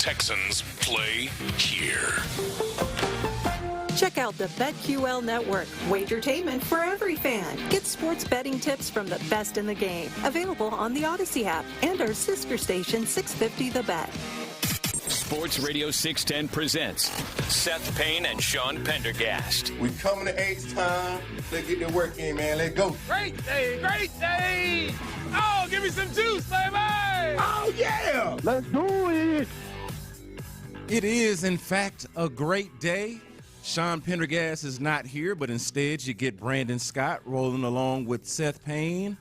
Texans play here. Check out the BetQL Network, wagertainment for every fan. Get sports betting tips from the best in the game. Available on the Odyssey app and our sister station, 650 The Bet. Sports Radio 610 presents Seth Payne and Sean Pendergast. We coming to H-time. Let's get the work in, man. Let's go. Great day, great day. Oh, give me some juice, baby. Oh, yeah. Let's do it. It is, in fact, a great day. Sean Pendergast is not here, but instead you get Brandon Scott rolling along with Seth Payne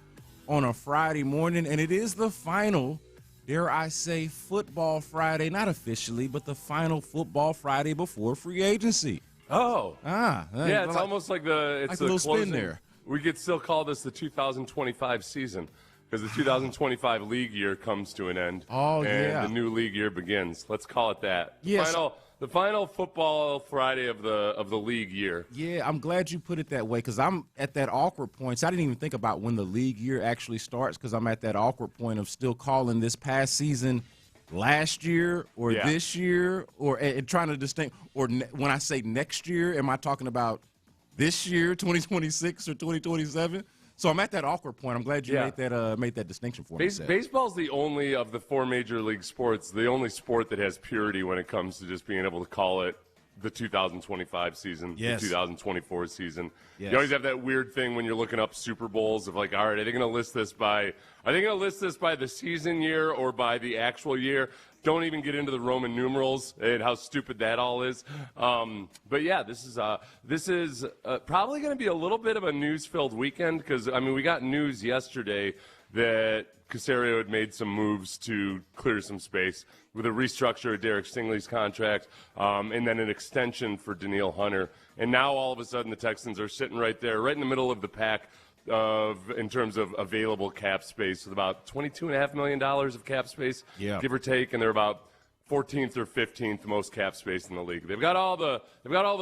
on a Friday morning, and it is the final, dare I say, football Friday, not officially, but the final football Friday before free agency. Oh. Yeah, it's almost like it's a little closing. spin there. We could still call this the 2025 season because the 2025 league year comes to an end. Oh, and the new league year begins. Let's call it that. Yes. The final football Friday of the league year. Yeah, I'm glad you put it that way because I'm at that awkward point. So I didn't even think about when the league year actually starts because I'm at that awkward point of still calling this past season last year or this year and trying to distinct. Or when I say next year, am I talking about this year, 2026 or 2027? So I'm at that awkward point. I'm glad you made that distinction for me. Baseball's the only of the four major league sports, the only sport that has purity when it comes to just being able to call it the 2025 season, the 2024 season. Yes. You always have that weird thing when you're looking up Super Bowls of like, all right, are they going to list this by the season year or by the actual year? Don't even get into the Roman numerals and how stupid that all is. But yeah, this is probably going to be a little bit of a news-filled weekend because we got news yesterday that Cacerio had made some moves to clear some space with a restructure of Derek Stingley's contract and then an extension for Denil Hunter. And now all of a sudden the Texans are sitting right there, right in the middle of the pack in terms of available cap space with about $22.5 million of cap space, give or take, and they're about 14th or 15th most cap space in the league. They've got all the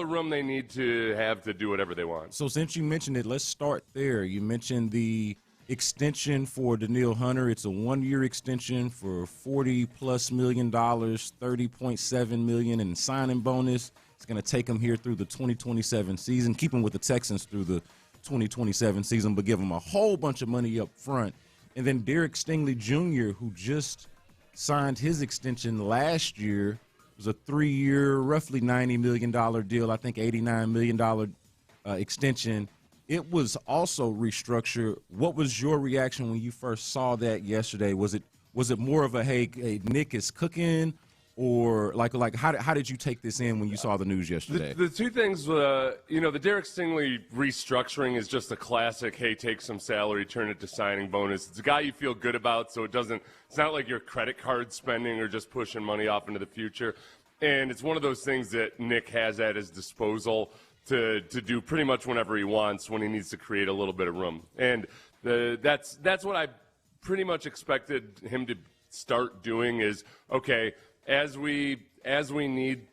room they need to have to do whatever they want. So since you mentioned it, let's start there. You mentioned the extension for Denil Hunter. It's a one-year extension for $40+ million, $30.7 million in signing bonus. It's going to take him here through the 2027 season, keep him with the Texans through the 2027 season, but give him a whole bunch of money up front. And then Derek Stingley Jr., who just signed his extension last year, it was a 3-year, roughly $90 million deal, I think $89 million extension. It was also restructured. What was your reaction when you first saw that yesterday? Was it more of a, hey, Nick is cooking, or like how did you take this in when you saw the news yesterday? The two things, the Derek Stingley restructuring is just a classic, hey, take some salary, turn it to signing bonus. It's a guy you feel good about, so it's not like your credit card spending or just pushing money off into the future. And it's one of those things that Nick has at his disposal to do pretty much whenever he wants when he needs to create a little bit of room. And that's what I pretty much expected him to start doing is, okay, as we need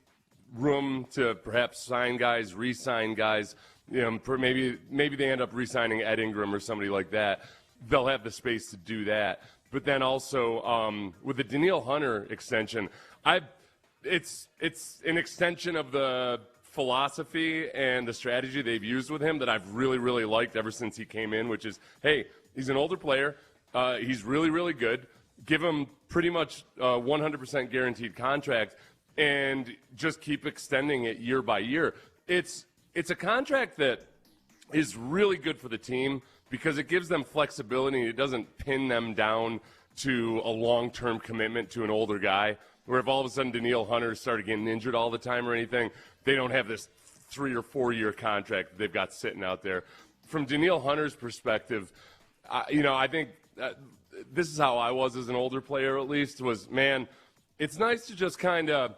room to perhaps sign guys, re-sign guys, maybe they end up re-signing Ed Ingram or somebody like that. They'll have the space to do that. But then also with the Denil Hunter extension, it's an extension of the philosophy and the strategy they've used with him that I've really, really liked ever since he came in, which is, hey, he's an older player. He's really, really good. Give him pretty much 100% guaranteed contract and just keep extending it year by year. It's a contract that is really good for the team because it gives them flexibility. It doesn't pin them down to a long-term commitment to an older guy, where if all of a sudden Denil Hunter started getting injured all the time or anything, they don't have this 3 or 4 year contract that they've got sitting out there. From Denil Hunter's perspective, I think this is how I was as an older player, at least, was, man, it's nice to just kind of,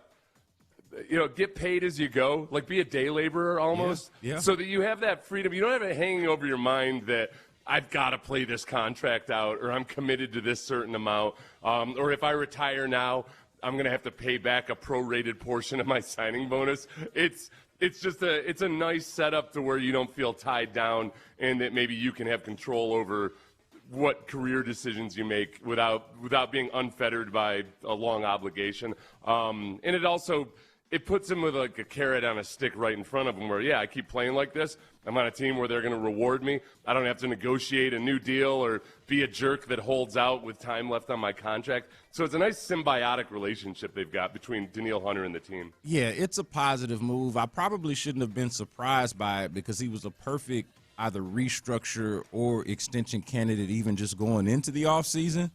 get paid as you go, like be a day laborer almost, so that you have that freedom. You don't have it hanging over your mind that I've got to play this contract out or I'm committed to this certain amount, or if I retire now, I'm going to have to pay back a prorated portion of my signing bonus. It's a nice setup to where you don't feel tied down and that maybe you can have control over what career decisions you make without being unfettered by a long obligation. And it puts him with like a carrot on a stick right in front of him where, yeah, I keep playing like this. I'm on a team where they're going to reward me. I don't have to negotiate a new deal or be a jerk that holds out with time left on my contract. So it's a nice symbiotic relationship they've got between Denil Hunter and the team. Yeah, it's a positive move. I probably shouldn't have been surprised by it because he was a perfect either restructure or extension candidate even just going into the offseason.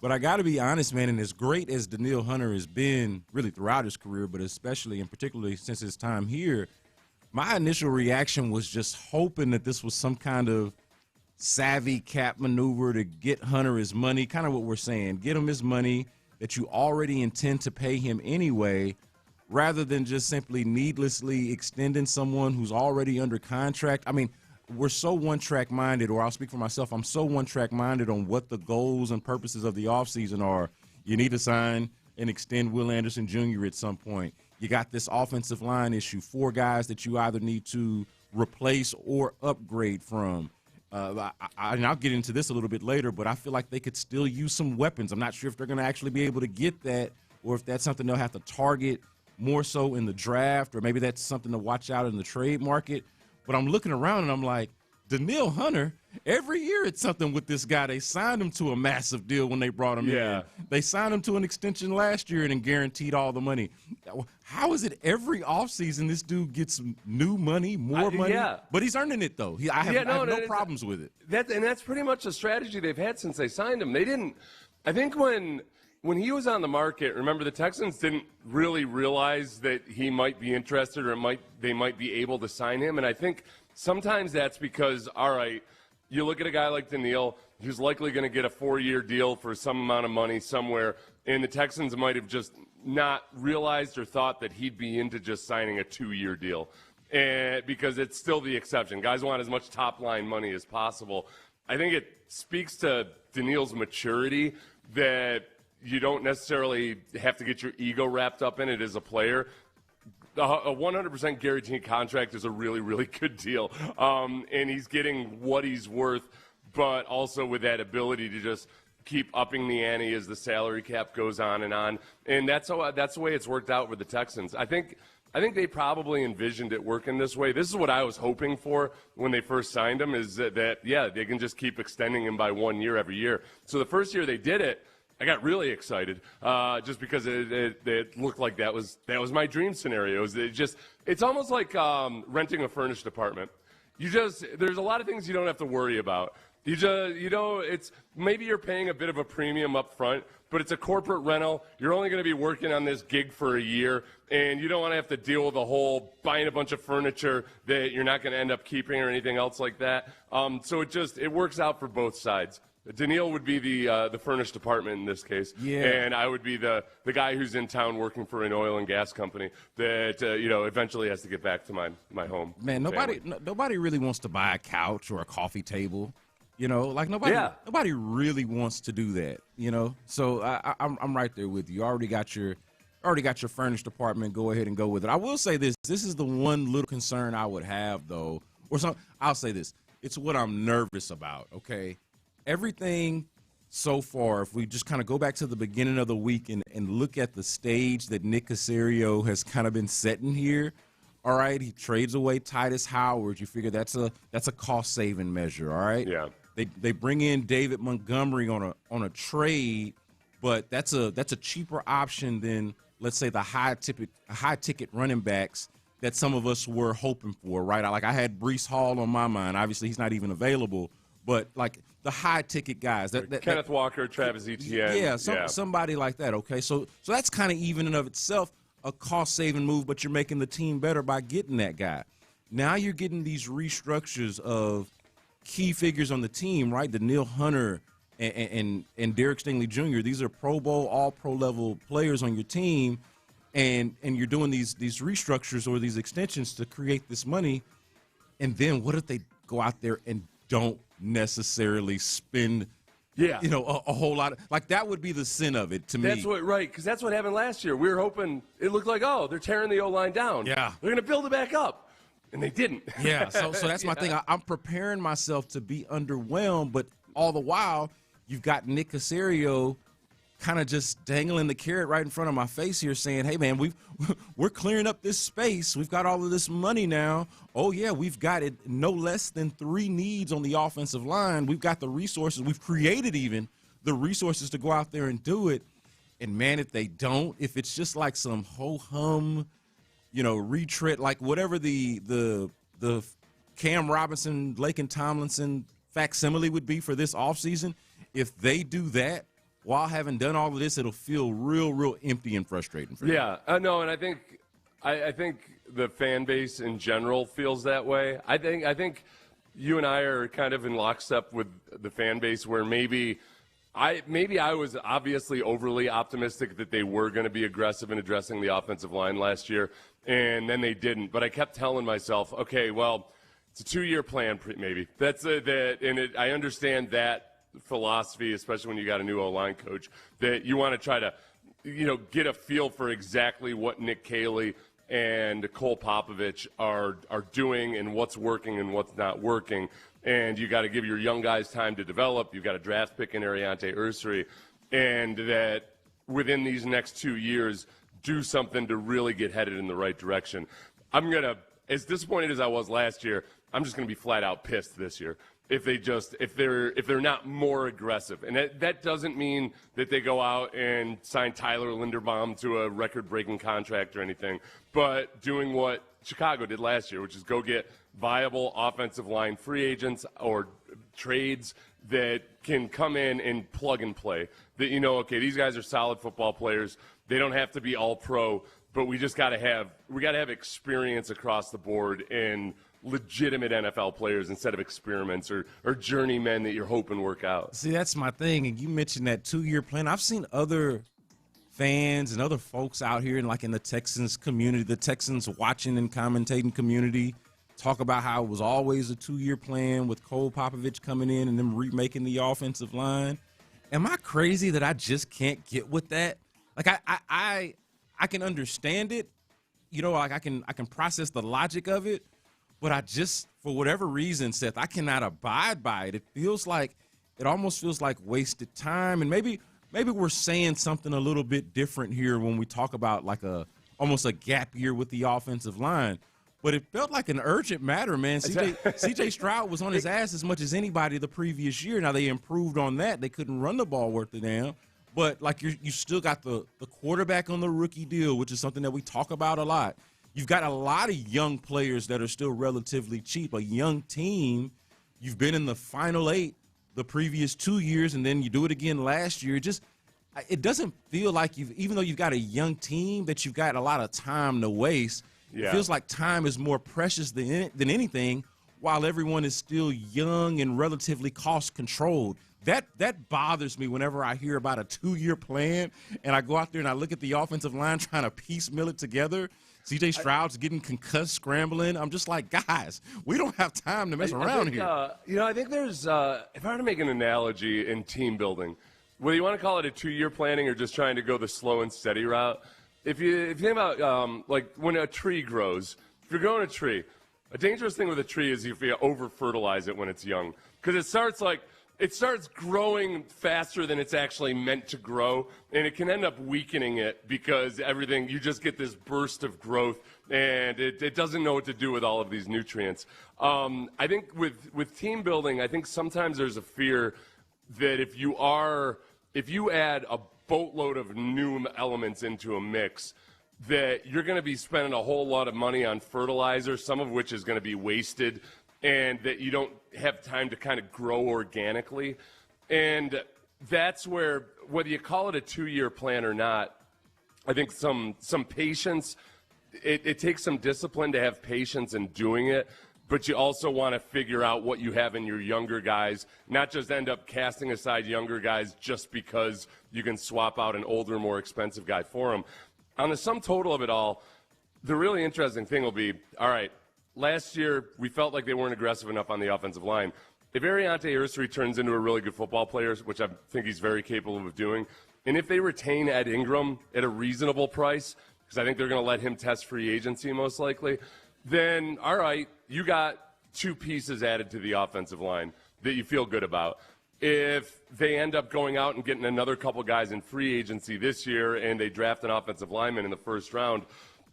But I got to be honest, man, and as great as Denil Hunter has been really throughout his career, but especially and particularly since his time here, my initial reaction was just hoping that this was some kind of savvy cap maneuver to get Hunter his money, kind of what we're saying, get him his money that you already intend to pay him anyway, rather than just simply needlessly extending someone who's already under contract. I mean, we're so one-track minded, or I'll speak for myself, I'm so one-track minded on what the goals and purposes of the offseason are. You need to sign and extend Will Anderson Jr. at some point. You got this offensive line issue, 4 guys that you either need to replace or upgrade from. And I'll get into this a little bit later, but I feel like they could still use some weapons. I'm not sure if they're going to actually be able to get that or if that's something they'll have to target more so in the draft, or maybe that's something to watch out in the trade market. But I'm looking around and I'm like, Denil Hunter, every year it's something with this guy. They signed him to a massive deal when they brought him in. They signed him to an extension last year and then guaranteed all the money. How is it every offseason this dude gets new money, more money? Yeah. But he's earning it, though. I have no problems with it. That's pretty much the strategy they've had since they signed him. They didn't – I think when he was on the market, remember, the Texans didn't really realize that he might be interested or they might be able to sign him. And I think sometimes that's because, all right, you look at a guy like Denil, who's likely going to get a 4-year deal for some amount of money somewhere, and the Texans might have just not realized or thought that he'd be into just signing a 2-year deal. And because it's still the exception. Guys want as much top-line money as possible. I think it speaks to Denil's maturity that you don't necessarily have to get your ego wrapped up in it as a player. A 100% guaranteed contract is a really, really good deal. And he's getting what he's worth, but also with that ability to just keep upping the ante as the salary cap goes on. And that's the way it's worked out with the Texans. I think they probably envisioned it working this way. This is what I was hoping for when they first signed him, is that they can just keep extending him by 1 year every year. So the first year they did it, I got really excited just because it looked like that was my dream scenario. It's almost like renting a furnished apartment. There's a lot of things you don't have to worry about. It's maybe you're paying a bit of a premium up front, but it's a corporate rental. You're only going to be working on this gig for a year, and you don't want to have to deal with the whole buying a bunch of furniture that you're not going to end up keeping or anything else like that. So it works out for both sides. Denil would be the furnished apartment in this case, and I would be the guy who's in town working for an oil and gas company that eventually has to get back to my home. Man, nobody really wants to buy a couch or a coffee table. Nobody really wants to do that. So I'm right there with you. You already got your furnished apartment. Go ahead and go with it. I will say this is the one little concern I would have, though, I'll say this. It's what I'm nervous about. Okay. Everything so far, if we just kind of go back to the beginning of the week and look at the stage that Nick Cacerio has kind of been setting here, all right, he trades away Titus Howard. You figure that's a cost-saving measure, all right? Yeah. They bring in David Montgomery on a trade, but that's a cheaper option than, let's say, the high-ticket running backs that some of us were hoping for, right? I had Breece Hall on my mind. Obviously, he's not even available, but like the high-ticket guys. Kenneth Walker, Travis Etienne. Somebody like that, okay? So that's kind of even in of itself a cost-saving move, but you're making the team better by getting that guy. Now you're getting these restructures of key figures on the team, right? Denil Hunter and Derek Stingley Jr. These are Pro Bowl, all-pro level players on your team, and you're doing these restructures or these extensions to create this money. And then what if they go out there and don't necessarily spend a whole lot of, like, that would be the sin of it to me. Because that's what happened last year. We were hoping, it looked like, they're tearing the O-line down. Yeah. They're going to build it back up. And they didn't. Yeah, so that's my thing. I'm preparing myself to be underwhelmed, but all the while, you've got Nick Cacerio kind of just dangling the carrot right in front of my face here saying, hey, man, we're clearing up this space. We've got all of this money now. Oh, yeah, we've got it no less than 3 needs on the offensive line. We've got the resources. We've created even the resources to go out there and do it. And, man, if they don't, if it's just like some ho-hum, retread, like whatever the Cam Robinson, Laken Tomlinson facsimile would be for this offseason, if they do that, while having done all of this, it'll feel real empty and frustrating for them. Yeah, no, and I think the fan base in general feels that way. I think you and I are kind of in lockstep with the fan base where maybe I was obviously overly optimistic that they were going to be aggressive in addressing the offensive line last year, and then they didn't. But I kept telling myself, okay, well, it's a 2-year plan, maybe. I understand that philosophy, especially when you got a new O-line coach, that you want to try to, get a feel for exactly what Nick Caley and Cole Popovich are doing and what's working and what's not working. And you got to give your young guys time to develop. You've got a draft pick in Ariante Ursary, and that within these next 2 years, do something to really get headed in the right direction. As disappointed as I was last year, I'm just going to be flat out pissed this year. If they're not more aggressive. And that doesn't mean that they go out and sign Tyler Linderbaum to a record-breaking contract or anything, but doing what Chicago did last year, which is go get viable offensive line free agents or trades that can come in and plug and play. That, okay, these guys are solid football players. They don't have to be all pro, but we got to have experience across the board and legitimate NFL players instead of experiments or journeymen that you're hoping work out. See, that's my thing. And you mentioned that 2-year plan. I've seen other fans and other folks out here in the Texans community, the Texans watching and commentating community, talk about how it was always a 2-year plan with Cole Popovich coming in and them remaking the offensive line. Am I crazy that I just can't get with that? I can understand it. I can process the logic of it. But I just, for whatever reason, Seth, I cannot abide by it. It almost feels like wasted time. And maybe we're saying something a little bit different here when we talk about almost a gap year with the offensive line. But it felt like an urgent matter, man. CJ Stroud was on his ass as much as anybody the previous year. Now, they improved on that. They couldn't run the ball worth a damn. But, you still got the quarterback on the rookie deal, which is something that we talk about a lot. You've got a lot of young players that are still relatively cheap, a young team. You've been in the Final 8 the previous 2 years, and then you do it again last year. It doesn't feel like even though you've got a young team, that you've got a lot of time to waste. Yeah. It feels like time is more precious than anything while everyone is still young and relatively cost-controlled. That bothers me whenever I hear about a 2-year plan and I go out there and I look at the offensive line trying to piecemeal it together. C.J. Stroud's getting concussed, scrambling. I'm just like, guys, we don't have time to mess around here. I think there's, if I were to make an analogy in team building, whether you want to call it a 2-year planning or just trying to go the slow and steady route, if you think about when a tree grows, if you're growing a tree, a dangerous thing with a tree is if you over-fertilize it when it's young. Because it starts growing faster than it's actually meant to grow, and it can end up weakening it because you just get this burst of growth, and it doesn't know what to do with all of these nutrients. I think with team building, I think sometimes there's a fear that if you add a boatload of new elements into a mix, that you're going to be spending a whole lot of money on fertilizer, some of which is going to be wasted, and that you don't have time to kind of grow organically. And that's where, whether you call it a 2-year plan or not, I think some patience, it takes some discipline to have patience in doing it, but you also want to figure out what you have in your younger guys, not just end up casting aside younger guys just because you can swap out an older, more expensive guy for them. On the sum total of it all, the really interesting thing will be, all right, last year, we felt like they weren't aggressive enough on the offensive line. If Ariante Ursary turns into a really good football player, which I think he's very capable of doing, and if they retain Ed Ingram at a reasonable price, because I think they're going to let him test free agency most likely, then, all right, you got 2 pieces added to the offensive line that you feel good about. if they end up going out and getting another couple guys in free agency this year and they draft an offensive lineman in the first round,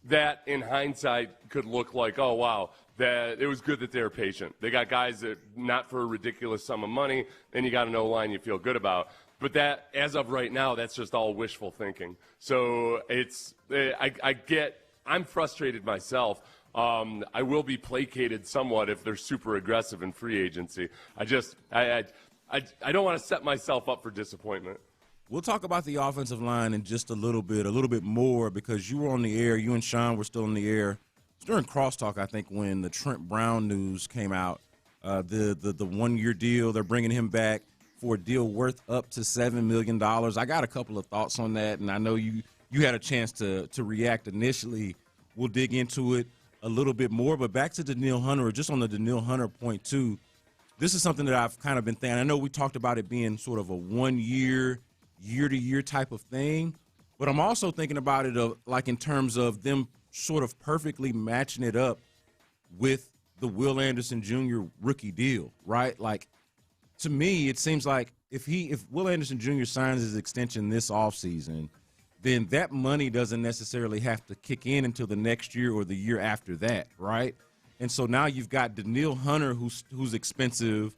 that in hindsight could look like, oh, wow, that it was good that they were patient. They got guys that not for a ridiculous sum of money, and you got an O-line you feel good about. But that, as of right now, that's just all wishful thinking. So I'm frustrated myself. I will be placated somewhat if they're super aggressive in free agency. I don't want to set myself up for disappointment. We'll talk about the offensive line in just a little bit more, because you were on the air. You and Sean were still on the air. It was during Crosstalk, I think, when the Trent Brown news came out. The 1-year deal, they're bringing him back for a deal worth up to $7 million. I got a couple of thoughts on that, and I know you had a chance to react initially. We'll dig into it a little bit more. But back to Denil Hunter, or just on the Denil Hunter point, too, this is something that I've kind of been thinking. I know we talked about it being sort of a 1-year, year-to-year type of thing, but I'm also thinking about it like in terms of them sort of perfectly matching it up with the Will Anderson Jr. rookie deal, right? Like, to me, it seems like if Will Anderson Jr. signs his extension this offseason, then that money doesn't necessarily have to kick in until the next year or the year after that, right? And so now you've got Denil Hunter, who's expensive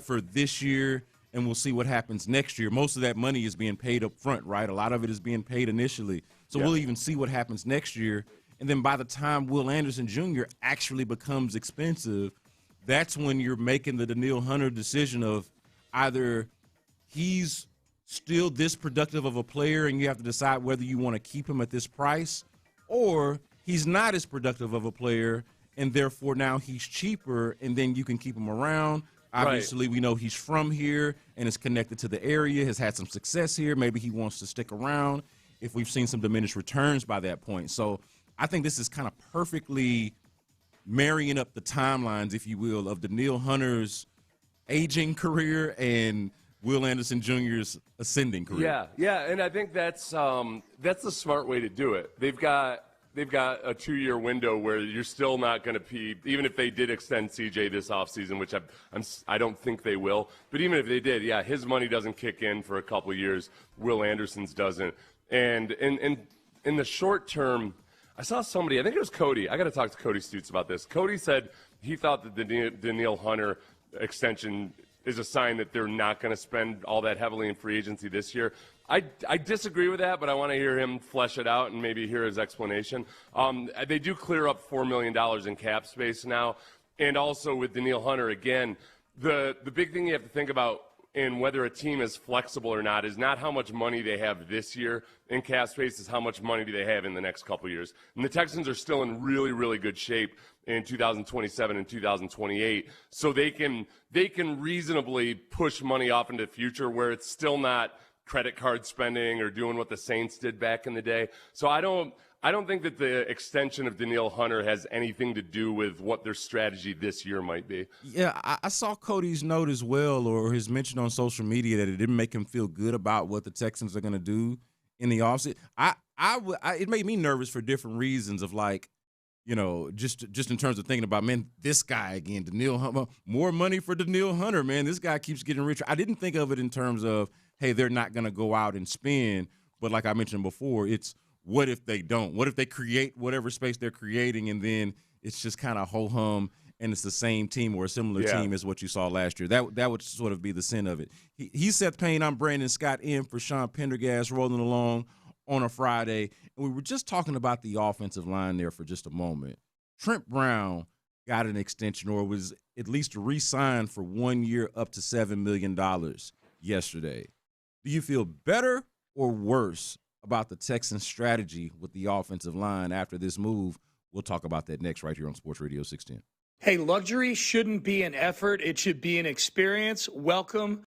for this year, and we'll see what happens next year. Most of that money is being paid up front, right? A lot of it is being paid initially. So we'll even see what happens next year. And then by the time Will Anderson Jr. actually becomes expensive, that's when you're making the Denil Hunter decision of either he's still this productive of a player and you have to decide whether you want to keep him at this price, or he's not as productive of a player and therefore now he's cheaper and then you can keep him around. Obviously, we know he's from here and is connected to the area, has had some success here. Maybe he wants to stick around if we've seen some diminished returns by that point. So I think this is kind of perfectly marrying up the timelines, if you will, of Denil Hunter's aging career and Will Anderson Jr.'s ascending career. Yeah, and I think that's the smart way to do it. They've got a 2-year window where you're still not going to be, even if they did extend CJ this offseason, which I don't think they will. But even if they did, his money doesn't kick in for a couple of years. Will Anderson's doesn't. And in the short term, I saw somebody, I think it was Cody. I got to talk to Cody Stutz about this. Cody said he thought that the Denil Hunter extension is a sign that they're not going to spend all that heavily in free agency this year. I disagree with that, but I want to hear him flesh it out and maybe hear his explanation. They do clear up $4 million in cap space now. And also with Denil Hunter, again, the big thing you have to think about in whether a team is flexible or not is not how much money they have this year in cap space, is how much money do they have in the next couple years. And the Texans are still in really, really good shape in 2027 and 2028. So they can reasonably push money off into the future where it's still not credit card spending or doing what the Saints did back in the day. So I don't think that the extension of Denil Hunter has anything to do with what their strategy this year might be. Yeah, I saw Cody's note as well, or his mention on social media, that it didn't make him feel good about what the Texans are going to do in the offseason. It made me nervous for different reasons of, like, you know, just in terms of thinking about, man, this guy again, Denil Hunter, more money for Denil Hunter, man. This guy keeps getting richer. I didn't think of it in terms of, hey, they're not going to go out and spend. But like I mentioned before, it's what if they don't? What if they create whatever space they're creating and then it's just kind of ho-hum and it's the same team or a similar team as what you saw last year? That would sort of be the sin of it. He's Seth Payne. I'm Brandon Scott in for Sean Pendergast, rolling along on a Friday. And we were just talking about the offensive line there for just a moment. Trent Brown got an extension, or was at least re-signed for 1 year up to $7 million yesterday. Do you feel better or worse about the Texans' strategy with the offensive line after this move? We'll talk about that next right here on Sports Radio 610. Hey, luxury shouldn't be an effort. It should be an experience. Welcome.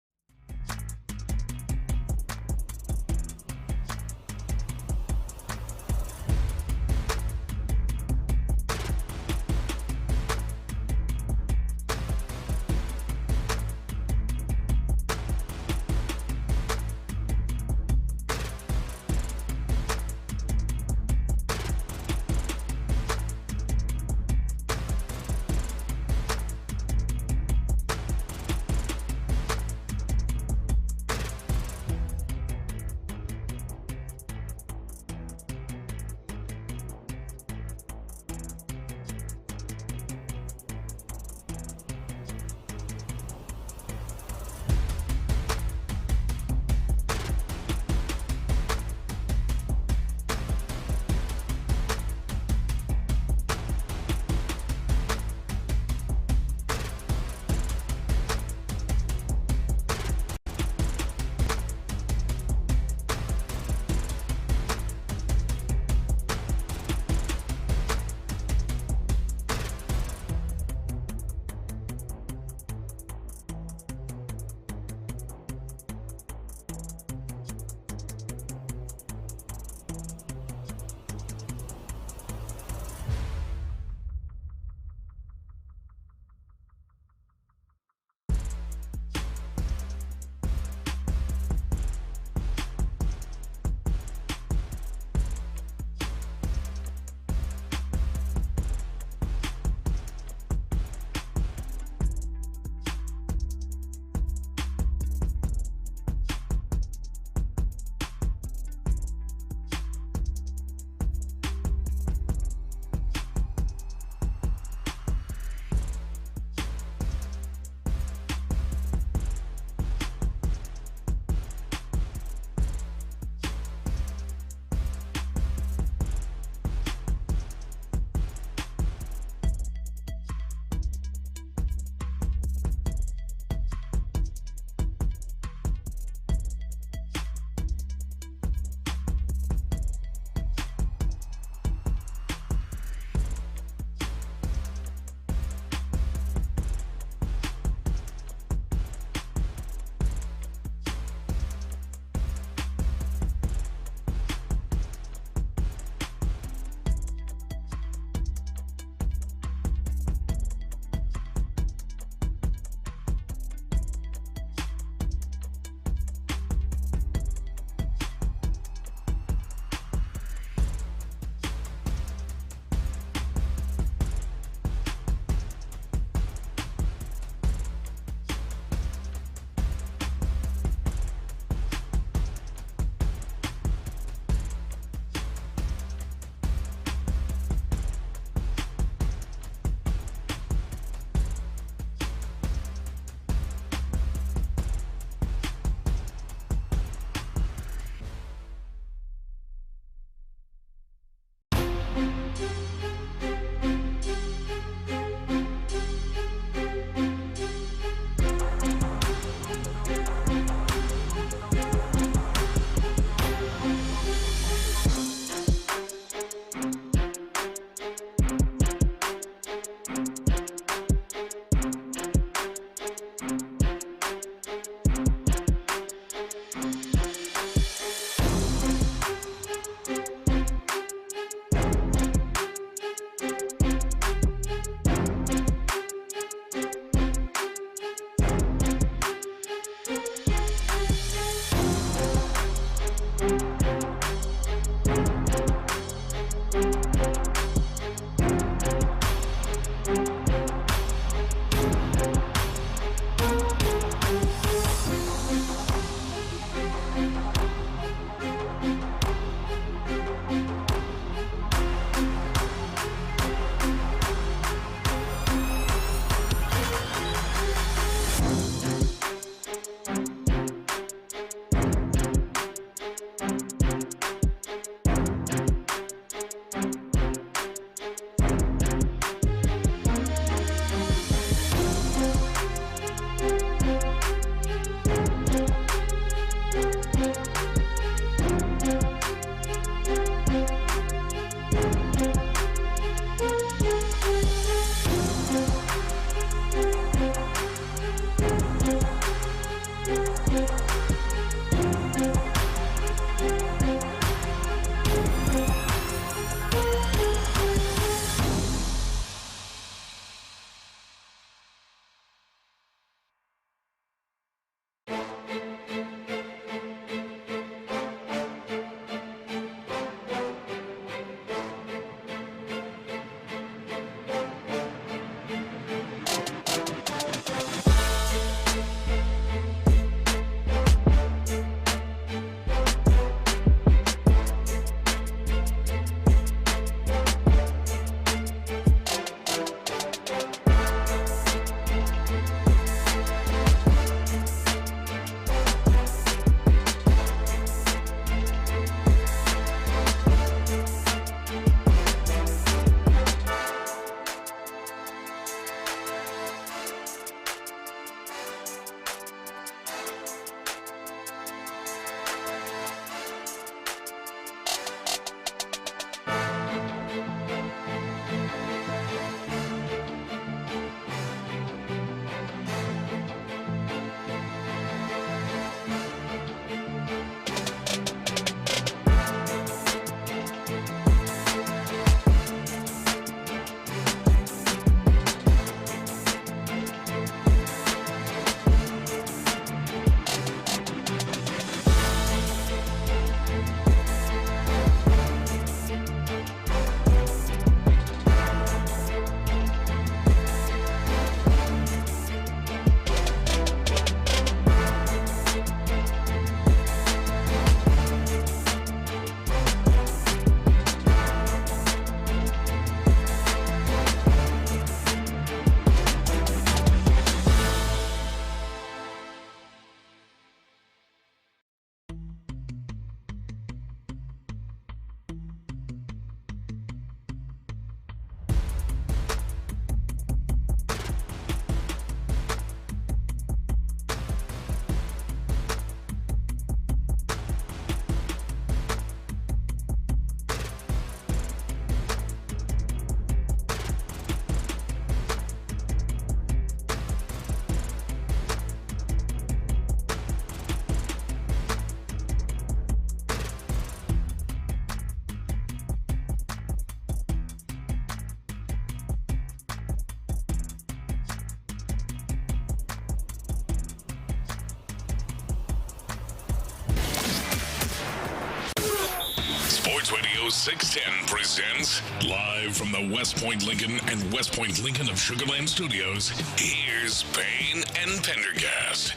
Radio 610 presents live from the West Point Lincoln and West Point Lincoln of Sugar Land Studios. Here's Payne and Pendergast.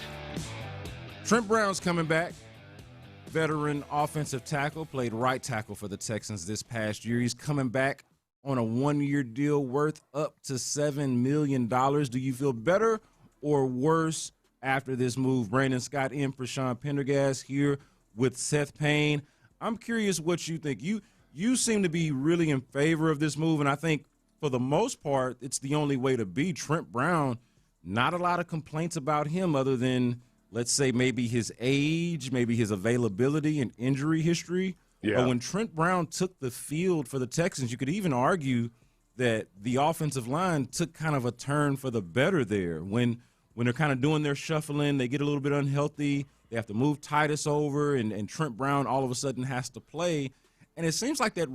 Trent Brown's coming back. Veteran offensive tackle, played right tackle for the Texans this past year. He's coming back on a one-year deal worth up to $7 million. Do you feel better or worse after this move? Brandon Scott in for Sean Pendergast here with Seth Payne. I'm curious what you think. You seem to be really in favor of this move, and I think for the most part it's the only way to be. Trent Brown, not a lot of complaints about him other than, let's say, maybe his age, maybe his availability and injury history. Yeah. But when Trent Brown took the field for the Texans, you could even argue that the offensive line took kind of a turn for the better there. When they're kind of doing their shuffling, they get a little bit unhealthy. They have to move Titus over, and Trent Brown all of a sudden has to play. And it seems like that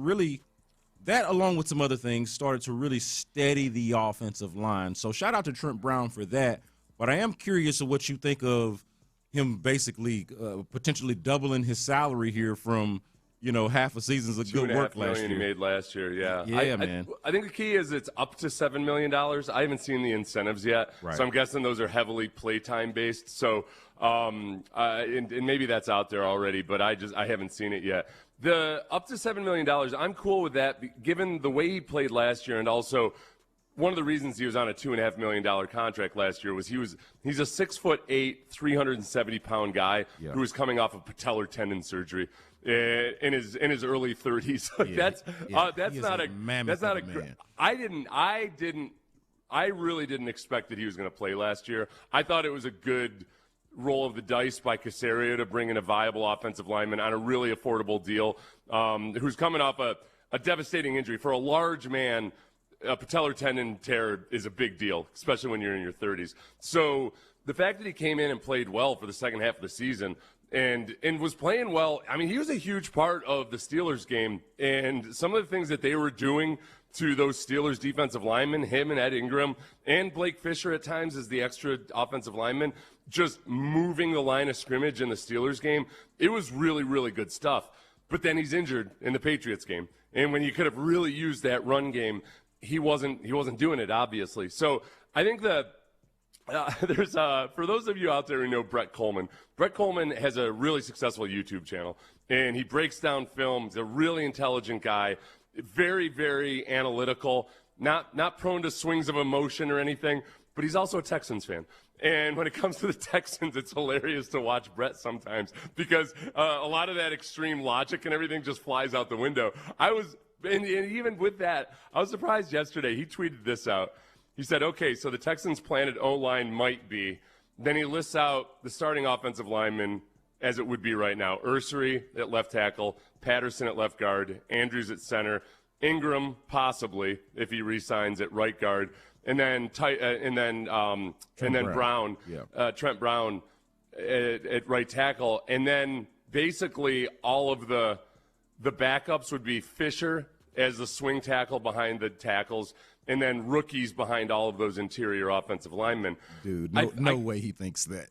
along with some other things, started to really steady the offensive line. So shout out to Trent Brown for that. But I am curious of what you think of him basically potentially doubling his salary here from, half a season's of good work last year. He made last year, yeah. Yeah, man. I think the key is it's up to $7 million. I haven't seen the incentives yet, right. So I'm guessing those are heavily playtime based. So and maybe that's out there already, but I haven't seen it yet. The up to $7 million, I'm cool with that, given the way he played last year, and also one of the reasons he was on a $2.5 million contract last year was he's a 6'8", 370-pound guy who was coming off of patellar tendon surgery in his early 30s. That's not a man. I really didn't expect that he was going to play last year. I thought it was a good roll of the dice by Cacerio to bring in a viable offensive lineman on a really affordable deal, who's coming off a devastating injury for a large man. A patellar tendon tear is a big deal, especially when you're in your 30s. So the fact that he came in and played well for the second half of the season and was playing well, I mean, he was a huge part of the Steelers game. And some of the things that they were doing to those Steelers defensive linemen, him and Ed Ingram, and Blake Fisher at times as the extra offensive lineman, just moving the line of scrimmage in the Steelers game, it was really, really good stuff. But then he's injured in the Patriots game. And when you could have really used that run game, he wasn't doing it, obviously. So I think that there's for those of you out there who know Brett Coleman has a really successful YouTube channel, and he breaks down film. He's a really intelligent guy, very, very analytical, not prone to swings of emotion or anything, but he's also a Texans fan. And when it comes to the Texans, it's hilarious to watch Brett sometimes because a lot of that extreme logic and everything just flies out the window. And even with that, I was surprised yesterday. He tweeted this out. He said, okay, so the Texans' plan at O-line might be. Then he lists out the starting offensive linemen as it would be right now. Ursery at left tackle, Patterson at left guard, Andrews at center, Ingram possibly if he re-signs at right guard, and then Brown, Trent Brown at right tackle. And then basically all of the backups would be Fisher as the swing tackle behind the tackles, and then rookies behind all of those interior offensive linemen. Dude, no way he thinks that.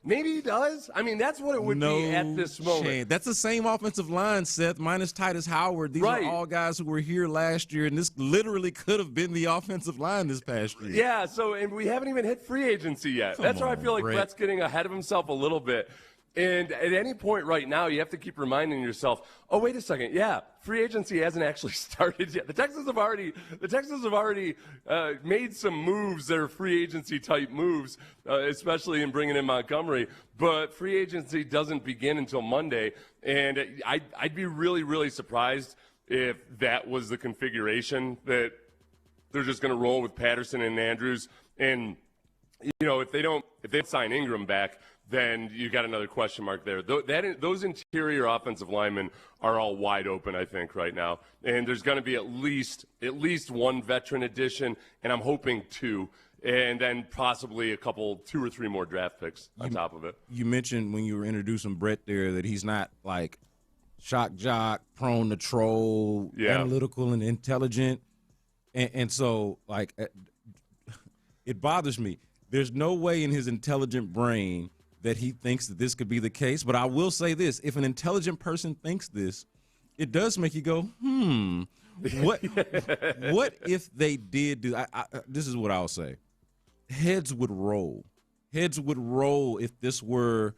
Maybe he does. I mean, that's what it would be at this moment. That's the same offensive line, Seth, minus Titus Howard. These are all guys who were here last year, and this literally could have been the offensive line this past year. Yeah, and we haven't even hit free agency yet. That's why I feel like Brett's getting ahead of himself a little bit. And at any point right now, you have to keep reminding yourself, oh, wait a second. Yeah, free agency hasn't actually started yet. The Texans have already made some moves that are free agency type moves, especially in bringing in Montgomery. But free agency doesn't begin until Monday. And I'd be really, really surprised if that was the configuration, that they're just going to roll with Patterson and Andrews. And, if they don't sign Ingram back, then you got another question mark there. Those interior offensive linemen are all wide open, I think, right now. And there's going to be at least one veteran addition, and I'm hoping two, and then possibly two or three more draft picks on top of it. You mentioned when you were introducing Brett there that he's not like shock jock, prone to troll, analytical and intelligent. And so, like, it bothers me. There's no way in his intelligent brain that he thinks that this could be the case. But I will say this. If an intelligent person thinks this, it does make you go, what if they did do this is what I'll say. Heads would roll. Heads would roll if this were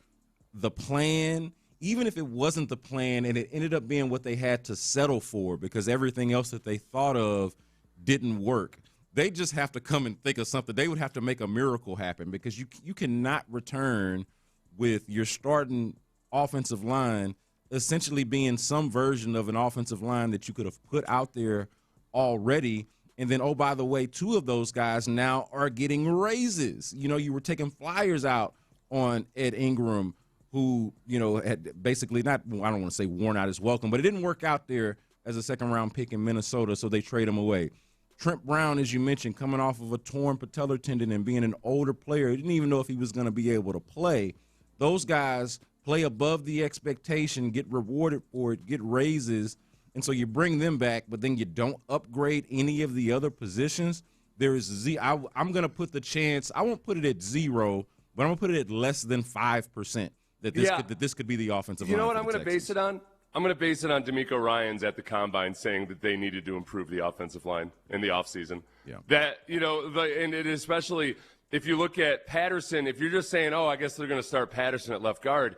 the plan, even if it wasn't the plan and it ended up being what they had to settle for because everything else that they thought of didn't work. They just have to come and think of something. They would have to make a miracle happen because you cannot return with your starting offensive line essentially being some version of an offensive line that you could have put out there already. And then, oh, by the way, 2 of those guys now are getting raises. You know, you were taking flyers out on Ed Ingram, who, you know, had basically I don't want to say worn out his welcome, but it didn't work out there as a second-round pick in Minnesota, so they trade him away. Trent Brown, as you mentioned, coming off of a torn patellar tendon and being an older player, he didn't even know if he was going to be able to play. Those guys play above the expectation, get rewarded for it, get raises, and so you bring them back, but then you don't upgrade any of the other positions. There is I'm going to put the chance. I won't put it at 0, but I'm going to put it at less than 5% that this could be the offensive line. You know what I'm going to base it on? I'm going to base it on D'Amico Ryans at the Combine saying that they needed to improve the offensive line in the offseason. Yeah. That, you know, and it especially if you look at Patterson, if you're just saying, oh, I guess they're going to start Patterson at left guard,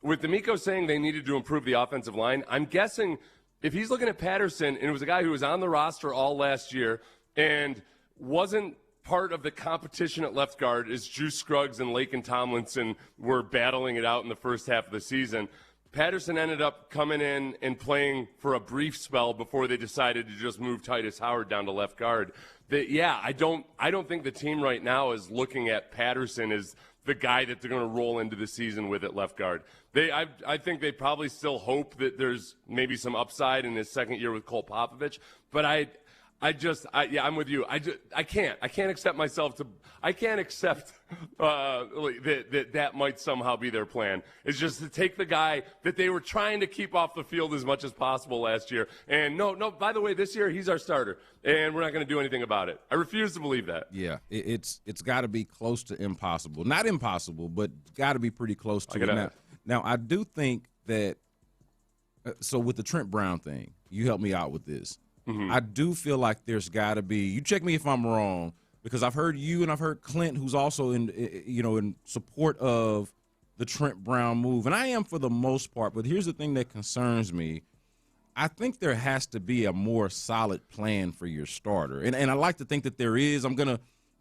with D'Amico saying they needed to improve the offensive line, I'm guessing if he's looking at Patterson, and it was a guy who was on the roster all last year and wasn't part of the competition at left guard as Juice Scruggs and Laken Tomlinson were battling it out in the first half of the season, Patterson ended up coming in and playing for a brief spell before they decided to just move Titus Howard down to left guard. I don't think the team right now is looking at Patterson as the guy that they're going to roll into the season with at left guard. I think they probably still hope that there's maybe some upside in his second year with Cole Popovich, but I'm with you. I can't accept myself to. I can't accept that might somehow be their plan. It's just to take the guy that they were trying to keep off the field as much as possible last year. And no. By the way, this year he's our starter, and we're not going to do anything about it. I refuse to believe that. Yeah, it's got to be close to impossible. Not impossible, but got to be pretty close to it. Now, I do think that. So with the Trent Brown thing, you helped me out with this. Mm-hmm. I do feel like there's got to be. You check me if I'm wrong, because I've heard you and I've heard Clint, who's also in support of the Trent Brown move, and I am for the most part. But here's the thing that concerns me: I think there has to be a more solid plan for your starter, and I like to think that there is.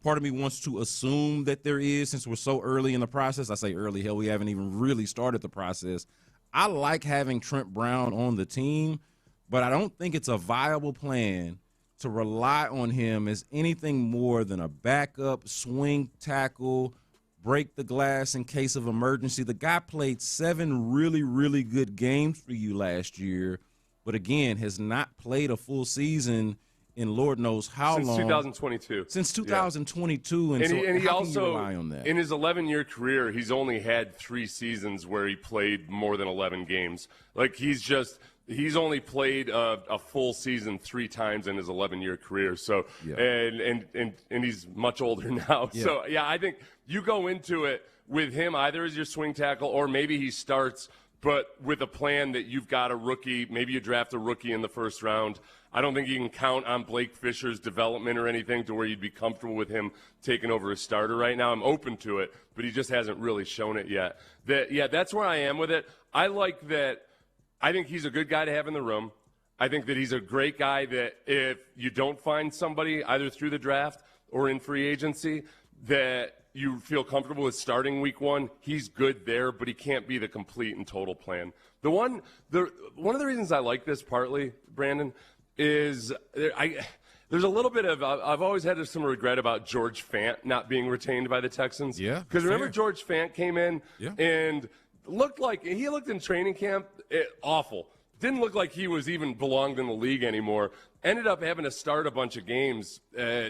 Part of me wants to assume that there is, since we're so early in the process. I say early, hell, we haven't even really started the process. I like having Trent Brown on the team, but I don't think it's a viable plan to rely on him as anything more than a backup swing tackle, break the glass in case of emergency. The guy played 7 really, really good games for you last year, but again, has not played a full season in Lord knows how long. Since 2022. Since 2022, and he how also, can you rely on that? In his 11-year career, he's only had 3 seasons where he played more than 11 games. Like, he's only played a full season 3 times in his 11-year career. So, yeah. and he's much older now. Yeah. So, yeah, I think you go into it with him either as your swing tackle or maybe he starts, but with a plan that you've got a rookie, maybe you draft a rookie in the first round. I don't think you can count on Blake Fisher's development or anything to where you'd be comfortable with him taking over as starter right now. I'm open to it, but he just hasn't really shown it yet. That's where I am with it. I like that. I think he's a good guy to have in the room. I think that he's a great guy that if you don't find somebody either through the draft or in free agency that you feel comfortable with starting week 1, he's good there, but he can't be the complete and total plan. One of the reasons I like this partly, Brandon, is there's a little bit of I've always had some regret about George Fant not being retained by the Texans. Yeah. Because remember George Fant came in and looked in training camp awful. Didn't look like he was even belonged in the league anymore. Ended up having to start a bunch of games.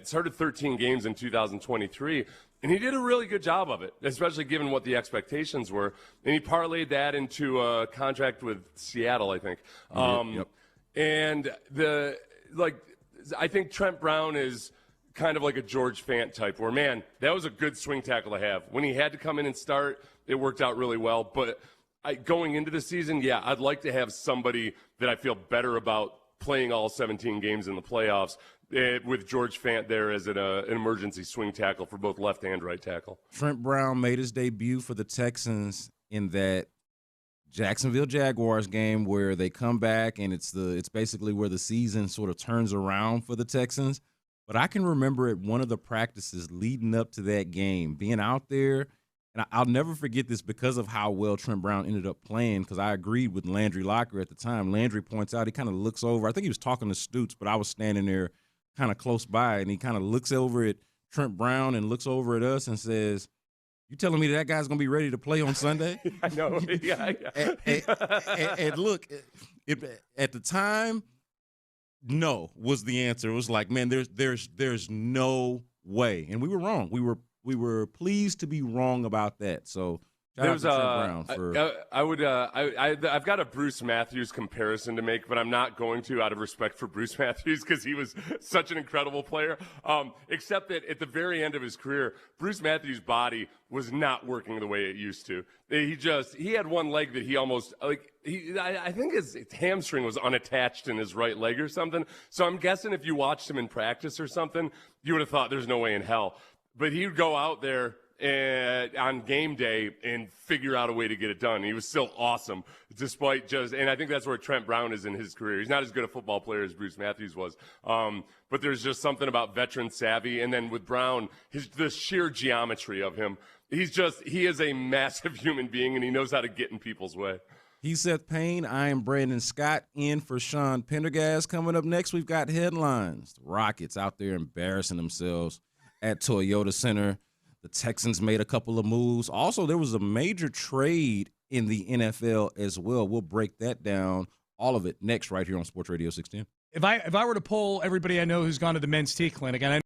Started 13 games in 2023. And he did a really good job of it, especially given what the expectations were. And he parlayed that into a contract with Seattle, I think. Yep. And I think Trent Brown is kind of like a George Fant type where, man, that was a good swing tackle to have. When he had to come in and start, it worked out really well. But going into the season, yeah, I'd like to have somebody that I feel better about playing all 17 games in the playoffs with George Fant there as an emergency swing tackle for both left and right tackle. Trent Brown made his debut for the Texans in that Jacksonville Jaguars game where they come back and it's basically where the season sort of turns around for the Texans. But I can remember at one of the practices leading up to that game, being out there, and I'll never forget this because of how well Trent Brown ended up playing, because I agreed with Landry Locker at the time. Landry points out, he kind of looks over. I think he was talking to Stoots, but I was standing there kind of close by, and he kind of looks over at Trent Brown and looks over at us and says, "You telling me that guy's going to be ready to play on Sunday?" I know. Yeah. And look, at the time, no was the answer. It was like, man, there's no way. And we were wrong. We were pleased to be wrong about that. So shout out to Trent Brown. I've got a Bruce Matthews comparison to make, but I'm not going to out of respect for Bruce Matthews because he was such an incredible player. Except that at the very end of his career, Bruce Matthews' body was not working the way it used to. He had one leg that he almost I think his hamstring was unattached in his right leg or something. So I'm guessing if you watched him in practice or something, you would have thought there's no way in hell. But he would go out there on game day and figure out a way to get it done. He was still awesome despite and I think that's where Trent Brown is in his career. He's not as good a football player as Bruce Matthews was. But there's just something about veteran savvy. And then with Brown, the sheer geometry of him, he is a massive human being and he knows how to get in people's way. He's Seth Payne. I am Brandon Scott in for Sean Pendergast. Coming up next, we've got headlines. The Rockets out there embarrassing themselves at Toyota Center. The Texans made a couple of moves. Also, there was a major trade in the NFL as well. We'll break that down, all of it, next right here on Sports Radio 610. If I were to poll everybody I know who's gone to the men's T clinic, and I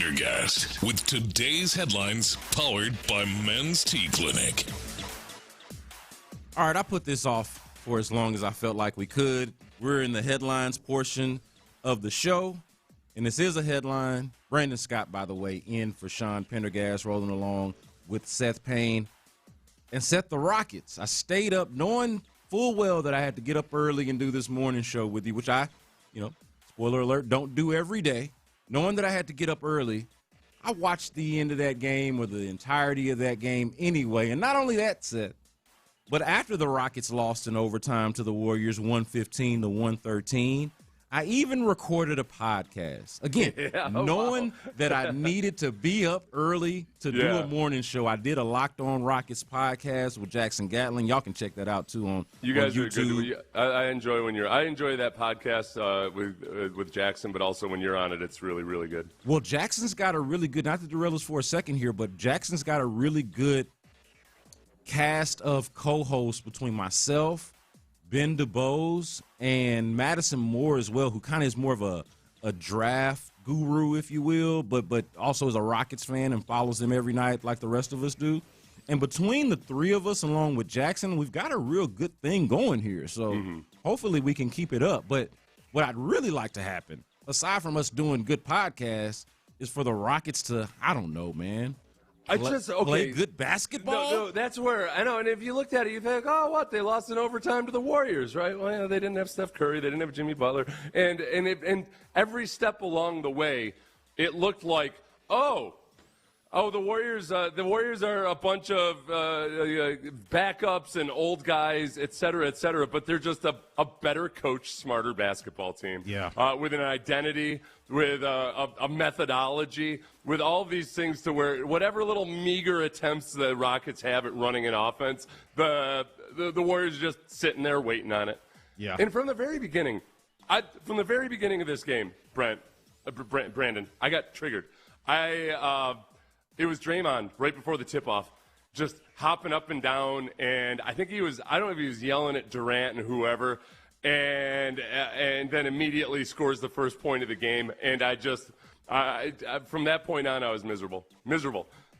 Pendergast with today's headlines powered by Men's Tea Clinic. All right, I put this off for as long as I felt like we could. We're in the headlines portion of the show, and this is a headline. Brandon Scott, by the way, in for Sean Pendergast, rolling along with Seth Payne. And Seth, the Rockets. I stayed up knowing full well that I had to get up early and do this morning show with you, which I, spoiler alert, don't do every day. Knowing that I had to get up early, I watched the end of that game or the entirety of that game anyway. And not only that, Seth, but after the Rockets lost in overtime to the Warriors 115-113, I even recorded a podcast. Again, knowing that I needed to be up early to do a morning show, I did a Locked On Rockets podcast with Jackson Gatlin. Y'all can check that out, too, on You guys on are YouTube. good. I enjoy I enjoy that podcast with Jackson, but also when you're on it, it's really, really good. Well, Jackson's got a really good, not to derail us for a second here, but Jackson's got a really good cast of co-hosts between myself, Ben DuBose, and Madison Moore as well, who kind of is more of a draft guru, if you will, but also is a Rockets fan and follows them every night like the rest of us do. And between the three of us, along with Jackson, we've got a real good thing going here. So hopefully we can keep it up. But what I'd really like to happen, aside from us doing good podcasts, is for the Rockets to, I don't know, man, play good basketball? No, that's where I know. And if you looked at it, you think, oh, what? They lost in overtime to the Warriors, right? Well, they didn't have Steph Curry, they didn't have Jimmy Butler, and every step along the way, it looked like, the Warriors are a bunch of backups and old guys, et cetera, but they're just a better coach, smarter basketball team. Yeah. With an identity, with a methodology, with all these things to where whatever little meager attempts the Rockets have at running an offense, the Warriors are just sitting there waiting on it. Yeah. And from the very beginning of this game, Brandon, I got triggered. It was Draymond right before the tip-off, just hopping up and down, and I think I don't know if he was yelling at Durant and whoever, and then immediately scores the first point of the game, and from that point on, I was miserable.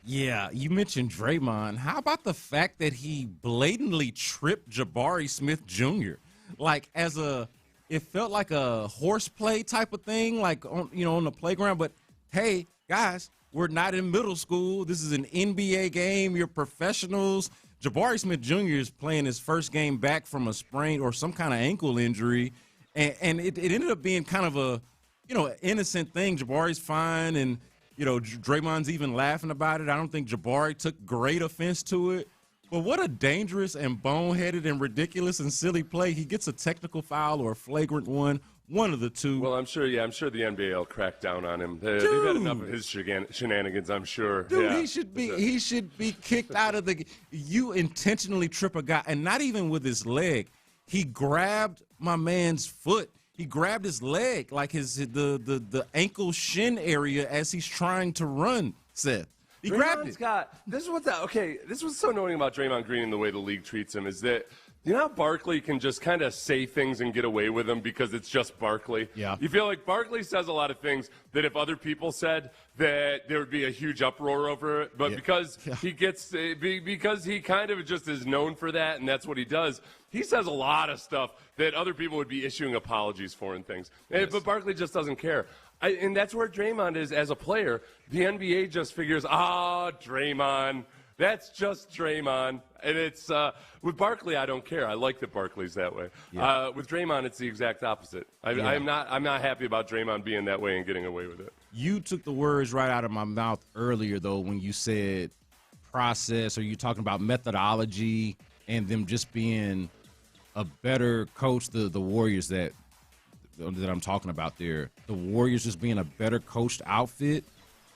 Yeah, you mentioned Draymond. How about the fact that he blatantly tripped Jabari Smith Jr.? Like, it felt like a horseplay type of thing, like on the playground, but hey, guys, we're not in middle school. This is an NBA game. You're professionals. Jabari Smith Jr. is playing his first game back from a sprain or some kind of ankle injury, and it ended up being kind of a, innocent thing. Jabari's fine, and, Draymond's even laughing about it. I don't think Jabari took great offense to it. But what a dangerous and boneheaded and ridiculous and silly play. He gets a technical foul or a flagrant one of the two. Well, I'm sure the NBA will crack down on him. They've had enough of his shenanigans, I'm sure. Dude, he should be kicked out of the – you intentionally trip a guy, and not even with his leg. He grabbed my man's foot. He grabbed his leg, like the ankle shin area as he's trying to run, Seth. He grabbed it. This is what's so annoying about Draymond Green and the way the league treats him is that – you know how Barkley can just kind of say things and get away with them because it's just Barkley? Yeah. You feel like Barkley says a lot of things that if other people said that there would be a huge uproar over it, but because he kind of just is known for that and that's what he does, he says a lot of stuff that other people would be issuing apologies for and things. Yes. But Barkley just doesn't care. And that's where Draymond is as a player. The NBA just figures, Draymond. That's just Draymond. And it's with Barkley, I don't care. I like that Barkley's that way. Yeah. With Draymond, it's the exact opposite. I'm not happy about Draymond being that way and getting away with it. You took the words right out of my mouth earlier, though, when you said process, or you talking about methodology and them just being a better coach. The Warriors that I'm talking about there, the Warriors just being a better coached outfit.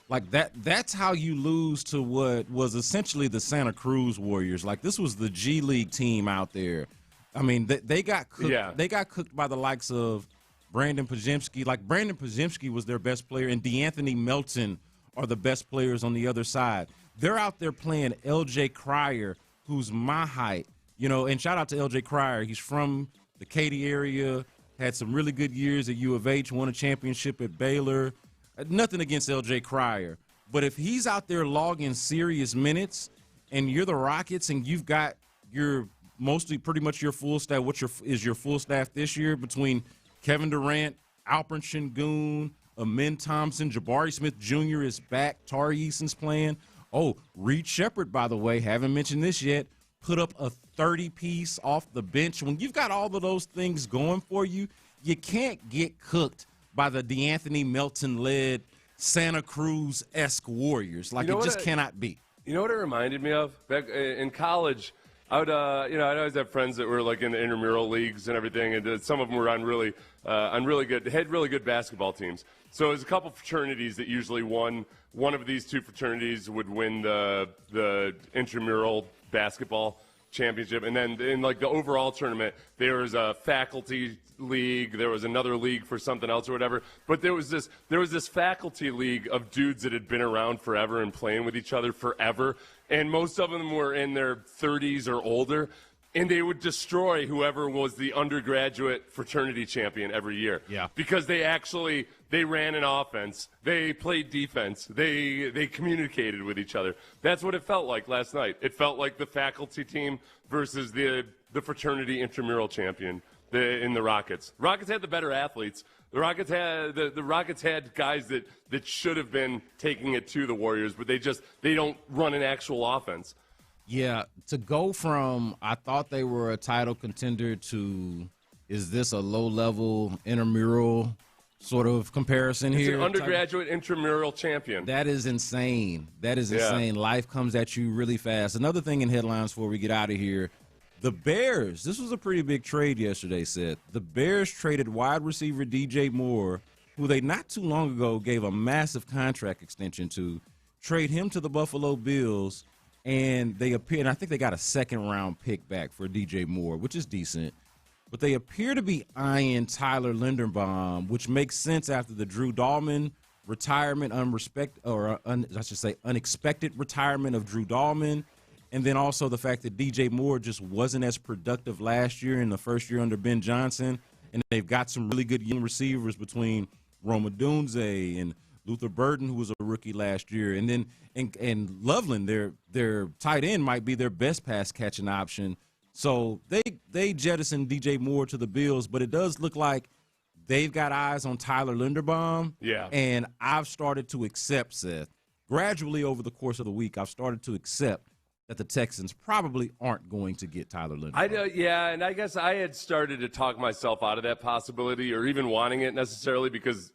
Like that's how you lose to what was essentially the Santa Cruz Warriors. Like, this was the G League team out there. I mean, they got cooked. Yeah. They got cooked by the likes of Brandon Podziemski. Like, Brandon Podziemski was their best player, and DeAnthony Melton are the best players on the other side. They're out there playing L.J. Cryer, who's my height. And shout out to L.J. Cryer. He's from the Katy area, had some really good years at U of H, won a championship at Baylor. nothing against L.J. Cryer, but if he's out there logging serious minutes and you're the Rockets and you've got your pretty much your full staff, is your full staff this year between Kevin Durant, Alperen Sengun, Amen Thompson, Jabari Smith Jr. is back, Tari Eason's playing. Oh, Reed Shepard, by the way, haven't mentioned this yet, put up a 30-piece off the bench. When you've got all of those things going for you, you can't get cooked by the DeAnthony Melton-led Santa Cruz-esque Warriors. Like, it just cannot be. You know what it reminded me of? Back in college, I would, I'd always have friends that were like in the intramural leagues and everything, and some of them were on really good basketball teams. So there's a couple fraternities that usually won. One of these two fraternities would win the intramural basketball championship, and then in like the overall tournament, there was a faculty league, there was another league for something else or whatever. But there was this faculty league of dudes that had been around forever and playing with each other forever, and most of them were in their 30s or older. And they would destroy whoever was the undergraduate fraternity champion every year. Yeah. Because they ran an offense, they played defense, they communicated with each other. That's what it felt like last night. It felt like the faculty team versus the fraternity intramural champion in the Rockets. Rockets had the better athletes. The Rockets had guys that should have been taking it to the Warriors, but they don't run an actual offense. Yeah, to go from I thought they were a title contender to is this a low-level intramural sort of comparison here? It's an undergraduate intramural champion. That is insane. That is insane. Life comes at you really fast. Another thing in headlines before we get out of here, the Bears. This was a pretty big trade yesterday, Seth. The Bears traded wide receiver DJ Moore, who they not too long ago gave a massive contract extension to, trade him to the Buffalo Bills. And I think they got a second-round pick back for DJ Moore, which is decent. But they appear to be eyeing Tyler Linderbaum, which makes sense after the Drew Dahlman retirement, unexpected retirement of Drew Dahlman, and then also the fact that DJ Moore just wasn't as productive last year in the first year under Ben Johnson. And they've got some really good young receivers between Rome Odunze and Luther Burden, who was a rookie last year, and then and Loveland, their tight end, might be their best pass catching option. So they jettisoned DJ Moore to the Bills, but it does look like they've got eyes on Tyler Linderbaum. Yeah. And I've started to accept, Seth, gradually over the course of the week, I've started to accept that the Texans probably aren't going to get Tyler Linderbaum. And I guess I had started to talk myself out of that possibility or even wanting it necessarily because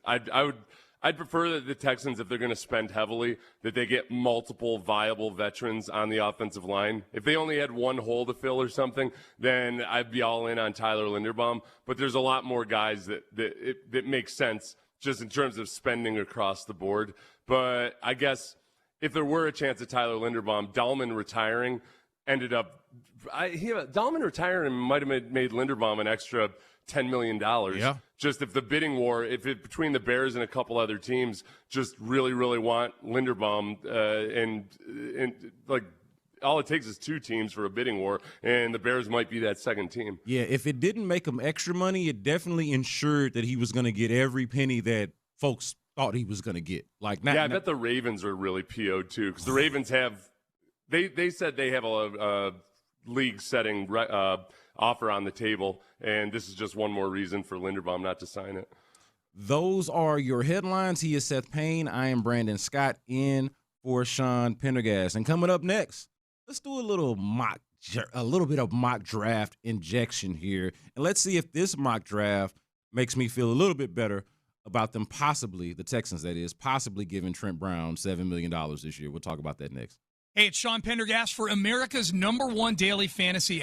I'd prefer that the Texans, if they're going to spend heavily, that they get multiple viable veterans on the offensive line. If they only had one hole to fill or something, then I'd be all in on Tyler Linderbaum. But there's a lot more guys that make sense just in terms of spending across the board. But I guess if there were a chance of Tyler Linderbaum, Dahlman retiring Dahlman retiring might have made Linderbaum an extra $10 million. Yeah. Just if the bidding war, between the Bears and a couple other teams just really, really want Linderbaum, and like all it takes is two teams for a bidding war, and the Bears might be that second team. Yeah, if it didn't make him extra money, it definitely ensured that he was going to get every penny that folks thought he was going to get. I bet the Ravens are really PO'd too, because the Ravens have they said they have a league-setting offer on the table, and this is just one more reason for Linderbaum not to sign it. Those are your headlines. He is Seth Payne. I am Brandon Scott, in for Sean Pendergast. And coming up next, let's do a little bit of mock draft injection here, and let's see if this mock draft makes me feel a little bit better about them possibly, the Texans that is, possibly giving Trent Brown $7 million this year. We'll talk about that next. Hey, it's Sean Pendergast for America's #1 daily fantasy.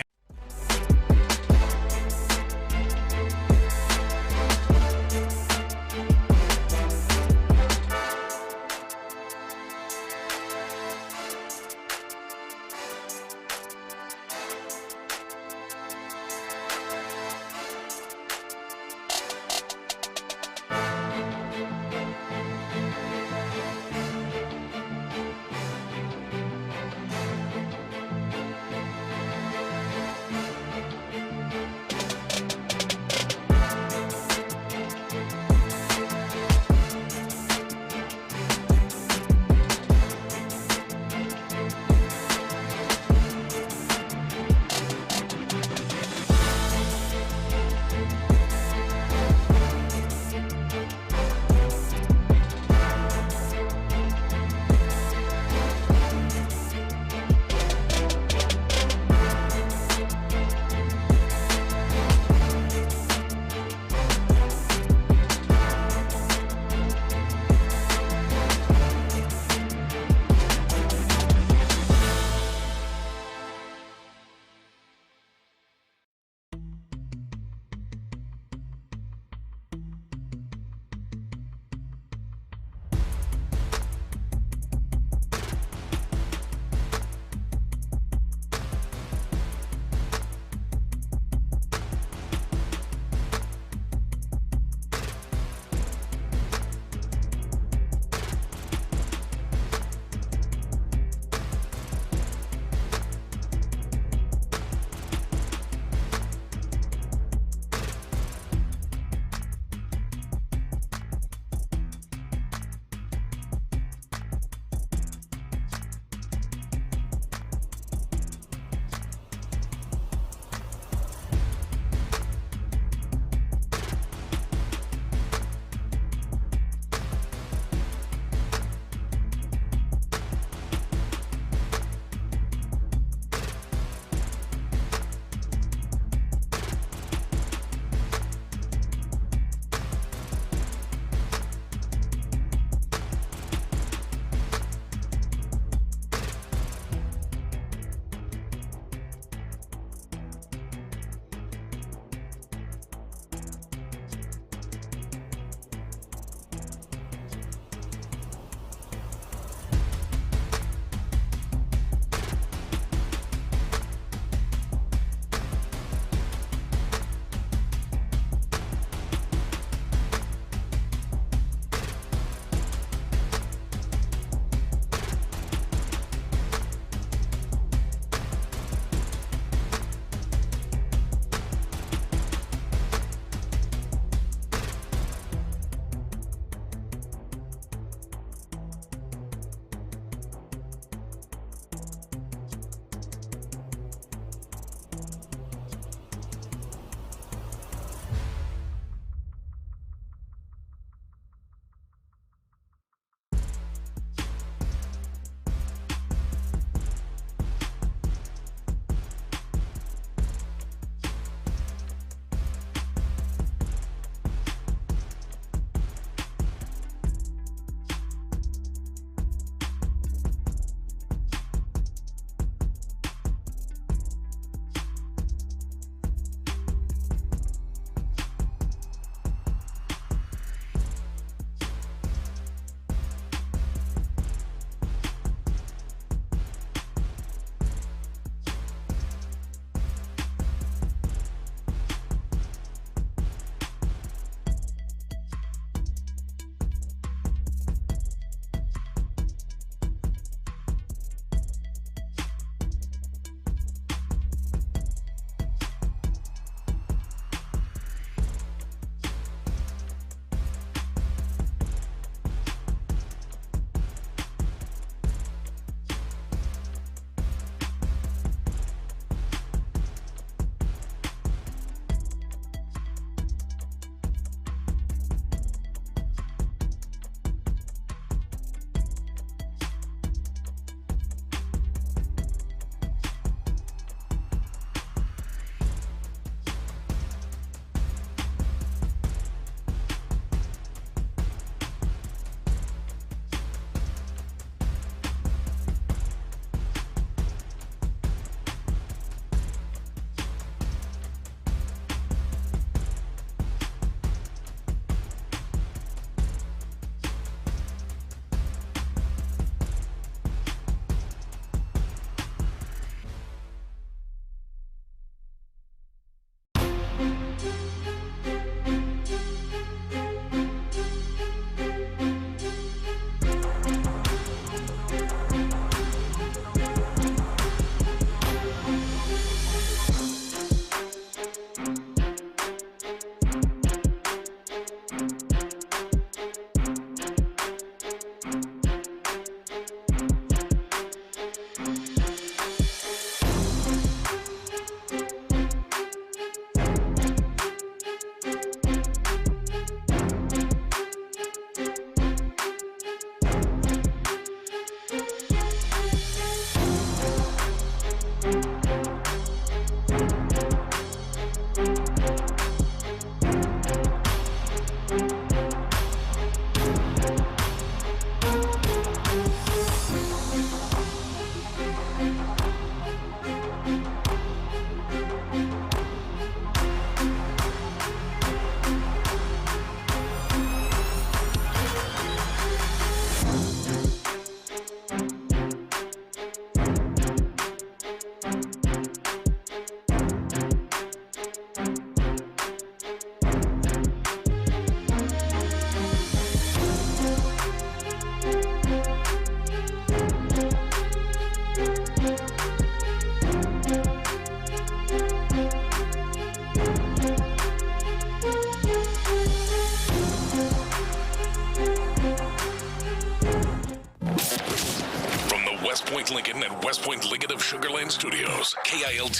Point Lincoln of Sugar Land Studios, KILT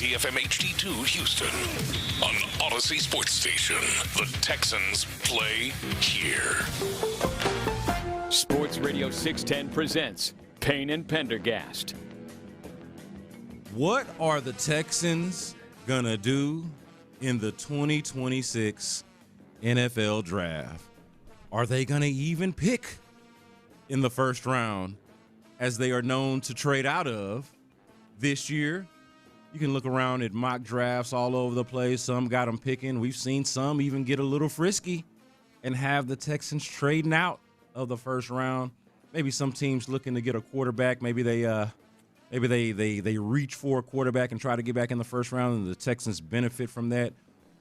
FM HD2 Houston. On Odyssey Sports Station, the Texans play here. Sports Radio 610 presents Payne and Pendergast. What are the Texans going to do in the 2026 NFL Draft? Are they going to even pick in the first round, as they are known to trade out of this year? You can look around at mock drafts all over the place. Some got them picking. We've seen some even get a little frisky and have the Texans trading out of the first round. Maybe some teams looking to get a quarterback. Maybe they reach for a quarterback and try to get back in the first round, and the Texans benefit from that.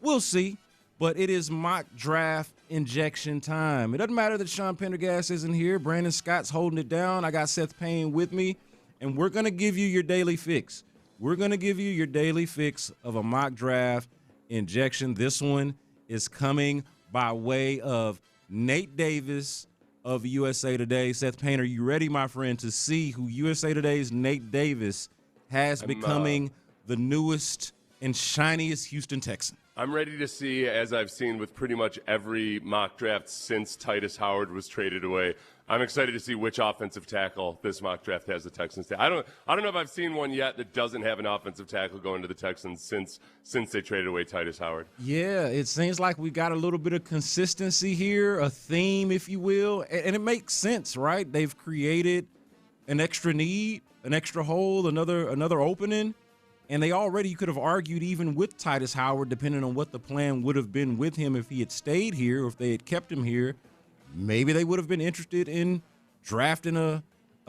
We'll see. But it is mock draft injection time. It doesn't matter that Sean Pendergast isn't here. Brandon Scott's holding it down. I got Seth Payne with me, and we're going to give you your daily fix. We're going to give you your daily fix of a mock draft injection. This one is coming by way of Nate Davis of USA Today. Seth Payne, are you ready, my friend, to see who USA Today's Nate Davis has becoming the newest and shiniest Houston Texan? I'm ready to see, as I've seen with pretty much every mock draft since Titus Howard was traded away. I'm excited to see which offensive tackle this mock draft has the Texans. I don't know if I've seen one yet that doesn't have an offensive tackle going to the Texans since they traded away Titus Howard. Yeah, it seems like we got a little bit of consistency here, a theme, if you will, and it makes sense, right? They've created an extra need, an extra hole, another opening. And they already, you could have argued even with Titus Howard, depending on what the plan would have been with him if he had stayed here, or if they had kept him here, maybe they would have been interested in drafting a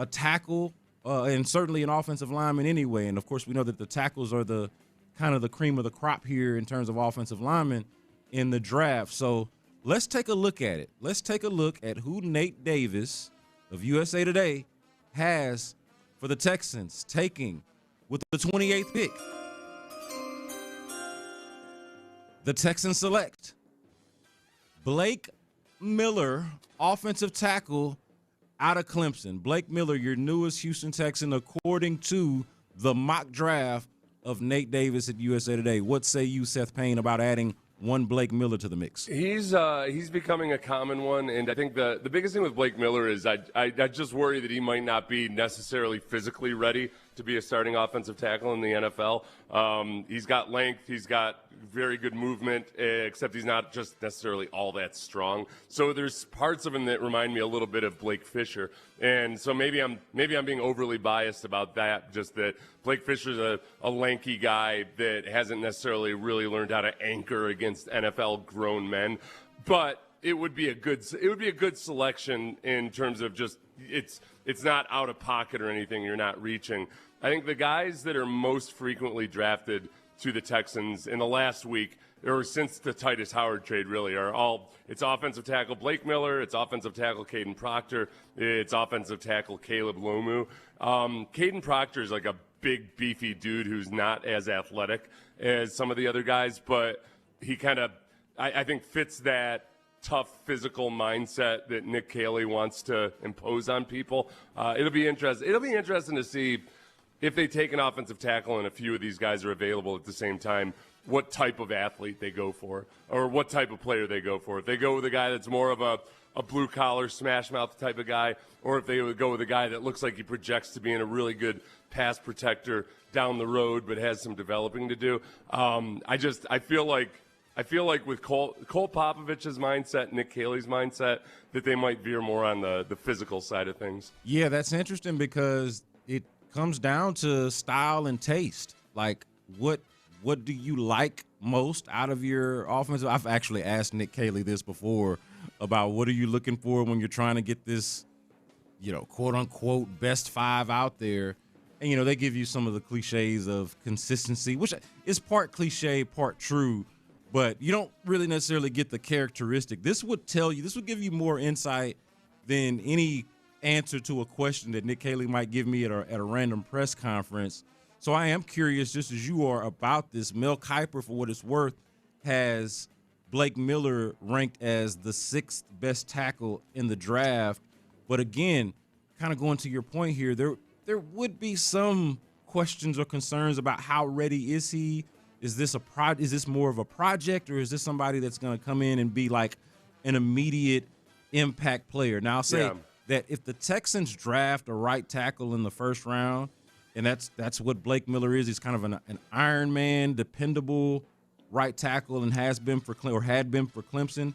tackle and certainly an offensive lineman anyway. And, of course, we know that the tackles are the kind of the cream of the crop here in terms of offensive linemen in the draft. So let's take a look at it. Let's take a look at who Nate Davis of USA Today has for the Texans taking with the 28th pick. The Texans select Blake Miller, offensive tackle out of Clemson. Blake Miller, your newest Houston Texan, according to the mock draft of Nate Davis at USA Today. What say you, Seth Payne, about adding one Blake Miller to the mix? He's becoming a common one, and I think the biggest thing with Blake Miller is I just worry that he might not be necessarily physically ready to be a starting offensive tackle in the NFL. He's got length, he's got very good movement, except he's not just necessarily all that strong. So there's parts of him that remind me a little bit of Blake Fisher, and so maybe I'm being overly biased about that. Just that Blake Fisher's a lanky guy that hasn't necessarily really learned how to anchor against NFL grown men, but it would be a good selection in terms of just it's not out of pocket or anything. You're not reaching. I think the guys that are most frequently drafted to the Texans in the last week or since the Titus Howard trade really are all, it's offensive tackle Blake Miller, it's offensive tackle Caden Proctor, it's offensive tackle Caleb Lomu. Caden Proctor is like a big beefy dude who's not as athletic as some of the other guys, but he kind of, I think, fits that tough physical mindset that Nick Caley wants to impose on people. It'll be interesting to see if they take an offensive tackle and a few of these guys are available at the same time, what type of athlete they go for or what type of player they go for. If they go with a guy that's more of a blue-collar, smash-mouth type of guy, or if they would go with a guy that looks like he projects to being a really good pass protector down the road but has some developing to do. I feel like with Cole Popovich's mindset, Nick Caley's mindset, that they might veer more on the physical side of things. Yeah, that's interesting because it comes down to style and taste. Like, what do you like most out of your offensive? I've actually asked Nick Caley this before about what are you looking for when you're trying to get this, quote unquote best five out there. And, they give you some of the cliches of consistency, which is part cliche, part true, but you don't really necessarily get the characteristic. This would give you more insight than any answer to a question that Nick Caley might give me at a random press conference. So I am curious, just as you are, about this. Mel Kiper, for what it's worth, has Blake Miller ranked as the 6th best tackle in the draft. But again, kind of going to your point here, there would be some questions or concerns about how ready is he. Is this is this more of a project, or is this somebody that's going to come in and be like an immediate impact player? Now, I'll say that if the Texans draft a right tackle in the first round, and that's what Blake Miller is, he's kind of an Iron Man, dependable right tackle, and had been for Clemson.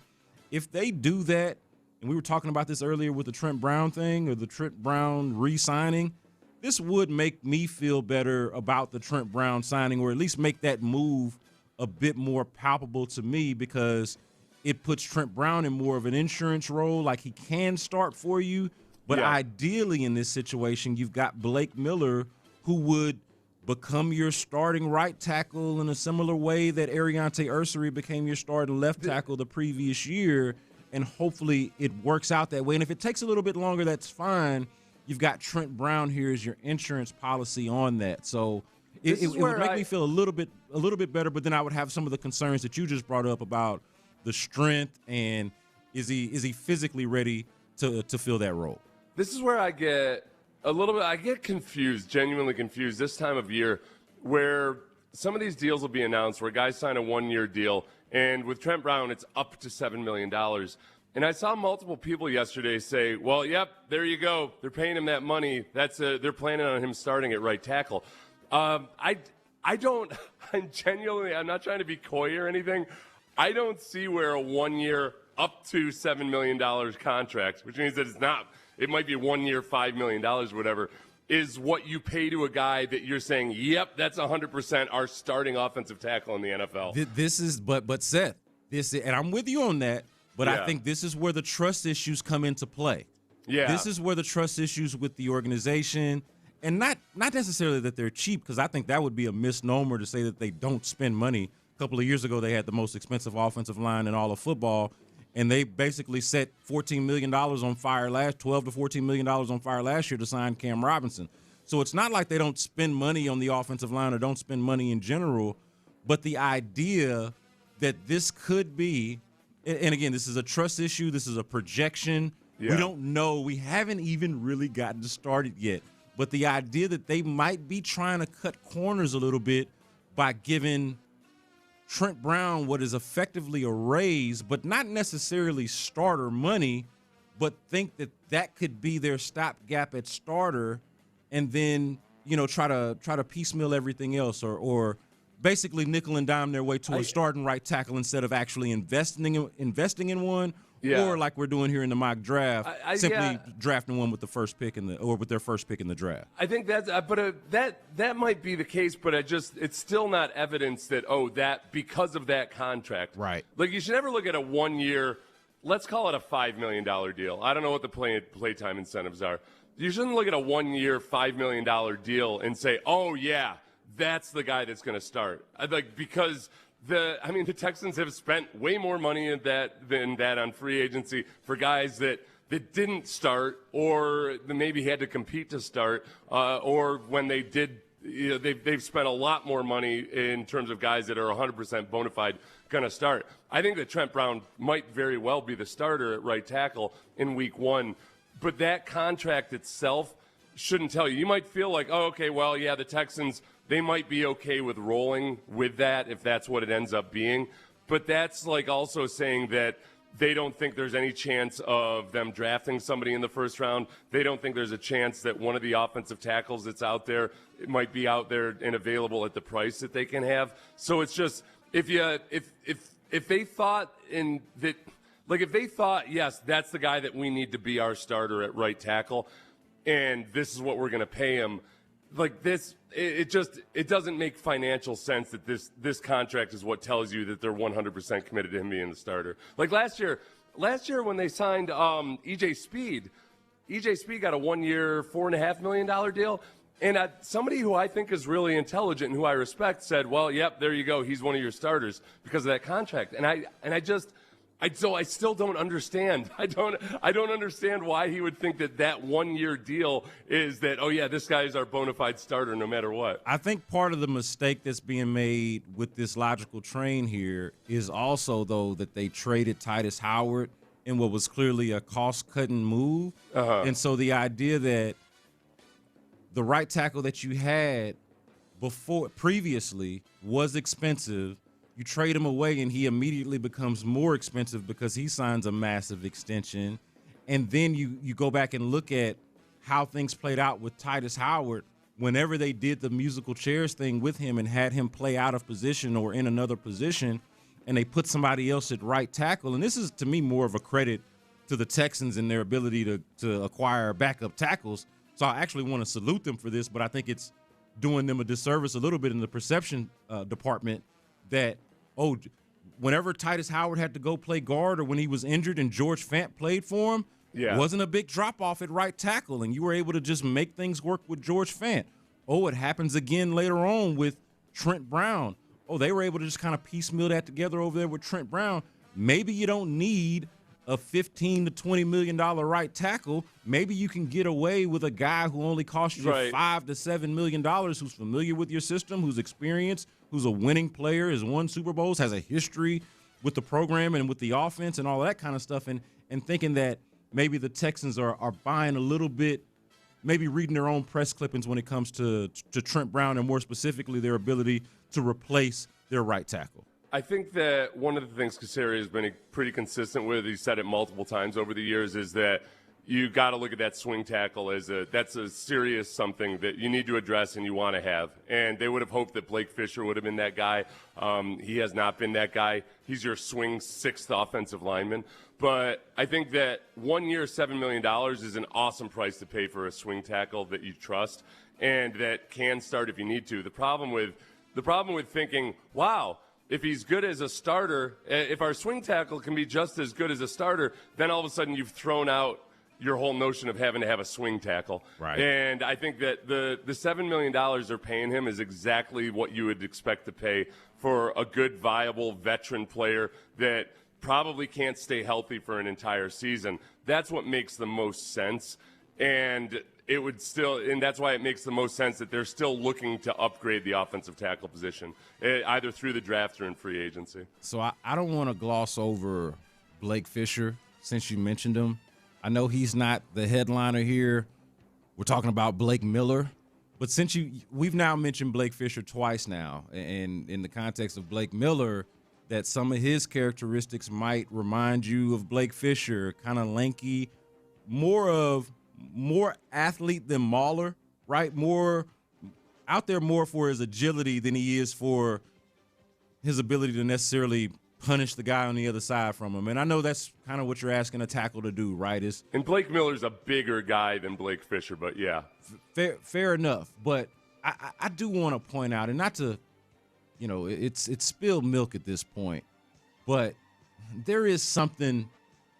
If they do that, and we were talking about this earlier with the Trent Brown thing, or the Trent Brown re-signing, this would make me feel better about the Trent Brown signing, or at least make that move a bit more palpable to me, because it puts Trent Brown in more of an insurance role, like he can start for you. But ideally in this situation, you've got Blake Miller, who would become your starting right tackle in a similar way that Ariante Ursary became your starting left tackle the previous year, and hopefully it works out that way. And if it takes a little bit longer, that's fine. You've got Trent Brown here as your insurance policy on that. So it would make me feel a little bit better, but then I would have some of the concerns that you just brought up about the strength, and is he physically ready to fill that role? This is where I get confused, genuinely confused this time of year, where some of these deals will be announced where guys sign a one-year deal, and with Trent Brown, it's up to $7 million. And I saw multiple people yesterday say, well, yep, there you go. They're paying him that money. They're planning on him starting at right tackle. I'm not trying to be coy or anything. I don't see where a 1 year up to $7 million contract, which means that it might be 1 year, $5 million, whatever, is what you pay to a guy that you're saying, yep, that's 100% our starting offensive tackle in the NFL. But Seth, and I'm with you on that. But I think this is where the trust issues come into play. Yeah. This is where the trust issues with the organization, and not necessarily that they're cheap, because I think that would be a misnomer to say that they don't spend money. A couple of years ago, they had the most expensive offensive line in all of football, and they basically set $14 million on fire $12 to $14 million on fire last year to sign Cam Robinson. So it's not like they don't spend money on the offensive line or don't spend money in general, but the idea that this could be, and again, this is a trust issue. This is a projection. Yeah. We don't know. We haven't even really gotten started yet. But the idea that they might be trying to cut corners a little bit by giving Trent Brown what is effectively a raise, but not necessarily starter money, but think that could be their stopgap at starter, and then try to piecemeal everything else, or basically nickel and dime their way to a starting right tackle instead of actually investing in one, or like we're doing here in the mock draft, simply drafting one with the first pick with their first pick in the draft. I think that might be the case, but it's still not evidence that because of that contract, right? Like, you should never look at a 1 year, let's call it a $5 million deal. I don't know what the playtime incentives are. You shouldn't look at a 1 year, $5 million deal and say, oh yeah, that's the guy that's going to start. Because the Texans have spent way more money than that on free agency for guys that didn't start, or maybe had to compete to start, or when they did, they've spent a lot more money in terms of guys that are 100% bona fide going to start. I think that Trent Brown might very well be the starter at right tackle in week 1, but that contract itself shouldn't tell you. You might feel like, oh, okay, well, yeah, the Texans, they might be okay with rolling with that if that's what it ends up being. But that's like also saying that they don't think there's any chance of them drafting somebody in the first round. They don't think there's a chance that one of the offensive tackles that's out there, it might be out there and available at the price that they can have. So it's just, if they thought if they thought, yes, that's the guy that we need to be our starter at right tackle, and this is what we're going to pay him, like this, it doesn't make financial sense that this contract is what tells you that they're 100% committed to him being the starter. Like last year when they signed EJ Speed got a 1 year, $4.5 million deal. And somebody who I think is really intelligent and who I respect said, well, yep, there you go. He's one of your starters because of that contract. And I still don't understand. I don't understand why he would think that 1 year deal is that, oh yeah, this guy is our bona fide starter no matter what. I think part of the mistake that's being made with this logical train here is also, though, that they traded Titus Howard in what was clearly a cost-cutting move. And so the idea that the right tackle that you had previously was expensive. You trade him away, and he immediately becomes more expensive because he signs a massive extension. And then you go back and look at how things played out with Titus Howard whenever they did the musical chairs thing with him and had him play out of position or in another position, and they put somebody else at right tackle. And this is, to me, more of a credit to the Texans and their ability to acquire backup tackles. So I actually want to salute them for this, but I think it's doing them a disservice a little bit in the perception department that, whenever Titus Howard had to go play guard or when he was injured and George Fant played for him, wasn't a big drop-off at right tackle, and you were able to just make things work with George Fant. It happens again later on with Trent Brown. They were able to just kind of piecemeal that together over there with Trent Brown. Maybe you don't need a $15 to $20 million right tackle. Maybe you can get away with a guy who only costs you $5 to $7 million, who's familiar with your system, who's experienced, who's a winning player, has won Super Bowls, has a history with the program and with the offense and all that kind of stuff, and thinking that maybe the Texans are buying a little bit, maybe reading their own press clippings when it comes to Trent Brown and more specifically their ability to replace their right tackle. I think that one of the things Cacerio has been pretty consistent with, he said it multiple times over the years, is that you got to look at that swing tackle as that's a serious something that you need to address and you want to have. And they would have hoped that Blake Fisher would have been that guy. He has not been that guy. He's your swing sixth offensive lineman. But I think that 1 year, $7 million is an awesome price to pay for a swing tackle that you trust and that can start if you need to. The problem with thinking, wow, if he's good as a starter, if our swing tackle can be just as good as a starter, then all of a sudden you've thrown out your whole notion of having to have a swing tackle. Right. And I think that the $7 million they're paying him is exactly what you would expect to pay for a good, viable veteran player that probably can't stay healthy for an entire season. That's what makes the most sense. And that's why it makes the most sense that they're still looking to upgrade the offensive tackle position, either through the draft or in free agency. So I don't want to gloss over Blake Fisher since you mentioned him. I know he's not the headliner here. We're talking about Blake Miller. But since we've now mentioned Blake Fisher twice now, and in the context of Blake Miller, that some of his characteristics might remind you of Blake Fisher, kind of lanky, more athlete than mauler, right? More out there more for his agility than he is for his ability to necessarily punish the guy on the other side from him. And I know that's kind of what you're asking a tackle to do, right? And Blake Miller's a bigger guy than Blake Fisher, but yeah. Fair enough. But I do want to point out, and not to, it's spilled milk at this point, but there is something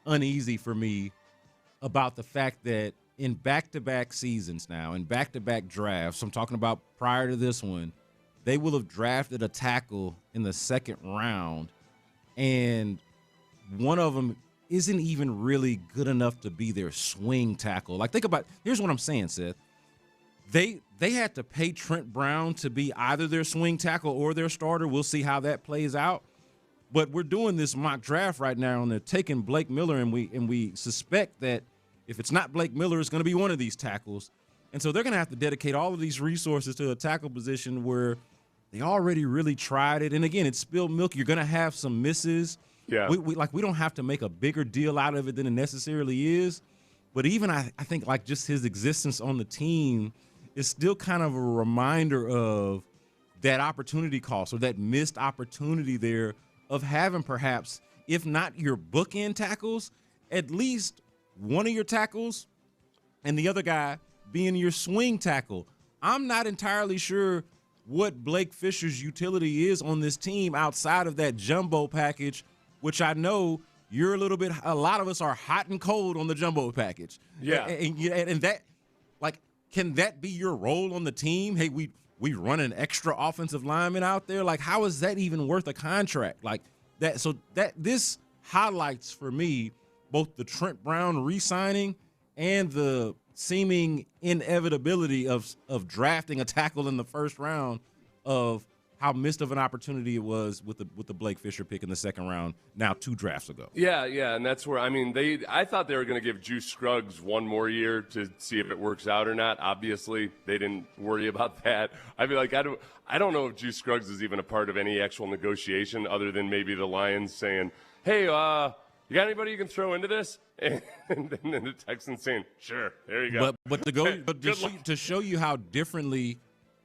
uneasy for me about the fact that in back-to-back seasons now, in back-to-back drafts, I'm talking about prior to this one, they will have drafted a tackle in the second round, and one of them isn't even really good enough to be their swing tackle. Like, think about, here's what I'm saying, Seth. They had to pay Trent Brown to be either their swing tackle or their starter. We'll see how that plays out. But we're doing this mock draft right now, and they're taking Blake Miller, and we suspect that if it's not Blake Miller, it's going to be one of these tackles. And so they're going to have to dedicate all of these resources to a tackle position where they already really tried it. And again, it's spilled milk. You're going to have some misses. Yeah. We don't have to make a bigger deal out of it than it necessarily is. But even I think like just his existence on the team is still kind of a reminder of that opportunity cost or that missed opportunity there of having perhaps, if not your bookend tackles, at least one of your tackles and the other guy being your swing tackle. I'm not entirely sure what Blake Fisher's utility is on this team outside of that jumbo package, which I know a lot of us are hot and cold on the jumbo package. Yeah. And that, like, can that be your role on the team? Hey, we run an extra offensive lineman out there. Like, how is that even worth a contract? Like that. So this highlights for me both the Trent Brown re-signing and the seeming inevitability of drafting a tackle in the first round of how missed of an opportunity it was with the Blake Fisher pick in the second round now 2 drafts ago. Yeah, and that's where, I thought they were going to give Juice Scruggs one more year to see if it works out or not. Obviously, they didn't worry about that. I don't know if Juice Scruggs is even a part of any actual negotiation other than maybe the Lions saying, hey, you got anybody you can throw into this? And then the Texans saying, sure, there you go. But to show you how differently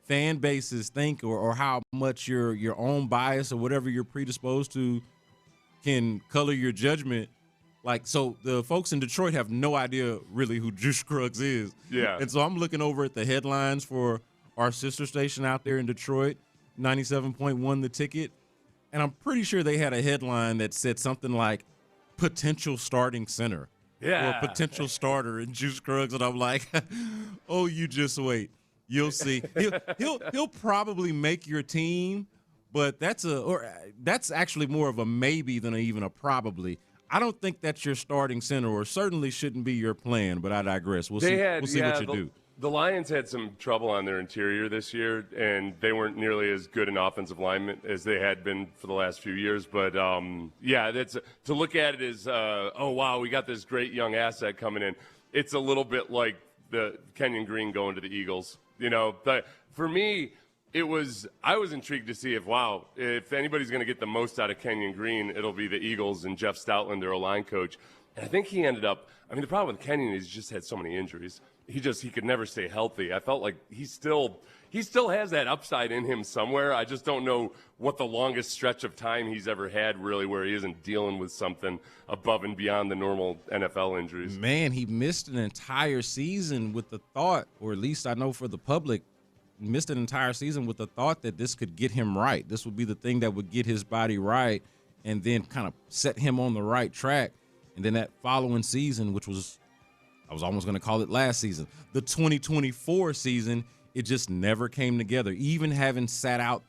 fan bases think or how much your own bias or whatever you're predisposed to can color your judgment. Like, so the folks in Detroit have no idea really who Juice Scruggs is. Yeah. And so I'm looking over at the headlines for our sister station out there in Detroit, 97.1 The Ticket, and I'm pretty sure they had a headline that said something like potential starting center. Yeah. Or potential starter in Juice Scruggs, and I'm like, oh, you just wait. You'll see. He'll probably make your team, but that's actually more of a maybe than even a probably. I don't think that's your starting center, or certainly shouldn't be your plan. But I digress. We'll see what you do. The Lions had some trouble on their interior this year, and they weren't nearly as good an offensive lineman as they had been for the last few years. But, that's to look at it as, oh, wow, we got this great young asset coming in. It's a little bit like Kenyon Green going to the Eagles. But for me, I was intrigued to see if anybody's going to get the most out of Kenyon Green, it'll be the Eagles and Jeff Stoutland, their O-line coach. And I think he ended up, the problem with Kenyon is he just had so many injuries. He could never stay healthy. I felt like he still has that upside in him somewhere. I just don't know what the longest stretch of time he's ever had, really, where he isn't dealing with something above and beyond the normal NFL injuries. Man, he missed an entire season with the thought, or at least I know for the public, missed an entire season with the thought that this could get him right. This would be the thing that would get his body right and then kind of set him on the right track. And then that following season, which was, I was almost going to call it last season, the 2024 season, it just never came together. Even having sat out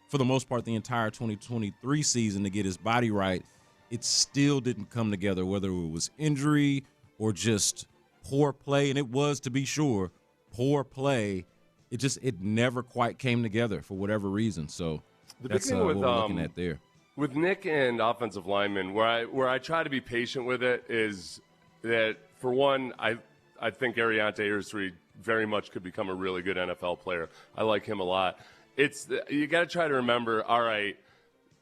for the most part, the entire 2023 season to get his body right, it still didn't come together, whether it was injury or just poor play. And it was, to be sure, poor play. It never quite came together for whatever reason. So that's what we're looking at there. With Nick and offensive linemen, where I try to be patient with it is that, for one, I think Ariante Ursary very much could become a really good NFL player. I like him a lot. You got to try to remember, all right,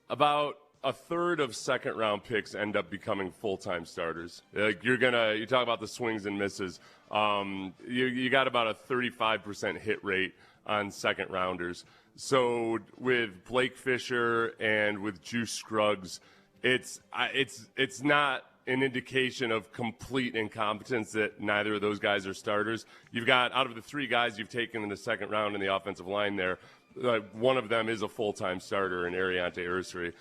about a third of second-round picks end up becoming full-time starters. Like you talk about the swings and misses. You got about a 35% hit rate on second-rounders. So with Blake Fisher and with Juice Scruggs, it's not an indication of complete incompetence that neither of those guys are starters. You've got, out of the 3 guys you've taken in the second round in the offensive line there, one of them is a full-time starter in Ariante Ursary.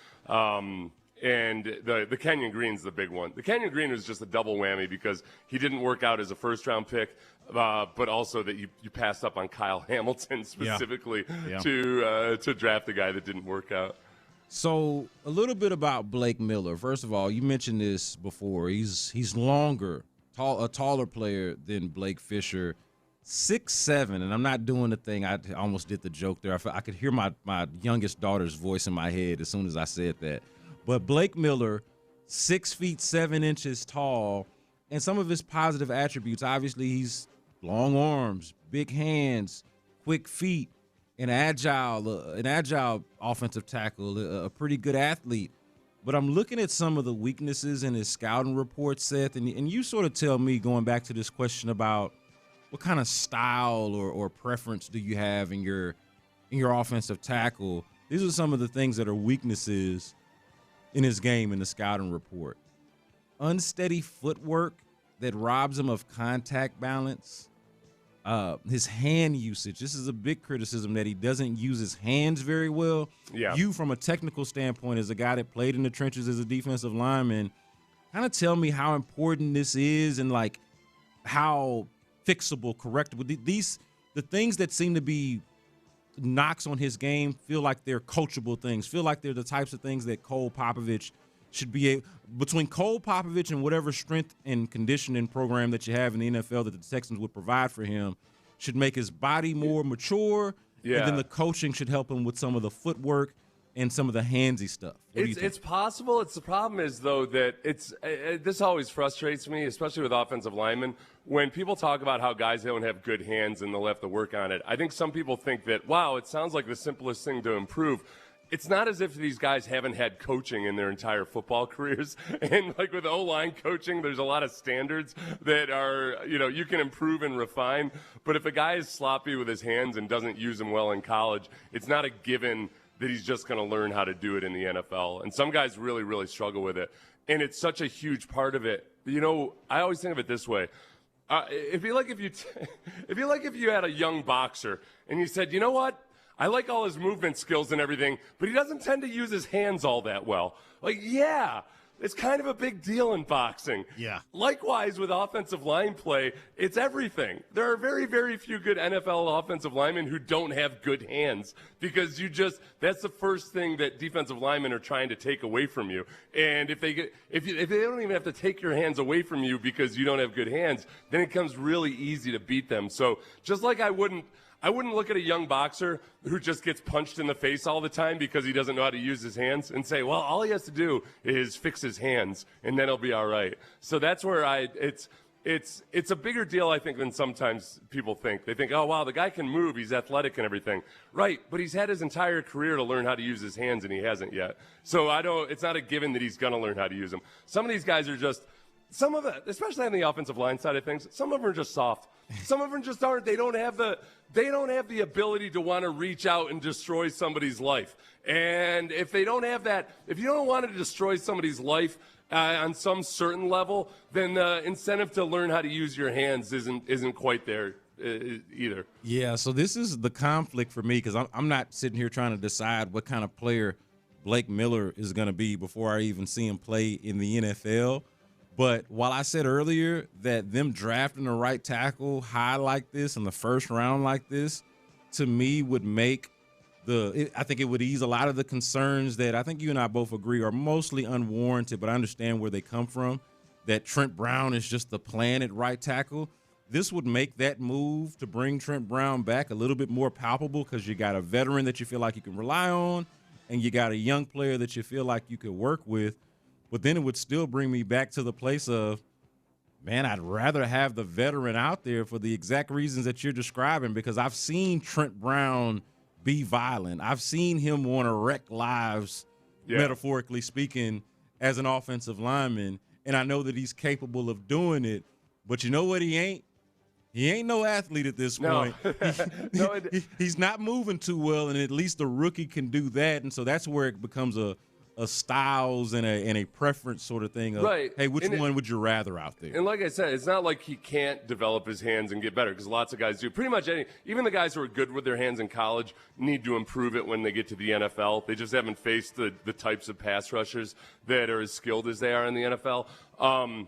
And the Kenyon Green's the big one. The Kenyon Green was just a double whammy because he didn't work out as a first-round pick, but also that you passed up on Kyle Hamilton specifically to draft the guy that didn't work out. So a little bit about Blake Miller. First of all, you mentioned this before. He's longer, a taller player than Blake Fisher, 6'7", and I'm not doing the thing. I almost did the joke there. I could hear my youngest daughter's voice in my head as soon as I said that. But Blake Miller, 6 feet 7 inches tall, and some of his positive attributes, obviously he's long arms, big hands, quick feet, an agile offensive tackle, a pretty good athlete. But I'm looking at some of the weaknesses in his scouting report, Seth, and you sort of tell me, going back to this question about what kind of style or preference do you have in your offensive tackle. These are some of the things that are weaknesses in his game in the scouting report. Unsteady footwork that robs him of contact balance. His hand usage. This is a big criticism, that he doesn't use his hands very well. Yeah. You, from a technical standpoint, as a guy that played in the trenches as a defensive lineman, kind of tell me how important this is and like how fixable, correctable. The things that seem to be knocks on his game feel like they're coachable things, feel like they're the types of things that Cole Popovich should be able, between Cole Popovich and whatever strength and conditioning program that you have in the NFL that the Texans would provide for him, should make his body more mature Yeah. And then the coaching should help him with some of the footwork and some of the handsy stuff. It's possible. The problem is, though, that this always frustrates me, especially with offensive linemen, when people talk about how guys don't have good hands and they'll have to work on it. I think some people think that, wow, it sounds like the simplest thing to improve. It's not as if these guys haven't had coaching in their entire football careers. And like with O-line coaching, there's a lot of standards that are, you can improve and refine. But if a guy is sloppy with his hands and doesn't use them well in college, it's not a given that he's just going to learn how to do it in the NFL. And some guys really, really struggle with it. And it's such a huge part of it. I always think of it this way. If you had a young boxer and you said, you know what? I like all his movement skills and everything, but he doesn't tend to use his hands all that well. It's kind of a big deal in boxing. Yeah. Likewise, with offensive line play, it's everything. There are very, very few good NFL offensive linemen who don't have good hands because that's the first thing that defensive linemen are trying to take away from you. And if they don't even have to take your hands away from you because you don't have good hands, then it becomes really easy to beat them. So just like I wouldn't look at a young boxer who just gets punched in the face all the time because he doesn't know how to use his hands and say, well, all he has to do is fix his hands and then he'll be all right. So that's where it's a bigger deal, I think, than sometimes people think. They think, oh, wow, the guy can move. He's athletic and everything. Right, but he's had his entire career to learn how to use his hands and he hasn't yet. So it's not a given that he's going to learn how to use them. Some of these guys are just, some of it, especially on the offensive line side of things, some of them are just soft. Some of them just aren't. They don't have the ability to want to reach out and destroy somebody's life. And if they don't have that, if you don't want to destroy somebody's life on some certain level, then the incentive to learn how to use your hands isn't quite there either. Yeah, so this is the conflict for me because I'm not sitting here trying to decide what kind of player Blake Miller is going to be before I even see him play in the NFL. But while I said earlier that them drafting a right tackle high like this in the first round like this, to me would make I think it would ease a lot of the concerns that I think you and I both agree are mostly unwarranted, but I understand where they come from, that Trent Brown is just the plan at right tackle. This would make that move to bring Trent Brown back a little bit more palpable because you got a veteran that you feel like you can rely on and you got a young player that you feel like you could work with. But then it would still bring me back to the place of, man, I'd rather have the veteran out there for the exact reasons that you're describing because I've seen Trent Brown be violent. I've seen him want to wreck lives, metaphorically speaking, as an offensive lineman, and I know that he's capable of doing it. But you know what he ain't? He ain't no athlete at this point. He's not moving too well, and at least the rookie can do that. And so that's where it becomes a styles and a preference sort of thing of, hey, which one would you rather out there? And like I said, it's not like he can't develop his hands and get better because lots of guys do. Pretty much even the guys who are good with their hands in college need to improve it when they get to the NFL. They just haven't faced the types of pass rushers that are as skilled as they are in the NFL.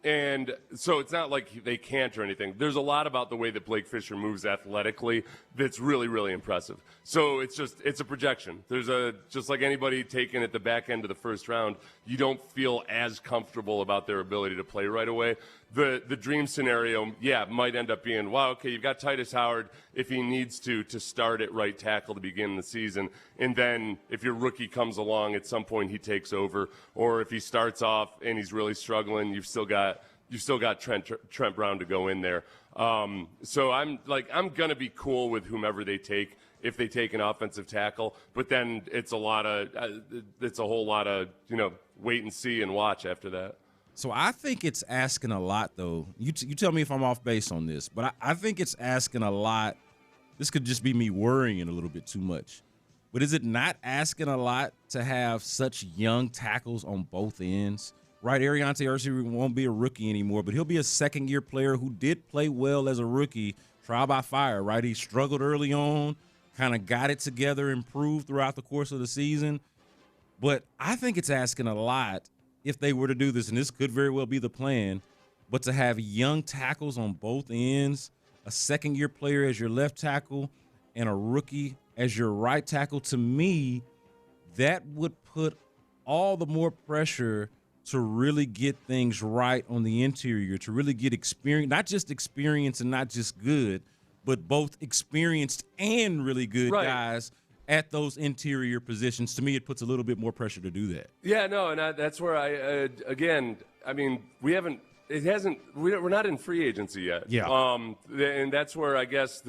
And so it's not like they can't or anything. There's a lot about the way that Blake Fisher moves athletically that's really, really impressive. So it's a projection. Just like anybody taken at the back end of the first round, you don't feel as comfortable about their ability to play right away. The dream scenario, might end up being, wow, okay, you've got Titus Howard if he needs to start at right tackle to begin the season. And then if your rookie comes along, at some point he takes over. Or if he starts off and he's really struggling, you've still got Trent Brown to go in there. So I'm going to be cool with whomever they take if they take an offensive tackle. But then it's a whole lot of, wait and see and watch after that. So I think it's asking a lot, though. You tell me if I'm off base on this, but I think it's asking a lot. This could just be me worrying a little bit too much. But is it not asking a lot to have such young tackles on both ends? Right, Ariante Ursi won't be a rookie anymore, but he'll be a second-year player who did play well as a rookie, trial by fire, right? He struggled early on, kind of got it together, improved throughout the course of the season. But I think it's asking a lot if they were to do this, and this could very well be the plan, but to have young tackles on both ends, a second-year player as your left tackle and a rookie as your right tackle, to me, that would put all the more pressure to really get things right on the interior, to really get experience, not just experience and not just good, but both experienced and really good guys at those interior positions. To me, it puts a little bit more pressure to do that. Yeah, no, and that's where we're not in free agency yet. Yeah. And that's where I guess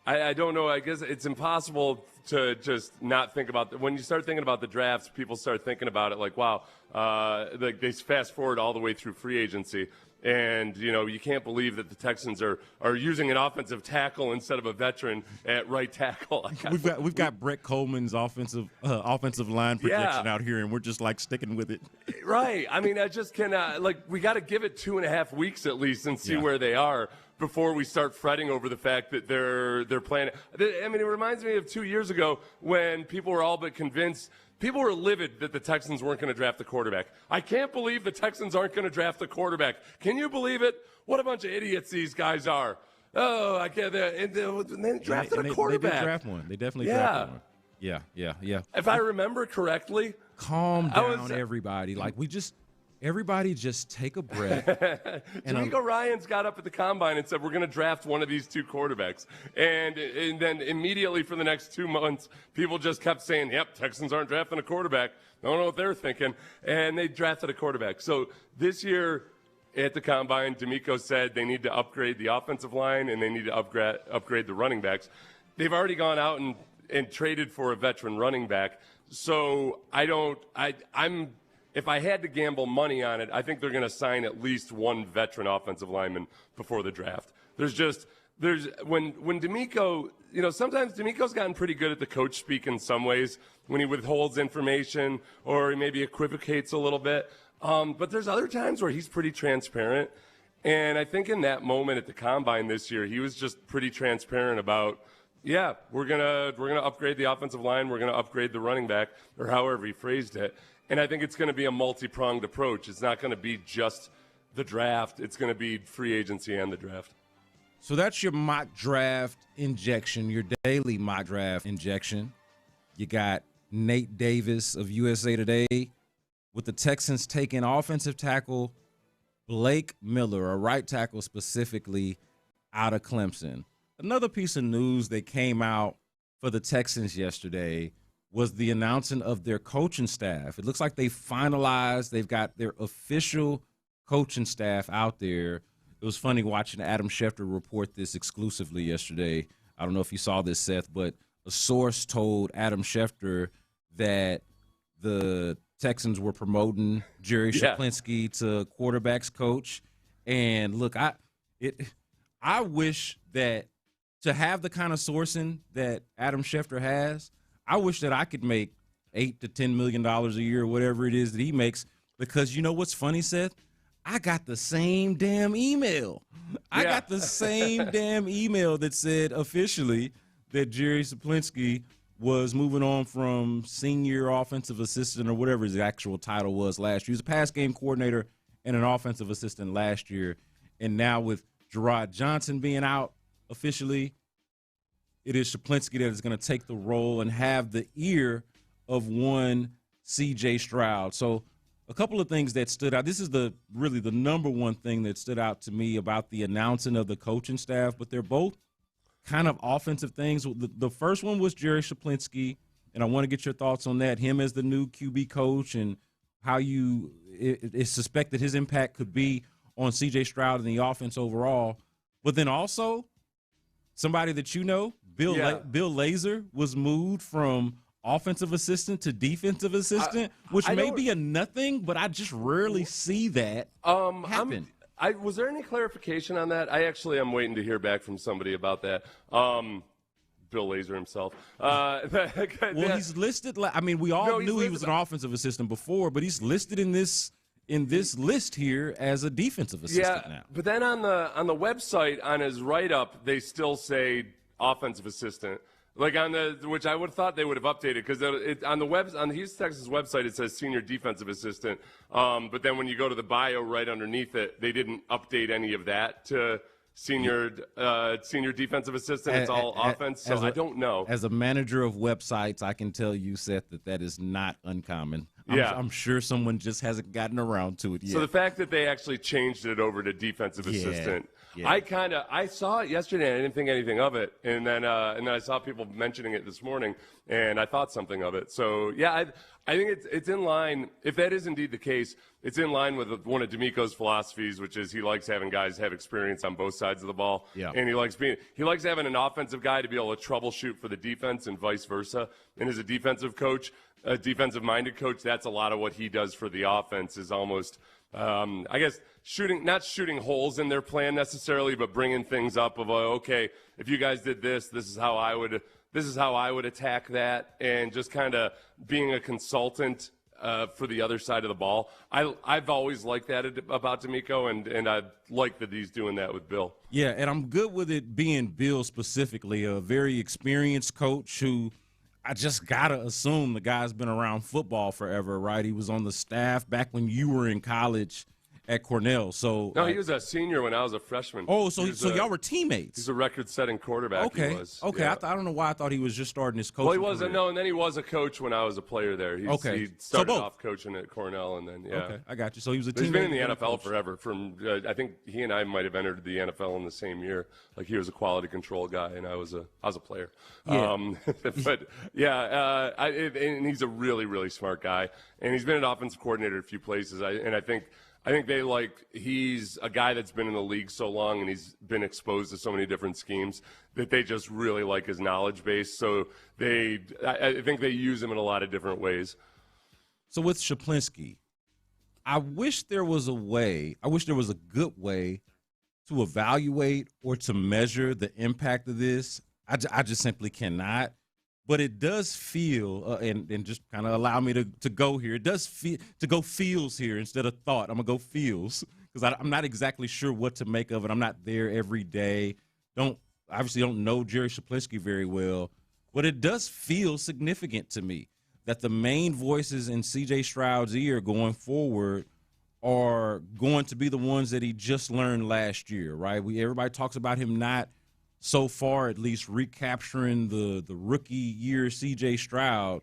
I don't know. I guess it's impossible to just not think about when you start thinking about the drafts. People start thinking about it like, wow, like they fast forward all the way through free agency, and you can't believe that the Texans are using an offensive tackle instead of a veteran at right tackle. We've got Brett Coleman's offensive line protection out here, and we're just like sticking with it. Right. I mean, I just cannot. We got to give it 2.5 weeks at least and see where they are before we start fretting over the fact that they're playing. I mean, it reminds me of 2 years ago when people were all but convinced. People were livid that the Texans weren't going to draft the quarterback. I can't believe the Texans aren't going to draft the quarterback. Can you believe it? What a bunch of idiots these guys are. Oh, I can't. And they drafted a quarterback. They did draft one. They definitely drafted one. Yeah. If I remember correctly. Calm down, everybody. Everybody just take a breath. D'Amico Ryans got up at the combine and said, we're going to draft one of these two quarterbacks. And then immediately for the next 2 months, people just kept saying, yep, Texans aren't drafting a quarterback. I don't know what they're thinking. And they drafted a quarterback. So this year at the combine, D'Amico said they need to upgrade the offensive line and they need to upgrade the running backs. They've already gone out and traded for a veteran running back. So if I had to gamble money on it, I think they're going to sign at least one veteran offensive lineman before the draft. When D'Amico, sometimes D'Amico's gotten pretty good at the coach speak in some ways when he withholds information or he maybe equivocates a little bit. But there's other times where he's pretty transparent. And I think in that moment at the combine this year, he was just pretty transparent about, we're gonna upgrade the offensive line, we're gonna upgrade the running back, or however he phrased it. And I think it's going to be a multi-pronged approach. It's not going to be just the draft. It's going to be free agency and the draft. So that's your mock draft injection, your daily mock draft injection. You got Nate Davis of USA Today with the Texans taking offensive tackle Blake Miller, a right tackle specifically, out of Clemson. Another piece of news that came out for the Texans yesterday was the announcing of their coaching staff. It looks like they finalized. They've got their official coaching staff out there. It was funny watching Adam Schefter report this exclusively yesterday. I don't know if you saw this, Seth, but a source told Adam Schefter that the Texans were promoting Jerry Shaplinski to quarterbacks coach. And look, I wish that to have the kind of sourcing that Adam Schefter has, I wish that I could make $8 to $10 million a year, whatever it is that he makes, because you know what's funny, Seth? I got the same damn email. I got the same damn email that said officially that Jerry Shaplinski was moving on from senior offensive assistant or whatever his actual title was last year. He was a pass game coordinator and an offensive assistant last year. And now with Gerard Johnson being out officially, it is Shaplinski that is going to take the role and have the ear of one C.J. Stroud. So a couple of things that stood out. This is really the number one thing that stood out to me about the announcing of the coaching staff, but they're both kind of offensive things. The first one was Jerry Shaplinski, and I want to get your thoughts on that, him as the new QB coach and how you suspect that his impact could be on C.J. Stroud and the offense overall. But then also somebody that you know, Bill Lazor, was moved from offensive assistant to defensive assistant, which may be a nothing, but I just rarely see that happen. Was there any clarification on that? I actually am waiting to hear back from somebody about that. Bill Lazor himself. Well, he's listed. I mean, we all knew he was an offensive assistant before, but he's listed in this list here as a defensive assistant now. But then on the website, on his write-up, they still say offensive assistant. Like which I would have thought they would have updated, because on the Houston Texans website it says senior defensive assistant, but then when you go to the bio right underneath it, they didn't update any of that to senior defensive assistant. It's all offense, so I don't know. As a manager of websites, I can tell you, Seth, that is not uncommon. I'm sure someone just hasn't gotten around to it yet. So the fact that they actually changed it over to defensive assistant, I saw it yesterday and I didn't think anything of it, and then I saw people mentioning it this morning, and I thought something of it. So yeah, I think it's in line. If that is indeed the case, it's in line with one of D'Amico's philosophies, which is he likes having guys have experience on both sides of the ball, and he likes having an offensive guy to be able to troubleshoot for the defense and vice versa. And as a defensive coach, a defensive-minded coach, that's a lot of what he does for the offense is almost, I guess, not shooting holes in their plan necessarily, but bringing things up of, okay, if you guys did this, this is how I would attack that, and just kind of being a consultant for the other side of the ball. I've always liked that about D'Amico, and I like that he's doing that with Bill. Yeah, and I'm good with it being Bill specifically, a very experienced coach who – I just got to assume the guy's been around football forever, right? He was on the staff back when you were in college at Cornell. So no, he was a senior when I was a freshman. Oh, so y'all were teammates. He's a record-setting quarterback. Okay, he was. Okay. Yeah. I don't know why I thought he was just starting his coaching. Well, he wasn't. career. No, and then he was a coach when I was a player there. He started off coaching at Cornell, and then Okay, I got you. So he was a teammate. He's been in the NFL forever. From I think he and I might have entered the NFL in the same year. Like he was a quality control guy, and I was a player. Yeah. But yeah, and he's a really, really smart guy, and he's been an offensive coordinator at a few places. I think he's a guy that's been in the league so long and he's been exposed to so many different schemes that they just really like his knowledge base. So I think they use him in a lot of different ways. So with Sheplinski, I wish there was a good way to evaluate or to measure the impact of this. I just simply cannot. But it does feel, and just kind of allow me to go here. It does feel to go feels here instead of thought. I'm gonna go feels because I'm not exactly sure what to make of it. I'm not there every day. Obviously don't know Jerry Sheplinski very well, but it does feel significant to me that the main voices in C.J. Stroud's ear going forward are going to be the ones that he just learned last year, right? Everybody talks about him not. So far, at least recapturing the rookie year C.J. Stroud,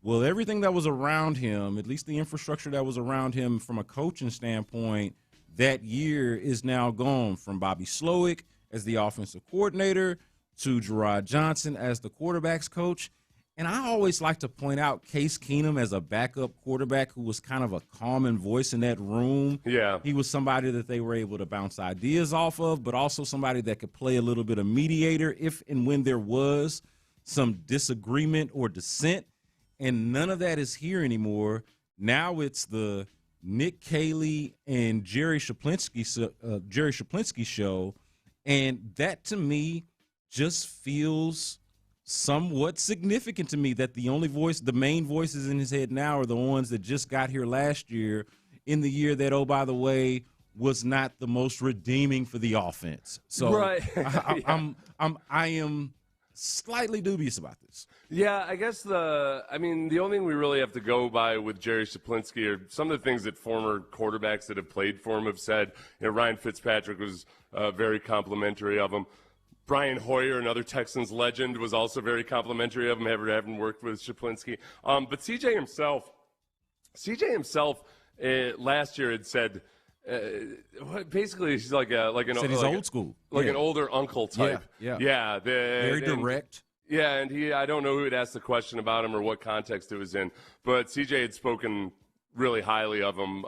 well, everything that was around him, at least the infrastructure that was around him from a coaching standpoint, that year is now gone, from Bobby Slowick as the offensive coordinator to Gerard Johnson as the quarterback's coach. And I always like to point out Case Keenum as a backup quarterback who was kind of a common voice in that room. Yeah. He was somebody that they were able to bounce ideas off of, but also somebody that could play a little bit of mediator if and when there was some disagreement or dissent. And none of that is here anymore. Now it's the Nick Caley and Jerry Sheplinski show. And that, to me, just feels somewhat significant to me that the main voices in his head now are the ones that just got here last year in the year that, oh, by the way, was not the most redeeming for the offense. So right. I am slightly dubious about this. Yeah, I guess the only thing we really have to go by with Jerry Sheplinski are some of the things that former quarterbacks that have played for him have said. Ryan Fitzpatrick was very complimentary of him. Brian Hoyer, another Texans legend, was also very complimentary of him, having worked with Sheplinski. But CJ himself last year had said, basically he's like he's old school, an older uncle type. Yeah. Very direct. Yeah, and I don't know who had asked the question about him or what context it was in, but CJ had spoken really highly of him.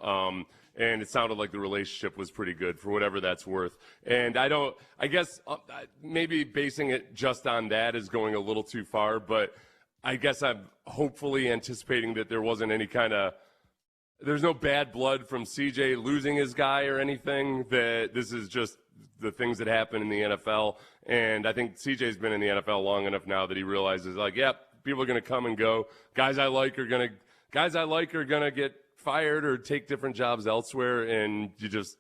And it sounded like the relationship was pretty good for whatever that's worth. And I guess maybe basing it just on that is going a little too far, but I guess I'm hopefully anticipating that there wasn't any there's no bad blood from CJ losing his guy or anything, that this is just the things that happen in the NFL. And I think CJ's been in the NFL long enough now that he realizes, people are going to come and go. Guys I like are going to get fired or take different jobs elsewhere, and you just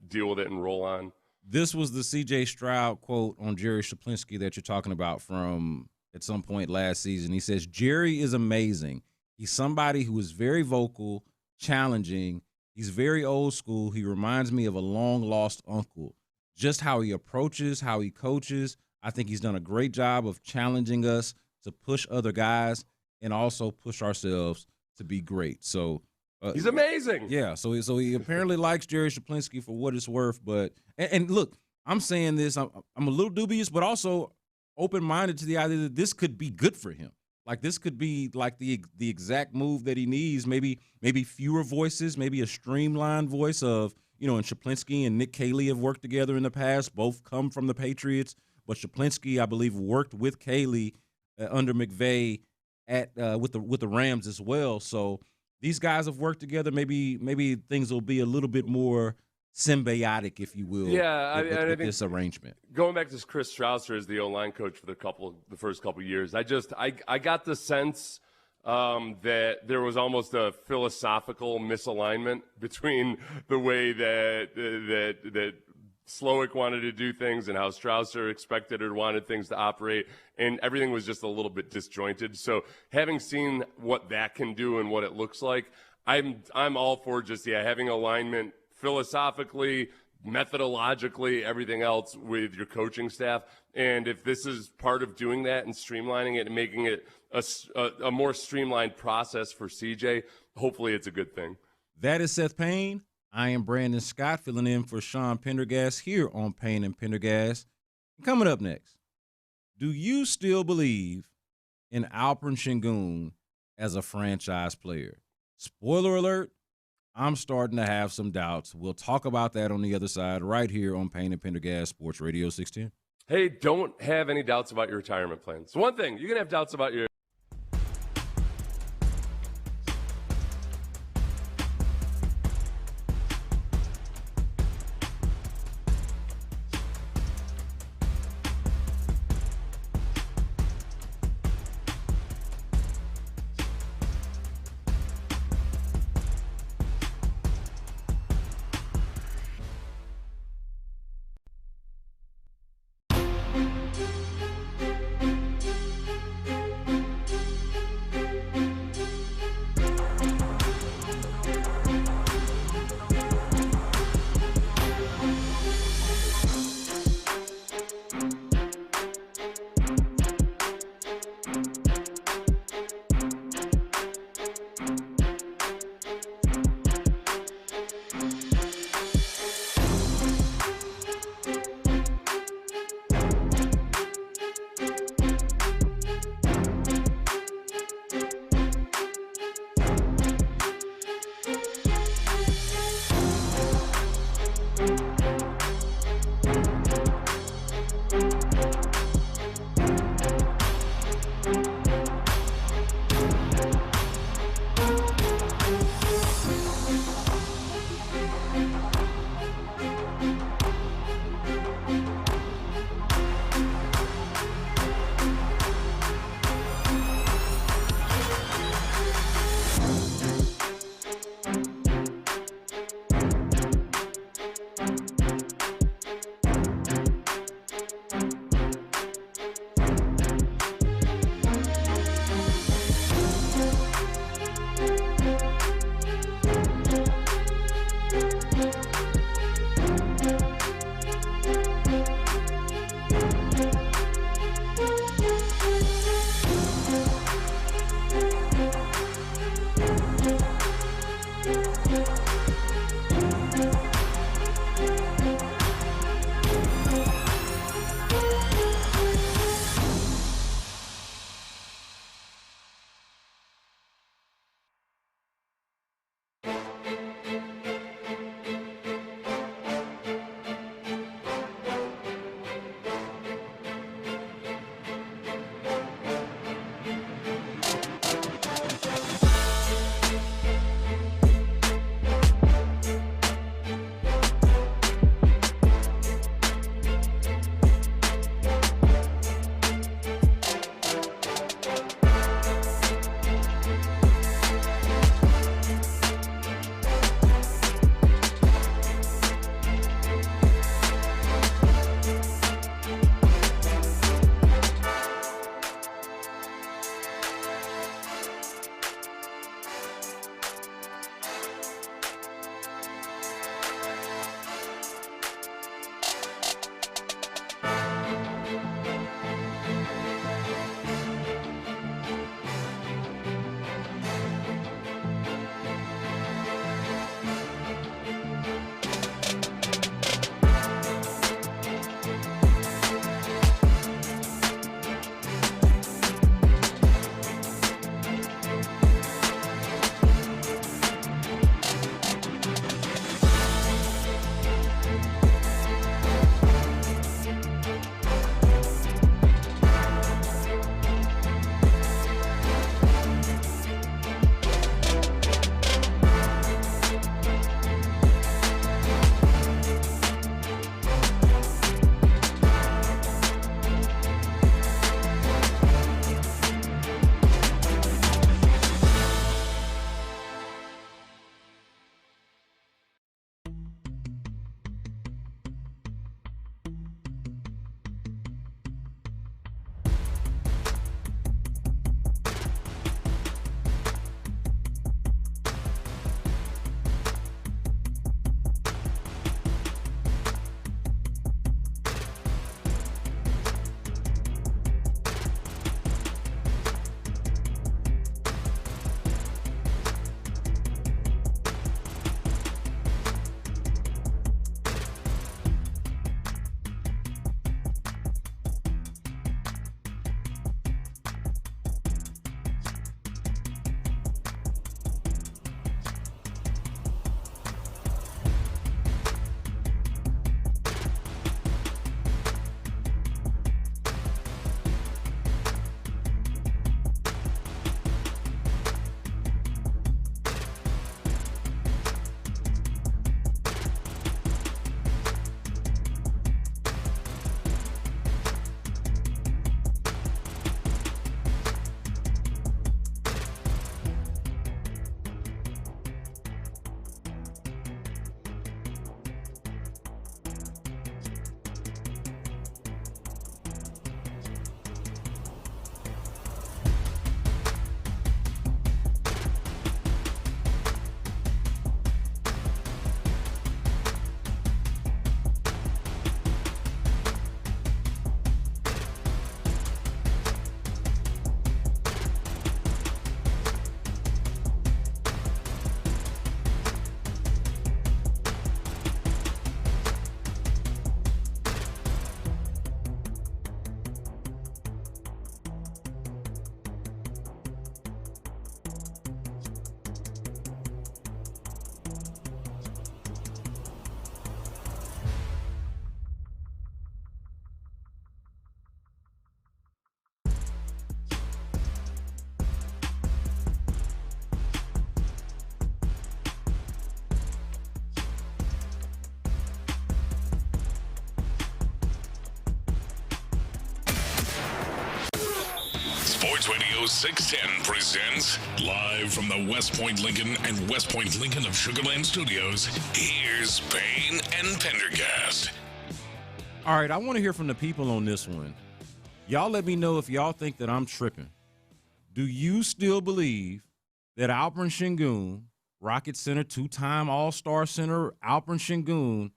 deal with it and roll on. This was the C.J. Stroud quote on Jerry Sheplinski that you're talking about from at some point last season. He says, Jerry is amazing. He's somebody who is very vocal, challenging. He's very old school. He reminds me of a long-lost uncle. Just how he approaches, how he coaches. I think he's done a great job of challenging us to push other guys and also push ourselves to be great. So he's amazing. Yeah, so he apparently likes Jerry Shaplinski for what it's worth. But and look, I'm saying this, I'm a little dubious, but also open-minded to the idea that this could be good for him. Like, this could be like the exact move that he needs. Maybe fewer voices, maybe a streamlined voice of, and Shaplinski and Nick Caley have worked together in the past. Both come from the Patriots, but Shaplinski, I believe, worked with Caley under McVay with the Rams as well. So these guys have worked together. Maybe things will be a little bit more symbiotic, if you will, with this arrangement. Going back to Chris Strausser as the O-line coach for the first couple of years, I got the sense that there was almost a philosophical misalignment between the way that Slowick wanted to do things and how Strausser expected or wanted things to operate, and everything was just a little bit disjointed. So having seen what that can do and what it looks like, I'm all for just having alignment philosophically, methodologically, everything else with your coaching staff. And if this is part of doing that and streamlining it and making it a more streamlined process for CJ, hopefully it's a good thing. That is Seth Payne. I am Brandon Scott, filling in for Sean Pendergast here on Payne and Pendergast. Coming up next, do you still believe in Alperen Sengun as a franchise player? Spoiler alert, I'm starting to have some doubts. We'll talk about that on the other side right here on Payne and Pendergast, Sports Radio 610. Hey, don't have any doubts about your retirement plans. So one thing, you can have doubts about your Sports Radio 610 presents live from the West Point Lincoln and West Point Lincoln of Sugar Land Studios. Here's Payne and Pendergast. All right, I want to hear from the people on this one. Y'all let me know if y'all think that I'm tripping. Do you still believe that Alperen Sengun, Rocket center, two-time All-Star center, Alperen Sengun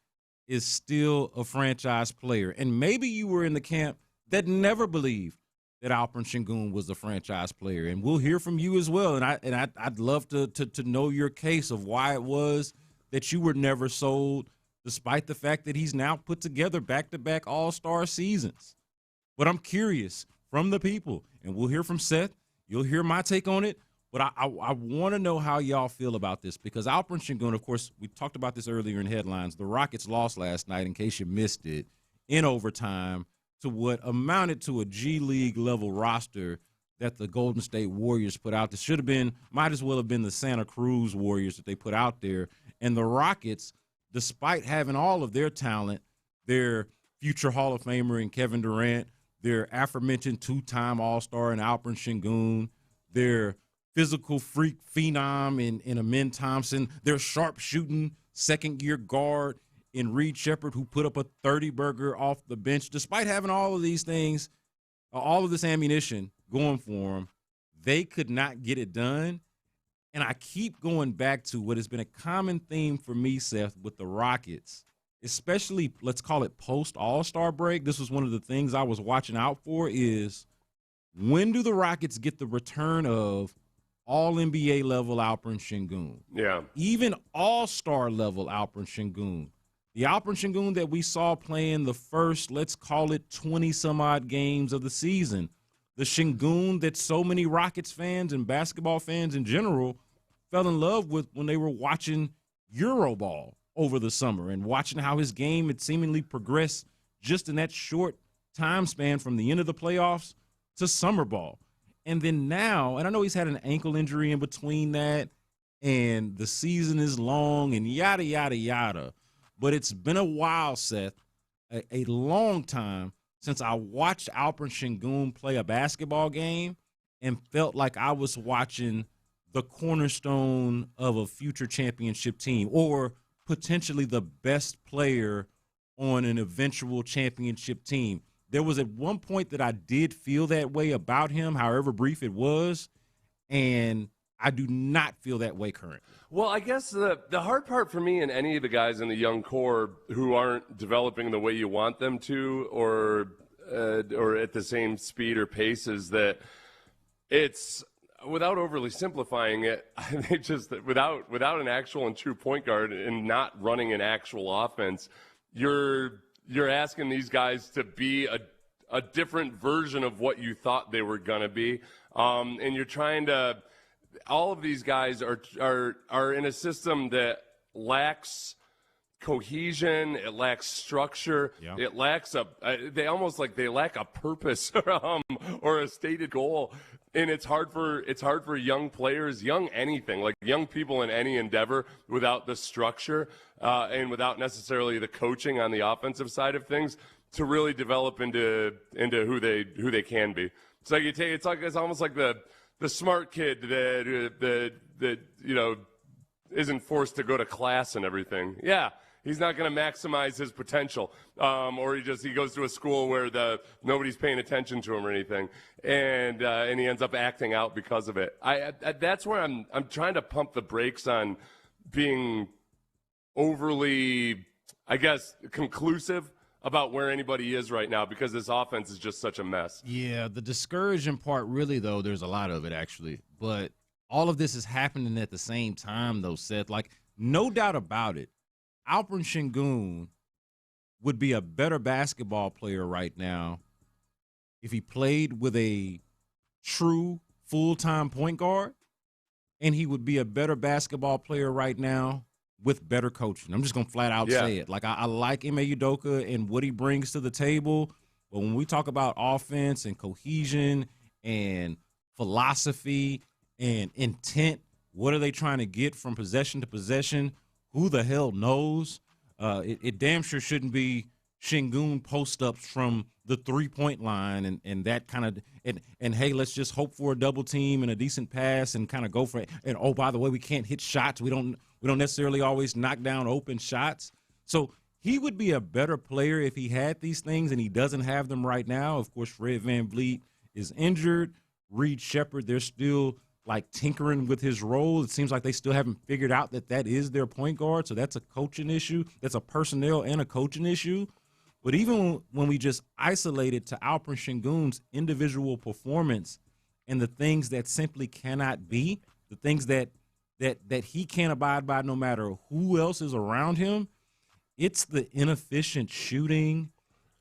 is still a franchise player? And maybe you were in the camp that never believed that Alperen Sengun was a franchise player. And we'll hear from you as well. And I'd love to know your case of why it was that you were never sold, despite the fact that he's now put together back-to-back All-Star seasons. But I'm curious from the people, and we'll hear from Seth. You'll hear my take on it. But I want to know how y'all feel about this, because Alperen Sengun, of course, we talked about this earlier in headlines. The Rockets lost last night, in case you missed it, in overtime to what amounted to a G League level roster that the Golden State Warriors put out. This might as well have been the Santa Cruz Warriors that they put out there. And the Rockets, despite having all of their talent, their future Hall of Famer in Kevin Durant, their aforementioned two-time All-Star in Alperen Sengun, their physical freak phenom in Amen Thompson, their sharp-shooting second-year guard in Reed Shepard, who put up a 30-burger off the bench. Despite having all of these things, all of this ammunition going for them, they could not get it done. And I keep going back to what has been a common theme for me, Seth, with the Rockets, especially, let's call it post-All-Star break. This was one of the things I was watching out for, is when do the Rockets get the return of All-NBA level Alperen Sengun? Yeah. Even All-Star level Alperen Sengun. The Alperen Sengun that we saw playing the first, let's call it 20-some-odd games of the season. The Sengun that so many Rockets fans and basketball fans in general fell in love with when they were watching Euroball over the summer and watching how his game had seemingly progressed just in that short time span from the end of the playoffs to summer ball. And then now, and I know he's had an ankle injury in between that, and the season is long and yada, yada, yada. But it's been a while, Seth, a long time since I watched Alperen Sengun play a basketball game and felt like I was watching the cornerstone of a future championship team, or potentially the best player on an eventual championship team. There was at one point that I did feel that way about him, however brief it was, and I do not feel that way currently. Well, I guess the hard part for me and any of the guys in the young core who aren't developing the way you want them to, or at the same speed or pace, is that it's, without overly simplifying it, they just, without an actual and true point guard and not running an actual offense, you're asking these guys to be a different version of what you thought they were going to be. And you're trying to, all of these guys are in a system that lacks cohesion, it lacks structure, it lacks they lack a purpose or a stated goal. And it's hard for young players, young people in any endeavor, without the structure and without necessarily the coaching on the offensive side of things, to really develop into who they can be. It's like it's almost like the smart kid that isn't forced to go to class and everything. Yeah. He's not going to maximize his potential, or he goes to a school where nobody's paying attention to him or anything, and he ends up acting out because of it. That's where I'm trying to pump the brakes on being overly, I guess, conclusive about where anybody is right now, because this offense is just such a mess. Yeah, the discouraging part, really, though, there's a lot of it actually, but all of this is happening at the same time, though, Seth. Like, no doubt about it, Alperen Sengun would be a better basketball player right now if he played with a true full-time point guard, and he would be a better basketball player right now with better coaching. I'm just going to flat out say it. Like, I like Ime Udoka and what he brings to the table, but when we talk about offense and cohesion and philosophy and intent, what are they trying to get from possession to possession? Who the hell knows? It damn sure shouldn't be Sengun post-ups from the three-point line and that kind of and hey, let's just hope for a double team and a decent pass and kind of go for it. And, oh, by the way, we can't hit shots. We don't necessarily always knock down open shots. So he would be a better player if he had these things, and he doesn't have them right now. Of course, Fred VanVleet is injured. Reed Shepard, they're still like tinkering with his role. It seems like they still haven't figured out that is their point guard. So that's a coaching issue. That's a personnel and a coaching issue. But even when we just isolate it to Alperen Sengun's individual performance and the things that simply cannot be, the things that he can't abide by no matter who else is around him, it's the inefficient shooting,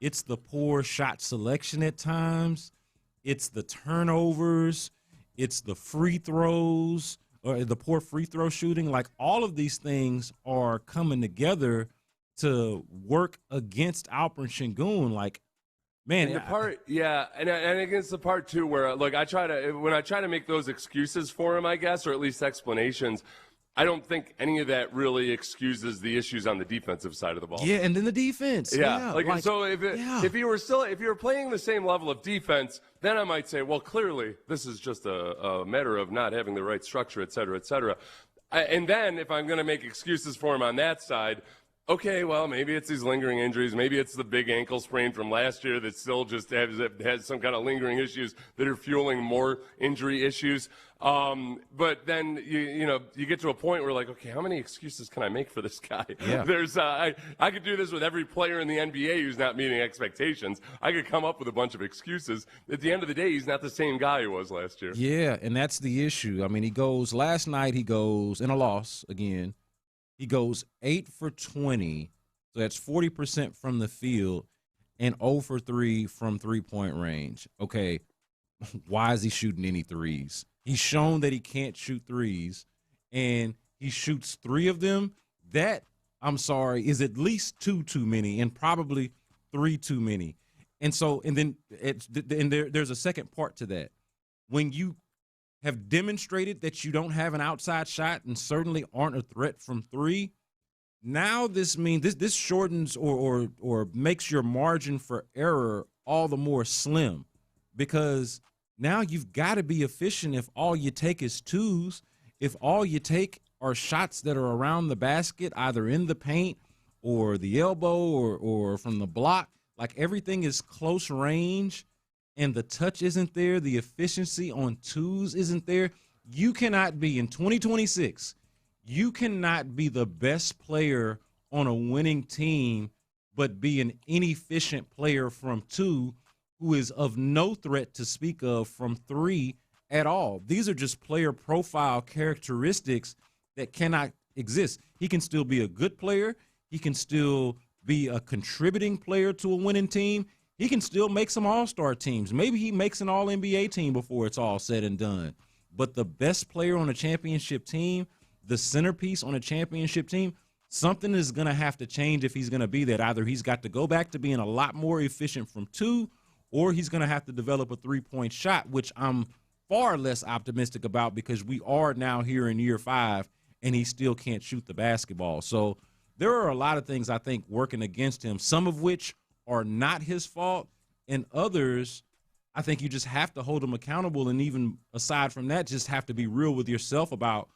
it's the poor shot selection at times, it's the turnovers, it's the free throws, or the poor free throw shooting. Like, all of these things are coming together to work against Alperen Sengun. Like, man, and the part, and against the part too where when I try to make those excuses for him, I guess, or at least explanations, I don't think any of that really excuses the issues on the defensive side of the ball. Yeah, and then the defense. So if you were playing the same level of defense, then I might say, well, clearly this is just a matter of not having the right structure, et cetera, et cetera. And then if I'm going to make excuses for him on that side, okay, well, maybe it's these lingering injuries. Maybe it's the big ankle sprain from last year that still just has some kind of lingering issues that are fueling more injury issues. But then you get to a point where, like, okay, how many excuses can I make for this guy? Yeah. There's I could do this with every player in the NBA who's not meeting expectations. I could come up with a bunch of excuses. At the end of the day, he's not the same guy he was last year. Yeah, and that's the issue. I mean, last night he goes in a loss again. He goes 8 for 20, so that's 40% from the field, and 0 for 3 from three-point range. Okay, why is he shooting any threes? He's shown that he can't shoot threes, and he shoots 3 of them. That, I'm sorry, is at least 2 too many and probably 3 too many. And then there's a second part to that. When you have demonstrated that you don't have an outside shot and certainly aren't a threat from 3, now this means this shortens or makes your margin for error all the more slim, because now you've got to be efficient if all you take is 2s, if all you take are shots that are around the basket, either in the paint or the elbow or from the block. Like, everything is close range, and the touch isn't there, the efficiency on 2s isn't there. You cannot be, in 2026, you cannot be the best player on a winning team but be an inefficient player from 2 who is of no threat to speak of from 3 at all. These are just player profile characteristics that cannot exist. He can still be a good player. He can still be a contributing player to a winning team. He can still make some all-star teams. Maybe he makes an all-NBA team before it's all said and done. But the best player on a championship team, the centerpiece on a championship team, something is going to have to change if he's going to be that. Either he's got to go back to being a lot more efficient from 2, or he's going to have to develop a three-point shot, which I'm far less optimistic about, because we are now here in year 5, and he still can't shoot the basketball. So there are a lot of things, I think, working against him, some of which are not his fault, and others, I think you just have to hold him accountable. And even aside from that, just have to be real with yourself about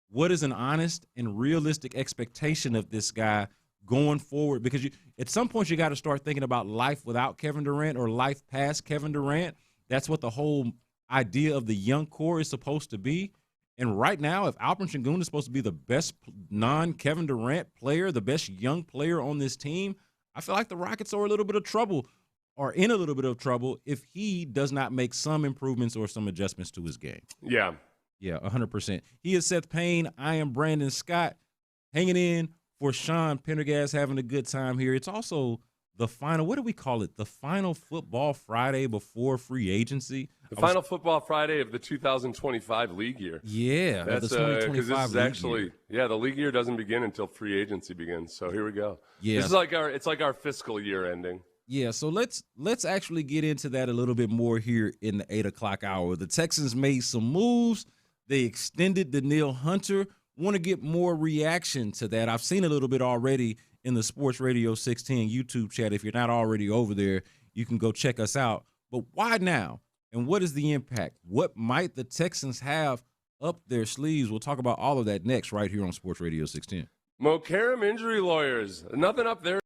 what is an honest and realistic expectation of this guy going forward. Because at some point you got to start thinking about life without Kevin Durant or life past Kevin Durant. That's what the whole idea of the young core is supposed to be. And right now, if Alperen Sengun is supposed to be the best non-Kevin Durant player, the best young player on this team, I feel like the Rockets are in a little bit of trouble if he does not make some improvements or some adjustments to his game. Yeah, 100%. He is Seth Payne. I am Brandon Scott, hanging in for Sean Pendergast, having a good time here. It's also the final, what do we call it? The final football Friday before free agency. The final football Friday of the 2025 league year. Yeah, that's the 2025 this is league actually year. Yeah, the league year doesn't begin until free agency begins. So here we go. Yeah, this is like our fiscal year ending. Yeah, so let's actually get into that a little bit more here in the 8 o'clock hour. The Texans made some moves. They extended Denil Hunter. Want to get more reaction to that. I've seen a little bit already in the Sports Radio 610 YouTube chat. If you're not already over there, you can go check us out. But why now? And what is the impact? What might the Texans have up their sleeves? We'll talk about all of that next right here on Sports Radio 610. Mokaram injury lawyers. Nothing up there.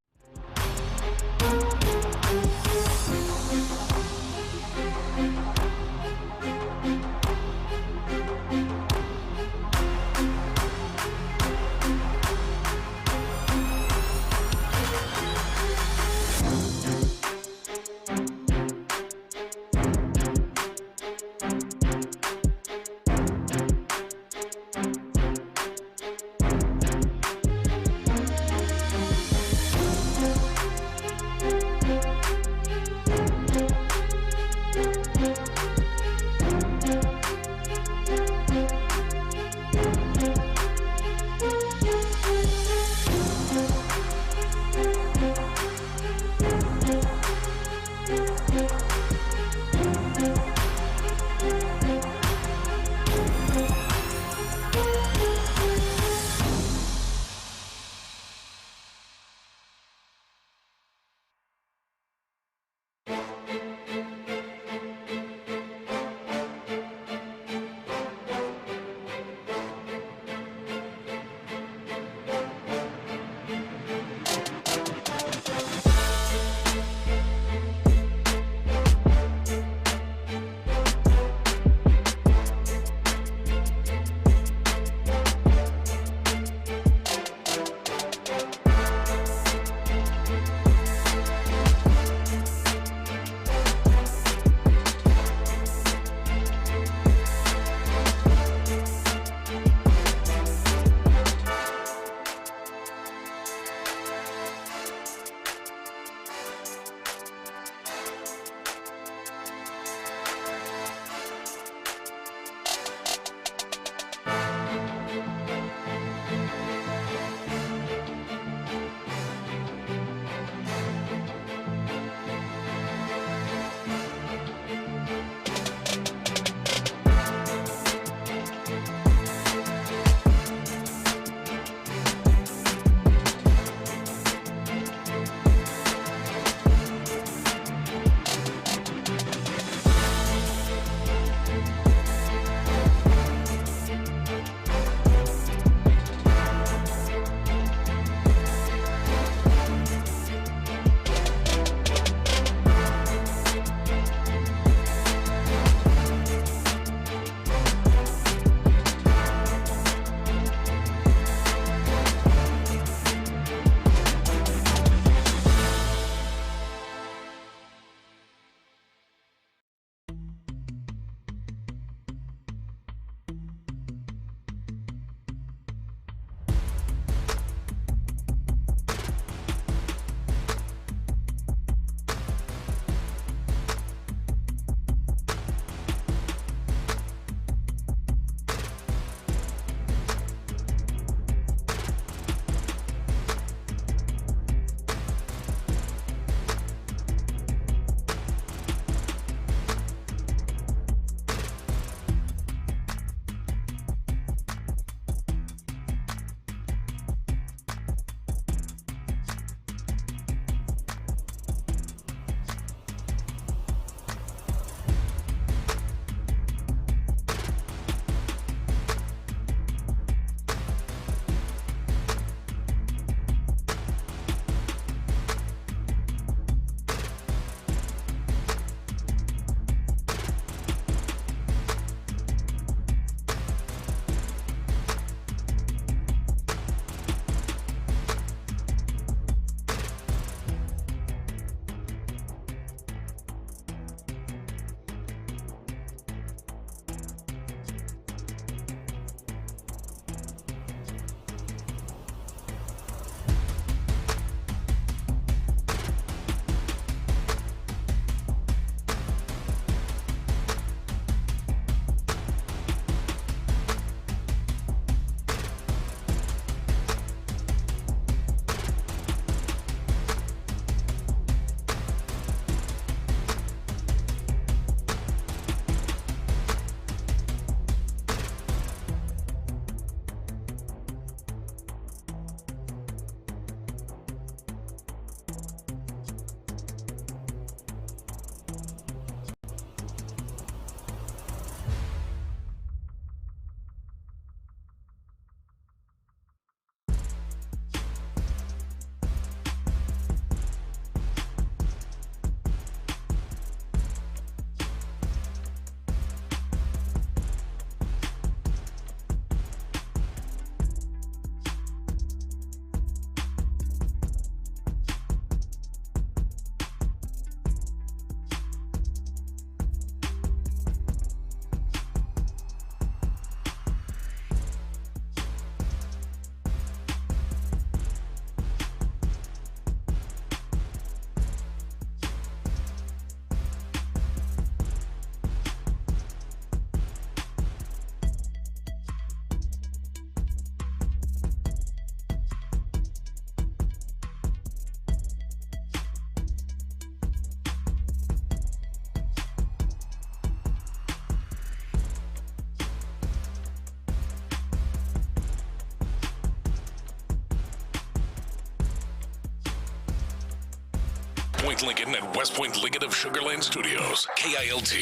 Point Lincoln and West Point Lincoln of Sugar Land Studios. KILT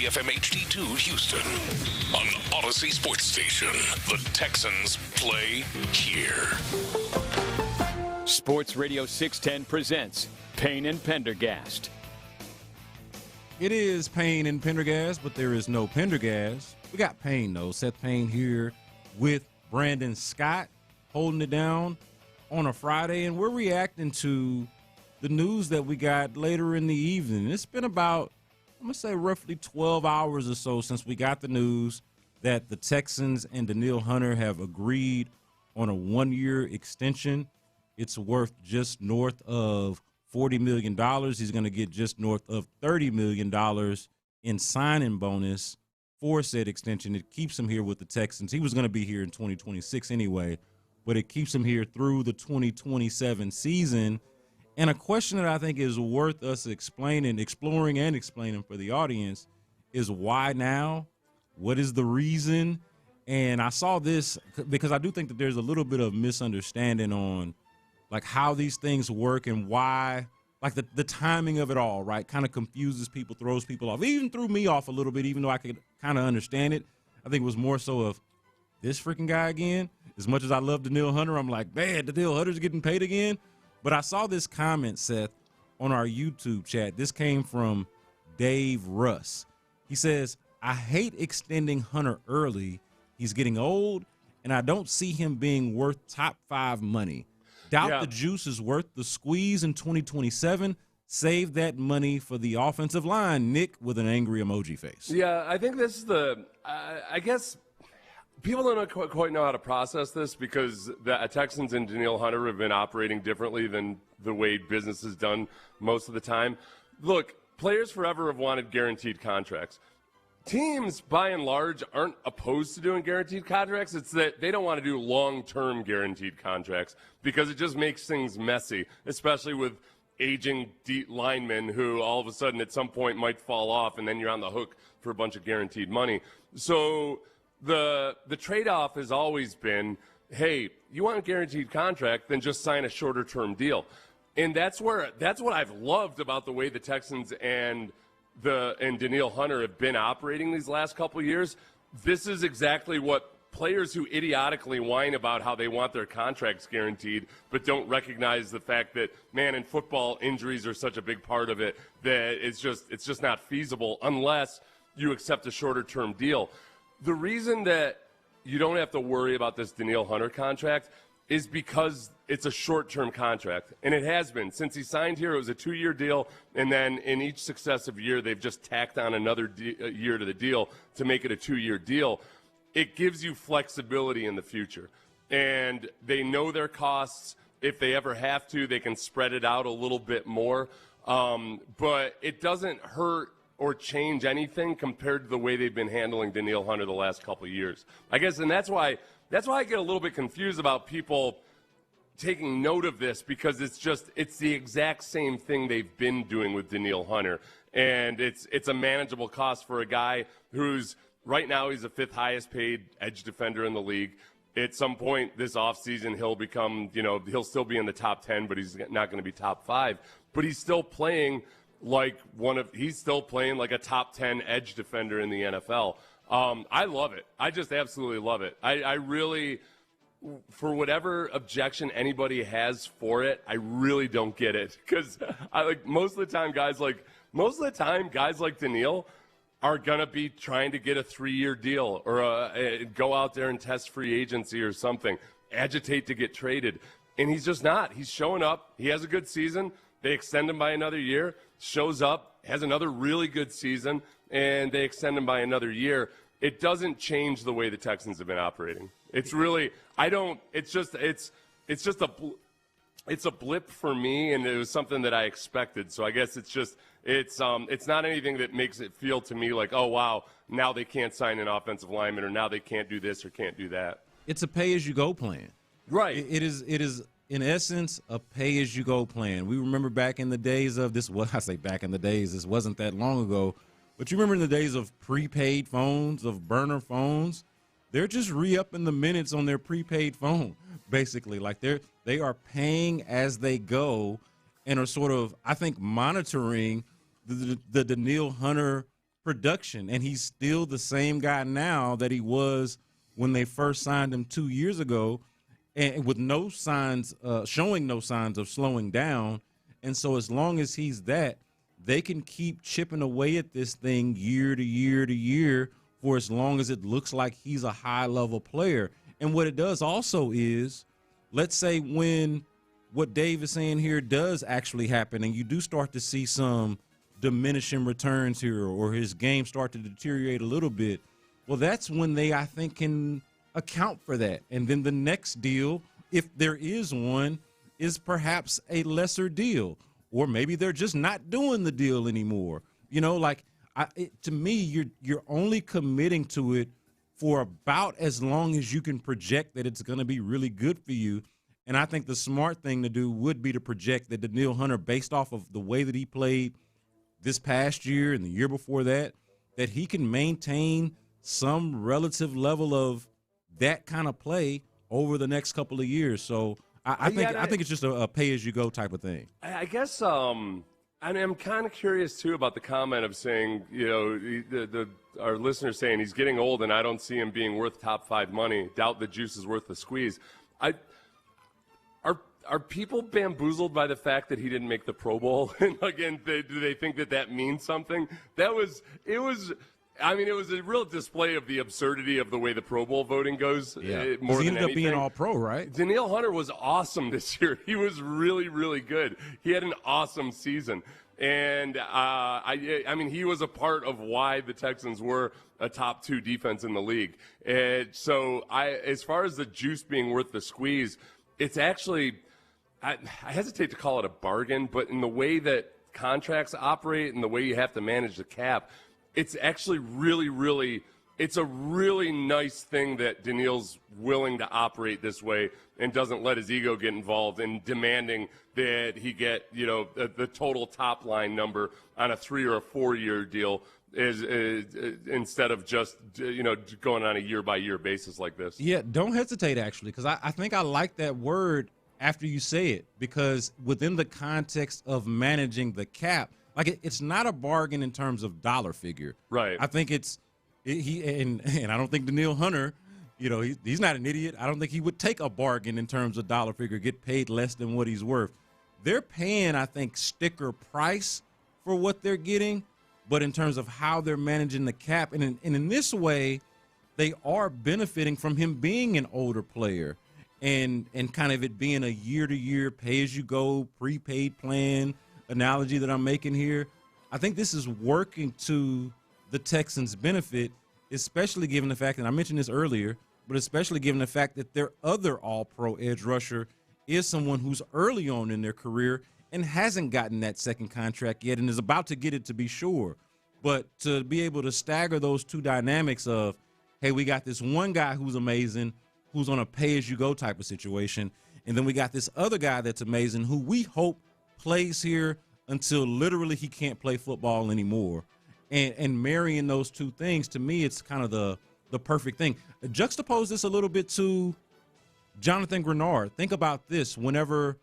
FM HD2 Houston. On Odyssey Sports Station. The Texans play here. Sports Radio 610 presents Payne and Pendergast. It is Payne and Pendergast, but there is no Pendergast. We got Payne, though. Seth Payne here with Brandon Scott holding it down on a Friday, and we're reacting to the news that we got later in the evening. It's been about, I'm going to say, roughly 12 hours or so since we got the news that the Texans and Denil Hunter have agreed on a one-year extension. It's worth just north of $40 million. He's going to get just north of $30 million in signing bonus for said extension. It keeps him here with the Texans. He was going to be here in 2026 anyway, but it keeps him here through the 2027 season. And a question that I think is worth us exploring and explaining for the audience is why now? What is the reason? And I saw this because I do think that there's a little bit of misunderstanding on like how these things work and why, like the timing of it all, right? Kind of confuses people, throws people off. It even threw me off a little bit, even though I could kind of understand it. I think it was more so of this freaking guy again. As much as I love Denil Hunter, I'm like, man, Denil Hunter's getting paid again. But I saw this comment, Seth, on our YouTube chat. This came from Dave Russ. He says, I hate extending Hunter early. He's getting old, and I don't see him being worth top 5 money. Doubt the juice is worth the squeeze in 2027. Save that money for the offensive line, Nick, with an angry emoji face. Yeah, I think this is I guess people don't quite know how to process this because the Texans and Denil Hunter have been operating differently than the way business is done most of the time. Look, players forever have wanted guaranteed contracts. Teams, by and large, aren't opposed to doing guaranteed contracts. It's that they don't want to do long-term guaranteed contracts because it just makes things messy, especially with aging linemen who all of a sudden at some point might fall off, and then you're on the hook for a bunch of guaranteed money. So the trade-off has always been, hey, you want a guaranteed contract, then just sign a shorter-term deal. And that's what I've loved about the way the Texans and Denil Hunter have been operating these last couple of years. This is exactly what players who idiotically whine about how they want their contracts guaranteed but don't recognize the fact that, man, in football, injuries are such a big part of it that it's just not feasible unless you accept a shorter-term deal. The reason that you don't have to worry about this Denil Hunter contract is because it's a short-term contract, and it has been. Since he signed here, it was a 2-year deal, and then in each successive year, they've just tacked on another year to the deal to make it a 2-year deal. It gives you flexibility in the future, and they know their costs. If they ever have to, they can spread it out a little bit more, but it doesn't hurt or change anything compared to the way they've been handling Denil Hunter the last couple of years. I guess, and that's why I get a little bit confused about people taking note of this, because it's the exact same thing they've been doing with Denil Hunter, and it's a manageable cost for a guy who's right now he's the 5th highest paid edge defender in the league. At some point this offseason, he'll become, he'll still be in the top 10, but he's not going to be top 5. But he's still playing like a top 10 edge defender in the NFL. I love it. I just absolutely love it. I really, for whatever objection anybody has for it, I really don't get it, because most of the time guys like Denil are gonna be trying to get a 3-year deal or go out there and test free agency or something, agitate to get traded, and he's just not. He's showing up. He has a good season. They extend him by another year. Shows up, has another really good season, and they extend him by another year. It doesn't change the way the Texans have been operating. It's really, it's just a blip for me, and it was something that I expected. So I guess it's not anything that makes it feel to me like, oh wow, now they can't sign an offensive lineman, or now they can't do this or can't do that. It's a pay-as-you-go plan. Right. It is in essence a pay-as-you-go plan. We remember back in the days of this. Well, I say back in the days. This wasn't that long ago. But you remember in the days of prepaid phones, of burner phones, they're just re-upping the minutes on their prepaid phone, basically. Like they are paying as they go, and are sort of, I think, monitoring the Denil Hunter production. And he's still the same guy now that he was when they first signed him 2 years ago, and with no signs, showing no signs of slowing down. And so as long as he's that, they can keep chipping away at this thing year to year to year for as long as it looks like he's a high-level player. And what it does also is, let's say when what Dave is saying here does actually happen and you do start to see some diminishing returns here or his game start to deteriorate a little bit, well, that's when they, I think, can account for that. And then the next deal, if there is one, is perhaps a lesser deal. Or maybe they're just not doing the deal anymore. You know, like, to me, you're only committing to it for about as long as you can project that it's going to be really good for you. And I think the smart thing to do would be to project that Denil Hunter, based off of the way that he played this past year and the year before that, that he can maintain some relative level of that kind of play over the next couple of years. So I think it's just a pay-as-you-go type of thing. I guess and I'm kind of curious, too, about the comment of saying, you know, our listener saying he's getting old and I don't see him being worth top 5 money. Doubt the juice is worth the squeeze. Are people bamboozled by the fact that he didn't make the Pro Bowl? And again, do they think that means something? It was a real display of the absurdity of the way the Pro Bowl voting goes. Yeah, more he than ended up being anything. All-Pro, right? Denil Hunter was awesome this year. He was really, really good. He had an awesome season. And, he was a part of why the Texans were a top 2 defense in the league. And so, as far as the juice being worth the squeeze, it's actually, I hesitate to call it a bargain, but in the way that contracts operate and the way you have to manage the cap, it's actually really, really, it's a really nice thing that Denil's willing to operate this way and doesn't let his ego get involved in demanding that he get, you know, the total top line number on a 3 or a 4 year deal is instead of just, you know, going on a year by year basis like this. Yeah, don't hesitate, actually, because I think I like that word after you say it, because within the context of managing the cap, like it's not a bargain in terms of dollar figure. Right. I think and I don't think Denil Hunter, you know, he's not an idiot. I don't think he would take a bargain in terms of dollar figure, get paid less than what he's worth. They're paying, I think, sticker price for what they're getting, but in terms of how they're managing the cap, and in this way, they are benefiting from him being an older player and kind of it being a year-to-year pay-as-you-go prepaid plan analogy that I'm making here. I think this is working to the Texans' benefit, especially given the fact, and I mentioned this earlier, but especially given the fact that their other all-pro edge rusher is someone who's early on in their career and hasn't gotten that second contract yet and is about to get it, to be sure. But to be able to stagger those two dynamics of, hey, we got this one guy who's amazing, who's on a pay-as-you-go type of situation, and then we got this other guy that's amazing who we hope plays here until literally he can't play football anymore. And marrying those two things, to me, it's kind of the perfect thing. Juxtapose this a little bit to Jonathan Grenard. Think about this. Whenever,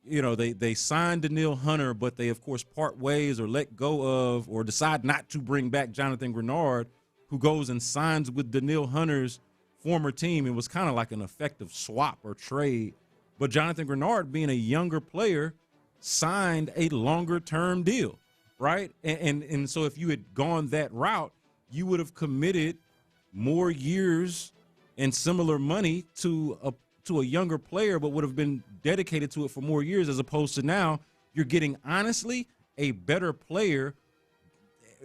you know, they signed Denil Hunter, but they, of course, part ways or let go of or decide not to bring back Jonathan Grenard, who goes and signs with Denil Hunter's former team. It was kind of like an effective swap or trade. But Jonathan Grenard, being a younger player, signed a longer-term deal, right? And so if you had gone that route, you would have committed more years and similar money to a younger player, but would have been dedicated to it for more years, as opposed to now you're getting, honestly, a better player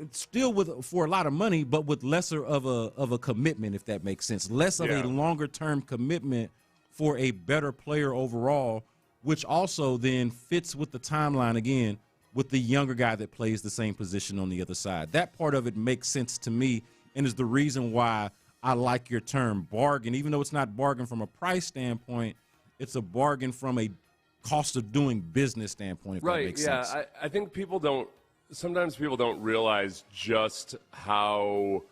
still for a lot of money, but with lesser of a commitment, if that makes sense. Less of a longer-term commitment for a better player overall, which also then fits with the timeline, again, with the younger guy that plays the same position on the other side. That part of it makes sense to me and is the reason why I like your term bargain. Even though it's not bargain from a price standpoint, it's a bargain from a cost of doing business standpoint, if that makes sense. Right, yeah. I think sometimes people don't realize just how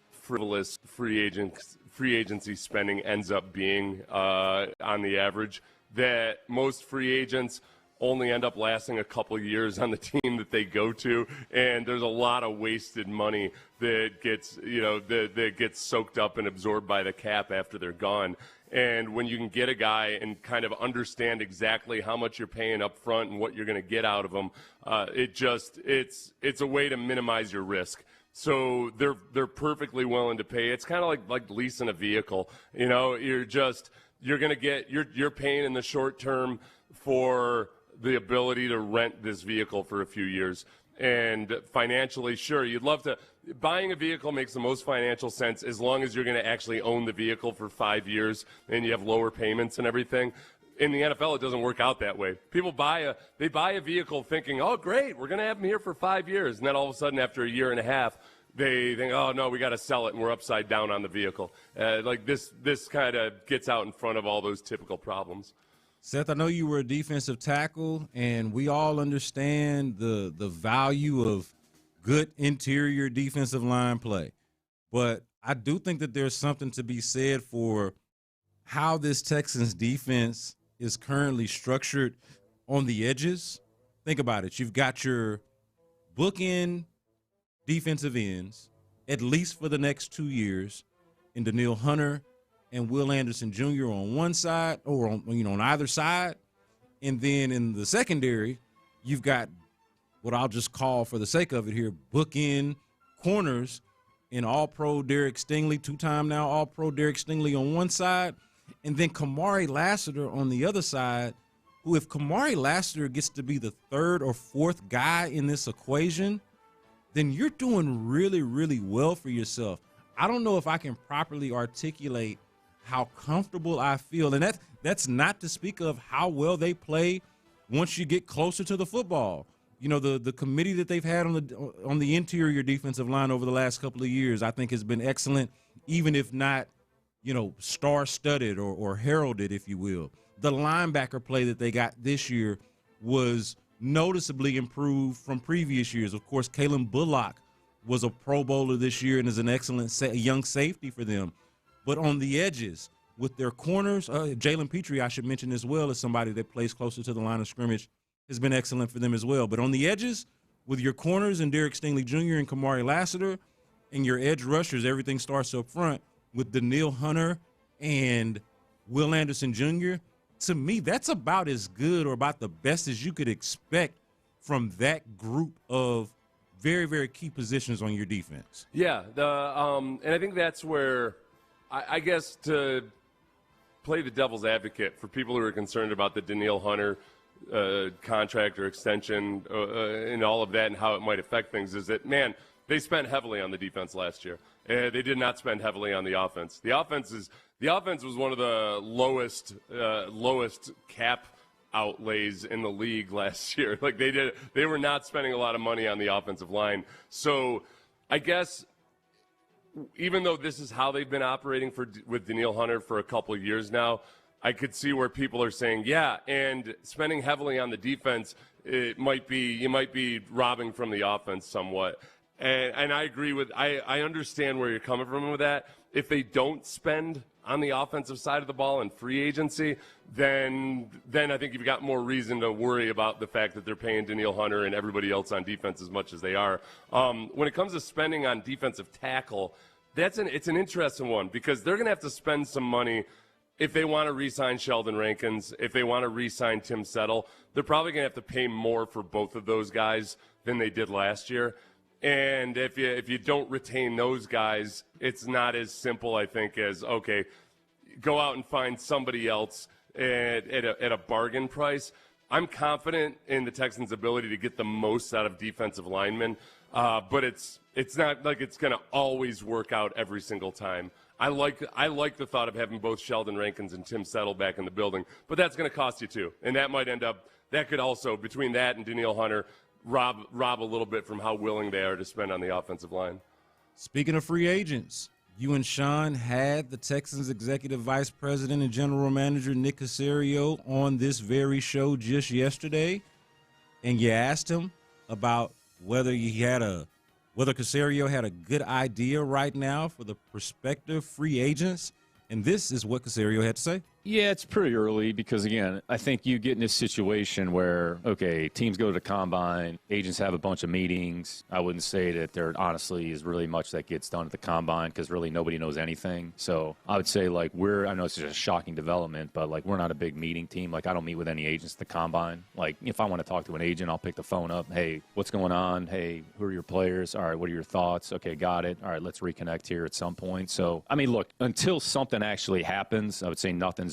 frivolous free agency spending ends up being on the average, that most free agents only end up lasting a couple years on the team that they go to, and there's a lot of wasted money that gets, that gets soaked up and absorbed by the cap after they're gone. And when you can get a guy and kind of understand exactly how much you're paying up front and what you're going to get out of them, it's a way to minimize your risk. So they're perfectly willing to pay. It's kind of like leasing a vehicle. You're paying in the short term for the ability to rent this vehicle for a few years. And financially, sure, you'd love to. Buying a vehicle makes the most financial sense as long as you're going to actually own the vehicle for 5 years and you have lower payments and everything. In the NFL, it doesn't work out that way. People buy a vehicle thinking, oh, great, we're going to have them here for 5 years. And then all of a sudden, after a year and a half, they think, oh, no, we got to sell it, and we're upside down on the vehicle. This kind of gets out in front of all those typical problems. Seth, I know you were a defensive tackle, and we all understand the value of good interior defensive line play. But I do think that there's something to be said for how this Texans defense is currently structured on the edges. Think about it. You've got your bookend defensive ends, at least for the next 2 years, in Denil Hunter and Will Anderson Jr. on one side, or on either side. And then in the secondary, you've got what I'll just call, for the sake of it here, bookend corners in All-Pro Derek Stingley, two-time now All-Pro Derek Stingley on one side, and then Kamari Lassiter on the other side, who, if Kamari Lassiter gets to be the third or fourth guy in this equation, then you're doing really, really well for yourself. I don't know if I can properly articulate how comfortable I feel, and that's not to speak of how well they play once you get closer to the football. The committee that they've had on the interior defensive line over the last couple of years, I think, has been excellent, even if not, star-studded or heralded, if you will. The linebacker play that they got this year was noticeably improved from previous years. Of course, Kalen Bullock was a Pro Bowler this year and is an excellent young safety for them. But on the edges, with their corners, Jalen Petrie, I should mention as well, as somebody that plays closer to the line of scrimmage, has been excellent for them as well. But on the edges, with your corners and Derek Stingley Jr. and Kamari Lassiter, and your edge rushers, everything starts up front with Denil Hunter and Will Anderson Jr. To me, that's about as good or about the best as you could expect from that group of very, very key positions on your defense. Yeah, and I think that's where I guess to play the devil's advocate for people who are concerned about the Denil Hunter contract or extension and all of that and how it might affect things is that, man, they spent heavily on the defense last year. They did not spend heavily on the offense. The offense was one of the lowest cap outlays in the league last year. They were not spending a lot of money on the offensive line. So I guess even though this is how they've been operating with Denil Hunter for a couple of years now, I could see where people are saying, yeah, and spending heavily on the defense, you might be robbing from the offense somewhat. And I agree I understand where you're coming from with that. If they don't spend on the offensive side of the ball in free agency, then I think you've got more reason to worry about the fact that they're paying Denil Hunter and everybody else on defense as much as they are. When it comes to spending on defensive tackle, it's an interesting one because they're going to have to spend some money if they want to re-sign Sheldon Rankins, if they want to re-sign Tim Settle. They're probably going to have to pay more for both of those guys than they did last year. And if you don't retain those guys, it's not as simple, I think, as, okay, go out and find somebody else at a bargain price. I'm confident in the Texans' ability to get the most out of defensive linemen, but it's not like it's going to always work out every single time. I like the thought of having both Sheldon Rankins and Tim Settle back in the building, but that's going to cost you too. And that could also, between that and Denil Hunter, rob a little bit from how willing they are to spend on the offensive line. Speaking of free agents, you and Sean had the Texans executive vice president and general manager Nick Cacerio on this very show just yesterday, and you asked him about whether Cacerio had a good idea right now for the prospective free agents, and this is what Cacerio had to say. Yeah, it's pretty early because, again, I think you get in this situation where, okay, teams go to the combine, agents have a bunch of meetings. I wouldn't say that there honestly is really much that gets done at the combine because really nobody knows anything. So I would say, like, I know it's just a shocking development, but, like, we're not a big meeting team. Like, I don't meet with any agents at the combine. Like, if I want to talk to an agent, I'll pick the phone up. Hey, what's going on? Hey, who are your players? All right, what are your thoughts? Okay, got it. All right, let's reconnect here at some point. So, I mean, look, until something actually happens, I would say nothing's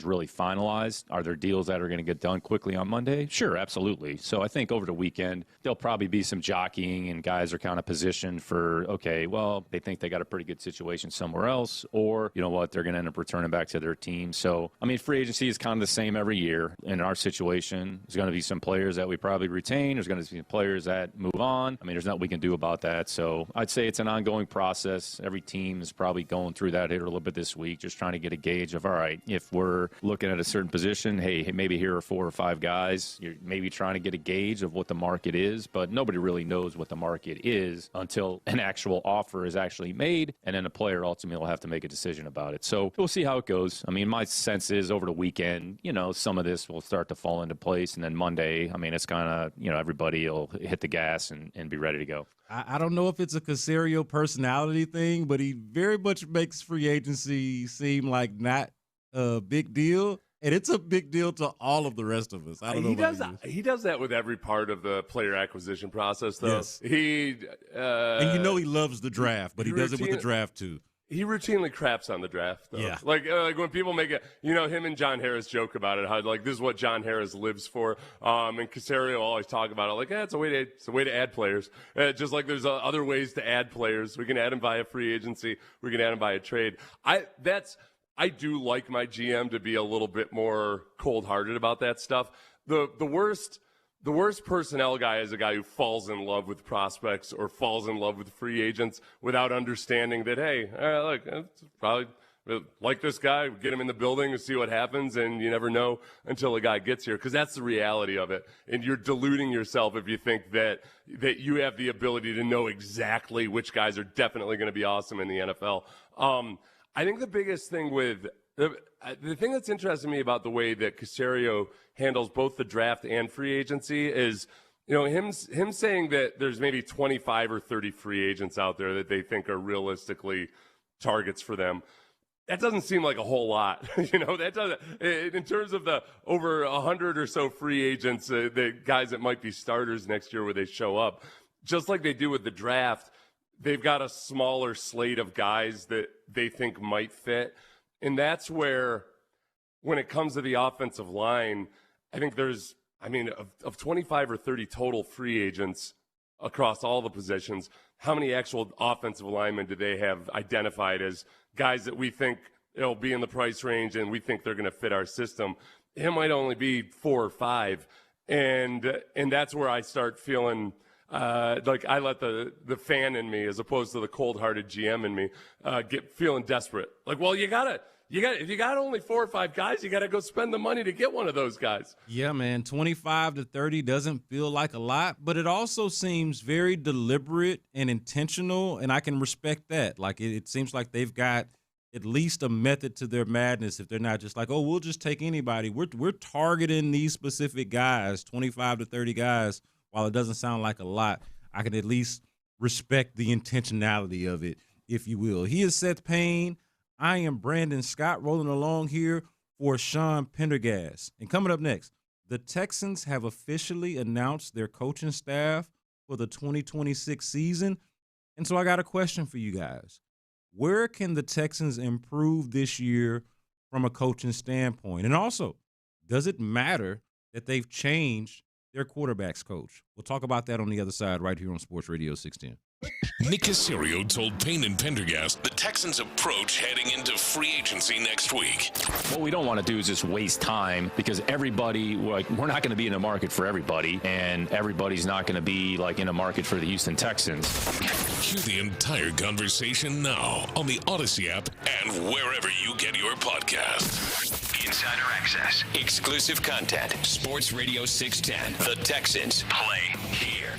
really finalized. Are there deals that are going to get done quickly on Monday? Sure, absolutely. So I think over the weekend, there'll probably be some jockeying and guys are kind of positioned for, okay, well, they think they got a pretty good situation somewhere else, or, you know what, they're going to end up returning back to their team. So, I mean, free agency is kind of the same every year. In our situation, there's going to be some players that we probably retain. There's going to be players that move on. I mean, there's nothing we can do about that. So I'd say it's an ongoing process. Every team is probably going through that here a little bit this week, just trying to get a gauge of, all right, if we're looking at a certain position, hey, maybe here are 4 or 5 guys. You're maybe trying to get a gauge of what the market is, but nobody really knows what the market is until an actual offer is actually made, and then a player ultimately will have to make a decision about it. So we'll see how it goes. I mean, my sense is over the weekend, you know, some of this will start to fall into place, and then Monday, I mean, it's kind of, you know, everybody will hit the gas and be ready to go. I don't know if it's a Cacerio personality thing, but he very much makes free agency seem like not a big deal, and it's a big deal to all of the rest of us. I don't know. He does that with every part of the player acquisition process, though. Yes. And you know he loves the draft, but he does it with the draft too. He routinely craps on the draft, though. Yeah. Like when people make it, you know, him and John Harris joke about it, how like this is what John Harris lives for. And Cacerio always talk about it like, it's a way to add players. Just like there's other ways to add players. We can add them via free agency. We can add them via trade. I do like my GM to be a little bit more cold-hearted about that stuff. The worst personnel guy is a guy who falls in love with prospects or falls in love with free agents without understanding that, hey, look, it's probably like this guy, get him in the building and see what happens, and you never know until a guy gets here, because that's the reality of it. And you're deluding yourself if you think that you have the ability to know exactly which guys are definitely going to be awesome in the NFL. I think the biggest thing with the thing that's interesting to me about the way that Cacerio handles both the draft and free agency is, you know, him saying that there's maybe 25 or 30 free agents out there that they think are realistically targets for them. That doesn't seem like a whole lot, you know. That doesn't, in terms of the over 100 or so free agents, the guys that might be starters next year where they show up, just like they do with the draft. They've got a smaller slate of guys that they think might fit. And that's where, when it comes to the offensive line, I think there's, of 25 or 30 total free agents across all the positions, how many actual offensive linemen do they have identified as guys that we think will be in the price range and we think they're going to fit our system? It might only be 4 or 5. And that's where I start feeling like I let the fan in me, as opposed to the cold-hearted GM in me, get feeling desperate. Like, well, if you got only 4 or 5 guys, you got to go spend the money to get one of those guys. Yeah, man, 25 to 30 doesn't feel like a lot, but it also seems very deliberate and intentional, and I can respect that. Like, it seems like they've got at least a method to their madness. If they're not just like, oh, we'll just take anybody. We're targeting these specific guys, 25 to 30 guys. While it doesn't sound like a lot, I can at least respect the intentionality of it, if you will. He is Seth Payne. I am Brandon Scott, rolling along here for Sean Pendergast. And coming up next, the Texans have officially announced their coaching staff for the 2026 season. And so I got a question for you guys. Where can the Texans improve this year from a coaching standpoint? And also, does it matter that they've changed their quarterback's coach? We'll talk about that on the other side right here on Sports Radio 610. Nick Cacerio told Payne and Pendergast the Texans' approach heading into free agency next week. What we don't want to do is just waste time, because everybody, we're not going to be in the market for everybody, and everybody's not going to be in a market for the Houston Texans. Hear the entire conversation now on the Odyssey app and wherever you get your podcasts. Insider access, exclusive content, Sports Radio 610. The Texans play here.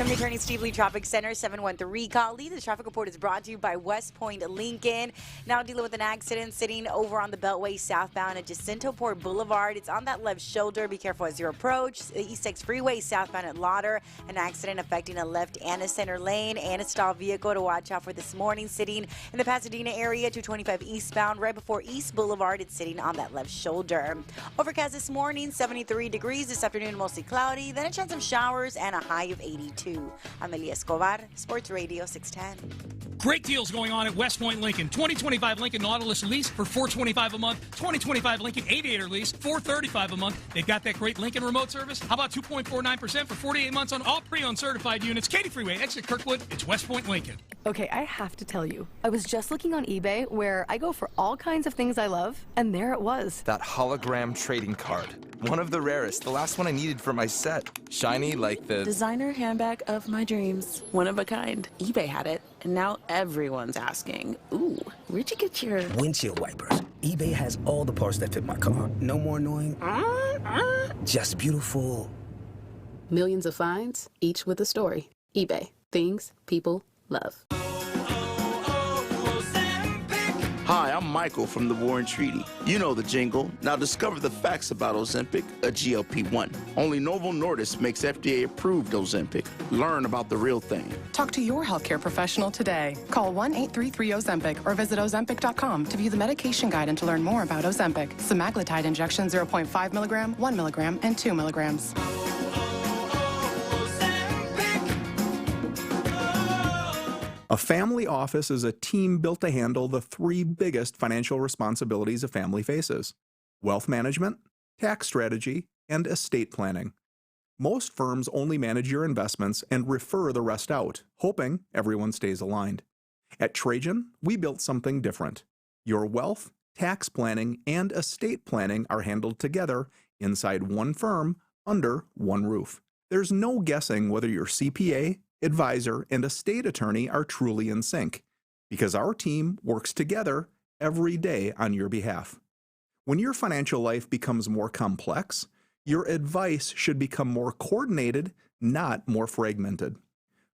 From the Attorney Steve Lee Traffic Center, 713 call. The traffic report is brought to you by West Point Lincoln. Now dealing with an accident sitting over on the Beltway southbound at Jacintoport Boulevard. It's on that left shoulder. Be careful as you approach. The East 6 Freeway southbound at Lauder. An accident affecting a left and a center lane and a stalled vehicle to watch out for this morning. Sitting in the Pasadena area, 225 eastbound, right before East Boulevard. It's sitting on that left shoulder. Overcast this morning, 73 degrees. This afternoon, mostly cloudy. Then a chance of showers and a high of 82. Amelia Escobar, Sports Radio 610. Great deals going on at West Point Lincoln. 2025 Lincoln Nautilus lease for $425 a month. 2025 Lincoln Aviator lease, $435 a month. They've got that great Lincoln remote service. How about 2.49% for 48 months on all pre-owned certified units? Katy Freeway, exit Kirkwood. It's West Point Lincoln. Okay, I have to tell you, I was just looking on eBay where I go for all kinds of things I love, and there it was. That hologram trading card. One of the rarest, the last one I needed for my set. Shiny like the designer handbag of my dreams. One of a kind. eBay had it, and now everyone's asking, ooh, where'd you get your windshield wipers? eBay has all the parts that fit my car. No more annoying, just beautiful. Millions of finds, each with a story. eBay. Things people love. Hi, I'm Michael from the War and Treaty. You know the jingle. Now discover the facts about Ozempic, a GLP-1. Only Novo Nordisk makes FDA-approved Ozempic. Learn about the real thing. Talk to your healthcare professional today. Call 1-833-OZEMPIC or visit Ozempic.com to view the medication guide and to learn more about Ozempic. Semaglutide injection 0.5 milligram, 1 milligram, and 2 milligrams. A family office is a team built to handle the three biggest financial responsibilities a family faces: wealth management, tax strategy, and estate planning. Most firms only manage your investments and refer the rest out, hoping everyone stays aligned. At Trajan, we built something different. Your wealth, tax planning, and estate planning are handled together inside one firm under one roof. There's no guessing whether your CPA, advisor, and estate attorney are truly in sync, because our team works together every day on your behalf. When your financial life becomes more complex, your advice should become more coordinated, not more fragmented.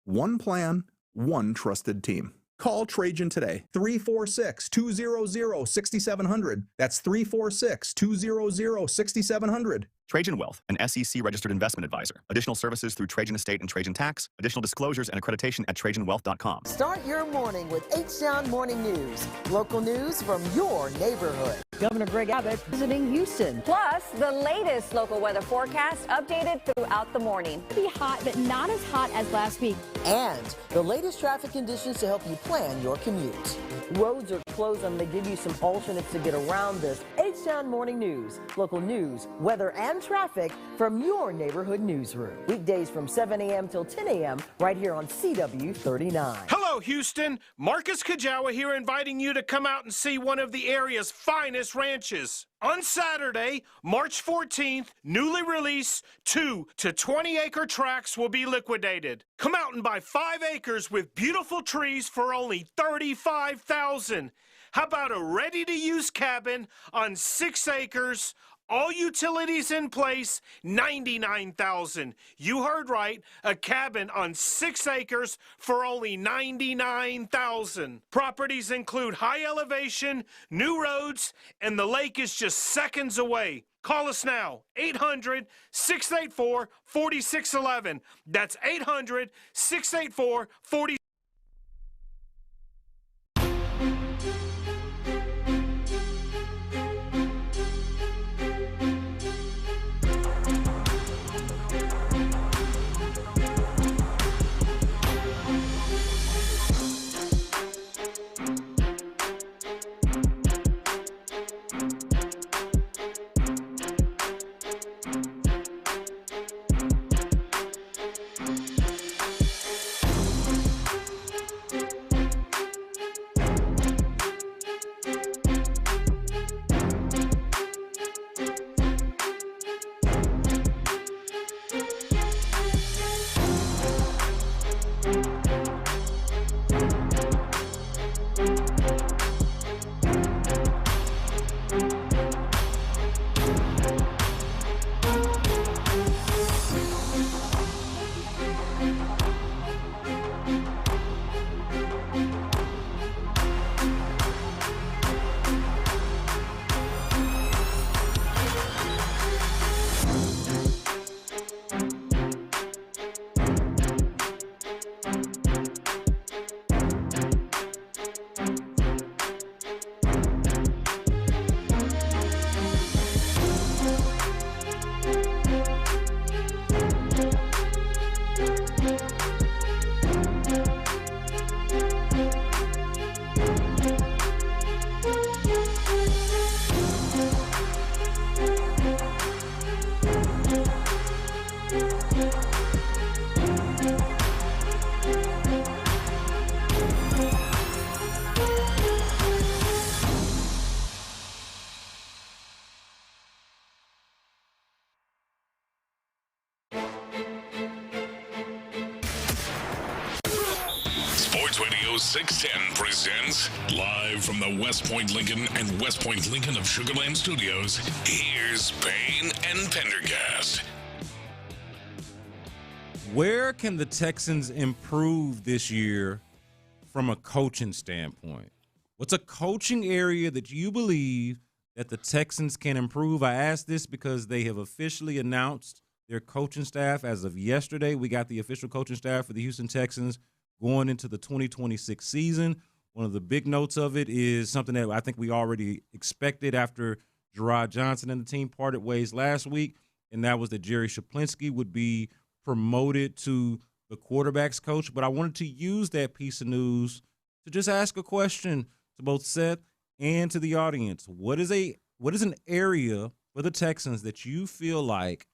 One plan, one trusted team. Call Trajan today, 346-200-6700. That's 346-200-6700. Trajan Wealth, an SEC-registered investment advisor. Additional services through Trajan Estate and Trajan Tax. Additional disclosures and accreditation at TrajanWealth.com. Start your morning with H-Sound Morning News. Local news from your neighborhood. Governor Greg Abbott visiting Houston. Plus, the latest local weather forecast updated throughout the morning. It'll be hot, but not as hot as last week. And the latest traffic conditions to help you plan your commute. Roads are closed and they give you some alternates to get around this. H-Sound Morning News. Local news, weather, and traffic from your neighborhood newsroom. Weekdays from 7 a.m. till 10 a.m. right here on CW 39. Hello, Houston. Marcus Kajawa here, inviting you to come out and see one of the area's finest ranches. On Saturday, March 14th, newly released 2 to 20-acre tracts will be liquidated. Come out and buy 5 acres with beautiful trees for only $35,000. How about a ready-to-use cabin on 6 acres? All utilities in place, $99,000. You heard right, a cabin on 6 acres for only $99,000. Properties include high elevation, new roads, and the lake is just seconds away. Call us now, 800-684-4611. That's 800-684-4611. 610 presents live from the West Point Lincoln and West Point Lincoln of Sugar Land Studios. Here's Payne and Pendergast. Where can the Texans improve this year from a coaching standpoint? What's a coaching area that you believe that the Texans can improve? I ask this because they have officially announced their coaching staff as of yesterday. We got the official coaching staff for the Houston Texans going into the 2026 season. One of the big notes of it is something that I think we already expected after Gerard Johnson and the team parted ways last week, and that was that Jerry Shaplinski would be promoted to the quarterback's coach. But I wanted to use that piece of news to just ask a question to both Seth and to the audience. What is an area for the Texans that you feel like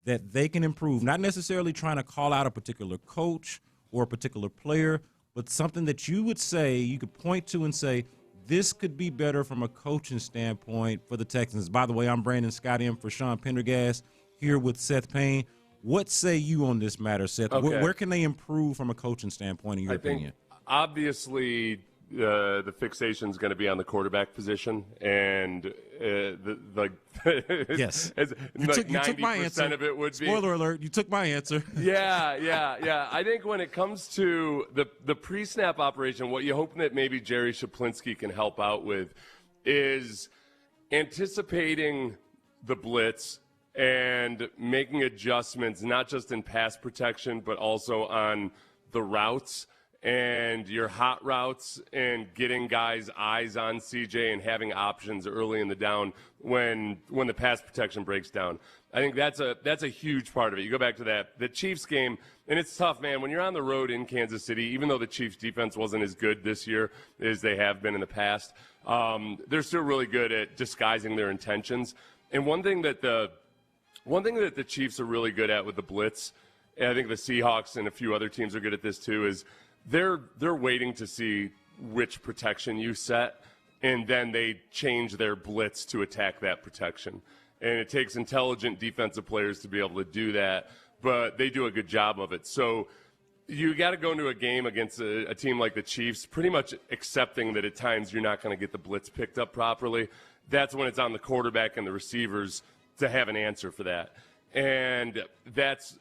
that they can improve? Not necessarily trying to call out a particular coach or a particular player, but something that you would say, you could point to and say, this could be better from a coaching standpoint for the Texans. By the way, I'm Brandon Scott in for Sean Pendergast here with Seth Payne. What say you on this matter, Seth? Okay. Where can they improve from a coaching standpoint, in your opinion? Obviously, the fixation is going to be on the quarterback position, and yes, you took my answer. Of it would Spoiler alert, you took my answer. Yeah. I think when it comes to the pre-snap operation, what you hope that maybe Jerry Shaplinski can help out with is anticipating the blitz and making adjustments, not just in pass protection, but also on the routes and your hot routes and getting guys' eyes on CJ and having options early in the down when the pass protection breaks down. I think that's a huge part of it. You go back to the Chiefs game, and it's tough, man. When you're on the road in Kansas City, even though the Chiefs defense wasn't as good this year as they have been in the past, they're still really good at disguising their intentions. And one thing that the Chiefs are really good at with the blitz, and I think the Seahawks and a few other teams are good at this too, is they're waiting to see which protection you set, and then they change their blitz to attack that protection. And it takes intelligent defensive players to be able to do that, but they do a good job of it. So you got to go into a game against a team like the Chiefs pretty much accepting that at times you're not going to get the blitz picked up properly. That's when it's on the quarterback and the receivers to have an answer for that. And that's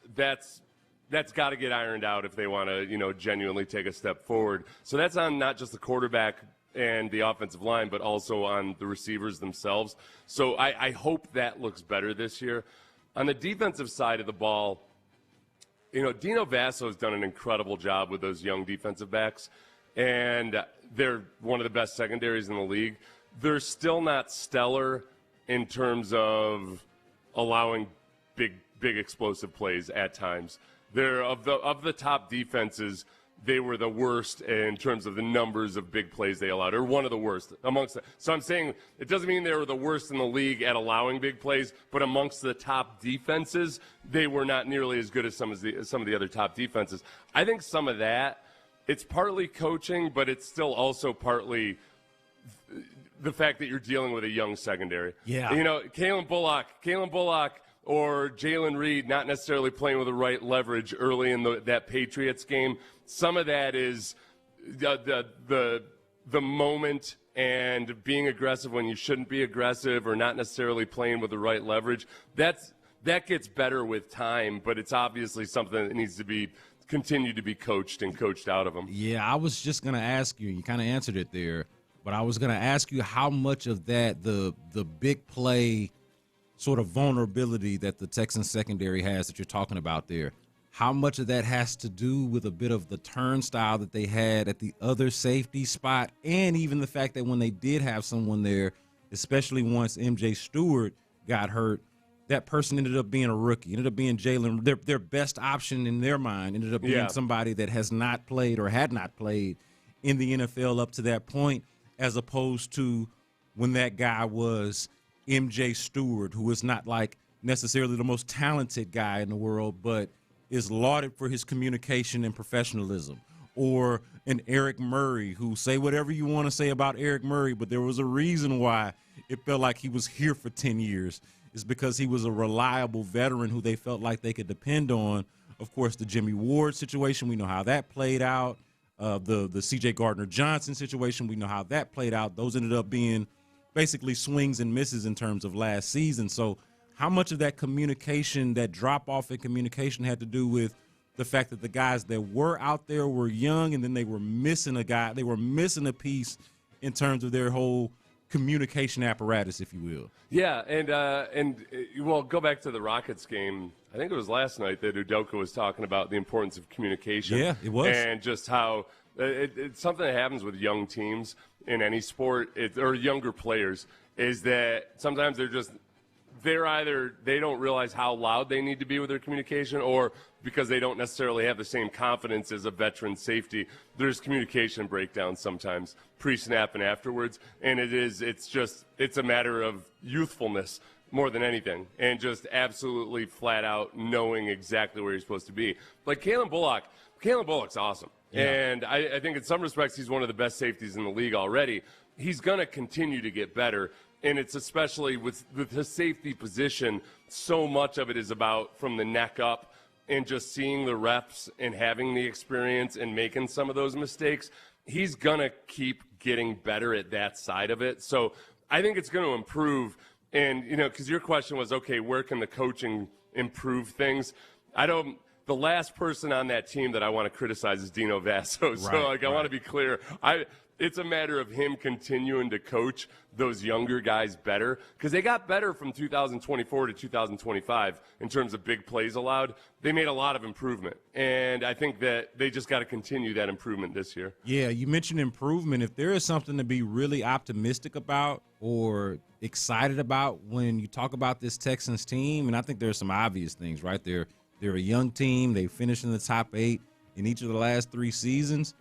got to get ironed out if they want to, genuinely take a step forward. So that's on not just the quarterback and the offensive line, but also on the receivers themselves. So I hope that looks better this year. On the defensive side of the ball, Dino Vasso has done an incredible job with those young defensive backs, and they're one of the best secondaries in the league. They're still not stellar in terms of allowing big explosive plays at times. They're of the top defenses, they were the worst in terms of the numbers of big plays they allowed, or one of the worst amongst them. So I'm saying it doesn't mean they were the worst in the league at allowing big plays, but amongst the top defenses, they were not nearly as good as some of the other top defenses. I think some of that, it's partly coaching, but it's still also partly the fact that you're dealing with a young secondary. Yeah. Kalen Bullock or Jalen Reed not necessarily playing with the right leverage early in that Patriots game. Some of that is the moment and being aggressive when you shouldn't be aggressive, or not necessarily playing with the right leverage. That gets better with time, but it's obviously something that needs to be continue to be coached and coached out of them. Yeah, I was just going to ask you, and you kind of answered it there, but I was going to ask you how much of that, the big play sort of vulnerability that the Texans secondary has that you're talking about there, how much of that has to do with a bit of the turnstile that they had at the other safety spot, and even the fact that when they did have someone there, especially once MJ Stewart got hurt, that person ended up being a rookie, ended up being Jalen. Their best option in their mind ended up being somebody that has not played or had not played in the NFL up to that point, as opposed to when that guy was MJ Stewart, who is not like necessarily the most talented guy in the world, but is lauded for his communication and professionalism. Or an Eric Murray, who, say whatever you want to say about Eric Murray, but there was a reason why it felt like he was here for 10 years. It's because he was a reliable veteran who they felt like they could depend on. Of course, the Jimmy Ward situation, we know how that played out. The C.J. Gardner-Johnson situation, we know how that played out. Those ended up being basically swings and misses in terms of last season. So how much of that communication, that drop-off in communication had to do with the fact that the guys that were out there were young and then they were missing a guy, they were missing a piece in terms of their whole communication apparatus, if you will. Yeah, and well, go back to the Rockets game. I think it was last night that Udoka was talking about the importance of communication. Yeah, it was. And just how it's something that happens with young teams in any sport, or younger players, is that sometimes they don't realize how loud they need to be with their communication, or because they don't necessarily have the same confidence as a veteran safety, there's communication breakdowns sometimes pre-snap and afterwards, and it's a matter of youthfulness more than anything, and just absolutely flat out knowing exactly where you're supposed to be. Like Kalen Bullock's awesome. Yeah. And I think in some respects he's one of the best safeties in the league already. He's going to continue to get better. And it's especially with his safety position, so much of it is about from the neck up and just seeing the reps and having the experience and making some of those mistakes. He's going to keep getting better at that side of it. So I think it's going to improve. And, because your question was, okay, where can the coaching improve things? The last person on that team that I want to criticize is Dino Vasso. So, I want to be clear. It's a matter of him continuing to coach those younger guys better, because they got better from 2024 to 2025 in terms of big plays allowed. They made a lot of improvement, and I think that they just got to continue that improvement this year. Yeah, you mentioned improvement. If there is something to be really optimistic about or excited about when you talk about this Texans team, and I think there are some obvious things, right? They're a young team. They finished in the top 8 in each of the last 3 seasons.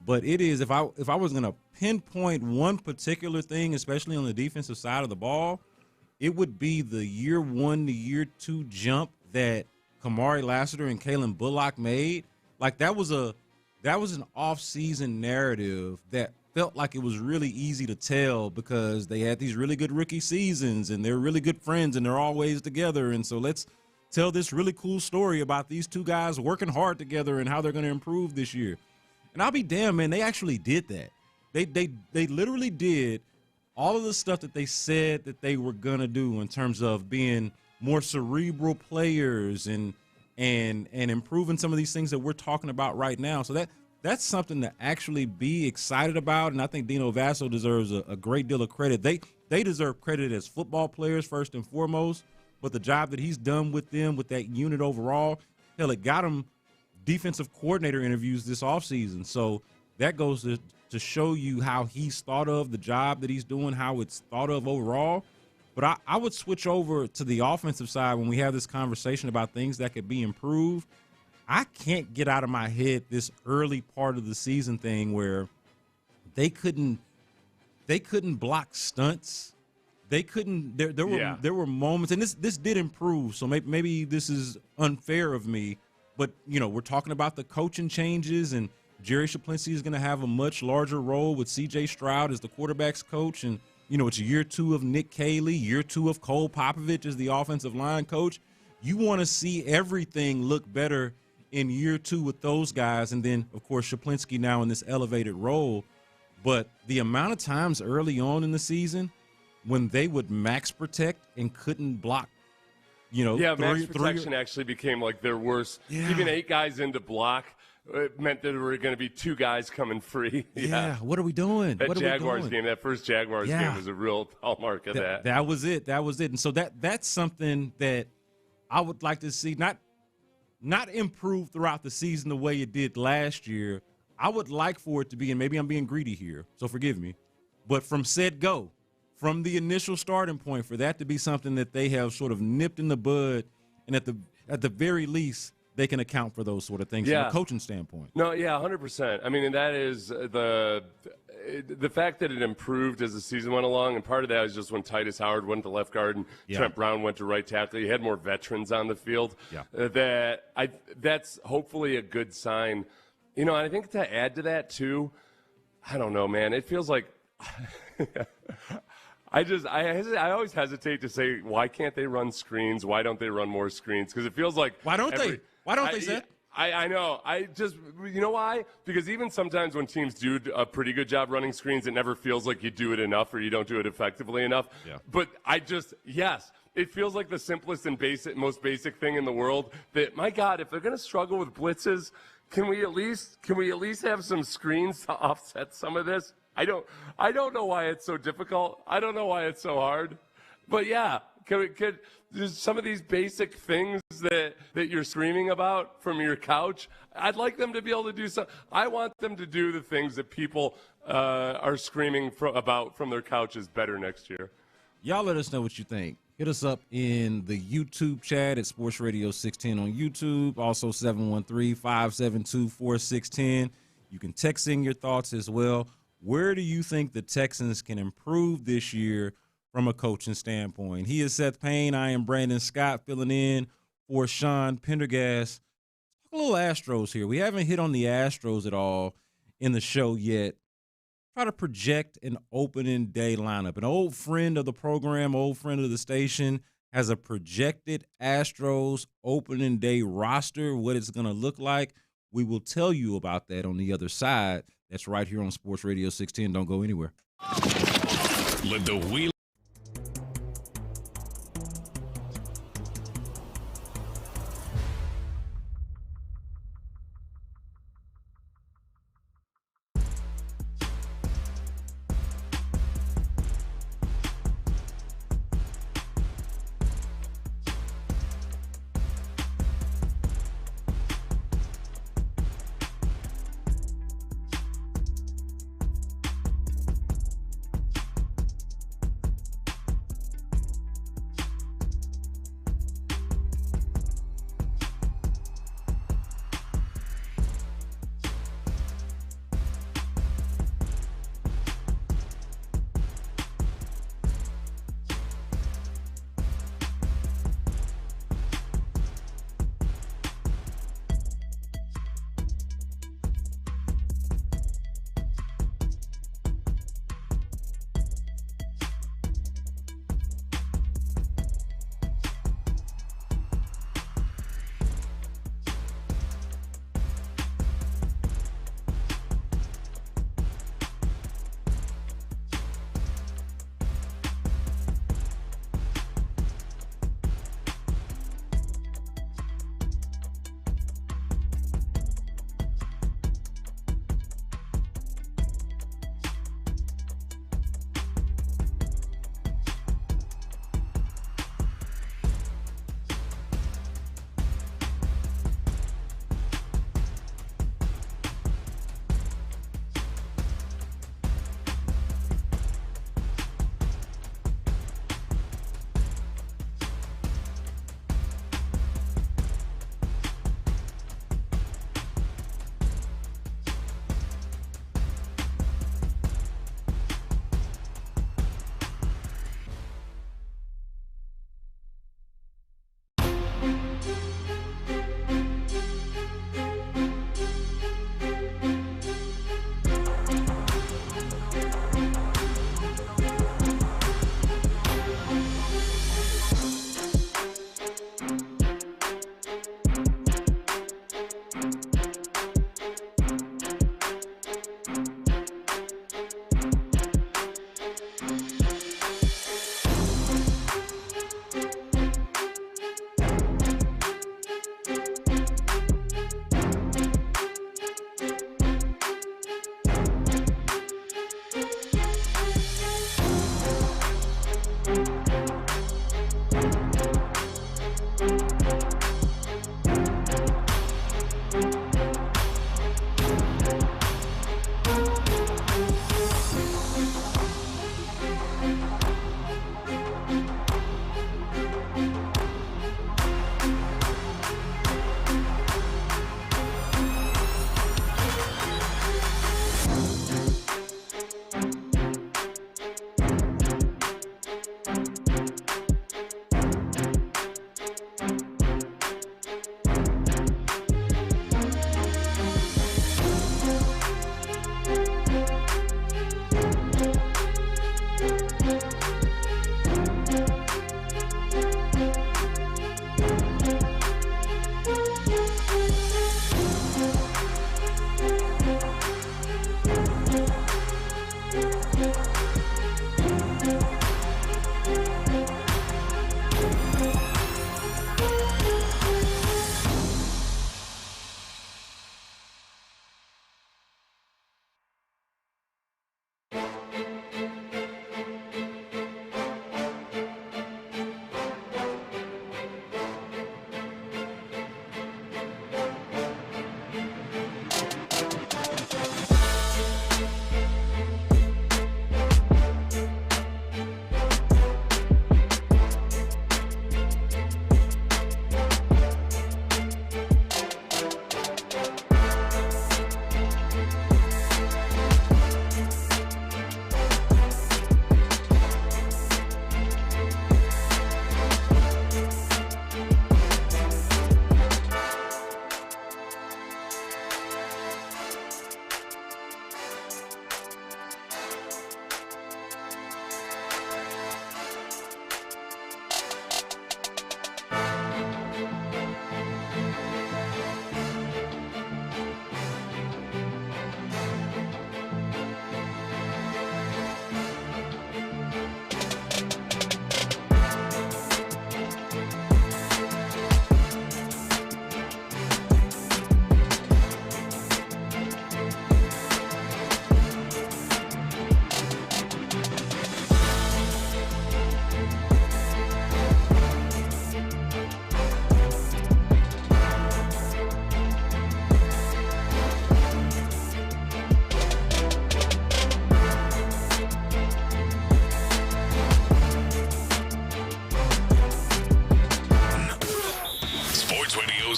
But it is, if I was going to pinpoint one particular thing, especially on the defensive side of the ball, it would be the year 1 to year 2 jump that Kamari Lassiter and Kalen Bullock made. Like that was an off-season narrative that felt like it was really easy to tell because they had these really good rookie seasons and they're really good friends and they're always together. And so let's tell this really cool story about these two guys working hard together and how they're going to improve this year. And I'll be damned, man, they actually did that. They literally did all of the stuff that they said that they were going to do in terms of being more cerebral players and improving some of these things that we're talking about right now. So that's something to actually be excited about, and I think Dino Vasso deserves a great deal of credit. They deserve credit as football players first and foremost, but the job that he's done with them, with that unit overall, hell, it got him defensive coordinator interviews this offseason. So that goes to show you how he's thought of the job that he's doing, how it's thought of overall. But I would switch over to the offensive side when we have this conversation about things that could be improved. I can't get out of my head this early part of the season thing where they couldn't block stunts. They couldn't. There were moments, and this did improve. So maybe this is unfair of me. But, we're talking about the coaching changes, and Jerry Shaplinski is going to have a much larger role with C.J. Stroud as the quarterback's coach. And, it's year 2 of Nick Caley, year 2 of Cole Popovich as the offensive line coach. You want to see everything look better in year 2 with those guys. And then, of course, Shaplinski now in this elevated role. But the amount of times early on in the season when they would max protect and couldn't block, max protection actually became like their worst. Yeah. Even 8 guys into block, it meant that there were going to be 2 guys coming free. Yeah. What are we doing? That Jaguars game, that first Jaguars game was a real hallmark of that. That was it. And so that's something that I would like to see not improve throughout the season the way it did last year. I would like for it to be, and maybe I'm being greedy here, so forgive me, but from set go, from the initial starting point, for that to be something that they have sort of nipped in the bud, and at the very least, they can account for those sort of things from a coaching standpoint. No, 100%. I mean, and that is the fact that it improved as the season went along, and part of that is just when Titus Howard went to left guard and Trent Brown went to right tackle. You had more veterans on the field. Yeah. That's hopefully a good sign. And I think to add to that too, I don't know, man. It feels like I always hesitate to say, why can't they run screens? Why don't they run more screens? Because it feels like why don't they say? I know. You know why? Because even sometimes when teams do a pretty good job running screens, it never feels like you do it enough or you don't do it effectively enough. Yeah. But yes, it feels like the simplest and most basic thing in the world that, my God, if they're going to struggle with blitzes, can we at least have some screens to offset some of this? I don't know why it's so difficult. I don't know why it's so hard. But yeah, there's some of these basic things that you're screaming about from your couch. I'd like them to be able to do some. I want them to do the things that people are screaming about from their couches better next year. Y'all let us know what you think. Hit us up in the YouTube chat at Sports Radio 610 on YouTube. Also 713-572-4610. You can text in your thoughts as well. Where do you think the Texans can improve this year from a coaching standpoint? He is Seth Payne. I am Brandon Scott, filling in for Sean Pendergast. Talk a little Astros here. We haven't hit on the Astros at all in the show yet. Try to project an opening day lineup. An old friend of the program, old friend of the station, has a projected Astros opening day roster, what it's going to look like. We will tell you about that on the other side. That's right here on Sports Radio 610. Don't go anywhere. Let the wheel.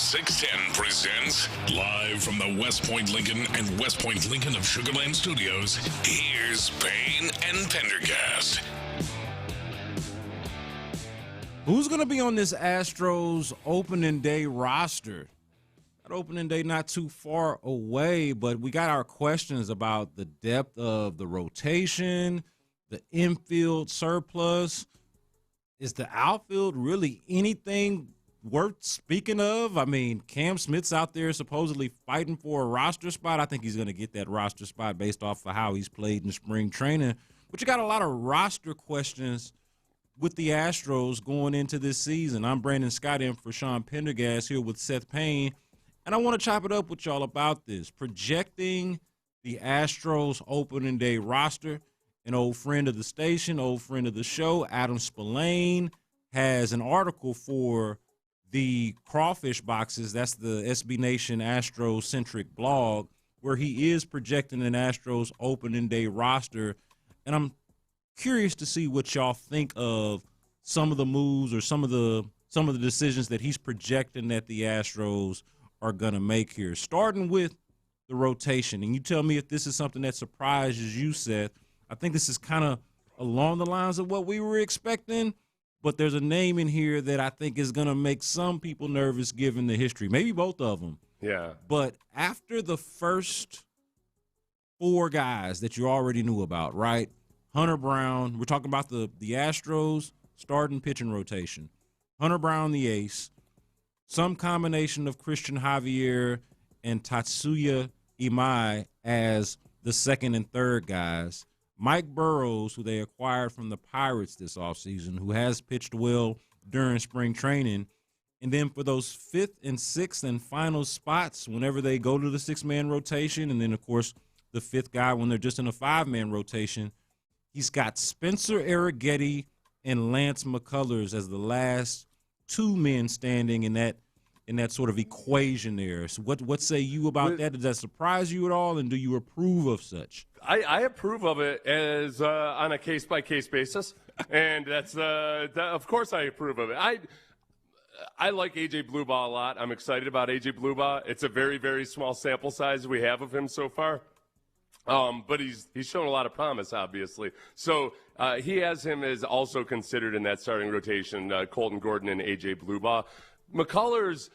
610 presents live from the West Point Lincoln and West Point Lincoln of Sugar Land Studios. Here's Payne and Pendergast. Who's going to be on this Astros opening day roster? That opening day not too far away, but we got our questions about the depth of the rotation, the infield surplus. Is the outfield really anything worth speaking of? I mean, Cam Smith's out there supposedly fighting for a roster spot. I think he's going to get that roster spot based off of how he's played in spring training. But you got a lot of roster questions with the Astros going into this season. I'm Brandon Scott in for Sean Pendergast here with Seth Payne, and I want to chop it up with y'all about this. Projecting the Astros opening day roster. An old friend of the station, old friend of the show, Adam Spillane, has an article for the Crawfish Boxes. That's the SB Nation Astro-centric blog, where he is projecting an Astros opening day roster. And I'm curious to see what y'all think of some of the moves or some of the decisions that he's projecting that the Astros are going to make here. Starting with the rotation, and you tell me if this is something that surprises you, Seth. I think this is kind of along the lines of what we were expecting, but there's a name in here that I think is going to make some people nervous given the history, maybe both of them. Yeah. But after the first four guys that you already knew about, right? Hunter Brown, we're talking about the Astros starting pitching rotation. Hunter Brown, the ace, some combination of Christian Javier and Tatsuya Imai as the second and third guys. Mike Burrows, who they acquired from the Pirates this offseason, who has pitched well during spring training. And then for those fifth and sixth and final spots, whenever they go to the six-man rotation, and then, of course, the fifth guy when they're just in a five-man rotation, he's got Spencer Arrighetti and Lance McCullers as the last two men standing in that sort of equation there. So what say you about that? Does that surprise you at all, and do you approve of such? I approve of it as on a case-by-case basis, and that's of course I approve of it. I like A.J. Bluebaugh a lot. I'm excited about A.J. Bluebaugh. It's a very, very small sample size we have of him so far. But he's shown a lot of promise, obviously. So he has him as also considered in that starting rotation, Colton Gordon and A.J. Bluebaugh. McCullers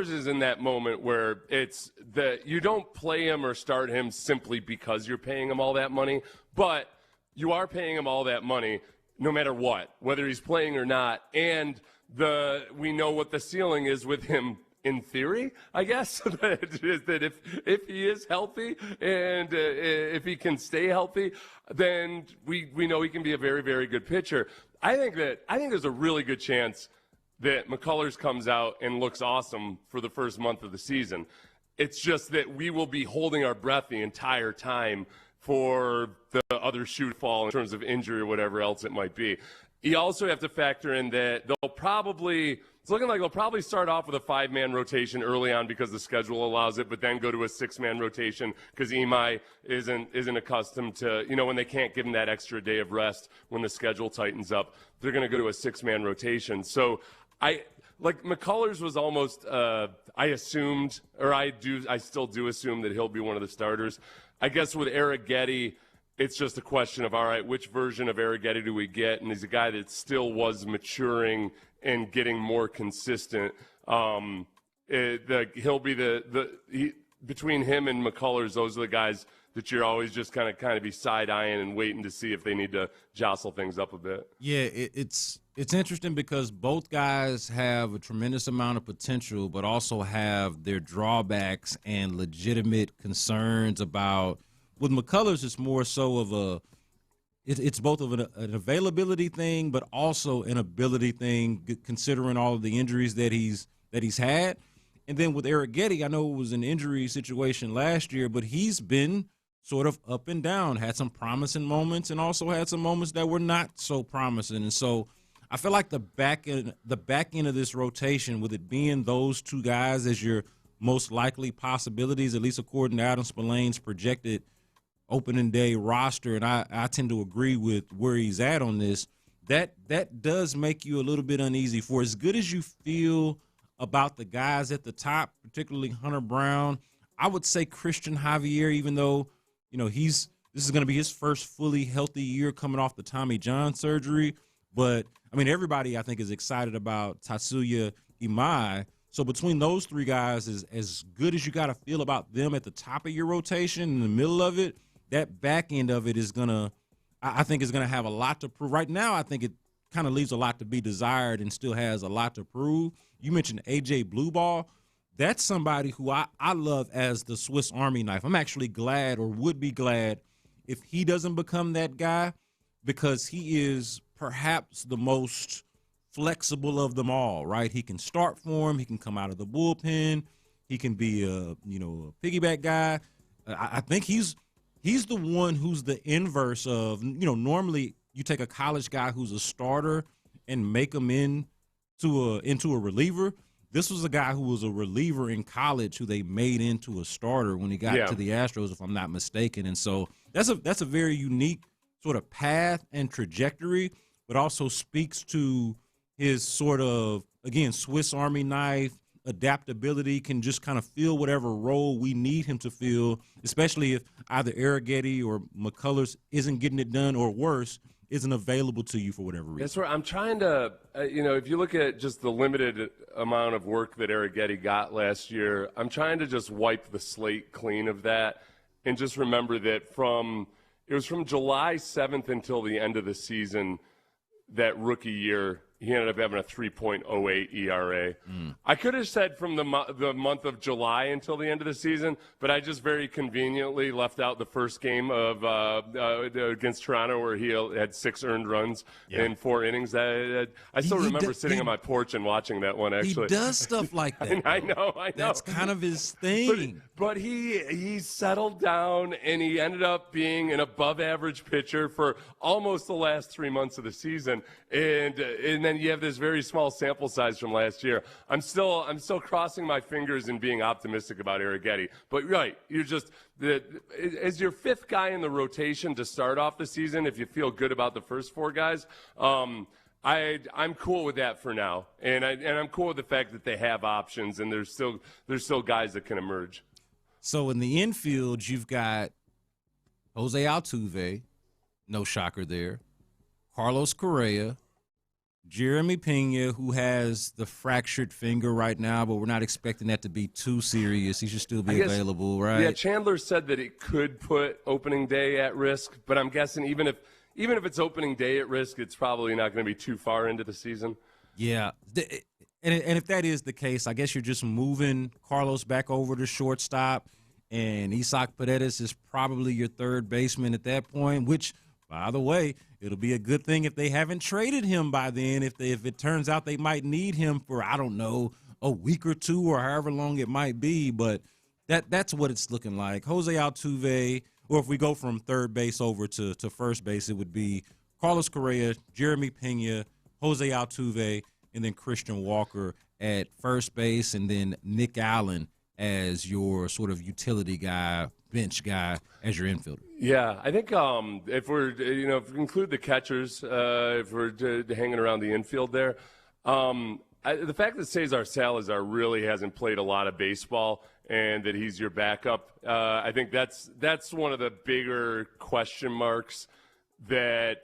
is in that moment where it's that you don't play him or start him simply because you're paying him all that money, but you are paying him all that money no matter what, whether he's playing or not. And we know what the ceiling is with him in theory, I guess, that if he is healthy and if he can stay healthy, then we know he can be a very, very good pitcher. I think there's a really good chance that McCullers comes out and looks awesome for the first month of the season. It's just that we will be holding our breath the entire time for the other shoe to fall in terms of injury or whatever else it might be. You also have to factor in that it's looking like they'll probably start off with a five-man rotation early on because the schedule allows it, but then go to a six-man rotation because Imai isn't accustomed to, when they can't give him that extra day of rest when the schedule tightens up, they're going to go to a six-man rotation. So McCullers was almost, I still do assume that he'll be one of the starters. I guess with Arrighetti, it's just a question of, all right, which version of Arrighetti do we get? And he's a guy that still was maturing and getting more consistent. He'll be between him and McCullers, those are the guys that you're always just kind of be side-eyeing and waiting to see if they need to jostle things up a bit. Yeah, it's interesting because both guys have a tremendous amount of potential, but also have their drawbacks and legitimate concerns about. With McCullers, it's more so of it's both of an availability thing, but also an ability thing, considering all of the injuries that he's had. And then with Arrighetti, I know it was an injury situation last year, but he's been sort of up and down, had some promising moments and also had some moments that were not so promising. And so I feel like the back end of this rotation, with it being those two guys as your most likely possibilities, at least according to Adam Spillane's projected opening day roster, and I tend to agree with where he's at on this, that does make you a little bit uneasy. For as good as you feel about the guys at the top, particularly Hunter Brown. I would say Christian Javier, even though, this is going to be his first fully healthy year coming off the Tommy John surgery. But, everybody, I think, is excited about Tatsuya Imai. So between those three guys, is as good as you got to feel about them at the top of your rotation, in the middle of it, that back end of it is going to, I think, is going to have a lot to prove. Right now, I think it kind of leaves a lot to be desired and still has a lot to prove. You mentioned A.J. Blueball. That's somebody who I love as the Swiss Army knife. I'm actually glad, or would be glad, if he doesn't become that guy, because he is perhaps the most flexible of them all, right? He can start for him. He can come out of the bullpen. He can be a piggyback guy. I think he's the one who's the inverse of, normally you take a college guy who's a starter and make him into a reliever. This was a guy who was a reliever in college who they made into a starter when he got to the Astros, if I'm not mistaken. And so that's a very unique sort of path and trajectory, but also speaks to his sort of, again, Swiss Army knife adaptability, can just kind of fill whatever role we need him to fill, especially if either Arrighetti or McCullers isn't getting it done, or worse, isn't available to you for whatever reason. That's right. I'm trying to, if you look at just the limited amount of work that Arrighetti got last year, I'm trying to just wipe the slate clean of that and just remember that it was from July 7th until the end of the season, that rookie year, he ended up having a 3.08 ERA. I could have said from the month of July until the end of the season, but I just very conveniently left out the first game of against Toronto, where he had 6 earned runs in 4 innings. I still remember sitting on my porch and watching that one, actually. He does stuff like that. I know. That's kind of his thing. But he settled down, and he ended up being an above-average pitcher for almost the last 3 months of the season. And then you have this very small sample size from last year. I'm still crossing my fingers and being optimistic about Arrighetti. But right, you're just as your 5th guy in the rotation to start off the season, if you feel good about the first 4 guys, I'm cool with that for now, and I'm cool with the fact that they have options, and there's still guys that can emerge. So in the infield, you've got Jose Altuve, no shocker there, Carlos Correa, Jeremy Pena, who has the fractured finger right now, but we're not expecting that to be too serious. He should still be available, right? Yeah, Chandler said that it could put opening day at risk, but I'm guessing even if it's opening day at risk, it's probably not going to be too far into the season. Yeah, and if that is the case, I guess you're just moving Carlos back over to shortstop, and Isaac Paredes is probably your third baseman at that point, which, by the way, it'll be a good thing if they haven't traded him by then. If it turns out they might need him for, I don't know, a week or 2 or however long it might be. But that's what it's looking like. Jose Altuve, or if we go from third base over to first base, it would be Carlos Correa, Jeremy Pena, Jose Altuve, and then Christian Walker at first base, and then Nick Allen as your sort of utility guy, bench guy, as your infielder. Yeah, I think if we include the catchers, if we're hanging around the infield there, the fact that Cesar Salazar really hasn't played a lot of baseball and that he's your backup, I think that's one of the bigger question marks that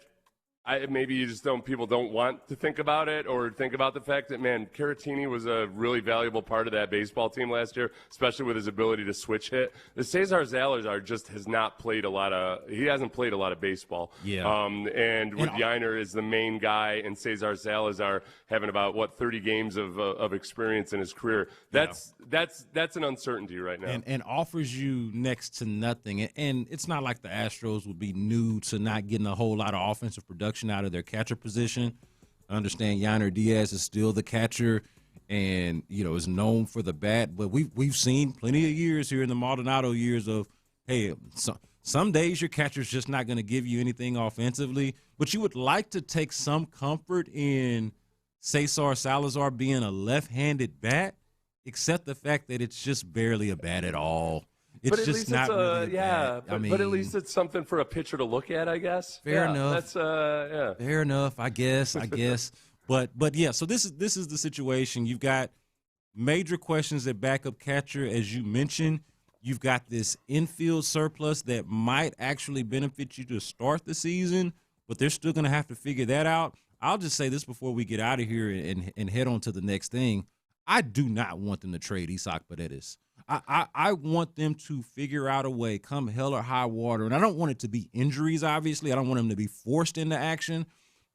maybe people don't want to think about it, or think about the fact that, man, Caratini was a really valuable part of that baseball team last year, especially with his ability to switch hit. The Cesar Salazar just hasn't played a lot of baseball. Yeah. And with Yiner is the main guy, and Cesar Salazar having about 30 games of experience in his career. That's an uncertainty right now. And offers you next to nothing. And it's not like the Astros would be new to not getting a whole lot of offensive production out of their catcher position. I understand Yiner Diaz is still the catcher and, is known for the bat, but we've seen plenty of years here in the Maldonado years of, hey, some days your catcher's just not going to give you anything offensively, but you would like to take some comfort in Cesar Salazar being a left-handed bat, except the fact that it's just barely a bat at all. It's just not really but at least it's something for a pitcher to look at, I guess. Fair enough. That's fair enough, I guess. But yeah, so this is the situation. You've got major questions at backup catcher, as you mentioned. You've got this infield surplus that might actually benefit you to start the season, but they're still going to have to figure that out. I'll just say this before we get out of here and head on to the next thing. I do not want them to trade Isaac Paredes. I want them to figure out a way, come hell or high water, and I don't want it to be injuries, obviously. I don't want him to be forced into action,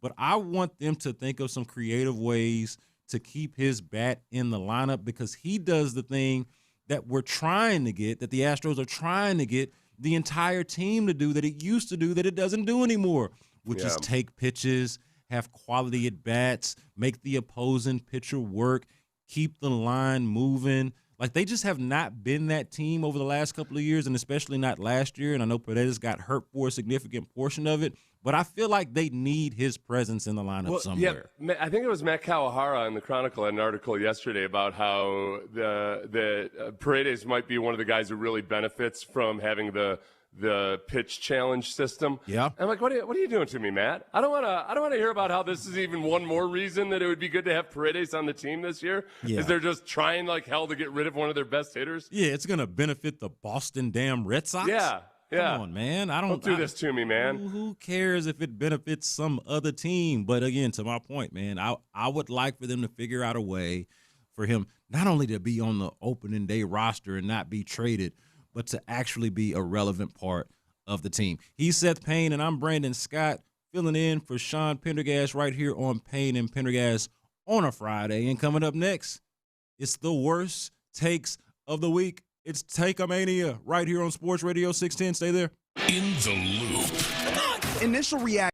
but I want them to think of some creative ways to keep his bat in the lineup, because he does the thing that we're trying to get, that the Astros are trying to get the entire team to do, that it used to do, that it doesn't do anymore, which is take pitches, have quality at-bats, make the opposing pitcher work, keep the line moving. Like, they just have not been that team over the last couple of years, and especially not last year. And I know Paredes got hurt for a significant portion of it, but I feel like they need his presence in the lineup somewhere. Yeah, I think it was Matt Kawahara in the Chronicle had an article yesterday about how Paredes might be one of the guys who really benefits from having the pitch challenge system. Yeah. I'm like, what are you doing to me, Matt? I don't want to hear about how this is even one more reason that it would be good to have Paredes on the team this year. Yeah. Is they're just trying like hell to get rid of one of their best hitters? Yeah, it's going to benefit the Boston damn Red Sox. Yeah. Come on, man. Don't do this to me, man. Who cares if it benefits some other team? But again, to my point, man, I would like for them to figure out a way for him not only to be on the opening day roster and not be traded, but to actually be a relevant part of the team. He's Seth Payne, and I'm Brandon Scott, filling in for Sean Pendergast right here on Payne and Pendergast on a Friday. And coming up next, it's the worst takes of the week. It's Take-a-Mania right here on Sports Radio 610. Stay there. In the loop. Initial reaction.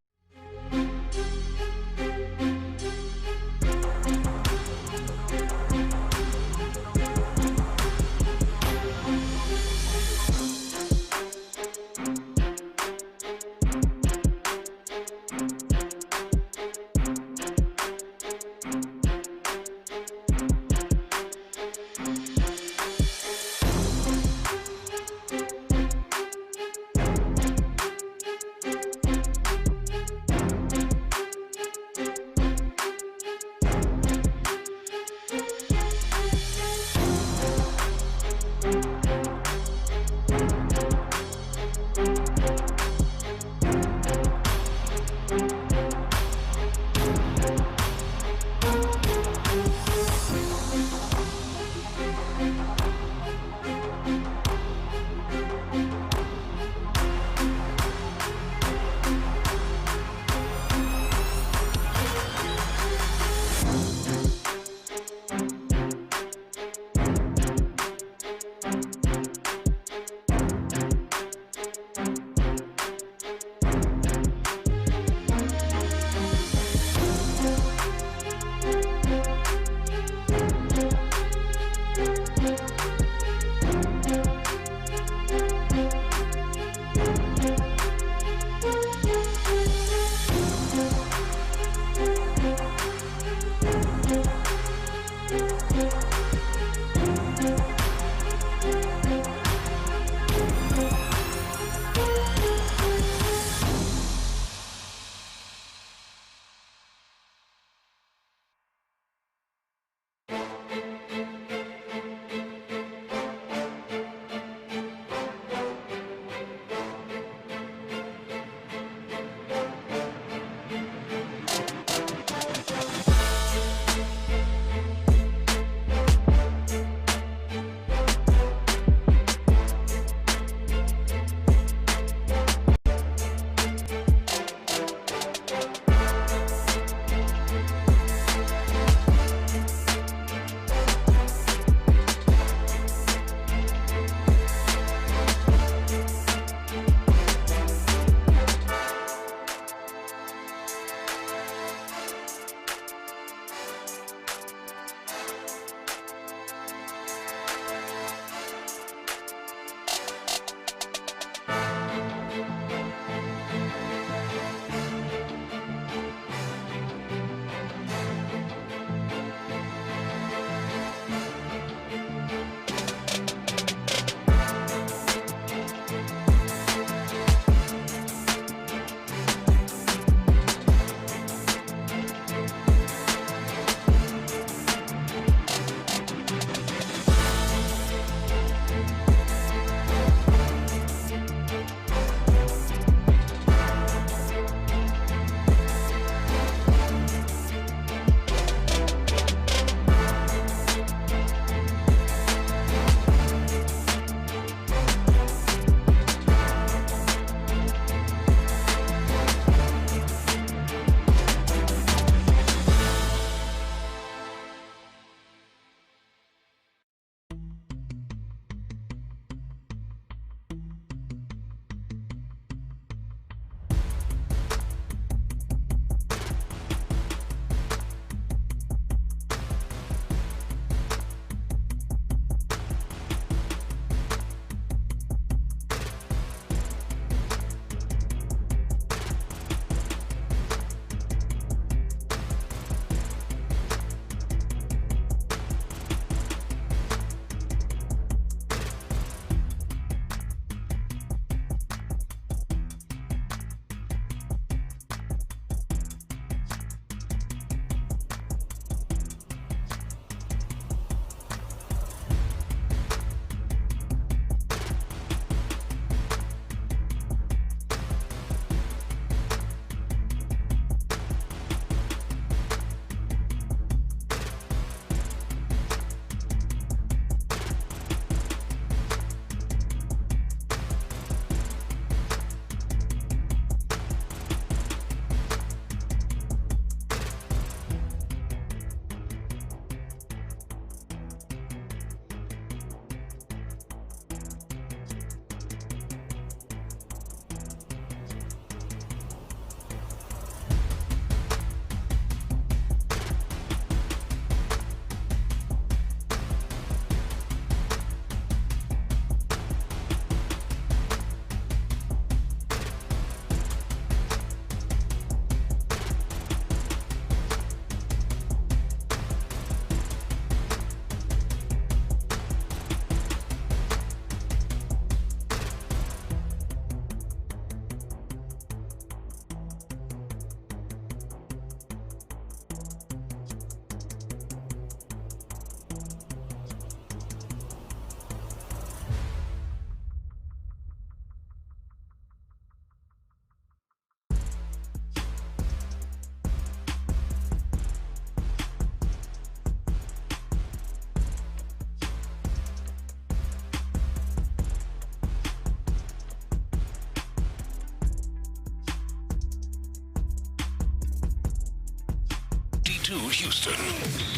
HD2 Houston.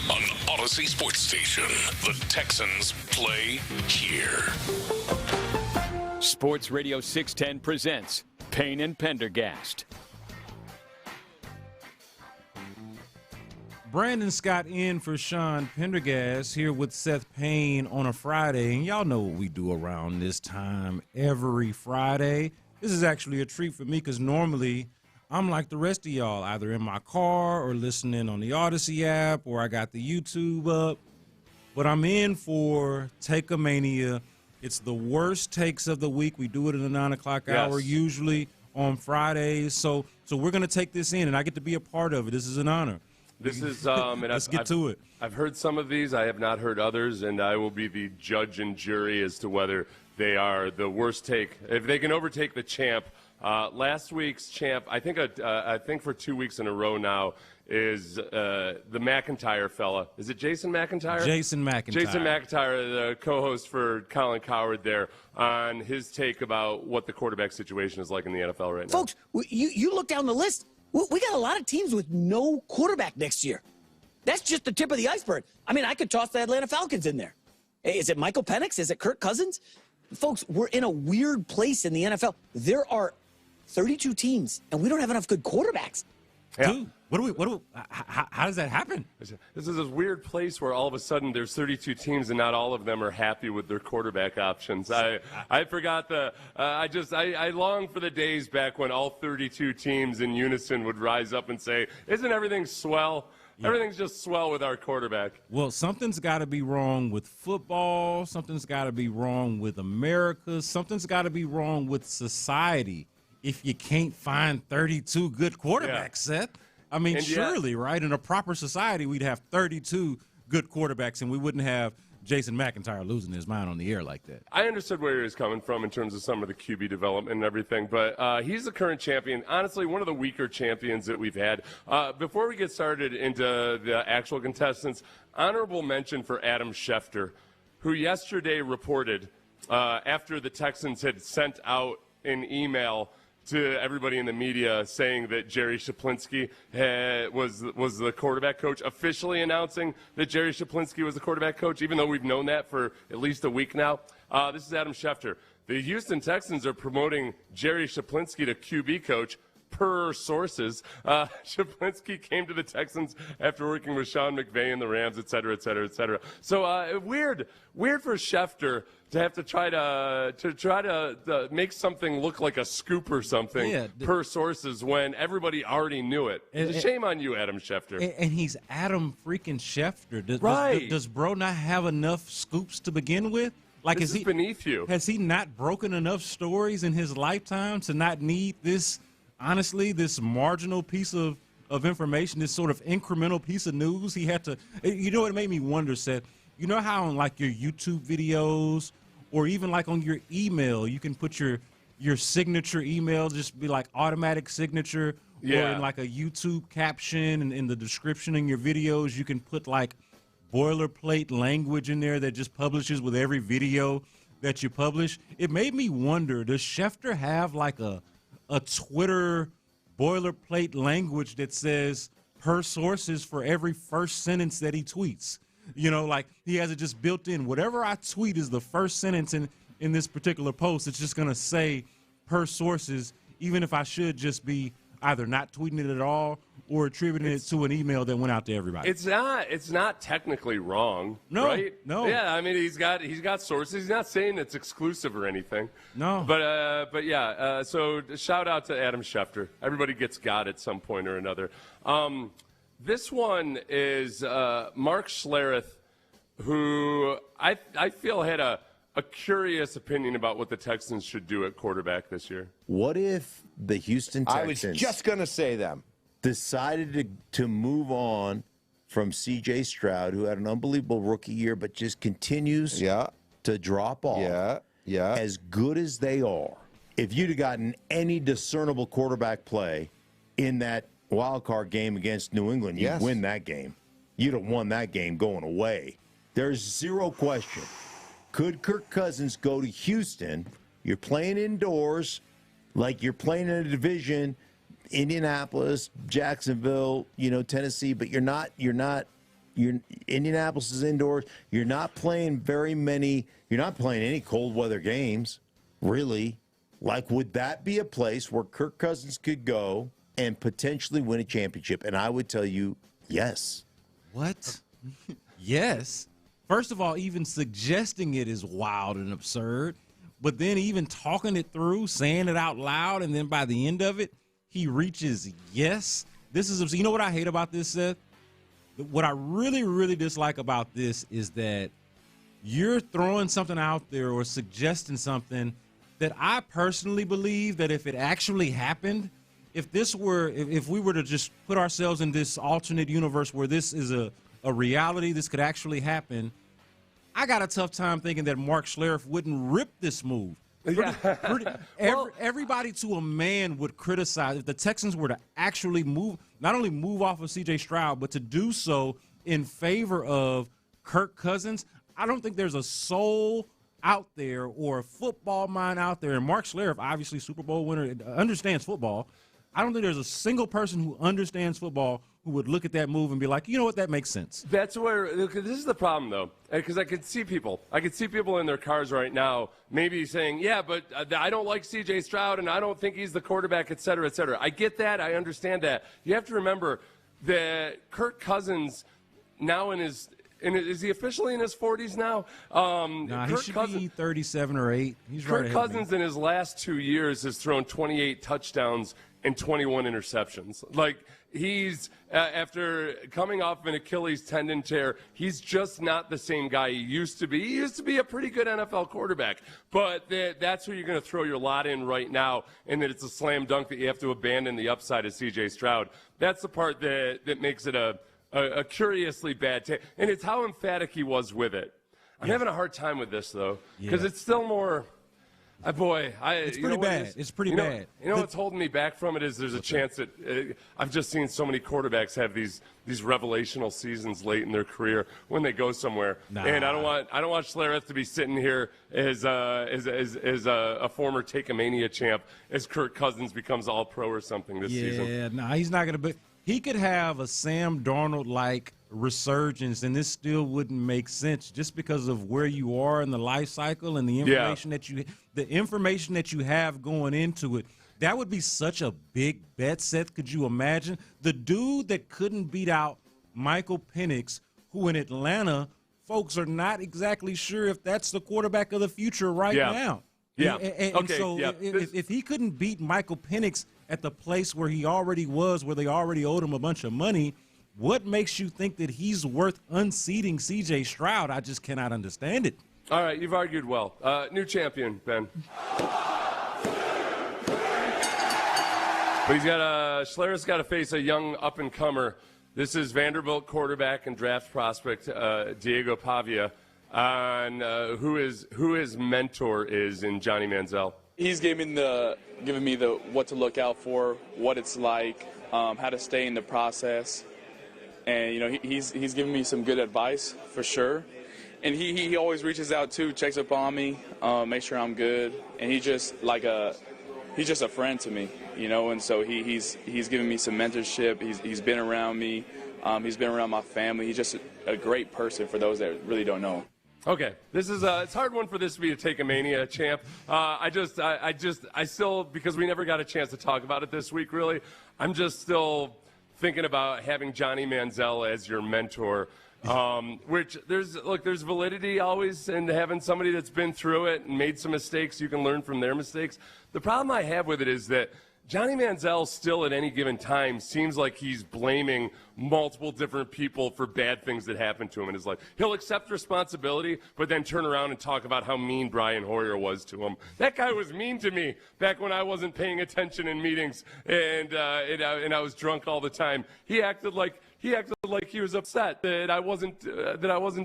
On Odyssey Sports Station, the Texans play here. Sports Radio 610 presents Payne and Pendergast. Brandon Scott in for Sean Pendergast here with Seth Payne on a Friday. And y'all know what we do around this time every Friday. This is actually a treat for me because normally I'm like the rest of y'all, either in my car or listening on the Odyssey app, or I got the YouTube up. But I'm in for Take-a-Mania. It's the worst takes of the week. We do it in the 9 o'clock hour, usually on Fridays. So we're going to take this in, and I get to be a part of it. This is an honor. This is, and Let's get to it. I've heard some of these. I have not heard others, and I will be the judge and jury as to whether they are the worst take. If they can overtake the champ. Last week's champ, I think for 2 weeks in a row now, is the McIntyre fella. Is it Jason McIntyre? Jason McIntyre. Jason McIntyre, the co-host for Colin Cowherd there, on his take about what the quarterback situation is like in the NFL right now. Folks, you look down the list. We got a lot of teams with no quarterback next year. That's just the tip of the iceberg. I mean, I could toss the Atlanta Falcons in there. Is it Michael Penix? Is it Kirk Cousins? Folks, we're in a weird place in the NFL. There are 32 teams, and we don't have enough good quarterbacks. Yeah. Dude, how does that happen? This is this weird place where all of a sudden there's 32 teams and not all of them are happy with their quarterback options. I forgot I long for the days back when all 32 teams in unison would rise up and say, isn't everything swell? Yeah. Everything's just swell with our quarterback. Well, something's got to be wrong with football. Something's got to be wrong with America. Something's got to be wrong with society if you can't find 32 good quarterbacks, Seth. I mean, and surely, right? In a proper society, we'd have 32 good quarterbacks, and we wouldn't have Jason McIntyre losing his mind on the air like that. I understood where he was coming from in terms of some of the QB development and everything, but he's the current champion. Honestly, one of the weaker champions that we've had. Before we get started into the actual contestants, honorable mention for Adam Schefter, who yesterday reported after the Texans had sent out an email to everybody in the media saying that Jerry Shaplinski was the quarterback coach, officially announcing that Jerry Shaplinski was the quarterback coach, even though we've known that for at least a week now. This is Adam Schefter. The Houston Texans are promoting Jerry Shaplinski to QB coach. Per sources, Shaplinski came to the Texans after working with Sean McVay and the Rams, et cetera, et cetera, et cetera. So weird for Schefter to have to try to make something look like a scoop or something per sources when everybody already knew it. Shame on you, Adam Schefter. And he's Adam freaking Schefter. Does bro not have enough scoops to begin with? Like, this is beneath you. Has he not broken enough stories in his lifetime to not need this? Honestly, this marginal piece of information, this sort of incremental piece of news, he had to, you know what made me wonder, Seth? You know how on like your YouTube videos or even like on your email, you can put your signature email, just be like automatic signature, or in like a YouTube caption and in the description in your videos, you can put like boilerplate language in there that just publishes with every video that you publish. It made me wonder, does Schefter have like a Twitter boilerplate language that says per sources for every first sentence that he tweets? You know, like he has it just built in. Whatever I tweet is the first sentence in this particular post. It's just going to say per sources, even if I should just be either not tweeting it at all or attributing it to an email that went out to everybody. It's not technically wrong, no, right? No. Yeah, I mean he's got sources. He's not saying it's exclusive or anything. No. But yeah. So shout out to Adam Schefter. Everybody gets got at some point or another. This one is Mark Schlereth, who I feel had a curious opinion about what the Texans should do at quarterback this year. What if the Houston Texans, I was just going to say them, decided to move on from C.J. Stroud, who had an unbelievable rookie year but just continues to drop off, as good as they are. If you'd have gotten any discernible quarterback play in that wild card game against New England, you'd win that game. You'd have won that game going away. There's zero question. Could Kirk Cousins go to Houston? You're playing indoors like you're playing in a division Indianapolis, Jacksonville, Tennessee, but Indianapolis is indoors. You're not playing you're not playing any cold weather games, really. Like, would that be a place where Kirk Cousins could go and potentially win a championship? And I would tell you, yes. What? Yes. First of all, even suggesting it is wild and absurd. But then even talking it through, saying it out loud, and then by the end of it, he reaches yes. You know what I hate about this, Seth? What I really, really dislike about this is that you're throwing something out there or suggesting something that I personally believe that if it actually happened, if we were to just put ourselves in this alternate universe where this is a reality, this could actually happen, I got a tough time thinking that Mark Schlereth wouldn't rip this move. Everybody to a man would criticize if the Texans were to actually not only move off of C.J. Stroud, but to do so in favor of Kirk Cousins. I don't think there's a soul out there or a football mind out there, and Mark Schlereth, obviously Super Bowl winner, understands football. I don't think there's a single person who understands football who would look at that move and be like, you know what, that makes sense. This is the problem, though, because I could see people in their cars right now maybe saying, yeah, but I don't like C.J. Stroud, and I don't think he's the quarterback, et cetera, et cetera. I get that. I understand that. You have to remember that Kirk Cousins now is he officially in his 40s now? He should be 37 or 8. He's right Kirk Cousins in his last 2 years has thrown 28 touchdowns and 21 interceptions. Like, he's, after coming off an Achilles tendon tear, he's just not the same guy he used to be. He used to be a pretty good NFL quarterback, but that's who you're going to throw your lot in right now, and that it's a slam dunk that you have to abandon the upside of C.J. Stroud. That's the part that makes it a curiously bad take, and it's how emphatic he was with it. I'm having a hard time with this, though, because it's still more... it's pretty bad. It's pretty bad. You know what's holding me back from it is there's a chance that I've just seen so many quarterbacks have these revelational seasons late in their career when they go somewhere, and I don't want Schlereth to be sitting here as a former Take-a-Mania champ as Kirk Cousins becomes All-Pro or something this season. Yeah, he's not going to be. He could have a Sam Darnold-like resurgence, and this still wouldn't make sense just because of where you are in the life cycle and the information that you have going into it. That would be such a big bet, Seth. Could you imagine? The dude that couldn't beat out Michael Penix, who in Atlanta, folks are not exactly sure if that's the quarterback of the future now. Yeah. If he couldn't beat Michael Penix at the place where he already was, where they already owed him a bunch of money, what makes you think that he's worth unseating C.J. Stroud? I just cannot understand it. All right, you've argued well. New champion, Ben. But Schlereth's got to face a young up-and-comer. This is Vanderbilt quarterback and draft prospect Diego Pavia, on who his mentor is in Johnny Manziel. He's giving me the what to look out for, what it's like, how to stay in the process, and he's giving me some good advice for sure. And he always reaches out too, checks up on me, make sure I'm good, and he's just a friend to me, And so he's giving me some mentorship. He's been around me, he's been around my family. He's just a great person for those that really don't know him. Okay, this is it's a hard one for this to be a Take-a-Mania champ. I still, because we never got a chance to talk about it this week, really, I'm just still thinking about having Johnny Manziel as your mentor, which there's validity always in having somebody that's been through it and made some mistakes. You can learn from their mistakes. The problem I have with it is that Johnny Manziel still at any given time seems like he's blaming multiple different people for bad things that happened to him in his life. He'll accept responsibility, but then turn around and talk about how mean Brian Hoyer was to him. That guy was mean to me back when I wasn't paying attention in meetings and I was drunk all the time. He acted like he was upset that I wasn't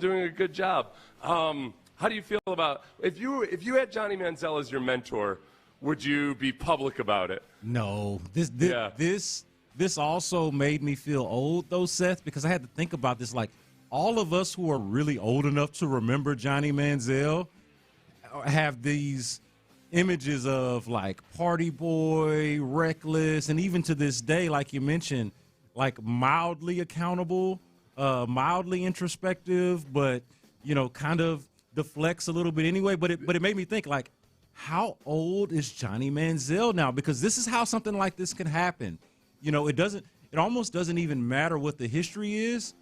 doing a good job. How do you feel about if you had Johnny Manziel as your mentor? Would you be public about it? No. This also made me feel old, though, Seth, because I had to think about this. Like, all of us who are really old enough to remember Johnny Manziel have these images of like party boy, reckless, and even to this day, like you mentioned, like mildly accountable, mildly introspective, but kind of deflects a little bit anyway. But it made me think, like, how old is Johnny Manziel now? Because this is how something like this can happen. It almost doesn't even matter what the history is.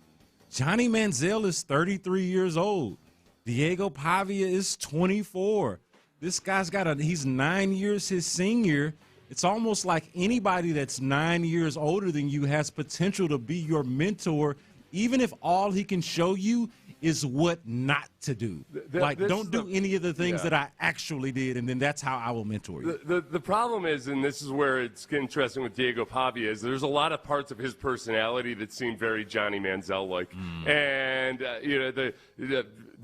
Johnny Manziel is 33 years old. Diego Pavia is 24. This guy's he's 9 years his senior. It's almost like anybody that's 9 years older than you has potential to be your mentor, even if all he can show you is what not to do. Don't do any of the things that I actually did, and then that's how I will mentor you. The problem is, and this is where it's interesting with Diego Pavia, is there's a lot of parts of his personality that seem very Johnny Manziel-like. And, the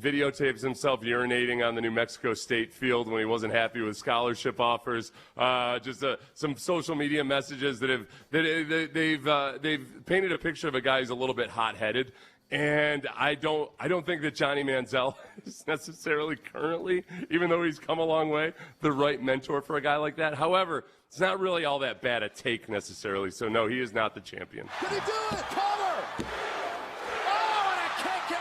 videotapes himself urinating on the New Mexico State field when he wasn't happy with scholarship offers. Some social media messages that they've painted a picture of a guy who's a little bit hot-headed. And I don't think that Johnny Manziel is necessarily currently, even though he's come a long way, the right mentor for a guy like that. However, it's not really all that bad a take necessarily. So, no, he is not the champion. Did he do it? Cover! Oh, and a kick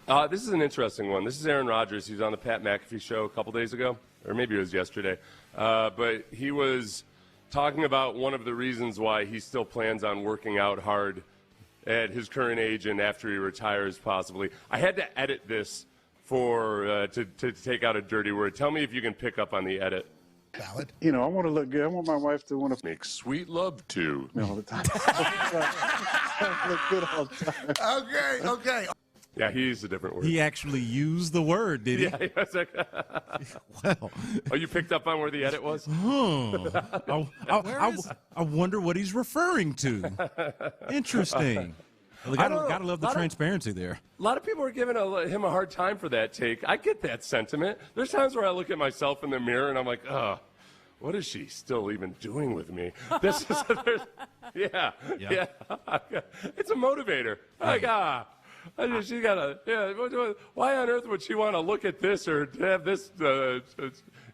out! This is an interesting one. This is Aaron Rodgers. He was on the Pat McAfee show a couple days ago, or maybe it was yesterday. But he was talking about one of the reasons why he still plans on working out hard at his current age and after he retires, possibly. I had to edit this to take out a dirty word. Tell me if you can pick up on the edit. Valid. I want to look good. I want my wife to want to make sweet love to me all the time. Look good all the time. Okay. Yeah, he used a different word. He actually used the word, did he? Yeah, he was like, well. Oh, you picked up on where the edit was? I wonder what he's referring to. Interesting. Well, gotta love the transparency there. A lot of people are giving him a hard time for that take. I get that sentiment. There's times where I look at myself in the mirror and I'm like, what is she still even doing with me? This is, yeah. It's a motivator. Like, she got why on earth would she want to look at this or have this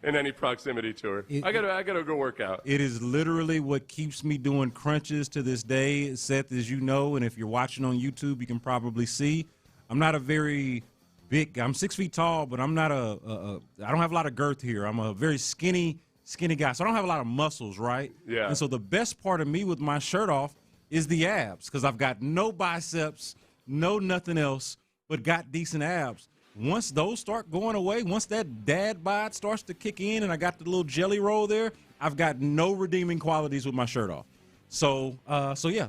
in any proximity to her? I gotta go work out. It is literally what keeps me doing crunches to this day, Seth, as you know, and if you're watching on YouTube, you can probably see. I'm not a very big. I'm 6 feet tall, but I'm not I don't have a lot of girth here. I'm a very skinny guy, so I don't have a lot of muscles, right? Yeah. And so the best part of me with my shirt off is the abs, because I've got no biceps. No, nothing else, but got decent abs. Once those start going away, once that dad bod starts to kick in and I got the little jelly roll there, I've got no redeeming qualities with my shirt off. So yeah,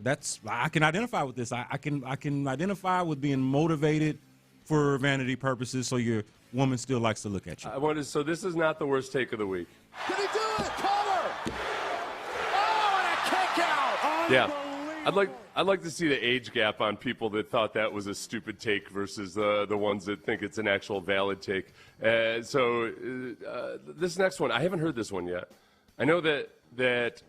I can identify with this. I can identify with being motivated for vanity purposes, so your woman still likes to look at you. So this is not the worst take of the week. Did he do it? Cover! Oh, and a kick out! Yeah. I'd like to see the age gap on people that thought that was a stupid take versus the ones that think it's an actual valid take. This next one, I haven't heard this one yet. I know that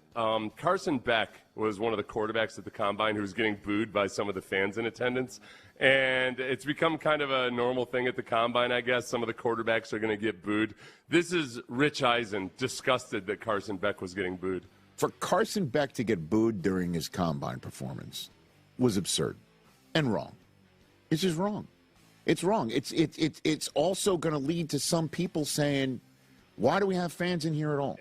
Carson Beck was one of the quarterbacks at the Combine who was getting booed by some of the fans in attendance. And it's become kind of a normal thing at the Combine, I guess. Some of the quarterbacks are going to get booed. This is Rich Eisen, disgusted that Carson Beck was getting booed. For Carson Beck to get booed during his Combine performance was absurd and wrong. It's just wrong. It's wrong. It's also going to lead to some people saying, why do we have fans in here at all?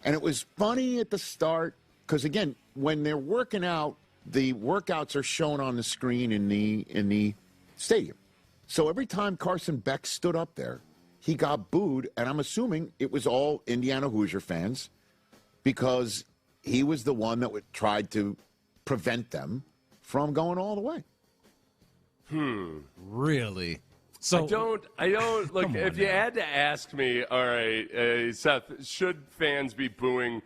And it was funny at the start because, again, when they're working out, the workouts are shown on the screen in the stadium. So every time Carson Beck stood up there, he got booed, and I'm assuming it was all Indiana Hoosier fans, because he was the one that tried to prevent them from going all the way. Really? So I don't look. If you had to ask me, all right, Seth, should fans be booing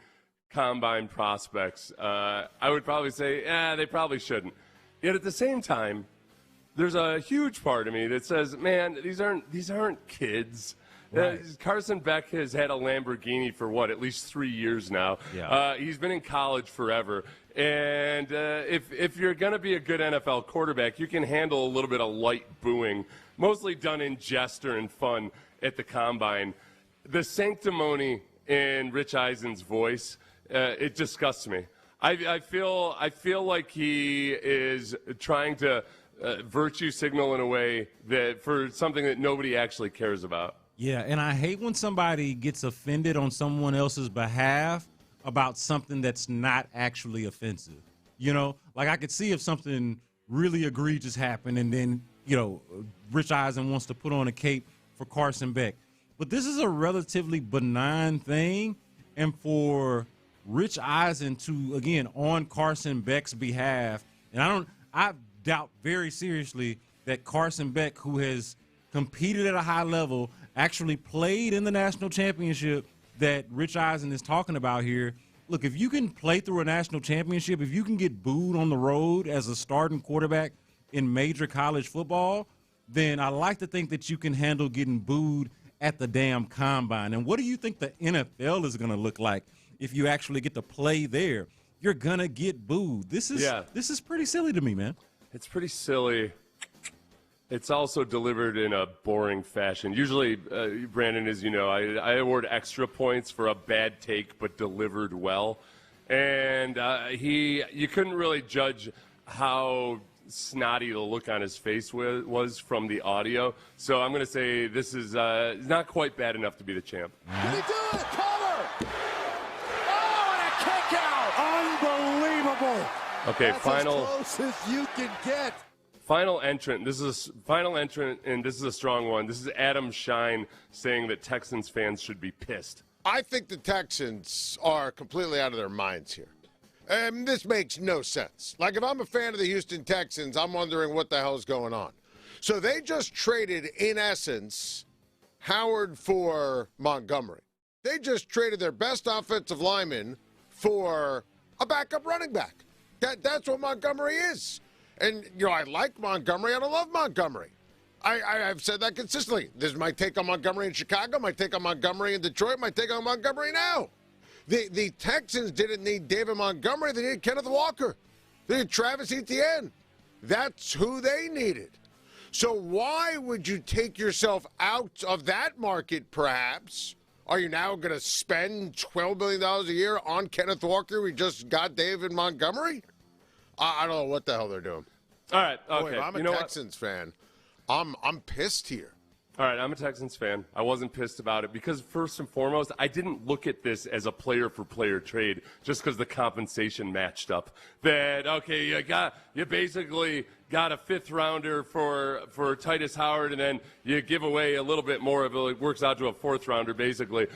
Combine prospects? I would probably say, they probably shouldn't. Yet at the same time, there's a huge part of me that says, man, these aren't kids. Right. Carson Beck has had a Lamborghini for at least 3 years now. Yeah. He's been in college forever. And if you're going to be a good NFL quarterback, you can handle a little bit of light booing, mostly done in jest or in fun at the Combine. the sanctimony in Rich Eisen's voice, it disgusts me. I feel like he is trying to virtue signal in a way that for something that nobody actually cares about. Yeah, and I hate when somebody gets offended on someone else's behalf about something that's not actually offensive. You know, like I could see if something really egregious happened and then, you know, Rich Eisen wants to put on a cape for Carson Beck. But this is a relatively benign thing, and for Rich Eisen to, again, on Carson Beck's behalf, and I doubt very seriously that Carson Beck, who has competed at a high level, actually played in the national championship that Rich Eisen is talking about here. Look, if you can play through a national championship, if you can get booed on the road as a starting quarterback in major college football, then I like to think that you can handle getting booed at the damn combine. And what do you think the NFL is going to look like if you actually get to play there? You're going to get booed. This is pretty silly to me, man. It's pretty silly. It's also delivered in a boring fashion. Usually, Brandon, as you know, I award extra points for a bad take but delivered well. And you couldn't really judge how snotty the look on his face was from the audio. So I'm going to say this is not quite bad enough to be the champ. Can he do it? Cover! Oh, and a kick out! Unbelievable! Okay, That's final. as close as you can get. Final entrant. This is a final entrant, and this is a strong one. This is Adam Shine saying that Texans fans should be pissed. I think the Texans are completely out of their minds here. This makes no sense. Like, if I'm a fan of the Houston Texans, I'm wondering what the hell is going on. So they just traded, in essence, Howard for Montgomery. They just traded their best offensive lineman for a backup running back. That's what Montgomery is. And, you know, I like Montgomery. I don't love Montgomery. I've said that consistently. This is my take on Montgomery in Chicago, my take on Montgomery in Detroit, my take on Montgomery now. The Texans didn't need David Montgomery. They needed Kenneth Walker. They needed Travis Etienne. That's who they needed. So why would you take yourself out of that market, perhaps? Are you now going to spend $12 billion a year on Kenneth Walker? We just got David Montgomery? I don't know what the hell they're doing. All right, okay. Boy, if I'm a Texans fan, I'm pissed here. All right, I'm a Texans fan. I wasn't pissed about it because, first and foremost, I didn't look at this as a player-for-player trade just because the compensation matched up. That, okay, you basically got a fifth-rounder for Titus Howard, and then you give away a little bit more of it. It works out to a fourth-rounder, basically,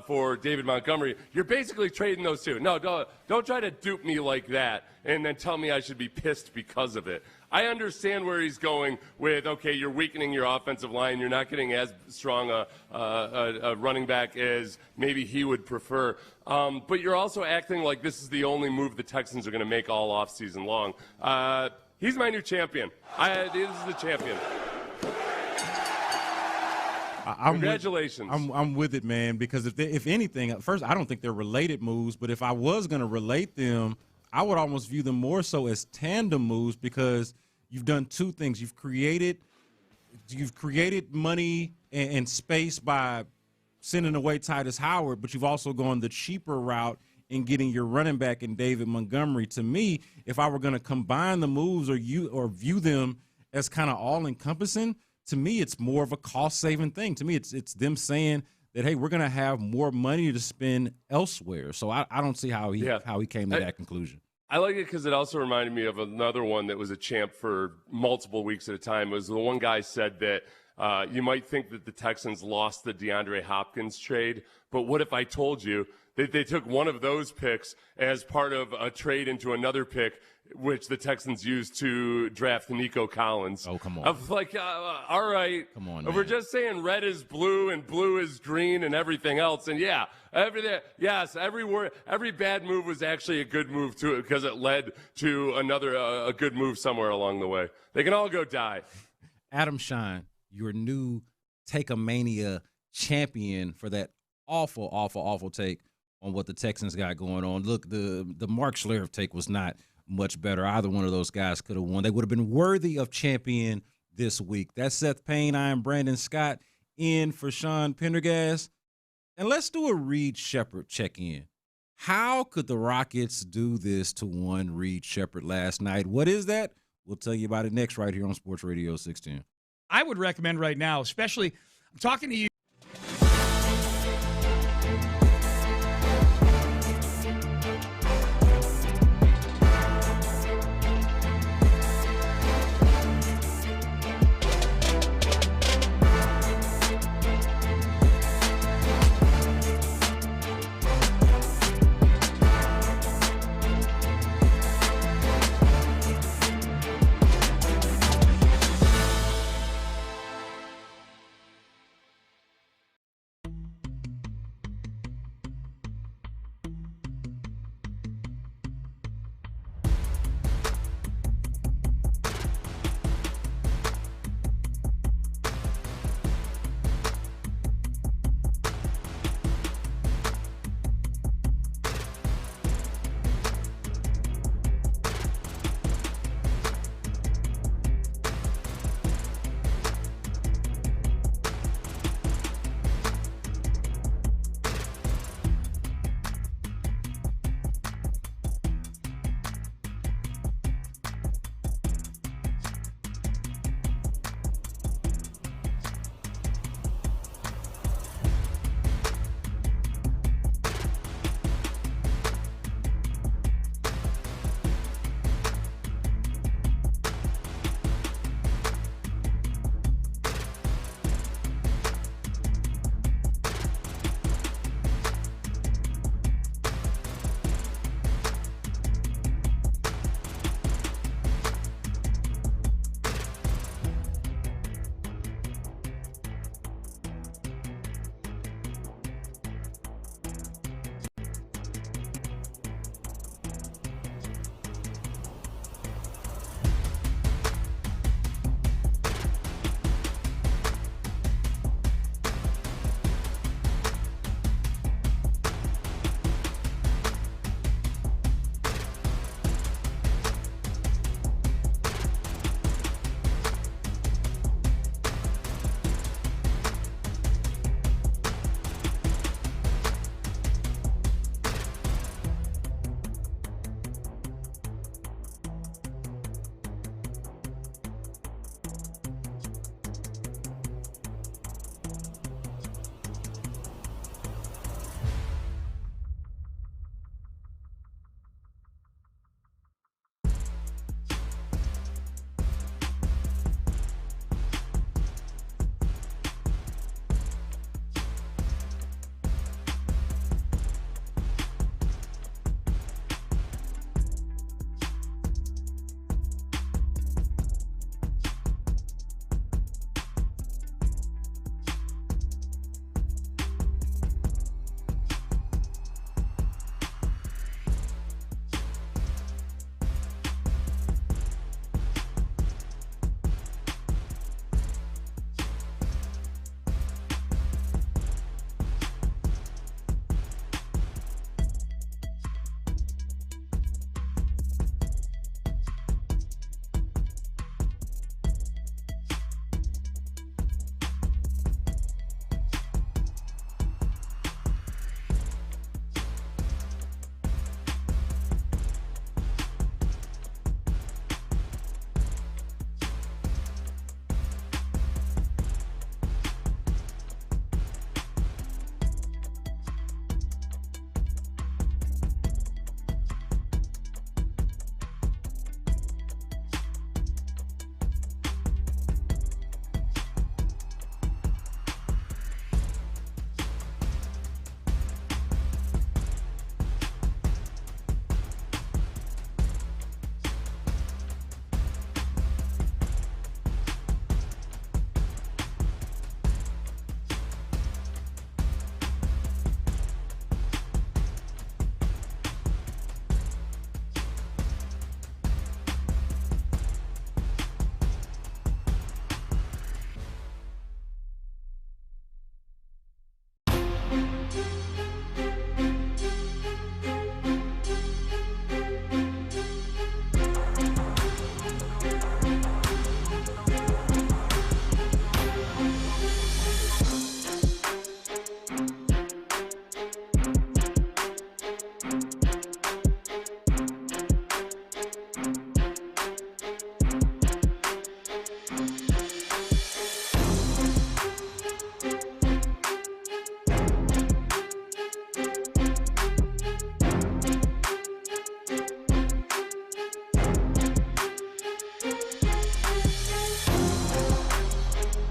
for David Montgomery. You're basically trading those two. No, don't try to dupe me like that and then tell me I should be pissed because of it. I understand where he's going with, okay, you're weakening your offensive line. You're not getting as strong a running back as maybe he would prefer. But you're also acting like this is the only move the Texans are going to make all offseason long. He's my new champion. This is the champion. Congratulations. I'm with it, man, because if anything, at first, I don't think they're related moves, but if I was going to relate them, I would almost view them more so as tandem moves because you've done two things. You've created money and space by sending away Titus Howard, but you've also gone the cheaper route in getting your running back in David Montgomery. To me, if I were going to combine the moves or view them as kind of all-encompassing, to me it's more of a cost-saving thing. To me, it's them saying that, hey, we're going to have more money to spend elsewhere. So I don't see how he came to that conclusion. I like it because it also reminded me of another one that was a champ for multiple weeks at a time. It was the one guy said that you might think that the Texans lost the DeAndre Hopkins trade, but what if I told you that they took one of those picks as part of a trade into another pick, which the Texans used to draft Nico Collins? Oh, come on. I was like, all right. Come on, man. We're just saying red is blue and blue is green and everything else. And, yeah, every bad move was actually a good move, too, because it led to a good move somewhere along the way. They can all go die. Adam Shine, your new Take-a-Mania champion for that awful, awful, awful take on what the Texans got going on. Look, the Mark Schlereth take was not much better. Either one of those guys could have won. They would have been worthy of champion this week. That's Seth Payne. I am Brandon Scott in for Sean Pendergast. And let's do a Reed Shepard check-in. How could the Rockets do this to one Reed Shepard last night? What is that? We'll tell you about it next right here on Sports Radio 610. I would recommend right now, especially, I'm talking to you.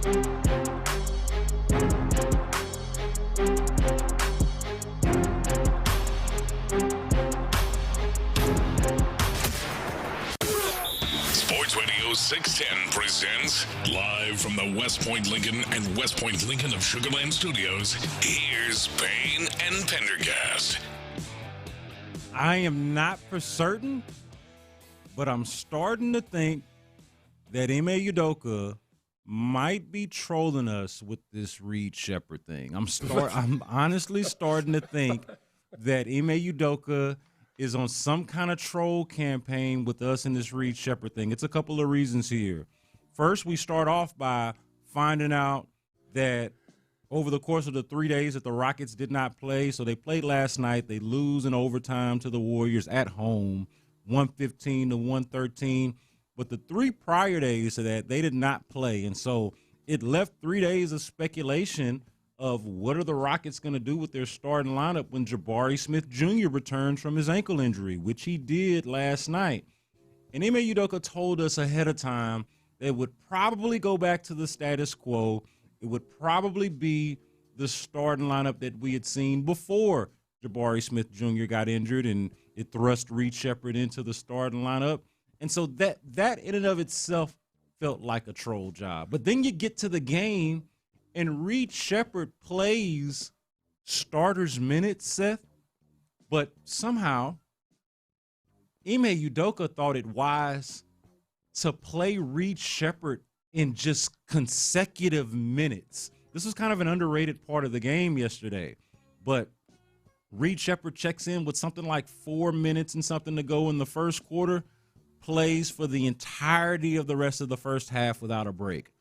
Sports Radio 610 presents live from the West Point Lincoln and West Point Lincoln of Sugar Land Studios. Here's Payne and Pendergast. I am not for certain, but I'm starting to think that Ime Udoka might be trolling us with this Reed Shepard thing. I'm honestly starting to think that Ime Udoka is on some kind of troll campaign with us in this Reed Shepard thing. It's a couple of reasons here. First, we start off by finding out that over the course of the 3 days that the Rockets did not play, so they played last night, they lose in overtime to the Warriors at home, 115 to 113. But the 3 prior days to that, they did not play. And so it left 3 days of speculation of what are the Rockets going to do with their starting lineup when Jabari Smith Jr. returns from his ankle injury, which he did last night. And Ime Udoka told us ahead of time that it would probably go back to the status quo. It would probably be the starting lineup that we had seen before Jabari Smith Jr. got injured, and it thrust Reed Shepard into the starting lineup. And so that in and of itself felt like a troll job. But then you get to the game, and Reed Shepard plays starters minutes, Seth, but somehow Ime Udoka thought it wise to play Reed Shepard in just consecutive minutes. This was kind of an underrated part of the game yesterday, but Reed Shepard checks in with something like 4 minutes and something to go in the first quarter, plays for the entirety of the rest of the first half without a break.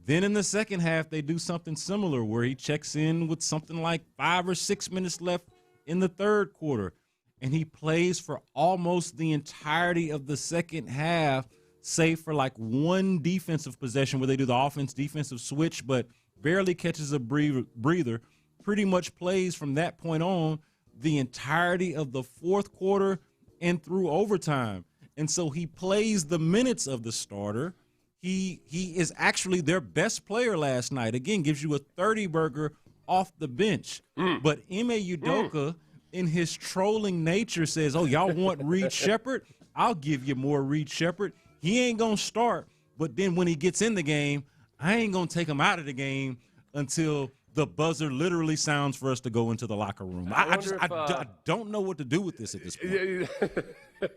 Then in the second half, they do something similar where he checks in with something like 5 or 6 minutes left in the third quarter, and he plays for almost the entirety of the second half, save for like one defensive possession where they do the offense-defensive switch, but barely catches a breather, pretty much plays from that point on the entirety of the fourth quarter and through overtime. And so he plays the minutes of the starter. He is actually their best player last night. Again, gives you a 30-burger off the bench. But Ime Udoka, in his trolling nature, says, oh, y'all want Reed Shepard? I'll give you more Reed Shepard. He ain't going to start, but then when he gets in the game, I ain't going to take him out of the game until the buzzer literally sounds for us to go into the locker room. I don't know what to do with this at this point.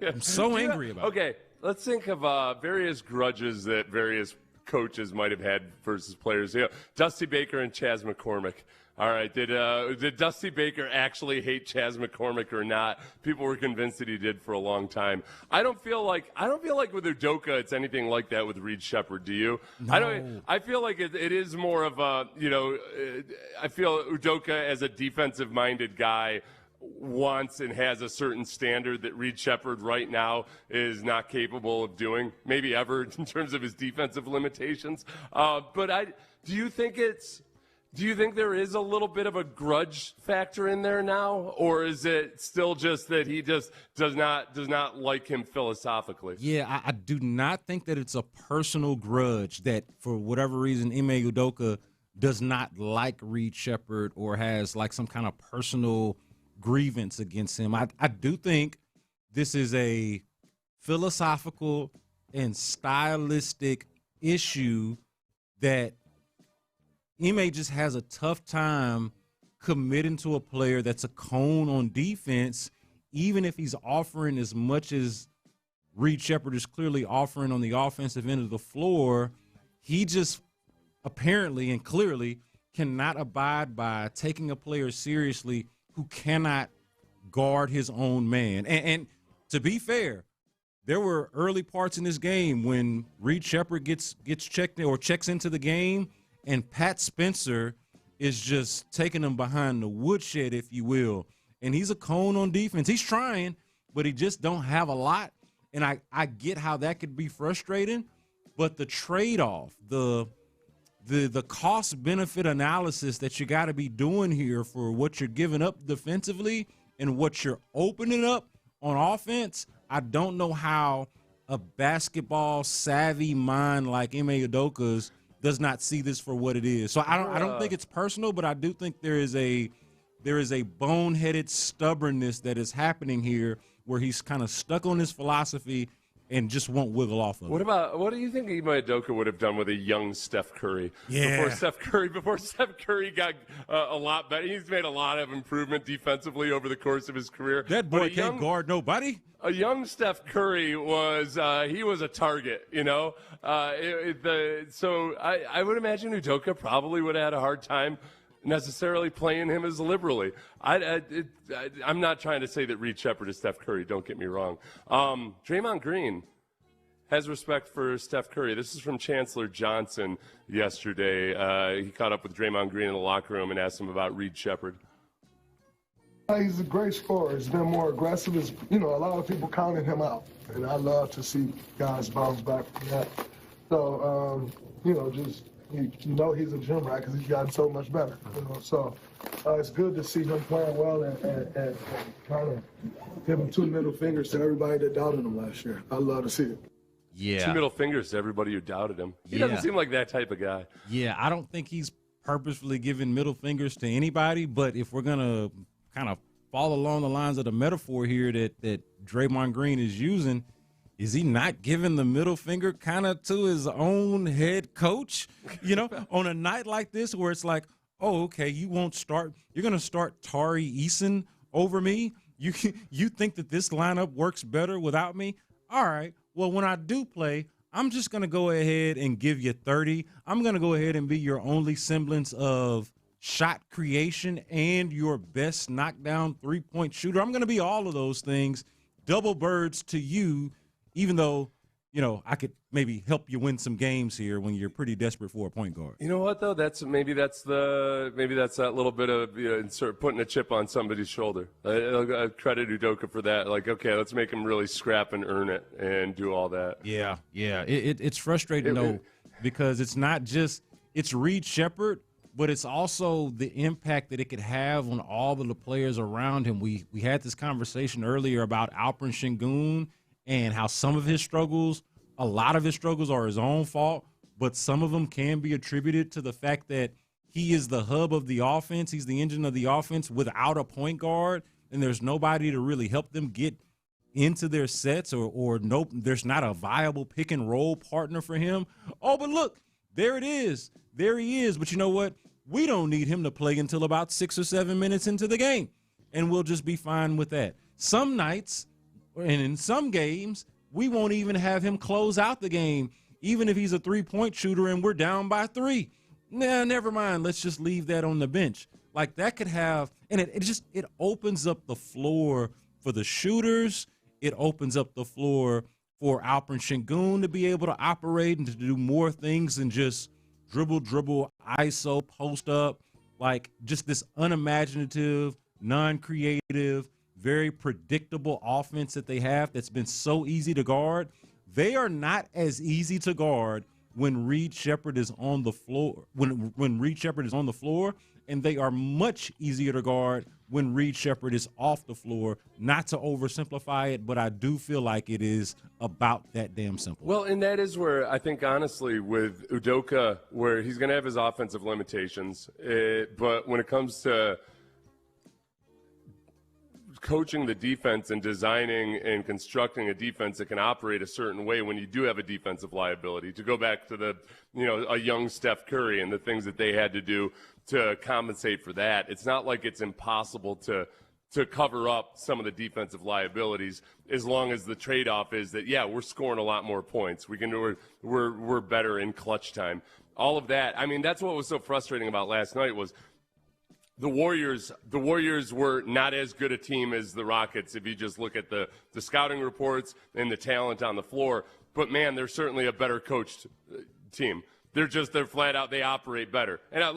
I'm so angry about it. Okay, let's think of various grudges that various coaches might have had versus players. You know, Dusty Baker and Chaz McCormick. All right, did Dusty Baker actually hate Chaz McCormick or not? People were convinced that he did for a long time. I don't feel like with Udoka it's anything like that with Reed Shepard. Do you? No. I feel like it is more of a, I feel Udoka as a defensive-minded guy wants and has a certain standard that Reed Shepard right now is not capable of doing, maybe ever in terms of his defensive limitations. But do you think there is a little bit of a grudge factor in there now, or is it still just that he just does not like him philosophically? Yeah, I do not think that it's a personal grudge that for whatever reason Ime Udoka does not like Reed Shepard or has like some kind of personal grievance against him. I do think this is a philosophical and stylistic issue that Ime just has a tough time committing to a player that's a cone on defense, even if he's offering as much as Reed Shepard is clearly offering on the offensive end of the floor. He just apparently and clearly cannot abide by taking a player seriously who cannot guard his own man. And to be fair, there were early parts in this game when Reed Shepard gets checked or checks into the game, and Pat Spencer is just taking him behind the woodshed, if you will. And he's a cone on defense. He's trying, but he just don't have a lot. And I get how that could be frustrating, but the trade-off, the cost-benefit analysis that you got to be doing here for what you're giving up defensively and what you're opening up on offense, I don't know how a basketball-savvy mind like Ime Udoka's does not see this for what it is. So I don't think it's personal, but I do think there is a boneheaded stubbornness that is happening here where he's kind of stuck on his philosophy and just won't wiggle off of it. What do you think Ime Udoka would have done with a young Steph Curry? Yeah. Before Steph Curry got a lot better. He's made a lot of improvement defensively over the course of his career. That boy can't guard nobody. A young Steph Curry was he was a target, you know. So I would imagine Udoka probably would have had a hard time necessarily playing him as liberally. I'm not trying to say that Reed Shepard is Steph Curry. Don't get me wrong. Draymond Green has respect for Steph Curry. This is from Chancellor Johnson yesterday. He caught up with Draymond Green in the locker room and asked him about Reed Shepard. He's a great scorer. He's been more aggressive. A lot of people counting him out, and I love to see guys bounce back from that. So, he's a gym rat because he's gotten so much better. So it's good to see him playing well and kind of give him 2 middle fingers to everybody that doubted him last year. I love to see it. Yeah. 2 middle fingers to everybody who doubted him. He doesn't seem like that type of guy. Yeah, I don't think he's purposefully giving middle fingers to anybody, but if we're going to kind of fall along the lines of the metaphor here that Draymond Green is using, is he not giving the middle finger kind of to his own head coach, on a night like this where it's like, oh, okay, you won't start. You're going to start Tari Eason over me? You think that this lineup works better without me? All right, well, when I do play, I'm just going to go ahead and give you 30. I'm going to go ahead and be your only semblance of shot creation and your best knockdown three-point shooter. I'm going to be all of those things, double birds to you, even though, I could maybe help you win some games here when you're pretty desperate for a point guard. You know what, though? That's that little bit of putting a chip on somebody's shoulder. I credit Udoka for that. Like, okay, let's make him really scrap and earn it and do all that. Yeah. It's frustrating, though, because it's not just – it's Reed Shepard, but it's also the impact that it could have on all of the players around him. We had this conversation earlier about Alperen Sengun and how some of his struggles, a lot of his struggles are his own fault, but some of them can be attributed to the fact that he is the hub of the offense. He's the engine of the offense without a point guard, and there's nobody to really help them get into their sets or there's not a viable pick and roll partner for him. Oh, but look, there it is. There he is. But you know what? We don't need him to play until about 6 or 7 minutes into the game, and we'll just be fine with that. Some nights and in some games, we won't even have him close out the game, even if he's a three-point shooter and we're down by 3. Nah, never mind. Let's just leave that on the bench. Like that could have – and it opens up the floor for the shooters. It opens up the floor for Alperen Sengun to be able to operate and to do more things than just dribble, ISO, post up, like just this unimaginative, non-creative, very predictable offense that they have that's been so easy to guard. They are not as easy to guard when Reed Shepard is on the floor, when Reed Shepard is on the floor, and they are much easier to guard when Reed Shepard is off the floor. Not to oversimplify it, but I do feel like it is about that damn simple. Well, and that is where I think, honestly, with Udoka, where he's going to have his offensive limitations, but when it comes to coaching the defense and designing and constructing a defense that can operate a certain way when you do have a defensive liability, to go back to a young Steph Curry and the things that they had to do to compensate for that. It's not like it's impossible to cover up some of the defensive liabilities, as long as the trade-off is that, we're scoring a lot more points. We're better in clutch time. All of that. I mean, that's what was so frustrating about last night was the Warriors were not as good a team as the Rockets if you just look at the scouting reports and the talent on the floor. But, man, they're certainly a better coached team. They're flat out, they operate better. And I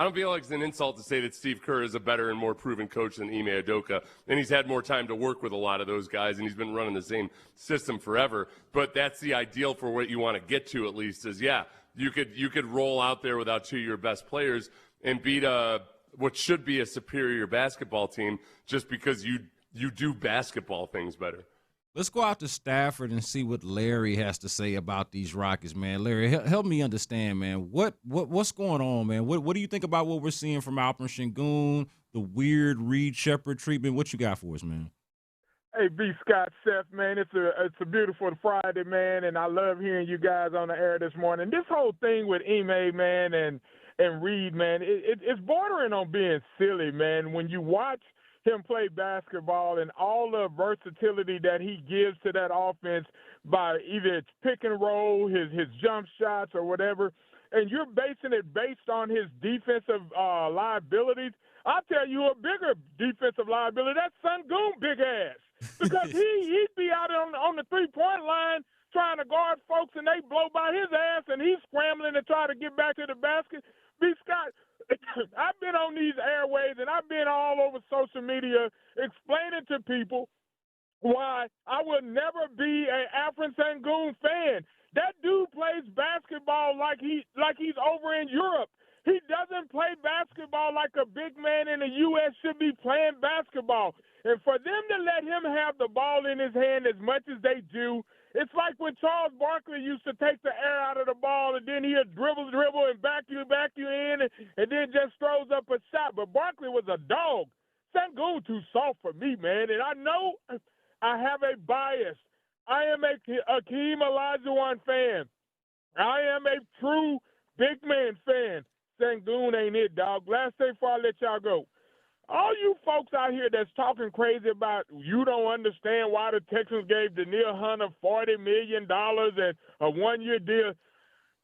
don't feel like it's an insult to say that Steve Kerr is a better and more proven coach than Ime Udoka, and he's had more time to work with a lot of those guys, and he's been running the same system forever. But that's the ideal for what you want to get to, at least, is, you could roll out there without 2 of your best players and beat what should be a superior basketball team just because you do basketball things better. Let's go out to Stafford and see what Larry has to say about these Rockets, man. Larry, help me understand, man. What's going on, man? What do you think about what we're seeing from Alperen Sengun, the weird Reed Shepard treatment? What you got for us, man? Hey, B. Scott, Seth, man, it's a beautiful Friday, man, and I love hearing you guys on the air this morning. This whole thing with Ime, man, and Reed, man, it's bordering on being silly, man. When you watch him play basketball and all the versatility that he gives to that offense by either its pick and roll, his jump shots or whatever, and you're basing it based on his defensive liabilities, I'll tell you a bigger defensive liability, that's Sengun big ass. Because he'd be out on the three-point line trying to guard folks and they blow by his ass and he's scrambling to try to get back to the basket. B. Scott, I've been on these airwaves and I've been all over social media explaining to people why I will never be an Alperen Sengun fan. That dude plays basketball like he's over in Europe. He doesn't play basketball like a big man in the U.S. should be playing basketball. And for them to let him have the ball in his hand as much as they do, it's like when Charles Barkley used to take the air out of the ball and then he'd dribble and back you in and then just throws up a shot. But Barkley was a dog. Sengun too soft for me, man. And I know I have a bias. I am a Hakeem Olajuwon fan. I am a true big man fan. Sengun ain't it, dog. Last thing before I let y'all go. All you folks out here that's talking crazy about you don't understand why the Texans gave Denil Hunter $40 million and a one-year deal,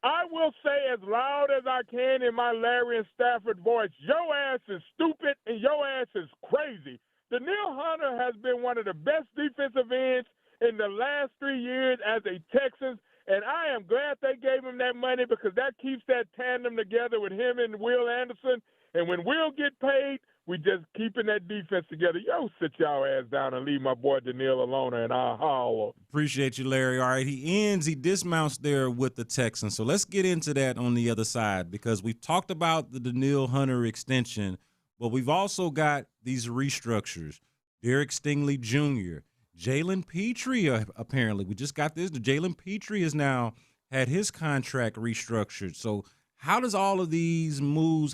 I will say as loud as I can in my Larry and Stafford voice, your ass is stupid and your ass is crazy. Denil Hunter has been one of the best defensive ends in the last 3 years as a Texans, and I am glad they gave him that money because that keeps that tandem together with him and Will Anderson. And when Will get paid, we just keeping that defense together. Yo, sit y'all ass down and leave my boy Denil alone, and I'll holler. Appreciate you, Larry. All right, he dismounts there with the Texans. So let's get into that on the other side because we've talked about the Denil Hunter extension, but we've also got these restructures. Derek Stingley Jr., Jalen Petrie, apparently. We just got this. Jalen Petrie has now had his contract restructured. So how do all of these moves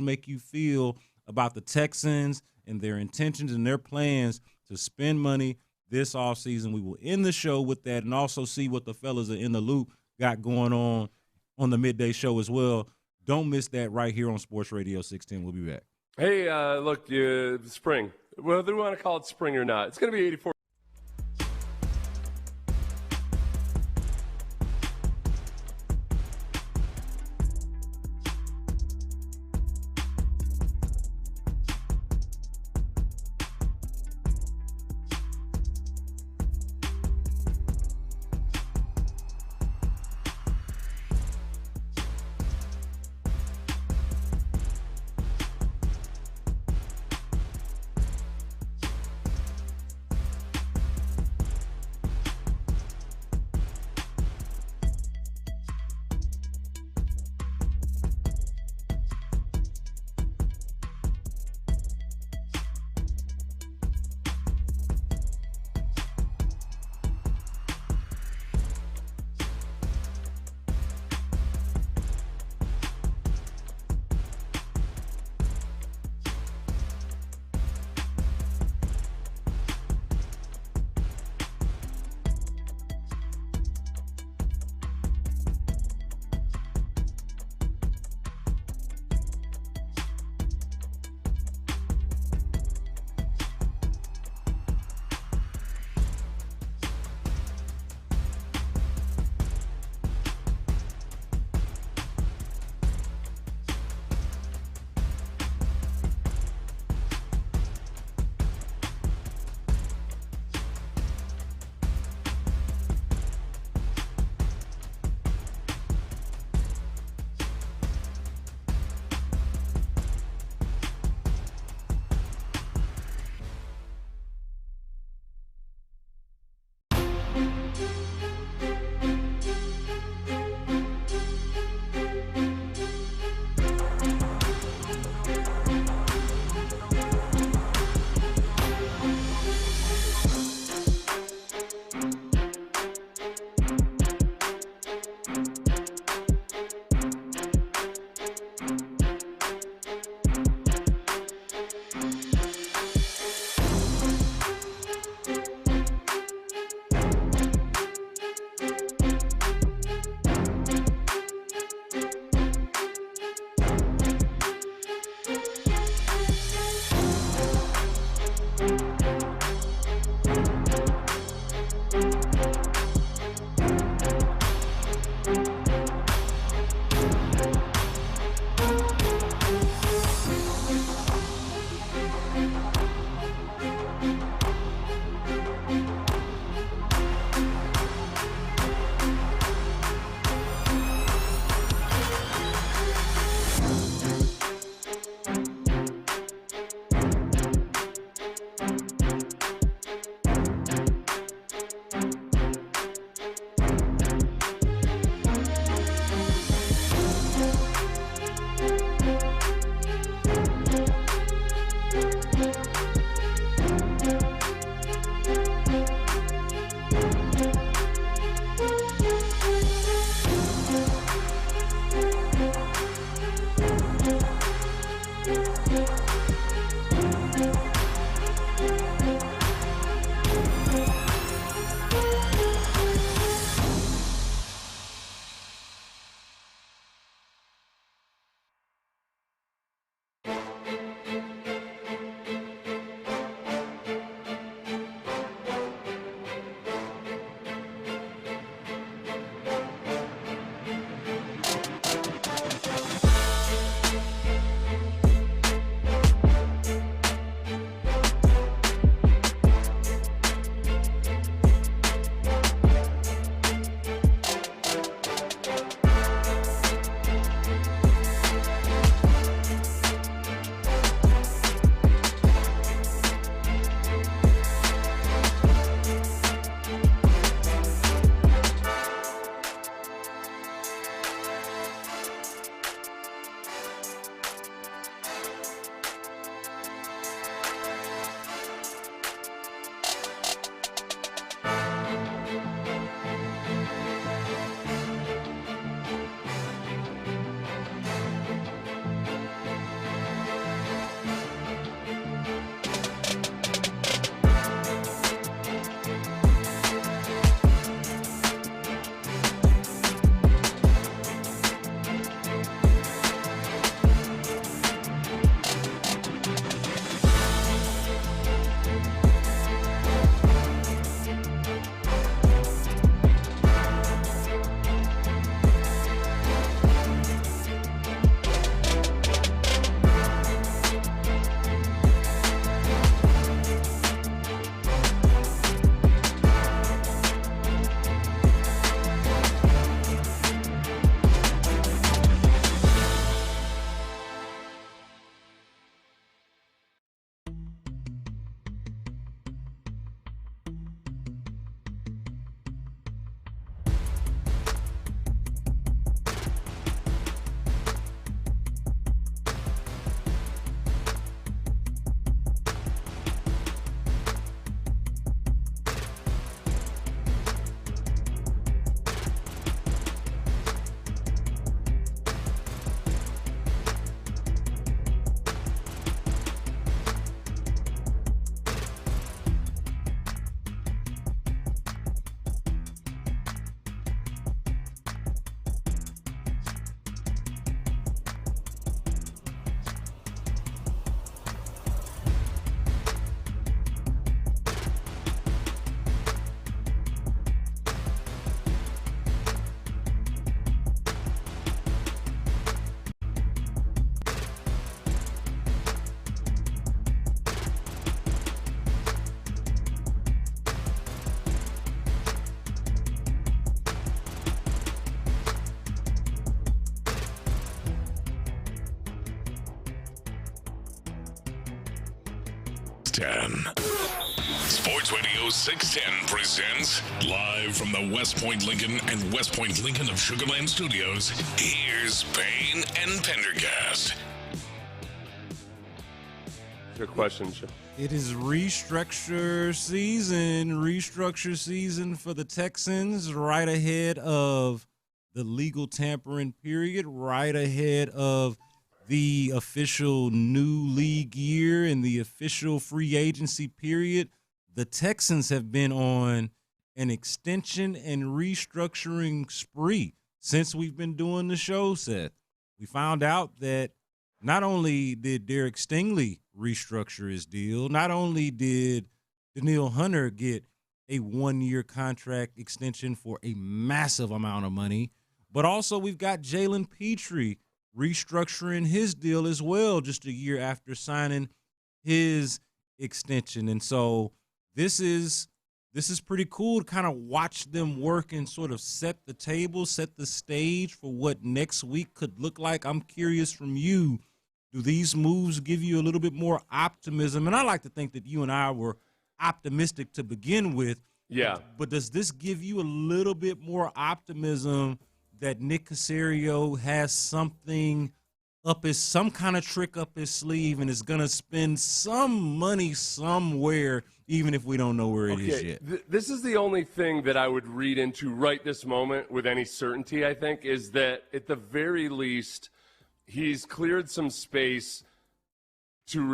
make you feel about the Texans and their intentions and their plans to spend money this offseason? We will end the show with that and also see what the fellas are in the loop got going on the midday show as well. Don't miss that right here on Sports Radio 610. We'll be back. Hey, look, spring. Whether we want to call it spring or not, it's going to be 84. 610. Sports Radio 610 presents live from the West Point Lincoln and West Point Lincoln of Sugar Land Studios. Here's Payne and Pendergast. Good question, Chip. It is restructure season for the Texans right ahead of the legal tampering period, right ahead of the official new league year and the official free agency period. The Texans have been on an extension and restructuring spree since we've been doing the show, Seth. We found out that not only did Derek Stingley restructure his deal, not only did Denil Hunter get a one-year contract extension for a massive amount of money, but also we've got Jalen Petrie restructuring his deal as well just a year after signing his extension. And so this is pretty cool to kind of watch them work and sort of set the table, set the stage for what next week could look like. I'm curious from you, do these moves give you a little bit more optimism? And I like to think that you and I were optimistic to begin with. Yeah. But does this give you a little bit more optimism that Nick Cacerio has something some kind of trick up his sleeve and is going to spend some money somewhere, even if we don't know where it is yet? This is the only thing that I would read into right this moment with any certainty, I think, is that at the very least, he's cleared some space to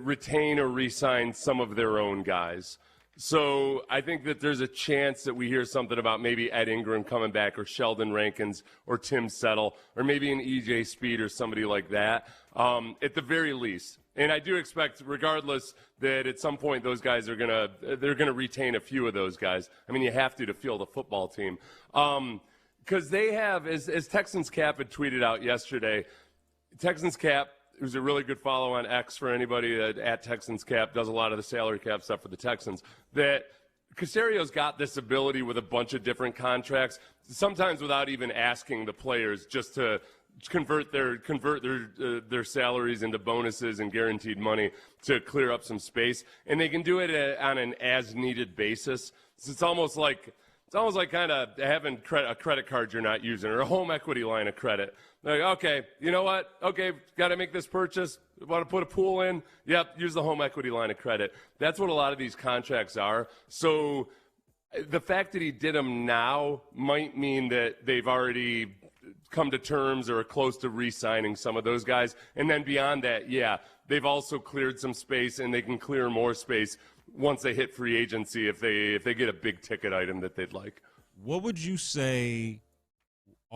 retain or re-sign some of their own guys. So I think that there's a chance that we hear something about maybe Ed Ingram coming back, or Sheldon Rankins, or Tim Settle, or maybe an EJ Speed or somebody like that, at the very least. And I do expect, regardless, that at some point those guys are they're gonna retain a few of those guys. I mean, you have to field a football team, because they have, as Texans Cap had tweeted out yesterday, Texans Cap, who's a really good follow on X for anybody that at Texans Cap does a lot of the salary cap stuff for the Texans, that Cacerio's got this ability with a bunch of different contracts, sometimes without even asking the players, just to convert their salaries into bonuses and guaranteed money to clear up some space, and they can do it on an as needed basis. So it's almost like kind of having a credit card you're not using, or a home equity line of credit. Like, okay, you know what? Okay, got to make this purchase. Want to put a pool in? Yep, use the home equity line of credit. That's what a lot of these contracts are. So the fact that he did them now might mean that they've already come to terms or are close to re-signing some of those guys. And then beyond that, yeah, they've also cleared some space, and they can clear more space once they hit free agency if they get a big ticket item that they'd like. What would you say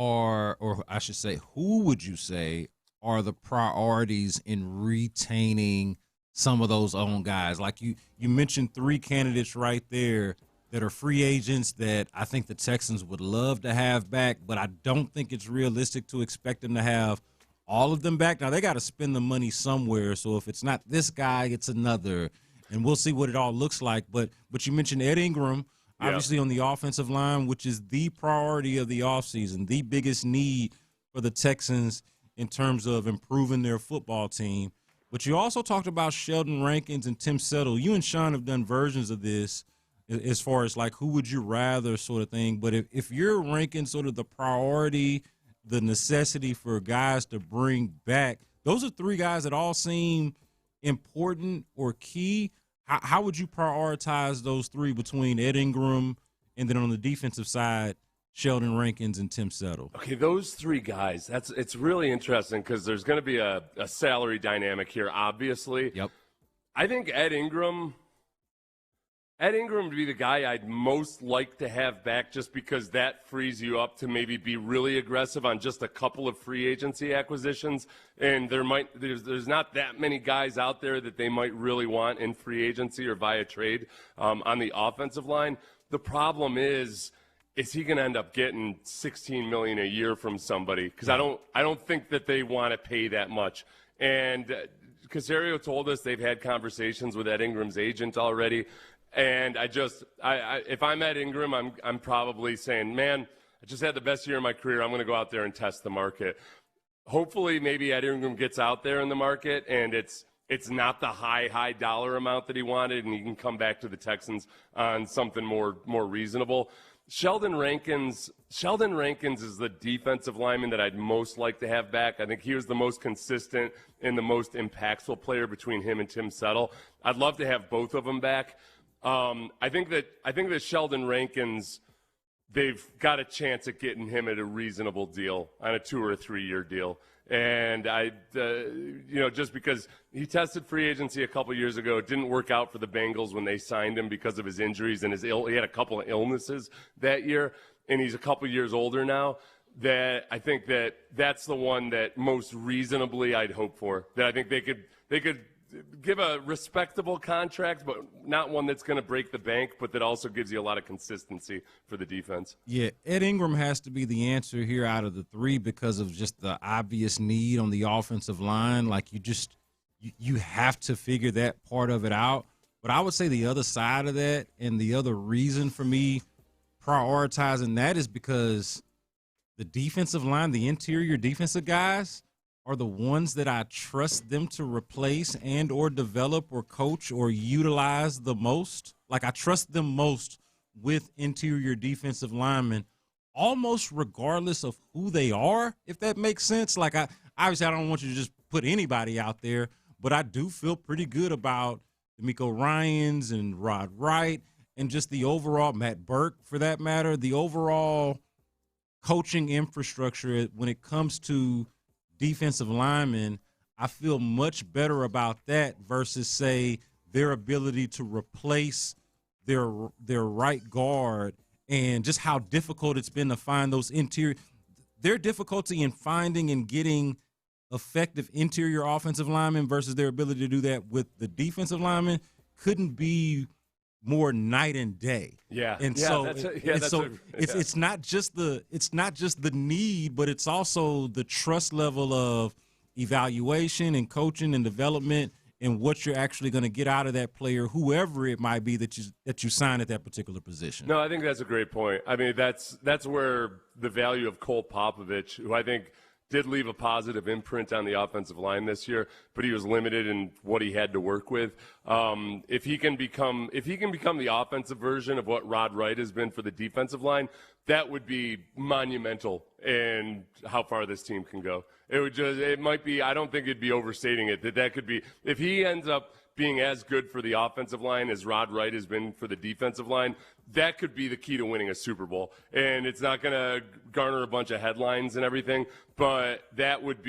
or I should say, who would you say are the priorities in retaining some of those own guys? Like you mentioned 3 candidates right there that are free agents that I think the Texans would love to have back, but I don't think it's realistic to expect them to have all of them back. Now, they got to spend the money somewhere, so if it's not this guy, it's another, and we'll see what it all looks like. But you mentioned Ed Ingram, obviously on the offensive line, which is the priority of the offseason, the biggest need for the Texans in terms of improving their football team. But you also talked about Sheldon Rankins and Tim Settle. You and Sean have done versions of this as far as like who would you rather sort of thing. But if you're ranking sort of the priority, the necessity for guys to bring back, those are 3 guys that all seem important or key. How would you prioritize those 3 between Ed Ingram and then on the defensive side, Sheldon Rankins and Tim Settle? Okay, those 3 guys, it's really interesting because there's going to be a salary dynamic here, obviously. Yep. I think Ed Ingram would be the guy I'd most like to have back, just because that frees you up to maybe be really aggressive on just a couple of free agency acquisitions. And there's not that many guys out there that they might really want in free agency or via trade on the offensive line. The problem is he going to end up getting $16 million a year from somebody? Because I don't think that they want to pay that much. And Cacerio told us they've had conversations with Ed Ingram's agent already. And if I'm Ed Ingram, I'm probably saying, man, I just had the best year of my career. I'm going to go out there and test the market. Hopefully, maybe Ed Ingram gets out there in the market and it's not the high dollar amount that he wanted, and he can come back to the Texans on something more reasonable. Sheldon Rankins is the defensive lineman that I'd most like to have back. I think he was the most consistent and the most impactful player between him and Tim Settle. I'd love to have both of them back. I think that Sheldon Rankins they've got a chance at getting him at a reasonable deal on a 2 or 3 year deal. And just because he tested free agency a couple years ago, it didn't work out for the Bengals when they signed him because of his injuries and he had a couple of illnesses that year, and he's a couple years older now. That I think that's the one that most reasonably I'd hope for. That I think they could give a respectable contract, but not one that's going to break the bank, but that also gives you a lot of consistency for the defense. Yeah, Ed Ingram has to be the answer here out of the three because of just the obvious need on the offensive line. Like you have to figure that part of it out. But I would say the other side of that and the other reason for me prioritizing that is because the defensive line, the interior defensive guys, are the ones that I trust them to replace and or develop or coach or utilize the most. Like I trust them most with interior defensive linemen, almost regardless of who they are, if that makes sense. Like obviously I don't want you to just put anybody out there, but I do feel pretty good about D'Amico Ryans and Rod Wright and just the overall, Matt Burke for that matter, the overall coaching infrastructure when it comes to defensive linemen. I feel much better about that versus, say, their ability to replace their right guard and just how difficult it's been to find those interior. Their difficulty in finding and getting effective interior offensive linemen versus their ability to do that with the defensive linemen couldn't be more night and day. Yeah. And it's not just the need, but it's also the trust level of evaluation and coaching and development and what you're actually going to get out of that player, whoever it might be that you sign at that particular position. No, I think that's a great point. I mean, that's where the value of Cole Popovich, who I think did leave a positive imprint on the offensive line this year, but he was limited in what he had to work with. If he can become the offensive version of what Rod Wright has been for the defensive line, that would be monumental in how far this team can go. It might be, I don't think it'd be overstating it, that could be, if he ends up being as good for the offensive line as Rod Wright has been for the defensive line, that could be the key to winning a Super Bowl. And it's not going to garner a bunch of headlines and everything, but that would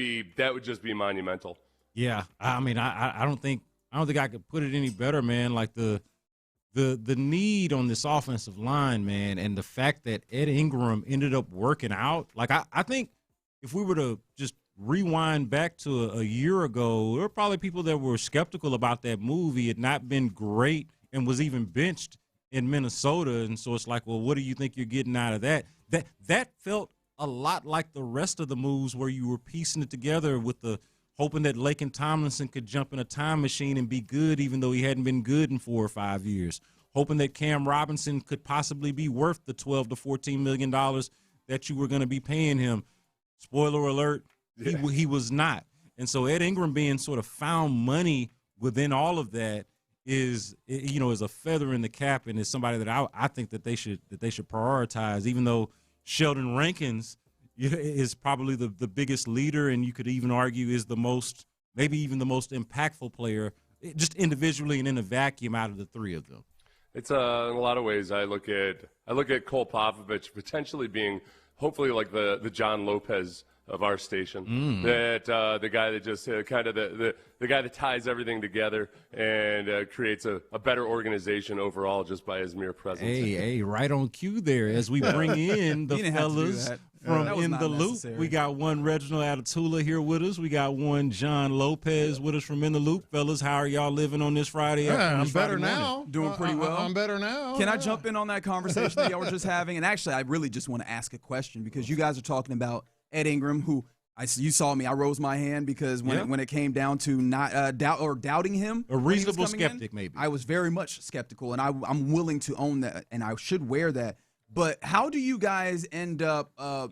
just be monumental. Yeah, I mean, I don't think I could put it any better, man. Like the need on this offensive line, man, and the fact that Ed Ingram ended up working out. Like I think if we were to just rewind back to a year ago, there were probably people that were skeptical about that move. He had not been great and was even benched in Minnesota. And so it's like, well, what do you think you're getting out of that? That felt a lot like the rest of the moves where you were piecing it together with the hoping that Laken Tomlinson could jump in a time machine and be good even though he hadn't been good in 4 or 5 years. Hoping that Cam Robinson could possibly be worth the $12 to $14 million that you were going to be paying him. Spoiler alert, he was not. And so Ed Ingram being sort of found money within all of that is a feather in the cap, and is somebody that I think that they should prioritize, even though Sheldon Rankins is probably the biggest leader, and you could even argue is maybe even the most impactful player just individually and in a vacuum out of the three of them. It's in a lot of ways I look at Cole Popovich potentially being hopefully like the John Lopez of our station, that the guy that just kind of the guy that ties everything together and creates a better organization overall just by his mere presence. Hey, right on cue there as we bring in the fellas from In the Loop. We got one Reginald Atatula here with us. We got one John Lopez with us from In the Loop. Fellas, how are y'all living on this Friday? Yeah, I'm better now. Doing pretty well. I'm better now. Can I jump in on that conversation that y'all were just having? And actually, I really just want to ask a question because you guys are talking about Ed Ingram, who you saw me. I rose my hand because when it came down to not doubting him, a reasonable skeptic, maybe I was very much skeptical, and I'm willing to own that, and I should wear that. But how do you guys end up, I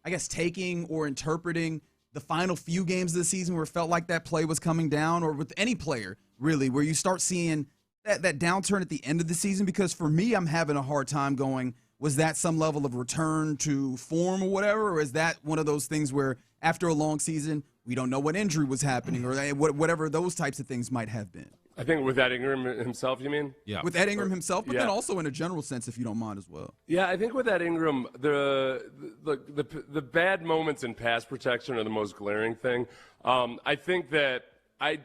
guess taking or interpreting the final few games of the season where it felt like that play was coming down, or with any player really, where you start seeing that downturn at the end of the season? Because for me, I'm having a hard time going, was that some level of return to form or whatever? Or is that one of those things where after a long season, we don't know what injury was happening or whatever those types of things might have been? I think with Ed Ingram himself, you mean? Yeah. With Ed Ingram himself, but Yeah. then also in a general sense, if you don't mind as well. Yeah, I think with Ed Ingram, the bad moments in pass protection are the most glaring thing. I think that I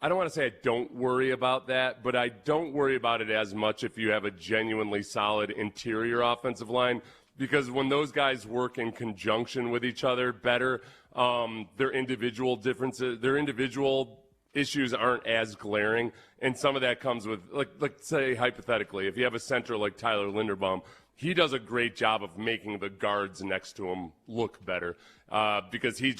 don't want to say I don't worry about that, but I don't worry about it as much if you have a genuinely solid interior offensive line, because when those guys work in conjunction with each other better, their individual differences, their individual issues aren't as glaring, and some of that comes with, like say hypothetically, if you have a center like Tyler Linderbaum, he does a great job of making the guards next to him look better, because he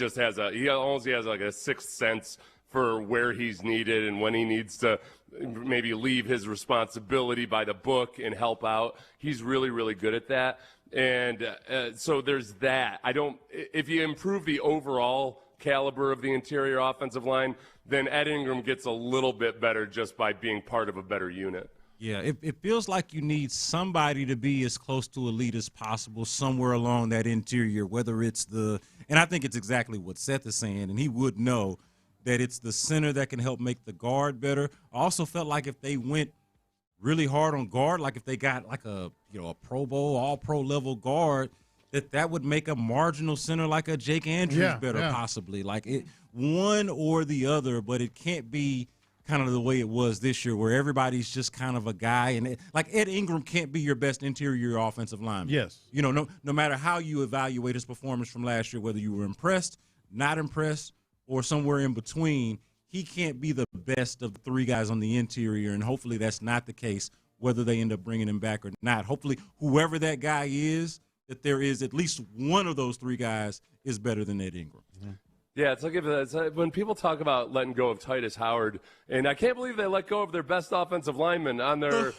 almost has like a sixth sense for where he's needed and when he needs to maybe leave his responsibility by the book and help out. He's really, really good at that. And so there's that. If you improve the overall caliber of the interior offensive line, then Ed Ingram gets a little bit better just by being part of a better unit. Yeah, it feels like you need somebody to be as close to elite as possible somewhere along that interior, whether it's and I think it's exactly what Seth is saying, and he would know that it's the center that can help make the guard better. I also felt like if they went really hard on guard, like if they got like a Pro Bowl, all-pro level guard, that would make a marginal center like a Jake Andrews better possibly. Like one or the other, but it can't be kind of the way it was this year where everybody's just kind of a guy. And like Ed Ingram can't be your best interior offensive lineman. Yes. No matter how you evaluate his performance from last year, whether you were impressed, not impressed, or somewhere in between, he can't be the best of the three guys on the interior, and hopefully that's not the case whether they end up bringing him back or not. Hopefully whoever that guy is, that there is at least one of those three guys is better than Ed Ingram. Mm-hmm. Yeah, it's like when people talk about letting go of Titus Howard, and I can't believe they let go of their best offensive lineman on their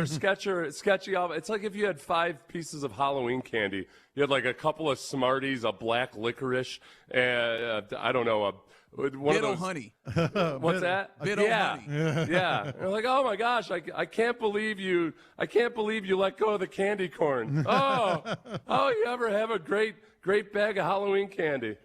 sketchy. It's like if you had 5 pieces of Halloween candy, you had like a couple of Smarties, a black licorice, and I don't know, one of those honey. What's that? Honey. Yeah. They're like, oh my gosh, I can't believe you let go of the candy corn. Oh, you ever have a great bag of Halloween candy.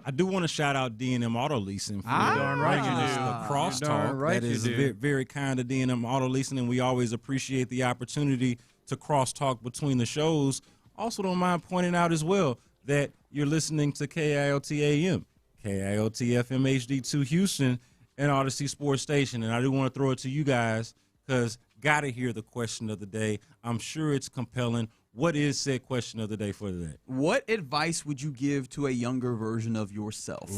I do want to shout out D&M Auto Leasing for darn right bringing you us do. the crosstalk. Darn right That is you do. very kind of D&M Auto Leasing, and we always appreciate the opportunity to crosstalk between the shows. Also, don't mind pointing out as well that you're listening to KILT AM, KILT FM HD2 Houston, and Odyssey Sports Station. And I do want to throw it to you guys because got to hear the question of the day. I'm sure it's compelling. What is said question of the day for today? What advice would you give to a younger version of yourself?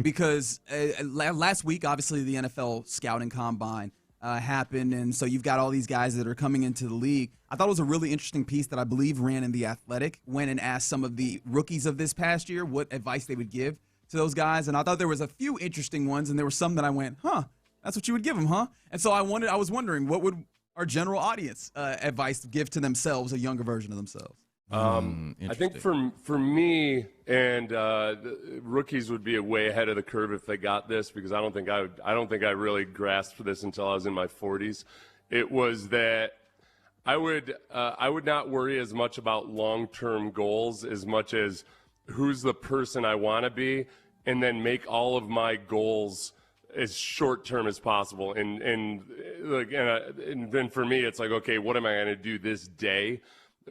Because last week, obviously, the NFL scouting combine happened, and so you've got all these guys that are coming into the league. I thought it was a really interesting piece that I believe ran in The Athletic, went and asked some of the rookies of this past year what advice they would give to those guys, and I thought there was a few interesting ones, and there were some that I went, that's what you would give them, huh? And so I was wondering, what would our general audience advice give to themselves, a younger version of themselves? I think for me, and rookies would be way ahead of the curve if they got this, because I don't think I really grasped this until I was in my 40s. It was that I would not worry as much about long-term goals as much as who's the person I want to be, and then make all of my goals as short-term as possible. And then for me, it's like, okay, what am I going to do this day,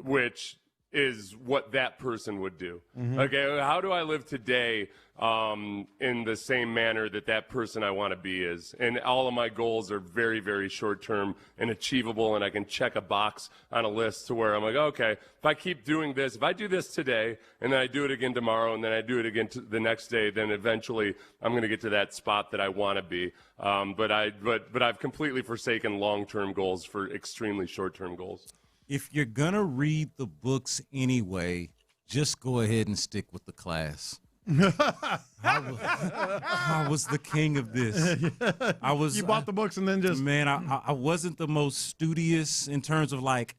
which is what that person would do. Mm-hmm. Okay, how do I live today in the same manner that person I want to be is? And all of my goals are very, very short-term and achievable, and I can check a box on a list to where I'm like, okay, if I keep doing this, if I do this today, and then I do it again tomorrow, and then I do it again the next day, then eventually I'm going to get to that spot that I want to be. But I've completely forsaken long-term goals for extremely short-term goals. If you're going to read the books anyway, just go ahead and stick with the class. I was the king of this. You bought the books and then just... Man, I wasn't the most studious in terms of like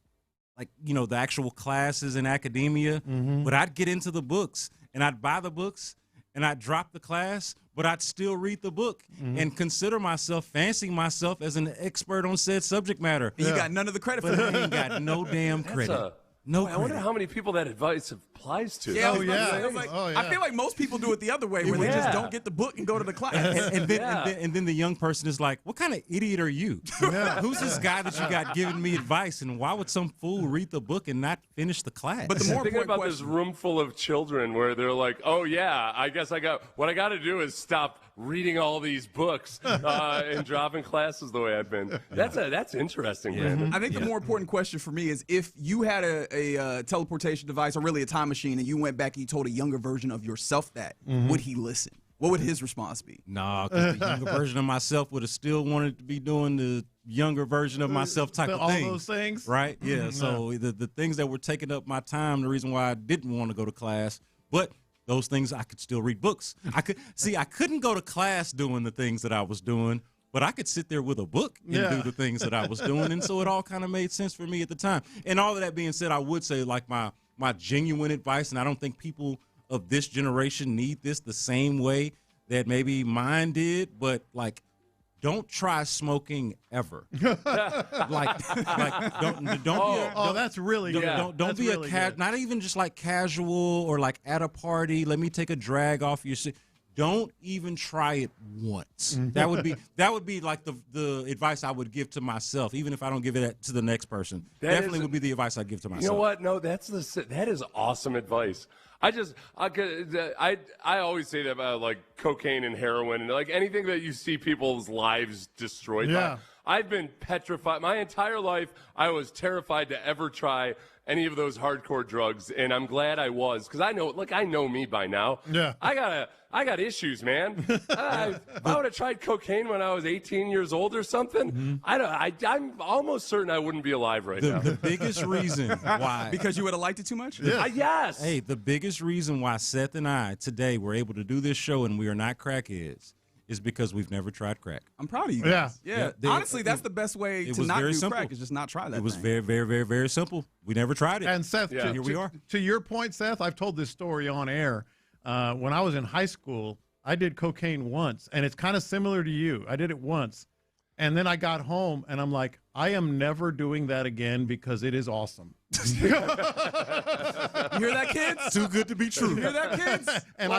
the actual classes in academia, but I'd get into the books and I'd buy the books and I'd drop the class, but I'd still read the book and consider myself, fancying myself as an expert on said subject matter. And you got none of the credit for but that. I ain't got no damn credit. No, I wonder how many people that advice applies to. Yeah, I feel like most people do it the other way, where they just don't get the book and go to the class. And then the young person is like, what kind of idiot are you? Who's this guy that you got giving me advice? And why would some fool read the book and not finish the class? But the more think about this room full of children where they're like, oh, yeah, I guess what I got to do is stop reading all these books and dropping classes the way I've been. That's interesting, Brandon. I think the more important question for me is if you had a teleportation device or really a time machine and you went back and you told a younger version of yourself that, would he listen? What would his response be? Nah, because the younger version of myself would have still wanted to be doing the younger version of myself type of thing. All those things? Right? Yeah. So the things that were taking up my time, the reason why I didn't want to go to class, but those things I could still read books. I couldn't go to class doing the things that I was doing, but I could sit there with a book and do the things that I was doing. And so it all kind of made sense for me at the time. And all of that being said, I would say like my genuine advice, and I don't think people of this generation need this the same way that maybe mine did, but like, don't try smoking ever. don't that's really good. Don't be really not even just like casual or like at a party. Let me take a drag off your seat. Don't even try it once. That would be like the advice I would give to myself, even if I don't give it to the next person. Definitely would be the advice I give to myself. You know what? No, that is awesome advice. I always say that about like cocaine and heroin and like anything that you see people's lives destroyed by. I've been petrified my entire life. I was terrified to ever try any of those hardcore drugs, and I'm glad I was, because I know me by now. Yeah, I got issues, man. If I would have tried cocaine when I was 18 years old or something, I'm almost certain I wouldn't be alive right now. The biggest reason why, because you would have liked it too much. Yes. Hey, the biggest reason why Seth and I today were able to do this show and we are not crackheads is because we've never tried crack. I'm proud of you guys. Yeah. Honestly, that's the best way to not do crack is just not try that. It was very, very, very, very simple. We never tried it. And Seth, here we are. To your point, Seth, I've told this story on air. When I was in high school, I did cocaine once, and it's kind of similar to you. I did it once, and then I got home, and I'm like, I am never doing that again because it is awesome. You hear that, kids? Too good to be true. You hear that, kids? And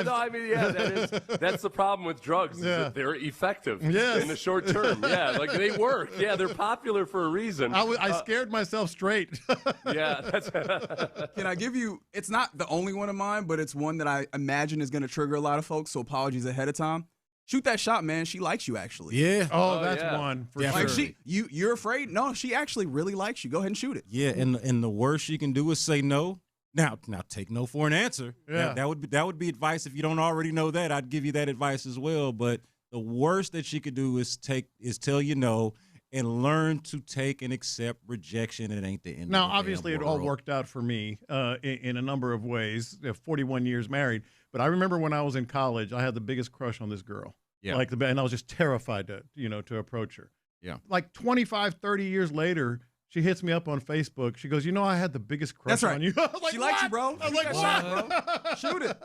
that's the problem with drugs. Is that they're effective in the short term. Yeah, like they work. Yeah, they're popular for a reason. I scared myself straight. Can I give you? It's not the only one of mine, but it's one that I imagine is going to trigger a lot of folks. So apologies ahead of time. Shoot that shot, man. She likes you, actually. Yeah. Oh, that's one. For like sure. You're afraid? No, she actually really likes you. Go ahead and shoot it. Yeah, and the worst you can do is say no. Now take no for an answer. Yeah. That would be advice. If you don't already know that, I'd give you that advice as well. But the worst that she could do is tell you no and learn to take and accept rejection. It ain't the end. Now, of the obviously, damn it all world. worked out for me in a number of ways. 41 years married, but I remember when I was in college, I had the biggest crush on this girl. Yeah. And I was just terrified to approach her. Yeah. Like 25, 30 years later, she hits me up on Facebook. She goes, I had the biggest crush That's right. on you. She likes you, bro. I was like, what? Shoot it.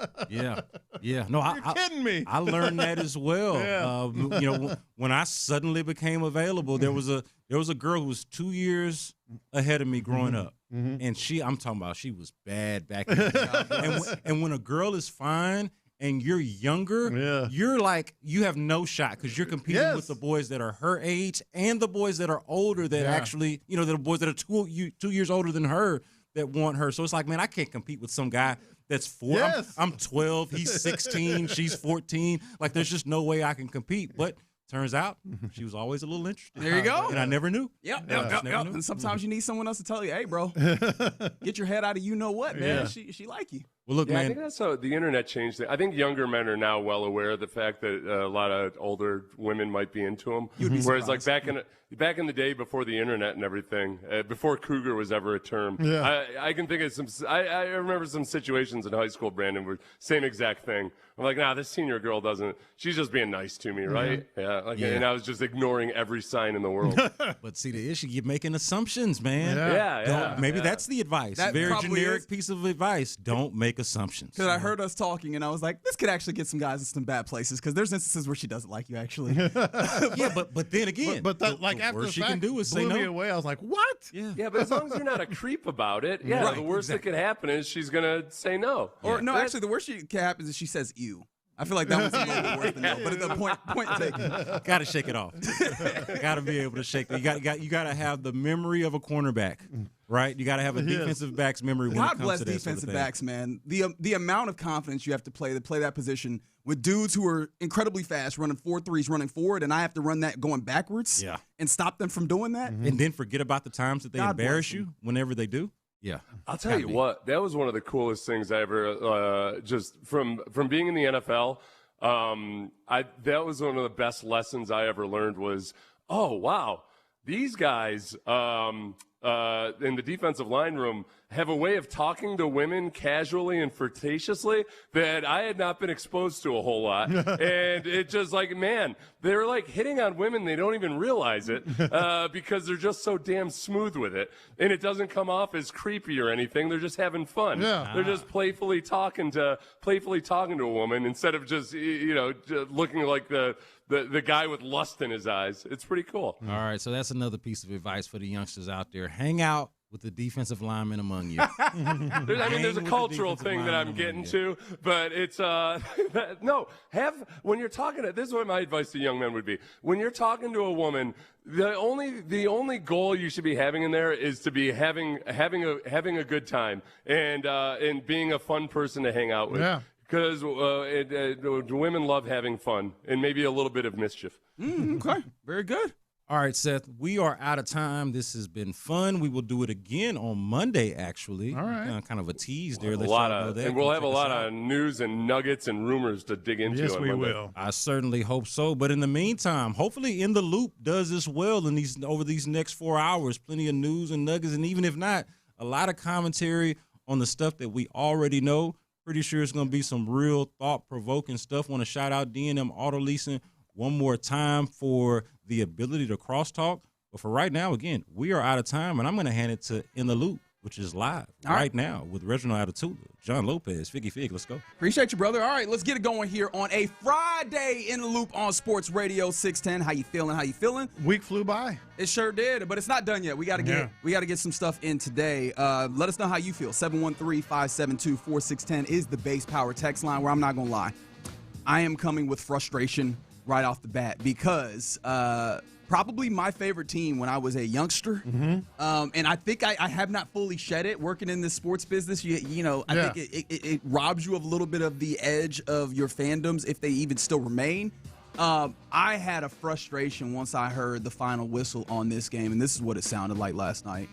Yeah. No, You're kidding me. I learned that as well. Yeah. When I suddenly became available, there was a girl who was 2 years ahead of me growing up. And I'm talking about she was bad back in the day. And when a girl is fine and you're younger, you're like, you have no shot because you're competing with the boys that are her age and the boys that are older that actually, the boys that are 2 years older than her that want her. So it's like, man, I can't compete with some guy that's 4. I'm 12, he's 16, she's 14. Like, there's just no way I can compete. But turns out she was always a little interested. There you go. And I never knew. Yep. And sometimes you need someone else to tell you, hey, bro, get your head out of you-know-what, man. She like you. Well, look, man. I think that's how the internet changed it. I think younger men are now well aware of the fact that a lot of older women might be into them. Whereas, like back in the day, before the internet and everything, before cougar was ever a term, I can think of some. I remember some situations in high school, Brandon, where same exact thing, I'm like, nah, this senior girl doesn't. She's just being nice to me, right? Yeah. And I was just ignoring every sign in the world. But see, the issue, you're making assumptions, man. Maybe that's the advice. That Very probably generic is. piece of advice. Don't make assumptions. Because I heard us talking, and I was like, this could actually get some guys in some bad places. Because there's instances where she doesn't like you, actually. Yeah, but then again, But that, like the after the worst she fact, can do is say blew me no. away. I was like, what? Yeah, but as long as you're not a creep about it, Right, the worst that could happen is she's going to say no. Or no, actually, the worst that can happen is she says ew. I feel like that one's a little bit worse than no. But at the point taken. Got to shake it off. Got to be able to shake it. You got to have the memory of a cornerback, right? You got to have a defensive back's memory when it God comes bless to that defensive sort of thing. backs, man. The amount of confidence you have to play that position with dudes who are incredibly fast, running 4.3s, running forward, and I have to run that going backwards and stop them from doing that. And then forget about the times that they God embarrass bless you whenever they do. Yeah. I'll tell you what, that was one of the coolest things I ever, just from being in the NFL, that was one of the best lessons I ever learned was, oh, wow, these guys in the defensive line room have a way of talking to women casually and flirtatiously that I had not been exposed to a whole lot. And it just like, man, they're like hitting on women. They don't even realize it because they're just so damn smooth with it. And it doesn't come off as creepy or anything. They're just having fun. Yeah. They're just playfully talking to a woman instead of just, just looking like the guy with lust in his eyes. It's pretty cool. All right, so that's another piece of advice for the youngsters out there. Hang out with the defensive linemen among you. There's a cultural thing that I'm getting to, but it's when you're talking to, this is what my advice to young men would be. When you're talking to a woman, the only goal you should be having in there is to be having a good time and being a fun person to hang out with. Yeah. Because women love having fun and maybe a little bit of mischief. Okay, very good. All right, Seth, we are out of time. This has been fun. We will do it again on Monday, actually. All right. Kind of a tease there. And we'll have a lot of news and nuggets and rumors to dig into Yes, on we Monday. will. I certainly hope so. But in the meantime, hopefully In the Loop does this well over these next 4 hours. Plenty of news and nuggets. And even if not, a lot of commentary on the stuff that we already know. Pretty sure it's going to be some real thought-provoking stuff. Want to shout out D&M Auto Leasing one more time for the ability to crosstalk. But for right now, again, we are out of time, and I'm going to hand it to In the Loop, which is live right now with Reginald Attitude, John Lopez, Figgy Fig. Let's go. Appreciate you, brother. All right, let's get it going here on a Friday In the Loop on Sports Radio 610. How you feeling? Week flew by. It sure did, but it's not done yet. We got to get some stuff in today. Let us know how you feel. 713-572-4610 is the base power text line, where I'm not going to lie, I am coming with frustration right off the bat because probably my favorite team when I was a youngster. And I think I have not fully shed it working in this sports business. I think it robs you of a little bit of the edge of your fandoms if they even still remain. I had a frustration once I heard the final whistle on this game, and this is what it sounded like last night.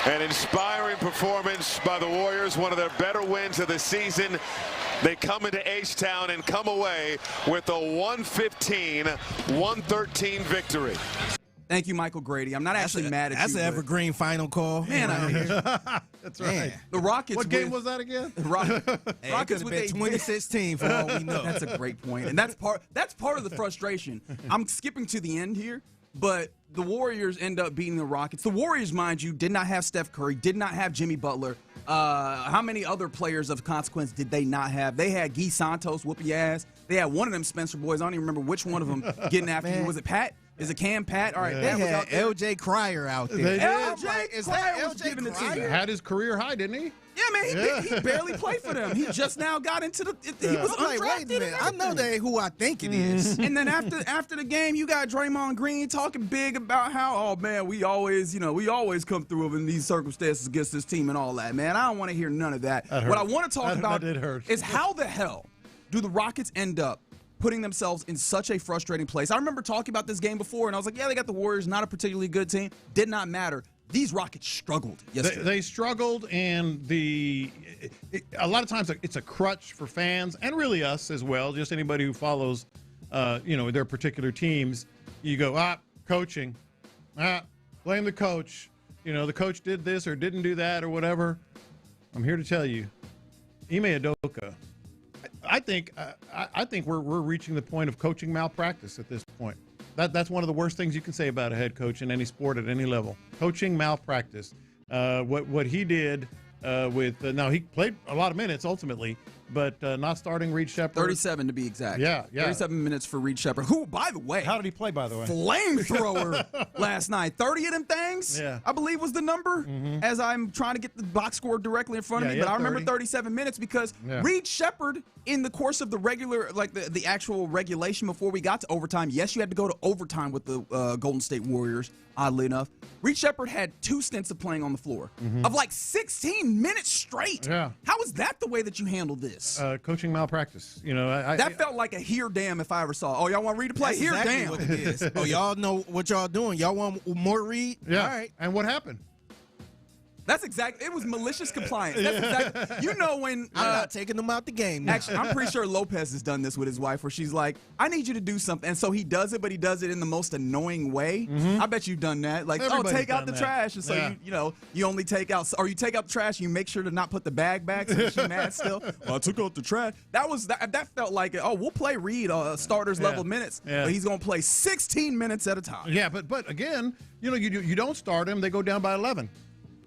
An inspiring performance by the Warriors, one of their better wins of the season. They come into H-Town and come away with a 115-113 victory. Thank you, Michael Grady. I'm not actually mad at you. That's an evergreen final call. Man, That's right. The Rockets. What game was that again? Rockets with a 2016 for all we know. That's a great point, and that's part of the frustration. I'm skipping to the end here, but the Warriors end up beating the Rockets. The Warriors, mind you, did not have Steph Curry, did not have Jimmy Butler. How many other players of consequence did they not have? They had Guy Santos whooping your ass. They had one of them Spencer boys. I don't even remember which one of them getting after you. Was it Pat? Is it Cam Pat? All right, they had L.J. Cryer out there. L.J. Cryer was giving it to you. Had his career high, didn't he? Yeah, man, he barely played for them. He just now got into the. He was like, wait a minute, I know that ain't who I think it is. And then after the game, you got Draymond Green talking big about how, oh man, we always come through in these circumstances against this team and all that. Man, I don't want to hear none of that. What I want to talk about is how the hell do the Rockets end up putting themselves in such a frustrating place? I remember talking about this game before, and I was like, yeah, they got the Warriors, not a particularly good team. Did not matter. These Rockets struggled yesterday. They struggled, and a lot of times it's a crutch for fans and really us as well, just anybody who follows, their particular teams. You go, coaching. Blame the coach. The coach did this or didn't do that or whatever. I'm here to tell you, Ime Udoka, I think we're reaching the point of coaching malpractice at this point. That's one of the worst things you can say about a head coach in any sport at any level. Coaching malpractice. What he did now he played a lot of minutes ultimately, but not starting Reed Shepard. 37 to be exact. Yeah. 37 minutes for Reed Shepard, who, by the way. How did he play, by the way? Flamethrower last night. 30 of them things, I believe was the number, as I'm trying to get the box score directly in front of me. But I remember 37 minutes because Reed Shepard, in the course of the regular, like the actual regulation before we got to overtime, yes, you had to go to overtime with the Golden State Warriors, oddly enough. Reed Shepard had 2 stints of playing on the floor of like 16 minutes straight. Yeah. How is that the way that you handle this? Coaching malpractice. That felt like a here damn if I ever saw. Oh, y'all want Reed to play? That's Here exactly damn. what it is. Oh, y'all know what y'all doing. Y'all want more Reed? Yeah. All right. And what happened? That's exactly. It was malicious compliance. That's exactly. You know when I'm not taking them out the game now. Actually, I'm pretty sure Lopez has done this with his wife, where she's like, "I need you to do something," and so he does it, but he does it in the most annoying way. I bet you've done that. Like, Everybody's take out done the that. trash, and so you only take out, or you take out the trash, you make sure to not put the bag back, so that she's mad still. Well, I took out the trash. That felt like, oh, we'll play Reed starters level minutes, but he's gonna play 16 minutes at a time. Yeah, but again, you don't start him. They go down by 11.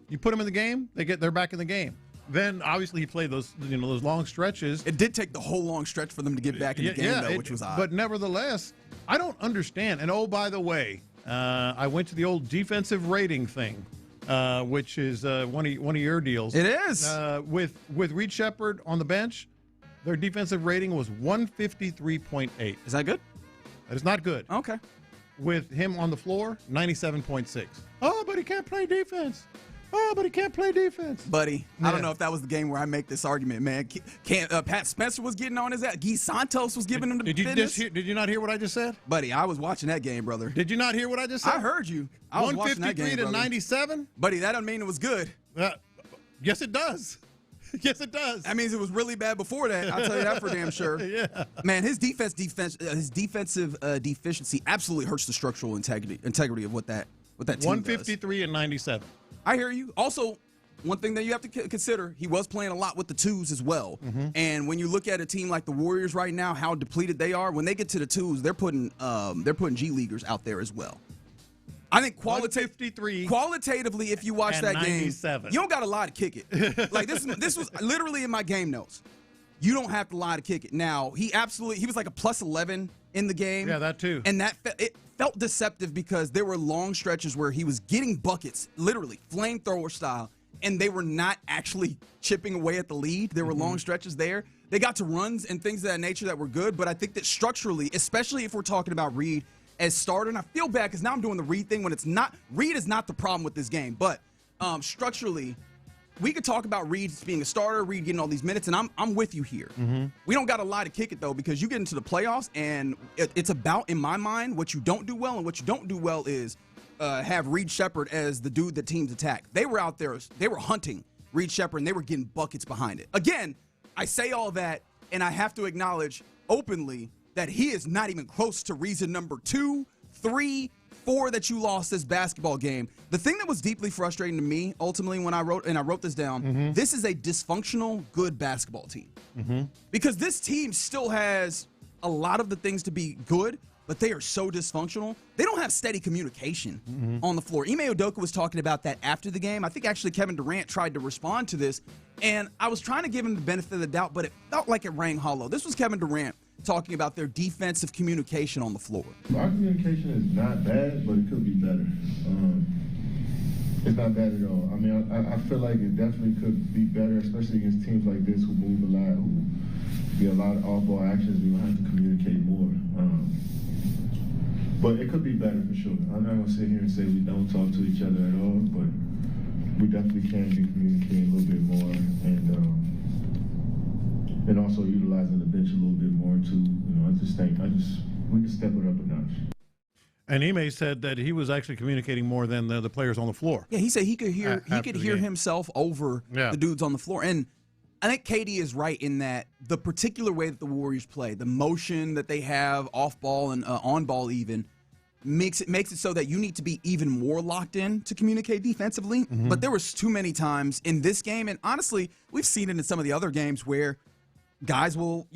You put them in the game, they're back in the game. Then obviously he played those long stretches. It did take the whole long stretch for them to get back in the game, though, which was odd. But nevertheless, I don't understand. And oh, by the way, I went to the old defensive rating thing, which is one of your deals. It is with Reed Shepard on the bench. Their defensive rating was 153.8. Is that good? That is not good. Okay. With him on the floor, 97.6. Oh, but he can't play defense. Oh, but he can't play defense. Buddy, I don't know if that was the game where I make this argument, man. Pat Spencer was getting on his ass. Guy Santos was giving him the business. Did you not hear what I just said? Buddy, I was watching that game, brother. Did you not hear what I just said? I heard you. I was watching that game, 153 to brother. 97? Buddy, that doesn't mean it was good. Yes, it does. Yes, it does. That means it was really bad before that. I'll tell you that for damn sure. Yeah. Man, his defensive deficiency absolutely hurts the structural integrity of what that team does. 153 and 97. I hear you. Also, one thing that you have to consider, he was playing a lot with the twos as well. And when you look at a team like the Warriors right now, how depleted they are, when they get to the twos, they're putting G Leaguers out there as well. I think qualitatively, if you watch that 97. game, you don't got a lot to kick it. Like this was literally in my game notes. You don't have to lie to kick it. Now, he was like a plus 11 in the game. Yeah, that too. And it felt deceptive because there were long stretches where he was getting buckets, literally flamethrower style, and they were not actually chipping away at the lead. There were long stretches there. They got to runs and things of that nature that were good, but I think that structurally, especially if we're talking about Reed as starter, and I feel bad because now I'm doing the Reed thing when it's not. Reed is not the problem with this game, but structurally, we could talk about Reed being a starter, Reed getting all these minutes, and I'm with you here. We don't got a lot to kick it, though, because you get into the playoffs, and it's about, in my mind, what you don't do well, and what you don't do well is have Reed Shepard as the dude that teams attack. They were out there, they were hunting Reed Shepard, and they were getting buckets behind it. Again, I say all that, and I have to acknowledge openly that he is not even close to reason number 2, 3, 4 that you lost this basketball game. The thing that was deeply frustrating to me, ultimately, when I wrote this down, this is a dysfunctional, good basketball team. Because this team still has a lot of the things to be good, but they are so dysfunctional. They don't have steady communication on the floor. Ime Udoka was talking about that after the game. I think actually Kevin Durant tried to respond to this, and I was trying to give him the benefit of the doubt, but it felt like it rang hollow. This was Kevin Durant talking about their defensive communication on the floor. Our communication is not bad, but it could be better. It's not bad at all. I mean, I feel like it definitely could be better, especially against teams like this who move a lot, who get a lot of off-ball actions. We will have to communicate more. But it could be better for sure. I'm not going to sit here and say we don't talk to each other at all, but we definitely can be communicating a little bit more and also utilizing the bench a little bit more too. I just think we can step it up a notch. And Ime said that he was actually communicating more than the players on the floor. Yeah, he said he could hear himself over the dudes on the floor. And I think KD is right in that the particular way that the Warriors play, the motion that they have off ball and on ball even, makes it so that you need to be even more locked in to communicate defensively. But there was too many times in this game, and honestly, we've seen it in some of the other games where guys will,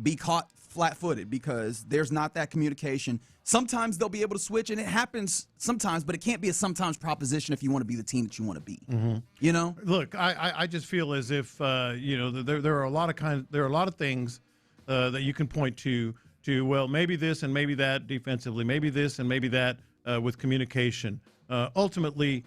be caught flat-footed because there's not that communication. Sometimes they'll be able to switch, and it happens sometimes, but it can't be a sometimes proposition if you want to be the team that you want to be. Mm-hmm. Look, I just feel as if there are a lot of things that you can point to well, maybe this and maybe that defensively, maybe this and maybe that with communication. Ultimately,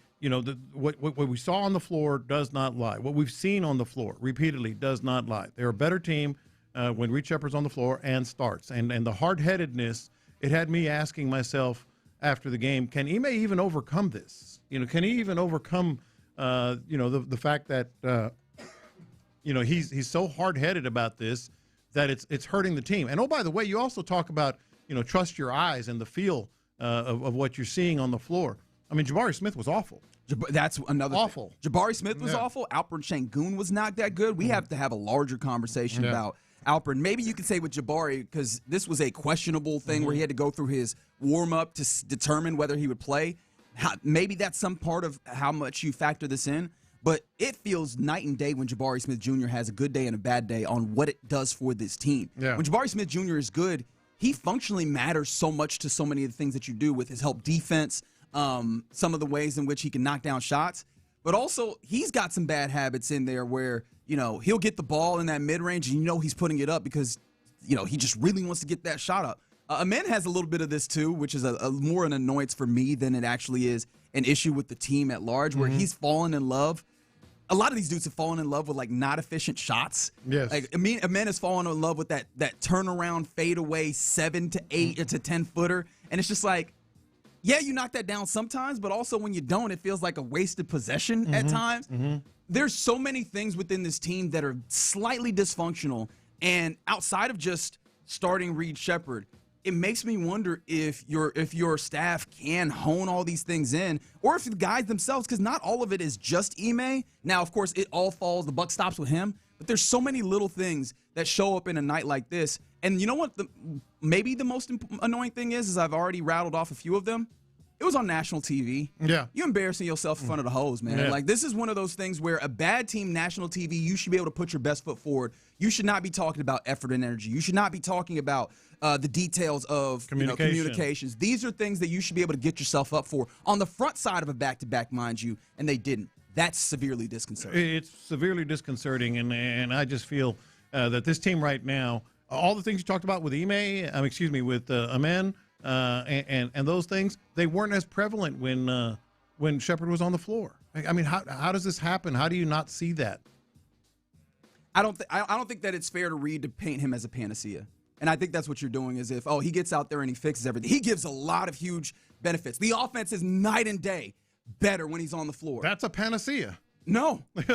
what we saw on the floor does not lie. What we've seen on the floor repeatedly does not lie. They're a better team when Reed Shepard's on the floor and starts. And the hard-headedness, it had me asking myself after the game, can Ime even overcome this? Can he even overcome, the fact that, he's so hard-headed about this that it's hurting the team. And, oh, by the way, you also talk about, trust your eyes and the feel of what you're seeing on the floor. I mean, Jabari Smith was awful. That's another awful. Thing. Jabari Smith was awful. Alperen Sengun was not that good. We have to have a larger conversation about Alperen. Maybe you could say with Jabari, because this was a questionable thing where he had to go through his warm-up to determine whether he would play. Maybe that's some part of how much you factor this in. But it feels night and day when Jabari Smith Jr. has a good day and a bad day on what it does for this team. Yeah. When Jabari Smith Jr. is good, he functionally matters so much to so many of the things that you do with his help defense, some of the ways in which he can knock down shots. But also, he's got some bad habits in there where, he'll get the ball in that mid-range and he's putting it up because, he just really wants to get that shot up. Amen has a little bit of this too, which is a more an annoyance for me than it actually is an issue with the team at large, where he's fallen in love. A lot of these dudes have fallen in love with not efficient shots. Yes. Amen has fallen in love with that turnaround fadeaway 7 to 8 to 10 footer. And it's just yeah, you knock that down sometimes, but also when you don't, it feels like a wasted possession at times. There's so many things within this team that are slightly dysfunctional. And outside of just starting Reed Shepard, it makes me wonder if your staff can hone all these things in, or if the guys themselves, because not all of it is just Ime. Now, of course, it all falls, the buck stops with him, but there's so many little things that show up in a night like this. And you know what? Maybe the most annoying thing is I've already rattled off a few of them. It was on national TV. Yeah. You're embarrassing yourself in front of the hoes, man. Yeah. This is one of those things where a bad team, national TV, you should be able to put your best foot forward. You should not be talking about effort and energy. You should not be talking about the details of communications. These are things that you should be able to get yourself up for on the front side of a back-to-back, mind you, and they didn't. That's severely disconcerting. It's severely disconcerting, and I just feel that this team right now, all the things you talked about with with Amen, and those things, they weren't as prevalent when Shepard was on the floor. I mean, how does this happen? How do you not see that? I don't think that it's fair to Reed to paint him as a panacea. And I think that's what you're doing is he gets out there and he fixes everything. He gives a lot of huge benefits. The offense is night and day better when he's on the floor. That's a panacea. No, it's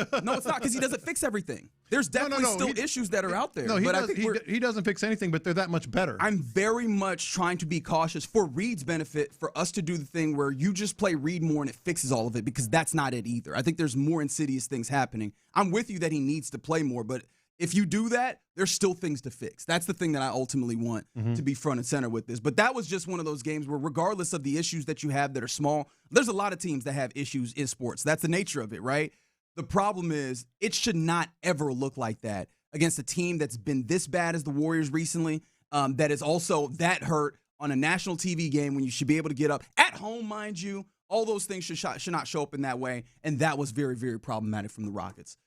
not, because he doesn't fix everything. There's definitely still issues that are out there. No, he doesn't fix anything, but they're that much better. I'm very much trying to be cautious for Reed's benefit, for us to do the thing where you just play Reed more and it fixes all of it, because that's not it either. I think there's more insidious things happening. I'm with you that he needs to play more, but if you do that, there's still things to fix. That's the thing that I ultimately want to be front and center with this. But that was just one of those games where, regardless of the issues that you have that are small, there's a lot of teams that have issues in sports. That's the nature of it, right? The problem is it should not ever look like that against a team that's been this bad as the Warriors recently, that is also that hurt on a national TV game when you should be able to get up at home, mind you. All those things should not show up in that way, and that was very, very problematic from the Rockets.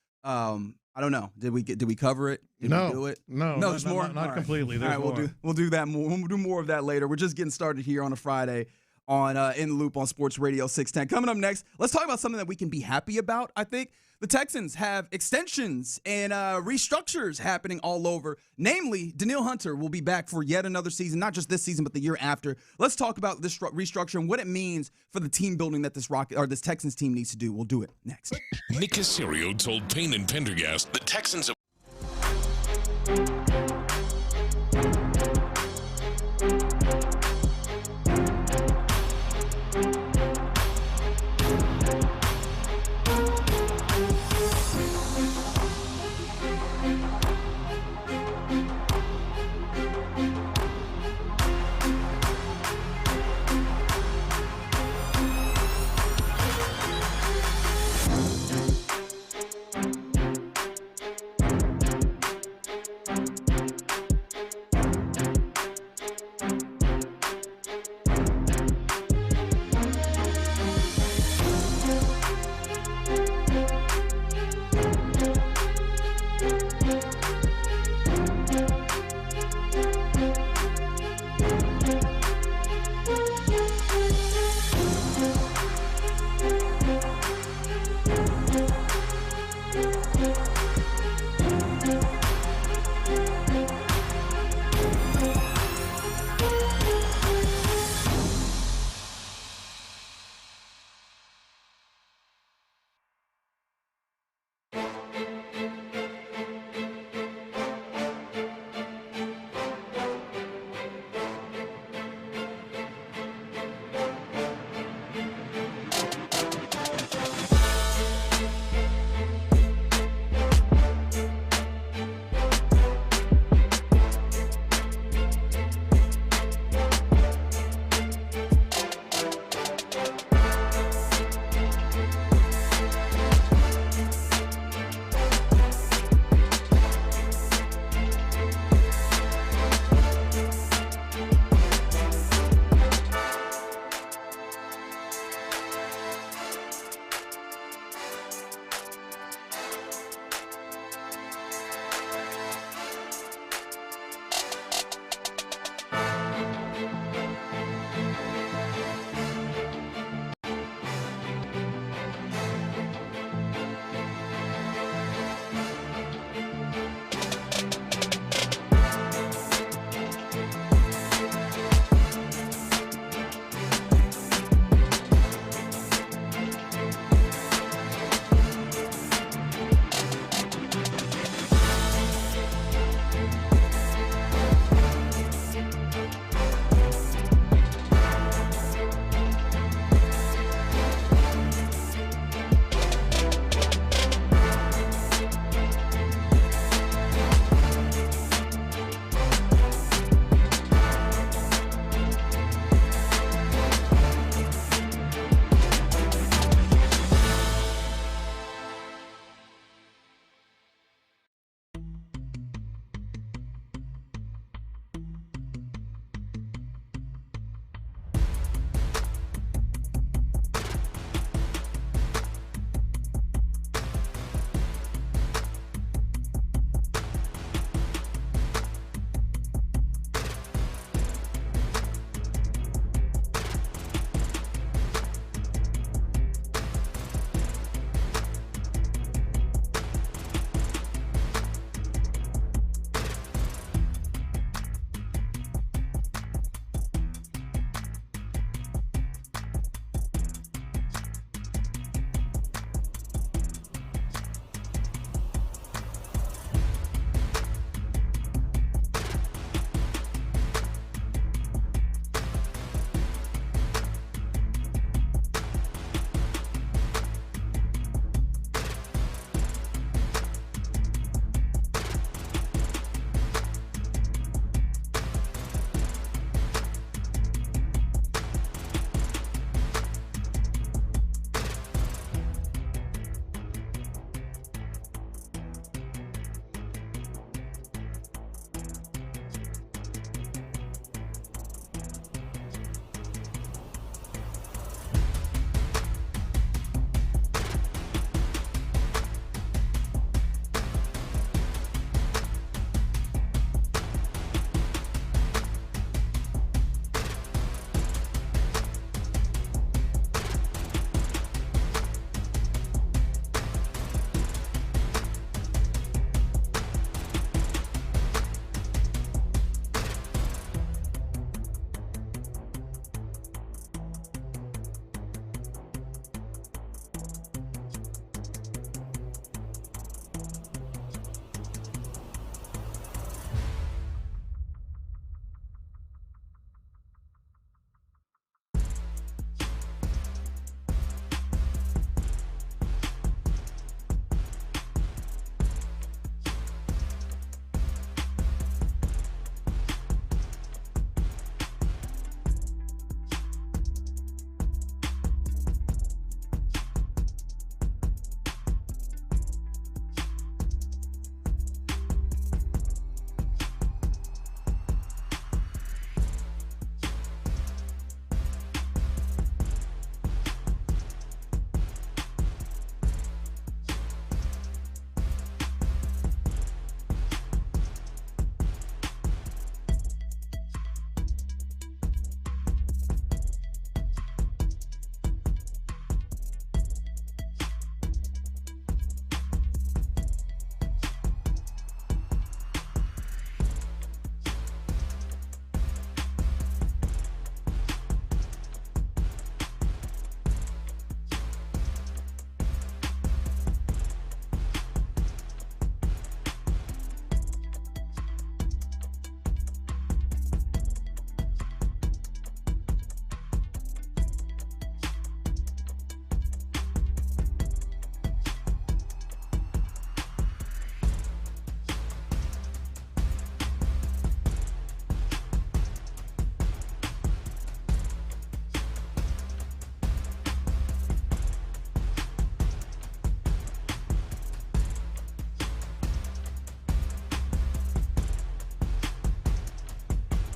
I don't know. Did we cover it? Did we do it? No, there's more. Not completely. There's all right, more. We'll do that more. We'll do more of that later. We're just getting started here on a Friday on In the Loop on Sports Radio 610. Coming up next, let's talk about something that we can be happy about. I think the Texans have extensions and restructures happening all over. Namely, Denil Hunter will be back for yet another season, not just this season, but the year after. Let's talk about this restructure and what it means for the team building that this Texans team needs to do. We'll do it next. Nick Cacerio told Payne and Pendergast the Texans have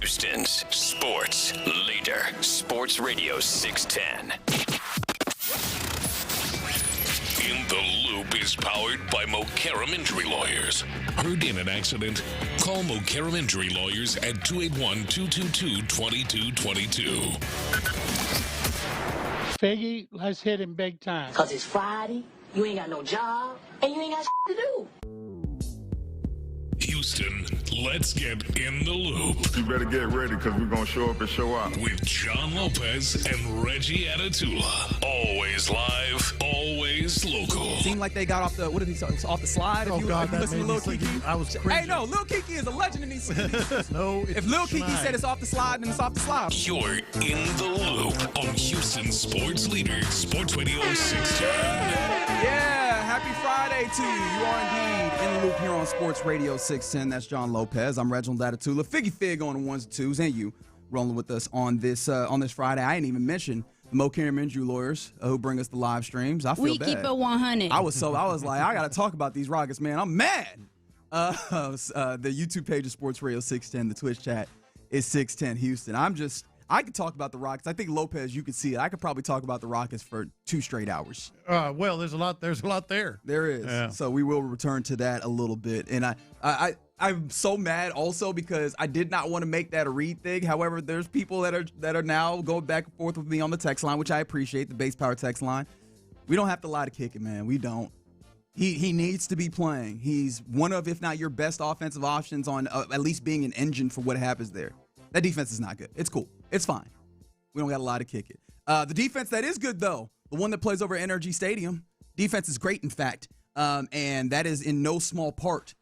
Houston's sports leader. Sports Radio 610. In the Loop is powered by Mokaram Injury Lawyers. Heard in an accident? Call Mokaram Injury Lawyers at 281-222-2222. Figgy, let's hit him big time. Because it's Friday, you ain't got no job, and you ain't got to do. Houston, let's get in the loop. You better get ready because we're going to show up and show out. With John Lopez and Reggie Atatula. Always live, always local. Seemed like they got off the, off the slide. Oh, God, that listen to made Lil me Kiki. think I was Hey, cringing. no, Lil Kiki is a legend in these cities. No, if Lil Kiki said it's off the slide, then it's off the slide. You're in the loop on Houston Sports Leader, Sports Radio 610. Yeah, happy Friday to you. You are indeed in the loop here on Sports Radio 610. That's John Lopez. I'm Reginald Atatula. Figgy Fig on the ones and twos, and you rolling with us on this Friday. I didn't even mention the Mokaram Injury Lawyers who bring us the live streams. I feel we bad. keep it 100. I was like, I got to talk about these Rockets, man. I'm mad. The YouTube page is Sports Radio 610. The Twitch chat is 610 Houston. I could talk about the Rockets. I think, Lopez, you could see it. I could probably talk about the Rockets for 2 straight hours. Well, there's a lot there. There is. Yeah. So we will return to that a little bit. And I'm so mad also because I did not want to make that a read thing. However, there's people that are now going back and forth with me on the text line, which I appreciate, the base power text line. We don't have to lie to kick it, man. We don't. He needs to be playing. He's one of, if not your best offensive options on at least being an engine for what happens there. That defense is not good. It's cool. It's fine. We don't got a lot to kick it. The defense that is good, though, the one that plays over NRG Stadium, defense is great, in fact, and that is in no small part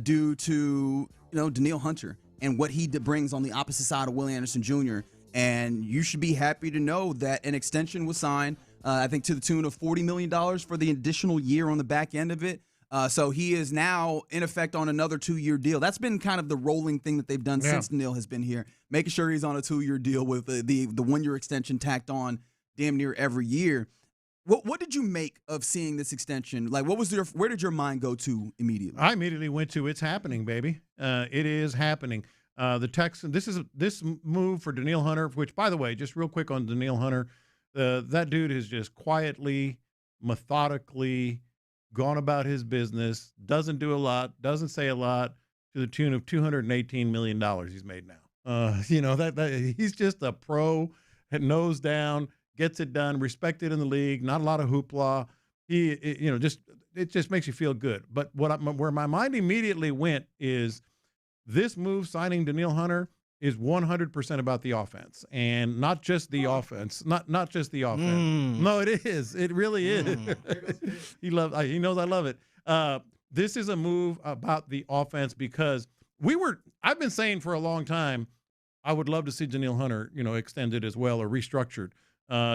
due to Denil Hunter and what he brings on the opposite side of Willie Anderson Jr. And you should be happy to know that an extension was signed, I think to the tune of $40 million for the additional year on the back end of it. So he is now, in effect, on another 2-year deal. That's been kind of the rolling thing that they've done since Neil has been here, making sure he's on a 2-year deal with the 1-year extension tacked on damn near every year. What did you make of seeing this extension? Like, where did your mind go to immediately? I immediately went to it's happening, baby. It is happening. The Texans. This move for Denil Hunter, which, by the way, just real quick on Denil Hunter, that dude is just quietly, methodically gone about his business, doesn't do a lot, doesn't say a lot, to the tune of $218 million he's made now. That he's just a pro, nose down, gets it done, respected in the league, not a lot of hoopla. It just makes you feel good. But where my mind immediately went is this move, signing Denil Hunter, is 100% about the offense, and not just the offense. Not just the offense. No, it is. It really is. He knows I love it. This is a move about the offense because I've been saying for a long time, I would love to see Denil Hunter, extended as well or restructured,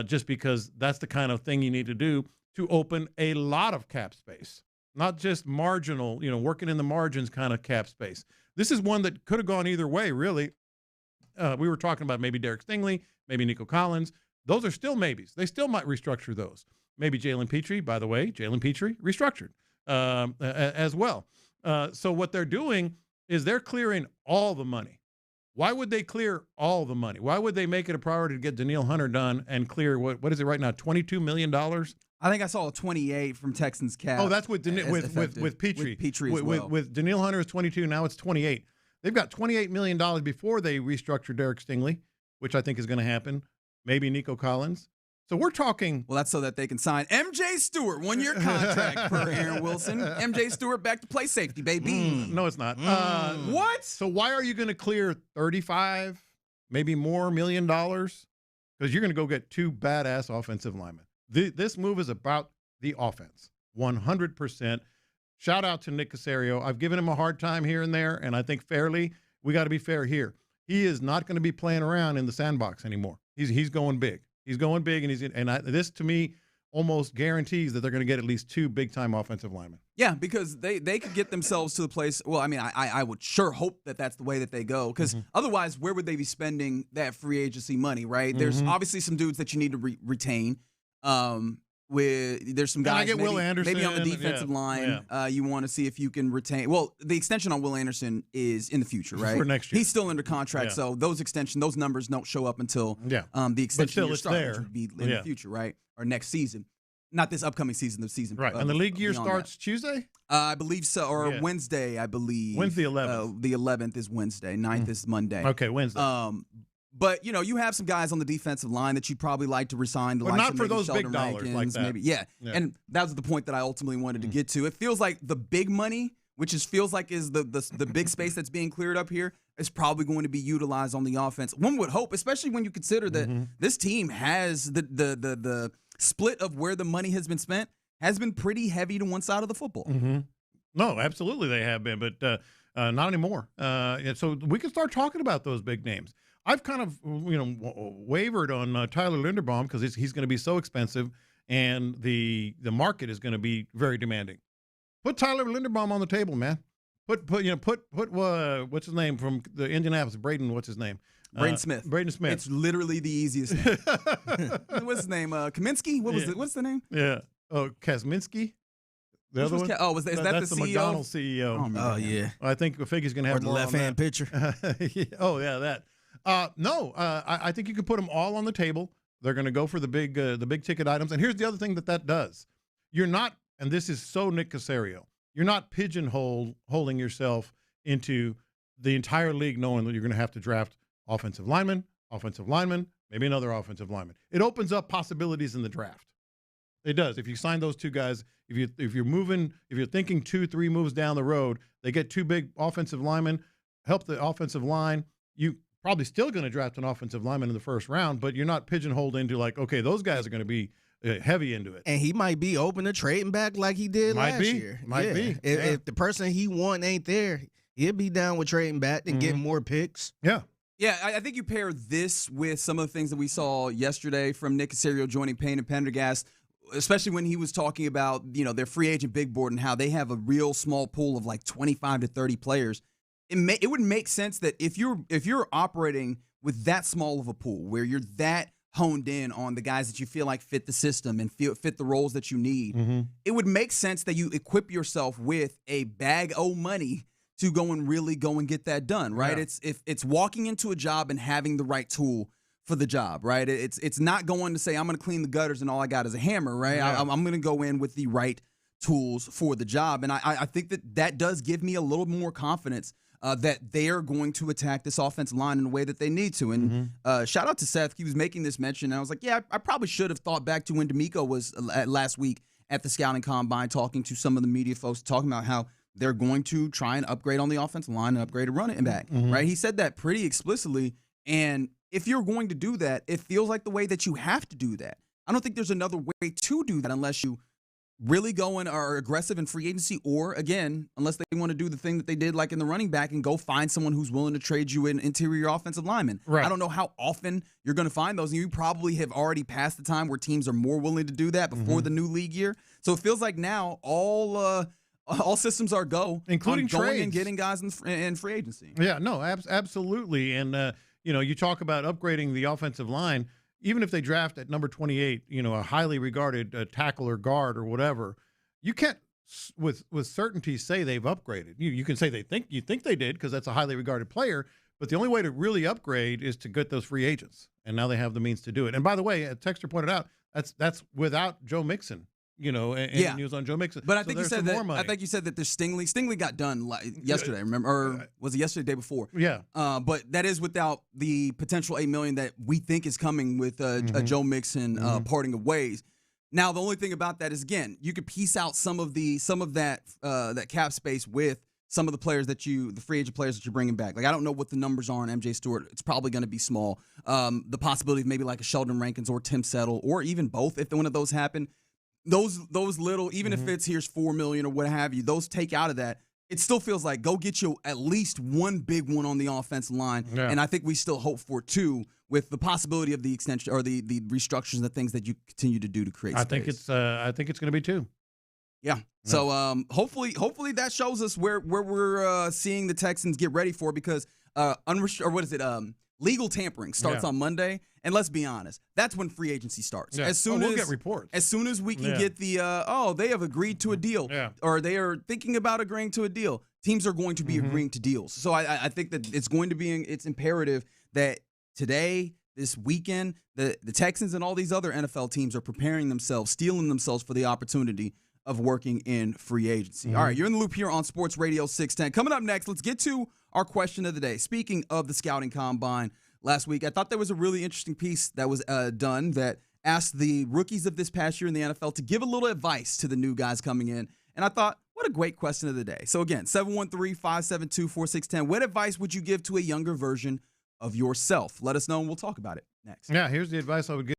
just because that's the kind of thing you need to do to open a lot of cap space, not just marginal, working in the margins kind of cap space. This is one that could have gone either way, really. We were talking about maybe Derek Stingley, maybe Nico Collins. Those are still maybes. They still might restructure those. Maybe Jalen Petrie, by the way. Jalen Petrie restructured as well. So what they're doing is they're clearing all the money. Why would they clear all the money? Why would they make it a priority to get Denil Hunter done and clear, what is it right now, $22 million? I think I saw a 28 from Texans cap. Oh, that's with Petrie. With Petrie as well. With Denil Hunter is 22, now it's 28. They've got $28 million before they restructure Derek Stingley, which I think is going to happen. Maybe Nico Collins. So we're talking. Well, that's so that they can sign MJ Stewart, 1-year contract for Aaron Wilson. MJ Stewart back to play safety, baby. No, it's not. What? So why are you going to clear 35, maybe more $1 million? Because you're going to go get 2 badass offensive linemen. This move is about the offense, 100%. Shout out to Nick Cacerio. I've given him a hard time here and there, and I think fairly, we got to be fair here. He is not going to be playing around in the sandbox anymore. He's going big. He's going big, and this to me almost guarantees that they're going to get at least 2 big-time offensive linemen. Yeah, because they could get themselves to the place. Well, I mean, I would sure hope that that's the way that they go, because otherwise, where would they be spending that free agency money, right? There's obviously some dudes that you need to retain. There's some guys. I get Will Anderson, maybe on the defensive line. You want to see if you can retain. Well, the extension on Will Anderson is in the future, right? For next year. He's still under contract, so those numbers don't show up until the extension year starts, which would be in the future, right? Or next season. Not this upcoming season, the season. Right. And the league year starts Tuesday? I believe so, or Wednesday, I believe. When's the 11th? The 11th is Wednesday. 9th is Monday. Okay, Wednesday. But, you have some guys on the defensive line that you'd probably like to resign. But not for those big dollars like that. Maybe, and that was the point that I ultimately wanted to get to. It feels like the big money, which feels like is the big space that's being cleared up here, is probably going to be utilized on the offense. One would hope, especially when you consider that this team has the split of where the money has been spent has been pretty heavy to one side of the football. No, absolutely they have been, but not anymore. And so we can start talking about those big names. I've kind of wavered on Tyler Linderbaum because he's going to be so expensive, and the market is going to be very demanding. Put Tyler Linderbaum on the table, man. Put what's his name from the Indianapolis? What's his name? Braden Smith. Braden Smith. It's literally the easiest name. What's his name? Kaminsky? What's the name? Yeah. Oh, Kazminski? The other one? Is that that's the CEO? McDonald's CEO. Oh yeah. I think Figgy's going to have or the more left-hand pitcher. Oh, yeah, that. I think you can put them all on the table. They're going to go for the big ticket items. And here's the other thing that does. You're not, and this is so Nick Cacerio, you're not pigeonholing yourself into the entire league knowing that you're going to have to draft offensive lineman, maybe another offensive lineman. It opens up possibilities in the draft. It does. If you sign those two guys, if you're thinking 2-3 moves down the road, they get two big offensive linemen, help the offensive line. You probably still going to draft an offensive lineman in the first round, but you're not pigeonholed into like, okay, those guys are going to be heavy into it. And he might be open to trading back like he did last year. Might be. If the person he want ain't there, he'll be down with trading back and getting more picks. Yeah. Yeah, I think you pair this with some of the things that we saw yesterday from Nick Cacerio joining Payne and Pendergast, especially when he was talking about, their free agent big board and how they have a real small pool of like 25 to 30 players. It would make sense that if you're operating with that small of a pool where you're that honed in on the guys that you feel like fit the system and fit the roles that you need, it would make sense that you equip yourself with a bag of money to go and get that done, right? Yeah. It's walking into a job and having the right tool for the job, right? It's not going to say I'm going to clean the gutters and all I got is a hammer, right? Yeah. I'm going to go in with the right tools for the job, and I think that does give me a little more confidence that they are going to attack this offensive line in the way that they need to. And shout out to Seth. He was making this mention, and I was like, yeah, I probably should have thought back to when D'Amico was last week at the scouting combine talking to some of the media folks, talking about how they're going to try and upgrade on the offensive line and upgrade a running back, right? He said that pretty explicitly, and if you're going to do that, it feels like the way that you have to do that. I don't think there's another way to do that unless you really go and are aggressive in free agency, or again, unless they want to do the thing that they did like in the running back and go find someone who's willing to trade you an interior offensive lineman. Right. I don't know how often you're going to find those. And you probably have already passed the time where teams are more willing to do that before the new league year. So it feels like now all systems are go, including going trades and getting guys in free agency. Yeah, no, absolutely. And you talk about upgrading the offensive line. Even if they draft at number 28, a highly regarded tackle or guard or whatever, you can't with certainty say they've upgraded. You can say you think they did because that's a highly regarded player, but the only way to really upgrade is to get those free agents, and now they have the means to do it. And by the way, Texter pointed out that's without Joe Mixon. And news on Joe Mixon. But I think you said that. I think you said that there's Stingley. Stingley got done yesterday. Remember, or was it yesterday, the day before? Yeah. But that is without the potential $8 million that we think is coming with a Joe Mixon parting of ways. Now, the only thing about that is, again, you could piece out some of that cap space with some of the players the free agent players that you're bringing back. Like, I don't know what the numbers are on MJ Stewart. It's probably going to be small. The possibility of maybe like a Sheldon Rankins or Tim Settle, or even both, if one of those happen. Those little, even if it's here's $4 million or what have you, those take out of that. It still feels like go get you at least one big one on the offensive line, and I think we still hope for two with the possibility of the extension or the restructures and the things that you continue to do to create space. I think it's going to be two. Yeah. So hopefully that shows us where we're seeing the Texans get ready for, because Legal tampering starts on Monday, and let's be honest, that's when free agency starts. Yeah. As soon we'll as get reports. As soon as we can get the they have agreed to a deal, or they are thinking about agreeing to a deal, teams are going to be agreeing to deals. So I think that it's going to be it's imperative that today, this weekend, the Texans and all these other NFL teams are preparing themselves, steeling themselves for the opportunity of working in free agency. All right, you're in the loop here on Sports Radio 610. Coming up next, let's get to our question of the day. Speaking of the scouting combine last week, I thought there was a really interesting piece that was done that asked the rookies of this past year in the NFL to give a little advice to the new guys coming in. And I thought, what a great question of the day. So again, 713-572-4610. What advice would you give to a younger version of yourself? Let us know and we'll talk about it next. Yeah, here's the advice I would give.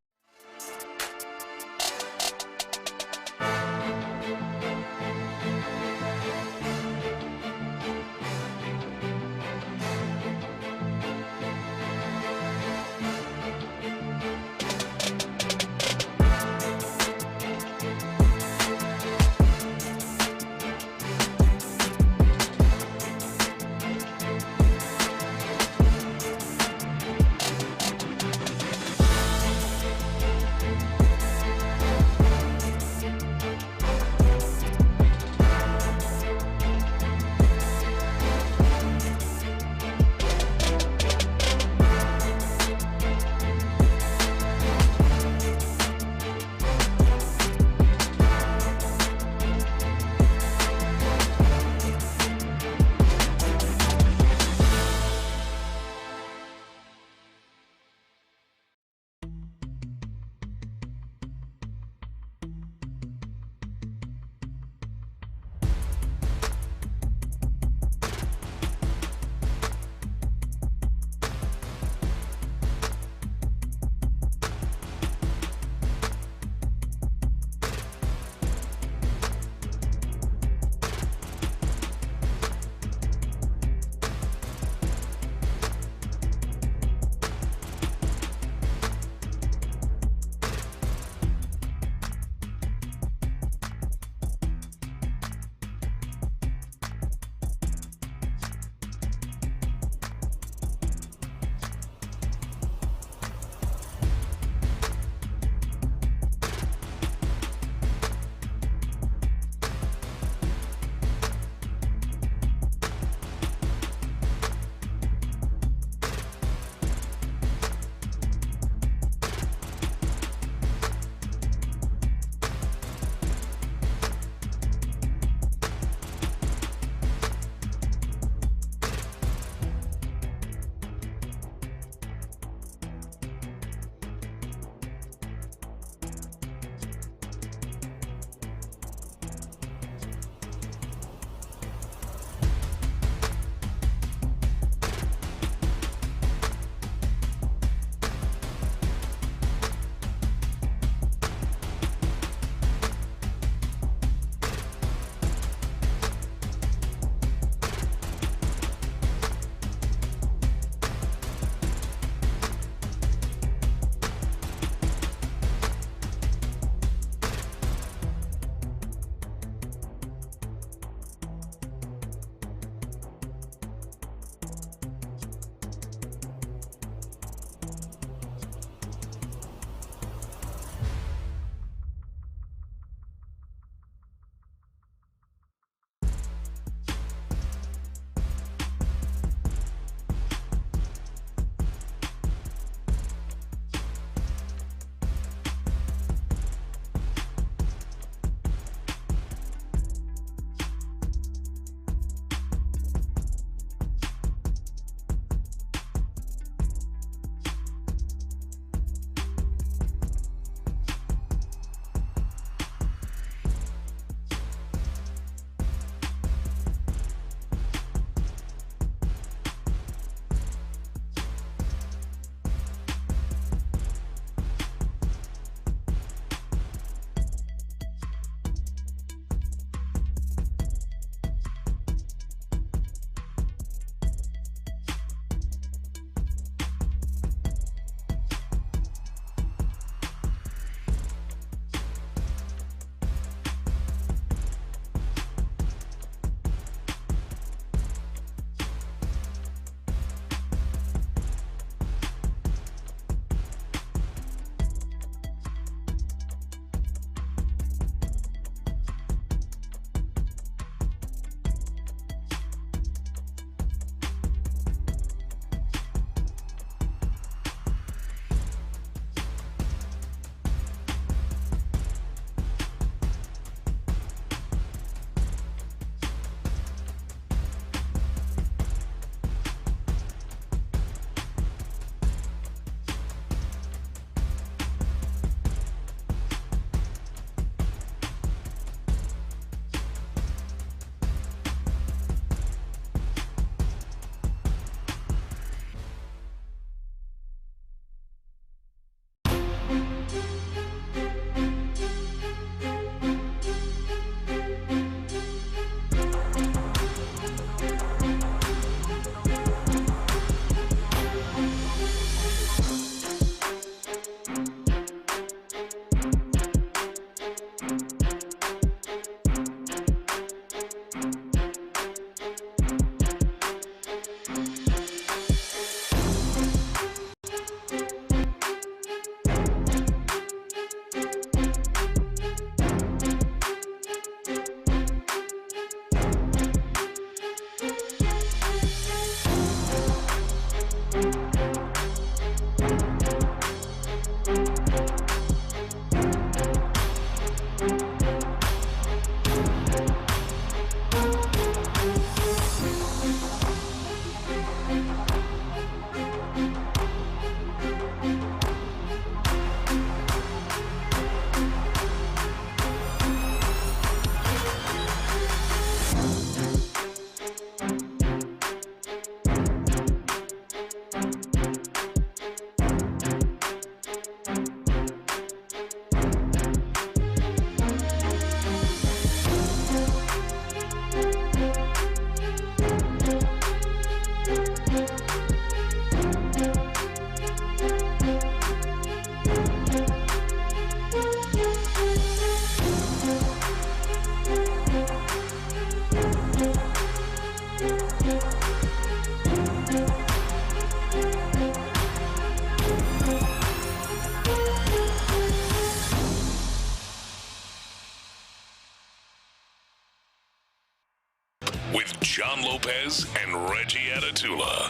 with John Lopez and Reggie Atatula.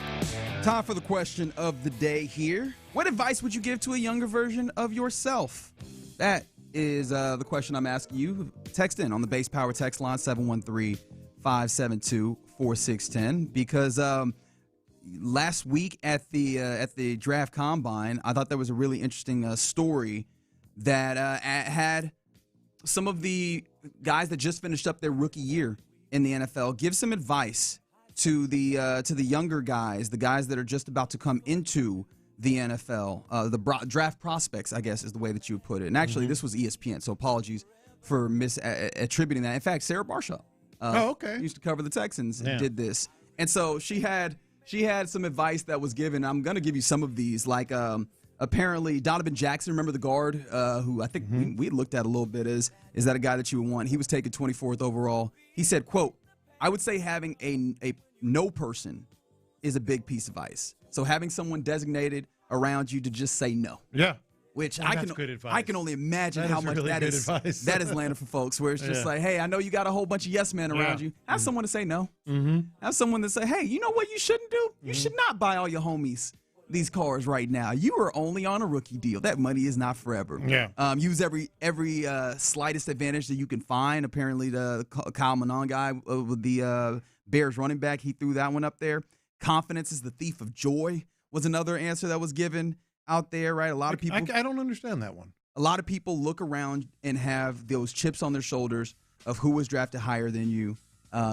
Time for the question of the day here. What advice would you give to a younger version of yourself? That is the question I'm asking you. Text in on the Base Power text line 713-572-4610 because last week at the draft combine, I thought there was a really interesting story that had some of the guys that just finished up their rookie year in the NFL give some advice to the younger guys, the guys that are just about to come into the NFL, the draft prospects, I guess is the way that you would put it. And actually, this was ESPN, so apologies for misattributing that. In fact, Sarah Barshaw, used to cover the Texans, did this, and so she had some advice that was given. I'm going to give you some of these, like apparently Donovan Jackson, remember the guard, who I think we looked at a little bit. Is that a guy that you would want? He was taken 24th overall. He said, quote, "I would say having a no person is a big piece of advice. So having someone designated around you to just say no." Yeah. Which Well, I can only imagine how much really that is landing for folks, where it's just like, hey, I know you got a whole bunch of yes men around you. Have someone to say no. Have someone to say, hey, you know what you shouldn't do? You should not buy all your homies these cars right now. You are only on a rookie deal. That money is not forever. Yeah. Use every slightest advantage that you can find. Apparently, the Kyle Manon guy with the Bears running back, he threw that one up there. Confidence is the thief of joy was another answer that was given out there, right? A lot of people. I don't understand that one. A lot of people look around and have those chips on their shoulders of who was drafted higher than you.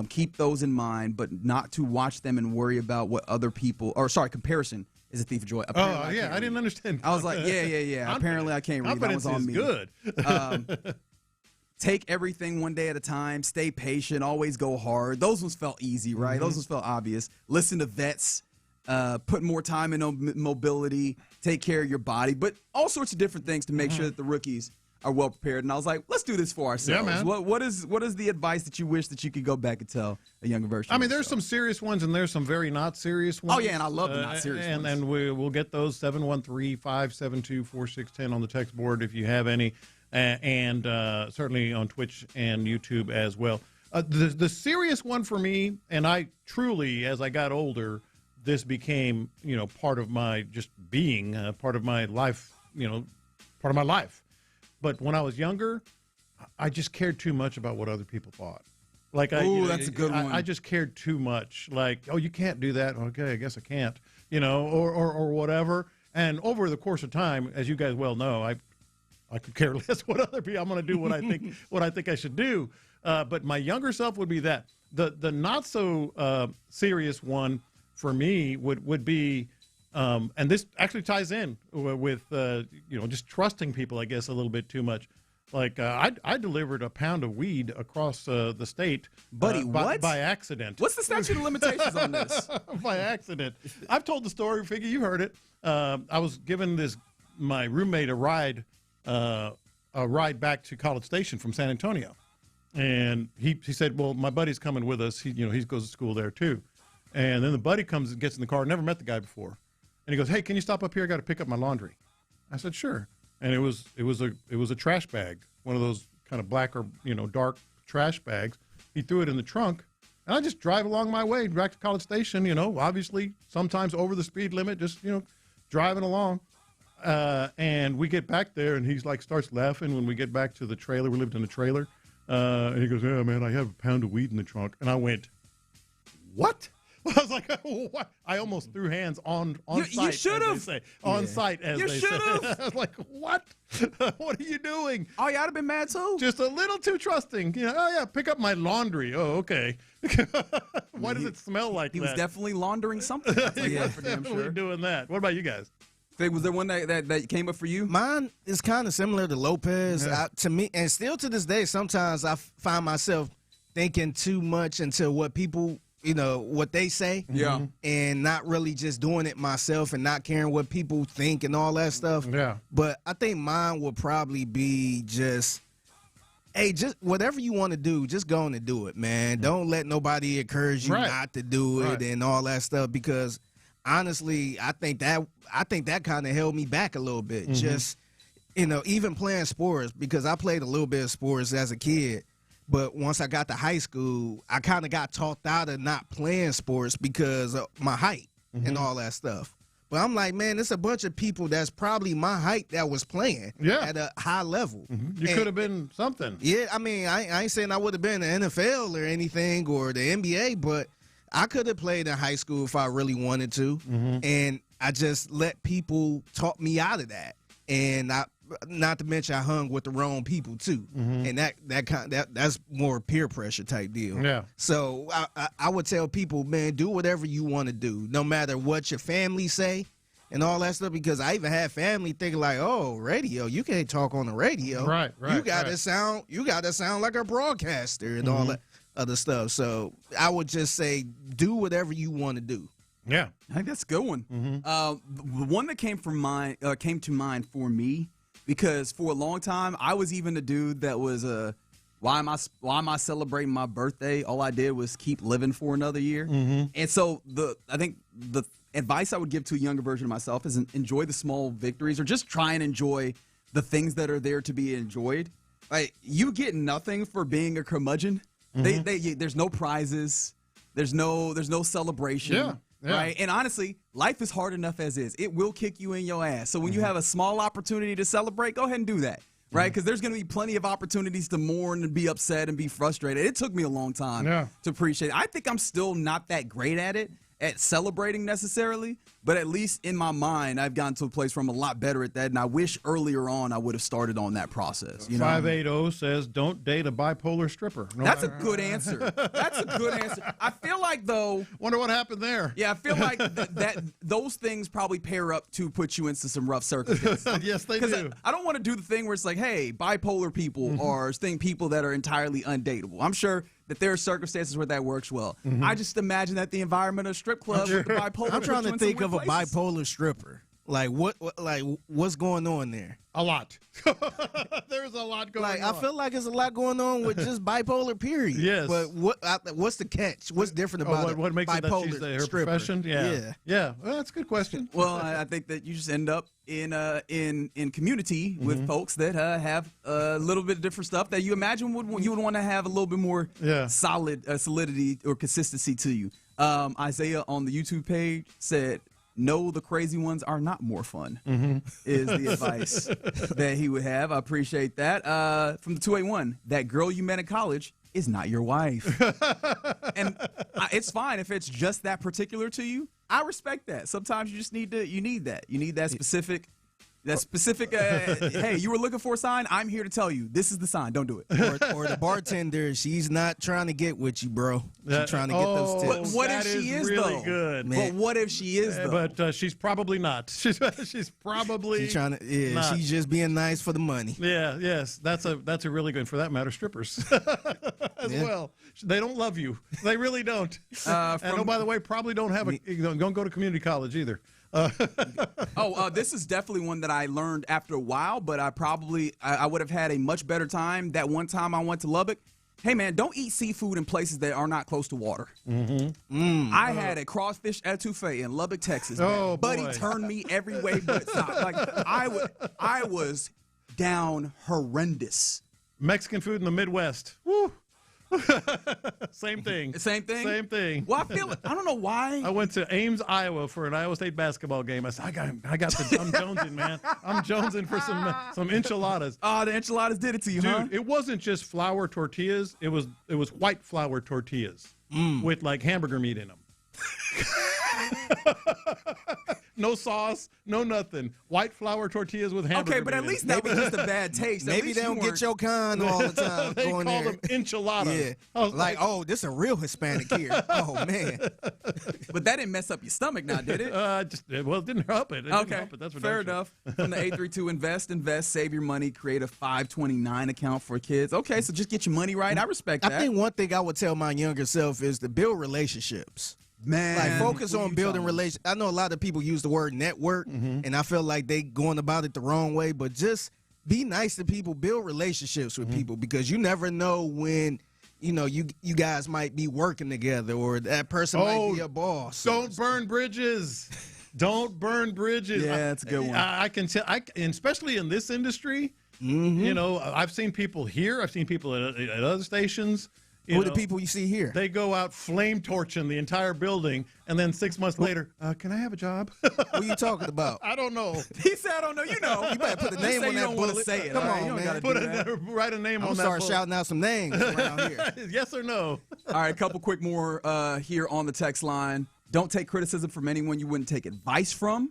Keep those in mind, but not to watch them and worry about what other people, comparison is a thief of joy. Apparently, I didn't understand. I was like, yeah. Apparently, I can't read. That was on me. Good. Take everything one day at a time. Stay patient. Always go hard. Those ones felt easy, right? Those ones felt obvious. Listen to vets. Put more time in mobility. Take care of your body. But all sorts of different things to make sure that the rookies are well prepared. And I was like, let's do this for ourselves. Yeah, man. What is the advice that you wish that you could go back and tell a younger version? I mean, there's some serious ones and there's some very not serious ones. Oh, yeah, and I love the not serious ones. And we'll get those 713-572-4610 on the text board if you have any. And certainly on Twitch and YouTube as well. The serious one for me, and I truly, as I got older, this became, part of my just being, part of my life, part of my life. But when I was younger, I just cared too much about what other people thought. Like, that's a good one. I just cared too much. Like, oh, you can't do that. Okay, I guess I can't. Or whatever. And over the course of time, as you guys well know, I could care less what other people. I'm going to do what I think I should do. But my younger self would be that. The not so serious one for me would be, and this actually ties in with just trusting people, I guess, a little bit too much. Like I delivered a pound of weed across the state, buddy. What? By accident? What's the statute of limitations on this? By accident. I've told the story, Figgy. You heard it. I was giving my roommate a ride back to College Station from San Antonio, and he said, "Well, my buddy's coming with us. He goes to school there too." And then the buddy comes and gets in the car. Never met the guy before, and he goes, "Hey, can you stop up here? I got to pick up my laundry." I said, "Sure." And it was a trash bag, one of those kind of black or dark trash bags. He threw it in the trunk, and I just drive along my way back to College Station. Obviously sometimes over the speed limit, just driving along. And we get back there, and he's like starts laughing when we get back to the trailer. We lived in a trailer, and he goes, "Yeah, man, I have a pound of weed in the trunk." And I went, "What?" I was like, "What?" I almost threw hands on site. You should have. On site, as you they say. I was like, "What? What are you doing?" Oh, yeah, I'd have been mad too. Just a little too trusting. Oh yeah, pick up my laundry. Oh, okay. Why does it smell like that? He was definitely laundering something. That's He was definitely doing that. What about you guys? Was there one that came up for you? Mine is kind of similar to Lopez. To me, and still to this day, sometimes I find myself thinking too much into what people, what they say. Yeah. And not really just doing it myself and not caring what people think and all that stuff. Yeah. But I think mine would probably be just, hey, just whatever you want to do, just go on and do it, man. Don't let nobody encourage you not to do it and all that stuff, because honestly, I think that kind of held me back a little bit. Just, even playing sports, because I played a little bit of sports as a kid. But once I got to high school, I kind of got talked out of not playing sports because of my height and all that stuff. But I'm like, man, there's a bunch of people that's probably my height that was playing at a high level. You could have been something. Yeah, I mean, I ain't saying I would have been in the NFL or anything or the NBA, but I could have played in high school if I really wanted to. And I just let people talk me out of that. And not to mention I hung with the wrong people too. And that's more peer pressure type deal. Yeah. So I would tell people, man, do whatever you want to do, no matter what your family say and all that stuff, because I even had family thinking like, oh, radio, you can't talk on the radio. Right. You gotta sound like a broadcaster and all that other stuff. So I would just say do whatever you want to do. Yeah. I think that's a good one. The one that came to mind for me, because for a long time I was even a dude that was why am I celebrating my birthday? All I did was keep living for another year. And so I think the advice I would give to a younger version of myself is enjoy the small victories, or just try and enjoy the things that are there to be enjoyed. Like, you get nothing for being a curmudgeon. There's no prizes. There's no celebration. Yeah. Right. And honestly, life is hard enough as is. It will kick you in your ass. So when you have a small opportunity to celebrate, go ahead and do that. Right. Because there's going to be plenty of opportunities to mourn and be upset and be frustrated. It took me a long time to appreciate it. I think I'm still not that great at celebrating necessarily, but at least in my mind, I've gotten to a place where I'm a lot better at that. And I wish earlier on I would have started on that process. 580 says, don't date a bipolar stripper. No, That's a good answer. That's a good answer. I feel like, though. Wonder what happened there. Yeah, I feel like that those things probably pair up to put you into some rough circumstances. Yes, they do. I don't want to do the thing where it's like, hey, bipolar people are people that are entirely undateable. I'm sure that there are circumstances where that works well. I just imagine that the environment of a strip club with the bipolar. I'm trying to think of a bipolar stripper. Like what's going on there? A lot. There's a lot going on. I feel like there's a lot going on with just bipolar, period. Yes. But what's the catch? What's different about it? What makes bipolar it that she's her stripper? profession? Yeah. Well, that's a good question. Well, I think that you just end up in community with folks that have a little bit of different stuff that you imagine you would want to have a little bit more solidity or consistency to you. Isaiah on the YouTube page said, no, the crazy ones are not more fun, is the advice that he would have. I appreciate that. From the 281, that girl you met in college is not your wife. And it's fine if it's just that particular to you. I respect that. Sometimes you just need that. You need that specific. Hey, you were looking for a sign? I'm here to tell you, this is the sign. Don't do it. Or the bartender, she's not trying to get with you, bro. She's trying to get those tips. But what if she is, really though? Good. But what if she is, though? But she's probably not. She's probably she's trying to. Yeah, not. She's just being nice for the money. Yeah, yes, that's a really good, for that matter, strippers as well. They don't love you. They really don't. And by the way, probably don't have don't go to community college either. This is definitely one that I learned after a while, but I would have had a much better time that one time I went to Lubbock. Hey, man, don't eat seafood in places that are not close to water. I had a crawfish etouffee in Lubbock, Texas. Buddy turned me every way but stop. Like, I was down horrendous. Mexican food in the Midwest. Woo. Same thing. Same thing? Same thing. Well, I don't know why. I went to Ames, Iowa for an Iowa State basketball game. I said, I'm jonesing, man. I'm jonesing for some enchiladas. Oh, the enchiladas did it to you, Dude, huh? It wasn't just flour tortillas. It was white flour tortillas with like hamburger meat in them. No sauce, no nothing. White flour tortillas with hamburger. Okay, but at least that was just a bad taste. Maybe they don't get your kind all the time. They call them enchiladas. Yeah. Like, oh, this is a real Hispanic here. Oh, man. But that didn't mess up your stomach now, did it? It didn't help it. Okay, fair enough. From the 832, invest, save your money, create a 529 account for kids. Okay, so just get your money right. I respect that. I think one thing I would tell my younger self is to build relationships. Man, like focus on building relationships. I know a lot of people use the word network, and I feel like they going about it the wrong way. But just be nice to people, build relationships with people, because you never know when you guys might be working together, or that person might be a boss. Don't burn bridges. Don't burn bridges. Yeah, that's a good one. I can tell, especially in this industry, You know, I've seen people here. I've seen people at other stations. Who are the people you see here? They go out flame torching the entire building, and then 6 months later, can I have a job? Who are you talking about? I don't know. He said, I don't know. You know. You better put a name on that bullet. You don't want to say it. Come on, You don't man. gotta Write a name on I'm that start bullet. shouting out some names around here. Yes or no? All right, a couple quick more here on the text line. Don't take criticism from anyone you wouldn't take advice from.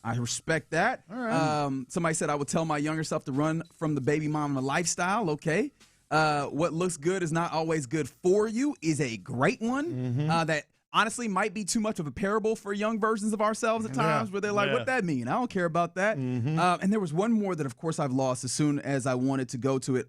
I respect that. All right. Somebody said I would tell my younger self to run from the baby mama lifestyle. Okay. What looks good is not always good for you is a great one. That honestly might be too much of a parable for young versions of ourselves at times where they're like, what that mean? I don't care about that. And there was one more that, of course, I've lost as soon as I wanted to go to it.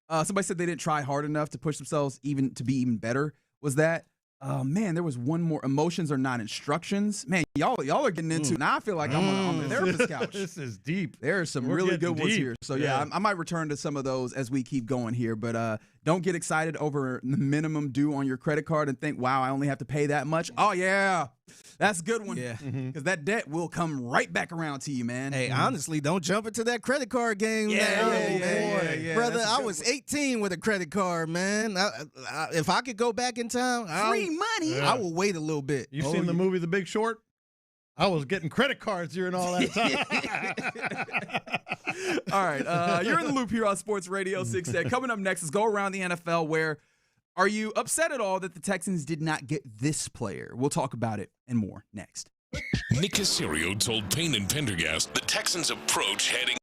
Somebody said they didn't try hard enough to push themselves to be even better. Was that? Man, there was one more. Emotions are not instructions. Man, y'all are getting into. Now I feel like I'm on the therapist couch. This is deep. There are some really good ones here. So yeah, I might return to some of those as we keep going here. But don't get excited over the minimum due on your credit card and think, wow, I only have to pay that much. Oh yeah, that's a good one. Yeah, because that debt will come right back around to you, man. Hey, honestly, don't jump into that credit card game. Yeah. Brother, I was 18 with a credit card, man. If I could go back in time, free money, I will wait a little bit. You seen the movie The Big Short? I was getting credit cards during all that time. All right, you're in the loop here on Sports Radio 610. Coming up next is go around the NFL. Where are you upset at all that the Texans did not get this player? We'll talk about it and more next. Nick Cacerio told Payne and Pendergast the Texans' approach heading.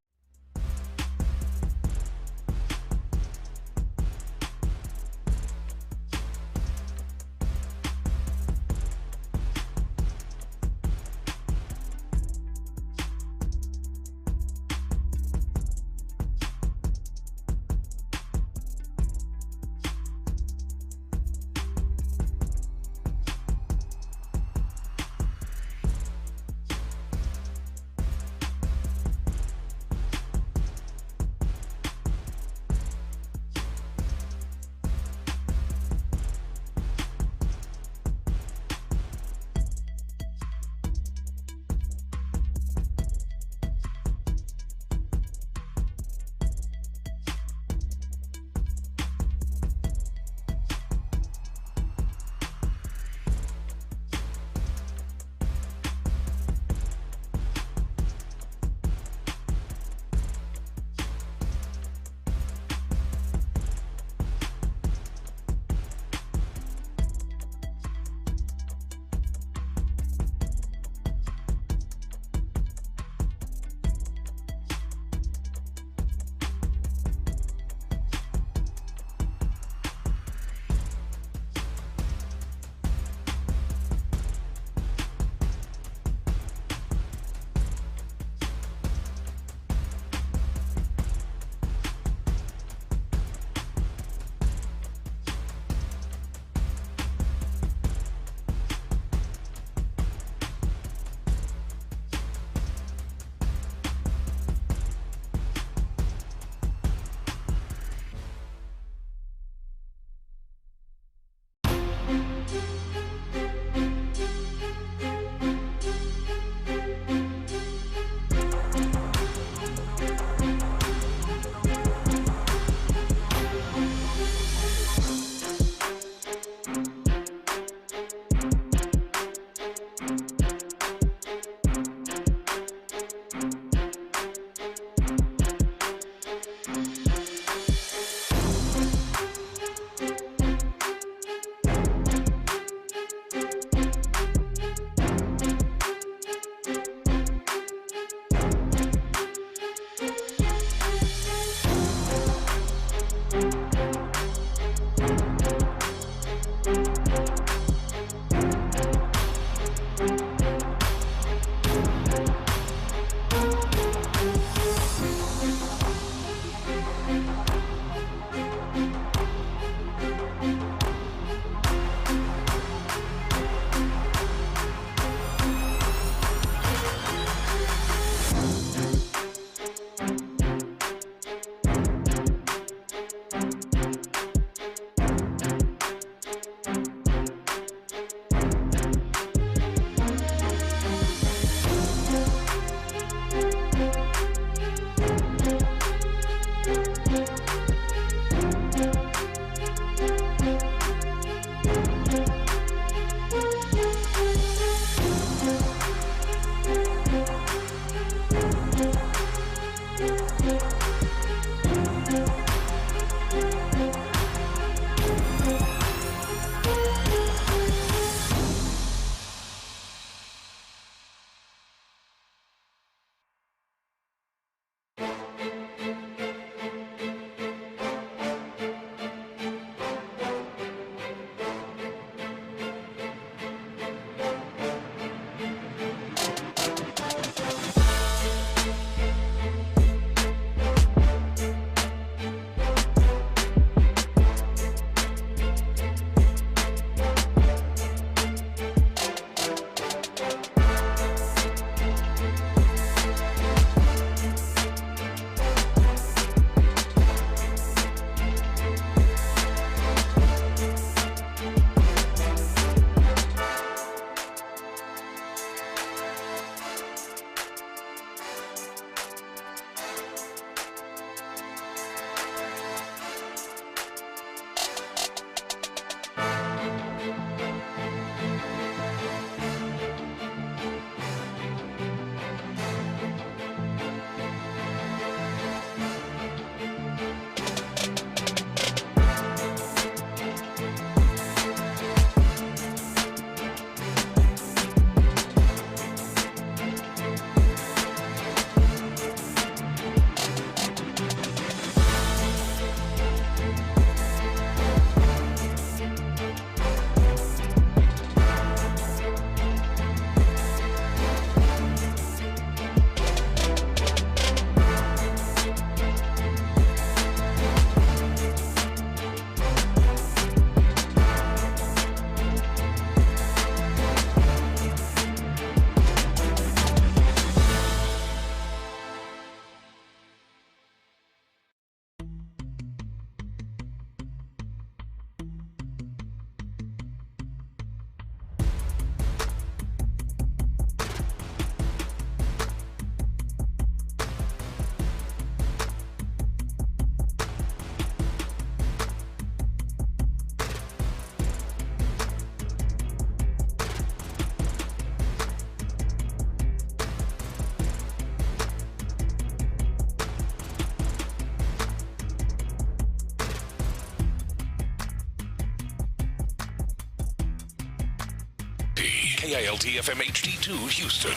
KILT-FM HD2 Houston.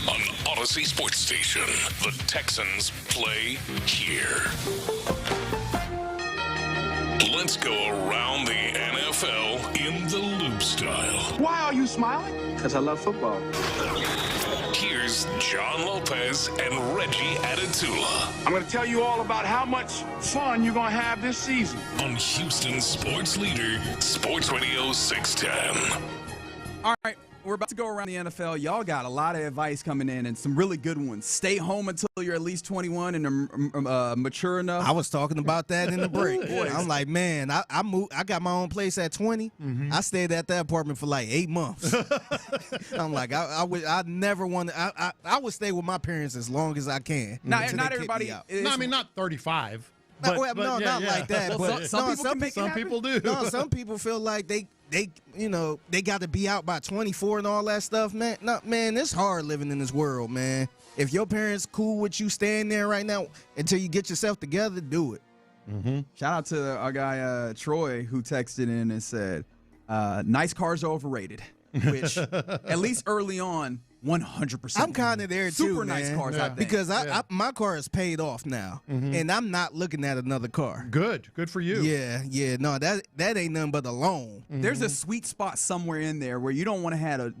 On Odyssey Sports Station, the Texans play here. Let's go around the NFL in the loop style. Why are you smiling? Because I love football. Here's John Lopez and Reggie Adetula. I'm going to tell you all about how much fun you're going to have this season. On Houston sports leader, Sports Radio 610. All right, we're about to go around the NFL. Y'all got a lot of advice coming in and some really good ones. Stay home until you're at least 21 and mature enough. I was talking about that in the break. I'm like, man, I moved. I got my own place at 20. Mm-hmm. I stayed at that apartment for like 8 months. I'm like, I never want to. I would stay with my parents as long as I can. Not everybody. No, I mean not 35. Not But, like that. Well, but some people do. No, some people feel like they got to be out by 24 and all that stuff, man. No, man, it's hard living in this world, man. If your parents cool with you staying there right now until you get yourself together, do it. Mm-hmm. Shout out to our guy Troy who texted in and said, "Nice cars are overrated," which at least early on. 100%. I'm kind of there too, Super nice cars, I think. Because my car is paid off now, and I'm not looking at another car. Good for you. Yeah. No, that ain't nothing but a loan. There's a sweet spot somewhere in there where you don't want to have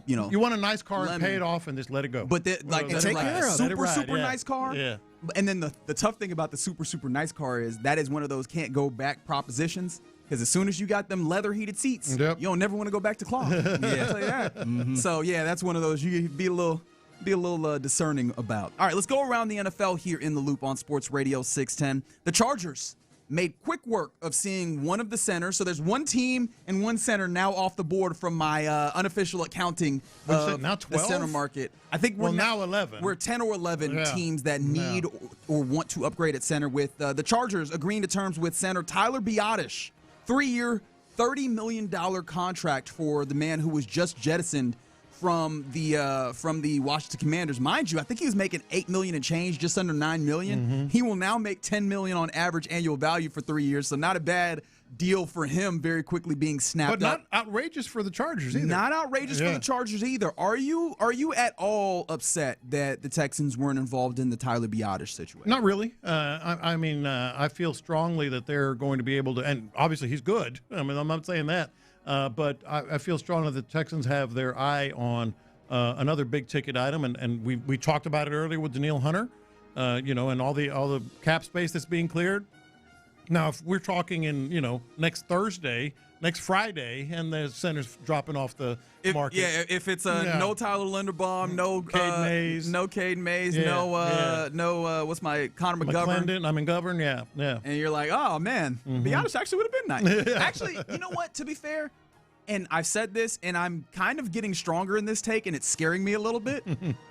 You want a nice car and pay it off and just let it go. But a super nice car. Yeah. And then the tough thing about the super nice car is that is one of those can't go back propositions. Because as soon as you got them leather heated seats, you don't never want to go back to cloth. I'll tell you that. So yeah, that's one of those you be a little discerning about. All right, let's go around the NFL here in the loop on Sports Radio 610. The Chargers made quick work of seeing one of the centers. So there's one team and one center now off the board from my unofficial accounting of now 12? the center market. I think we're now 11. We're 10 or 11 teams that need or want to upgrade at center, with the Chargers agreeing to terms with center Tyler Biadasz. 3-year, $30 million contract for the man who was just jettisoned from the Washington Commanders. Mind you, I think he was making $8 million and change, just under $9 million. He will now make $10 million on average annual value for 3 years, so not a bad deal for him, very quickly being snapped up. But not outrageous for the Chargers either. Not outrageous for the Chargers either. Are you at all upset that the Texans weren't involved in the Tyler Biadasz situation? Not really. I mean, I feel strongly that they're going to be able to, and obviously he's good. I mean, I'm not saying that. But I feel strongly that the Texans have their eye on another big-ticket item, and we talked about it earlier with Denil Hunter, and all the cap space that's being cleared. Now, if we're talking in, next Friday, and the center's dropping off the market. Yeah, if it's no Tyler Linderbaum, no Cade Mays, no what's my Connor McGovern. McGovern, yeah. And you're like, oh man, Biadasz actually would have been nice. Actually, you know what? To be fair, and I've said this, and I'm kind of getting stronger in this take, and it's scaring me a little bit.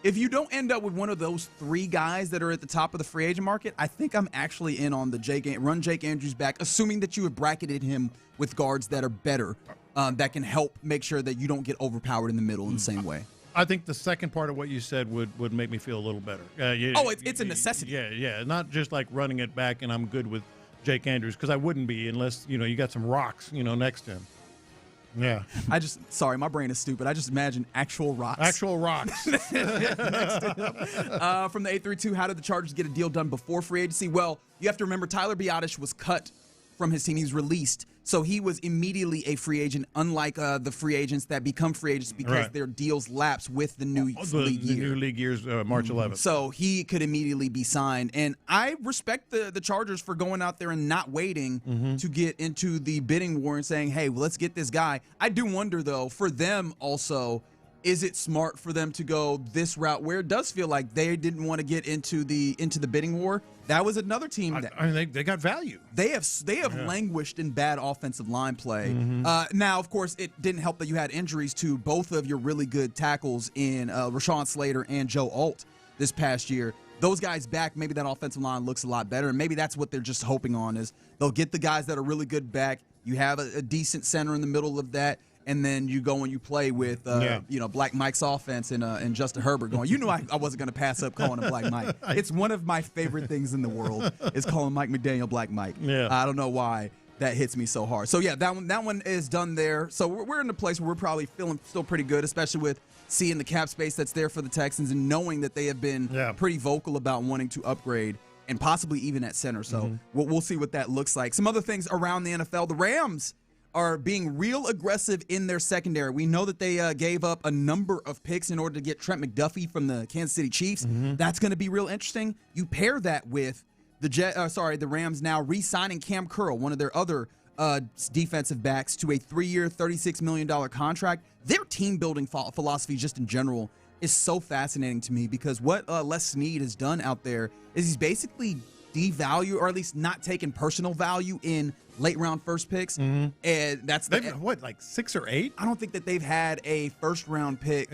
If you don't end up with one of those three guys that are at the top of the free agent market, I think I'm actually in on the run Jake Andrews back, assuming that you have bracketed him with guards that are better, that can help make sure that you don't get overpowered in the middle in the same way. I think the second part of what you said would make me feel a little better. It's a necessity. Yeah. Not just like running it back and I'm good with Jake Andrews, because I wouldn't be unless, you got some rocks, next to him. Yeah. Sorry, my brain is stupid. I just imagine actual rocks. Actual rocks. From the 832, how did the Chargers get a deal done before free agency? Well, you have to remember Tyler Biadasz was cut from his team. He was released. So he was immediately a free agent, unlike the free agents that become free agents because their deals lapse with the new league year. The new league year's March 11th. So he could immediately be signed. And I respect the Chargers for going out there and not waiting to get into the bidding war and saying, hey, well, let's get this guy. I do wonder, though, for them also, is it smart for them to go this route where it does feel like they didn't want to get into the bidding war? That was another team that they got value. They have languished in bad offensive line play. Now, of course, it didn't help that you had injuries to both of your really good tackles in Rashawn Slater and Joe Alt this past year. Those guys back, maybe that offensive line looks a lot better, and maybe that's what they're just hoping on is they'll get the guys that are really good back. You have a decent center in the middle of that. And then you go and you play with, Black Mike's offense and Justin Herbert going. You knew I wasn't going to pass up calling him Black Mike. It's one of my favorite things in the world is calling Mike McDaniel Black Mike. Yeah. I don't know why. that hits me so hard. So yeah, that one is done there. So we're in a place where we're probably feeling still pretty good, especially with seeing the cap space that's there for the Texans and knowing that they have been pretty vocal about wanting to upgrade and possibly even at center. So we'll see what that looks like. Some other things around the NFL. The Rams are being real aggressive in their secondary. We know that they gave up a number of picks in order to get Trent McDuffie from the Kansas City Chiefs. That's going to be real interesting. You pair that with the Rams now re-signing Cam Curl, one of their other defensive backs, to a 3-year, $36 million contract. Their team-building philosophy just in general is so fascinating to me because what Les Snead has done out there is he's basically devalued, or at least not taken personal value in late-round first picks. And that's like 6 or 8? I don't think that they've had a first-round pick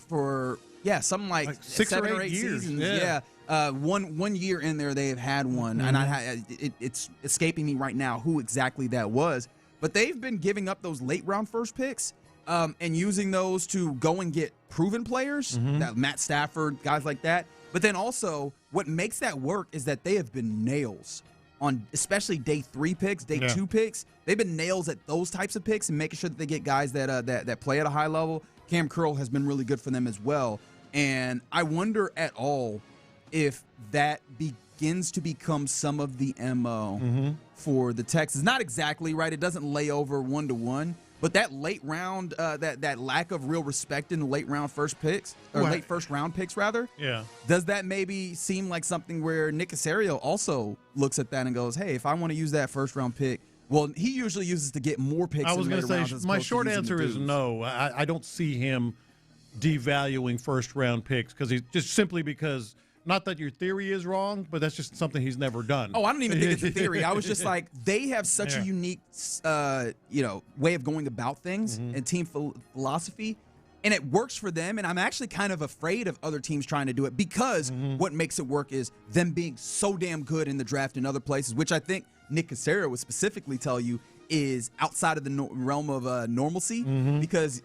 for something like 6 7 or 8 years. seasons. One year in there they have had one, and it's escaping me right now who exactly that was. But they've been giving up those late-round first picks and using those to go and get proven players, that Matt Stafford, guys like that. But then also, what makes that work is that they have been nails on especially day 3 picks, day 2 picks. They've been nails at those types of picks and making sure that they get guys that play at a high level. Cam Curl has been really good for them as well. And I wonder at all if that begins to become some of the MO for the Texans. Not exactly, right? It doesn't lay over 1-to-1. But that late round, that lack of real respect in the late round first picks, or late first round picks rather, does that maybe seem like something where Nick Cacerio also looks at that and goes, hey, if I want to use that first round pick, well, he usually uses to get more picks. I was going to say, my short answer is no. I don't see him devaluing first round picks because he's just simply because. Not that your theory is wrong, but that's just something he's never done. Oh, I don't even think it's a theory. I was just like, they have such a unique, way of going about things and team philosophy, and it works for them. And I'm actually kind of afraid of other teams trying to do it because what makes it work is them being so damn good in the draft in other places, which I think Nick Cacerio would specifically tell you is outside of the realm of normalcy because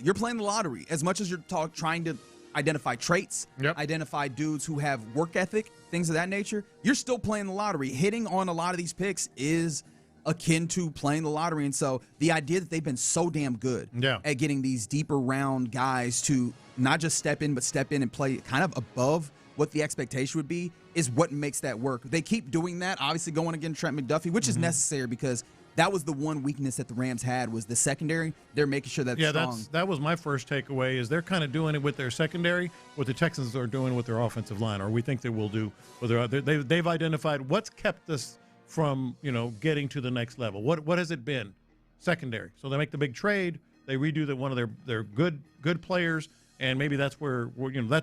you're playing the lottery as much as you're trying to identify traits, identify dudes who have work ethic, things of that nature. You're still playing the lottery. Hitting on a lot of these picks is akin to playing the lottery. And so the idea that they've been so damn good at getting these deeper round guys to not just step in, but step in and play kind of above what the expectation would be is what makes that work. They keep doing that, obviously going against Trent McDuffie, which is necessary because that was the one weakness that the Rams had was the secondary. They're making sure that's strong. That was my first takeaway is they're kind of doing it with their secondary, what the Texans are doing with their offensive line, or we think they will do. They've identified what's kept us from getting to the next level. What has it been? Secondary. So they make the big trade. They redo one of their good players, and maybe that's where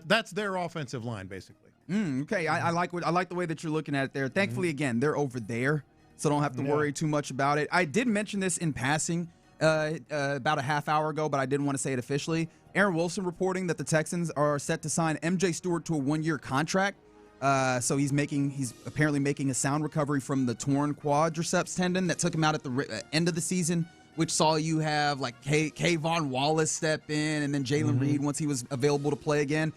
that's their offensive line basically. Okay, I like the way that you're looking at it there. Thankfully, again, they're over there. So don't have to worry too much about it. I did mention this in passing about a half hour ago, but I didn't want to say it officially. Aaron Wilson reporting that the Texans are set to sign MJ Stewart to a 1-year contract. So he's apparently making a sound recovery from the torn quadriceps tendon that took him out at the end of the season, which saw you have like Kayvon Wallace step in and then Jalen Reed once he was available to play again.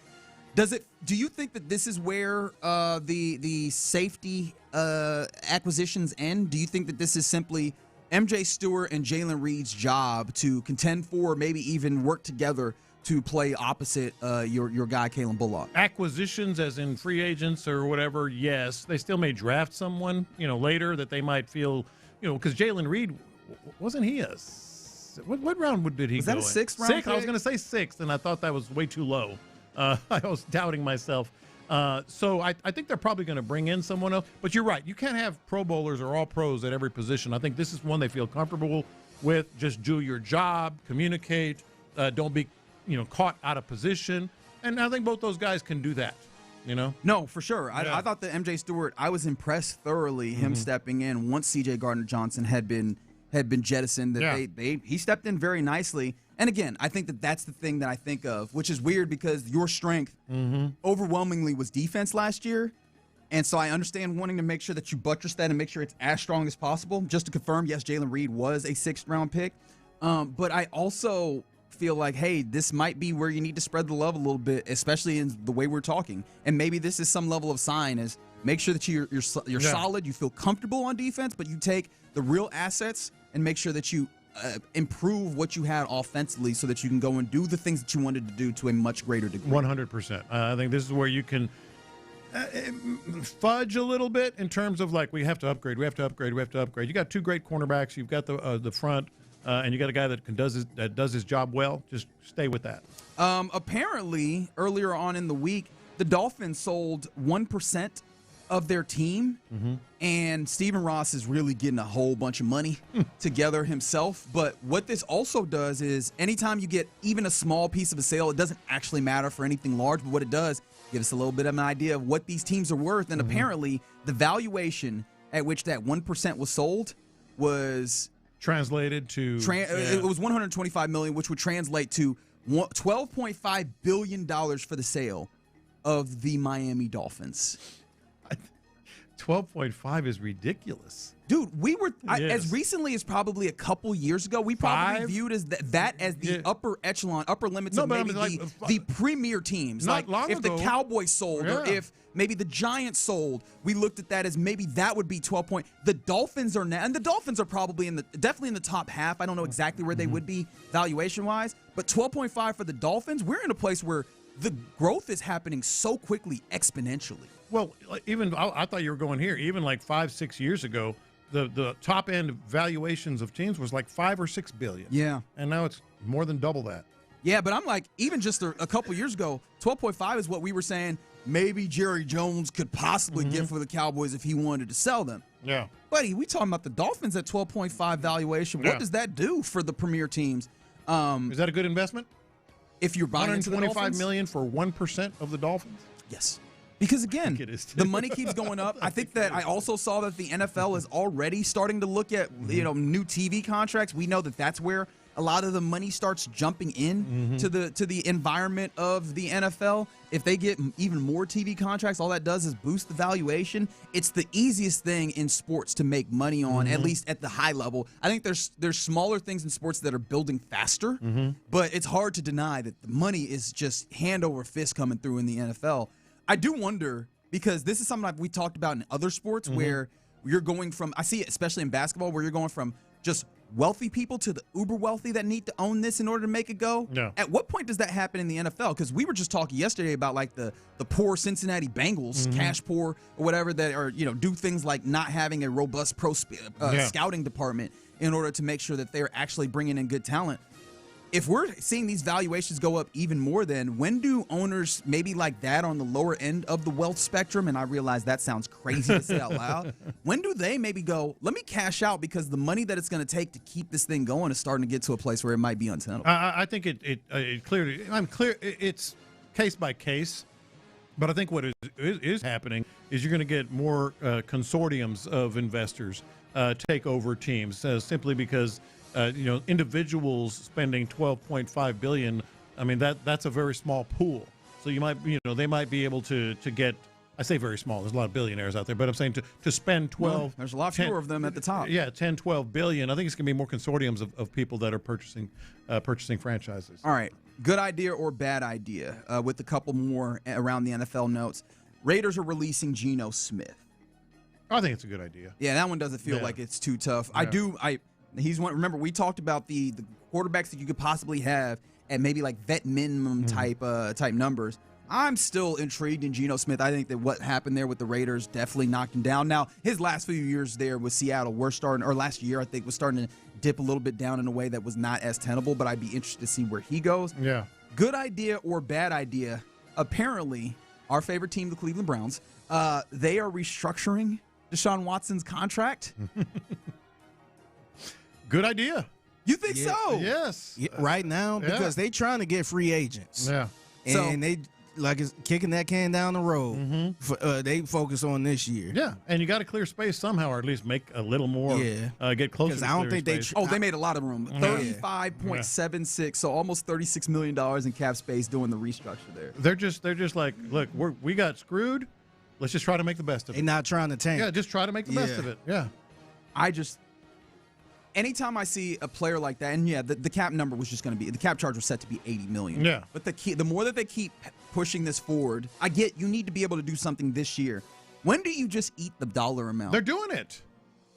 Do you think that this is where the safety acquisitions end? Do you think that this is simply MJ Stewart and Jalen Reed's job to contend for, or maybe even work together to play opposite your guy, Kalen Bullock? Acquisitions as in free agents or whatever, yes. They still may draft someone, later that they might feel, because Jalen Reed, wasn't he what round did he go in? Was that a 6th round? 6th? I was going to say 6th, and I thought that was way too low. I was doubting myself. So I think they're probably going to bring in someone else. But you're right. You can't have Pro Bowlers or all pros at every position. I think this is one they feel comfortable with. Just do your job, communicate, don't be caught out of position. And I think both those guys can do that. No, for sure. I thought that MJ Stewart, I was impressed thoroughly him stepping in once C.J. Gardner-Johnson had been jettisoned. He stepped in very nicely. And again, I think that that's the thing that I think of, which is weird because your strength overwhelmingly was defense last year. And so I understand wanting to make sure that you buttress that and make sure it's as strong as possible. Just to confirm, yes, Jalen Reed was a 6th round pick. But I also feel like, hey, this might be where you need to spread the love a little bit, especially in the way we're talking. And maybe this is some level of sign is make sure that you're solid, you feel comfortable on defense, but you take the real assets and make sure that you improve what you had offensively so that you can go and do the things that you wanted to do to a much greater degree. 100%. I think this is where you can fudge a little bit in terms of like we have to upgrade. You got two great cornerbacks. You've got the front, and you got a guy that does his job well. Just stay with that. Apparently, earlier on in the week, the Dolphins sold 1% of their team, and Stephen Ross is really getting a whole bunch of money together himself. But what this also does is anytime you get even a small piece of a sale, it doesn't actually matter for anything large, but what it does, give us a little bit of an idea of what these teams are worth. And apparently the valuation at which that 1% was sold was translated to it was $125 million, which would translate to $12.5 billion for the sale of the Miami Dolphins. 12.5 is ridiculous. Dude, we were as recently as probably a couple years ago, we probably viewed as that as the upper echelon, upper limits of maybe the premier teams. Not like long if ago. the Cowboys sold or if maybe the Giants sold, we looked at that as maybe that would be 12 point. The Dolphins are now, and the Dolphins are probably definitely in the top half. I don't know exactly where they would be valuation wise, but 12.5 for the Dolphins. We're in a place where the growth is happening so quickly, exponentially. Well, even I thought you were going here. Even like 5-6 years ago, the top end valuations of teams was like $5 or $6 billion. Yeah, and now it's more than double that. Yeah, but I'm like, even just a couple years ago, 12.5 is what we were saying. Maybe Jerry Jones could possibly get for the Cowboys if he wanted to sell them. Yeah, buddy, we talking about the Dolphins at 12.5 valuation. What does that do for the premier teams? Is that a good investment? If you're buying into the Dolphins? $125 million for 1% of the Dolphins? Yes. Because, again, the money keeps going up. I think that I also saw that the NFL is already starting to look at new TV contracts. We know that that's where a lot of the money starts jumping in to the environment of the NFL. If they get even more TV contracts, all that does is boost the valuation. It's the easiest thing in sports to make money on, at least at the high level. I think there's smaller things in sports that are building faster, but it's hard to deny that the money is just hand over fist coming through in the NFL. I do wonder, because this is something we talked about in other sports where you're going from, I see it especially in basketball, where you're going from just wealthy people to the uber wealthy that need to own this in order to make it go. Yeah. At what point does that happen in the NFL? Because we were just talking yesterday about like the poor Cincinnati Bengals, cash poor or whatever, that are, do things like not having a robust scouting department in order to make sure that they're actually bringing in good talent. If we're seeing these valuations go up even more, then when do owners maybe like that on the lower end of the wealth spectrum, and I realize that sounds crazy to say out loud, when do they maybe go, let me cash out because the money that it's going to take to keep this thing going is starting to get to a place where it might be untenable? I think it clearly, it's case by case, but I think what is happening is you're going to get more consortiums of investors take over teams simply because individuals spending $12.5 billion. I mean, that's a very small pool. So you might, they might be able to get. I say very small. There's a lot of billionaires out there, but I'm saying to spend 12. Well, there's a lot fewer of them at the top. Yeah, 10, 12 billion. I think it's going to be more consortiums of people that are purchasing franchises. All right, good idea or bad idea? With a couple more around the NFL notes, Raiders are releasing Geno Smith. I think it's a good idea. Yeah, that one doesn't feel like it's too tough. Yeah. He's one. Remember, we talked about the quarterbacks that you could possibly have at maybe like vet minimum type numbers. I'm still intrigued in Geno Smith. I think that what happened there with the Raiders definitely knocked him down. Now, his last few years there with Seattle were starting, or last year I think was starting to dip a little bit down in a way that was not as tenable. But I'd be interested to see where he goes. Yeah. Good idea or bad idea? Apparently, our favorite team, the Cleveland Browns, they are restructuring Deshaun Watson's contract. Good idea. You think so? Yes. Right now, because they trying to get free agents. Yeah. And they like is kicking that can down the road. They focus on this year. Yeah, and you got to clear space somehow, or at least make a little more. Get closer. Because I don't think space. they made a lot of room. 35.76, so almost $36 million in cap space doing the restructure there. They're just like, look, we got screwed. Let's just try to make the best of it. They're not trying to tank. Yeah, just try to make the best of it. Yeah. anytime I see a player like that, and yeah, the cap number was just going to be, the cap charge was set to be $80 million. Yeah. But the more that they keep pushing this forward, I get you need to be able to do something this year. When do you just eat the dollar amount? They're doing it.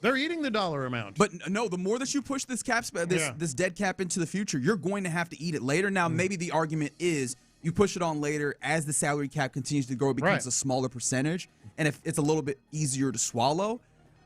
They're eating the dollar amount. But no, the more that you push this this dead cap into the future, you're going to have to eat it later. Now, maybe the argument is you push it on later as the salary cap continues to grow, it becomes a smaller percentage, and if it's a little bit easier to swallow.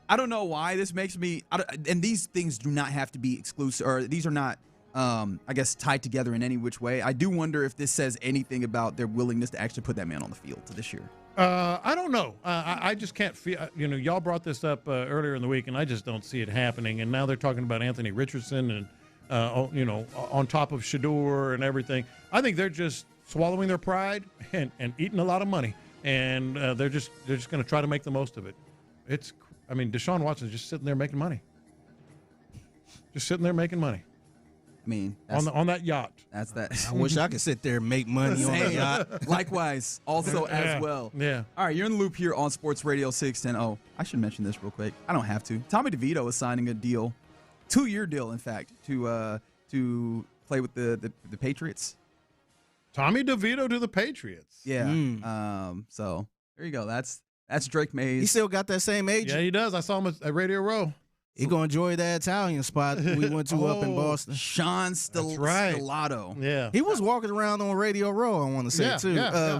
I don't know why this makes me, and these things do not have to be exclusive, or these are not, I guess, tied together in any which way. I do wonder if this says anything about their willingness to actually put that man on the field this year. I don't know. I just can't feel, y'all brought this up earlier in the week, and I just don't see it happening. And now they're talking about Anthony Richardson and, on top of Shepard and everything. I think they're just swallowing their pride and eating a lot of money. And they're just going to try to make the most of it. Deshaun Watson's just sitting there making money. Just sitting there making money. I mean, on that yacht. That's that. I wish I could sit there and make money on a yacht. Likewise, also as well. Yeah. All right, you're in the loop here on Sports Radio 610. Oh, I should mention this real quick. I don't have to. Tommy DeVito is signing a deal, 2-year deal, in fact, to play with the Patriots. Tommy DeVito to the Patriots. Yeah. So there you go. That's Drake Mays. He still got that same agent. Yeah, he does. I saw him at Radio Row. He gonna enjoy that Italian spot we went to up in Boston. Sean Stellato. Yeah, he was walking around on Radio Row. I want to say too.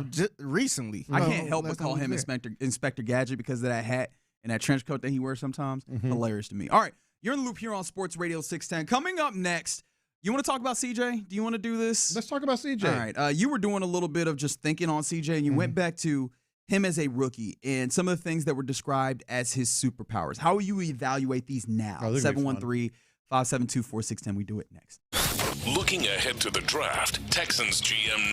Just recently, I can't help but call him Inspector Gadget because of that hat and that trench coat that he wears sometimes. Hilarious to me. All right, you're in the loop here on Sports Radio 610. Coming up next, you want to talk about CJ? Do you want to do this? Let's talk about CJ. All right. You were doing a little bit of just thinking on CJ, and you went back to him as a rookie and some of the things that were described as his superpowers. How will you evaluate these now? 713-572-4610. We do it next. Looking ahead to the draft, Texans GM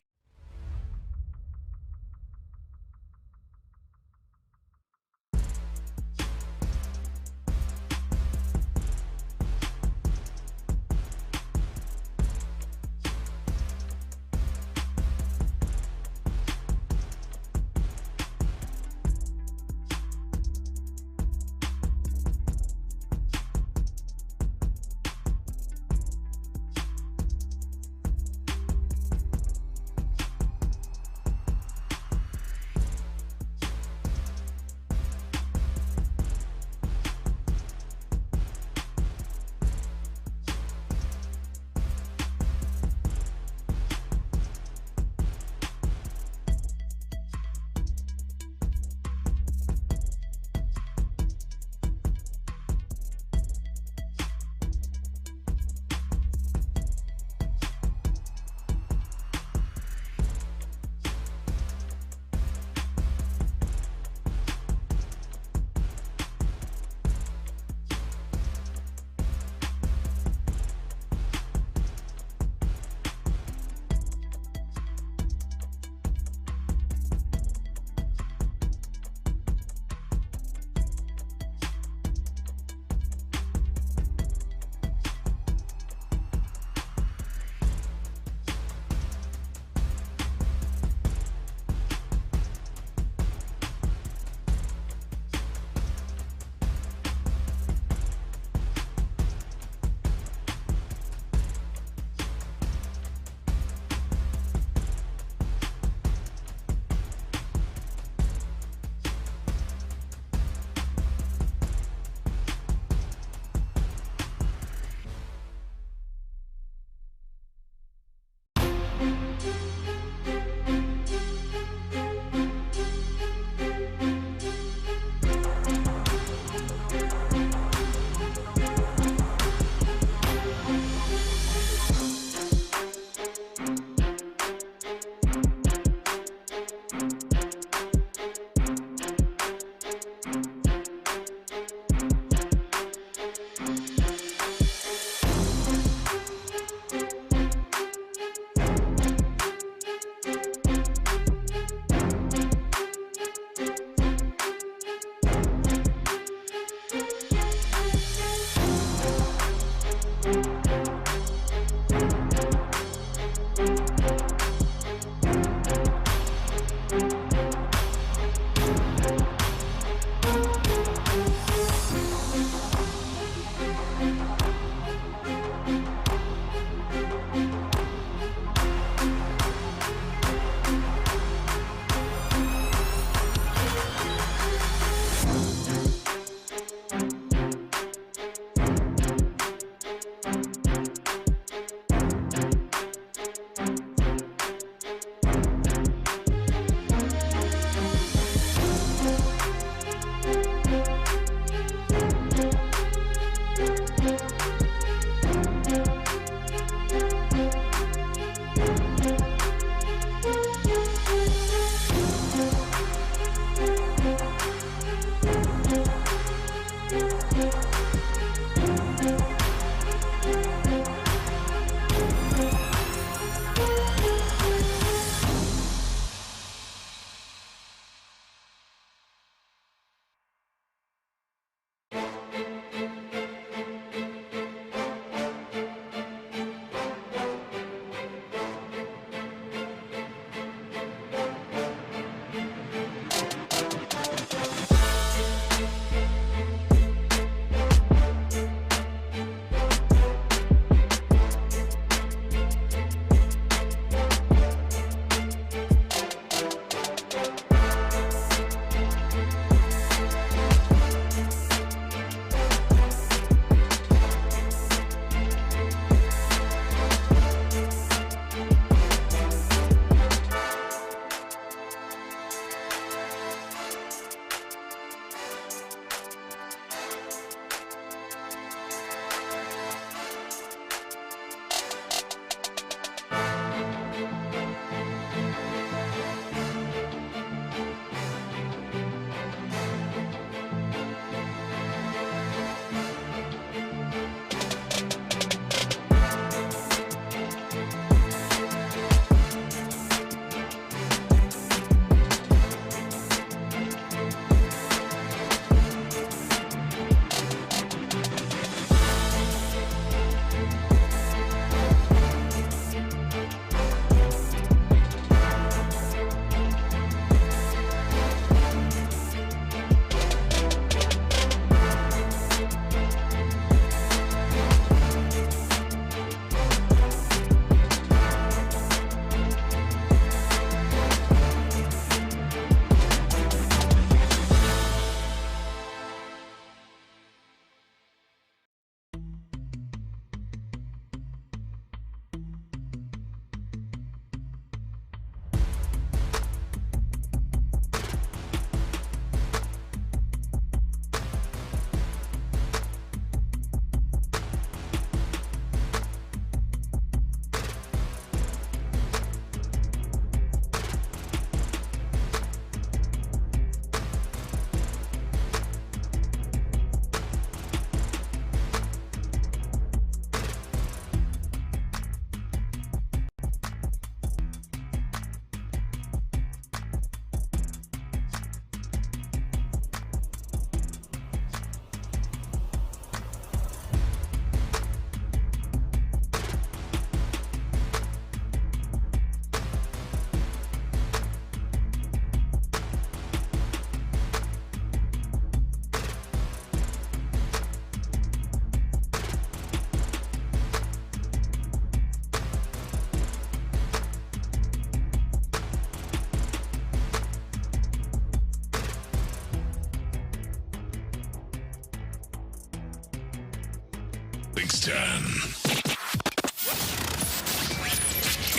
10.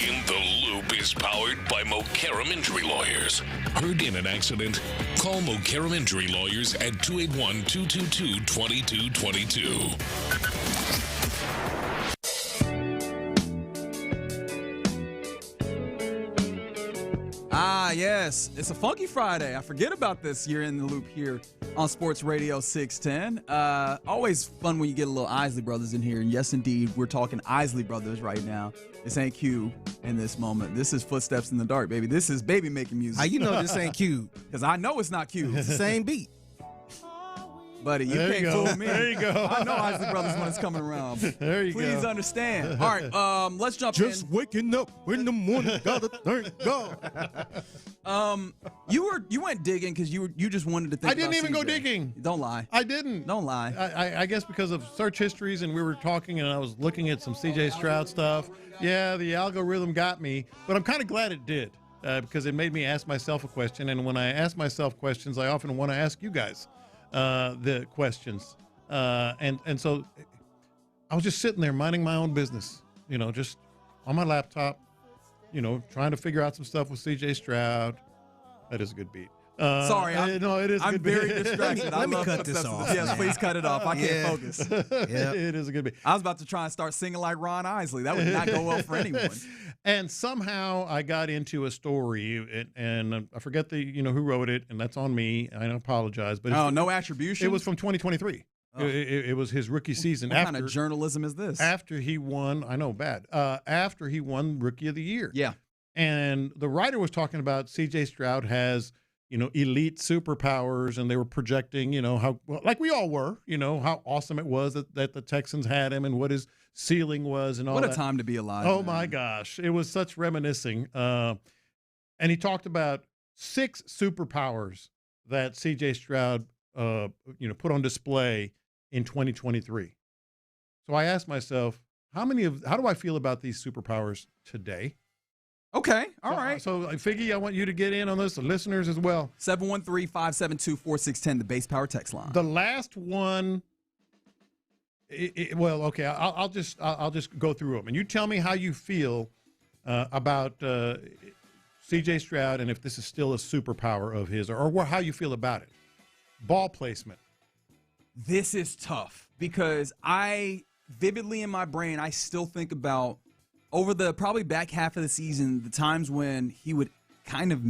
In the Loop is powered by Mokaram Injury Lawyers. Heard in an accident? Call Mokaram Injury Lawyers at 281-222-2222. Yes, it's a funky Friday. I forget about this. You're in the Loop here on Sports Radio 610. Always fun when you get a little Isley Brothers in here. And yes, indeed, we're talking Isley Brothers right now. This ain't Q in this moment. This is Footsteps in the Dark, baby. This is baby making music. How you know this ain't Q? Because I know it's not Q. It's the same beat. Buddy, you can't fool me. There you go. I know Isley Brothers when it's coming around. There you go. Please understand. All right, let's jump in. Just waking up in the morning, gotta thank God. You went digging because you just wanted to think. I didn't about even go CJ. digging. Don't lie. I didn't. Don't lie. I guess because of search histories, and we were talking, and I was looking at some C.J. Stroud stuff. Yeah, the algorithm got me, but I'm kind of glad it did because it made me ask myself a question. And when I ask myself questions, I often want to ask you guys the questions. And so I was just sitting there minding my own business, just on my laptop, trying to figure out some stuff with C.J. Stroud. That is a good beat. Sorry, no, it is. I'm very distracted. Let me cut this off. Yes, please cut it off. I can't focus. Yeah. It is a good beat. I was about to try and start singing like Ron Isley. That would not go well for anyone. And somehow I got into a story, and I forget who wrote it, and that's on me. I apologize, but no attribution. It was from 2023. Oh. It was his rookie season. What kind of journalism is this? After he won, I know, bad. After he won Rookie of the Year. Yeah. And the writer was talking about C.J. Stroud has, elite superpowers, and they were projecting, how, like we all were, how awesome it was that the Texans had him and what his ceiling was and all that. What a time to be alive. Oh, man. My gosh. It was such reminiscing. And he talked about 6 superpowers that C.J. Stroud, put on display in 2023. So I asked myself, how do I feel about these superpowers today? Okay, all right. So, Figgy, I want you to get in on this, the listeners as well. 713-572-4610, the base power text line. The last one, okay, I'll just go through them, and you tell me how you feel about C.J. Stroud, and if this is still a superpower of his, or how you feel about it. Ball placement. This is tough because vividly in my brain, I still think about over the probably back half of the season, the times when he would kind of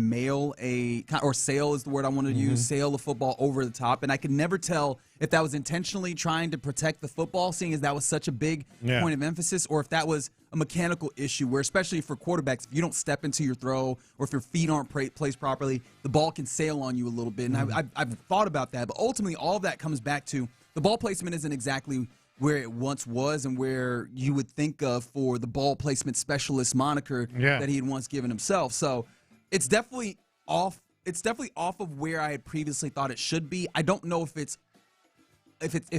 sail is the word I wanted to use, sail the football over the top. And I could never tell if that was intentionally trying to protect the football, seeing as that was such a big point of emphasis, or if that was a mechanical issue where, especially for quarterbacks, if you don't step into your throw or if your feet aren't placed properly, the ball can sail on you a little bit. And I've thought about that. But ultimately, all of that comes back to the ball placement isn't exactly where it once was and where you would think of for the ball placement specialist moniker that he had once given himself. So it's definitely off. It's definitely off of where I had previously thought it should be. I don't know if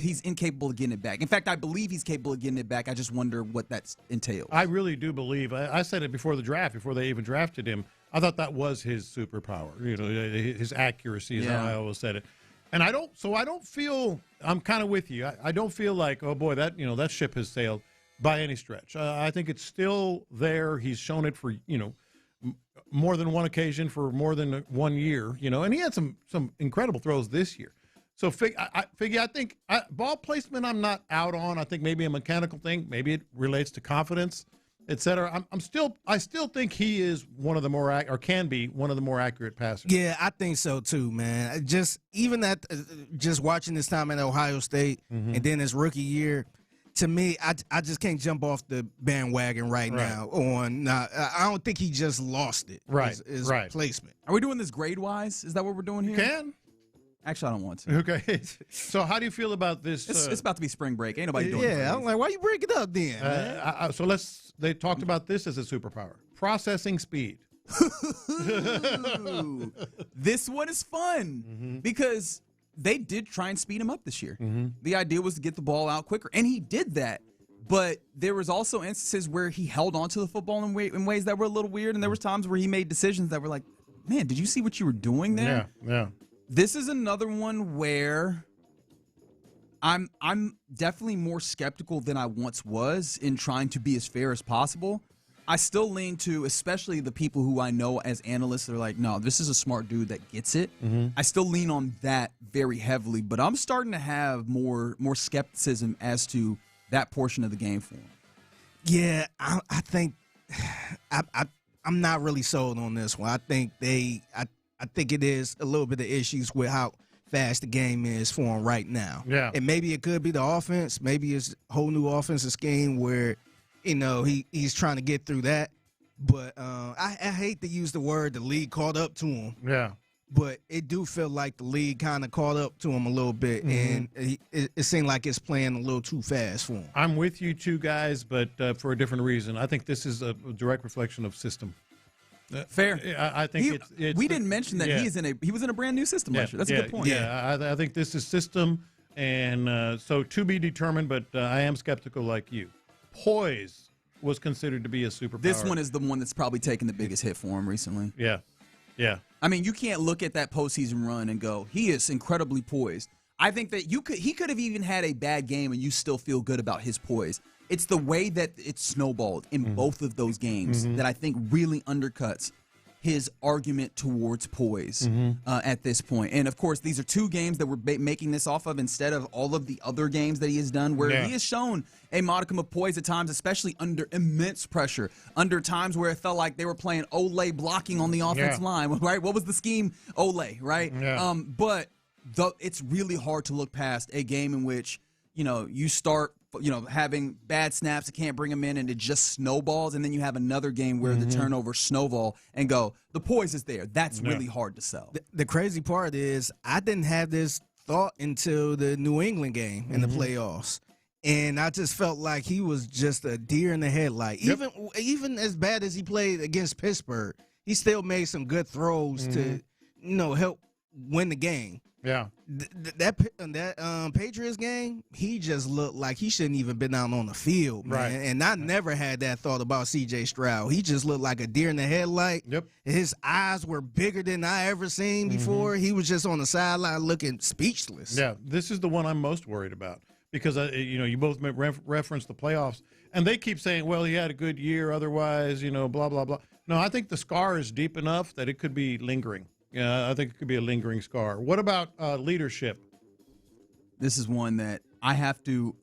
he's incapable of getting it back. In fact, I believe he's capable of getting it back. I just wonder what that entails. I really do believe. I said it before the draft, before they even drafted him. I thought that was his superpower. His accuracy is how I always said it. And I don't feel, I'm kind of with you. I don't feel like, oh boy, that ship has sailed by any stretch. I think it's still there. He's shown it for, more than one occasion for more than 1 year, and he had some incredible throws this year. So Figgy, I think ball placement I'm not out on. I think maybe a mechanical thing. Maybe it relates to confidence, et cetera. I still think he is one of the more can be one of the more accurate passers. Yeah, I think so too, man. Just watching this time at Ohio State and then his rookie year, to me, I just can't jump off the bandwagon right now. I don't think he just lost it. His placement. Are we doing this grade wise? Is that what we're doing here? Can. Actually, I don't want to. Okay. So how do you feel about this? It's about to be spring break. Ain't nobody doing it. Yeah, I'm like, why you bring it up then? They talked about this as a superpower. Processing speed. This one is fun because they did try and speed him up this year. The idea was to get the ball out quicker, and he did that. But there was also instances where he held onto the football in ways that were a little weird, and there was times where he made decisions that were like, man, did you see what you were doing there? Yeah. This is another one where I'm definitely more skeptical than I once was in trying to be as fair as possible. I still lean to, especially the people who I know as analysts, they're like, no, this is a smart dude that gets it. Mm-hmm. I still lean on that very heavily, but I'm starting to have more skepticism as to that portion of the game for him. Yeah, I think I'm not really sold on this one. I think I think it is a little bit of issues with how fast the game is for him right now. Yeah. And maybe it could be the offense. Maybe it's a whole new offensive scheme where, he's trying to get through that. But I hate to use the word the league caught up to him. Yeah. But it do feel like the league kind of caught up to him a little bit, and it seemed like it's playing a little too fast for him. I'm with you two guys, but for a different reason. I think this is a direct reflection of system. Fair. I think we didn't mention that he was in a brand new system last year. That's a good point. Yeah, I think this is system, and so to be determined, but I am skeptical like you. Poise was considered to be a superpower. This one is the one that's probably taken the biggest hit for him recently. Yeah. I mean, you can't look at that postseason run and go, he is incredibly poised. I think that he could have even had a bad game and you still feel good about his poise. It's the way that it snowballed in both of those games that I think really undercuts his argument towards poise at this point. And, of course, these are two games that we're making this off of instead of all of the other games that he has done where he has shown a modicum of poise at times, especially under immense pressure, under times where it felt like they were playing Olay blocking on the offensive line, right? What was the scheme? Olay, right? Yeah. But it's really hard to look past a game in which, you start having bad snaps, it can't bring them in, and it just snowballs, and then you have another game where the turnovers snowball and go, the poise is there. That's really hard to sell. The crazy part is I didn't have this thought until the New England game in the playoffs. And I just felt like he was just a deer in the headlight. Even as bad as he played against Pittsburgh, he still made some good throws to, help win the game. Yeah. That Patriots game, he just looked like he shouldn't even been out on the field, man. Right. And I never had that thought about C.J. Stroud. He just looked like a deer in the headlight. Yep. His eyes were bigger than I ever seen before. He was just on the sideline looking speechless. Yeah, this is the one I'm most worried about because, you both referenced the playoffs, and they keep saying, well, he had a good year otherwise, blah, blah, blah. No, I think the scar is deep enough that it could be lingering. Yeah, I think it could be a lingering scar. What about leadership? This is one that I have to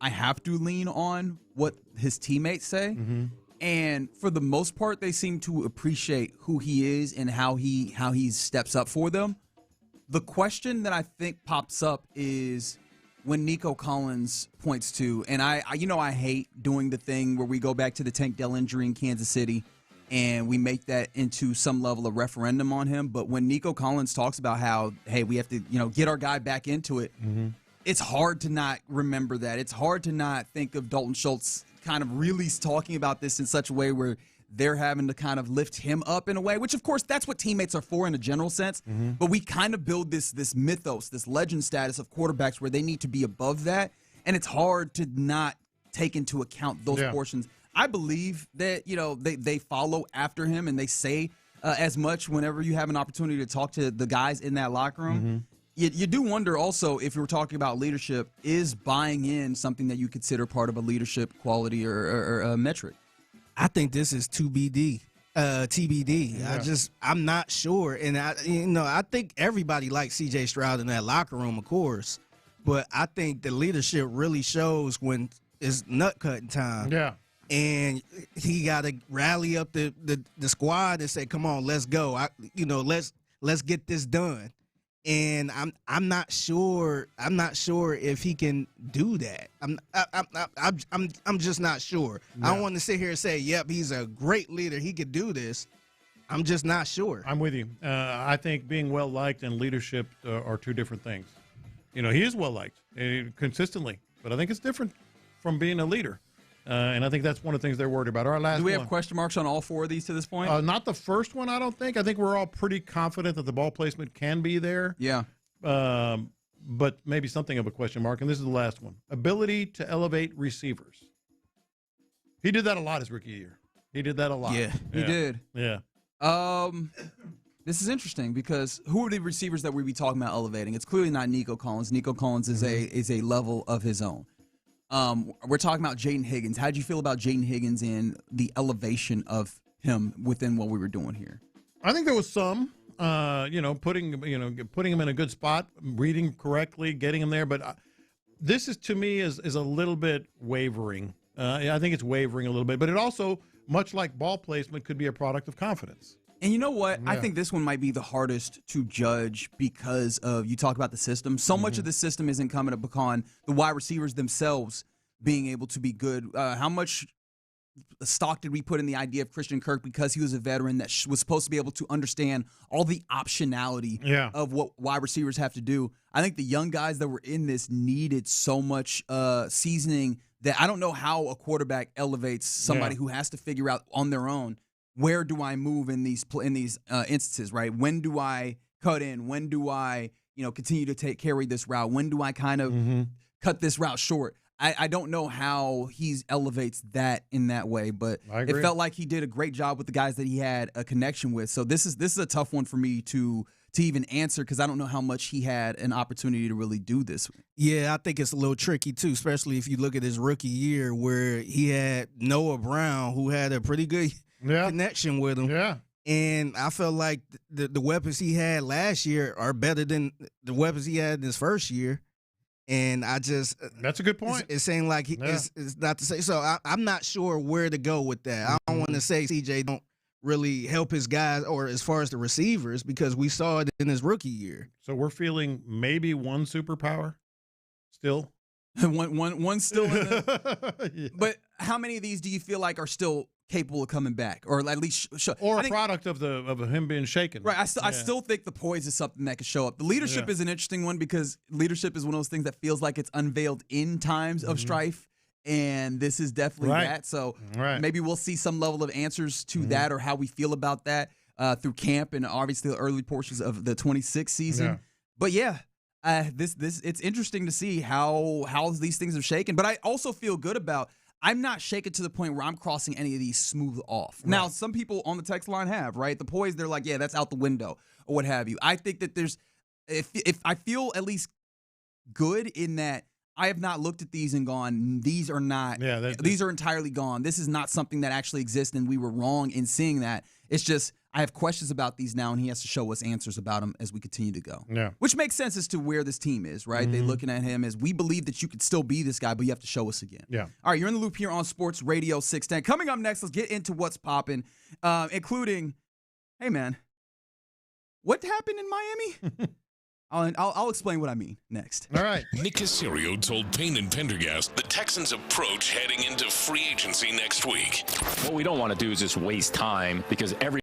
lean on what his teammates say. And for the most part, they seem to appreciate who he is and how he steps up for them. The question that I think pops up is when Nico Collins points to, and I hate doing the thing where we go back to the Tank Dell injury in Kansas City and we make that into some level of referendum on him. But when Nico Collins talks about how, hey, we have to, get our guy back into it, it's hard to not remember that. It's hard to not think of Dalton Schultz kind of really talking about this in such a way where they're having to kind of lift him up in a way, which, of course, that's what teammates are for in a general sense. But we kind of build this mythos, this legend status of quarterbacks where they need to be above that. And it's hard to not take into account those portions. I believe that, they follow after him and they say as much whenever you have an opportunity to talk to the guys in that locker room. You do wonder also if you were talking about leadership, is buying in something that you consider part of a leadership quality or a metric? I think this is TBD. Yeah. I'm not sure. And I think everybody likes C.J. Stroud in that locker room, of course. But I think the leadership really shows when it's nut cutting time. Yeah. And he got to rally up the squad and say, "Come on, let's go. Let's get this done." And I'm not sure. I'm not sure if he can do that. I'm just not sure. No. I don't want to sit here and say, "Yep, he's a great leader. He could do this." I'm just not sure. I'm with you. I think being well liked and leadership are two different things. He is well liked consistently, but I think it's different from being a leader. And I think that's one of the things they're worried about. Our last Do we have question marks on all four of these to this point? Not the first one, I don't think. I think we're all pretty confident that the ball placement can be there. Yeah. But maybe something of a question mark. And this is the last one. Ability to elevate receivers. He did that a lot his rookie year. He did that a lot. Yeah, he did. Yeah. This is interesting because who are the receivers that we be talking about elevating? It's clearly not Nico Collins. Nico Collins is a level of his own. We're talking about Jaden Higgins. How did you feel about Jaden Higgins and the elevation of him within what we were doing here? I think there was some, putting him in a good spot, reading correctly, getting him there. But this is, to me, is a little bit wavering. I think it's wavering a little bit. But it also, much like ball placement, could be a product of confidence. And you know what? Yeah. I think this one might be the hardest to judge because of, you talk about the system. So much of the system isn't coming up upon the wide receivers themselves being able to be good. How much stock did we put in the idea of Christian Kirk because he was a veteran that was supposed to be able to understand all the optionality of what wide receivers have to do? I think the young guys that were in this needed so much seasoning that I don't know how a quarterback elevates somebody who has to figure out on their own, where do I move in these instances, right? When do I cut in? When do I, continue to carry this route? When do I kind of cut this route short? I don't know how he elevates that in that way, but it felt like he did a great job with the guys that he had a connection with. So this is a tough one for me to even answer because I don't know how much he had an opportunity to really do this. Yeah, I think it's a little tricky too, especially if you look at his rookie year where he had Noah Brown, who had a pretty good connection with him. Yeah. And I felt like the weapons he had last year are better than the weapons he had in his first year. And that's a good point. It seemed like it's not to say. So I'm not sure where to go with that. I don't want to say CJ don't really help his guys or as far as the receivers because we saw it in his rookie year. So we're feeling maybe one superpower still. one still in the, But how many of these do you feel like are still capable of coming back, or at least a product of him being shaken? Right. I still think the poise is something that could show up. The leadership is an interesting one because leadership is one of those things that feels like it's unveiled in times of strife, and this is definitely that. So maybe we'll see some level of answers to that or how we feel about that through camp and obviously the early portions of the 26 season. But it's interesting to see how these things are shaken. But I also feel good about. I'm not shaken to the point where I'm crossing any of these smooth off. Now, some people on the text line have, right? The poise, they're like, yeah, that's out the window or what have you. I think that if I feel at least good in that I have not looked at these and gone, these are not, these are entirely gone. This is not something that actually exists and we were wrong in seeing that. It's just, I have questions about these now, and he has to show us answers about them as we continue to go. Yeah. Which makes sense as to where this team is, right? They're looking at him as, we believe that you could still be this guy, but you have to show us again. Yeah. All right, you're in the loop here on Sports Radio 610. Coming up next, let's get into what's popping, including, hey, man, what happened in Miami? I'll explain what I mean next. All right. Nick Cacerio told Payne and Pendergast the Texans' approach heading into free agency next week. What we don't want to do is just waste time because every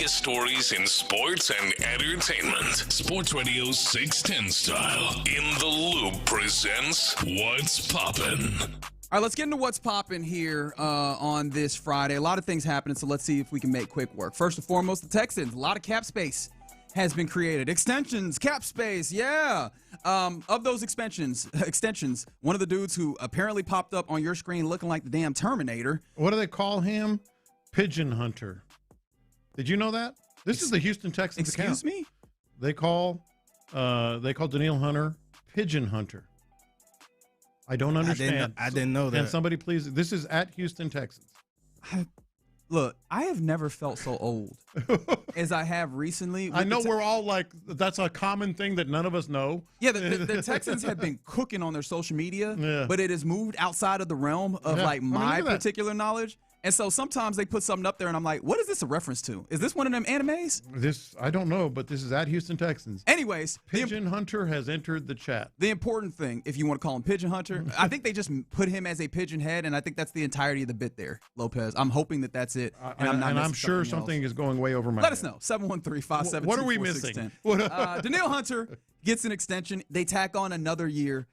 biggest stories in sports and entertainment. Sports Radio 610 style. In the Loop presents What's Poppin'. All right, let's get into what's popping here on this Friday. A lot of things happening, so let's see if we can make quick work. First and foremost, the Texans. A lot of cap space has been created. Extensions, cap space, yeah. Of those extensions, one of the dudes who apparently popped up on your screen looking like the damn Terminator. What do they call him? Pigeon Hunter. Did you know that? This is the Houston Texans account. Excuse me? They call Denil Hunter Pigeon Hunter. I don't understand. I didn't know that. Can somebody please? This is at Houston Texans. Look, I have never felt so old as I have recently. I know we're all like, that's a common thing that none of us know. Yeah, the Texans have been cooking on their social media, but it has moved outside of the realm of my particular knowledge. And so sometimes they put something up there and I'm like, what is this a reference to? Is this one of them animes? This, I don't know, but this is at Houston Texans. Anyways. Pigeon Hunter has entered the chat. The important thing, if you want to call him Pigeon Hunter, I think they just put him as a pigeon head, and I think that's the entirety of the bit there, Lopez. I'm hoping that that's it. And I'm sure something is going way over my Let head. us know. 713-572-4610. What are we missing? Denil Hunter gets an extension. They tack on another year.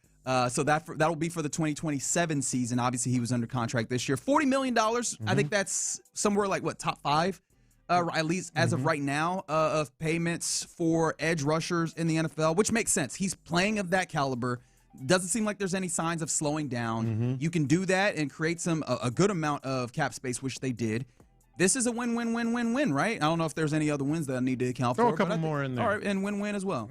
So that'll be for the 2027 season. Obviously, he was under contract this year. $40 million. I think that's somewhere like, top 5, at least as of right now, of payments for edge rushers in the NFL, which makes sense. He's playing of that caliber. Doesn't seem like there's any signs of slowing down. You can do that and create a good amount of cap space, which they did. This is a win-win-win-win-win, right? I don't know if there's any other wins that I need to account for. Throw a couple more in there. All right, and win-win as well.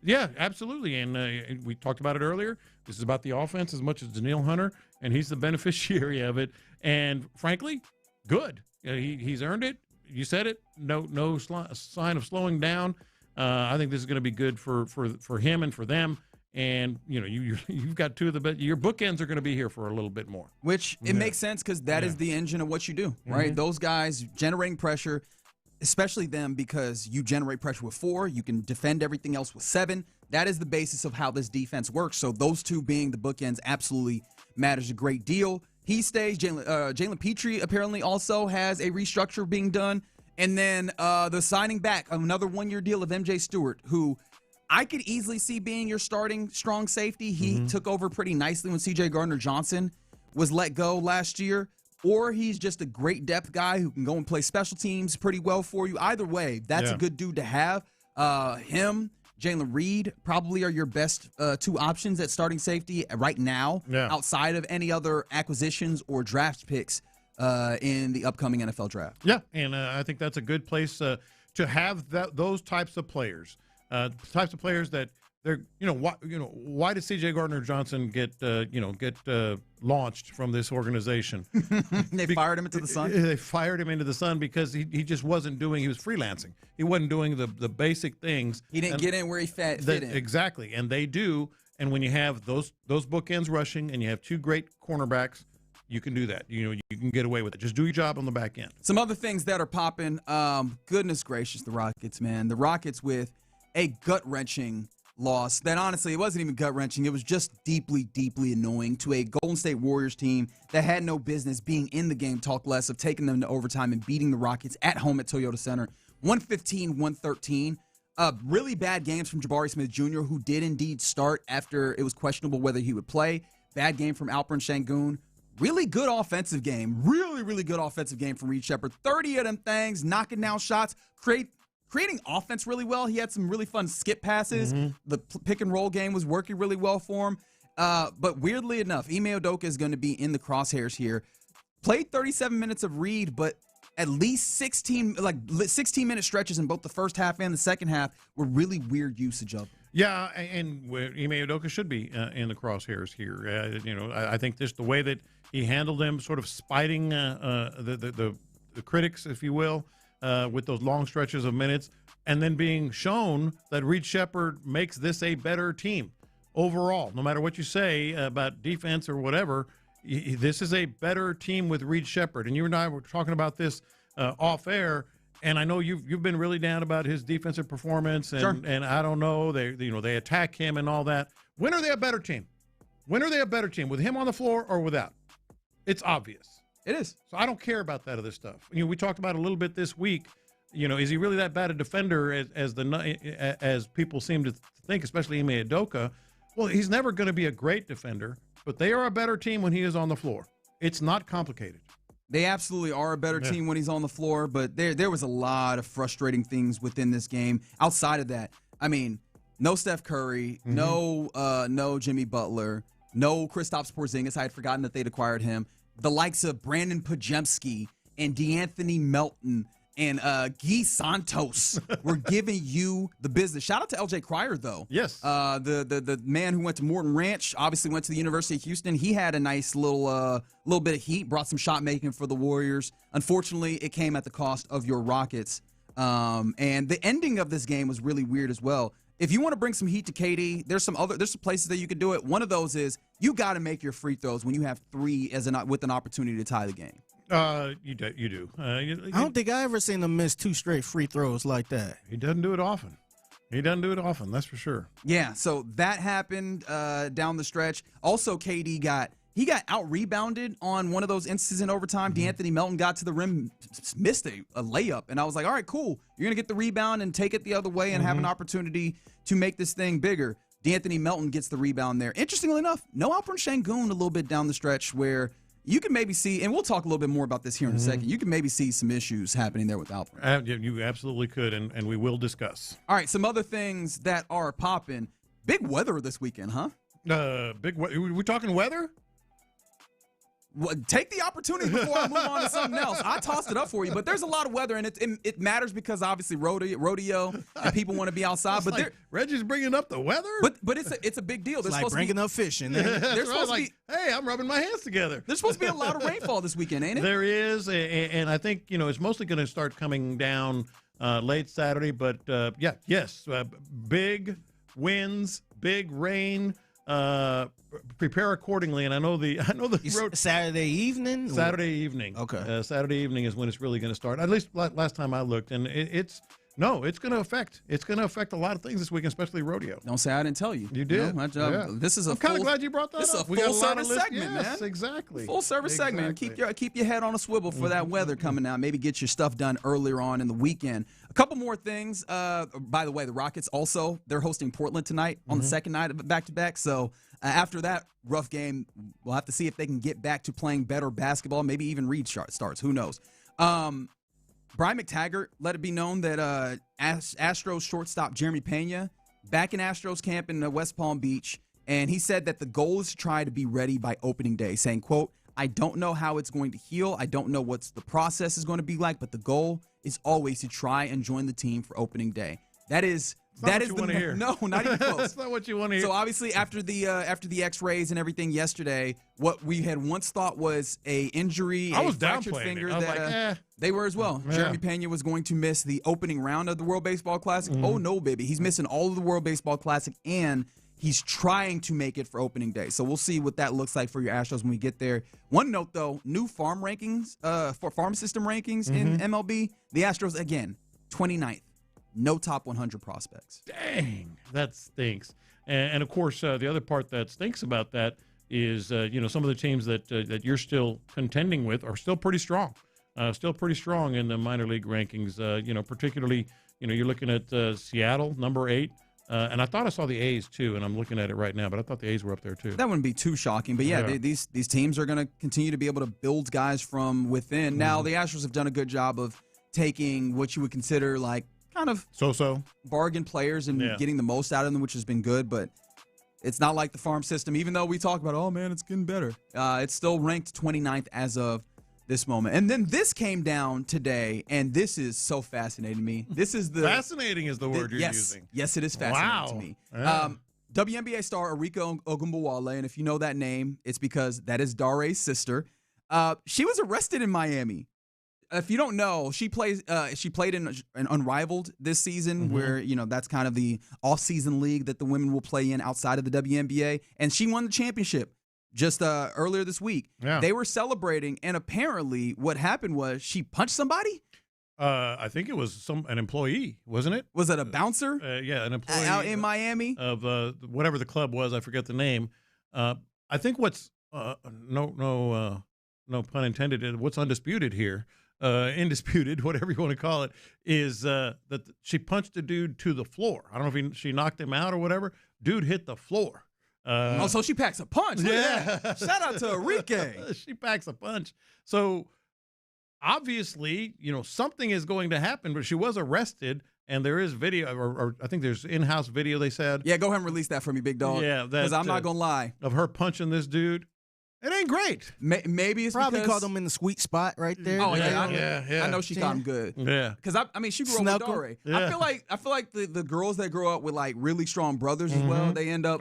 Yeah, absolutely. And we talked about it earlier. This is about the offense as much as Denil Hunter, and he's the beneficiary of it. And frankly, good. He's earned it. You said it. No sign of slowing down. I think this is going to be good for him and for them. And you've got two of the best. Your bookends are going to be here for a little bit more. Which it makes sense because that is the engine of what you do, right? Those guys generating pressure, especially them, because you generate pressure with 4, you can defend everything else with 7. That is the basis of how this defense works. So those two being the bookends absolutely matters a great deal. He stays. Jalen Petrie apparently also has a restructure being done, and then the signing back another 1-year deal of MJ Stewart, who I could easily see being your starting strong safety. He took over pretty nicely when C.J. Gardner-Johnson was let go last year. Or he's just a great depth guy who can go and play special teams pretty well for you. Either way, that's a good dude to have. Him, Jalen Reed probably are your best 2 options at starting safety right now, outside of any other acquisitions or draft picks in the upcoming NFL draft. Yeah, and I think that's a good place to have those types of players. Types of players that they're, why did C.J. Gardner-Johnson get launched from this organization? They fired him into the sun? They fired him into the sun because he just wasn't doing, he was freelancing. He wasn't doing the basic things. He didn't get in where he fit in. Exactly, and they do. And when you have those bookends rushing and you have 2 great cornerbacks, you can do that. You can get away with it. Just do your job on the back end. Some other things that are popping. Goodness gracious, the Rockets, man. The Rockets with a gut-wrenching loss that honestly, it wasn't even gut-wrenching. It was just deeply, deeply annoying to a Golden State Warriors team that had no business being in the game, talk less of taking them to overtime and beating the Rockets at home at Toyota Center, 115-113. Really bad games from Jabari Smith Jr., who did indeed start after it was questionable whether he would play. Bad game from Alperen Sengun. Really good offensive game. Really, really good offensive game from Reed Shepard. 30 of them things, knocking down shots, creating offense really well. He had some really fun skip passes. The pick and roll game was working really well for him. But weirdly enough, Ime Udoka is going to be in the crosshairs here. Played 37 minutes of Reed, but at least 16-minute stretches in both the first half and the second half were really weird usage of him. Yeah, and Ime Udoka should be in the crosshairs here. I think just the way that he handled them, sort of spiting the critics, if you will, with those long stretches of minutes, and then being shown that Reed Shepard makes this a better team overall. No matter what you say about defense or whatever, this is a better team with Reed Shepard. And you and I were talking about this off air, and I know you've been really down about his defensive performance, and I don't know, they attack him and all that. When are they a better team? When are they a better team, with him on the floor or without? It's obvious. It is. So I don't care about that other stuff. We talked about it a little bit this week. Is he really that bad a defender as people seem to think, especially Ime Udoka? Well, he's never going to be a great defender, but they are a better team when he is on the floor. It's not complicated. They absolutely are a better team when he's on the floor, but there was a lot of frustrating things within this game. Outside of that, I mean, no Steph Curry, no Jimmy Butler, no Kristaps Porzingis. I had forgotten that they'd acquired him. The likes of Brandon Pajemski and DeAnthony Melton and Guy Santos were giving you the business. Shout out to LJ Cryer, though. Yes. The man who went to Morton Ranch, obviously went to the University of Houston. He had a nice little bit of heat, brought some shot making for the Warriors. Unfortunately, it came at the cost of your Rockets. And the ending of this game was really weird as well. If you want to bring some heat to KD, there's some places that you could do it. One of those is you got to make your free throws when you have 3 with an opportunity to tie the game. You do. I don't think I ever seen him miss 2 straight free throws like that. He doesn't do it often. That's for sure. Yeah, so that happened down the stretch. Also, KD got out-rebounded on one of those instances in overtime. DeAnthony Melton got to the rim, missed a layup, and I was like, all right, cool. You're going to get the rebound and take it the other way and have an opportunity to make this thing bigger. DeAnthony Melton gets the rebound there. Interestingly enough, no Alperen Sengun a little bit down the stretch where you can maybe see, and we'll talk a little bit more about this here in a second, you can maybe see some issues happening there with Alperen. You absolutely could, and we will discuss. All right, some other things that are popping. Big weather this weekend, huh? We talking weather? Well, take the opportunity before I move on to something else. I tossed it up for you, but there's a lot of weather, and it matters because obviously rodeo and people want to be supposed to be. But Reggie's bringing up the weather. But it's a big deal. It's like bringing up fishing. There's supposed to be. Hey, I'm rubbing my hands together. There's supposed to be a lot of rainfall this weekend, ain't it? There is, and I think it's mostly going to start coming down late Saturday. But big winds, big rain. Prepare accordingly, and I know the road Saturday evening. Saturday evening. Okay. Saturday evening is when it's really going to start. At least last time I looked, and it's going to affect. It's going to affect a lot of things this weekend, especially rodeo. Don't say I didn't tell you. You did. This is I'm kind of glad you brought that up. This is a full service segment, yes, man. Exactly. Full service segment. Keep your head on a swivel for that weather coming out. Maybe get your stuff done earlier on in the weekend. A couple more things. By the way, the Rockets also, they're hosting Portland tonight on the second night of back-to-back. So after that rough game, we'll have to see if they can get back to playing better basketball. Maybe even Reed starts. Who knows? Brian McTaggart let it be known that Astros shortstop Jeremy Pena back in Astros camp in West Palm Beach, and he said that the goal is to try to be ready by opening day, saying, quote, I don't know how it's going to heal. I don't know what the process is going to be like, but the goal is always to try and join the team for opening day. That is what you want to hear. No, not even close. That's not what you want to hear. So obviously after the X-rays and everything yesterday, what we had once thought was a injury, I was fractured downplaying finger, it. I was like, they were as well. Yeah. Jeremy Pena was going to miss the opening round of the World Baseball Classic. Oh no, baby, he's missing all of the World Baseball Classic, and he's trying to make it for opening day. So we'll see what that looks like for your Astros when we get there. One note though, new farm rankings for farm system rankings in MLB. The Astros again, 29th. No top 100 prospects. Dang, that stinks. And of course, the other part that stinks about that is, some of the teams that you're still contending with are still pretty strong. Still pretty strong in the minor league rankings. Particularly, you're looking at Seattle, number 8. And I thought I saw the A's too, and I'm looking at it right now, but I thought the A's were up there too. That wouldn't be too shocking, but these teams are going to continue to be able to build guys from within. Now, the Astros have done a good job of taking what you would consider like kind of so bargain players and getting the most out of them, which has been good, but it's not like the farm system. Even though we talk about, oh man, it's getting better, it's still ranked 29th as of this moment. And then this came down today, and this is so fascinating to me. This is fascinating is the word you're using. Yes, it is fascinating to me. Yeah. WNBA star Arika Ogunbowale, and if you know that name, it's because that is Dare's sister. She was arrested in Miami. If you don't know, she played in an Unrivaled this season, where that's kind of the off-season league that the women will play in outside of the WNBA, and she won the championship just earlier this week. Yeah. They were celebrating, and apparently what happened was she punched somebody. I think it was an employee, wasn't it? Was it a bouncer? Yeah, an employee out in Miami of whatever the club was. I forget the name. I think what's no pun intended. What's undisputed here indisputed, whatever you want to call it, is that she punched a dude to the floor. I don't know if she knocked him out or whatever. Dude hit the floor. So she packs a punch. Yeah. Shout out to Enrique. She packs a punch. So obviously, something is going to happen, but she was arrested, and there is video, or I think there's in-house video, they said. Yeah, go ahead and release that for me, big dog. Yeah. Because I'm not going to lie. Of her punching this dude. It ain't great. Maybe it's probably because... caught him in the sweet spot right there. Oh, yeah. I know she caught him good. Yeah. Because, she grew up with Dore. Yeah. I feel like the girls that grow up with, like, really strong brothers as well, they end up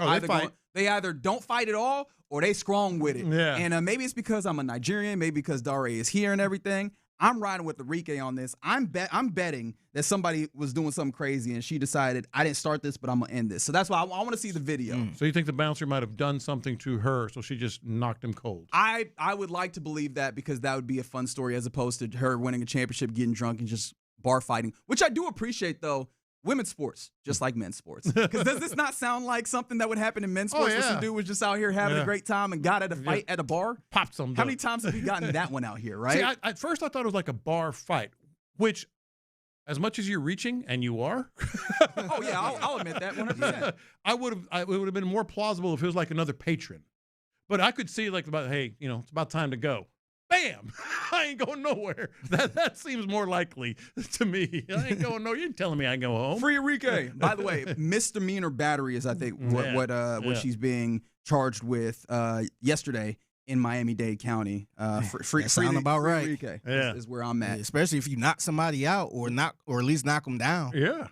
they either don't fight at all or they strong with it. Yeah. And maybe it's because I'm a Nigerian, maybe because Dore is here and everything. I'm riding with Enrique on this. I'm betting that somebody was doing something crazy and she decided, I didn't start this, but I'm going to end this. So that's why I want to see the video. So you think the bouncer might have done something to her, so she just knocked him cold? I would like to believe that, because that would be a fun story as opposed to her winning a championship, getting drunk, and just bar fighting, which I do appreciate, though. Women's sports, just like men's sports. Because does this not sound like something that would happen in men's sports where some dude was just out here having a great time and got at a fight at a bar? Popped some. How many times have we gotten that one out here, right? See, at first I thought it was like a bar fight, which, as much as you're reaching, and you are. Oh, yeah, I'll admit that 100%. It would have been more plausible if it was like another patron. But I could see hey, it's about time to go. Bam! I ain't going nowhere. That seems more likely to me. I ain't going nowhere. You're telling me I can go home. Free Enrique. By the way, misdemeanor battery is, I think, what she's being charged with yesterday in Miami-Dade County. Sound about right. Enrique is where I'm at. Yeah, especially if you knock somebody out or at least knock them down. Yeah.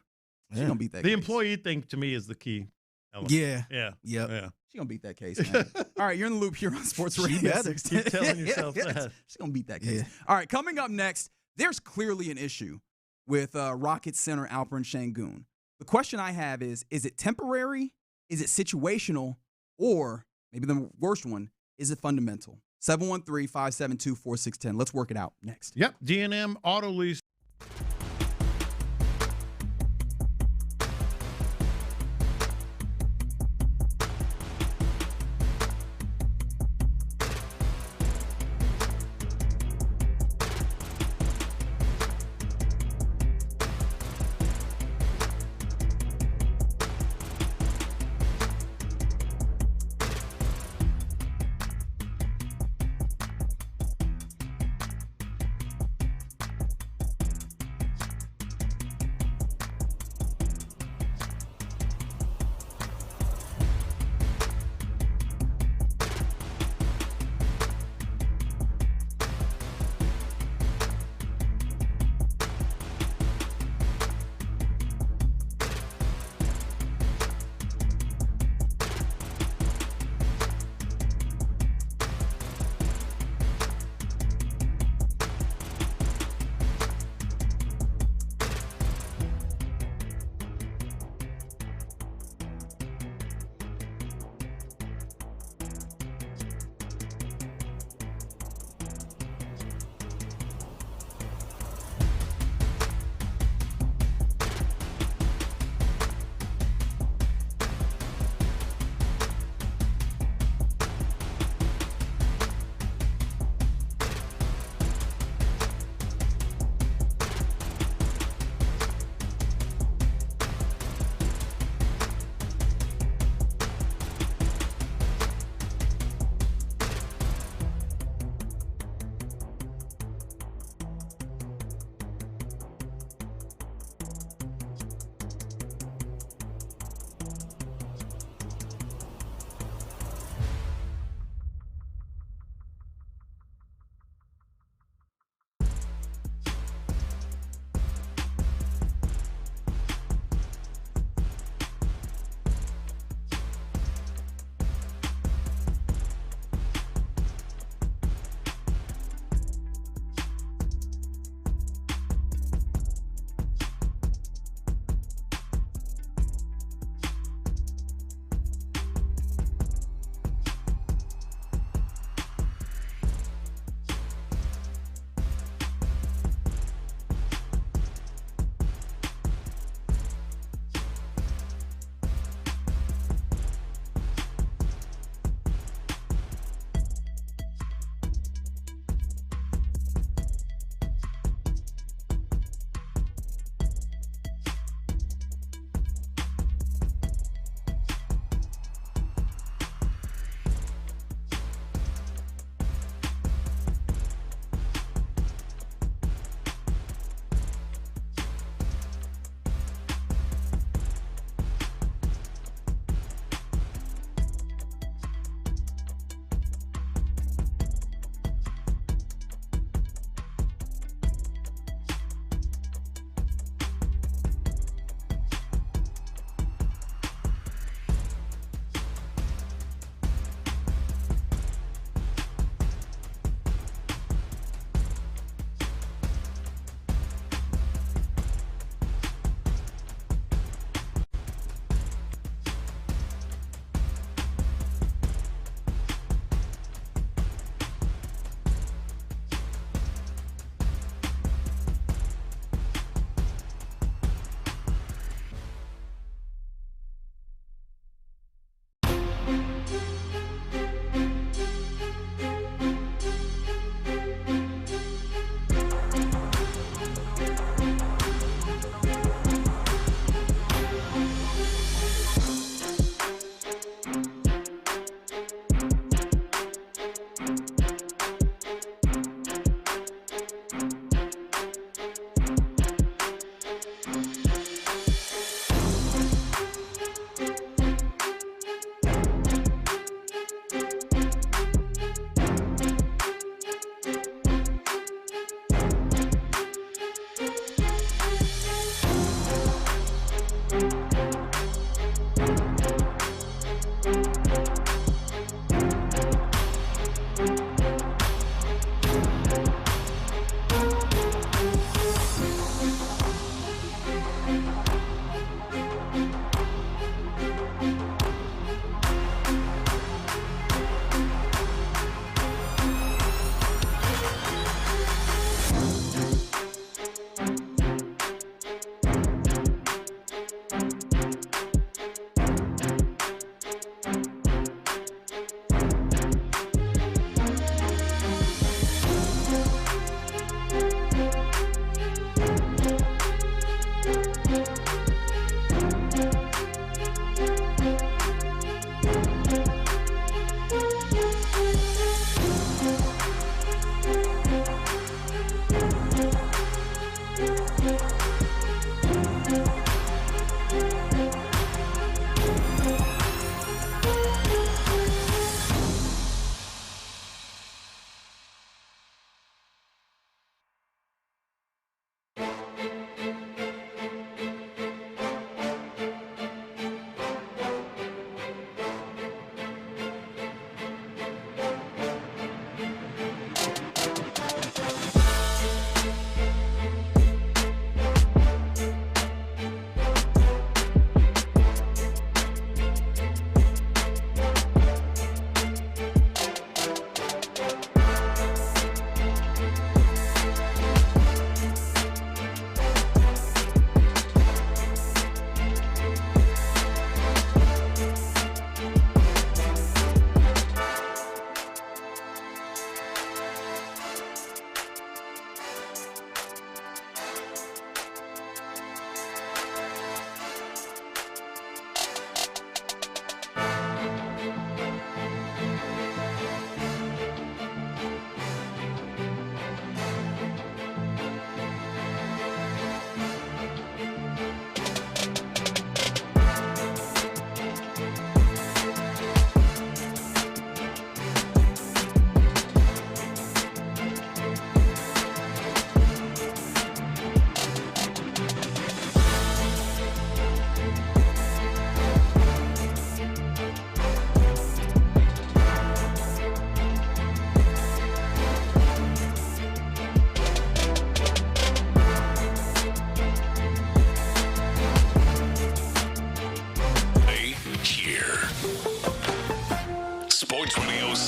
She's going to beat that The case. employee thing, to me, is the key element. Yeah. Yeah. Yep. Yeah. She's going to beat that case, man. All right, you're in the loop here on Sports Radio. Keep telling yourself that. She's going to beat that case. Yeah. All right, coming up next, there's clearly an issue with Rockets center Alperen Sengun. The question I have is it temporary? Is it situational? Or maybe the worst one, is it fundamental? 713-572-4610. Let's work it out next. Yep, D&M Auto Lease.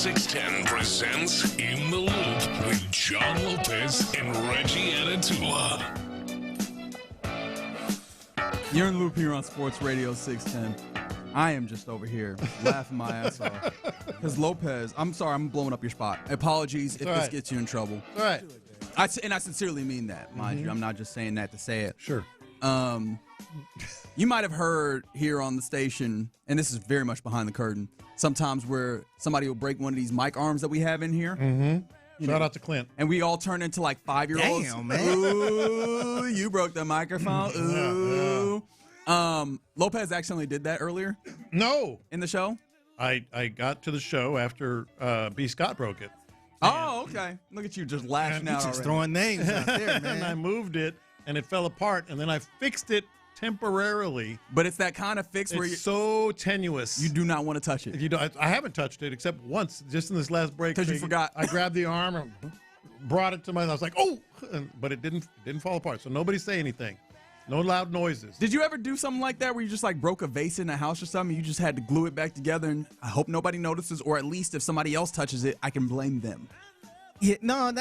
610 presents In the Loop with John Lopez and Reggie Anatula. You're in the loop here on Sports Radio 610. I am just over here laughing my ass off. Because Lopez, I'm sorry, I'm blowing up your spot. Apologies if this gets you in trouble. All right. And I sincerely mean that, mind you. I'm not just saying that to say it. Sure. You might have heard here on the station, and this is very much behind the curtain, sometimes where somebody will break one of these mic arms that we have in here. Mm-hmm. Shout out to Clint. And we all turn into like 5-year-olds. Damn, man. Ooh, you broke the microphone. Ooh. Lopez accidentally did that earlier. No. In the show? I got to the show after B. Scott broke it. Oh, okay. Look at you just lashing out just already. throwing names out there, man. And I moved it, and it fell apart, and then I fixed it temporarily. But it's that kind of fix where it's so tenuous. You do not want to touch it. You don't. I haven't touched it except once, just in this last break. Because you forgot. I grabbed the arm and brought it to my. I was like, oh, but it didn't fall apart. So nobody say anything. No loud noises. Did you ever do something like that where you just like broke a vase in a house or something? You just had to glue it back together, and I hope nobody notices, or at least if somebody else touches it, I can blame them. Yeah, no,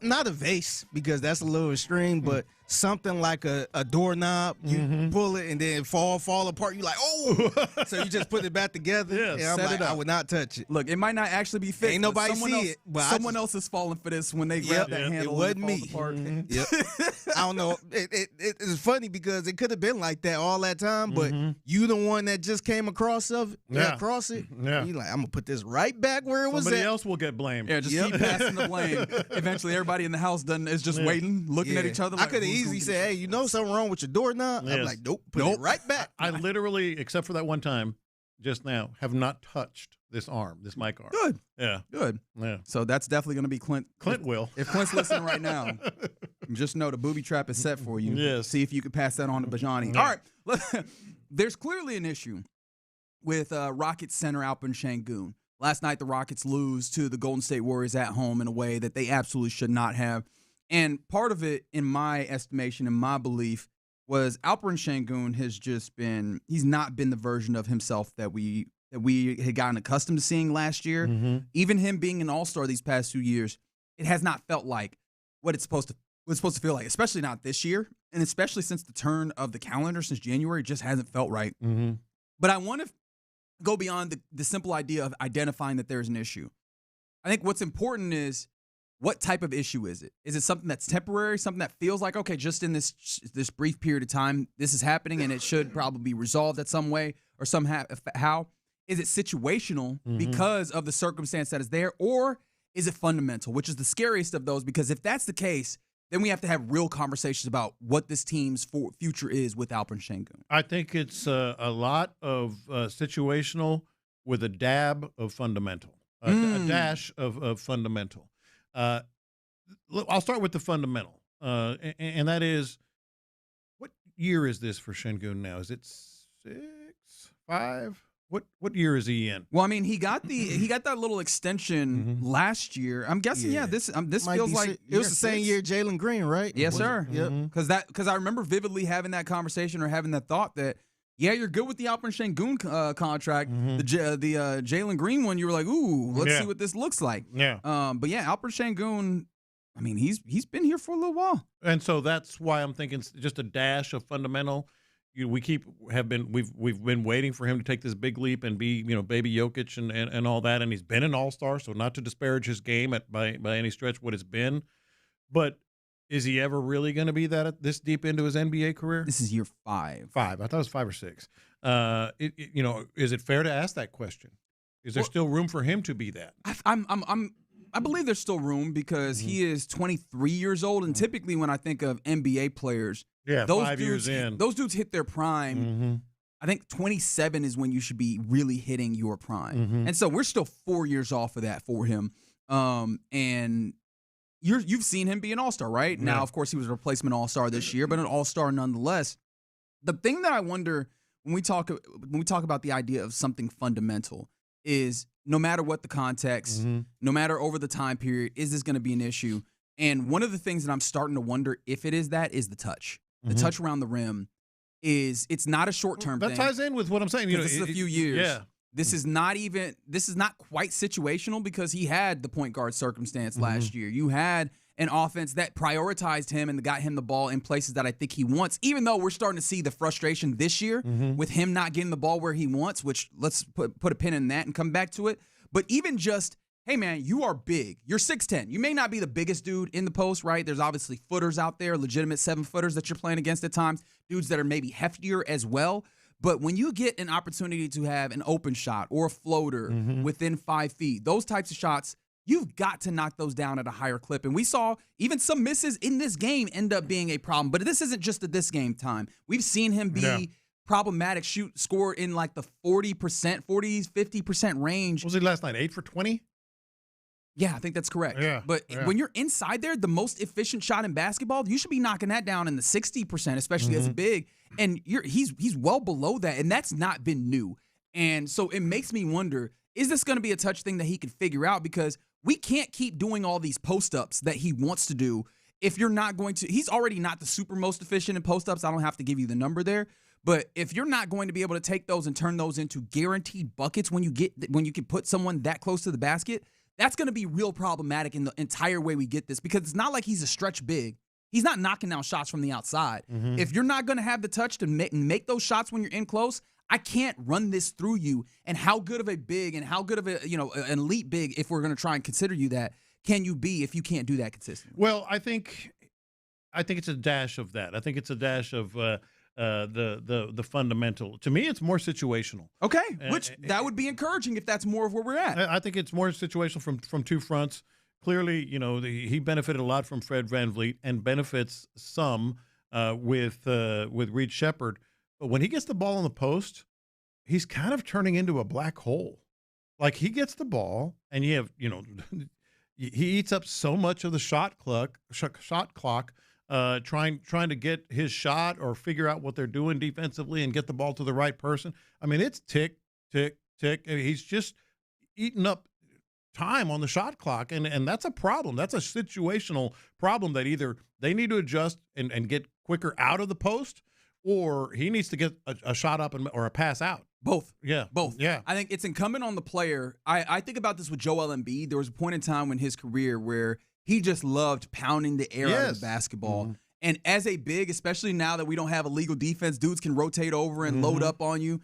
not a vase because that's a little extreme, but something like a doorknob. You pull it and then fall apart. You're like, oh! So you just put it back together. Yeah, set it up. I would not touch it. Look, it might not actually be fixed. Ain't nobody see it. But someone else is falling for this when they grab that handle. It wasn't me. Yep. I don't know. It's funny because it could have been like that all that time, but you the one that just came across it. Yeah. You're like, I'm gonna put this right back where it was at. Somebody else will get blamed. Yeah, just keep passing the blame. Eventually, everybody in the house is just waiting, looking at each other. Like, I could have easily said, "Hey, you know something wrong with your doorknob?" I'm like, "Nope, put it right back." I literally, except for that one time, just now, have not touched this mic arm. Good. Yeah. Good. Yeah. So that's definitely going to be Clint. Clint will. If Clint's listening right now, just know the booby trap is set for you. Yes. See if you can pass that on to Bijani. Yeah. All right. There's clearly an issue with Rockets center Alperen Sengun. Last night, the Rockets lose to the Golden State Warriors at home in a way that they absolutely should not have. And part of it, in my estimation, in my belief, was Alperen Sengun he's not been the version of himself that we had gotten accustomed to seeing last year. Even him being an all-star these past 2 years, it has not felt like what it's supposed to feel like, especially not this year, and especially since the turn of the calendar, since January, it just hasn't felt right. But I want to go beyond the simple idea of identifying that there's an issue. I think what's important is, what type of issue is it? Is it something that's temporary, something that feels like, okay, just in this brief period of time, this is happening and it should probably be resolved at some way or somehow? Is it situational because of the circumstance that is there, or is it fundamental, which is the scariest of those? Because if that's the case, then we have to have real conversations about what this team's future is with Alperen Sengun. I think it's a lot of situational with a dab of fundamental, a dash of fundamental. I'll start with the fundamental, and that is, what year is this for Sengun now? Is it 6, 5? What year is he in? Well, I mean, he got that little extension last year. I'm guessing, this feels like it was the same year Jalen Green, right? Yes, sir. Yep. Because I remember vividly having that conversation or having that thought that, yeah, you're good with the Alperen Sengun contract. The Jalen Green one, you were like, ooh, let's see what this looks like. Yeah. But yeah, Alperen Sengun, I mean, he's been here for a little while, and so that's why I'm thinking just a dash of fundamental. We've been waiting for him to take this big leap and be, baby Jokic and all that, and he's been an all-star, so not to disparage his game by any stretch what it's been, but is he ever really going to be this deep into his NBA career? This is year 5. 5. I thought it was 5 or 6. Is it fair to ask that question? Is there still room for him to be that? I believe there's still room because he is 23 years old, and typically when I think of NBA players, those 5 years in, those dudes hit their prime. I think 27 is when you should be really hitting your prime, and so we're still 4 years off of that for him. And you've seen him be an all-star, right? Now, of course, he was a replacement all-star this year, but an all-star nonetheless. The thing that I wonder when we talk about the idea of something fundamental is, no matter what the context, no matter over the time period, is this going to be an issue? And one of the things that I'm starting to wonder if it is that is the touch. The touch around the rim it's not a short-term thing. That ties in with what I'm saying. This is a few years. Yeah. This is not quite situational because he had the point guard circumstance last year. You had an offense that prioritized him and got him the ball in places that I think he wants, even though we're starting to see the frustration this year with him not getting the ball where he wants, which let's put a pin in that and come back to it. But even just, hey, man, you are big. You're 6'10". You may not be the biggest dude in the post, right? There's obviously footers out there, legitimate 7-footers that you're playing against at times, dudes that are maybe heftier as well. But when you get an opportunity to have an open shot or a floater within 5 feet, those types of shots, you've got to knock those down at a higher clip. And we saw even some misses in this game end up being a problem. But this isn't just at this game time. We've seen him be problematic, score in like the 40%, 40s, 50% range. What was he last night, 8 for 20? Yeah, I think that's correct. Yeah, but when you're inside there, the most efficient shot in basketball, you should be knocking that down in the 60%, especially as big. And he's well below that, and that's not been new. And so it makes me wonder, is this going to be a touch thing that he can figure out? Because we can't keep doing all these post-ups that he wants to do if you're not going to – he's already not the super most efficient in post-ups. I don't have to give you the number there. But if you're not going to be able to take those and turn those into guaranteed buckets when you can put someone that close to the basket – that's going to be real problematic in the entire way we get this, because it's not like he's a stretch big. He's not knocking down shots from the outside. If you're not going to have the touch to make those shots when you're in close, I can't run this through you. And how good of a big and how good of an elite big, if we're going to try and consider you that, can you be if you can't do that consistently? Well, I think it's a dash of that. I think it's a dash of the fundamental. To me, it's more situational. Okay, which that would be encouraging if that's more of where we're at. I think it's more situational from two fronts. Clearly, he benefited a lot from Fred VanVleet and benefits some with Reed Shepard. But when he gets the ball in the post, he's kind of turning into a black hole. Like, he gets the ball, and he eats up so much of the shot clock. Trying to get his shot or figure out what they're doing defensively and get the ball to the right person. I mean, it's tick, tick, tick. I mean, he's just eating up time on the shot clock, and that's a problem. That's a situational problem that either they need to adjust and get quicker out of the post, or he needs to get a shot up or a pass out. Both. Yeah. Both. Yeah. I think it's incumbent on the player. I think about this with Joel Embiid. There was a point in time in his career where he just loved pounding the air out of the basketball. And as a big, especially now that we don't have illegal defense, dudes can rotate over and load up on you.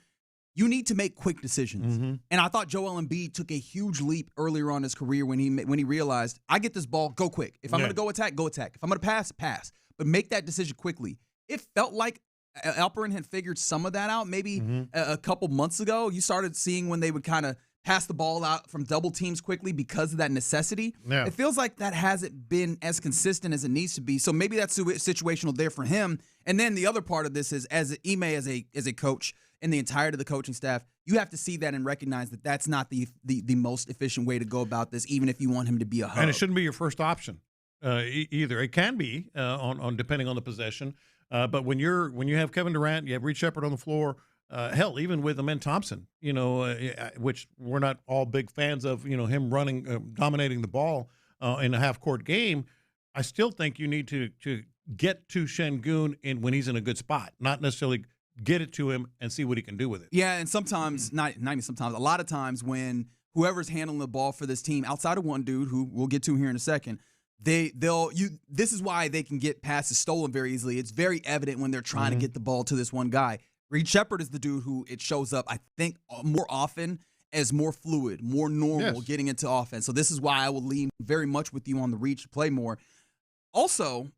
You need to make quick decisions. And I thought Joel Embiid took a huge leap earlier on in his career when he realized, I get this ball, go quick. If I'm going to go attack, go attack. If I'm going to pass, pass. But make that decision quickly. It felt like Alperen had figured some of that out maybe a couple months ago. You started seeing when they would kind of pass the ball out from double teams quickly because of that necessity. Yeah. It feels like that hasn't been as consistent as it needs to be. So maybe that's situational there for him. And then the other part of this is, as Ime as a coach and the entirety of the coaching staff, you have to see that and recognize that that's not the most efficient way to go about this, even if you want him to be a hub. And it shouldn't be your first option either. It can be on depending on the possession. But when you have Kevin Durant, you have Reed Shepard on the floor. Hell, even with Amen Thompson, which we're not all big fans of, him running, dominating the ball in a half-court game, I still think you need to get to Sengun when he's in a good spot, not necessarily get it to him and see what he can do with it. Yeah, and sometimes, not even sometimes, a lot of times when whoever's handling the ball for this team, outside of one dude who we'll get to here in a second, this is why they can get passes stolen very easily. It's very evident when they're trying to get the ball to this one guy. Reed Shepard is the dude who it shows up, I think, more often as more fluid, more normal getting into offense. So this is why I will lean very much with you on the Reed to play more. Also,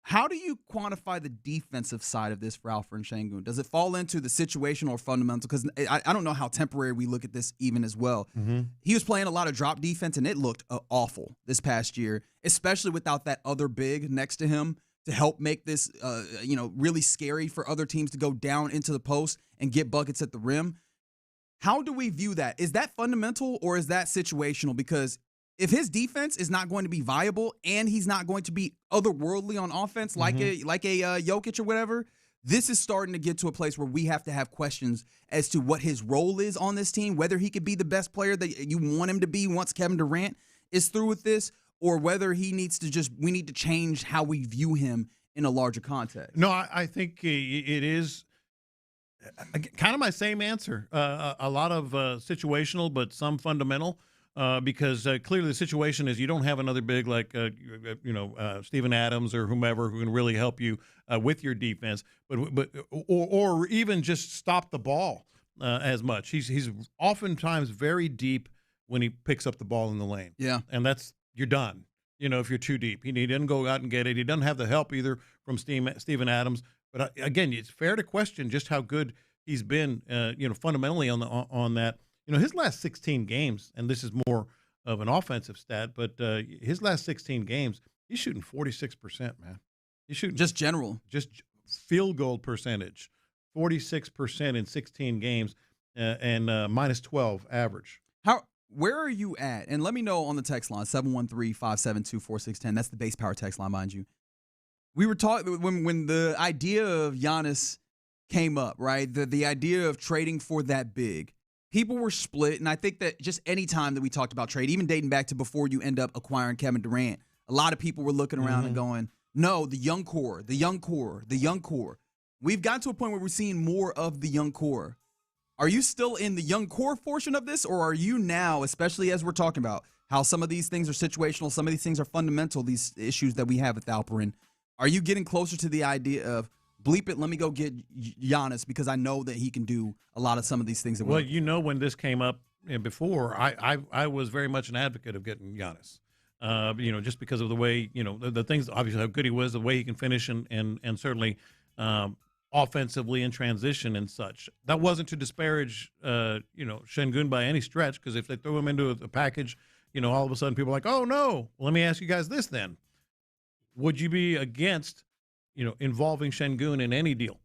how do you quantify the defensive side of this for Alperen Sengun? Does it fall into the situational or fundamental? Because I don't know how temporary we look at this even as well. He was playing a lot of drop defense, and it looked awful this past year, especially without that other big next to him to help make this really scary for other teams to go down into the post and get buckets at the rim. How do we view that? Is that fundamental or is that situational? Because if his defense is not going to be viable and he's not going to be otherworldly on offense like a Jokic or whatever, this is starting to get to a place where we have to have questions as to what his role is on this team, whether he could be the best player that you want him to be once Kevin Durant is through with this, or whether we need to change how we view him in a larger context. No, I think it is kind of my same answer. A lot of situational, but some fundamental, because clearly the situation is you don't have another big like Steven Adams or whomever who can really help you with your defense, or even just stop the ball as much. He's oftentimes very deep when he picks up the ball in the lane. Yeah, and you're done. If you're too deep, he didn't go out and get it. He doesn't have the help either from Steven Adams. But again, it's fair to question just how good he's been, fundamentally on that. His last 16 games, and this is more of an offensive stat, but his last 16 games, he's shooting 46%, man. He's shooting just field goal percentage, 46% in 16 games, and minus 12 average. Where are you at? And let me know on the text line, 713-572-4610. That's the base power text line, mind you. We were talking when the idea of Giannis came up, right? The idea of trading for that big. People were split, and I think that just any time that we talked about trade, even dating back to before you end up acquiring Kevin Durant, a lot of people were looking around and going, no, the young core. We've gotten to a point where we're seeing more of the young core. Are you still in the young core portion of this, or are you now, especially as we're talking about how some of these things are situational, some of these things are fundamental, these issues that we have with Alperen, are you getting closer to the idea of, bleep it, let me go get Giannis because I know that he can do a lot of some of these things? Well, when this came up before, I was very much an advocate of getting Giannis, just because of the way, the things, obviously how good he was, the way he can finish and certainly offensively in transition and such. That wasn't to disparage, Sengun by any stretch, because if they throw him into a package, all of a sudden people are like, oh, no. Well, let me ask you guys this then. Would you be against, involving Sengun in any deal,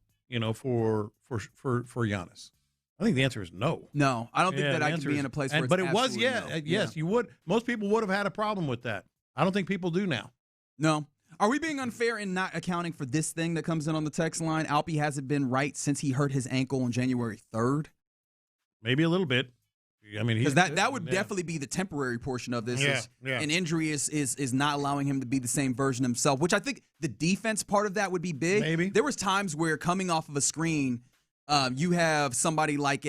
for Giannis? I think the answer is no. No, I don't think that I could be in a place where it's but it was, no. Yes, you would. Most people would have had a problem with that. I don't think people do now. No. Are we being unfair in not accounting for this thing that comes in on the text line? Alpi hasn't been right since he hurt his ankle on January 3rd? Maybe a little bit. I mean, because that would definitely be the temporary portion of this. An injury is not allowing him to be the same version himself, which I think the defense part of that would be big. Maybe. There was times where coming off of a screen, you have somebody like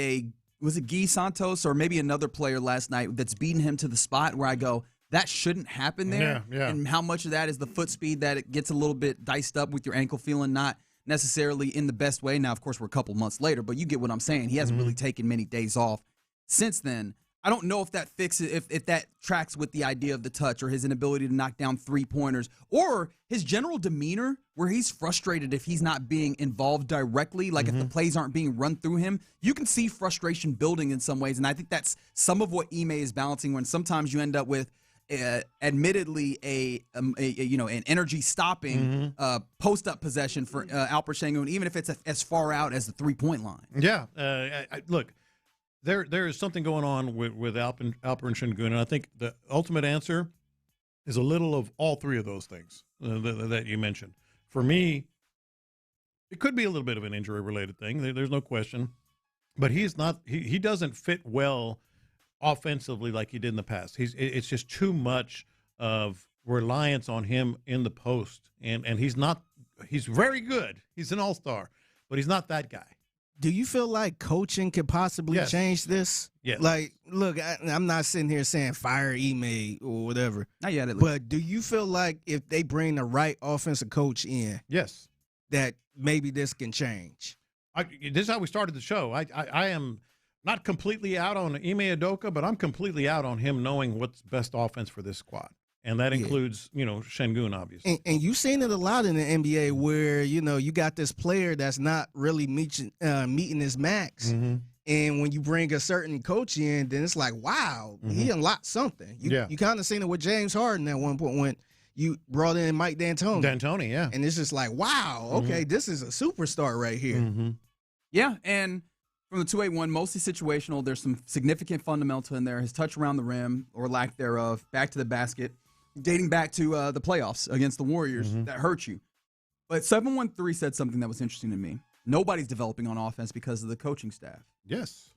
was it Guy Santos or maybe another player last night that's beating him to the spot where I go, that shouldn't happen there. Yeah. And how much of that is the foot speed that it gets a little bit diced up with your ankle feeling not necessarily in the best way. Now, of course, we're a couple months later, but you get what I'm saying. He hasn't really taken many days off since then. I don't know if that fixes if that tracks with the idea of the touch or his inability to knock down 3-pointers or his general demeanor where he's frustrated if he's not being involved directly, like if the plays aren't being run through him. You can see frustration building in some ways, and I think that's some of what Ime is balancing when sometimes you end up with admittedly an energy stopping post-up possession for Alperen Sengun, even if it's as far out as the 3-point line. Yeah. Look, there is something going on with Alperen Sengun, and I think the ultimate answer is a little of all three of those things that you mentioned. For me, it could be a little bit of an injury-related thing. There's no question. But he's not. He doesn't fit well offensively like he did in the past. It's just too much of reliance on him in the post, and he's not. He's very good. He's an all-star, but he's not that guy. Do you feel like coaching could possibly change this? Yes. Like, look, I'm not sitting here saying fire Ime or whatever. Not yet, at least. But do you feel like if they bring the right offensive coach in, yes, that maybe this can change? This is how we started the show. I am not completely out on Ime Udoka, but I'm completely out on him knowing what's best offense for this squad. And that includes, Sengun, obviously. And you've seen it a lot in the NBA where, you got this player that's not really meeting his max. Mm-hmm. And when you bring a certain coach in, then it's like, wow, he unlocked something. You kind of seen it with James Harden at one point when you brought in Mike D'Antoni. D'Antoni, yeah. And it's just like, wow, okay, this is a superstar right here. Yeah, and from the 2-8-1, mostly situational. There's some significant fundamental in there. His touch around the rim, or lack thereof, back to the basket, dating back to the playoffs against the Warriors that hurt you. But 713 said something that was interesting to me. Nobody's developing on offense because of the coaching staff. Yes.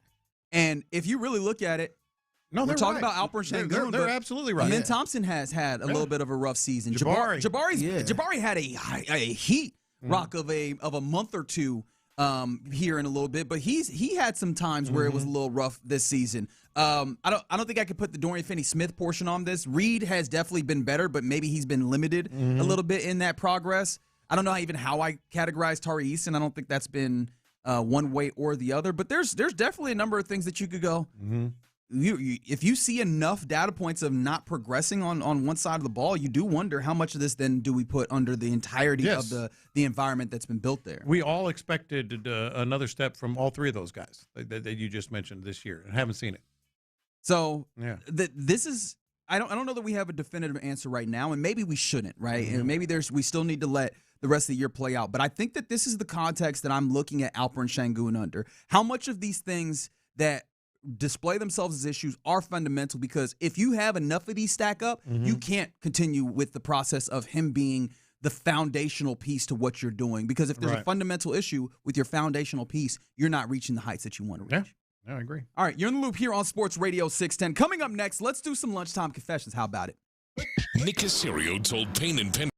And if you really look at it, we're talking about Alperen Sengun. They're absolutely right. Amin Thompson has had a little bit of a rough season. Jabari had a heat rock of a month or two here in a little bit, but he had some times where it was a little rough this season. I don't think I could put the Dorian Finney-Smith portion on this. Reed has definitely been better, but maybe he's been limited a little bit in that progress. I don't know even how I categorize Tari Eason. I don't think that's been one way or the other, but there's definitely a number of things that you could go. If you see enough data points of not progressing on one side of the ball, you do wonder how much of this then do we put under the entirety of the environment that's been built there. We all expected another step from all three of those guys that you just mentioned this year, and haven't seen it. So this is I don't know that we have a definitive answer right now, and maybe we shouldn't, right? And maybe we still need to let the rest of the year play out. But I think that this is the context that I'm looking at Alperen Sengun under. How much of these things that display themselves as issues are fundamental, because if you have enough of these stack up, you can't continue with the process of him being the foundational piece to what you're doing. Because if there's a fundamental issue with your foundational piece, you're not reaching the heights that you want to reach. Yeah, I agree. All right, you're in the loop here on Sports Radio 610. Coming up next, let's do some lunchtime confessions. How about it? Nick Cacerio told Payne and Pendergast.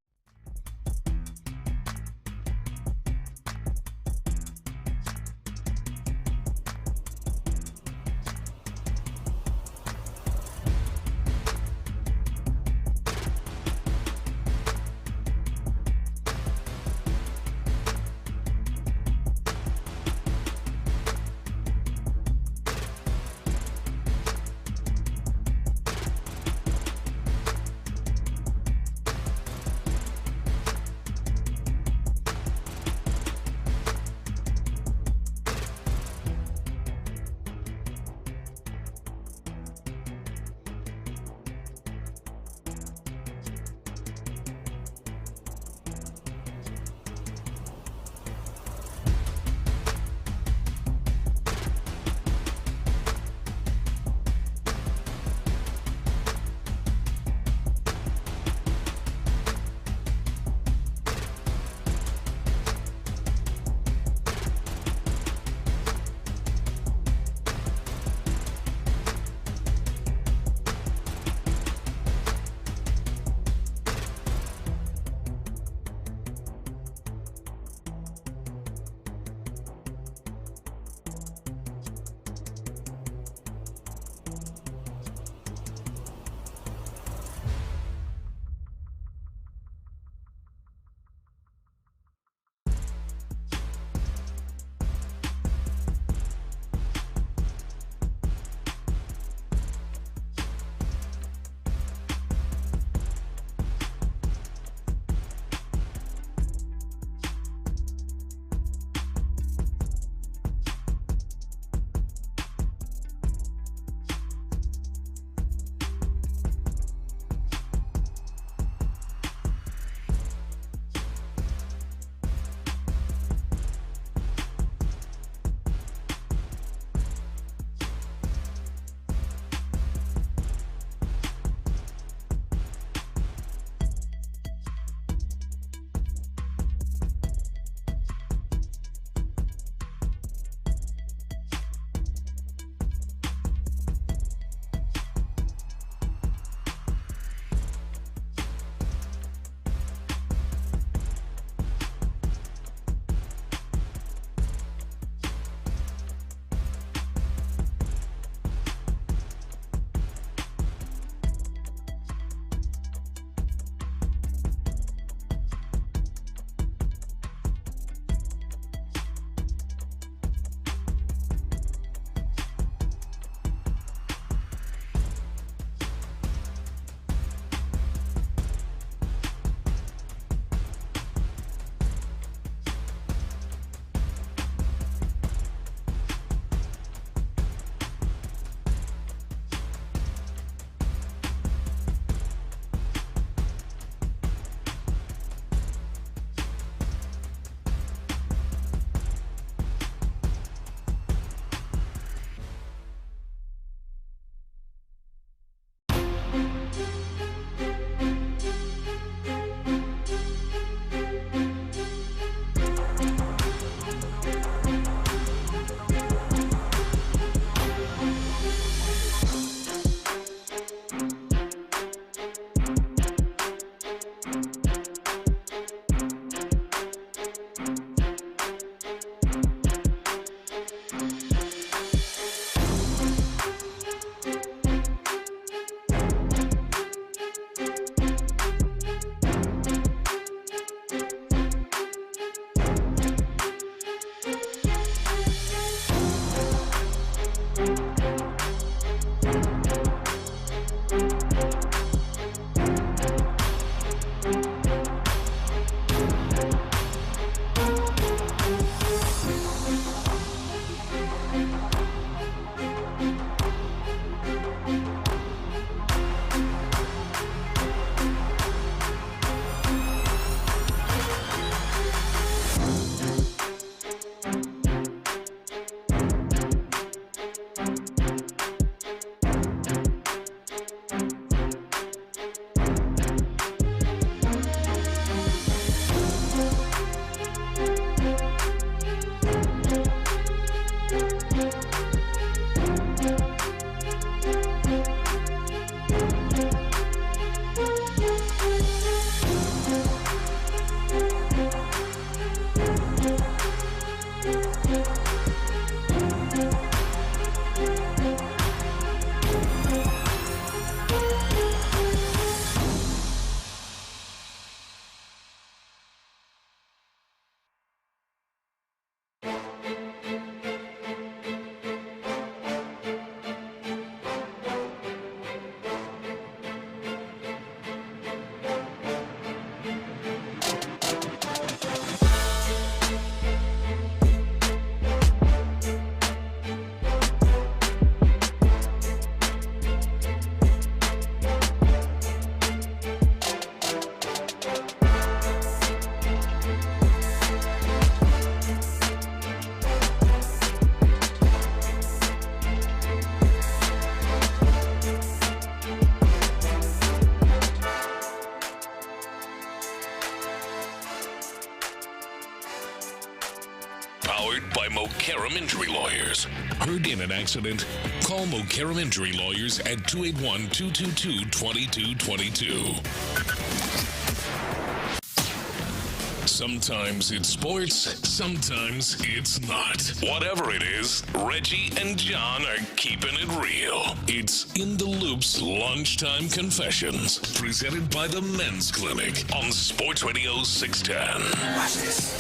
Mokaram Injury Lawyers. Heard in an accident? Call Mokaram Injury Lawyers at 281-222-2222. Sometimes it's sports, sometimes it's not. Whatever it is, Reggie and John are keeping it real. It's In the Loop's Lunchtime Confessions, presented by the Men's Clinic on Sports Radio 610. Watch this.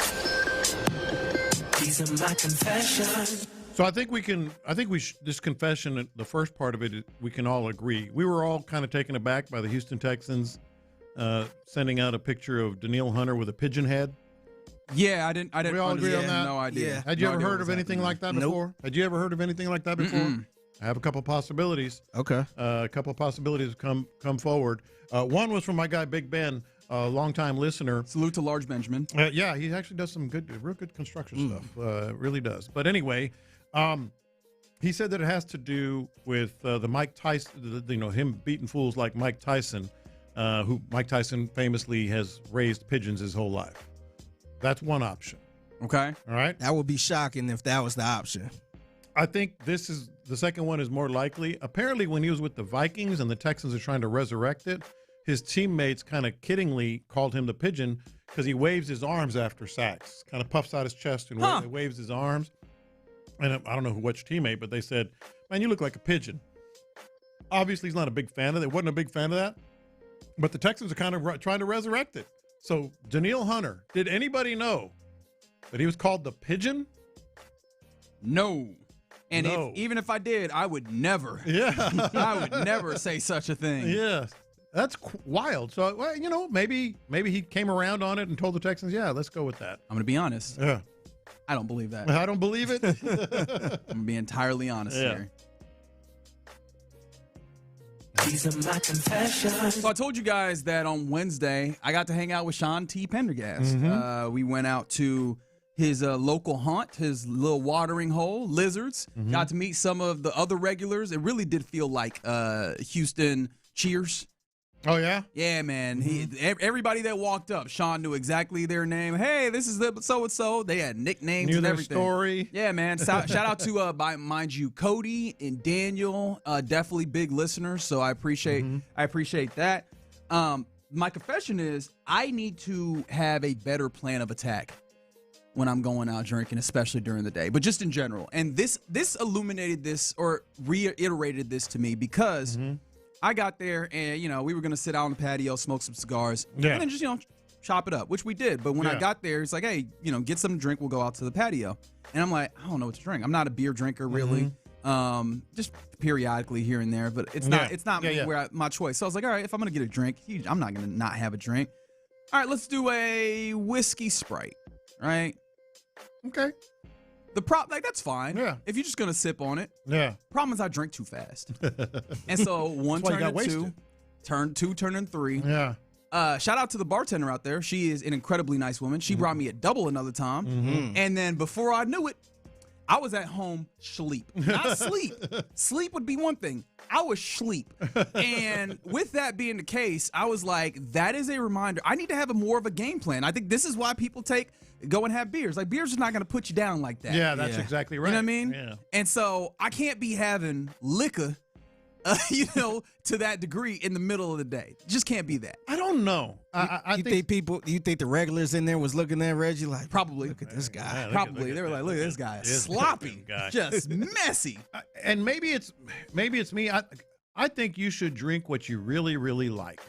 These are my confessions. So I think this confession, the first part of it, we can all agree. We were all kind of taken aback by the Houston Texans sending out a picture of Denil Hunter with a pigeon head. Yeah, I didn't. We all agree on that. No idea. Yeah. Had you ever heard of anything like that before? Had you ever heard of anything like that before? Mm-mm. I have a couple of possibilities. Okay. A couple of possibilities come forward. One was from my guy Big Ben, a longtime listener. Salute to Large Benjamin. Yeah, he actually does some real good construction stuff. Really does. But anyway, he said that it has to do with the Mike Tyson, him beating fools like Mike Tyson, who Mike Tyson famously has raised pigeons his whole life. That's one option. Okay. All right. That would be shocking if that was the option. I think the second one is more likely. Apparently, when he was with the Vikings and the Texans are trying to resurrect it, his teammates kind of kiddingly called him the pigeon because he waves his arms after sacks, kind of puffs out his chest and waves his arms. And I don't know which teammate, but they said, "Man, you look like a pigeon." Obviously, he's not a big fan of it. Wasn't a big fan of that. But the Texans are kind of trying to resurrect it. So, Denil Hunter, did anybody know that he was called the pigeon? No. And even if I did, I would never. Yeah. I would never say such a thing. Yeah. That's wild. So, well, maybe he came around on it and told the Texans, yeah, let's go with that. I'm going to be honest. Yeah. I don't believe that. I don't believe it. I'm going to be entirely honest here. These are my confessions. So I told you guys that on Wednesday, I got to hang out with Sean T. Pendergast. Mm-hmm. We went out to his local haunt, his little watering hole, Lizards. Mm-hmm. Got to meet some of the other regulars. It really did feel like Houston Cheers. Oh, yeah? Yeah, man. Everybody that walked up, Sean knew exactly their name. Hey, this is the so-and-so. They had nicknames Knew and their everything. story. Yeah, man. Shout out to, mind you, Cody and Daniel. Definitely big listeners, so I appreciate that. My confession is I need to have a better plan of attack when I'm going out drinking, especially during the day, but just in general. And this illuminated this or reiterated this to me because I got there and, we were going to sit out on the patio, smoke some cigars, and then just, chop it up, which we did. But when I got there, it's like, hey, get something to drink. We'll go out to the patio. And I'm like, I don't know what to drink. I'm not a beer drinker, really. Just periodically here and there, but it's not my choice. So I was like, all right, if I'm going to get a drink, I'm not going to not have a drink. All right, let's do a whiskey Sprite, right? Okay. That's fine. Yeah. If you're just gonna sip on it. Yeah. Problem is I drink too fast. And so one turned into two, turned into three. Yeah. Shout out to the bartender out there. She is an incredibly nice woman. She brought me a double another time. And then before I knew it, I was at home sleep. Not sleep. Sleep would be one thing. I was sleep. And with that being the case, I was like, that is a reminder. I need to have more of a game plan. I think this is why people go and have beers. Like, beers is not going to put you down like that. Yeah, that's exactly right. You know what I mean? Yeah. And so I can't be having liquor, to that degree in the middle of the day. Just can't be that. I don't know. You think the regulars in there was looking at Reggie like, probably. Look at this guy. Yeah, Probably. They were like, look at this guy. Sloppy. Just messy. And maybe it's me. I think you should drink what you really, really like.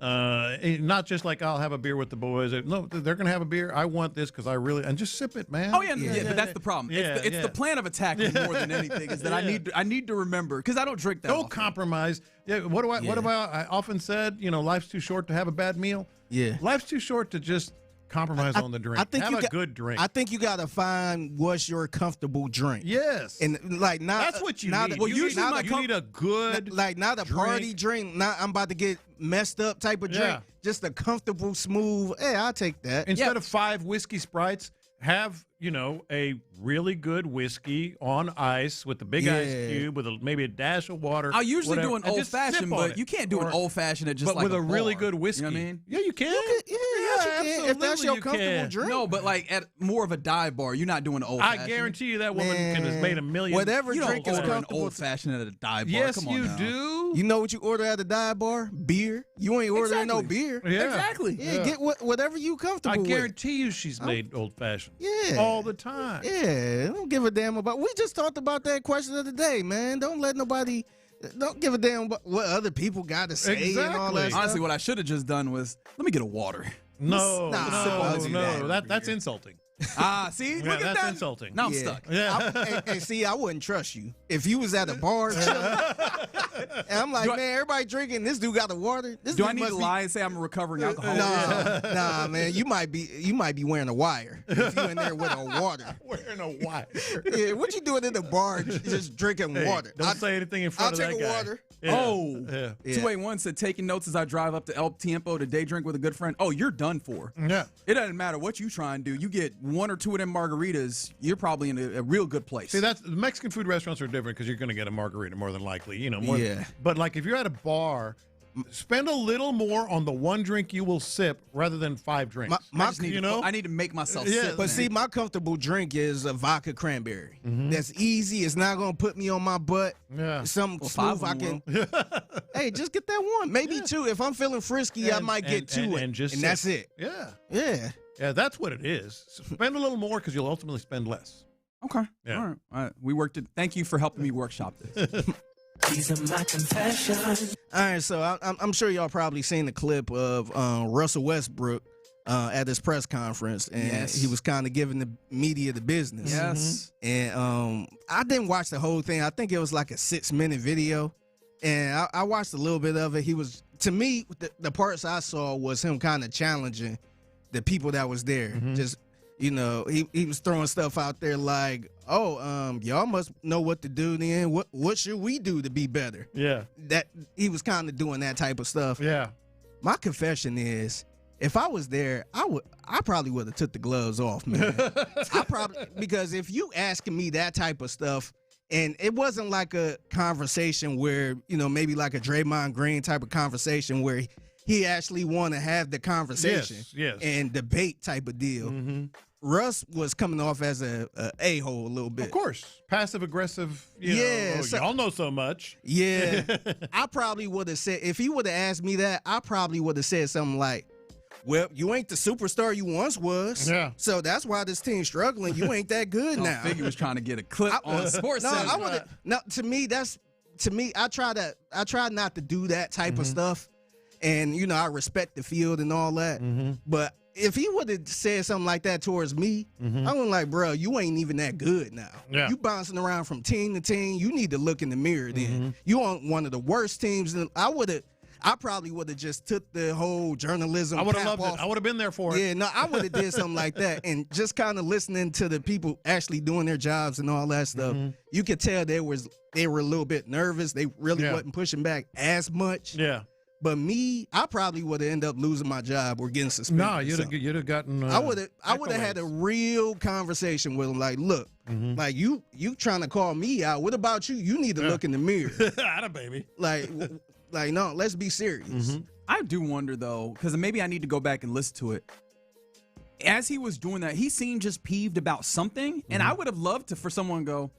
Not just like I'll have a beer with the boys. No, they're gonna have a beer. I want this because and just sip it, man. Oh yeah, but that's the problem. It's the plan of attack more than anything. Is that I need to remember because I don't drink that. Don't compromise. Yeah. What have I often said? Life's too short to have a bad meal. Yeah. Life's too short to just compromise on the drink. I think have a good drink. I think you got to find what's your comfortable drink. Yes. And that's what you need. Well, usually you need a good not a party drink. Not I'm about to get messed up type of drink. Just a comfortable, smooth. Hey, I'll take that. Instead of 5 whiskey Sprites, have a really good whiskey on ice with the big ice cube with maybe a dash of water. I usually do an old fashioned, but you can't do an old fashioned at just but like with a really bar. good whiskey. You know what I mean? Yeah, you can. Yeah, if that's your comfortable drink. No, but like at more of a dive bar, you're not doing an old fashioned. I guarantee you that woman has made a million. Whatever you drink don't is order an comfortable. old fashioned at a dive bar. Yes, Come on you now. do. You know what you order at a dive bar? Beer. You ain't ordering no beer. Yeah. Exactly. Yeah, get whatever you comfortable I with. guarantee you she's made old fashioned. Yeah. All the time. Yeah, don't give a damn about. We just talked about that question of the day, man. Don't give a damn about what other people got to say and all that stuff. Honestly, what I should have just done was let me get a water. No, no, that's insulting. See, Yeah, look at that's that. insulting. Now I'm stuck. Yeah. And see, I wouldn't trust you if you was at a bar. And I'm like, man, everybody drinking. This dude got the water. This Do dude I need must to be- lie and say I'm a recovering alcoholic? Nah, man. You might be wearing a wire if you in there with a water. Wearing a wire. Yeah, what you doing in the bar just drinking water? Don't say anything in front of that I'll take guy. a water. Yeah. Oh, Yeah. 281 said taking notes as I drive up to El Tiempo to day drink with a good friend. Oh, you're done for. Yeah. It doesn't matter what you try and do. You get one or two of them margaritas, you're probably in a real good place. See, that's Mexican food restaurants are different because you're going to get a margarita more than likely. More. Yeah. But like if you're at a bar, spend a little more on the one drink you will sip rather than 5 drinks. I need to make myself sip. But see, my comfortable drink is a vodka cranberry. That's easy. It's not gonna put me on my butt. Yeah. Something smooth I can. Hey, just get that one, maybe 2. If I'm feeling frisky, I might get 2, and just that's sip. it. Yeah. Yeah. Yeah, that's what it is. Spend a little more because you'll ultimately spend less. Okay. Yeah. All right. We worked it. Thank you for helping me workshop this. These are my confessions. All right, so I'm sure y'all probably seen the clip of Russell Westbrook at his press conference, and he was kind of giving the media the business. Yes. And I didn't watch the whole thing. I think it was like a 6-minute video, and I watched a little bit of it. He was, to me, the parts I saw was him kind of challenging the people that was there. Just, he was throwing stuff out there like, y'all must know what to do then. What should we do to be better? Yeah. That he was kind of doing that type of stuff. Yeah. My confession is, if I was there, I probably would have took the gloves off, man. Because if you asking me that type of stuff, and it wasn't like a conversation where, maybe like a Draymond Green type of conversation where he actually want to have the conversation and debate type of deal. Russ was coming off as a a-hole a little bit. Of course. Passive aggressive. Y'all know so much. Yeah. I probably would have said, if he would have asked me that, I probably would have said something like, well, you ain't the superstar you once was. Yeah. So that's why this team's struggling. You ain't that good now. I think he was trying to get a clip on Sports. To me, I try not to do that type of stuff. And, I respect the field and all that. But if he would have said something like that towards me, I was like, bro, you ain't even that good now. Yeah. You bouncing around from team to team. You need to look in the mirror then. You on one of the worst teams. And I probably would have just took the whole journalism. I would have cap loved off. it. I would have been there for it. Yeah, no, I would have did something like that. And just kind of listening to the people actually doing their jobs and all that stuff, you could tell they were a little bit nervous. They really wasn't pushing back as much. Yeah. But me, I probably would have ended up losing my job or getting suspended. No, you'd have gotten. I would have had a real conversation with him. Like, look, like you trying to call me out. What about you? You need to look in the mirror. Atta baby. Like no, let's be serious. I do wonder though, because maybe I need to go back and listen to it. As he was doing that, he seemed just peeved about something, and I would have loved for someone to go,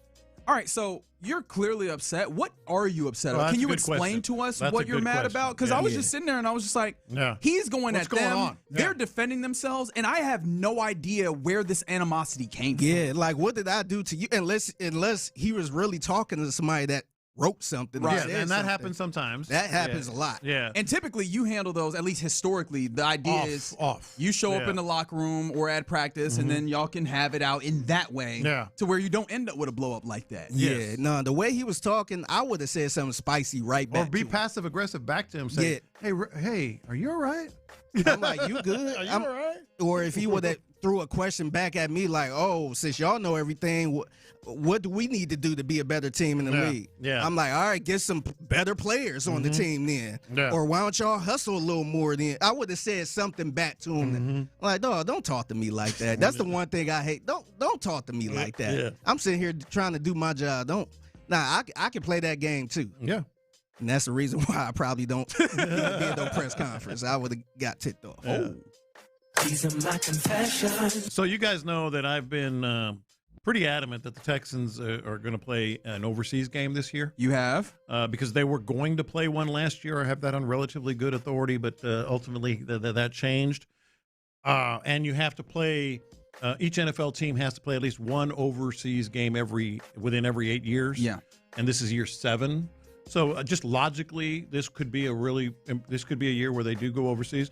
all right, so you're clearly upset. What are you upset about? Can you explain to us what you're mad about? Because I was just sitting there and I was just like, he's going at them. They're defending themselves, and I have no idea where this animosity came from. Yeah, like what did I do to you? Unless he was really talking to somebody that wrote something. Right, and that happens sometimes. That happens a lot. Yeah. And typically you handle those, at least historically, the idea is you show up in the locker room or at practice and then y'all can have it out in that way to where you don't end up with a blow up like that. Yeah, no, the way he was talking, I would have said something spicy right back. Or be passive aggressive back to him. Say, hey, are you all right? I'm like, you good? Are you all right? Or if he would have threw a question back at me like, oh, since y'all know everything, what do we need to do to be a better team in the league? Yeah. I'm like, all right, get some better players on the team then. Yeah. Or why don't y'all hustle a little more then? I would have said something back to him. I'm like, dog, don't talk to me like that. That's the one thing I hate. Don't talk to me like that. Yeah. I'm sitting here trying to do my job. I can play that game too. Yeah. And that's the reason why I probably don't be at no press conference. I would have got ticked off. Yeah. These are my confessions. So you guys know that I've been pretty adamant that the Texans are going to play an overseas game this year. You have? Because they were going to play one last year. I have that on relatively good authority, but ultimately that changed. And you have to play each NFL team has to play at least one overseas game within every 8 years. Yeah. And this is year 7. So just logically, this could be a year where they do go overseas.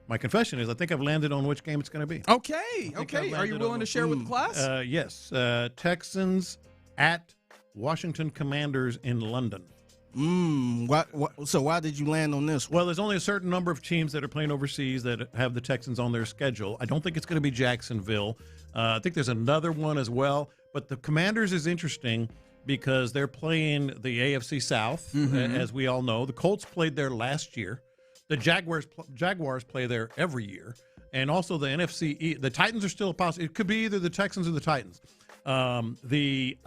My confession is I think I've landed on which game it's going to be. Okay. Are you willing to share with the class? Yes. Texans at Washington Commanders in London. So why did you land on this one? Well, there's only a certain number of teams that are playing overseas that have the Texans on their schedule. I don't think it's going to be Jacksonville. I think there's another one as well. But the Commanders is interesting because they're playing the AFC South, as we all know. The Colts played there last year. The Jaguars play there every year. And also the NFC, the Titans are still a possibility. It could be either the Texans or the Titans. The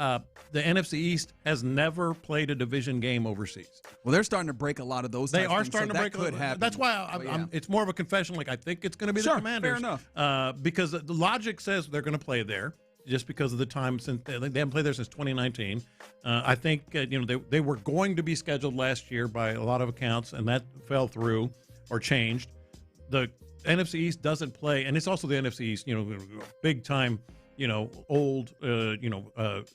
NFC East has never played a division game overseas. Well, they're starting to break a lot of those. They are starting to break. That could happen. That's why it's more of a confession. Like I think it's going to be the Commanders. Fair enough. Because the logic says they're going to play there, just because of the time since they haven't played there since 2019. I think they were going to be scheduled last year by a lot of accounts, and that fell through or changed. The NFC East doesn't play, and it's also the NFC East. Big time. Old,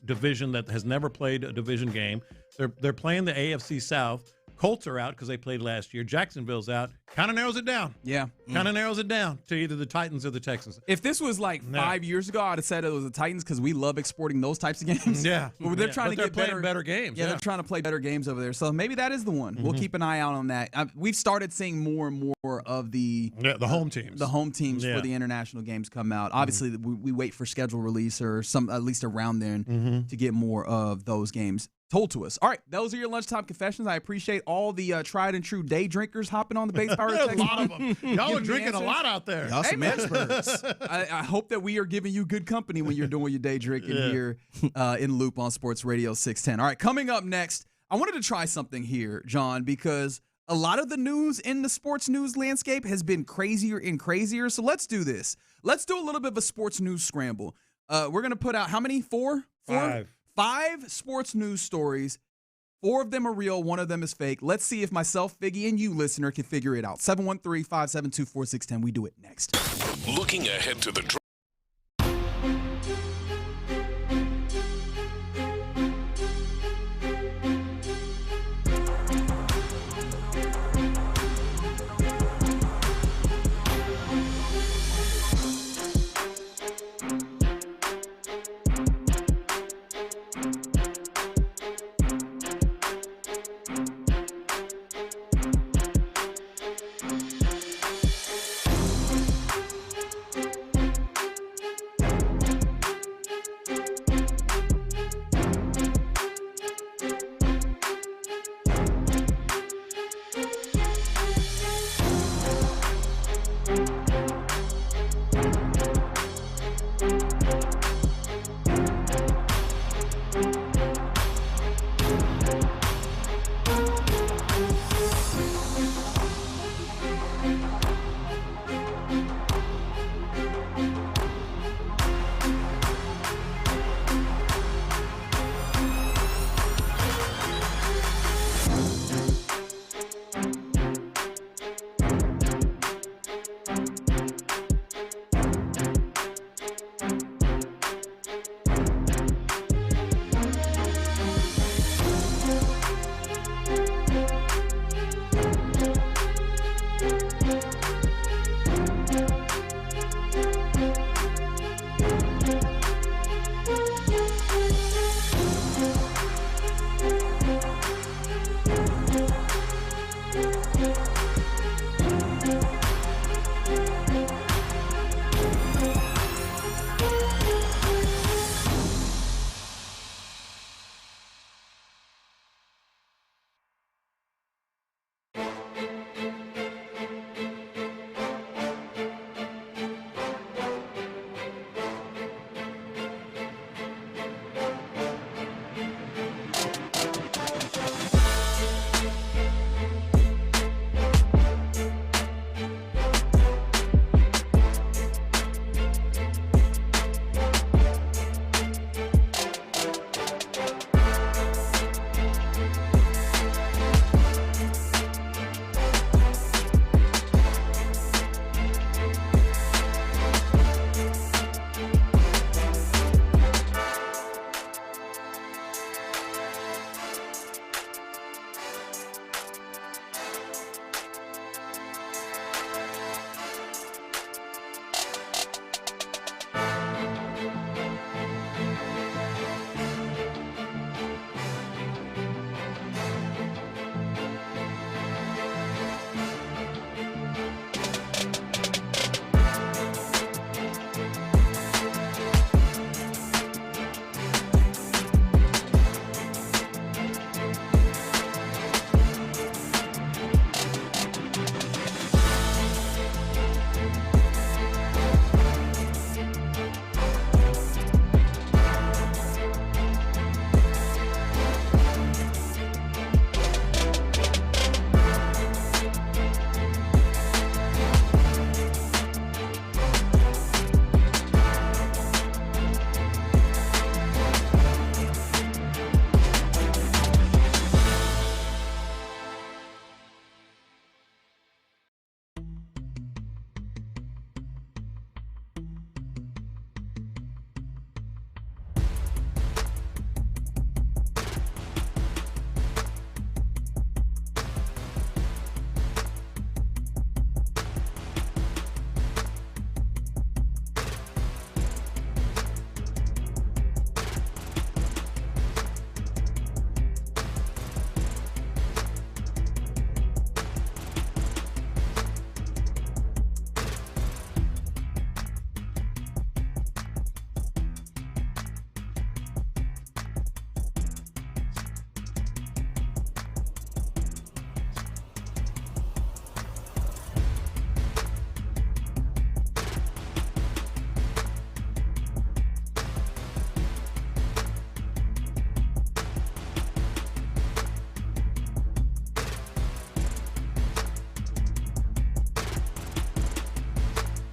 division that has never played a division game. They're playing the AFC South. Colts are out because they played last year. Jacksonville's out. Kind of narrows it down. Yeah. Kind of narrows it down to either the Titans or the Texans. If this was like 5 years ago, I'd have said it was the Titans because we love exporting those types of games. Yeah. But they're trying to get better games. Yeah, they're trying to play better games over there. So maybe that is the one. We'll keep an eye out on that. We've started seeing more and more of the home teams. The home teams for the international games come out. Obviously, we wait for schedule release or at least around then to get more of those games told to us. All right, those are your lunchtime confessions. I appreciate all the tried and true day drinkers hopping on the base power. There's a lot of them. Y'all are drinking a lot out there. Y'all some experts. I hope that we are giving you good company when you're doing your day drinking here in Loop on Sports Radio 610. All right, coming up next, I wanted to try something here, John, because a lot of the news in the sports news landscape has been crazier and crazier. So let's do this. Let's do a little bit of a sports news scramble. We're going to put out how many? Four? 5 sports news stories. 4 of them are real. 1 of them is fake. Let's see if myself, Figgy, and you, listener, can figure it out. 713-572-4610. We do it next. Looking ahead to the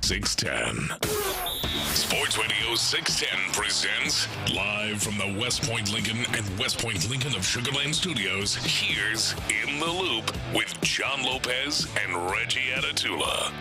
610. Sports Radio 610 presents live from the West Point Lincoln and West Point Lincoln of Sugar Land Studios. Here's In the Loop with John Lopez and Reggie Atatula.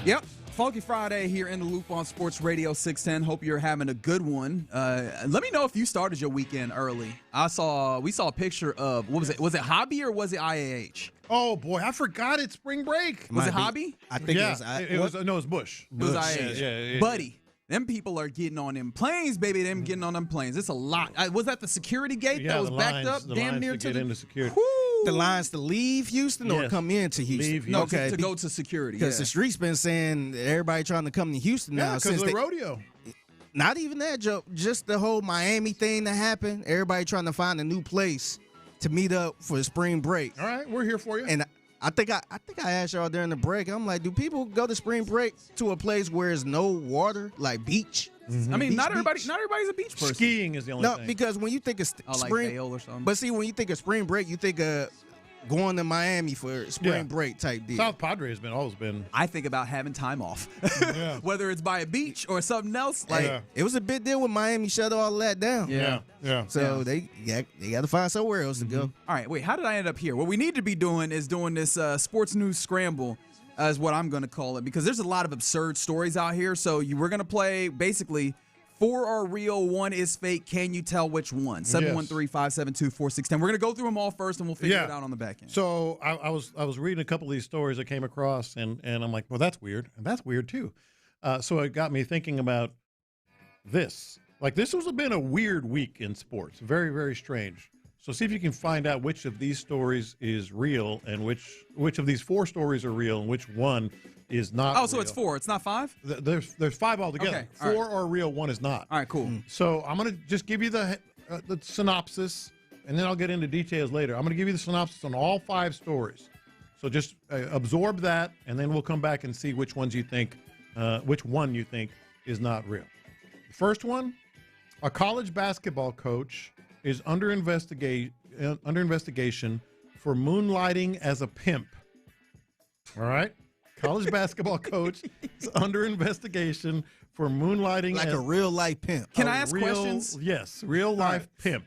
Yep. Funky Friday here in the Loop on Sports Radio 610. Hope you're having a good one. Let me know if you started your weekend early. We saw a picture of, what was it? Was it Hobby or was it IAH? Oh boy, I forgot it's spring break. Was it Hobby? I think it was. No, it was Bush. It was IAH. Yeah. Buddy, them people are getting on them planes, baby. Them getting on them planes. It's a lot. Was that the security gate that was backed up damn near to get into security? The lines to leave Houston or come into Houston? Leave No, to go to security. Because the street's been saying that everybody trying to come to Houston now. Because of the rodeo. Not even that, Joe. Just the whole Miami thing that happened. Everybody trying to find a new place to meet up for spring break. All right, we're here for you. And I think I asked y'all during the break. I'm like, do people go to spring break to a place where there's no water, like beach? I mean, not everybody's a beach person. Skiing is the only thing. No, because when you think of spring, like Vail or something. But see, when you think of spring break, you think of going to Miami for spring break type deal. South Padre has always been. I think about having time off, whether it's by a beach or something else. It was a big deal when Miami shut all that down. Yeah. So they got to find somewhere else to go. All right, wait. How did I end up here? What we need to be doing is doing this sports news scramble, is what I'm going to call it, because there's a lot of absurd stories out here. So we're going to play basically 4 are real, 1 is fake. Can you tell which one? 713-572-4610. We're going to go through them all first, and we'll figure it out on the back end. So I was reading a couple of these stories I came across, and I'm like, well, that's weird. And that's weird, too. So it got me thinking about this. Like, this has been a weird week in sports. Very, very strange. So see if you can find out which of these stories is real and which of these 4 stories are real and which one is not real. So it's 4. It's not 5? There's 5 altogether. Okay, 4 are real, 1 is not. All right, cool. So I'm going to just give you the synopsis, and then I'll get into details later. I'm going to give you the synopsis on all 5 stories. So just absorb that, and then we'll come back and see which one you think is not real. The first one, a college basketball coach is under investigation for moonlighting as a pimp. All right? College basketball coach is under investigation for moonlighting like a real-life pimp. Can I ask questions? Yes, real-life pimp.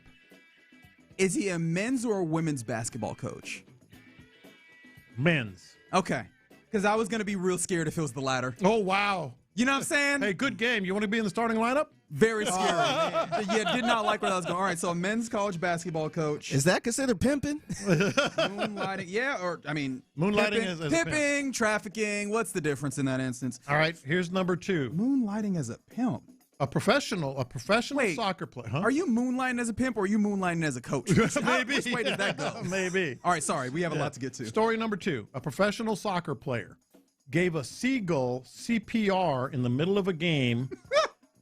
Is he a men's or a women's basketball coach? Men's. Okay. Because I was going to be real scared if it was the latter. Oh, wow. You know what I'm saying? Hey, good game. You want to be in the starting lineup? Very scary. Yeah, did not like where that was going. All right, so a men's college basketball coach. Is that considered pimping? Moonlighting, yeah, or I mean, moonlighting as pimping, trafficking. What's the difference in that instance? All right, here's number 2. Moonlighting as a pimp. A professional soccer player. Huh? Are you moonlighting as a pimp or are you moonlighting as a coach? Maybe. Which way did that go? Maybe. All right, sorry, we have a lot to get to. Story number 2. A professional soccer player gave a seagull CPR in the middle of a game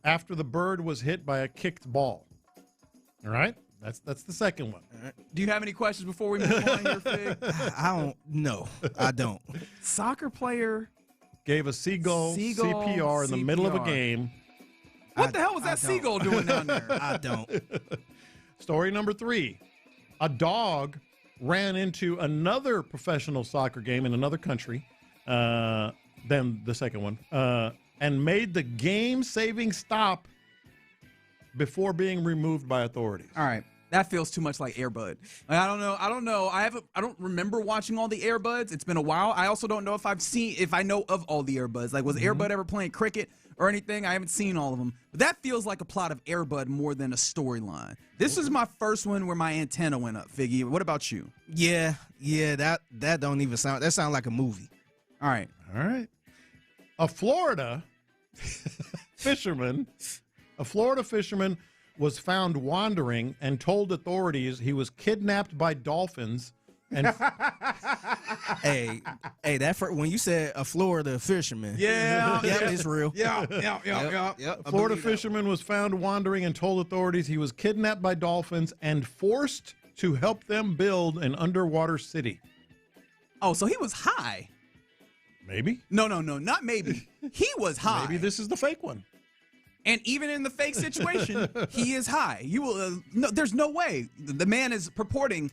after the bird was hit by a kicked ball. All right? That's the second one. All right. Do you have any questions before we move on here, Fig? I don't. Soccer player gave a seagull CPR in the middle of a game. What the hell was that seagull doing down there? I don't. Story number 3. A dog ran into another professional soccer game in another country than the second one, and made the game-saving stop before being removed by authorities. All right. That feels too much like Air Bud. I don't know. I don't remember watching all the Air Buds. It's been a while. I also don't know if I know of all the Air Buds. Like, was Air Bud ever playing cricket or anything? I haven't seen all of them. But that feels like a plot of Air Bud more than a storyline. This is my first one where my antenna went up, Figgy. What about you? Yeah, that don't even sound. That sounds like a movie. All right. A Florida fisherman was found wandering and told authorities he was kidnapped by dolphins. And hey, when you said a Florida fisherman, it's real. Yeah. A Florida fisherman was found wandering and told authorities he was kidnapped by dolphins and forced to help them build an underwater city. Oh, so he was high. Maybe. No, not maybe. He was high. Maybe this is the fake one. And even in the fake situation, he is high. You will. No, there's no way. The man is purporting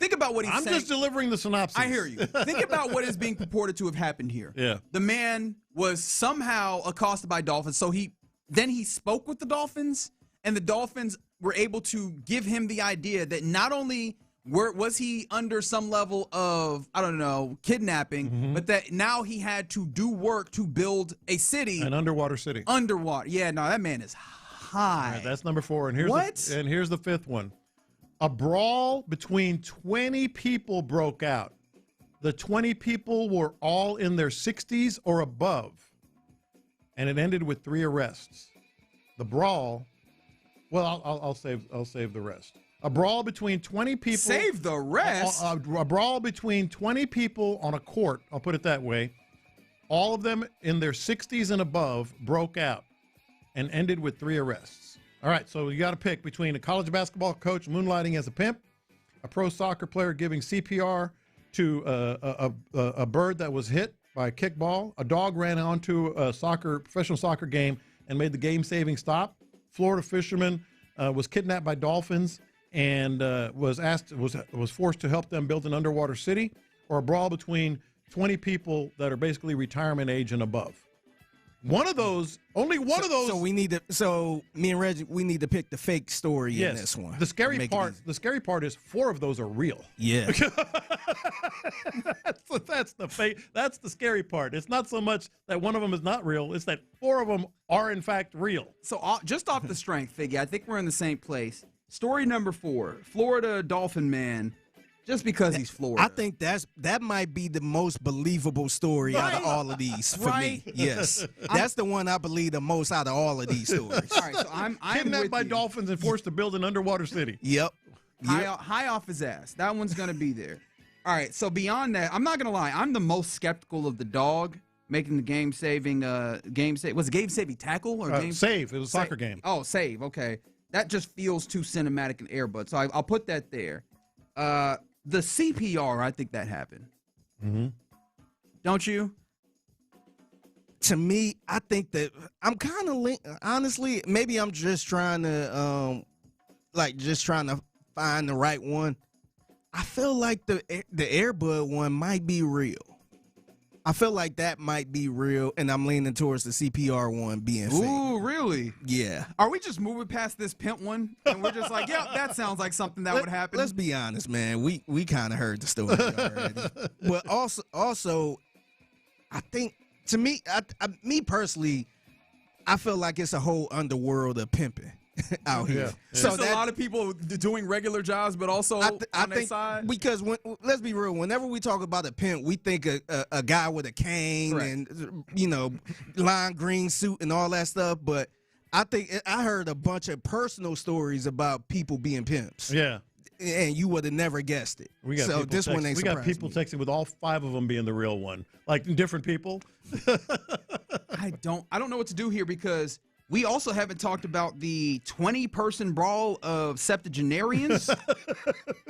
Think about what he's saying. I'm just delivering the synopsis. I hear you. Think about what is being purported to have happened here. Yeah. The man was somehow accosted by dolphins, so he spoke with the dolphins, and the dolphins were able to give him the idea that not only was he under some level of, I don't know, kidnapping, but that now he had to do work to build a city. An underwater city. Underwater. Yeah, no, that man is high. Right, that's number 4. And here's What? Here's the 5th one. A brawl between 20 people broke out. The 20 people were all in their 60s or above, and it ended with 3 arrests. The brawl. Well, I'll save the rest. A brawl between 20 people. Save the rest? A brawl between 20 people on a court, I'll put it that way. All of them in their 60s and above broke out and ended with 3 arrests. All right, so you got to pick between a college basketball coach moonlighting as a pimp, a pro soccer player giving CPR to a bird that was hit by a kickball, a dog ran onto a professional soccer game and made the game-saving stop, Florida fisherman was kidnapped by dolphins and was forced to help them build an underwater city, or a brawl between 20 people that are basically retirement age and above. One of those, only one of those. So me and Reggie, we need to pick the fake story in this one. The scary part is 4 of those are real. Yeah. That's the scary part. It's not so much that one of them is not real. It's that 4 of them are in fact real. So just off the strength, Figgy, I think we're in the same place. Story number 4, Florida Dolphin man. Just because he's Florida. I think that might be the most believable story out of all of these for me. Yes. That's the one I believe the most out of all of these stories. All right, so I'm kidnapped by dolphins and forced to build an underwater city. Yep. High off his ass. That one's going to be there. All right, so beyond that, I'm not going to lie. I'm the most skeptical of the dog making the game-saving was it game-saving tackle or game save? It was a soccer game. Oh, save. Okay. That just feels too cinematic and Air Bud. So I'll put that there. The CPR, I think that happened. Mm-hmm. Don't you? To me, I think that I'm kind of honestly, maybe I'm just trying to find the right one. I feel like the Air Bud one might be real. I feel like that might be real, and I'm leaning towards the CPR one being fake. Ooh, really? Yeah. Are we just moving past this pimp one, and we're just like, yeah, that sounds like something that would happen? Let's be honest, man. We kind of heard the story already. But also, I think, to me, me personally, I feel like it's a whole underworld of pimping out here. Yeah. So there's a lot of people doing regular jobs, but also on their side. Because let's be real, whenever we talk about a pimp, we think a guy with a cane and lime green suit and all that stuff. But I think I heard a bunch of personal stories about people being pimps. Yeah. And you would have never guessed it. We got people texting with all 5 of them being the real one, like different people. I don't know what to do here because we also haven't talked about the 20-person brawl of septuagenarians.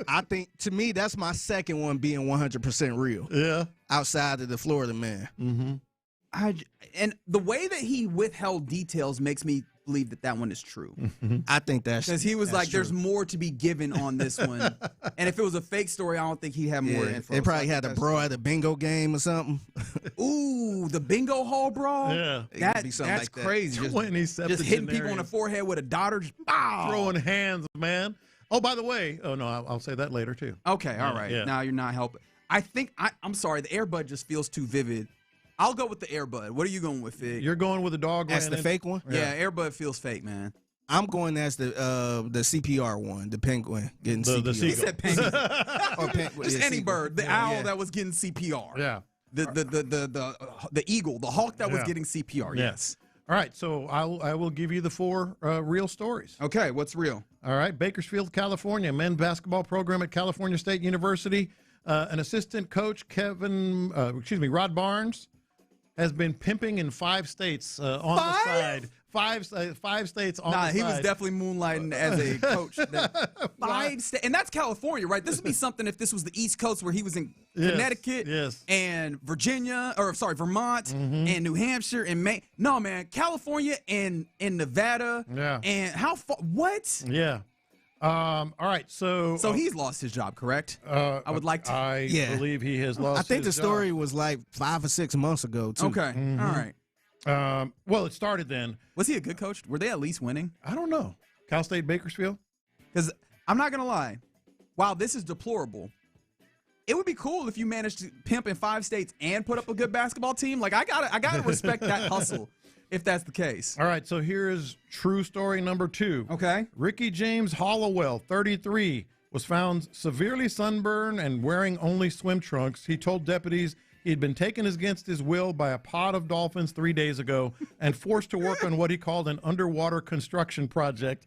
I think, to me, that's my second one being 100% real. Yeah. Outside of the Florida man. Mm-hmm. And the way that he withheld details makes me believe that one is true. Mm-hmm. I think that's because he was like, true. There's more to be given on this one. And if it was a fake story, I don't think he'd have more info. They probably had a brawl at a bingo game or something. Ooh, the bingo hall brawl? Yeah. That's like crazy. Just hitting people on the forehead with a daughter. Just, throwing hands, man. Oh, by the way, I'll say that later too. Okay, all right. Yeah. Now you're not helping. I think, I'm sorry, the Air Bud just feels too vivid. I'll go with the Air Bud. What are you going with, Fig? You're going with the dog. That's the fake one? Yeah, Air Bud feels fake, man. I'm going as the CPR one, the penguin getting CPR. He said penguin. Just any bird. The owl that was getting CPR. Yeah. The eagle, the hawk that was getting CPR. Yes. All right, so I will give you the 4 real stories. Okay, what's real? All right, Bakersfield, California, men's basketball program at California State University. An assistant coach, Rod Barnes, has been pimping in 5 states on the side. 5 states on the side. He was definitely moonlighting as a coach. 5 states, and that's California, right? This would be something if this was the East Coast where he was in Connecticut and Vermont and New Hampshire and Maine. No, man, California and Nevada. Yeah. And how far? What? Yeah. All right, so he's lost his job, correct? I would like to. I believe he has lost. I think his the story job. was like 5 or 6 months ago, too. Okay, all right. Well, it started then. Was he a good coach? Were they at least winning? I don't know. Cal State Bakersfield? Because I'm not gonna lie, while this is deplorable, it would be cool if you managed to pimp in 5 states and put up a good basketball team. Like I gotta respect that hustle. If that's the case. All right, so here is true story number 2. Okay. Ricky James Hollowell, 33, was found severely sunburned and wearing only swim trunks. He told deputies he had been taken against his will by a pod of dolphins 3 days ago and forced to work on what he called an underwater construction project.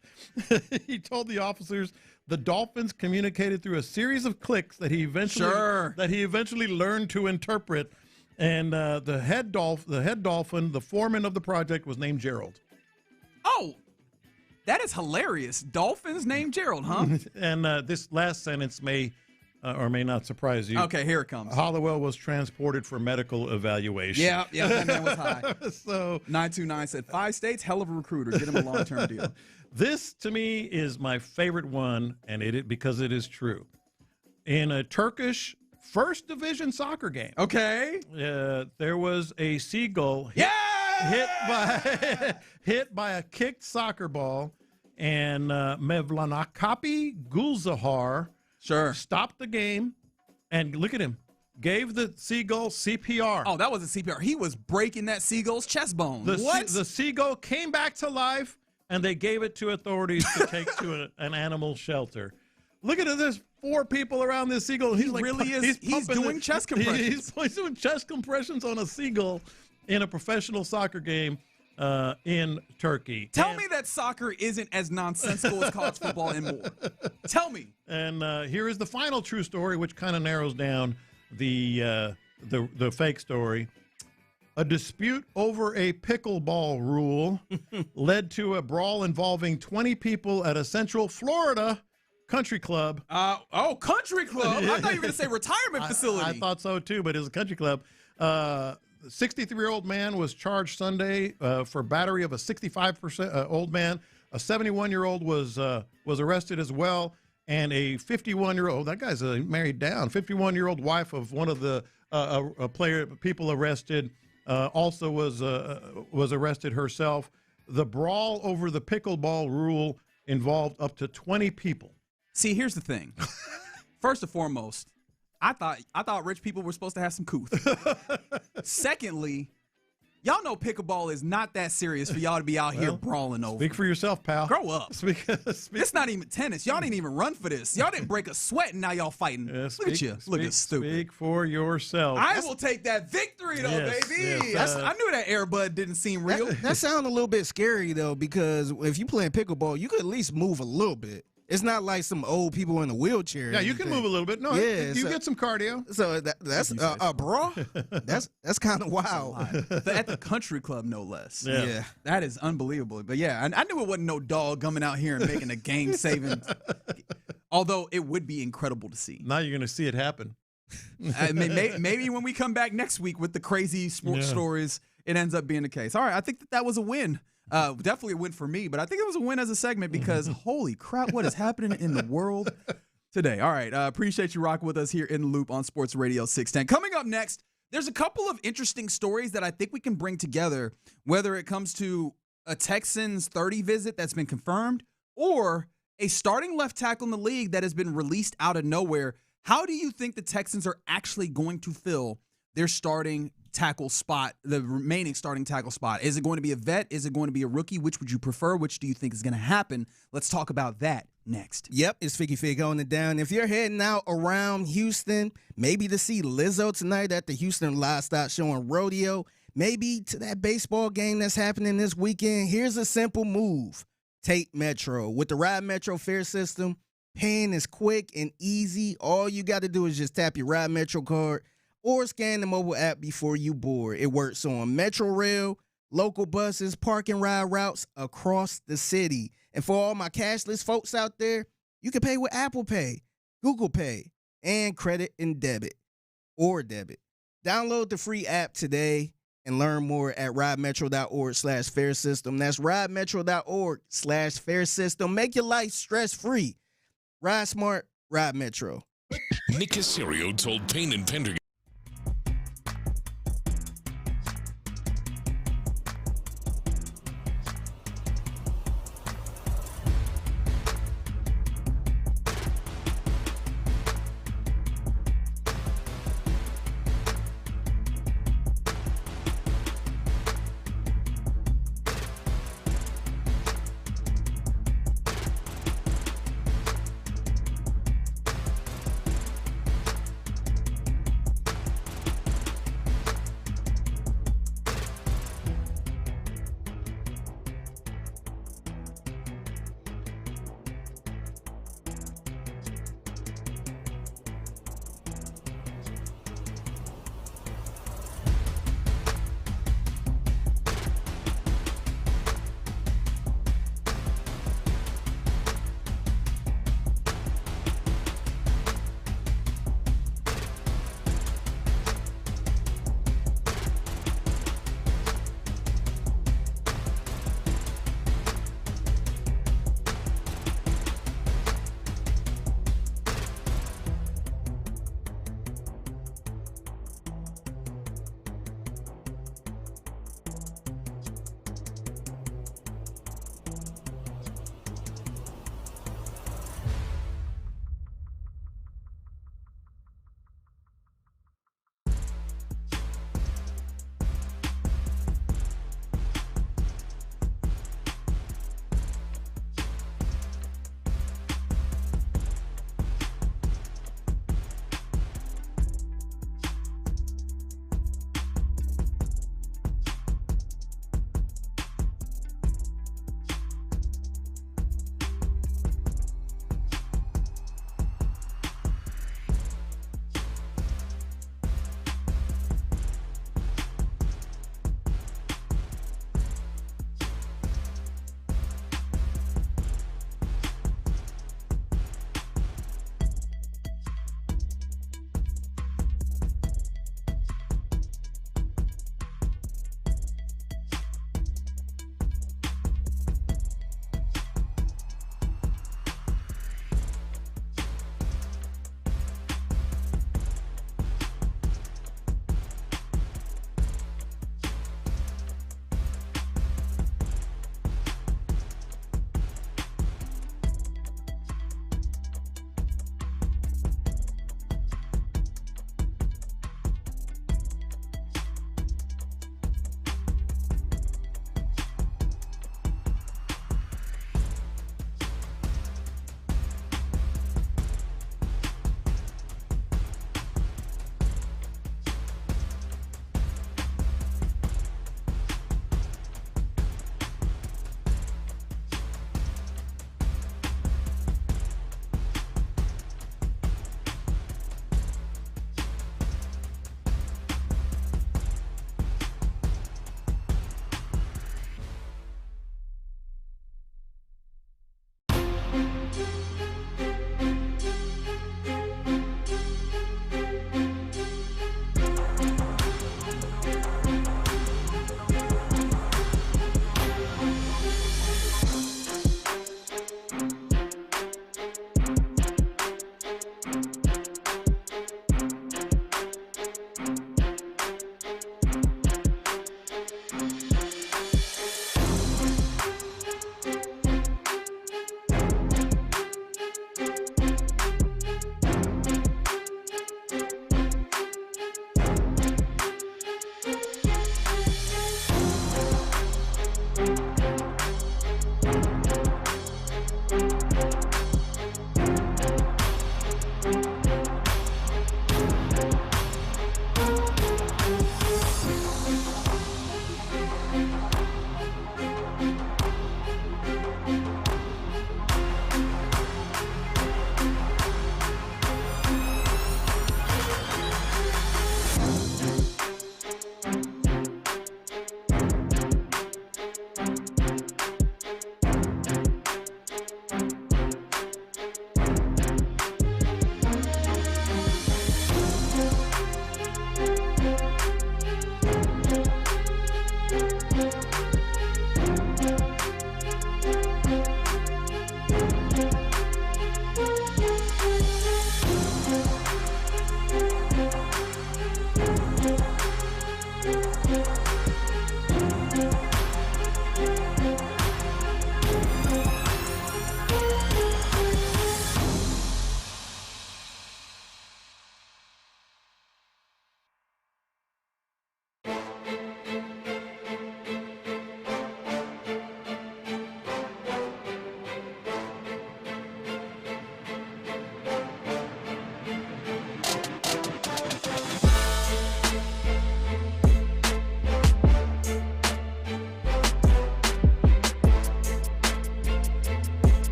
He told the officers the dolphins communicated through a series of clicks that he eventually learned to interpret. And the head dolphin, the foreman of the project, was named Gerald. Oh, that is hilarious. Dolphins named Gerald, huh? And this last sentence may or may not surprise you. Okay, here it comes. Hollowell was transported for medical evaluation. Yeah, that man was high. So 929 said 5 states, hell of a recruiter. Get him a long-term deal. This, to me, is my favorite one, and because it is true. In a Turkish First Division soccer game. Okay. There was a seagull hit by a kicked soccer ball, and Mevlanakapi Gulzahar stopped the game, and look at him, gave the seagull CPR. Oh, that wasn't CPR. He was breaking that seagull's chest bone. The seagull came back to life, and they gave it to authorities to take to an animal shelter. Look at this. 4 people around this seagull. He's doing chest compressions. He's doing chest compressions on a seagull in a professional soccer game in Turkey. Tell me that soccer isn't as nonsensical as college football and more. Tell me. And here is the final true story, which kind of narrows down the fake story. A dispute over a pickleball rule led to a brawl involving 20 people at a Central Florida country club. Country club? I thought you were going to say retirement facility. I thought so too, but it was a country club. 63-year-old man was charged Sunday for battery of a 65% old man. A 71-year-old was arrested as well, and a 51-year-old. That guy's married down. 51-year-old wife of one of the people arrested also was arrested herself. The brawl over the pickleball rule involved up to 20 people. See, here's the thing. First and foremost, I thought rich people were supposed to have some couth. Secondly, y'all know pickleball is not that serious for y'all to be out here brawling over. Speak for yourself, pal. Grow up. It's not even tennis. Y'all didn't even run for this. Y'all didn't break a sweat, and now y'all fighting. Look at you. Look at stupid. Speak for yourself. I will take that victory, though, baby. Yes, I knew that air bud didn't seem real. That sounds a little bit scary, though, because if you playing pickleball, you could at least move a little bit. It's not like some old people in a wheelchair. Yeah, you can move a little bit. No, you get some cardio. So that's a brawl. That's kind of wild. At the country club, no less. Yeah. That is unbelievable. But yeah, I knew it wasn't no dog coming out here and making a game-saving. Although it would be incredible to see. Now you're going to see it happen. Maybe when we come back next week with the crazy sports stories, it ends up being the case. All right, I think that was a win. Definitely a win for me, but I think it was a win as a segment because holy crap, what is happening in the world today? All right, appreciate you rocking with us here in the Loop on Sports Radio 610. Coming up next, there's a couple of interesting stories that I think we can bring together, whether it comes to a Texans 30 visit that's been confirmed or a starting left tackle in the league that has been released out of nowhere. How do you think the Texans are actually going to fill their starting tackle spot, the remaining starting tackle spot? Is it going to be a vet? Is it going to be a rookie? Which would you prefer? Which do you think is going to happen? Let's talk about that next. Yep, it's Figgy Fig on it down. If you're heading out around Houston, maybe to see Lizzo tonight at the Houston Livestock Show and Rodeo, maybe to that baseball game that's happening this weekend, here's a simple move. Take Metro. With the Ride Metro fare system, paying is quick and easy. All you got to do is just tap your Ride Metro card or scan the mobile app before you board. It works on Metro Rail, local buses, park and ride routes across the city. And for all my cashless folks out there, you can pay with Apple Pay, Google Pay, and credit and debit or debit. Download the free app today and learn more at ridemetro.org/fare system. That's ridemetro.org/fare system. Make your life stress-free Ride smart, ride Metro. Nick Cacerio told Payne and Pendergast.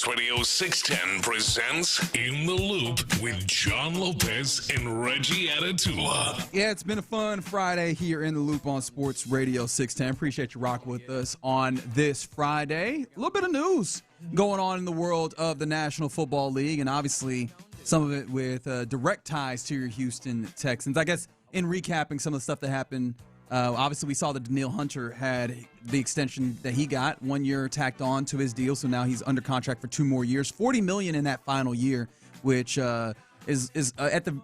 Radio 610 presents In the Loop with John Lopez and Reggie Atatula. Yeah, it's been a fun Friday here in the Loop on Sports Radio 610. Appreciate you rocking with us on this Friday. A little bit of news going on in the world of the National Football League, and obviously some of it with direct ties to your Houston Texans. I guess in recapping some of the stuff that happened, obviously we saw that Denil Hunter had the extension that he got, 1 year tacked on to his deal, so now he's under contract for 2 more years, $40 million in that final year, which is at the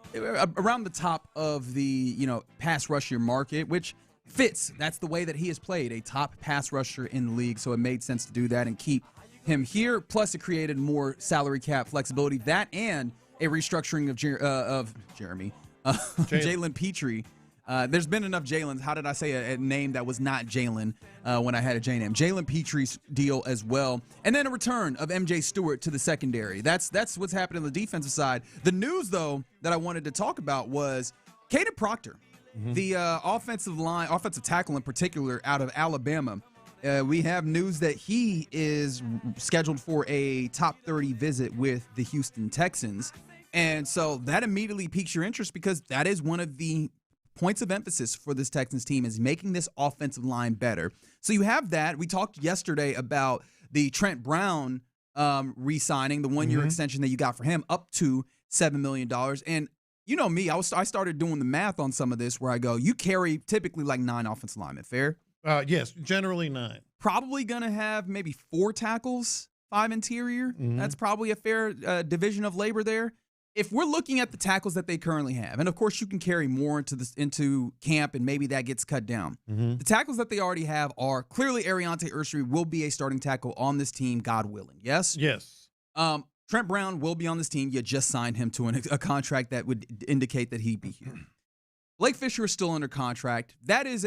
around the top of the pass rusher market, which fits. That's the way that he has played, a top pass rusher in the league, so it made sense to do that and keep him here. Plus, it created more salary cap flexibility. That and a restructuring of Jeremy. Jalen Petrie. There's been enough Jalen's. How did I say a name that was not Jalen when I had a J name? Jalen Petrie's deal as well. And then a return of MJ Stewart to the secondary. That's what's happening on the defensive side. The news, though, that I wanted to talk about was Caden Proctor, the offensive tackle in particular out of Alabama. We have news that he is scheduled for a top 30 visit with the Houston Texans. And so that immediately piques your interest because that is one of the points of emphasis for this Texans team is making this offensive line better. So you have that. We talked yesterday about the Trent Brown re-signing, the 1 year extension that you got for him up to $7 million. And you know me, I started doing the math on some of this where I go, you carry typically like 9 offensive linemen, fair? Yes, generally 9. Probably going to have maybe 4 tackles, 5 interior. That's probably a fair division of labor there. If we're looking at the tackles that they currently have, and of course you can carry more into camp and maybe that gets cut down. The tackles that they already have are clearly Ariante Ursery will be a starting tackle on this team, God willing. Yes? Yes. Trent Brown will be on this team. You just signed him to a contract that would indicate that he'd be here. Blake Fisher is still under contract. That is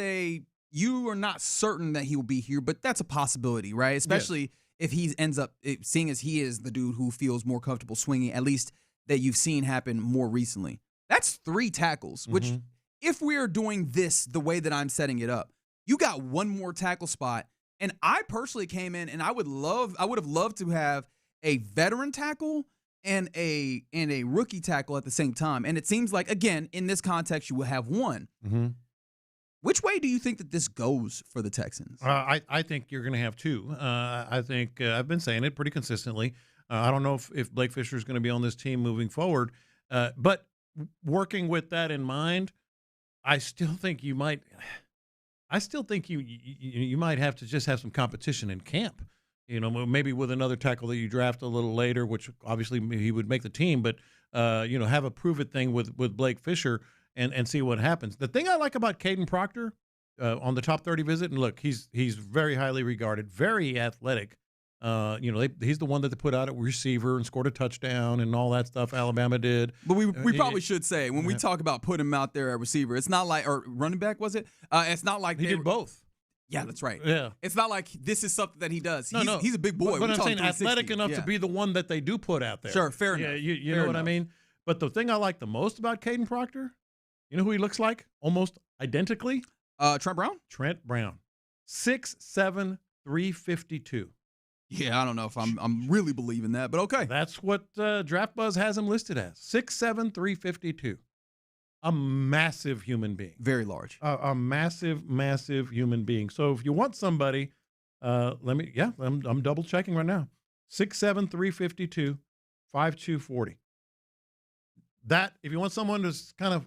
you are not certain that he will be here, but that's a possibility, right? Especially if he ends up, seeing as he is the dude who feels more comfortable swinging, at least that you've seen happen more recently. That's 3 tackles, which if we are doing this the way that I'm setting it up, you got 1 more tackle spot. And I personally came in and I would have loved to have a veteran tackle and a rookie tackle at the same time. And it seems like, again, in this context, you will have 1. Which way do you think that this goes for the Texans? I think you're going to have 2. I think I've been saying it pretty consistently. I don't know if Blake Fisher is going to be on this team moving forward, but working with that in mind, I still think you might. I still think you might have to just have some competition in camp. Maybe with another tackle that you draft a little later, which obviously he would make the team, but have a prove it thing with Blake Fisher and see what happens. The thing I like about Caden Proctor on the top 30 visit, and look, he's very highly regarded, very athletic. He's the one that they put out at receiver and scored a touchdown and all that stuff. Alabama did. But we probably should say when we talk about putting him out there at receiver, it's not like or running back was it? It's not like he did both. Yeah, that's right. Yeah, it's not like this is something that he does. He's a big boy. But I'm saying athletic enough to be the one that they do put out there. Sure, fair enough. You know what I mean. But the thing I like the most about Caden Proctor, you know who he looks like almost identically? Trent Brown. Trent Brown, 6'7", 352. Yeah, I don't know if I'm really believing that, but okay. That's what Draft Buzz has him listed as, 6'7", 352. A massive human being. Very large. A massive, massive human being. So if you want somebody, I'm double checking right now. 6'7", 352, 5'2", 40. That, if you want someone to kind of,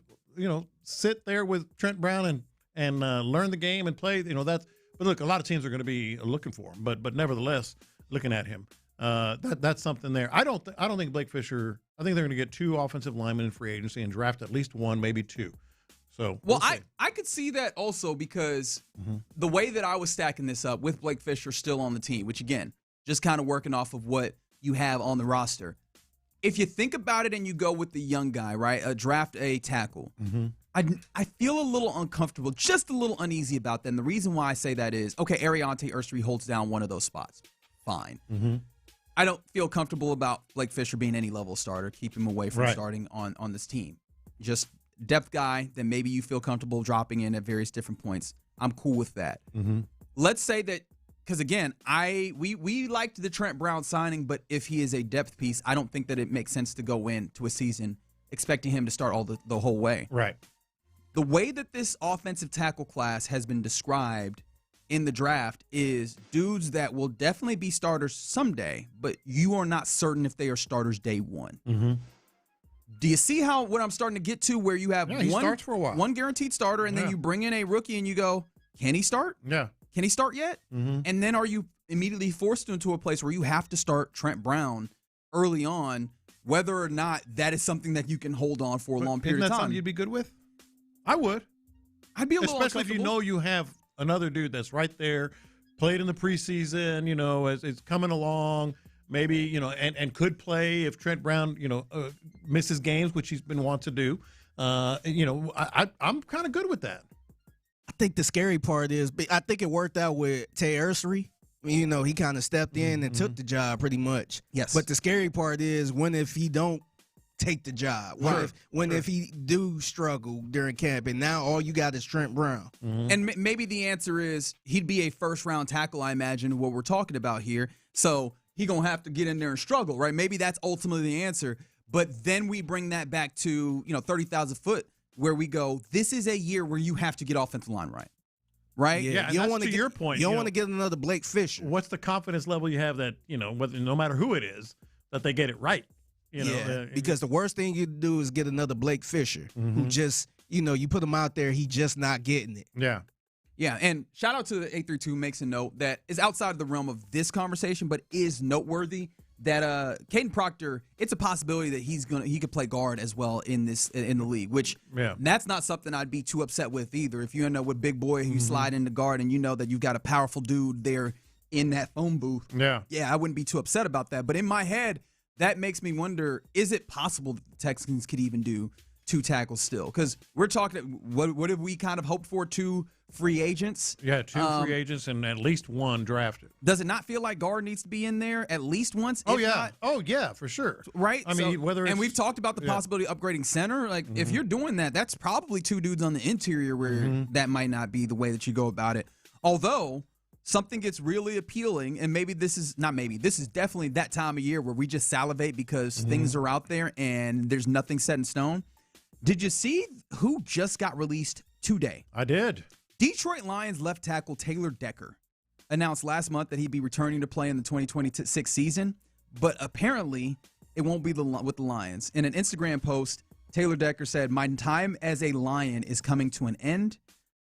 sit there with Trent Brown and learn the game and play, that's. But look, a lot of teams are going to be looking for him. But nevertheless, looking at him, that's something there. I don't think Blake Fisher. I think they're going to get 2 offensive linemen in free agency and draft at least 1, maybe 2. So I could see that also because the way that I was stacking this up with Blake Fisher still on the team, which again, just kind of working off of what you have on the roster. If you think about it and you go with the young guy, right, draft a tackle. I feel a little uncomfortable, just a little uneasy about that. And the reason why I say that is, okay, Ariante Ursery holds down one of those spots. Fine. I don't feel comfortable about Blake Fisher being any level starter, keep him away from starting on this team. Just depth guy that maybe you feel comfortable dropping in at various different points. I'm cool with that. Let's say that because again, we liked the Trent Brown signing, but if he is a depth piece, I don't think that it makes sense to go into a season expecting him to start all the whole way. Right. The way that this offensive tackle class has been described in the draft is dudes that will definitely be starters someday, but you are not certain if they are starters day one. Mm-hmm. Do you see what I'm starting to get to, where you have he starts for a while. one guaranteed starter, and then you bring in a rookie and you go, can he start? Yeah. Can he start yet? Mm-hmm. And then are you immediately forced into a place where you have to start Trent Brown early on, whether or not that is something that you can hold on for a long period of time? Isn't that something you'd be good with? I would. I'd be a little especially if you know you have another dude that's right there, played in the preseason, as it's coming along, maybe, and could play if Trent Brown, misses games, which he's been wont to do. I'm kind of good with that. I think the scary part is, I think it worked out with Tay Ursery. He kind of stepped in and took the job pretty much. Yes. But the scary part is when if he don't take the job, if he do struggle during camp, and now all you got is Trent Brown. Mm-hmm. And maybe the answer is he'd be a first-round tackle, I imagine, what we're talking about here. So he going to have to get in there and struggle, right? Maybe that's ultimately the answer. But then we bring that back to, 30,000 foot, where we go, this is a year where you have to get offensive line right. Right? Yeah, you don't want to your point. You don't want to get another Blake Fisher. What's the confidence level you have that, whether, no matter who it is, that they get it right? Because the worst thing you do is get another Blake Fisher who just, you put him out there, he just not getting it. Yeah. Yeah, and shout out to the 832 makes a note that is outside of the realm of this conversation, but is noteworthy that Caden Proctor, it's a possibility that he could play guard as well in the league, which that's not something I'd be too upset with either. If you end up with big boy who slide into guard and you know that you've got a powerful dude there in that phone booth, I wouldn't be too upset about that. But in my head, that makes me wonder, is it possible that the Texans could even do 2 tackles still? Because we're talking, what have we kind of hoped for? 2 free agents? Yeah, 2 free agents and at least 1 drafted. Does it not feel like guard needs to be in there at least once? Oh, yeah. Not? Oh, yeah, for sure. Right? I mean, whether it's... And we've talked about the possibility of upgrading center. Like, if you're doing that, that's probably 2 dudes on the interior where that might not be the way that you go about it. Although... something gets really appealing, and this is definitely that time of year where we just salivate because things are out there and there's nothing set in stone. Did you see who just got released today? I did. Detroit Lions left tackle Taylor Decker announced last month that he'd be returning to play in the 2026 season, but apparently it won't be with the Lions. In an Instagram post, Taylor Decker said, "My time as a Lion is coming to an end.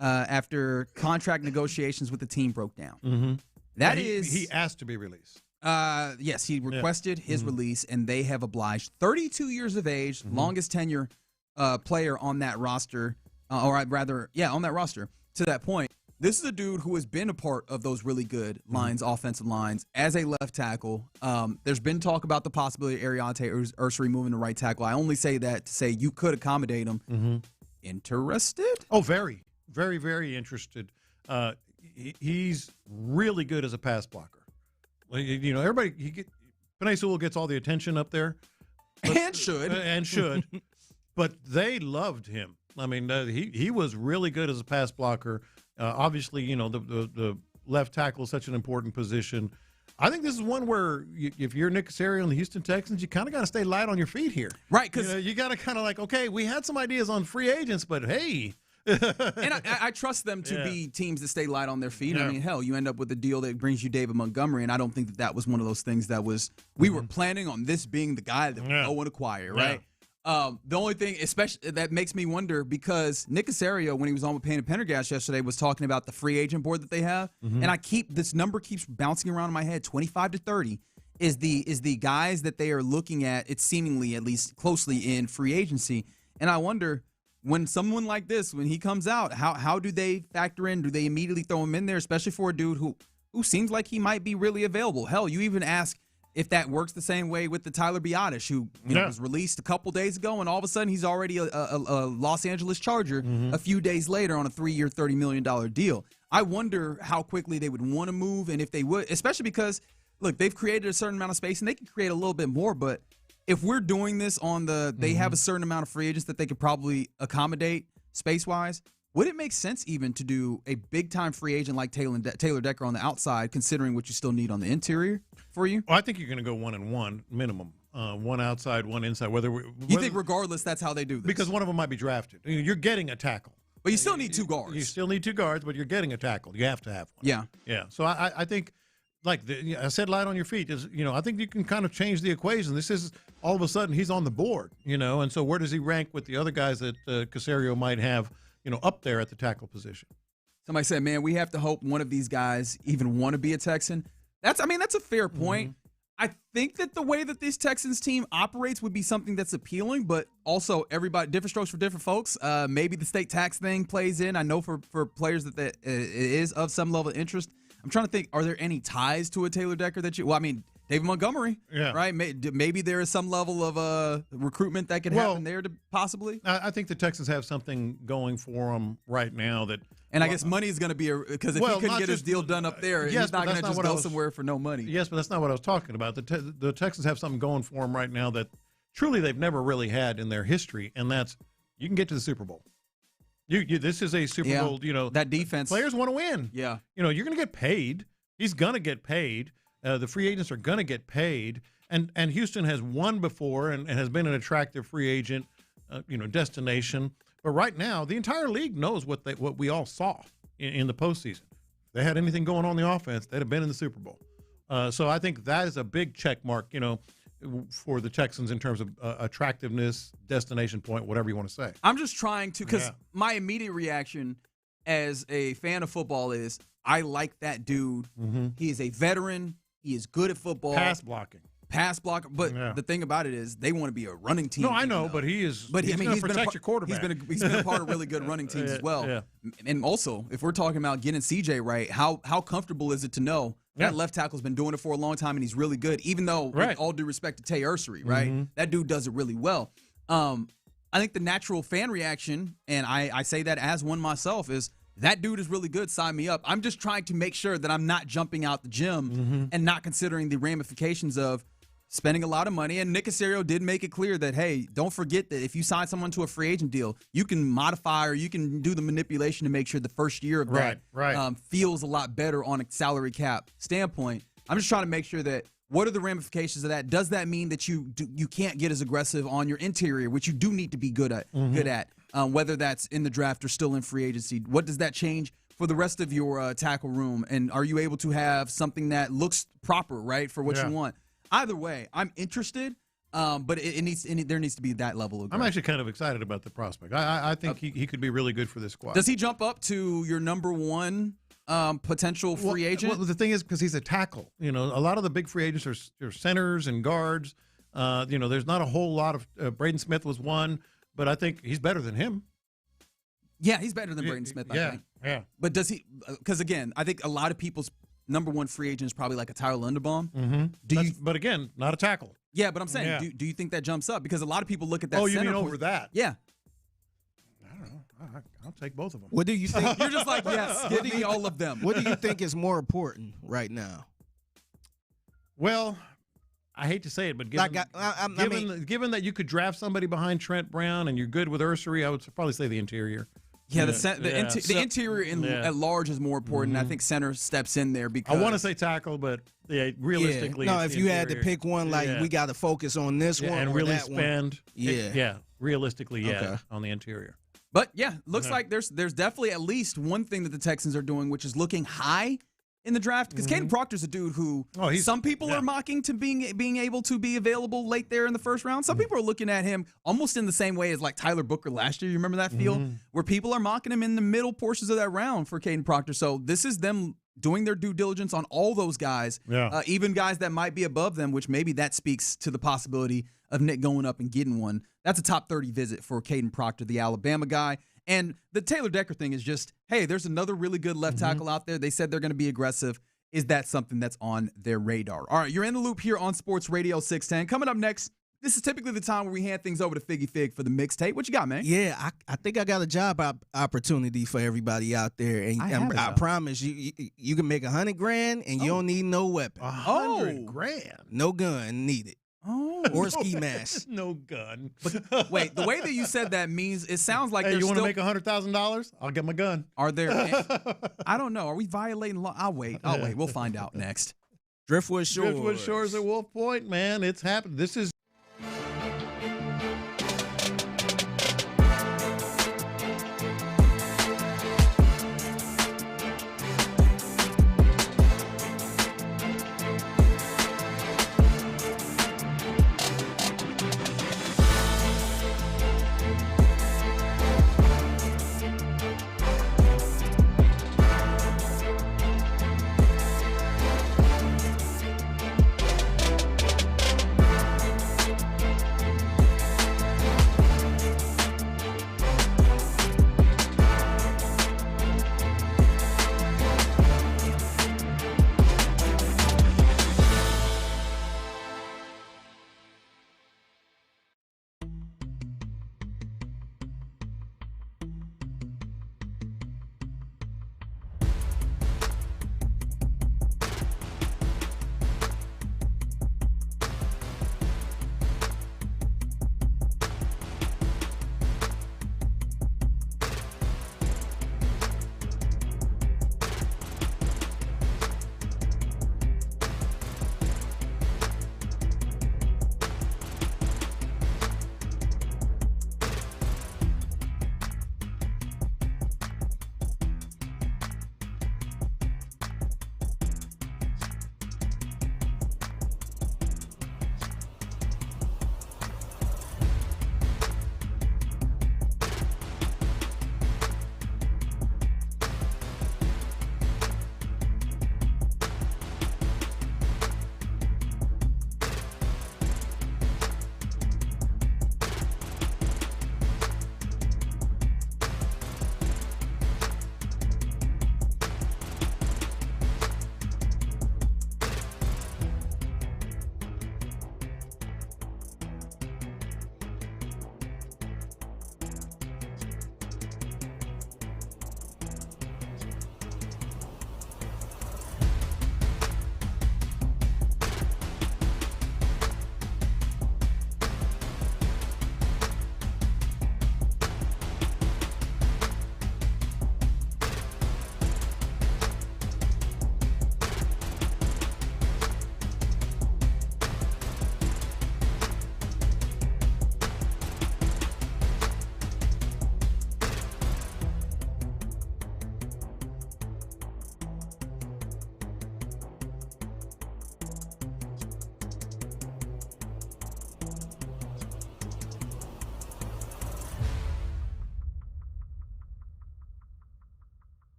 After contract negotiations with the team broke down." He asked to be released. Yes, he requested his release, and they have obliged. 32 years of age, longest tenure player on that roster, on that roster to that point. This is a dude who has been a part of those really good Lions offensive lines as a left tackle. There's been talk about the possibility of Ariante Ursery moving to right tackle. I only say that to say you could accommodate him. Interested? Oh, very. Very, very interested. He's really good as a pass blocker. Everybody, Penei Sewell gets all the attention up there. And should. But they loved him. I mean, he was really good as a pass blocker. Obviously, the left tackle is such an important position. I think this is one where if you're Nick Cacerio and the Houston Texans, you kind of got to stay light on your feet here. Right, because you got to kind of like, okay, we had some ideas on free agents, but hey. And I trust them to be teams that stay light on their feet. I mean, hell, you end up with a deal that brings you David Montgomery, and I don't think that was one of those things that was we were planning on this being the guy that we go and acquire, right? The only thing, especially that makes me wonder, because Nick Cacerio, when he was on with Payne and Pendergast yesterday, was talking about the free agent board that they have, and this number keeps bouncing around in my head. 25 to 30 is the guys that they are looking at. It's seemingly at least closely in free agency, and I wonder. When someone like this, when he comes out, how do they factor in? Do they immediately throw him in there, especially for a dude who seems like he might be really available? Hell, you even ask if that works the same way with the Tyler Biadasz, who was released a couple days ago, and all of a sudden he's already a Los Angeles Charger a few days later on a 3-year, $30 million deal. I wonder how quickly they would want to move, and if they would, especially because, look, they've created a certain amount of space, and they can create a little bit more, but if we're doing this on they have a certain amount of free agents that they could probably accommodate space-wise, would it make sense even to do a big-time free agent like Taylor Decker on the outside, considering what you still need on the interior for you? Well, I think you're going to go 1-1 minimum. One outside, one inside. You think regardless that's how they do this? Because one of them might be drafted. You're getting a tackle. But you still need 2 guards. You still need 2 guards, but you're getting a tackle. You have to have one. Yeah. Yeah. So I think, like I said, light on your feet is, I think you can kind of change the equation. This is all of a sudden he's on the board, and so where does he rank with the other guys that Cacerio might have, up there at the tackle position? Somebody said, man, we have to hope one of these guys even want to be a Texan. That's a fair point. Mm-hmm. I think that the way that this Texans team operates would be something that's appealing, but also everybody, different strokes for different folks. Maybe the state tax thing plays in. I know for players that it is of some level of interest. I'm trying to think, are there any ties to a Taylor Decker that you – well, I mean, David Montgomery, right? Maybe there is some level of recruitment that could happen there to possibly. I think the Texans have something going for them right now that – and I guess money is going to be because if he couldn't get his deal done up there, he's not going to just go somewhere for no money. Yes, but that's not what I was talking about. The Texans have something going for them right now that truly they've never really had in their history, and that's you can get to the Super Bowl. This is a Super Bowl. That defense. Players want to win. Yeah. You're going to get paid. He's going to get paid. The free agents are going to get paid, and Houston has won before and has been an attractive free agent, destination. But right now, the entire league knows what we all saw in the postseason. If they had anything going on the offense, they'd have been in the Super Bowl. So I think that is a big check mark, for the Texans in terms of attractiveness, destination point, whatever you want to say. I'm just trying to, because my immediate reaction as a fan of football is I like that dude. Mm-hmm. He is a veteran. He is good at football. Pass blocker. But the thing about it is they want to be a running team. No, I know, but he is. But he's going to protect your quarterback. He's been a part of really good running teams as well. Yeah. And also, if we're talking about getting CJ right, how comfortable is it to know that left tackle's been doing it for a long time and he's really good, even though, with all due respect to Tay Ursery, right? Mm-hmm. That dude does it really well. I think the natural fan reaction, and I say that as one myself, is that dude is really good. Sign me up. I'm just trying to make sure that I'm not jumping out the gym and not considering the ramifications of spending a lot of money. And Nick Cacerio did make it clear that, hey, don't forget that if you sign someone to a free agent deal, you can modify or you can do the manipulation to make sure the first year of that feels a lot better on a salary cap standpoint. I'm just trying to make sure that what are the ramifications of that? Does that mean that you can't get as aggressive on your interior, which you do need to be good at, whether that's in the draft or still in free agency? What does that change for the rest of your tackle room? And are you able to have something that looks proper, right, for what you want? Either way, I'm interested, but there needs to be that level of growth. I'm actually kind of excited about the prospect. I think he could be really good for this squad. Does he jump up to your number one potential free agent? Well, the thing is, because he's a tackle, a lot of the big free agents are centers and guards. There's not a whole lot of Braden Smith was one, but I think he's better than him. Yeah, he's better than Braden Smith, I think. Yeah. But does he – because, again, I think a lot of people's number one free agent is probably like a Tyler Linderbaum. Mm-hmm. But, again, not a tackle. Yeah, but I'm saying, do you think that jumps up? Because a lot of people look at that you mean over that? Yeah. I don't know. I'll take both of them. What do you think? You're just like, yes, give me all of them. What do you think is more important right now? Well, I hate to say it, but given that you could draft somebody behind Trent Brown and you're good with Ursery, I would probably say the interior. Yeah, the interior at large is more important. I think center steps in there because I want to say tackle, but realistically, no. If you had to pick one, we got to focus on this one and or really that spend. One. Realistically, on the interior. But looks like there's definitely at least one thing that the Texans are doing, which is looking high in the draft, because Caden Proctor's a dude who some people are mocking to being able to be available late there in the first round. Some people are looking at him almost in the same way as like Tyler Booker last year. You remember that feel where people are mocking him in the middle portions of that round for Caden Proctor. So this is them doing their due diligence on all those guys, even guys that might be above them, which maybe that speaks to the possibility of Nick going up and getting one. That's a top 30 visit for Caden Proctor, the Alabama guy. And the Taylor Decker thing is just, hey, there's another really good left tackle out there. They said they're going to be aggressive. Is that something that's on their radar? All right, you're in the loop here on Sports Radio 610. Coming up next, this is typically the time where we hand things over to Figgy Fig for the mixtape. What you got, man? Yeah, I think I got a job opportunity for everybody out there. And I promise you can make $100,000 and you don't need no weapon. $100,000? No gun needed. or ski mask. No gun. But wait, the way that you said that means it sounds like Hey, you want to make $100,000? I'll get my gun. Are there? I don't know. Are we violating law? I'll wait. We'll find out next. Driftwood Shores. Driftwood Shores at Wolf Point, man. It's happened. This is.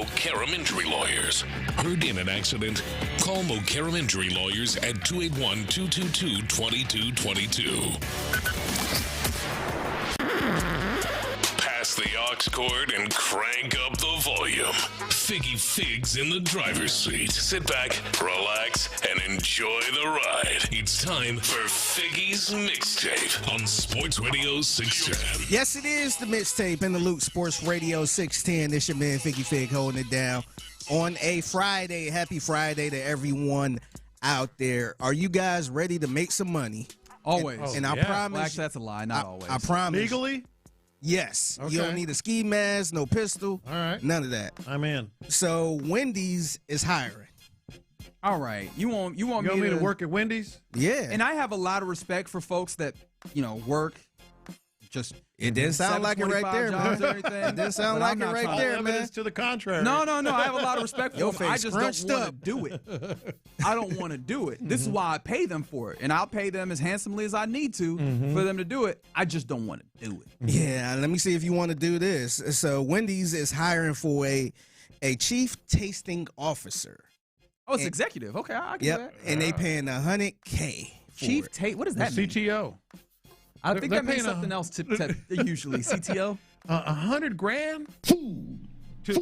Mokaram Injury Lawyers. Heard in an accident? Call Mokaram Injury Lawyers at 281-222-2222. Pass the aux cord and crank up the volume. Figgy Figs in the driver's seat. Sit back, relax, and enjoy the ride. It's time for Figgy's Mixtape on Sports Radio 610. Yes, it is the Mixtape in the Loop, Sports Radio 610. This your man Figgy Fig holding it down on a Friday. Happy Friday to everyone out there. Are you guys ready to make some money? Always. And I promise. Well, actually, that's a lie. Not always. I promise. Legally? Yes. Okay. You don't need a ski mask, no pistol. All right. None of that. I'm in. So Wendy's is hiring. All right. You want me to work at Wendy's? Yeah. And I have a lot of respect for folks that, work just. It didn't sound like it right there, man. It didn't sound like it right there, man. Evidence to the contrary. No. I have a lot of respect for Your them. I face just don't scrunched want to up. do it. I don't want to do it. This is why I pay them for it. And I'll pay them as handsomely as I need to for them to do it. I just don't want to do it. Yeah, let me see if you want to do this. So Wendy's is hiring for a chief tasting officer. Oh, it's executive. Okay, I can do that. And they paying $100K. Chief taste. What does that mean? CTO. I think that means something else to usually. CTO? $100,000? To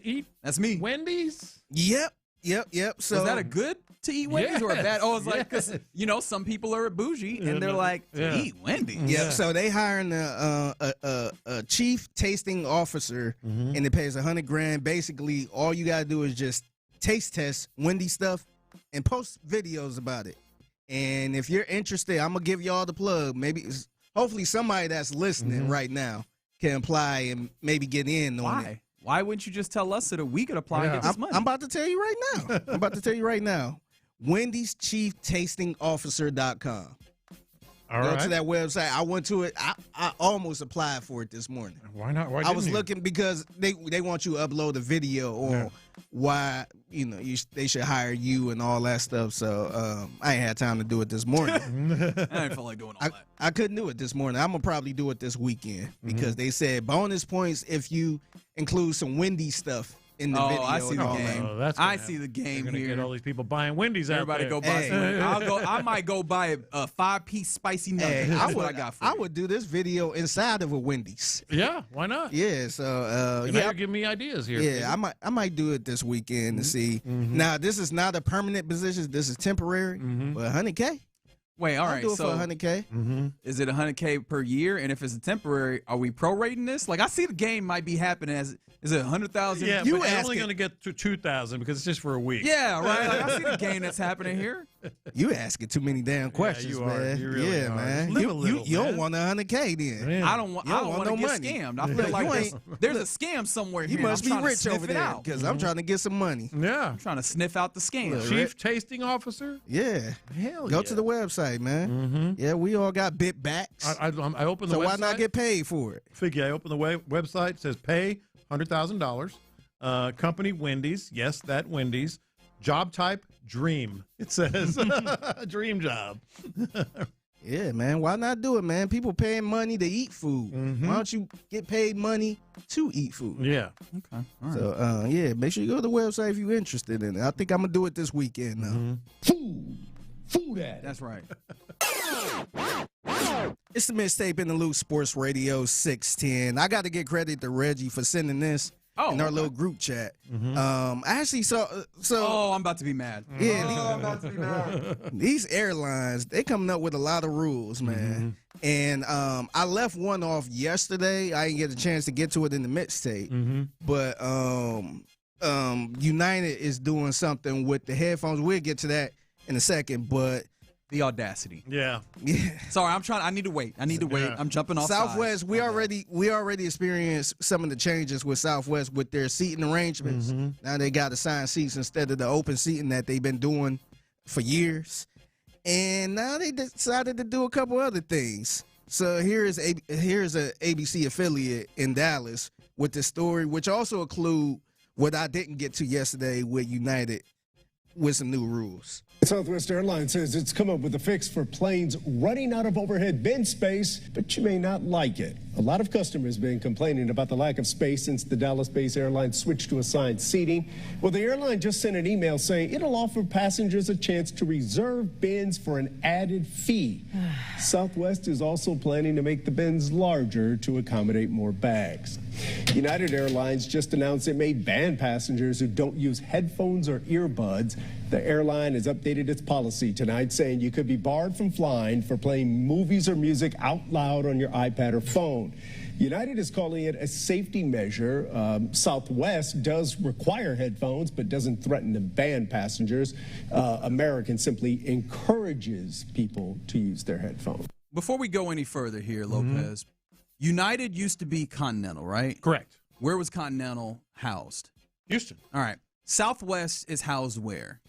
eat. That's me. Wendy's? Yep. So is that a good to eat Wendy's or a bad? Oh, it's like, because, some people are bougie and they're like, to eat Wendy's. Yep. So they hiring a chief tasting officer and it pays $100,000. Basically, all you got to do is just taste test Wendy's stuff and post videos about it. And if you're interested, I'm going to give y'all the plug. Hopefully somebody that's listening right now can apply and maybe get in on it. Why wouldn't you just tell us so that we could apply and get this money? I'm about to tell you right now. Wendy's Chief Tasting Officer.com. Go to that website. I went to it. I almost applied for it this morning. Why not? Why I was looking because they want you to upload a video on why they should hire you and all that stuff. So I ain't had time to do it this morning. I ain't feel like doing all that. I couldn't do it this morning. I'm gonna probably do it this weekend because they said bonus points if you include some Wendy's stuff in the video. I see the game. I see the game here. Get all these people buying Wendy's Everybody out there. go buy some. I might go buy a 5-piece spicy nugget. That's what I got for you. I would do this video inside of a Wendy's. Yeah, why not? Yeah, so give me ideas here. Yeah, I might do it this weekend to see. Now, this is not a permanent position. This is temporary. But $100K. Wait, all I'll right. do it So for $100K. Is it $100K per year? And if it's a temporary, are we prorating this? Like, I see the game might be happening as. Is it 100,000? Yeah, but you're only going to get to 2,000 because it's just for a week. Yeah, right. Like, I see the game that's happening here. You asking too many damn questions, you man. Are. You really are. Man. Live a little, you don't want $100K then. Man. I don't want to no get money. scammed. I feel like there's a scam somewhere here. You must be rich over there because I'm trying to get some money. Yeah. I'm trying to sniff out the scam. Chief Tasting Officer? Yeah. Hell Go to the website, man. Yeah, we all got bit backs. I opened the website. So why not get paid for it? Figure I opened the website. It says pay $100,000. Company Wendy's. Yes, that Wendy's. Job type dream. It says dream job. Yeah, man. Why not do it, man? People paying money to eat food. Why don't you get paid money to eat food? Yeah. Okay. All right. So, make sure you go to the website if you're interested in it. I think I'm going to do it this weekend now. Food at. That's right. It's the Mixtape in the Loop, Sports Radio 610. I got to give credit to Reggie for sending this in our little group chat. I actually saw. Oh, I'm about to be mad. Yeah, I'm about to be mad. These airlines, they coming up with a lot of rules, man. And I left one off yesterday. I didn't get a chance to get to it in the mixtape. But United is doing something with the headphones. We'll get to that in a second, but the audacity. Yeah. Sorry, I need to wait. I'm jumping off Southwest. We already experienced some of the changes with Southwest with their seating arrangements. Now they got assigned seats instead of the open seating that they've been doing for years. And now they decided to do a couple other things. So here's a ABC affiliate in Dallas with the story, which also include what I didn't get to yesterday with United with some new rules. Southwest Airlines says it's come up with a fix for planes running out of overhead bin space, but you may not like it. A lot of customers have been complaining about the lack of space since the Dallas-based airline switched to assigned seating. Well, the airline just sent an email saying it'll offer passengers a chance to reserve bins for an added fee. Southwest is also planning to make the bins larger to accommodate more bags. United Airlines just announced it may ban passengers who don't use headphones or earbuds. The airline has updated its policy tonight, saying you could be barred from flying for playing movies or music out loud on your iPad or phone. United is calling it a safety measure. Southwest does require headphones, but doesn't threaten to ban passengers. American simply encourages people to use their headphones. Before we go any further here, Lopez, United used to be Continental, right? Correct. Where was Continental housed? Houston. All right. Southwest is housed where?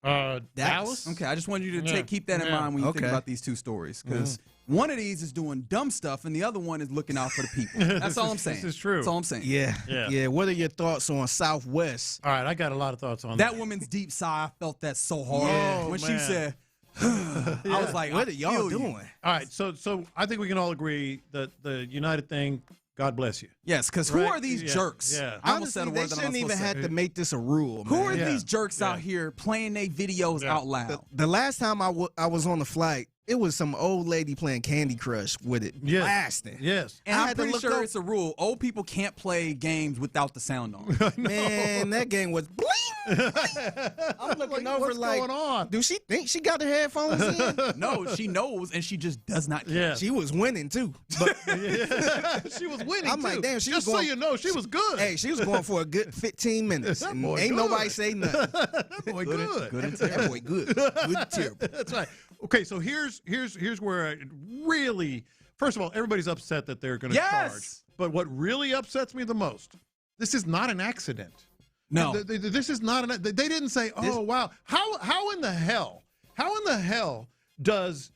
Dallas. Okay, I just wanted you to keep that in mind when you think about these two stories, because one of these is doing dumb stuff and the other one is looking out for the people. That's all I'm saying. This is true. That's all I'm saying. Yeah. What are your thoughts on Southwest? All right, I got a lot of thoughts on that woman's deep sigh. I felt that so hard when she said, I was like, what are y'all doing? All right, so I think we can all agree that the United thing, God bless you. Yes, because who are these jerks? Yeah. I almost said a word they that shouldn't even have to make this a rule. Who man. are these jerks out here playing their videos out loud? The last time I was on the flight, it was some old lady playing Candy Crush with it blasting. Yes. And I'm pretty sure it's a rule. Old people can't play games without the sound on. Man, that game was bling. I'm looking over what's like, going on? do she think she got her headphones in? No, she knows, and she just does not care. Yeah. She was winning, too. She was winning, I'm like, damn, she Just was going, so you know, she was good. Hey, she was going for a good 15 minutes. That And boy ain't good. nobody say nothing. That boy good. Good and That terrible. boy good. Good and terrible. That's right. Okay, so here's where it really, first of all, everybody's upset that they're going to charge. But what really upsets me the most, this is not an accident. No. This is not an. They didn't say, "Oh, wow, how in the hell does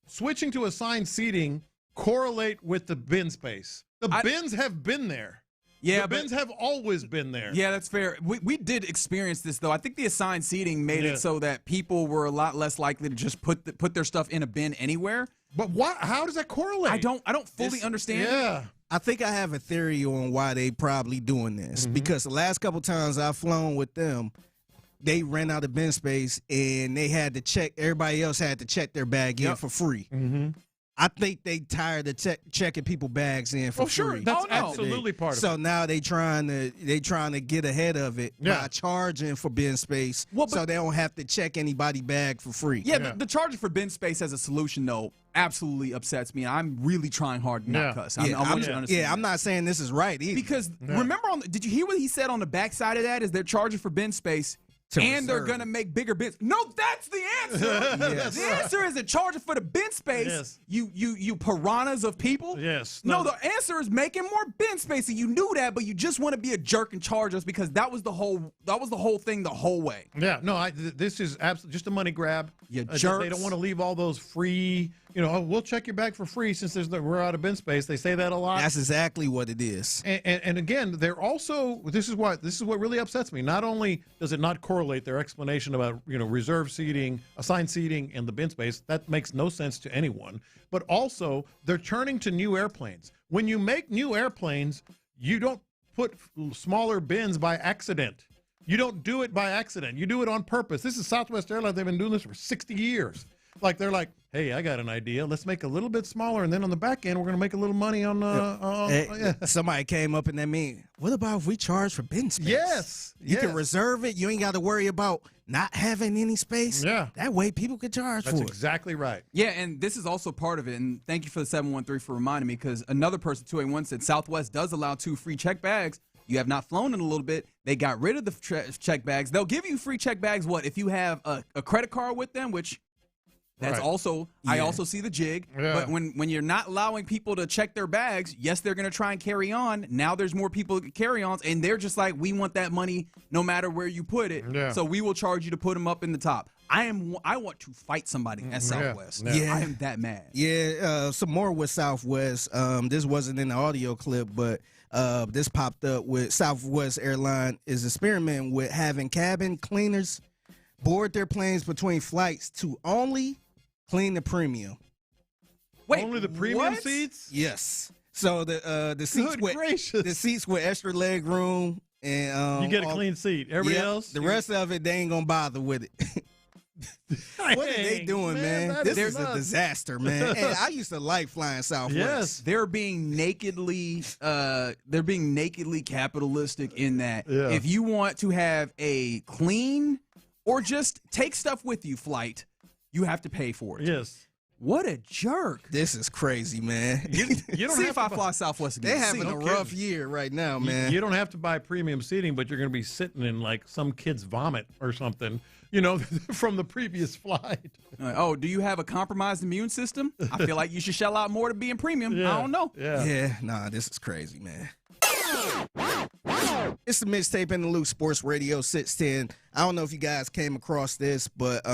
switching to assigned seating correlate with the bin space? The bins have been there. Yeah, the bins have always been there. Yeah, that's fair. We did experience this, though. I think the assigned seating made it so that people were a lot less likely to just put their stuff in a bin anywhere. But what? How does that correlate? I don't fully understand. Yeah. I think I have a theory on why they probably doing this. Because the last couple times I've flown with them, they ran out of bin space and they had to check. Everybody else had to check their bag in for free. I think they tired of checking people bags in for free. Sure, that's absolutely part of it. So now they trying to get ahead of it by charging for bin space, so they don't have to check anybody bag for free. Yeah, the charging for bin space as a solution, though, absolutely upsets me. I'm really trying hard to not cuss. I want you to understand. I'm not saying this is right either. Because remember, did you hear what he said on the backside of that? Is they're charging for bin space. And they're going to make bigger bins. No, that's the answer. The answer isn't charging for the bin space, you piranhas of people. No, the answer is making more bin space. And you knew that, but you just want to be a jerk and charge us because that was the whole thing the whole way. Yeah, no, this is absolutely just a money grab. You jerks. They don't want to leave all those free, we'll check your bag for free since we're out of bin space. They say that a lot. That's exactly what it is. And again, they're also, this is what really upsets me. Not only does it not correlate their explanation about, reserve seating, assigned seating, and the bin space, that makes no sense to anyone, but also they're turning to new airplanes. When you make new airplanes, you don't put smaller bins by accident. You don't do it by accident. You do it on purpose. This is Southwest Airlines. They've been doing this for 60 years. They're like, hey, I got an idea. Let's make a little bit smaller, and then on the back end, we're going to make a little money on. Somebody came up in that meeting. What about if we charge for bin space? Yes, you can reserve it. You ain't got to worry about not having any space. Yeah, that way people can charge for it. That's exactly right. Yeah, and this is also part of it. And thank you for the 713 for reminding me, because another person 281 said Southwest does allow 2 free check bags. You have not flown in a little bit. They got rid of the check bags. They'll give you free check bags. What if you have a credit card with them, which. That's also, I also see the jig. But when you're not allowing people to check their bags, yes, they're going to try and carry on. Now there's more people carry-ons, and they're just like, we want that money no matter where you put it. So we will charge you to put them up in the top. I want to fight somebody at Southwest. I am that mad. Some more with Southwest. This wasn't in the audio clip, but this popped up with Southwest Airline is experimenting with having cabin cleaners board their planes between flights to only clean the premium. Wait, only the premium what? seats? Yes. So the seats with extra leg room, and you get a clean seat. Everybody else, the rest of it, they ain't gonna bother with it. What are they doing, man? This is a disaster, man. And I used to like flying Southwest. Yes, they're being nakedly capitalistic in that if you want to have a clean or just take stuff with you flight, you have to pay for it. Yes. What a jerk. This is crazy, man. You don't See have if I fly Southwest again. They're having a rough year right now, man. You don't have to buy premium seating, but you're going to be sitting in like some kid's vomit or something, from the previous flight. Oh, do you have a compromised immune system? I feel like you should shell out more to be in premium. I don't know. Yeah, nah, this is crazy, man. It's the Mixtape in the Loop, Sports Radio 610. I don't know if you guys came across this, but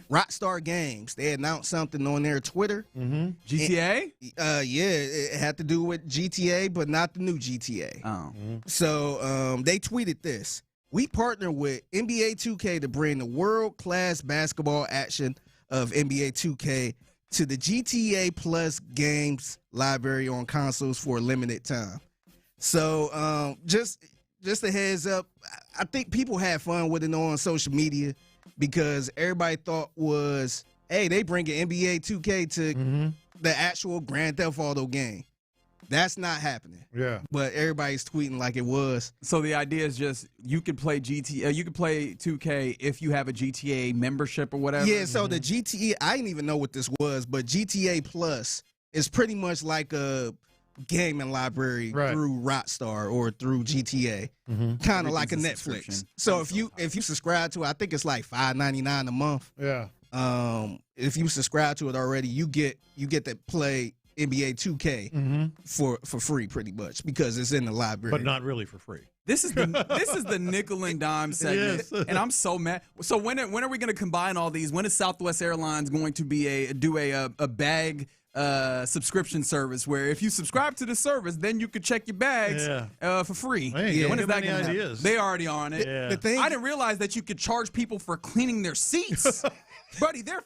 Rockstar Games, they announced something on their Twitter. GTA? It had to do with GTA, but not the new GTA. Oh. So they tweeted this. We partner with NBA 2K to bring the world-class basketball action of NBA 2K to the GTA Plus games library on consoles for a limited time. So just a heads up, I think people had fun with it on social media because everybody thought was, hey, they bringing NBA 2K to the actual Grand Theft Auto game. That's not happening. Yeah. But everybody's tweeting like it was. So the idea is just you can play GTA, you can play 2K if you have a GTA membership or whatever. Yeah, so the GTA, I didn't even know what this was, but GTA Plus is pretty much like a gaming library through Rockstar or through GTA. Kind of like a Netflix. So if you subscribe to it, I think it's like $5.99 a month. Yeah. If you subscribe to it already, you get to play NBA 2K for free pretty much because it's in the library. But not really for free. This is the nickel and dime segment, and I'm so mad. So when are we going to combine all these? When is Southwest Airlines going to do a bag subscription service where if you subscribe to the service, then you could check your bags for free? Hey, when is that going to happen? ideas. They already on it. Yeah. The thing, I didn't realize that you could charge people for cleaning their seats. Buddy, they're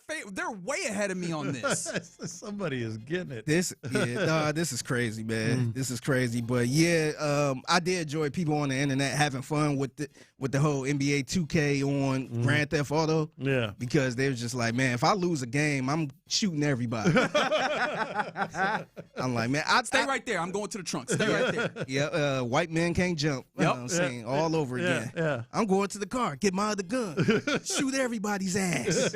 way ahead of me on this. Somebody is getting it. This is crazy, man. This is crazy. But I did enjoy people on the internet having fun with the whole NBA 2K on Grand Theft Auto. Yeah. Because they were just like, man, if I lose a game, I'm shooting everybody. I'm like, man, stay right there. I'm going to the trunk. Stay right there. Yeah, white men can't jump. You know what I'm saying? All over again. Yeah. I'm going to the car, get my other gun, shoot everybody's ass.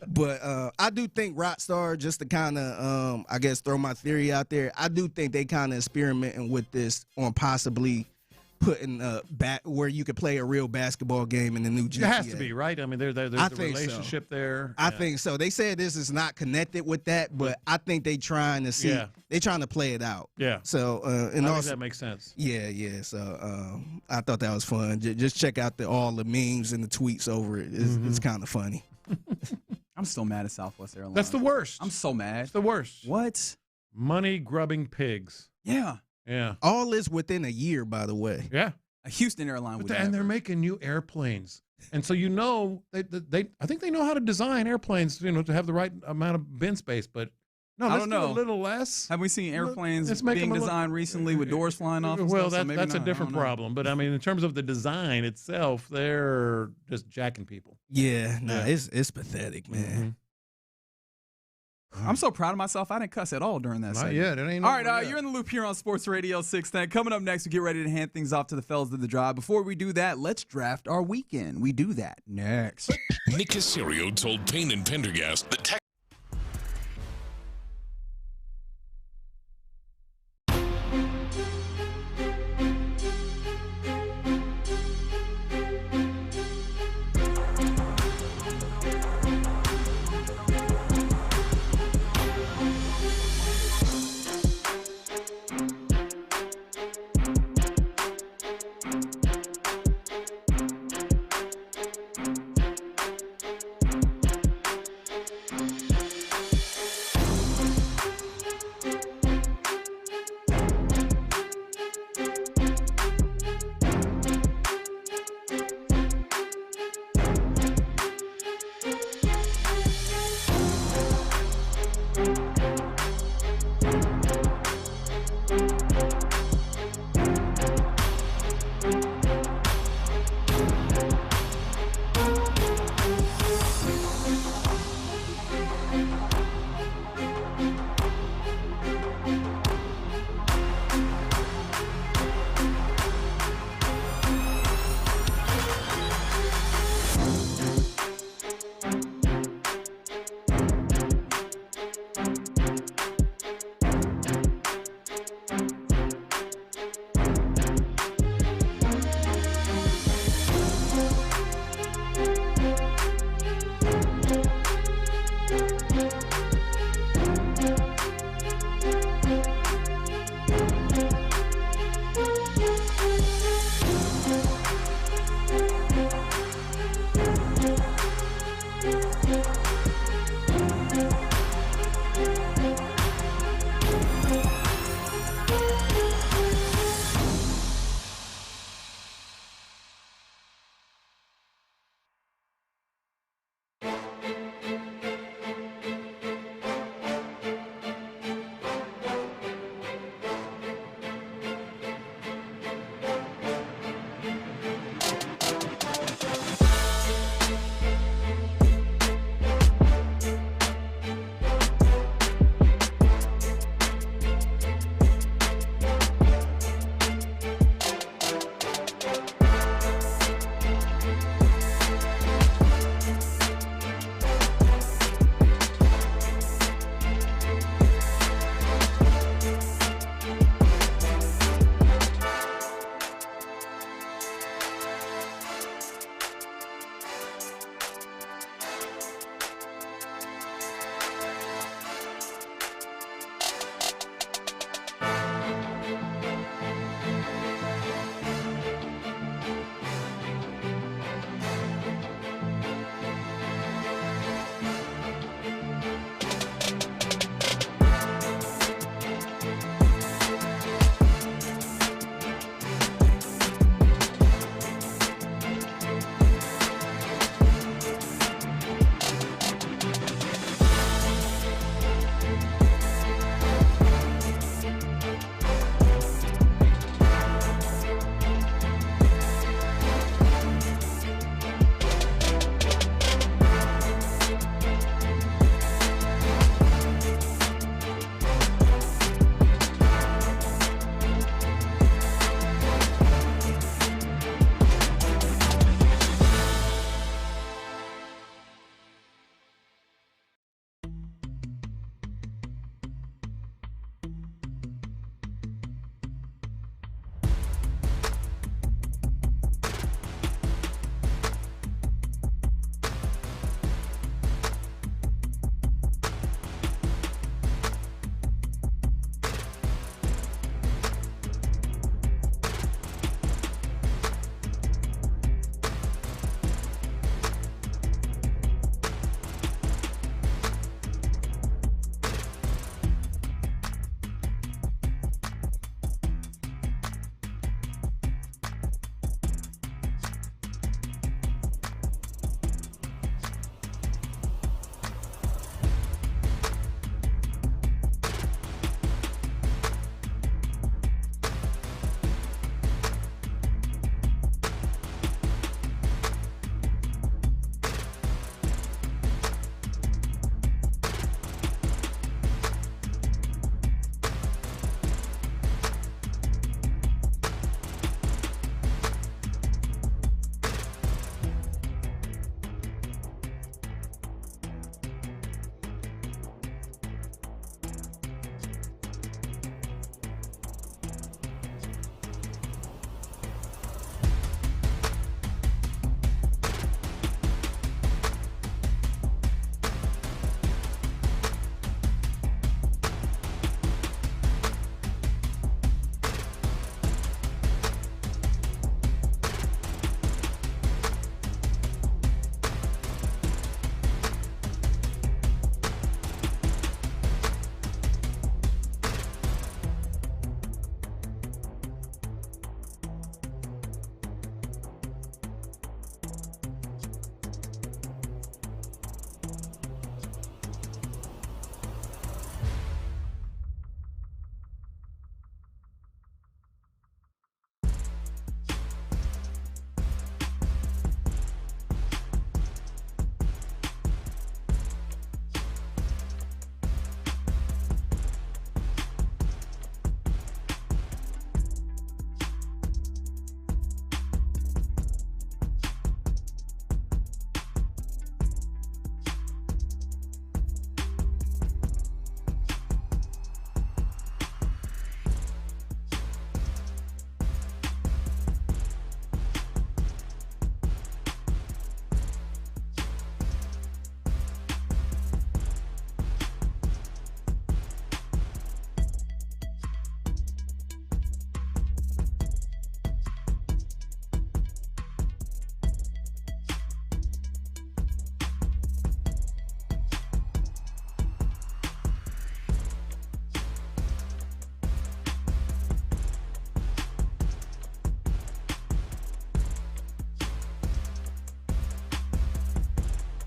But I do think Rockstar, just to kind of, I guess, throw my theory out there, I do think they kind of experimenting with this on possibly putting back where you could play a real basketball game in the new GTA. It has to be, right? I mean, there's the relationship there. I think so. They said this is not connected with that, but I think they trying to see. They trying to play it out. Yeah. So and I also think that makes sense. Yeah. So I thought that was fun. Just check out all the memes and the tweets over it. It's kind of funny. I'm still mad at Southwest Airlines. That's the worst. I'm so mad. It's the worst. What? Money grubbing pigs. Yeah. Yeah. All this within a year, by the way. Yeah. A Houston airline would and they're making new airplanes. And so they I think they know how to design airplanes, to have the right amount of bin space, but no, I don't know. A little less. Have we seen airplanes being designed recently with doors flying off? Well, that's a different problem. But I mean, in terms of the design itself, they're just jacking people. Yeah, it's pathetic, man. I'm so proud of myself. I didn't cuss at all during that segment. Yeah, it ain't. All right, you're in the loop here on Sports Radio 610. Coming up next, we get ready to hand things off to the fellas of the drive. Before we do that, let's draft our weekend. We do that next. Nick Cacerio told Payne and Pendergast the Texans.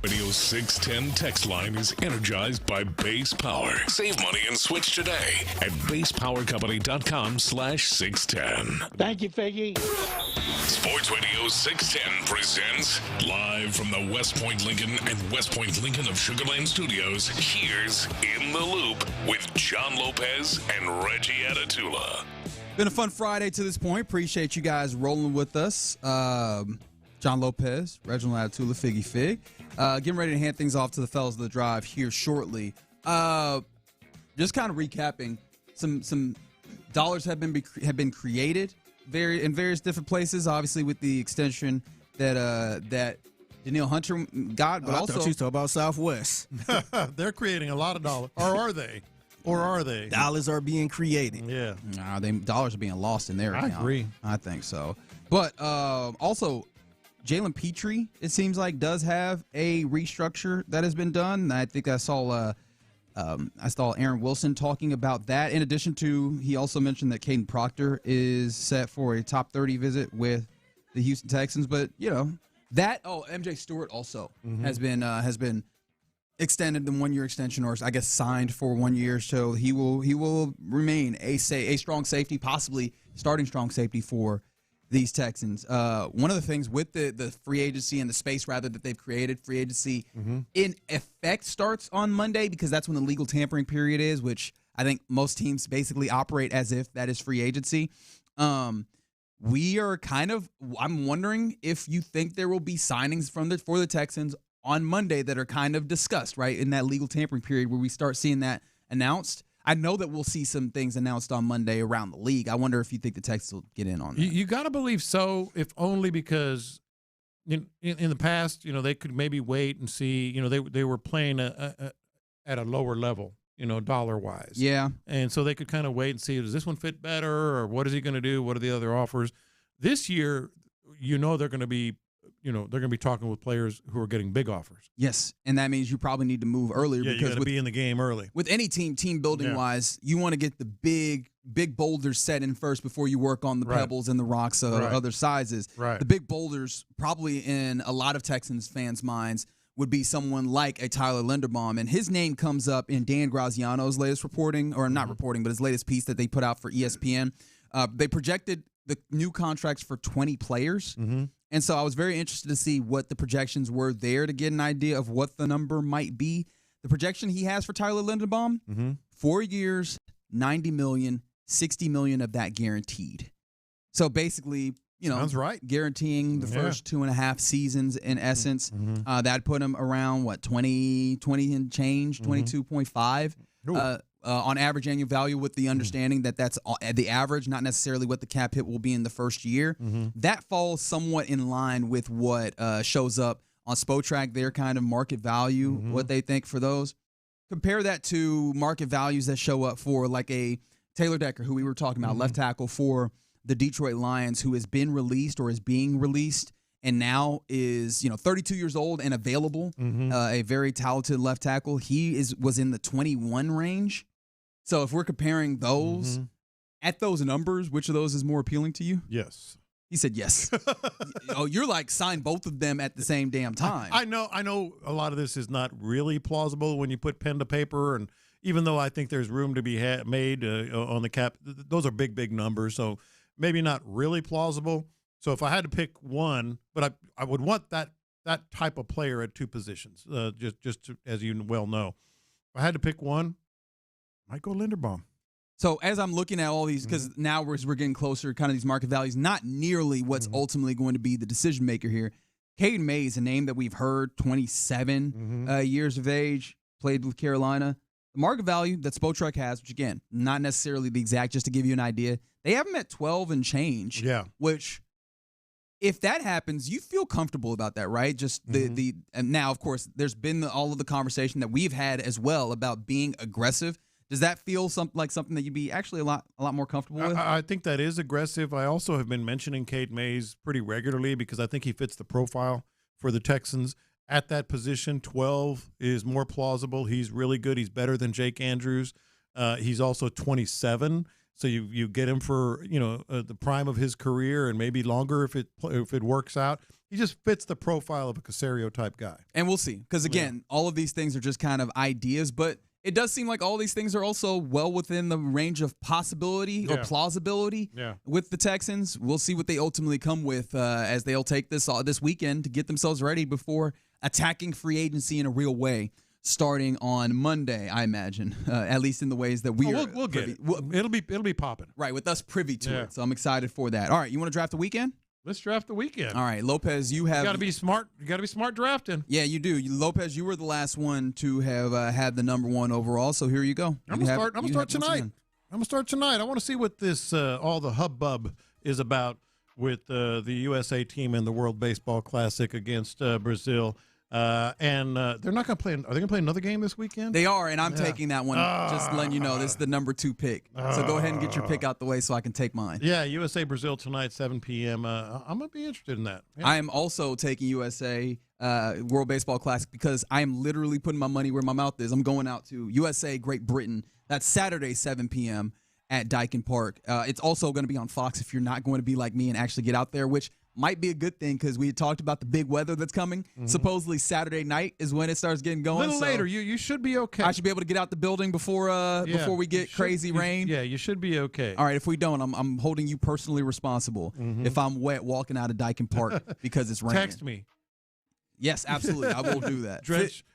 Radio's 610 text line is energized by Base Power. Save money and switch today at basepowercompany.com/610. Thank you, Figgy. Sports Radio 610 presents live from the West Point Lincoln and West Point Lincoln of Sugar Land Studios. Here's In the Loop with John Lopez and Reggie Atatula. Been a fun Friday to this point. Appreciate you guys rolling with us. John Lopez, Reginald Atatula, Figgy Fig. Getting ready to hand things off to the fellas of the drive here shortly. Just kind of recapping, some dollars have been created in various different places. Obviously, with the extension that Denil Hunter got, but also I thought you was talking about Southwest. They're creating a lot of dollars, or are they? Or are they? Dollars are being created. Yeah. Nah, dollars are being lost in their account. I agree. I think so. But also, Jalen Petrie, it seems like, does have a restructure that has been done. I think I saw Aaron Wilson talking about that. In addition to, he also mentioned that Caden Proctor is set for a top 30 visit with the Houston Texans. But, MJ Stewart also has been extended the 1 year extension, or I guess signed for 1 year. So he will remain a strong safety, possibly starting strong safety for these Texans. One of the things with the free agency and the space rather that they've created, free agency in effect starts on Monday because that's when the legal tampering period is, which I think most teams basically operate as if that is free agency. We are I'm wondering if you think there will be signings for the Texans on Monday that are kind of discussed, right, in that legal tampering period where we start seeing that announced. I know that we'll see some things announced on Monday around the league. I wonder if you think the Texans will get in on that. You got to believe so, if only because in the past, they could maybe wait and see. They were playing at a lower level, dollar-wise. Yeah. And so they could kind of wait and see, does this one fit better, or what is he going to do? What are the other offers? This year, they're going to be they're going to be talking with players who are getting big offers. Yes, and that means you probably need to move earlier. Yeah, because you got to be in the game early. With any team building wise, you want to get the big boulders set in first before you work on the pebbles and the rocks of other sizes. Right. The big boulders, probably in a lot of Texans fans' minds, would be someone like a Tyler Linderbaum, and his name comes up in Dan Graziano's latest reporting, or not reporting, but his latest piece that they put out for ESPN. They projected the new contracts for 20 players. And so I was very interested to see what the projections were there to get an idea of what the number might be. The projection he has for Tyler Linderbaum, 4 years, $90 million, $60 million of that guaranteed. So basically, sounds right. Guaranteeing the first 2.5 seasons in essence. That'd put him around, 20 and change, 22.5. On average annual value, with the understanding that that's the average, not necessarily what the cap hit will be in the first year. That falls somewhat in line with what shows up on Spotrac, their kind of market value, what they think for those. Compare that to market values that show up for like a Taylor Decker, who we were talking about, left tackle for the Detroit Lions, who has been released or is being released and now is 32 years old and available, a very talented left tackle. He was in the 21 range. So if we're comparing those at those numbers, which of those is more appealing to you? Yes. He said yes. Oh, you're like, sign both of them at the same damn time. I know a lot of this is not really plausible when you put pen to paper, and even though I think there's room to be made on the cap, those are big numbers, so maybe not really plausible. So if I had to pick one, but I would want that type of player at two positions, just as you well know. If I had to pick one, might go Linderbaum. So as I'm looking at all these, because now we're getting closer, kind of these market values, not nearly what's ultimately going to be the decision maker here. Caden Mays, a name that we've heard, 27 years of age, played with Carolina. The market value that Spotrac has, which again, not necessarily the exact, just to give you an idea, they have him at 12 and change. Yeah. Which, if that happens, you feel comfortable about that, right? Just and now, of course, there's been all of the conversation that we've had as well about being aggressive. Does that feel like something that you'd be actually a lot more comfortable with? I think that is aggressive. I also have been mentioning Caden Mays pretty regularly because I think he fits the profile for the Texans at that position. 12 is more plausible. He's really good. He's better than Jake Andrews. He's also 27. So you get him for the prime of his career and maybe longer if it works out. He just fits the profile of a Cacerio type guy. And we'll see, because again, all of these things are just kind of ideas, but it does seem like all these things are also well within the range of possibility or plausibility with the Texans. We'll see what they ultimately come with as they'll take this weekend to get themselves ready before attacking free agency in a real way, starting on Monday, I imagine, at least in the ways that we'll get it. It'll be popping. Right, with us privy to it. So I'm excited for that. All right, you want to draft the weekend? Let's draft the weekend. All right, Lopez, you got to be smart. You got to be smart drafting. Yeah, you do. Lopez, you were the last one to have had the number one overall. So here you go. I'm gonna start tonight. I want to see what this all the hubbub is about with the USA team in the World Baseball Classic against Brazil. And they're not going to play. Are they going to play another game this weekend? They are, and I'm taking that one. Just letting you know, this is the number 2 pick. So go ahead and get your pick out the way so I can take mine. Yeah, USA Brazil tonight, 7 p.m. I'm going to be interested in that. Yeah. I am also taking USA World Baseball Classic because I am literally putting my money where my mouth is. I'm going out to USA Great Britain. That's Saturday, 7 p.m. at Dyken Park. It's also going to be on Fox if you're not going to be like me and actually get out there, which might be a good thing because we talked about the big weather that's coming. Mm-hmm. Supposedly Saturday night is when it starts getting going. A little later. You should be okay. I should be able to get out the building before we get crazy rain. Yeah, you should be okay. All right, if we don't, I'm holding you personally responsible if I'm wet walking out of Dyken Park because it's raining. Text me. Yes, absolutely. I will do that.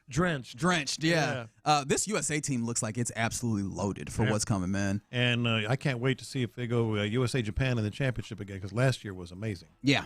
Drenched. Yeah. This USA team looks like it's absolutely loaded for what's coming, man. And I can't wait to see if they go USA Japan in the championship again because last year was amazing. Yeah.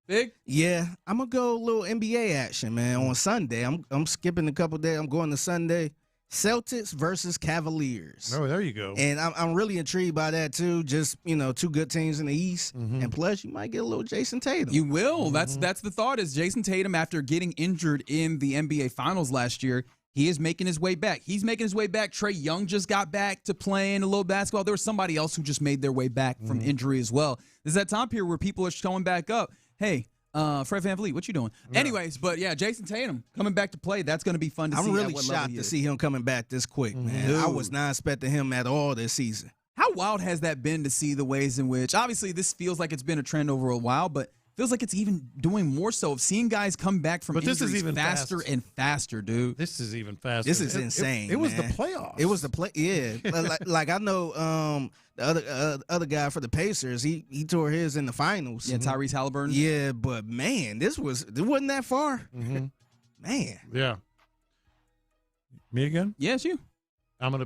Big? Yeah, I'm gonna go a little NBA action, man. On Sunday, I'm skipping a couple days. I'm going to Sunday. Celtics versus Cavaliers. Oh, there you go. And I'm really intrigued by that too. Just two good teams in the East, and plus you might get a little Jason Tatum. You will. That's the thought. Is Jason Tatum, after getting injured in the NBA Finals last year, he is making his way back. He's making his way back. Trae Young just got back to playing a little basketball. There was somebody else who just made their way back from injury as well. There's that time period where people are showing back up. Hey, Fred VanVleet, what you doing? Yeah. Anyways, but yeah, Jason Tatum coming back to play. That's going to be fun to see. I'm really shocked to see him coming back this quick, man. Dude. I was not expecting him at all this season. How wild has that been to see the ways in which, obviously this feels like it's been a trend over a while, but feels like it's even doing more so of seeing guys come back from injuries even faster and faster, dude. This is even faster. This is insane. It was the playoffs. It was the play. Yeah, like I know the other guy for the Pacers. He tore his in the finals. Yeah, Tyrese Halliburton. Yeah, but man, it wasn't that far. Mm-hmm. Man. Yeah. Me again? Yes, you.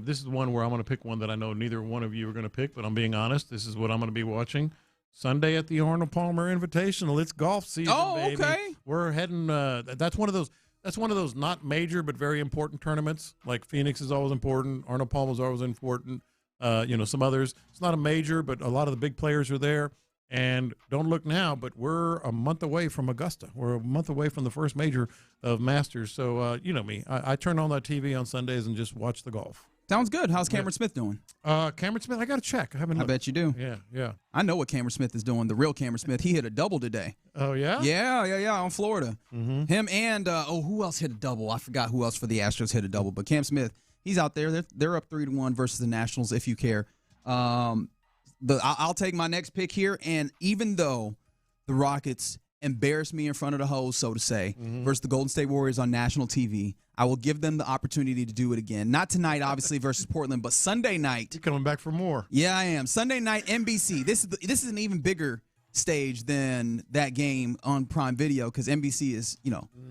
This is the one where I'm gonna pick one that I know neither one of you are gonna pick, but I'm being honest. This is what I'm gonna be watching. Sunday at the Arnold Palmer Invitational. It's golf season, baby. Okay. We're heading. That's one of those. That's one of those not major but very important tournaments. Like Phoenix is always important. Arnold Palmer is always important. Some others. It's not a major, but a lot of the big players are there. And don't look now, but we're a month away from Augusta. We're a month away from the first major of Masters. So you know me. I turn on that TV on Sundays and just watch the golf. Sounds good. How's Cameron Smith doing? Cameron Smith, I got to check. I haven't looked. I bet you do. Yeah. I know what Cameron Smith is doing. The real Cameron Smith. He hit a double today. Oh, yeah? Yeah, on Florida. Mm-hmm. Him and, who else hit a double? I forgot who else for the Astros hit a double. But Cam Smith, he's out there. They're up 3-1 versus the Nationals, if you care. I'll take my next pick here. And even though the Rockets embarrassed me in front of the hoes, so to say, versus the Golden State Warriors on national TV, I will give them the opportunity to do it again. Not tonight, obviously, versus Portland, but Sunday night. You're coming back for more. Yeah, I am. Sunday night, NBC. This is an even bigger stage than that game on Prime Video because NBC is,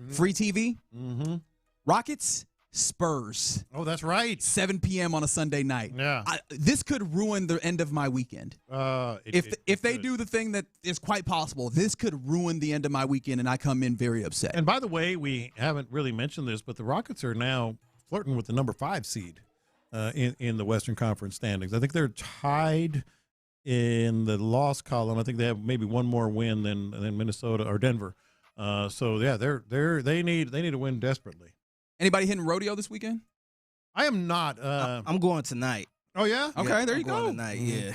free TV. Mm-hmm. Rockets, Spurs. Oh, that's right. 7 p.m. on a Sunday night. Yeah. This could ruin the end of my weekend. If they do the thing that is quite possible, this could ruin the end of my weekend, and I come in very upset. And by the way, we haven't really mentioned this, but the Rockets are now flirting with the number 5 seed in the Western Conference standings. I think they're tied in the loss column. I think they have maybe one more win than Minnesota or Denver. So yeah, they need a win desperately. Anybody hitting rodeo this weekend? I am not. I'm going tonight. Oh, yeah? Okay, yeah, there you go. Tonight, yeah.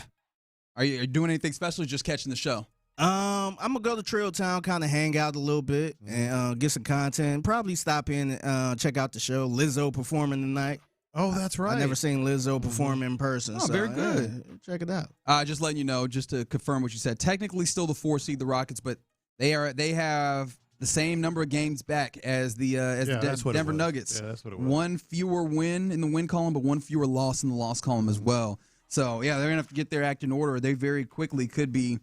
Are you doing anything special or just catching the show? I'm going to go to Trail Town, kind of hang out a little bit and get some content. Probably stop in and check out the show. Lizzo performing tonight. Oh, that's right. I've never seen Lizzo perform in person. Oh, so, very good. yeah, check it out. Just letting you know, just to confirm what you said. Technically, still the 4 seed, the Rockets, but they have the same number of games back as the Denver Nuggets. Yeah, that's what it was. One fewer win in the win column, but one fewer loss in the loss column as well. So yeah, they're gonna have to get their act in order. Or they very quickly could be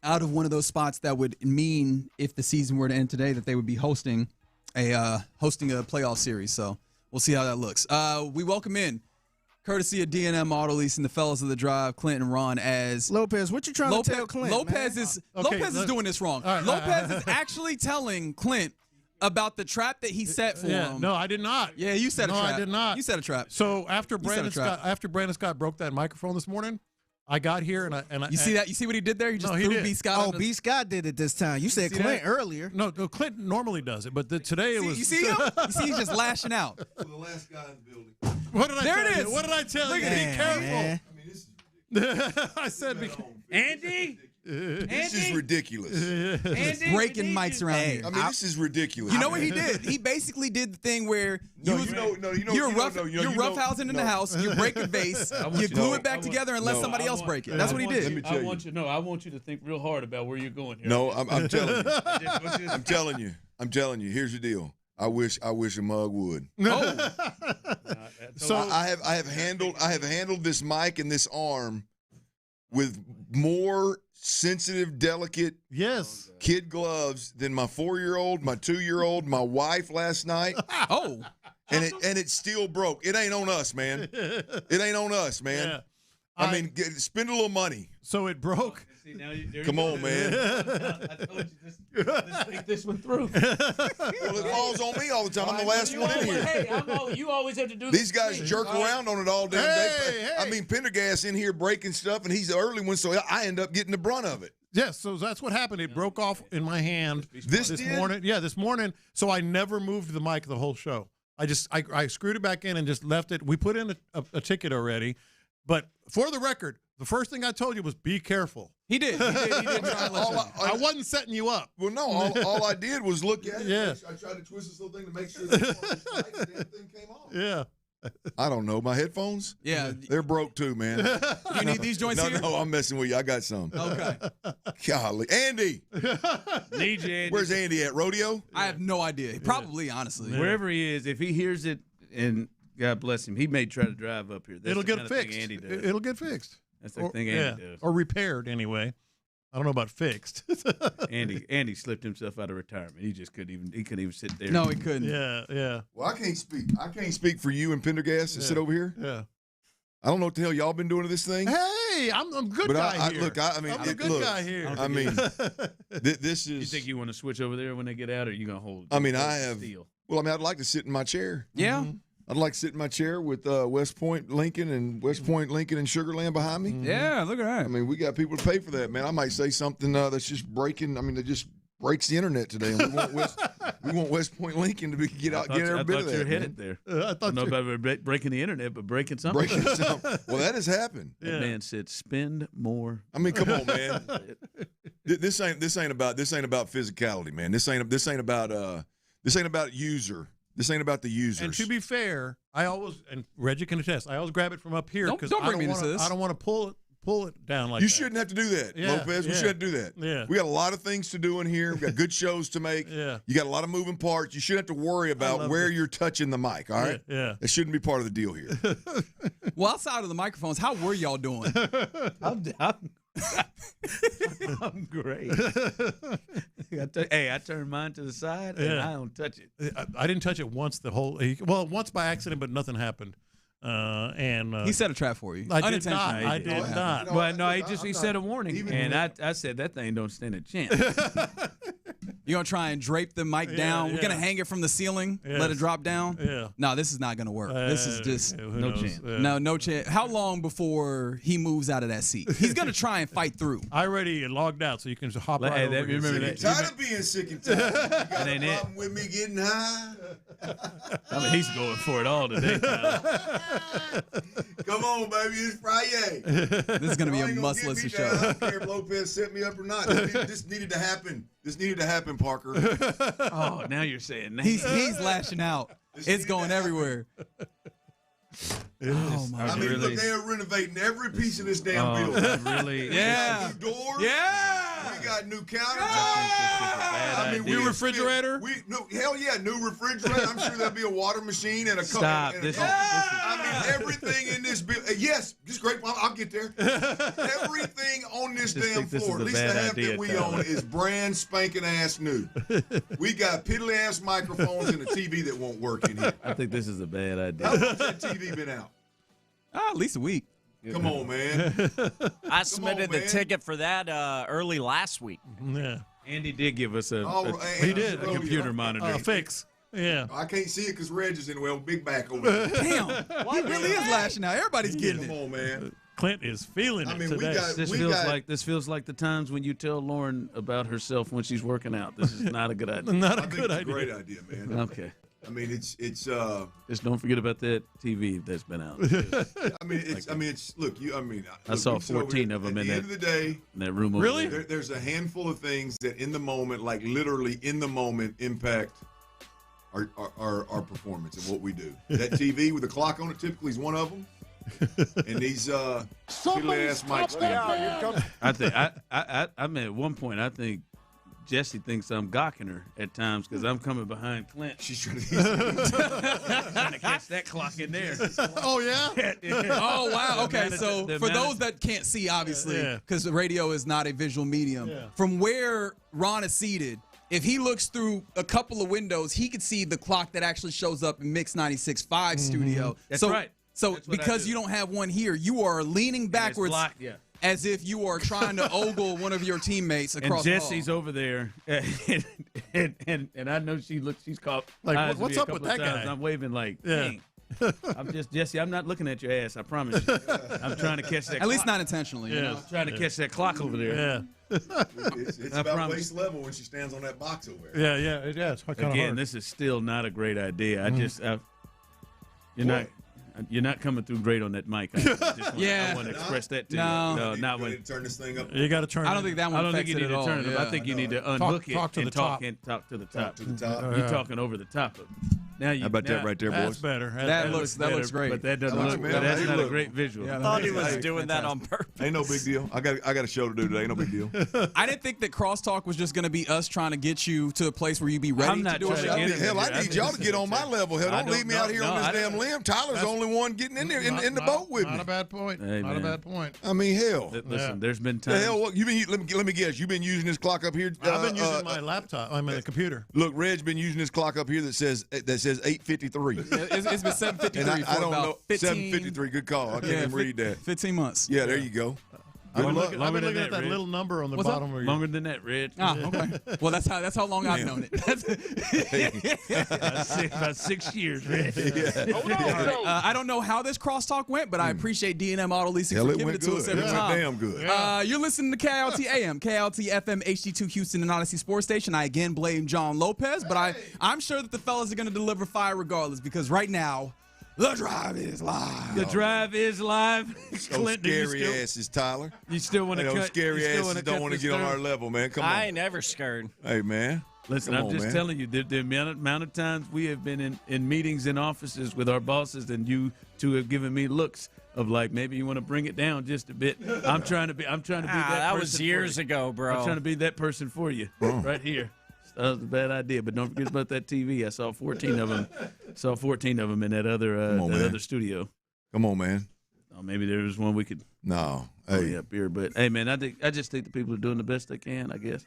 out of one of those spots that would mean, if the season were to end today, that they would be hosting a playoff series. So we'll see how that looks. We welcome in, courtesy of D&M Auto Lease and the fellas of the drive, Clint and Ron, as Lopez. What you trying to tell Clint? Lopez is doing this wrong. All right, Lopez is actually telling Clint about the trap that he set for him. No, I did not. Yeah, you set a trap. No, I did not. You set a trap. So after Brandon Scott broke that microphone this morning, I got here and I you see that? You see what he did there? He just threw B. Scott. Oh, B. Scott did it this time. You said Clint earlier. No, Clint normally does it, but today it was. You see him? You see he's just lashing out. For the last guy in the building. What did I there tell it you? is. What did I tell you? Be careful. Man. I mean, this is I said, Andy? This is ridiculous. Breaking mics around here. I mean, this is ridiculous. You know what he did? He basically did the thing where you're roughhousing in the house, you break a vase, you glue it back together and let somebody else break it. That's what he did. Let me tell you. I want you to think real hard about where you're going here. No, I'm telling you. I'm telling you. Here's the deal. I wish a mug would. So I have handled this mic and this arm with more sensitive, delicate kid gloves than my 4-year-old, my 2-year-old, my wife last night. Oh. And it still broke. It ain't on us, man. It ain't on us, man. Yeah. I mean, spend a little money. So it broke. See, now there Come on, man. I told you just think this one through. Well, it falls on me all the time. I'm the last one in here. Hey, you always have to do These guys jerk around on it all damn day. I mean, Pendergast in here breaking stuff, and he's the early one, so I end up getting the brunt of it. Yes, so that's what happened. It broke off in my hand this morning. Yeah, this morning. So I never moved the mic the whole show. I screwed it back in and just left it. We put in a ticket already. But for the record, the first thing I told you was be careful. He did. He did try to let you. I wasn't setting you up. Well, no, all I did was look at it. Yeah. I tried to twist this little thing to make sure the damn thing came off. Yeah. I don't know. My headphones? Yeah. They're broke too, man. You need these joints here? No, I'm messing with you. I got some. Okay. Golly. Andy. Need you, Andy. Where's Andy at? Rodeo? I have no idea. Probably, honestly. Wherever he is, if he hears it, and God bless him, he may try to drive up here. That's It'll the get kind of fixed. thing Andy does. It'll get fixed. That's the thing Andy does. Or repaired anyway. I don't know about fixed. Andy slipped himself out of retirement. He just couldn't even sit there. No, he couldn't. Yeah. Well, I can't speak. I can't speak for you and Pendergast to sit over here. Yeah. I don't know what the hell y'all been doing to this thing. Hey, I'm a good guy here. I'm a good guy here. I mean, this is. You think you want to switch over there when they get out, or are you gonna hold? I mean, I have. Well, I mean, I'd like to sit in my chair. Yeah. I'd like to sit in my chair with West Point Lincoln and Sugarland behind me. Yeah, look at that. I mean, we got people to pay for that, man. I might say something that's just breaking. I mean, that just breaks the internet today. And we want West Point Lincoln to get every bit of that. I thought you were headed there. I don't know about breaking the internet, but breaking something. Well, that has happened. That man said, "Spend more." I mean, come on, man. This ain't about physicality, man. This ain't about user. This ain't about the users. And to be fair, and Reggie can attest, I always grab it from up here because I don't want to pull it down like that. You shouldn't have to do that, Lopez. We shouldn't do that. Yeah. We got a lot of things to do in here. We got good shows to make. Yeah. You got a lot of moving parts. You shouldn't have to worry about where you're touching the mic, all right? Yeah. That shouldn't be part of the deal here. Well, outside of the microphones, how were y'all doing? I'm great. I turned mine to the side and I don't touch it. I didn't touch it once once by accident, but nothing happened. He set a trap for you. I did not. Well, no, he set a warning, and I said that thing don't stand a chance. You're going to try and drape the mic down? We're going to hang it from the ceiling, let it drop down? Yeah. No, this is not going to work. This is just no chance. No chance. How long before he moves out of that seat? He's going to try and fight through. I already logged out, so you can just hop right over. Remember that? Tired of being sick and tired. You got a ain't problem with me getting high? I mean, he's going for it all today, Tyler. Come on, baby. It's Friday. This is going to be a must-listen show. I don't care if Lopez set me up or not. This needed to happen. This needed to happen, Parker. Oh, now you're saying that. He's lashing out. It's going everywhere. Oh my! I mean, look, they're renovating every piece of this damn building. Really? Yeah. New doors. Yeah. We got new countertops. I mean, new refrigerator. Hell yeah, new refrigerator. I'm sure there'll be a water machine and a Stop. I mean, everything in this building. Yes, just great. I'll get there. Everything on this damn floor, at least the half that we own, is brand spanking ass new. We got piddly ass microphones and a TV that won't work in here. I think this is a bad idea. How long's that TV been out? At least a week. Come on, man. I submitted the ticket for that early last week. Yeah. Andy did give us a computer monitor. Fix. Yeah. I can't see it because Reg is in the big back over there. Damn. He really is lashing out. Everybody's getting it. Come on, man. Clint is feeling it today. This feels like the times when you tell Lauren about herself when she's working out. This is not a good idea. Not a good it's idea. A great idea, man. Okay. I mean, it's. Just don't forget about that TV that's been out. Look, I saw 14 of them in that. At the end of the day, in that room. Really? Over there. There's a handful of things that, in the moment, like literally in the moment, impact our performance and what we do. That TV with the clock on it typically is one of them. And these fiddly ass mics. I think I mean at one point I think Jesse thinks I'm gawking her at times because I'm coming behind Clint. She's trying to catch that clock in there. Oh, yeah? Oh, wow. Okay, so for those that can't see, obviously, because the radio is not a visual medium, from where Ron is seated, if he looks through a couple of windows, he could see the clock that actually shows up in Mix 96.5 studio. That's right. So because you don't have one here, you are leaning backwards as if you are trying to ogle one of your teammates across and Jesse's over there, and I know she's caught. Like, what's up with that guy? I'm waving like, dang. I'm just Jesse. I'm not looking at your ass. I promise you. I'm trying to catch that. At least not intentionally. You know? I'm trying to catch that clock over there. It's about waist level when she stands on that box over there. Yeah. It's Again, hard. this is still not a great idea. You're not coming through great on that mic. I want to express that to you. No, not when. Turn this thing up. You got to turn. I don't think that one. I don't think you need to turn it up. Yeah. I think you need to unhook it and talk to the top. You're talking over the top of it. Now how about that right there, boys? That's better. That looks great. But that doesn't look. That's not a great visual. I thought he was doing that on purpose. Ain't no big deal. I got a show to do today. Ain't no big deal. I didn't think that crosstalk was just going to be us trying to get you to a place where you be ready to do it. Hell, I need y'all to get on my level. Hell, don't leave me out here on this damn limb. Tyler's the only one getting in there in the boat with me. Not a bad point. Not a bad point. I mean, hell. Listen, there's been times. The hell, what, let me guess. You've been using this clock up here. I've been using my laptop. I'm in the computer. Look, Reg's been using this clock up here that says 8:53. It's been 7:53 I don't know. 15. 7:53. Good call. I can't even read that. 15 months. Yeah, there you go. I've been looking at that little number on the bottom. Longer than that, Red. Okay. Well, that's how long I've known it. About 6 years, Red. I don't know how this crosstalk went, but I appreciate D&M Auto Leasing for giving it to us every time. Damn good. You're listening to KLT AM, KLT FM, HD2 Houston, and Odyssey Sports Station. I again blame John Lopez, but I'm sure that the fellas are going to deliver fire regardless because right now, the drive is live. The drive is live. Clint, scary asses, Tyler. You still want to cut? Scary asses don't want to get on our level, man. Come on. I ain't never scared. Hey, man. Listen, I'm just telling you, the amount of times we have been in meetings in offices with our bosses, and you two have given me looks of like maybe you want to bring it down just a bit. I'm trying to be that person. That was years ago, bro. I'm trying to be that person for you right here. That was a bad idea, but don't forget about that TV. I saw 14 of them. In that other studio. Come on, man. Oh, maybe there was one we could. No, hey, up here, but hey, man, I just think the people are doing the best they can. I guess.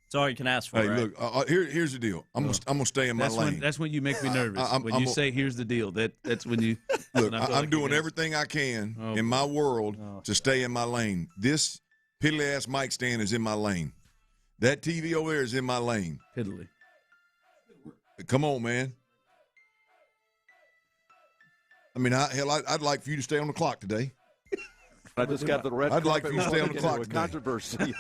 That's all you can ask for. Hey, right? look, here's the deal. I'm gonna stay in my lane. That's when you make me nervous. When you say, "Here's the deal," that's when you. Look, I'm doing everything I can in my world to stay in my lane. This piddly ass mic stand is in my lane. That TV over there is in my lane. Piddly. Come on, man. I mean, I'd like for you to stay on the clock today. I just got the red. I'd like for you to stay on the clock today. Controversy.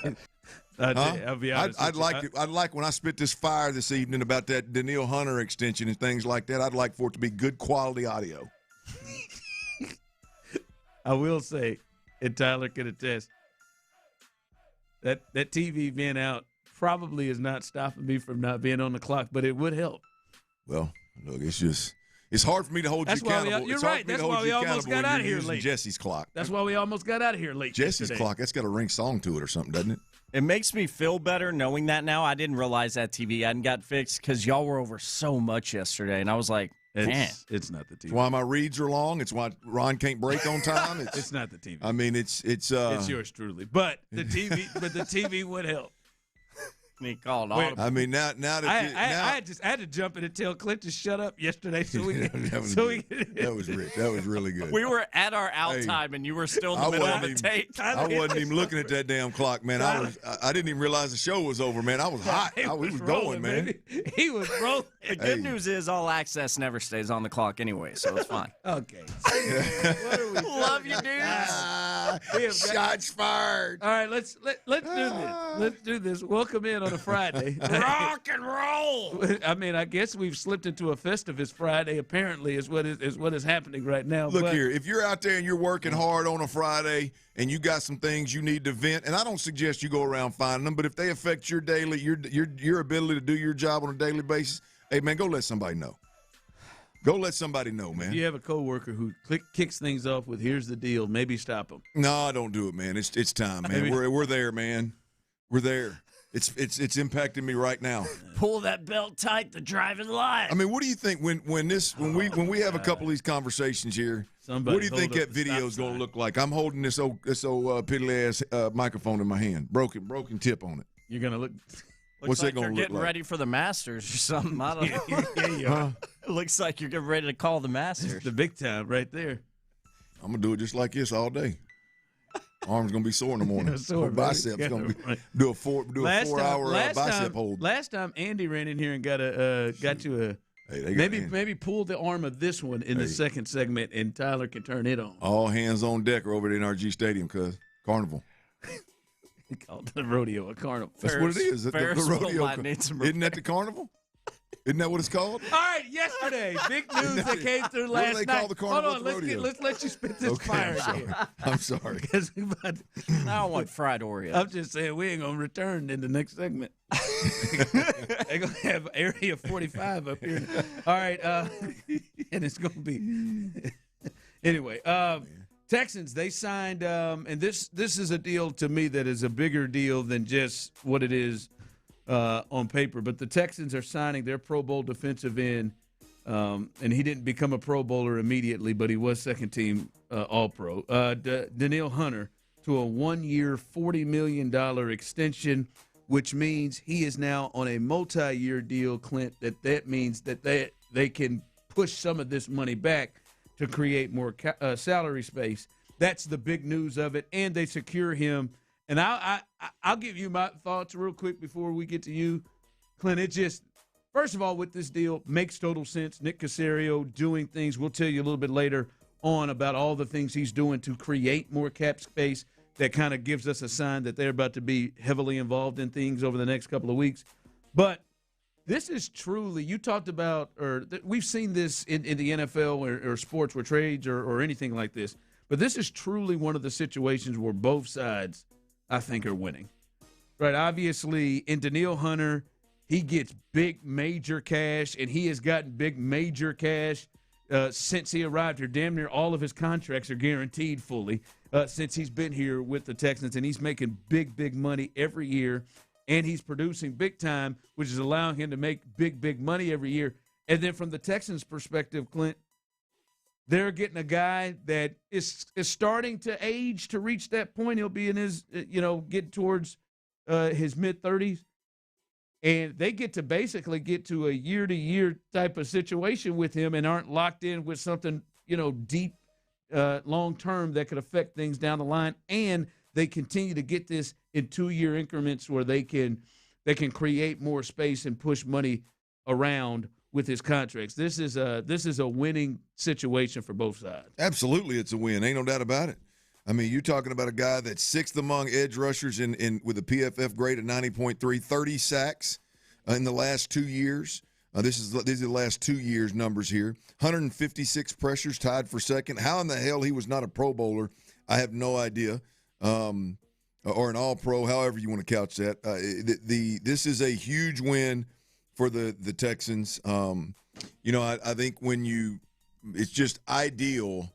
I'll be honest. I'd like when I spit this fire this evening about that Denil Hunter extension and things like that. I'd like for it to be good quality audio. I will say, and Tyler can attest, that TV being out probably is not stopping me from not being on the clock, but it would help. Well, look, it's just It's hard for me to hold you accountable. You're right. That's why we almost got out of here late. Jesse's clock. That's why we almost got out of here late. Jesse's yesterday. clock. That's got a ring song to it or something, doesn't it? It makes me feel better knowing that now. I didn't realize that TV hadn't got fixed because y'all were over so much yesterday, and I was like, man. It's not the TV. It's why my reads are long. It's why Ron can't break on time. It's not the TV. I mean, it's yours truly. But the TV would help. He called I mean, now that I had to jump in and tell Clint to shut up yesterday so we could. That was rich. That was really good. We were at our out time, and you were still in the middle of a take. I wasn't even looking at that damn clock, man. I didn't even realize the show was over, man. I was hot. We was going, man. Baby. He was rolling. The good news is All Access never stays on the clock anyway, so it's fine. Okay. Love you, dudes. Shots fired. All right, let's do this. Let's do this. Welcome in on a Friday. Rock and roll. I mean, I guess we've slipped into a Festivus Friday. Apparently, is what is happening right now. Look here, if you're out there and you're working hard on a Friday and you got some things you need to vent, and I don't suggest you go around finding them, but if they affect your daily, your ability to do your job on a daily basis, hey man, go let somebody know. Go let somebody know, man. If you have a coworker who kicks things off with "Here's the deal," maybe stop them. No, don't do it, man. It's time, man. We're there, man. We're there. It's impacting me right now. Pull that belt tight. The driving line. I mean, what do you think when we have a couple of these conversations here? What do you think that video is going to look like? I'm holding this old piddly ass microphone in my hand, broken tip on it. You're gonna look. What's like that going to you're look getting like? ready for the Masters or something. I don't know. Yeah, you are. It looks like you're getting ready to call the Masters. The big time right there. I'm going to do it just like this all day. Arm's going to be sore in the morning. Biceps going to be do a 4 hour bicep hold. Last time Andy ran in here and got to maybe pull the arm of this one in the second segment, and Tyler can turn it on. All hands on deck are over at NRG Stadium, cuz Carnival. He called the rodeo a carnival. That's what it is. The rodeo. Isn't that the carnival? Isn't that what it's called? All right, yesterday, big news that came through last night. What do they call the carnival? Hold on, let's let you spit this fire here. I'm sorry. I don't want fried Oreos. I'm just saying we ain't gonna return in the next segment. They're gonna have Area 45 up here. All right, and it's gonna be anyway. Texans, they signed, and this is a deal to me that is a bigger deal than just what it is on paper. But the Texans are signing their Pro Bowl defensive end, and he didn't become a Pro Bowler immediately, but he was second-team All-Pro. Denil Hunter to a 1-year, $40 million extension, which means he is now on a multi-year deal, Clint. That means that they can push some of this money back to create more salary space. That's the big news of it, and they secure him. And I'll give you my thoughts real quick before we get to you, Clint. It just, first of all, with this deal, makes total sense. Nick Cacerio doing things. We'll tell you a little bit later on about all the things he's doing to create more cap space. That kind of gives us a sign that they're about to be heavily involved in things over the next couple of weeks. But this is truly, you talked about, or we've seen this in the NFL or sports or trades or anything like this, but this is truly one of the situations where both sides, I think, are winning. Right? Obviously, in Denil Hunter, he gets big major cash, and he has gotten big major cash since he arrived here. Damn near all of his contracts are guaranteed fully since he's been here with the Texans, and he's making big money every year. And he's producing big time, which is allowing him to make big money every year. And then from the Texans' perspective, Clint, they're getting a guy that is starting to age to reach that point. He'll be in his, get towards his mid-30s. And they get to basically get to a year-to-year type of situation with him and aren't locked in with something, deep, long-term that could affect things down the line. And they continue to get this in 2-year increments where they can create more space and push money around with his contracts. This is a winning situation for both sides. Absolutely, it's a win. Ain't no doubt about it. I mean, you're talking about a guy that's sixth among edge rushers in with a PFF grade of 90.3, 30 sacks in the last 2 years. These are the last 2 years' numbers here. 156 pressures, tied for second. How in the hell he was not a Pro Bowler, I have no idea. Or an all-pro, however you want to couch that. This is a huge win for the Texans. You know, I think it's just ideal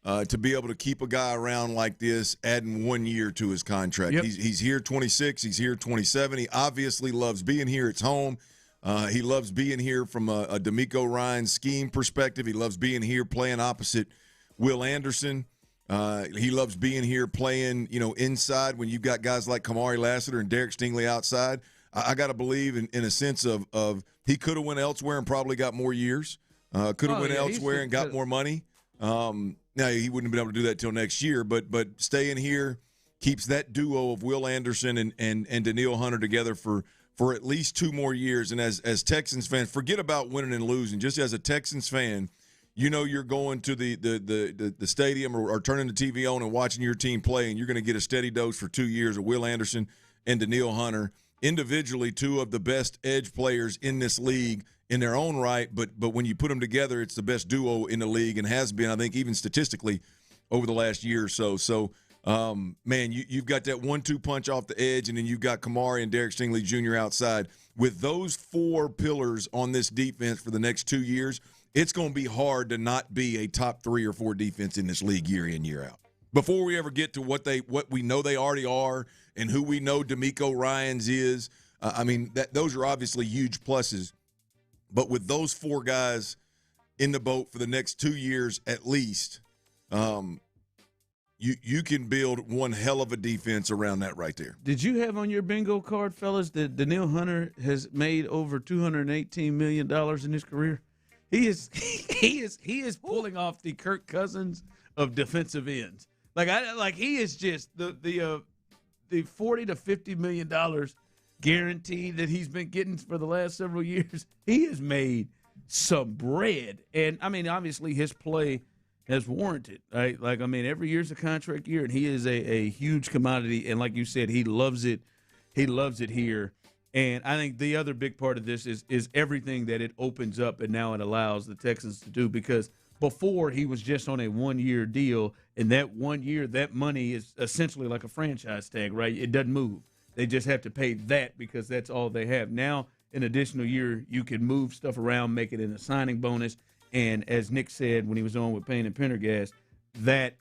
to be able to keep a guy around like this, adding 1 year to his contract. Yep. He's here 26. He's here 27. He obviously loves being here. It's home. He loves being here from a D'Amico Ryans scheme perspective. He loves being here playing opposite Will Anderson. He loves being here playing, inside when you've got guys like Kamari Lassiter and Derek Stingley outside. I got to believe in a sense of he could have went elsewhere and probably got more years. Could have went elsewhere and got more money. Now, he wouldn't have been able to do that till next year, but staying here keeps that duo of Will Anderson and Denil Hunter together for at least 2 more years. And as Texans fans, forget about winning and losing. Just as a Texans fan, you're going to the stadium or turning the TV on and watching your team play, and you're going to get a steady dose for 2 years of Will Anderson and Denil Hunter, individually 2 of the best edge players in this league in their own right, but when you put them together, it's the best duo in the league and has been, I think, even statistically over the last year or so. So, man, you've got that 1-2 punch off the edge, and then you've got Kamari and Derek Stingley Jr. outside. With those 4 pillars on this defense for the next 2 years, it's going to be hard to not be a top 3 or 4 defense in this league year in, year out. Before we ever get to what we know they already are and who we know D'Amico Ryans is, those are obviously huge pluses. But with those 4 guys in the boat for the next 2 years at least, you can build one hell of a defense around that right there. Did you have on your bingo card, fellas, that Denil Hunter has made over $218 million in his career? He is pulling off the Kirk Cousins of defensive ends. He is just the $40 to $50 million guaranteed that he's been getting for the last several years. He has made some bread. And, obviously his play has warranted, right? Every year's a contract year, and he is a huge commodity. And like you said, he loves it. He loves it here. And I think the other big part of this is everything that it opens up and now it allows the Texans to do, because before he was just on a 1-year deal, and that 1 year, that money is essentially like a franchise tag, right? It doesn't move. They just have to pay that because that's all they have. Now, an additional year, you can move stuff around, make it in a signing bonus. And as Nick said when he was on with Payne and Pendergast, that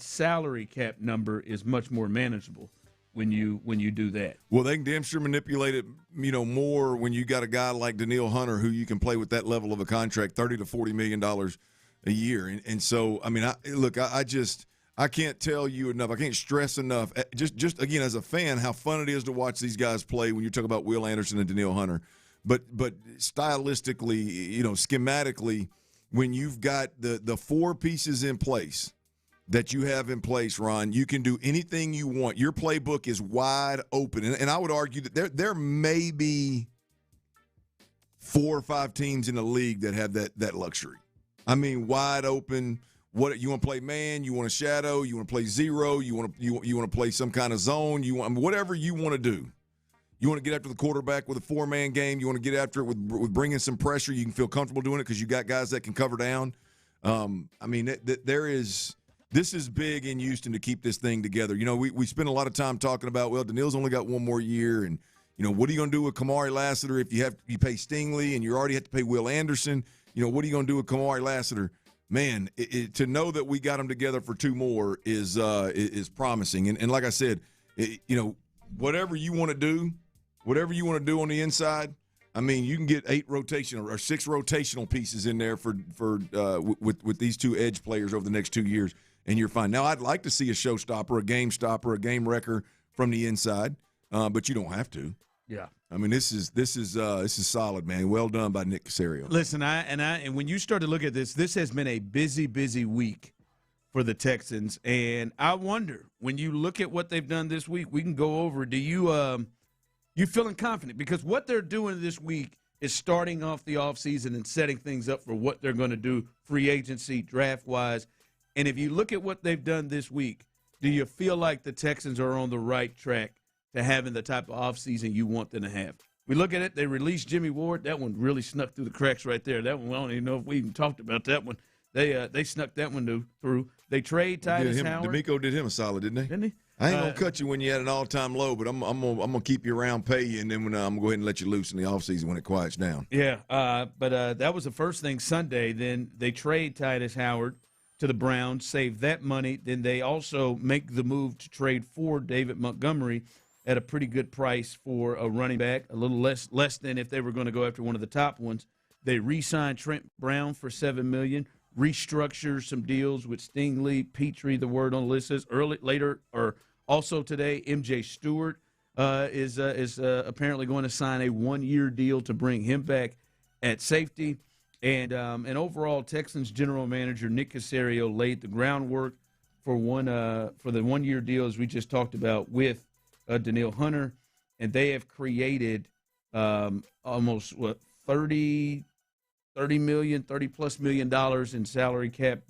salary cap number is much more manageable when you do that. Well, they can damn sure manipulate it, more when you got a guy like Denil Hunter who you can play with that level of a contract, $30 to $40 million a year. And so, I can't tell you enough. I can't stress enough. Just again, as a fan, how fun it is to watch these guys play when you talk about Will Anderson and Denil Hunter. But stylistically, schematically, when you've got the 4 pieces in place that you have in place, Ron, you can do anything you want. Your playbook is wide open. And I would argue that there may be 4 or 5 teams in the league that have that luxury. Wide open. What you want to play man? You want to shadow? You want to play zero? You want to play some kind of zone? Whatever you want to do. You want to get after the quarterback with a 4-man game. You want to get after it with bringing some pressure. You can feel comfortable doing it because you got guys that can cover down. This is big in Houston to keep this thing together. We spend a lot of time talking about, well, Denil's only got 1 more year, and what are you going to do with Kamari Lassiter if you pay Stingley and you already have to pay Will Anderson? What are you going to do with Kamari Lassiter? Man, to know that we got them together for 2 more is promising. And like I said, whatever you want to do on the inside, you can get 8 rotational or 6 rotational pieces in there with these 2 edge players over the next 2 years, and you're fine. Now, I'd like to see a showstopper, a game stopper, a game wrecker from the inside, but you don't have to. Yeah. This is solid, man. Well done by Nick Cacerio. Listen, and when you start to look at this has been a busy, busy week for the Texans, and I wonder, when you look at what they've done this week, we can go over. Do you feeling confident? Because what they're doing this week is starting off the offseason and setting things up for what they're going to do free agency, draft-wise. And if you look at what they've done this week, do you feel like the Texans are on the right track to having the type of offseason you want them to have? We look at it, they released Jimmy Ward. That one really snuck through the cracks right there. That one, I don't even know if we even talked about that one. They snuck that one through. They trade Titus Howard. D'Amico did him a solid, didn't he? Didn't he? I ain't gonna cut you when you're at an all-time low, but I'm gonna keep you around, pay you, and then I'm gonna go ahead and let you loose in the offseason when it quiets down. Yeah, but that was the first thing Sunday. Then they trade Tytus Howard to the Browns, save that money. Then they also make the move to trade for David Montgomery at a pretty good price for a running back, a little less than if they were going to go after one of the top ones. They re-signed Trent Brown for $7 million, restructure some deals with Stingley, Petrie. The word on the list is also today, MJ Stewart is apparently going to sign a one-year deal to bring him back at safety. And overall, Texans general manager Nick Cacerio laid the groundwork for the one-year deal, as we just talked about, with Denil Hunter, and they have created almost $30+ million in salary cap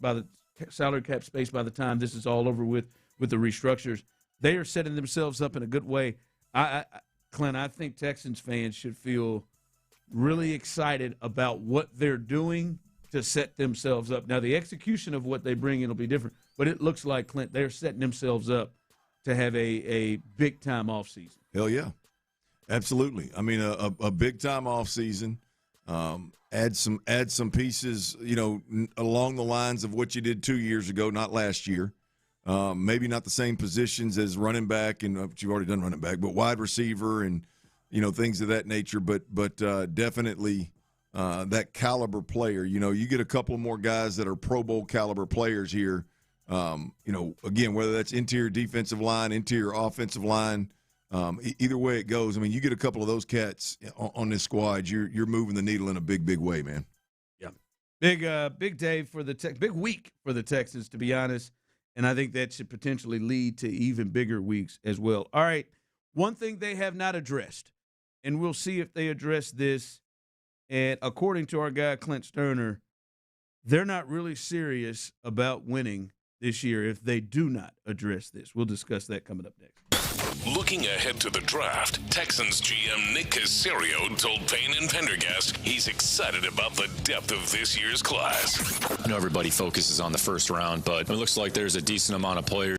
space by the time this is all over with the restructures. They are setting themselves up in a good way. Clint, I think Texans fans should feel really excited about what they're doing to set themselves up. Now, the execution of what they bring in will be different, but it looks like, Clint, they're setting themselves up to have a big-time offseason. Hell yeah. Absolutely. I mean, a big-time offseason. Add some pieces, along the lines of what you did 2 years ago, not last year. Maybe not the same positions as running back, and you've already done running back, but wide receiver and, things of that nature. But definitely that caliber player. You get a couple more guys that are Pro Bowl caliber players here. Again, whether that's interior defensive line, interior offensive line, either way it goes. I mean, you get a couple of those cats on this squad, you're moving the needle in a big, big way, man. Yeah, big day for big week for the Texans, to be honest, and I think that should potentially lead to even bigger weeks as well. All right, one thing they have not addressed, and we'll see if they address this. And according to our guy Clint Stoerner, they're not really serious about winning this year if they do not address this. We'll discuss that coming up next. Looking ahead to the draft, Texans GM Nick Cacerio told Payne and Pendergast he's excited about the depth of this year's class. I know everybody focuses on the first round, but it looks like there's a decent amount of players.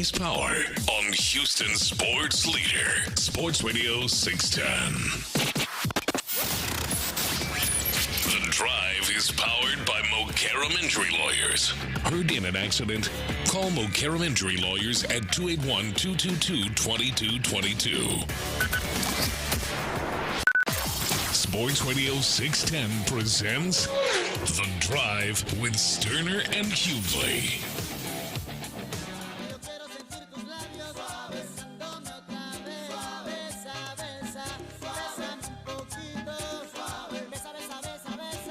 Drive's Power on Houston's sports leader, Sports Radio 610. The Drive is powered by Mokaram Injury Lawyers. Heard in an accident? Call Mokaram Injury Lawyers at 281-222-2222. Sports Radio 610 presents The Drive with Stoerner and Hughley.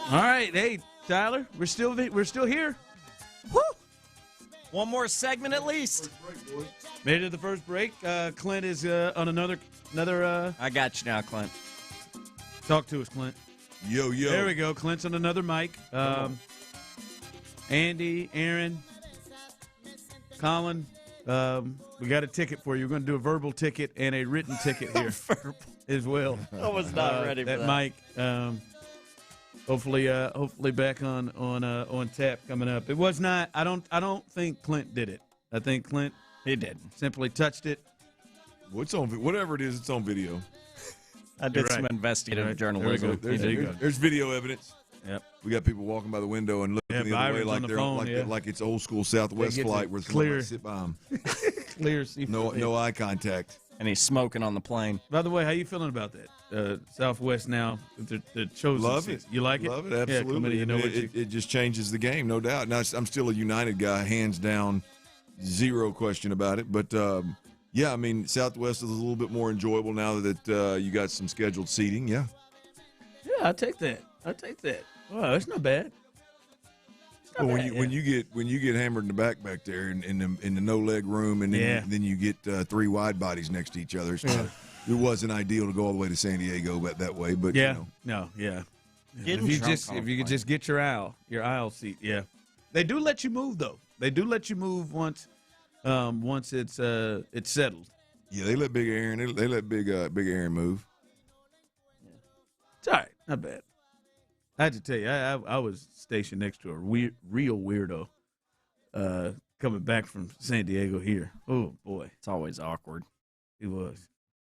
All right, hey Tyler, we're still here. Woo! One more segment at least. Made it to the first break. Clint is on another. I got you now, Clint. Talk to us, Clint. Yo. There we go. Clint's on another mic. Andy, Aaron, Colin, we got a ticket for you. We're going to do a verbal ticket and a written ticket here as well. I was not ready for that. Mike. Hopefully back on tap coming up. It was not. I don't think Clint did it. I think Clint simply touched it. What's on? Whatever it is, it's on video. I did some investigative journalism. There's video evidence. Yep. We got people walking by the window and looking the other way like they're like it's old school Southwest flight where somebody sit by them. Clear. No eye contact. And he's smoking on the plane. By the way, how you feeling about that? Southwest now, the chosen Love seats. it. You like it? Love it, absolutely. Yeah, it just changes the game, no doubt. Now, I'm still a United guy, hands down, zero question about it. But, yeah, I mean, Southwest is a little bit more enjoyable now that you got some scheduled seating, yeah. Yeah, I take that. Wow, that's not bad. Well, when you get hammered in the back there in the no leg room, and then you get three wide bodies next to each other, it wasn't ideal to go all the way to San Diego that way. But if you could just get your aisle seat, they do let you move though. They do let you move once it's settled. Yeah, they let Big Aaron. They let Big Aaron move. It's all right, not bad. I had to tell you, I was stationed next to a real weirdo coming back from San Diego here. Oh, boy. It's always awkward. He was.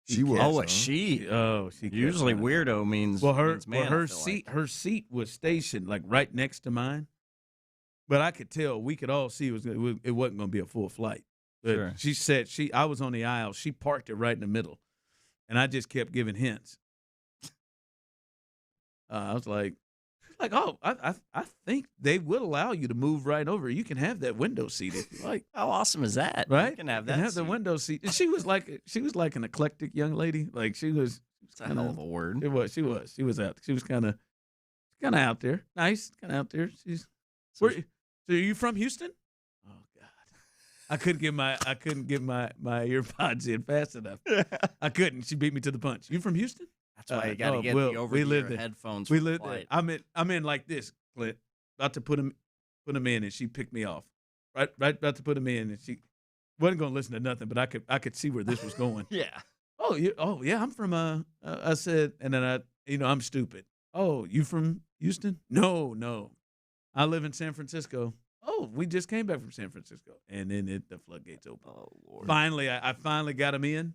She was. Oh, she. Oh, she. Usually weirdo means. Her seat was stationed like right next to mine, but I could tell, we could all see it wasn't going to be a full flight. But sure. She said I was on the aisle. She parked it right in the middle, and I just kept giving hints. I was like, I think they would allow you to move right over. You can have that window seat if you like. How awesome is that? Right? You can have that. You can have the window seat. And she was like an eclectic young lady. Like she was. It's a hell of a word. It was. She was. She was out. She was kind of out there. Nice. Kind of out there. So are you from Houston? Oh God. I couldn't get my earpods in fast enough. I couldn't. She beat me to the punch. You from Houston? That's why you got to get the over-ear headphones. We lived there. I'm in like this, Clint. About to put them in, and she picked me off. Right, about to put them in, and she wasn't going to listen to nothing. But I could see where this was going. Yeah. Oh yeah. I'm from I said, and then I'm stupid. Oh, you from Houston? No. I live in San Francisco. Oh, we just came back from San Francisco, and then the floodgates opened. Oh Lord. Finally, I finally got them in.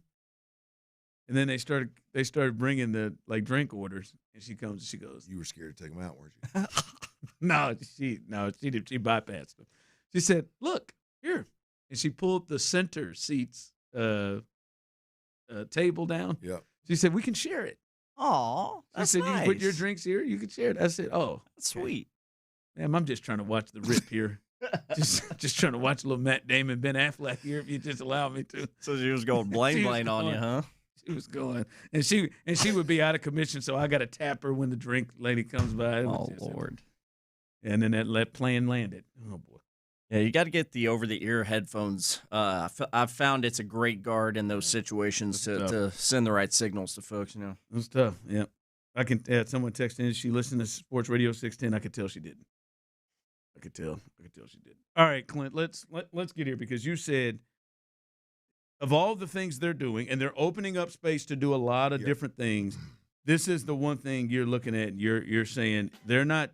And then they started bringing the drink orders, and she comes and she goes, "You were scared to take them out, weren't you?" No, she bypassed them. She said, "Look here," and she pulled the center seats table down. Yeah. She said, "We can share it." Aw, she said, nice. "You put your drinks here, you can share it." I said, "Oh, that's sweet." Ma'am, I'm just trying to watch the rip here. just trying to watch a little Matt Damon, Ben Affleck here, if you just allow me to. So she was going blame on you, huh? She was going, and she would be out of commission, so I got to tap her when the drink lady comes by. Oh Lord! And then that plane landed. Oh boy! Yeah, you got to get the over-the-ear headphones. I've found it's a great guard in those situations to send the right signals to folks. It's tough. Yeah, I can. Someone texted in. She listened to Sports Radio 610. I could tell she didn't. I could tell she didn't. All right, Clint. Let's get here because you said, of all the things they're doing, and they're opening up space to do a lot of different things, this is the one thing you're looking at. And you're saying they're not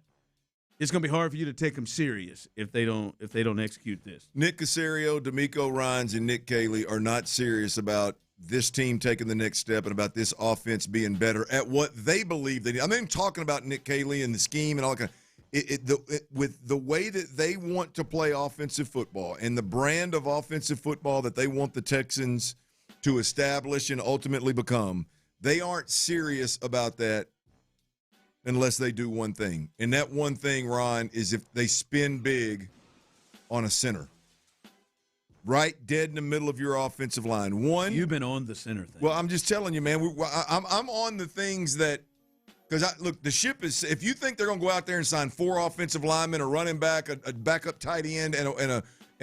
it's going to be hard for you to take them serious if they don't execute this. Nick Cacerio, D'Amico Ryans, and Nick Caley are not serious about this team taking the next step and about this offense being better at what they believe they need. I'm not even talking about Nick Caley and the scheme and all that kind of with the way that they want to play offensive football and the brand of offensive football that they want the Texans to establish and ultimately become, they aren't serious about that unless they do one thing. And that one thing, Ron, is if they spin big on a center. Right dead in the middle of your offensive line. One, you've been on the center thing. Well, I'm just telling you, man. I'm on the things that because look, the ship is. If you think they're going to go out there and sign 4 offensive linemen, a running back, a backup tight end, and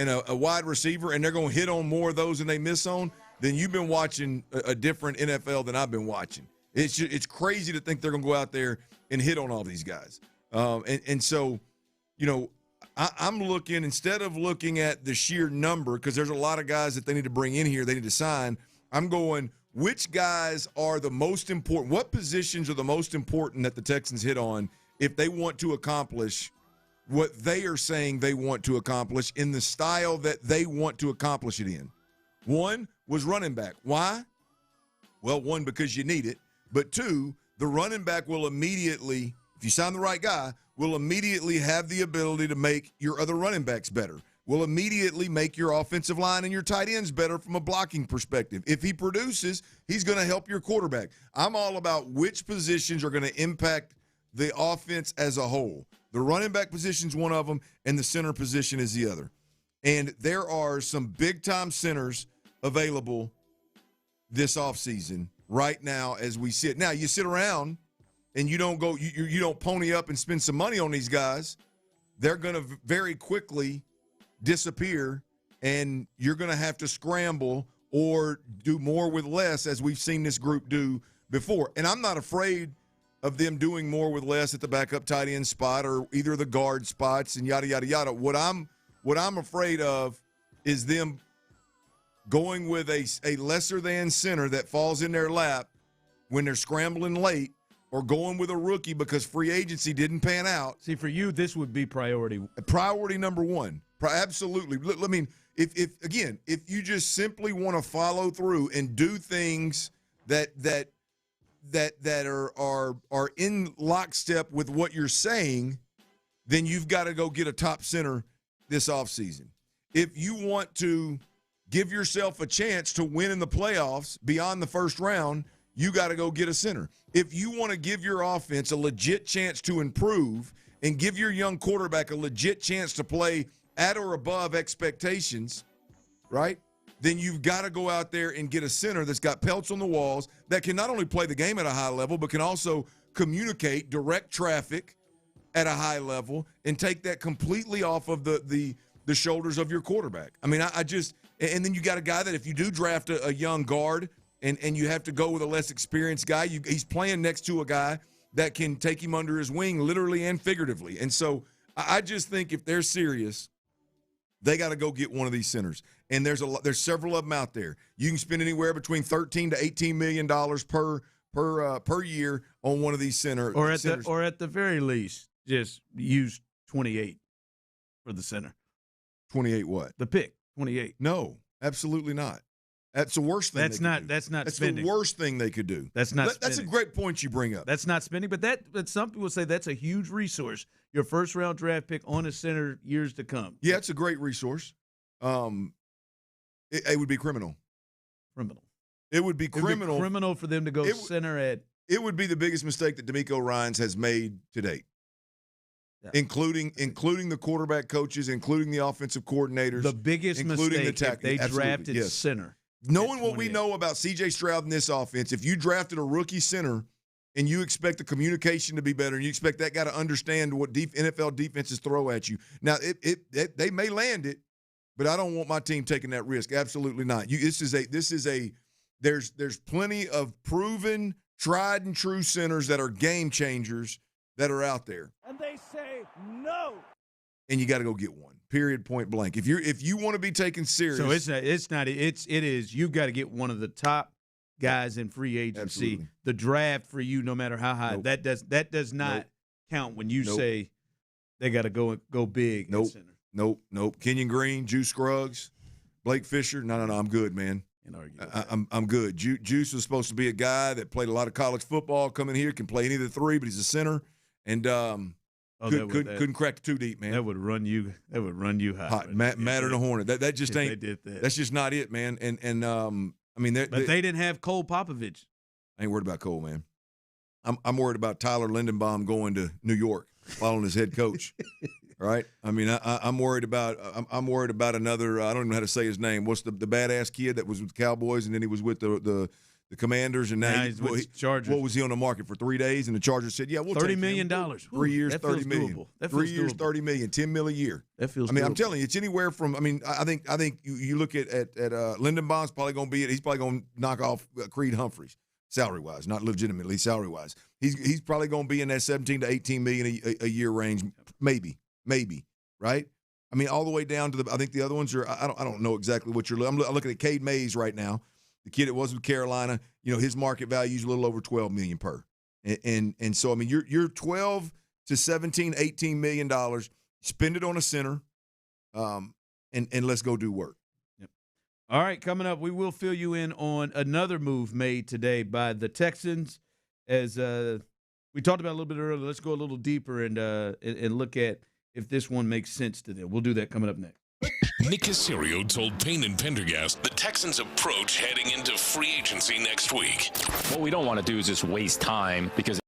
a wide receiver, and they're going to hit on more of those than they miss on, then you've been watching a different NFL than I've been watching. It's crazy to think they're going to go out there and hit on all these guys. And so, you know. I'm looking, instead of looking at the sheer number, because there's a lot of guys that they need to bring in here, they need to sign, I'm going, which guys are the most important? What positions are the most important that the Texans hit on if they want to accomplish what they are saying they want to accomplish in the style that they want to accomplish it in? One was running back. Why? Well, one, because you need it. But two, the running back will immediately, if you sign the right guy, will immediately have the ability to make your other running backs better, will immediately make your offensive line and your tight ends better from a blocking perspective. If he produces, he's going to help your quarterback. I'm all about which positions are going to impact the offense as a whole. The running back position is one of them, and the center position is the other. And there are some big-time centers available this offseason right now as we sit. Now, you sit around and you don't go, you don't pony up and spend some money on these guys, they're going to very quickly disappear, and you're going to have to scramble or do more with less, as we've seen this group do before. And I'm not afraid of them doing more with less at the backup tight end spot or either the guard spots and yada, yada, yada. What I'm afraid of is them going with a lesser than center that falls in their lap when they're scrambling late, or going with a rookie because free agency didn't pan out. See, for you, this would be priority. Priority number one. Absolutely. I mean, if you just simply want to follow through and do things that are in lockstep with what you're saying, then you've got to go get a top center this offseason. If you want to give yourself a chance to win in the playoffs beyond the first round, you got to go get a center. If you want to give your offense a legit chance to improve and give your young quarterback a legit chance to play at or above expectations, right, then you've got to go out there and get a center that's got pelts on the walls that can not only play the game at a high level but can also communicate, direct traffic at a high level, and take that completely off of the shoulders of your quarterback. I mean, and then you got a guy that if you do draft a young guard – and you have to go with a less experienced guy, he's playing next to a guy that can take him under his wing literally and figuratively. And so I just think if they're serious, they got to go get one of these centers. And there's several of them out there. You can spend anywhere between $13 to $18 million per year on one of these centers. Or at the very least, just use 28 for the center. 28 what? The pick, 28. No, absolutely not. That's the worst thing. That's spending. The worst thing they could do. That's not. That's a great point you bring up. That's not spending, but some people say that's a huge resource. Your first round draft pick on a center years to come. Yeah, it's a great resource. It would be criminal. It would be criminal. Criminal for them to go center at. It would be the biggest mistake that D'Amico Ryans has made to date. Yeah. Including the quarterback coaches, including the offensive coordinators. The biggest mistake if they drafted center. Knowing what we know about C.J. Stroud in this offense, if you drafted a rookie center and you expect the communication to be better and you expect that guy to understand what NFL defenses throw at you, now they may land it, but I don't want my team taking that risk. Absolutely not. There's plenty of proven, tried and true centers that are game changers that are out there. And they say no. And you got to go get one. Period. Point blank. If you want to be taken serious, so it is. You've got to get one of the top guys in free agency. Absolutely. The draft for you, no matter how high, that does not count when you say they got to go big. Nope. Kenyon Green, Juice Scruggs, Blake Fisher. No. I'm good, man. I'm good. Juice was supposed to be a guy that played a lot of college football. Come in here, can play any of the three, but he's a center, and couldn't crack the two deep, man. That would run you. That would run you hot. Matter the Hornet. That just ain't. They did that. That's just not it, man. And I mean, but they didn't have Cole Popovich. I ain't worried about Cole, man. I'm worried about Tyler Lindenbaum going to New York, following his head coach. Right? I mean, I'm worried about another. I don't even know how to say his name. What's the badass kid that was with the Cowboys and then he was with the Commanders and now he's with the Chargers. What was he on the market for 3 days? And the Chargers said, "Yeah, we'll take $30 million. 3 years, $30 million. 3 years, $30 million. $10 million a year. That feels. I mean, I'm telling you, it's anywhere from. I mean, I think you look at Lindenbaum's probably going to be. He's probably going to knock off Creed Humphreys salary wise, not legitimately salary wise. He's probably going to be in that 17 to 18 million a year range, maybe, right? I mean, all the way down to I think the other ones are. I don't know exactly what you're. I'm looking at Cade Mays right now, the kid that was with Carolina. You know, his market value is a little over $12 million per, and so I mean, you're 12 to 17, 18 million dollars. Spend it on a center, and let's go do work. All right, coming up, we will fill you in on another move made today by the Texans. As we talked about a little bit earlier, let's go a little deeper and look at if this one makes sense to them. We'll do that coming up next. Nick Cacerio told Payne and Pendergast the Texans' approach heading into free agency next week. What we don't want to do is just waste time because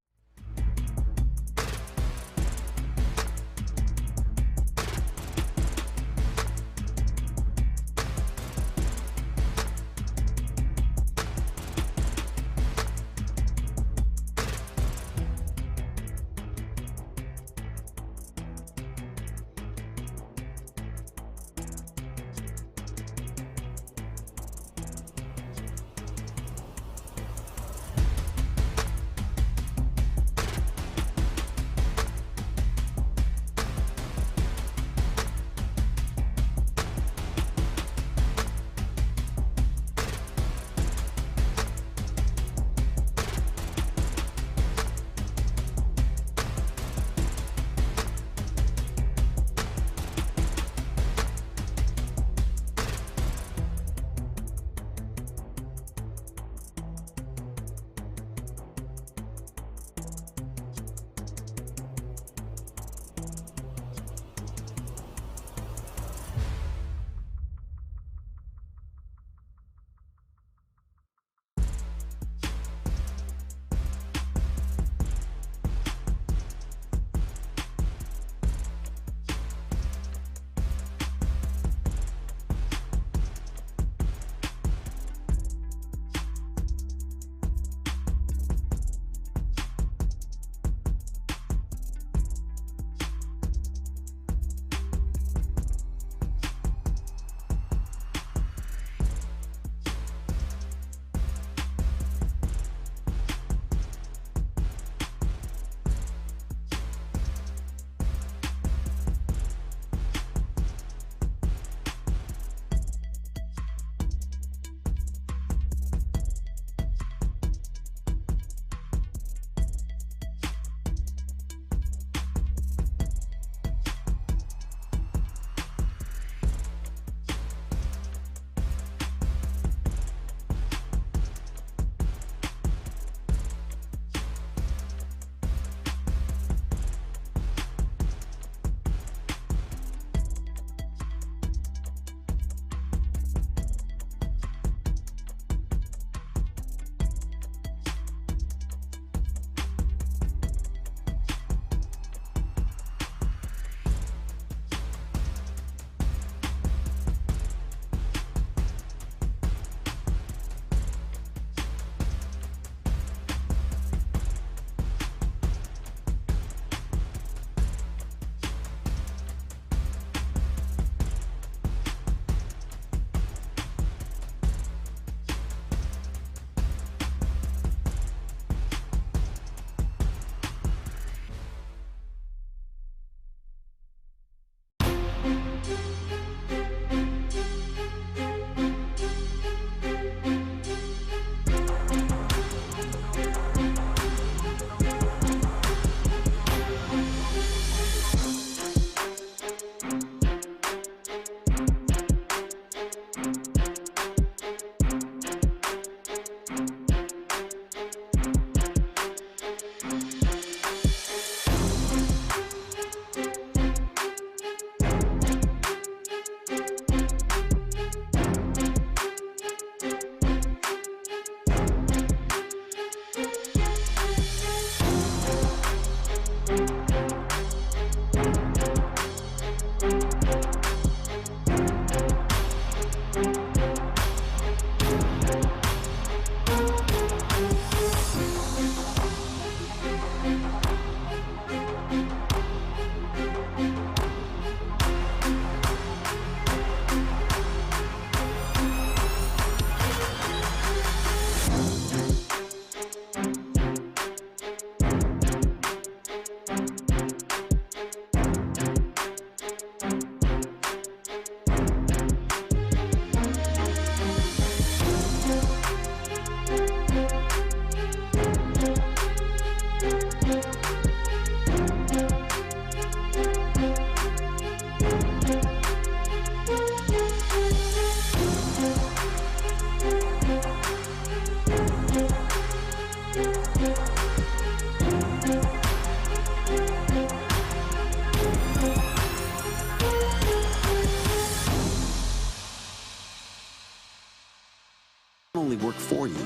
only work for you,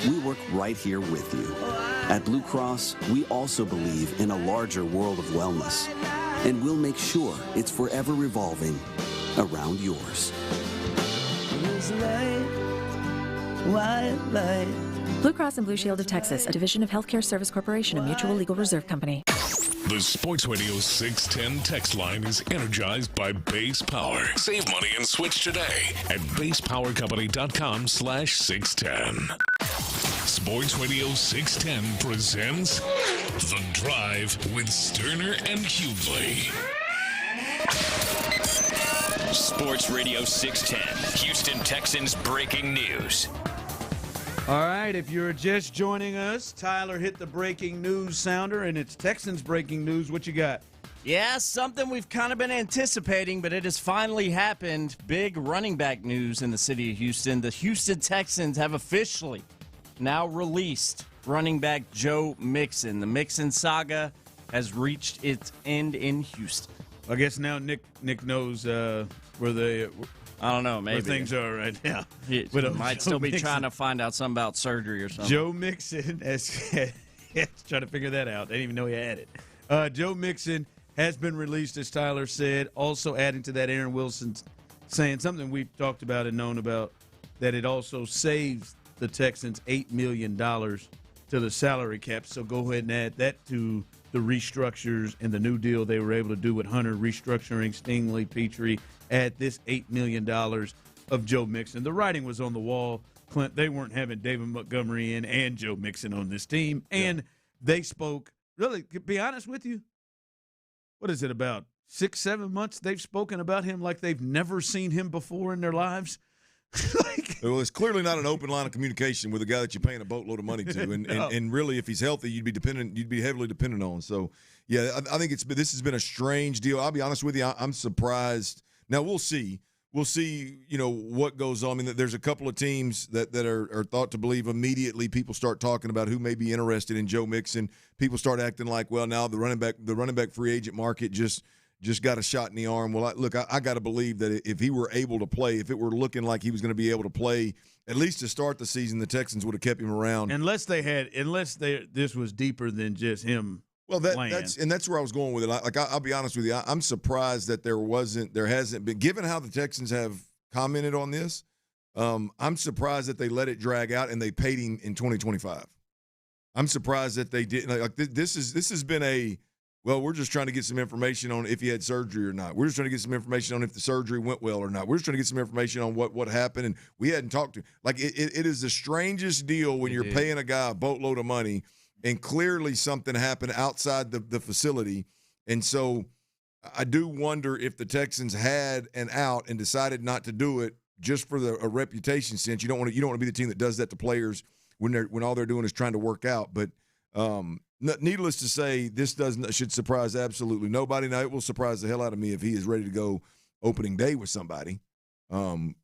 we work right here with you. At Blue Cross, we also believe in a larger world of wellness, and we'll make sure it's forever revolving around yours. Blue Cross and Blue Shield of Texas, a division of Healthcare Service Corporation, a mutual legal reserve company. The Sports Radio 610 text line is energized by Base Power. Save money and switch today at basepowercompany.com/610. Sports Radio 610 presents The Drive with Stoerner and Hughley. Sports Radio 610, Houston Texans breaking news. All right, if you're just joining us, Tyler hit the breaking news sounder, and it's Texans breaking news. What you got? Yeah, something we've kind of been anticipating, but it has finally happened. Big running back news in the city of Houston. The Houston Texans have officially now released running back Joe Mixon. The Mixon saga has reached its end in Houston. I guess now Nick knows where the I don't know, maybe where things are right now. He might still be trying to find out something about surgery or something. Joe Mixon has trying to figure that out. They didn't even know he had it. Joe Mixon has been released, as Tyler said. Also adding to that, Aaron Wilson saying something we've talked about and known about, that it also saves the Texans $8 million to the salary cap. So go ahead and add that to the restructures and the new deal they were able to do with Hunter, restructuring Stingley, Petrie, add this $8 million of Joe Mixon. The writing was on the wall, Clint. They weren't having David Montgomery in and Joe Mixon on this team. And they spoke, really, to be honest with you, what is it, about 6-7 months they've spoken about him like they've never seen him before in their lives? Well, it's clearly not an open line of communication with a guy that you're paying a boatload of money to, and really, if he's healthy, you'd be heavily dependent on. So, yeah, I think this has been a strange deal. I'll be honest with you, I'm surprised. Now we'll see. What goes on. I mean, there's a couple of teams that are thought to believe immediately. People start talking about who may be interested in Joe Mixon. People start acting like, well, now the running back free agent market just got a shot in the arm. Well, I got to believe that if he were able to play, if it were looking like he was going to be able to play, at least to start the season, the Texans would have kept him around. Unless this was deeper than just him. Well, that's where I was going with it. I'll be honest with you. I'm surprised that there hasn't been, given how the Texans have commented on this. I'm surprised that they let it drag out and they paid him in 2025. I'm surprised that they didn't. This has been well, we're just trying to get some information on if he had surgery or not. We're just trying to get some information on if the surgery went well or not. We're just trying to get some information on what happened, and we hadn't talked to him. It is the strangest deal when you're paying a guy a boatload of money, and clearly something happened outside the facility. And so I do wonder if the Texans had an out and decided not to do it just for a reputation sense. You don't want to be the team that does that to players when all they're doing is trying to work out. But needless to say, this should surprise absolutely nobody. Now, it will surprise the hell out of me if he is ready to go opening day with somebody, and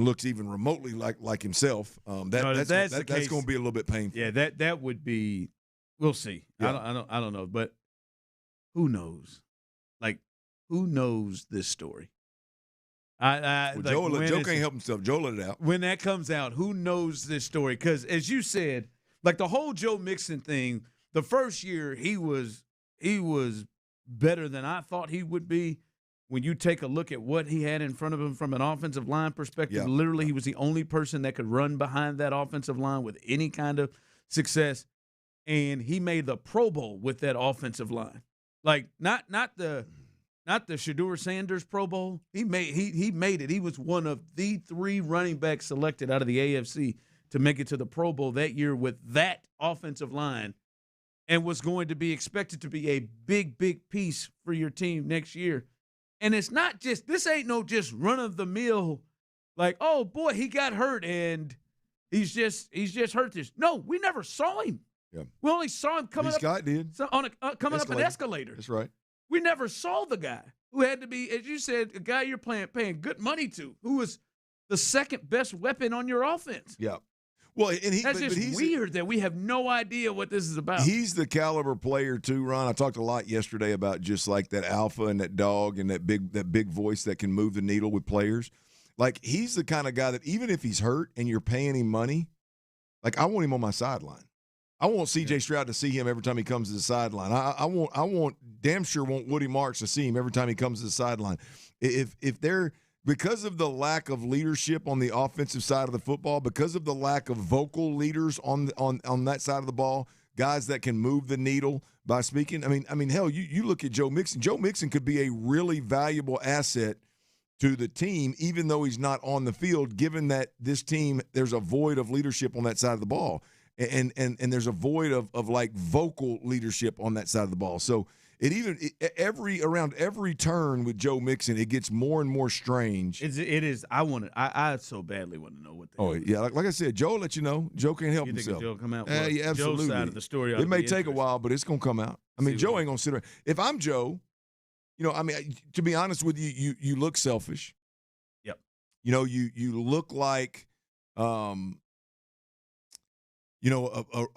looks even remotely like himself. That's going to be a little bit painful. Yeah, that would be. We'll see. Yeah. I don't know, but who knows? Who knows this story? Joe can't help himself. Joe let it out. When that comes out, who knows this story? Because as you said, the whole Joe Mixon thing, the first year he was better than I thought he would be. When you take a look at what he had in front of him from an offensive line perspective, literally he was the only person that could run behind that offensive line with any kind of success, and he made the Pro Bowl with that offensive line. Not the Shedeur Sanders Pro Bowl. He made it. He was one of the 3 running backs selected out of the AFC to make it to the Pro Bowl that year with that offensive line, and was going to be expected to be a big, big piece for your team next year. And it's not just – this ain't no just run-of-the-mill, oh, boy, he got hurt and he's just hurt this. No, we never saw him. Yeah. We only saw him coming up an escalator. That's right. We never saw the guy who had to be, as you said, a guy you're paying good money to, who was the second best weapon on your offense. Yeah. Well, and that's just weird that we have no idea what this is about. He's the caliber player too, Ron. I talked a lot yesterday about just that alpha and that dog and that big voice that can move the needle with players. Like, he's the kind of guy that even if he's hurt and you're paying him money, like, I want him on my sideline. I want C.J. Stroud to see him every time he comes to the sideline. I damn sure want Woody Marks to see him every time he comes to the sideline. If they're because of the lack of leadership on the offensive side of the football, because of the lack of vocal leaders on that side of the ball, guys that can move the needle by speaking. I mean, hell, you look at Joe Mixon. Joe Mixon could be a really valuable asset to the team, even though he's not on the field, given that this team, there's a void of leadership on that side of the ball. And there's a void of like vocal leadership on that side of the ball. So around every turn with Joe Mixon, it gets more and more strange. It is. I so badly want to know what. Yeah, like I said, Joe will let you know. Joe can't help himself. Joe come out. Yeah, absolutely. Joe's side of the story. It may take a while, but it's gonna come out. I mean, Joe ain't gonna sit around. If I'm Joe, to be honest with you, you look selfish. Yep. You look like. A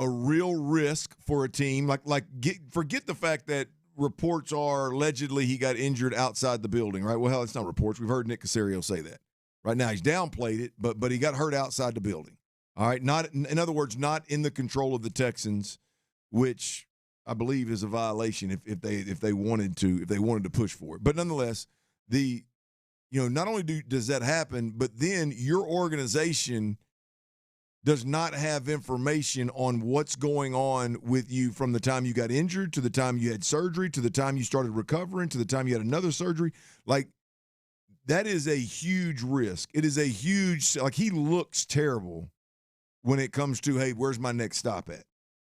real risk for a team. Forget the fact that reports are allegedly he got injured outside the building, right? Well, hell, it's not reports. We've heard Nick Cacerio say that. Right now, he's downplayed it, but he got hurt outside the building. All right, in other words, not in the control of the Texans, which I believe is a violation if they wanted to push for it. But nonetheless, not only does that happen, but then your organization does not have information on what's going on with you from the time you got injured to the time you had surgery to the time you started recovering to the time you had another surgery. Like, that is a huge risk. It is a huge – like, he looks terrible when it comes to, hey, where's my next stop at?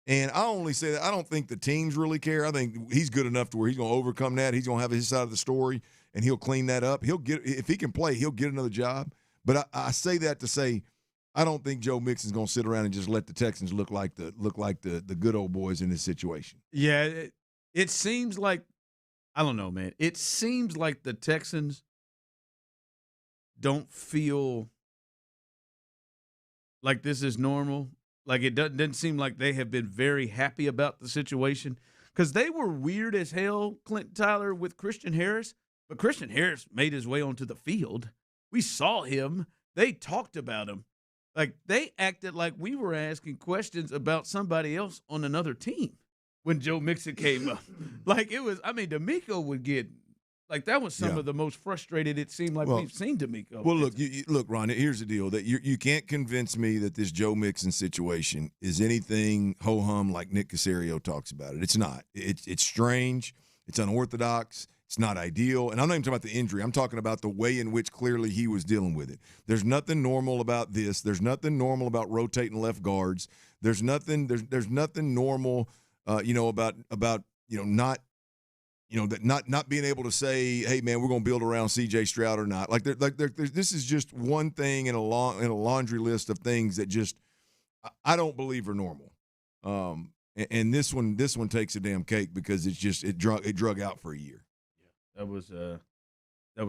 And I only say that I don't think the teams really care. I think he's good enough to where he's going to overcome that. He's going to have his side of the story, and he'll clean that up. If he can play, he'll get another job. But I say that to say – I don't think Joe Mixon's going to sit around and just let the Texans look like the good old boys in this situation. Yeah, it seems like – I don't know, man. It seems like the Texans don't feel like this is normal. Like, it doesn't seem like they have been very happy about the situation because they were weird as hell, Clinton Tyler, with Christian Harris. But Christian Harris made his way onto the field. We saw him. They talked about him. Like, they acted like we were asking questions about somebody else on another team when Joe Mixon came up. Like, it was – I mean, D'Amico would get – like, that was some of the most frustrated it seemed like we've seen D'Amico. Well, look, Ron, here's the deal. That you can't convince me that this Joe Mixon situation is anything ho-hum like Nick Cacerio talks about it. It's not. It's strange. It's unorthodox. It's not ideal. And I'm not even talking about the injury. I'm talking about the way in which clearly he was dealing with it. There's nothing normal about this. There's nothing normal about rotating left guards. There's nothing normal, about not being able to say, hey, man, we're going to build around C.J. Stroud or not. This is just one thing in a laundry list of things that just I don't believe are normal. And this one takes a damn cake because it drug out for a year. That was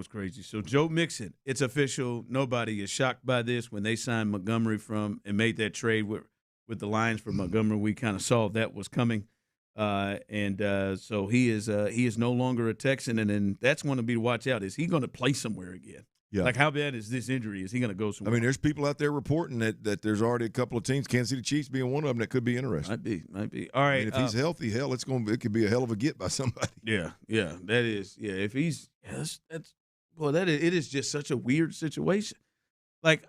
crazy. So Joe Mixon, it's official. Nobody is shocked by this. When they signed Montgomery and made that trade with the Lions for Montgomery, we kind of saw that was coming. So he is no longer a Texan, and then that's going to be to watch out. Is he going to play somewhere again? Yeah. Like, how bad is this injury? Is he going to go somewhere? I mean, there's people out there reporting that there's already a couple of teams, Kansas City Chiefs being one of them, that could be interesting. Might be. All right. I mean, if he's healthy, hell, it could be a hell of a get by somebody. Yeah, that is. Yeah, if he's it is just such a weird situation. Like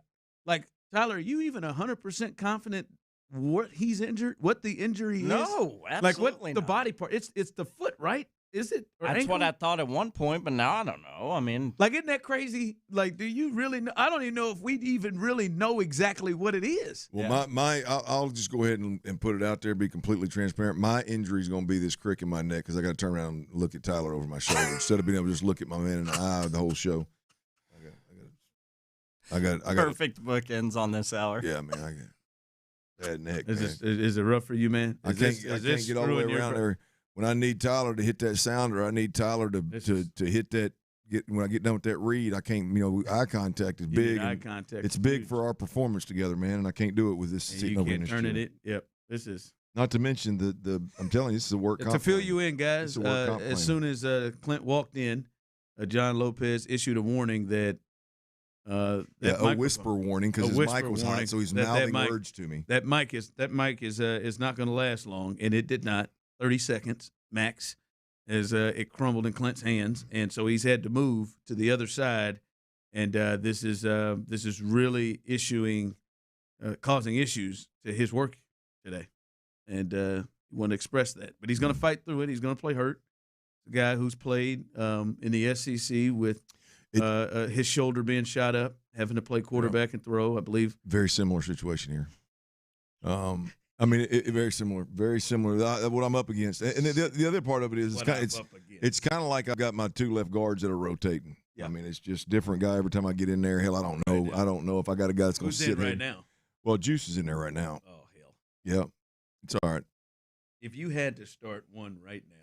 Tyler, are you even 100% confident what he's injured? What the injury is? No, absolutely like what not. The body part? It's the foot, right? Is it? That's what I thought at one point, but now I don't know. I mean, like, isn't that crazy? Like, do you really know? I don't even know if we even really know exactly what it is. Well, I'll just go ahead and put it out there, be completely transparent. My injury is going to be this crick in my neck because I got to turn around and look at Tyler over my shoulder instead of being able to just look at my man in the eye the whole show. I got perfect bookends on this hour. Yeah, man, I got bad neck. Is it rough for you, man? I can't get all the way around there. When I need Tyler to hit that sounder, I need Tyler to hit that. When I get done with that read, I can't. Eye contact is big. Eye contact. It's big for our performance together, man, and I can't do it with this sitting over in this chair. Yep. This is. Not to mention the. I'm telling you, this is a work. To fill you in, guys. As soon as Clint walked in, John Lopez issued a warning that A whisper warning because his mic was hot, so he's mouthing words to me. That mic is not going to last long, and it did not. 30 seconds max, as it crumbled in Clint's hands, and so he's had to move to the other side, and this is really causing issues to his work today, and he want to express that, but he's going to fight through it. He's going to play hurt. The guy who's played in the SEC with his shoulder being shot up, having to play quarterback and throw, I believe. Very similar situation here. Very similar to what I'm up against. And the other part of it is it's kind of like I've got my two left guards that are rotating. Yeah. I mean, it's just different guy every time I get in there. Hell, I don't know. Right, I don't know if I got a guy that's going to sit right now. Well, Juice is in there right now. Oh, hell. Yeah. It's all right. If you had to start one right now,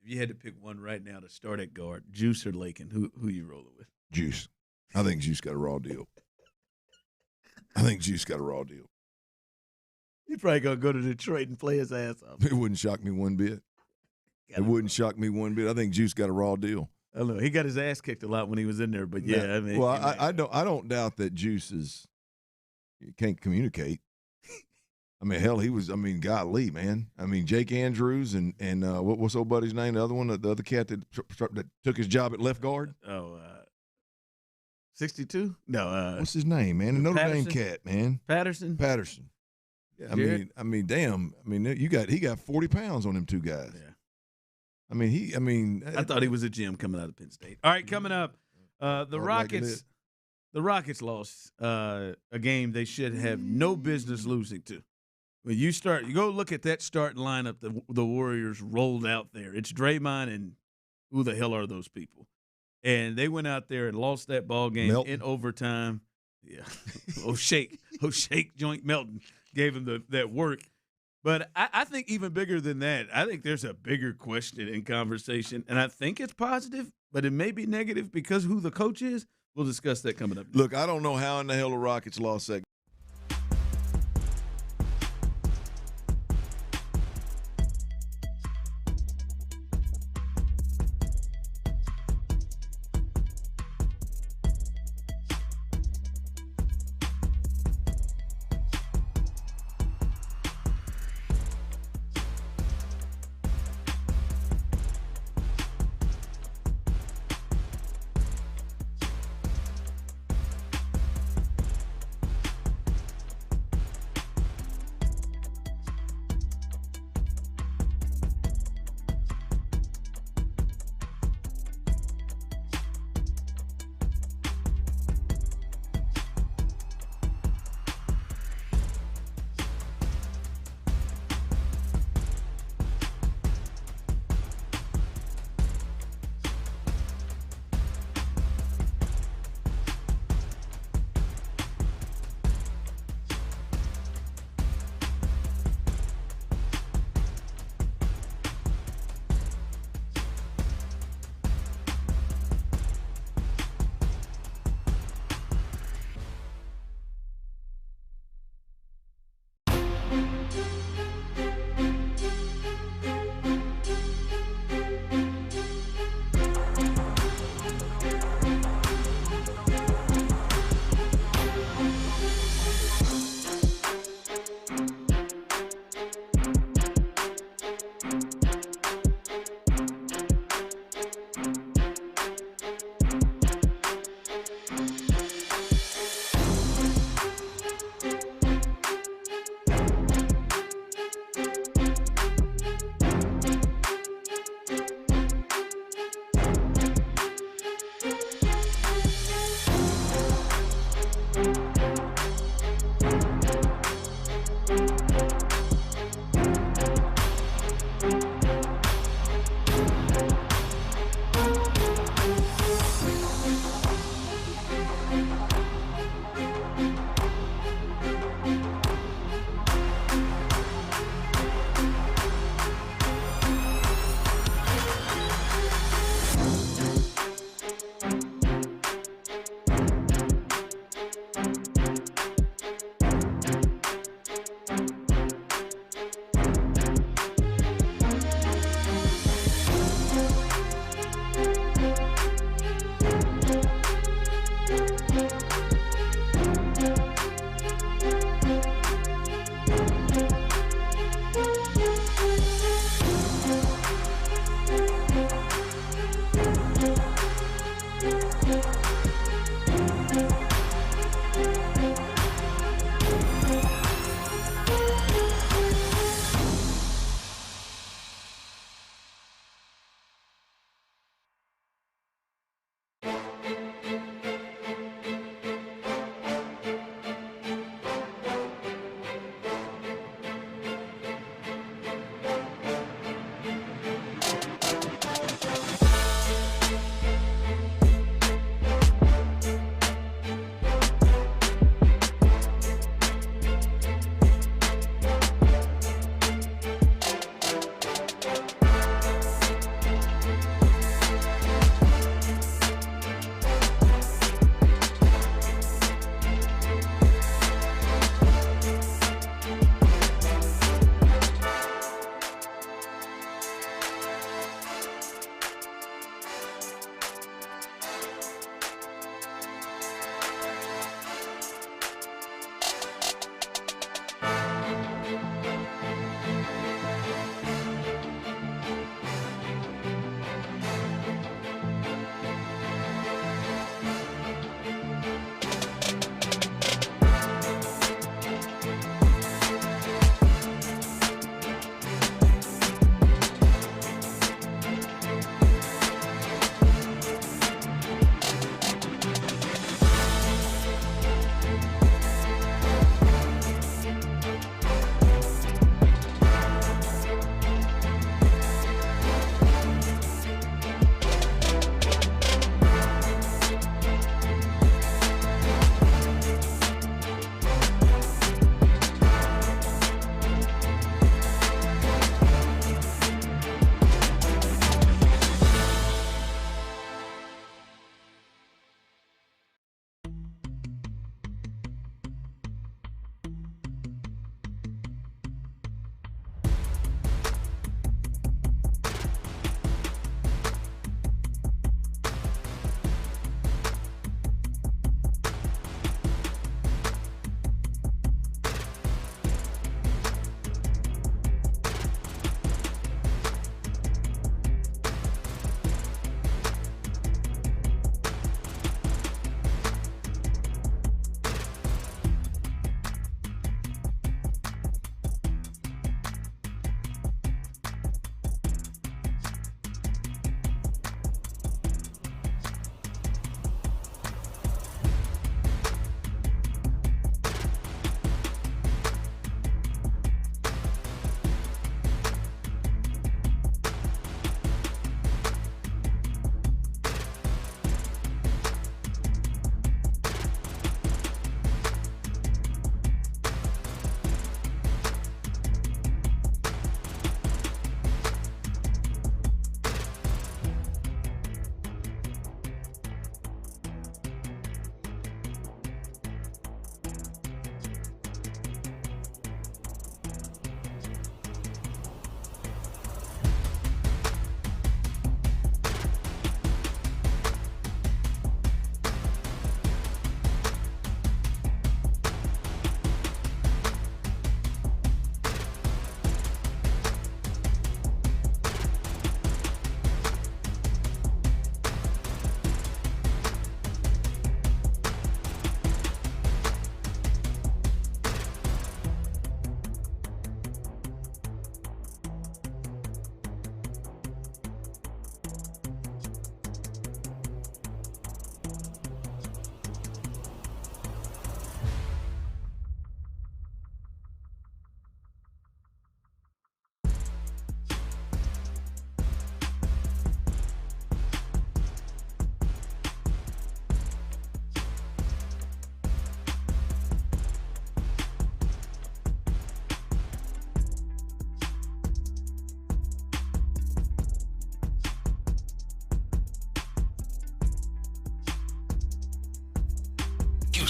if you had to pick one right now to start at guard, Juice or Lakin, who you rolling with? Juice. I think Juice got a raw deal. He's probably going to go to Detroit and play his ass off. It wouldn't shock me one bit. I think Juice got a raw deal. I don't know. He got his ass kicked a lot when he was in there, but yeah, I mean. Well, I don't doubt that Juice can't communicate. I mean, hell, golly, man. I mean, Jake Andrews and what's old buddy's name? The other one, the other cat that took his job at left guard. 62? No. What's his name, man? The Notre Dame cat, man. Patterson. Yeah, I mean, damn. I mean, he got 40 pounds on them two guys. Yeah. I thought he was a gym coming out of Penn State. All right, coming up, the Rockets. The Rockets lost a game they should have no business losing to. When you go look at that starting lineup the Warriors rolled out there. It's Draymond and who the hell are those people? And they went out there and lost that ball game in overtime. Yeah, O'Shake Joint Melton gave him that work. But I think even bigger than that, I think there's a bigger question in conversation, and I think it's positive, but it may be negative because who the coach is. We'll discuss that coming up. Look, I don't know how in the hell the Rockets lost that.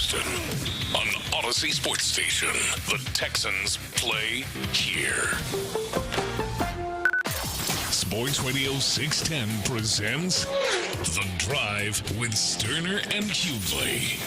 Houston. On Odyssey Sports Station, the Texans play here. Sports Radio 610 presents The Drive with Stoerner and Hughley.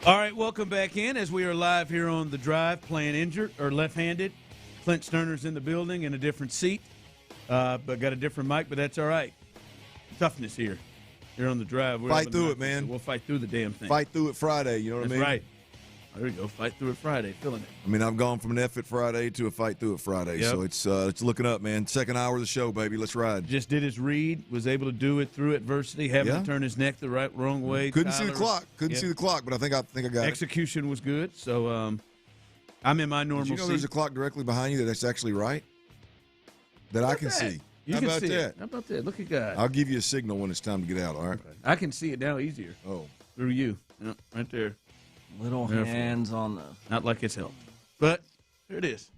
All right, welcome back in as we are live here on The Drive, playing injured or left-handed. Clint Stoerner's in the building in a different seat, but got a different mic, but that's all right. Toughness here on The Drive. Fight through it, man. We'll fight through the damn thing. Fight through it Friday, you know what I mean? That's right. There we go. Fight through it Friday. Feeling it. I mean, I've gone from an effort Friday to a fight through it Friday, so it's looking up, man. Second hour of the show, baby. Let's ride. Just did his read, was able to do it through adversity, having to turn his neck the wrong way. Couldn't see the clock. See the clock, but I think I got it. Execution was good, so I'm in my normal Did you know seat. there's a clock directly behind you that's actually right? That I can see. You How can about see that? it. How about that? Look at God. I'll give you a signal when it's time to get out, all right? Okay. I can see it now easier. Oh. Through you. Yep, right there. Little hands on the. Not like it's helped. But there it is.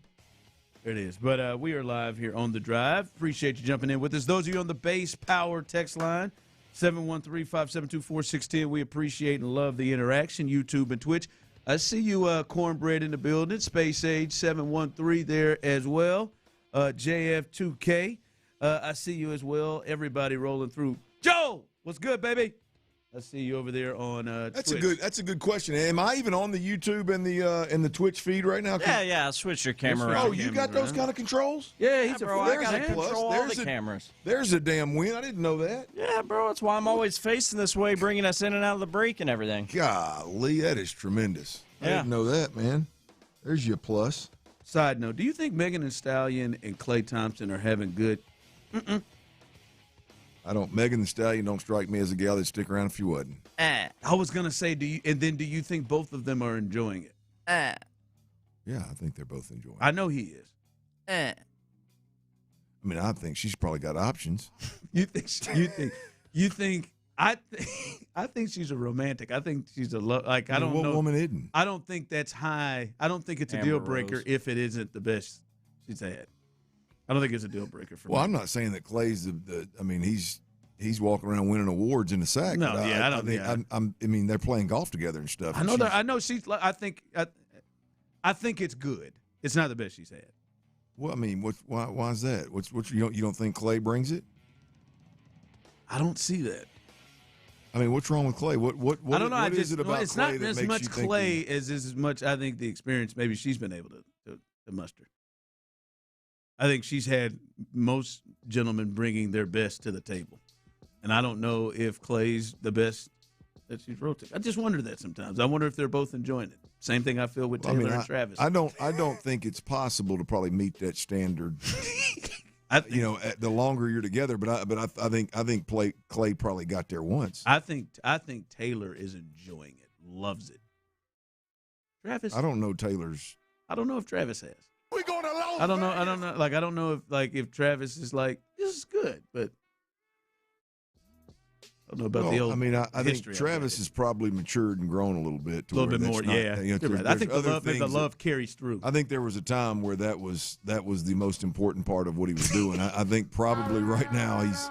There it is. But we are live here on The Drive. Appreciate you jumping in with us. Those of you on the Base Power text line, 713-572-4610. We appreciate and love the interaction, YouTube and Twitch. I see you, Cornbread, in the building. Space Age 713 there as well. JF2K. I see you as well. Everybody rolling through. Joe, what's good, baby? I see you over there on Twitch. That's a good question. Am I even on the YouTube and the Twitch feed right now? Yeah. I'll switch your camera around. Oh, you got those kind of controls? Yeah, he's bro. I got to control all the cameras. There's a damn win. I didn't know that. Yeah, bro. That's why I'm always facing this way, bringing us in and out of the break and everything. Golly, that is tremendous. I Yeah. didn't know that, man. There's your plus. Side note, do you think Megan Thee Stallion and Klay Thompson are having good? I don't. Megan Thee Stallion don't strike me as a gal that'd stick around if you wasn't. I was gonna say, do you think both of them are enjoying it? Yeah, I think they're both enjoying it. I know he is. I mean, I think she's probably got options. You think I think she's a romantic. I think she's a like. I don't know. What woman isn't? I don't think that's high. I don't think it's a deal breaker if it isn't the best she's had. I don't think it's a deal breaker for me. Well, I'm not saying that Clay's I mean, he's walking around winning awards in the sack. No, I don't. I mean, they're playing golf together and stuff. I know that. I know she's. I think it's good. It's not the best she's had. Well, I mean, why is that? You don't think Clay brings it? I don't see that. I mean, what's wrong with Clay? What I don't know. What is it about it's Clay not that as makes much you think Clay as much. I think the experience maybe she's been able to muster. I think she's had most gentlemen bringing their best to the table, and I don't know if Clay's the best that she's rotated. I just wonder that sometimes. I wonder if they're both enjoying it. Same thing I feel with Taylor and Travis. I don't think it's possible to probably meet that standard. The longer you're together, but I think Clay probably got there once. I think Taylor is enjoying it, loves it. Travis, I don't know Taylor's. I don't know if Travis has. We going to Las I don't know. Like I don't know if Travis is like this is good, but I don't know about the old. I mean, I think history Travis has probably matured and grown a little bit. A little bit more, yeah. You know, right. I think the love carries through. I think there was a time where that was the most important part of what he was doing. I think probably right now he's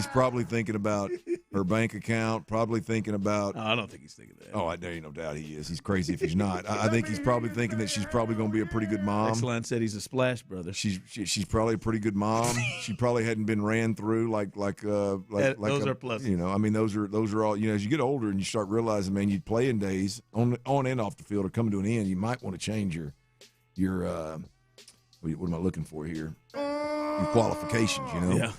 probably thinking about her bank account, probably thinking about. No, I don't think he's thinking that. Oh, there ain't no doubt he is. He's crazy if he's not. I think he's probably thinking that she's probably going to be a pretty good mom. X-Line said he's a splash brother. She's probably a pretty good mom. She probably hadn't been ran through like those are pluses. You know, I mean, those are all. You know, as you get older and you start realizing, man, your playing days on and off the field are coming to an end. You might want to change your what am I looking for here? Your qualifications. You know. Yeah.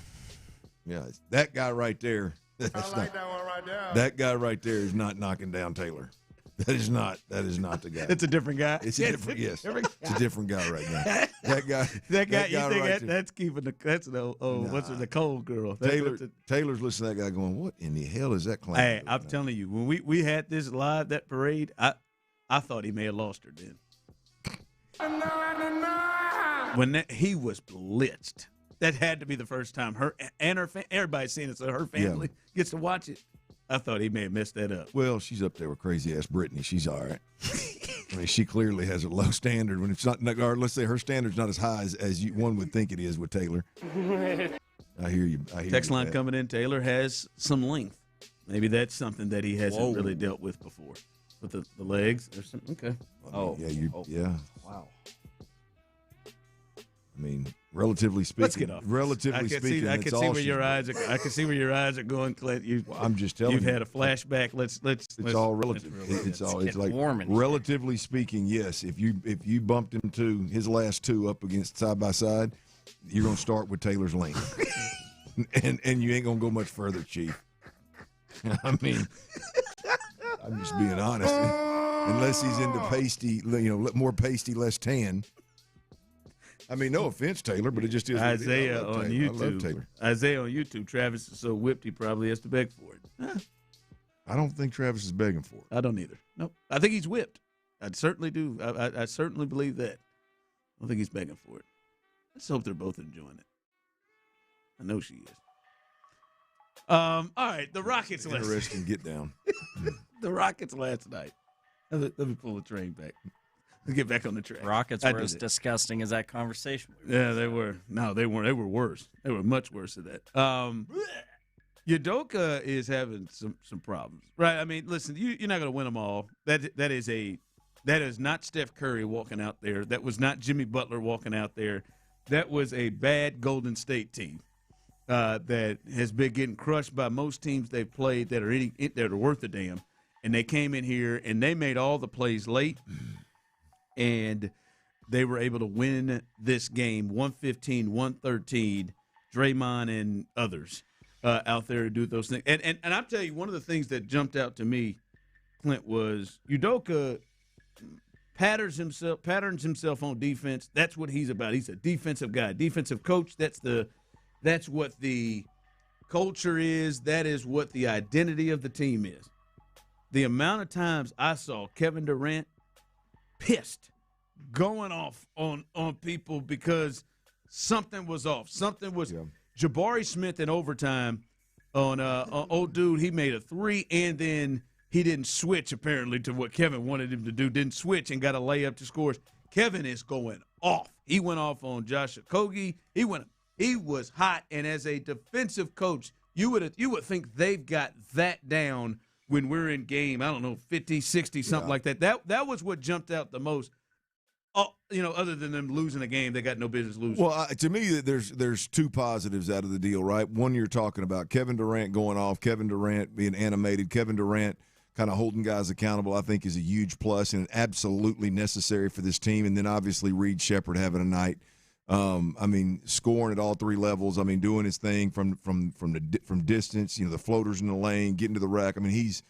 Yeah, that guy right there. That guy right there is not knocking down Taylor. That is not the guy. It's a different guy. It's a different. Yes, it's a different guy right now. That guy. You think that's keeping the cold girl? Taylor's listening to that guy going, what in the hell is that claim? Hey, I'm telling you, when we had this live, that parade, I thought he may have lost her then. When he was blitzed. That had to be the first time her everybody's seen it, so her family gets to watch it. I thought he may have messed that up. Well, she's up there with crazy ass Brittany. She's all right. I mean, she clearly has a low standard when it's not. Or let's say her standard's not as high as one would think it is with Taylor. I hear you. Text line coming in. Taylor has some length. Maybe that's something that he hasn't really dealt with before. With the legs or something. Okay. Yeah. Wow. I mean, relatively speaking. Let's get off. Relatively speaking, I can see where your eyes are. I can see where your eyes are going, Clint. I'm just telling you. You've had a flashback. It's all relative. It's like relatively speaking. Yes, if you bumped him to his last two up against side by side, you're gonna start with Taylor's length, and you ain't gonna go much further, Chief. I mean, I'm just being honest. Unless he's into pasty, more pasty, less tan. I mean, no offense, Taylor, but it just is. Isaiah on YouTube. Isaiah on YouTube. Travis is so whipped he probably has to beg for it. I don't think Travis is begging for it. I don't either. Nope. I think he's whipped. I certainly do. I certainly believe that. I don't think he's begging for it. Let's hope they're both enjoying it. I know she is. All right, the Rockets last night. Interesting get down. The Rockets last night. Let me pull the train back. Let's get back on the track. Rockets were as disgusting as that conversation. Yeah, they were. No, they weren't. They were worse. They were much worse than that. Udoka is having some problems, right? I mean, listen, you're not going to win them all. That is not Steph Curry walking out there. That was not Jimmy Butler walking out there. That was a bad Golden State team that has been getting crushed by most teams they've played that are worth a damn. And they came in here and they made all the plays late, and they were able to win this game 115-113. Draymond and others out there to do those things. And I'll tell you, one of the things that jumped out to me, Clint, was Udoka patterns himself on defense. That's what he's about. He's a defensive guy, defensive coach. That's what the culture is. That is what the identity of the team is. The amount of times I saw Kevin Durant pissed, going off on people because something was off. Something was Jabari Smith in overtime on old dude. He made a three, and then he didn't switch apparently to what Kevin wanted him to do. Didn't switch and got a layup to score. Kevin is going off. He went off on Josh Okogie. He was hot, and as a defensive coach, you would think they've got that down. When we're in game, I don't know, 50, 60, something like that. That was what jumped out the most. Other than them losing a game, they got no business losing. Well, to me, there's two positives out of the deal, right? One, you're talking about Kevin Durant going off, Kevin Durant being animated, Kevin Durant kind of holding guys accountable, I think is a huge plus and absolutely necessary for this team. And then obviously Reed Shepard having a night. Scoring at all three levels. I mean, doing his thing from distance. The floaters in the lane, getting to the rack. I mean, he's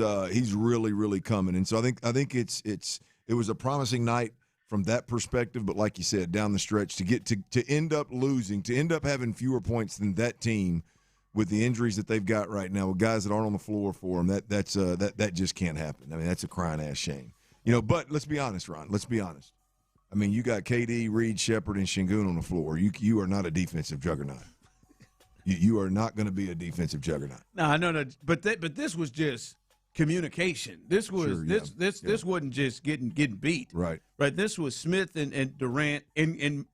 really, really coming. And so I think it was a promising night from that perspective. But like you said, down the stretch to end up losing, to end up having fewer points than that team with the injuries that they've got right now, with guys that aren't on the floor for them, that just can't happen. I mean, that's a crying ass shame. But let's be honest, Ron. Let's be honest. I mean, you got KD, Reed, Shepard, and Sengun on the floor. You are not a defensive juggernaut. You are not going to be a defensive juggernaut. No, I know that, but this was just communication. This was this wasn't just getting beat. Right. This was Smith and Durant in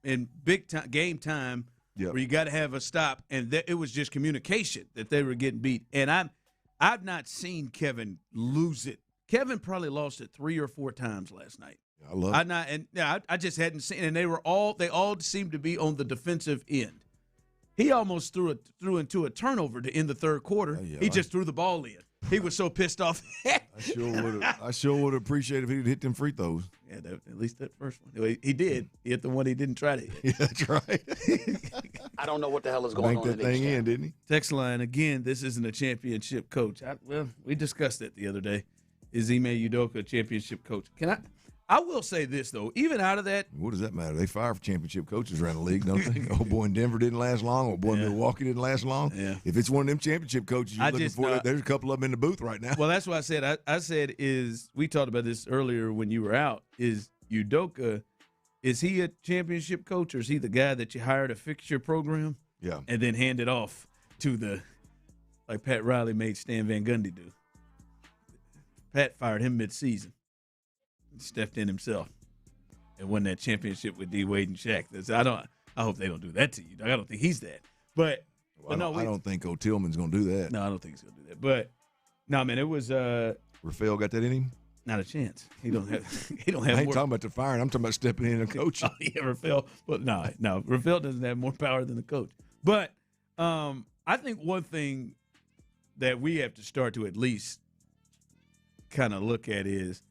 big time game time where you got to have a stop, and it was just communication that they were getting beat. And I've not seen Kevin lose it. Kevin probably lost it 3 or 4 times last night. I love it. I just hadn't seen, and they all seemed to be on the defensive end. He almost threw into a turnover to end the third quarter. He just threw the ball in. He was so pissed off. I sure would have appreciated if he'd hit them free throws. Yeah, at least that first one. He did. He hit the one he didn't try to hit. Yeah, that's right. I don't know what the hell is going on. Banked that thing in, didn't he? Text line again. This isn't a championship coach. We discussed that the other day. Is Ime Udoka a championship coach? I will say this, though. Even out of that. What does that matter? They fire for championship coaches around the league, don't they? Old boy in Denver didn't last long. Old boy in Milwaukee didn't last long. Yeah. If it's one of them championship coaches you're looking for, there's a couple of them in the booth right now. Well, that's what I said. I said we talked about this earlier when you were out, is Udoka Is he a championship coach, or is he the guy that you hire to fix your program? Yeah. And then hand it off to like Pat Riley made Stan Van Gundy do. Pat fired him mid-season. Stepped in himself and won that championship with D. Wade and Shaq. I hope they don't do that to you. I don't think he's that. But I don't think O'Tillman's going to do that. No, I don't think he's going to do that. But no, man, it was. Rafael got that in him? Not a chance. He don't have. I ain't talking about the firing. I'm talking about stepping in and coaching. Oh, yeah, Rafael. But no, Rafael doesn't have more power than the coach. But I think one thing that we have to start to at least kind of look at is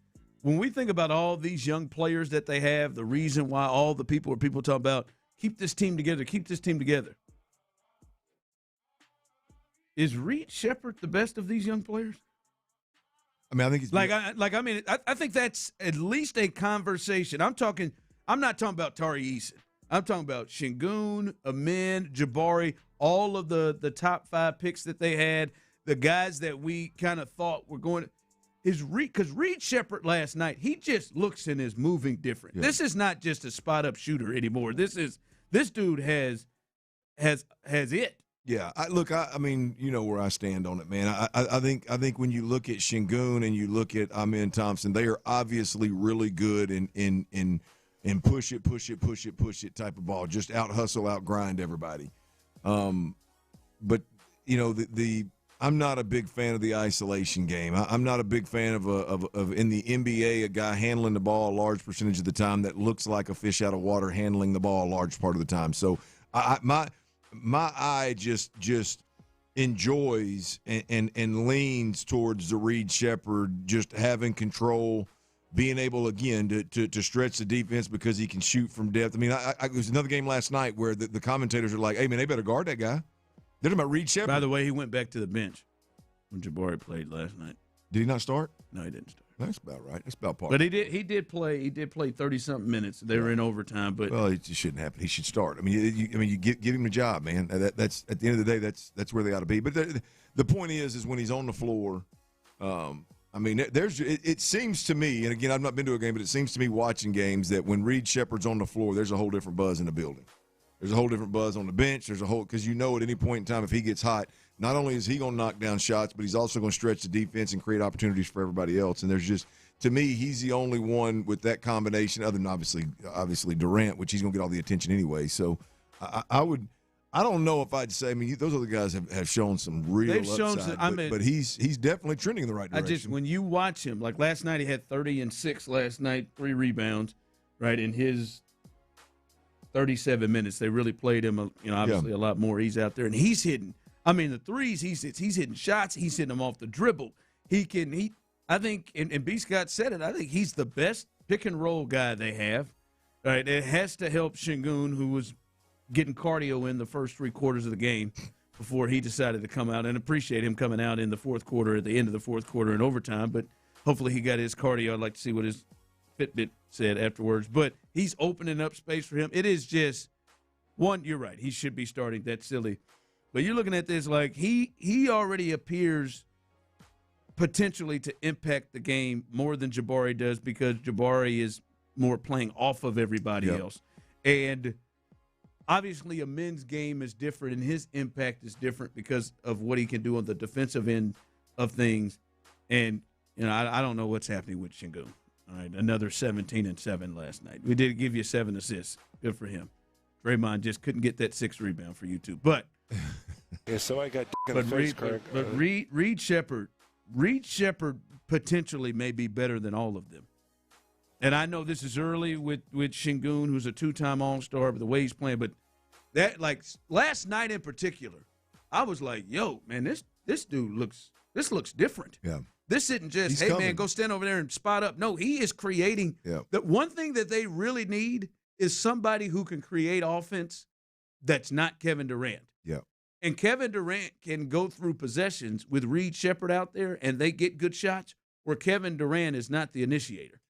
when we think about all these young players that they have, the reason why all the people talk about keep this team together. Is Reed Shepard the best of these young players? I mean, I think he's I think that's at least a conversation. I'm not talking about Tari Eason. I'm talking about Sengun, Amin, Jabari, all of the top 5 picks that they had, the guys that we kind of thought were going to. Because Reed Shepard last night, he just looks and is moving different. Yeah. This is not just a spot-up shooter anymore. This dude has it. Yeah, I mean, you know where I stand on it, man. I think when you look at Sengun and you look at Amin Thompson, they are obviously really good in push it type of ball, just out hustle, out grind everybody. But you know I'm not a big fan of the isolation game. I'm not a big fan of in the NBA a guy handling the ball a large percentage of the time that looks like a fish out of water handling the ball a large part of the time. So my eye just enjoys and leans towards the Reed Shepard just having control, being able again to stretch the defense because he can shoot from depth. I mean, it was another game last night where the commentators are like, "Hey man, they better guard that guy." They're talking about Reed Shepard. By the way, he went back to the bench when Jabari played last night. Did he not start? No, he didn't start. That's about right. That's about par. But he did play 30-something minutes. They were in overtime. But well, it shouldn't happen. He should start. I mean, you give him the job, man. That's at the end of the day, that's where they ought to be. But the point is when he's on the floor. I mean, it seems to me, and again, I've not been to a game, but it seems to me watching games that when Reed Shepard's on the floor, there's a whole different buzz in the building. There's a whole different buzz on the bench. Because you know at any point in time if he gets hot, not only is he going to knock down shots, but he's also going to stretch the defense and create opportunities for everybody else. And there's just, to me, he's the only one with that combination, other than obviously Durant, which he's going to get all the attention anyway. So I don't know if I'd say. I mean, those other guys have shown some real upside, but he's definitely trending in the right direction. When you watch him, like last night, he had 30 and 6 last night, 3 rebounds, right? In his 37 minutes, they really played him, obviously a lot more. He's out there and he's hitting. I mean, the threes he's hitting shots. He's hitting them off the dribble. I think, and B. Scott said it. I think he's the best pick and roll guy they have. Right? It has to help Sengun, who was getting cardio in the first 3 quarters of the game before he decided to come out, and appreciate him coming out in the fourth quarter, at the end of the fourth quarter in overtime. But hopefully he got his cardio. I'd like to see what his Fitbit said afterwards. But he's opening up space for him. It is just one. You're right. He should be starting. That's silly. But you're looking at this like he already appears potentially to impact the game more than Jabari does, because Jabari is more playing off of everybody else. And obviously a men's game is different and his impact is different because of what he can do on the defensive end of things. And, I don't know what's happening with Sengun. All right, another 17 and 7 last night. We did give you 7 assists. Good for him. Draymond just couldn't get that 6th rebound for you two. But yeah, so I got in the face, Kirk. But Reed Shepard potentially may be better than all of them. And I know this is early with Sengun, who's a 2-time All-Star, but the way he's playing. But that, like, last night in particular, I was like, yo, man, this dude looks different. Yeah. This isn't just, man, go stand over there and spot up. No, he is creating. Yeah. The one thing that they really need is somebody who can create offense that's not Kevin Durant. Yeah. And Kevin Durant can go through possessions with Reed Shepard out there and they get good shots, where Kevin Durant is not the initiator.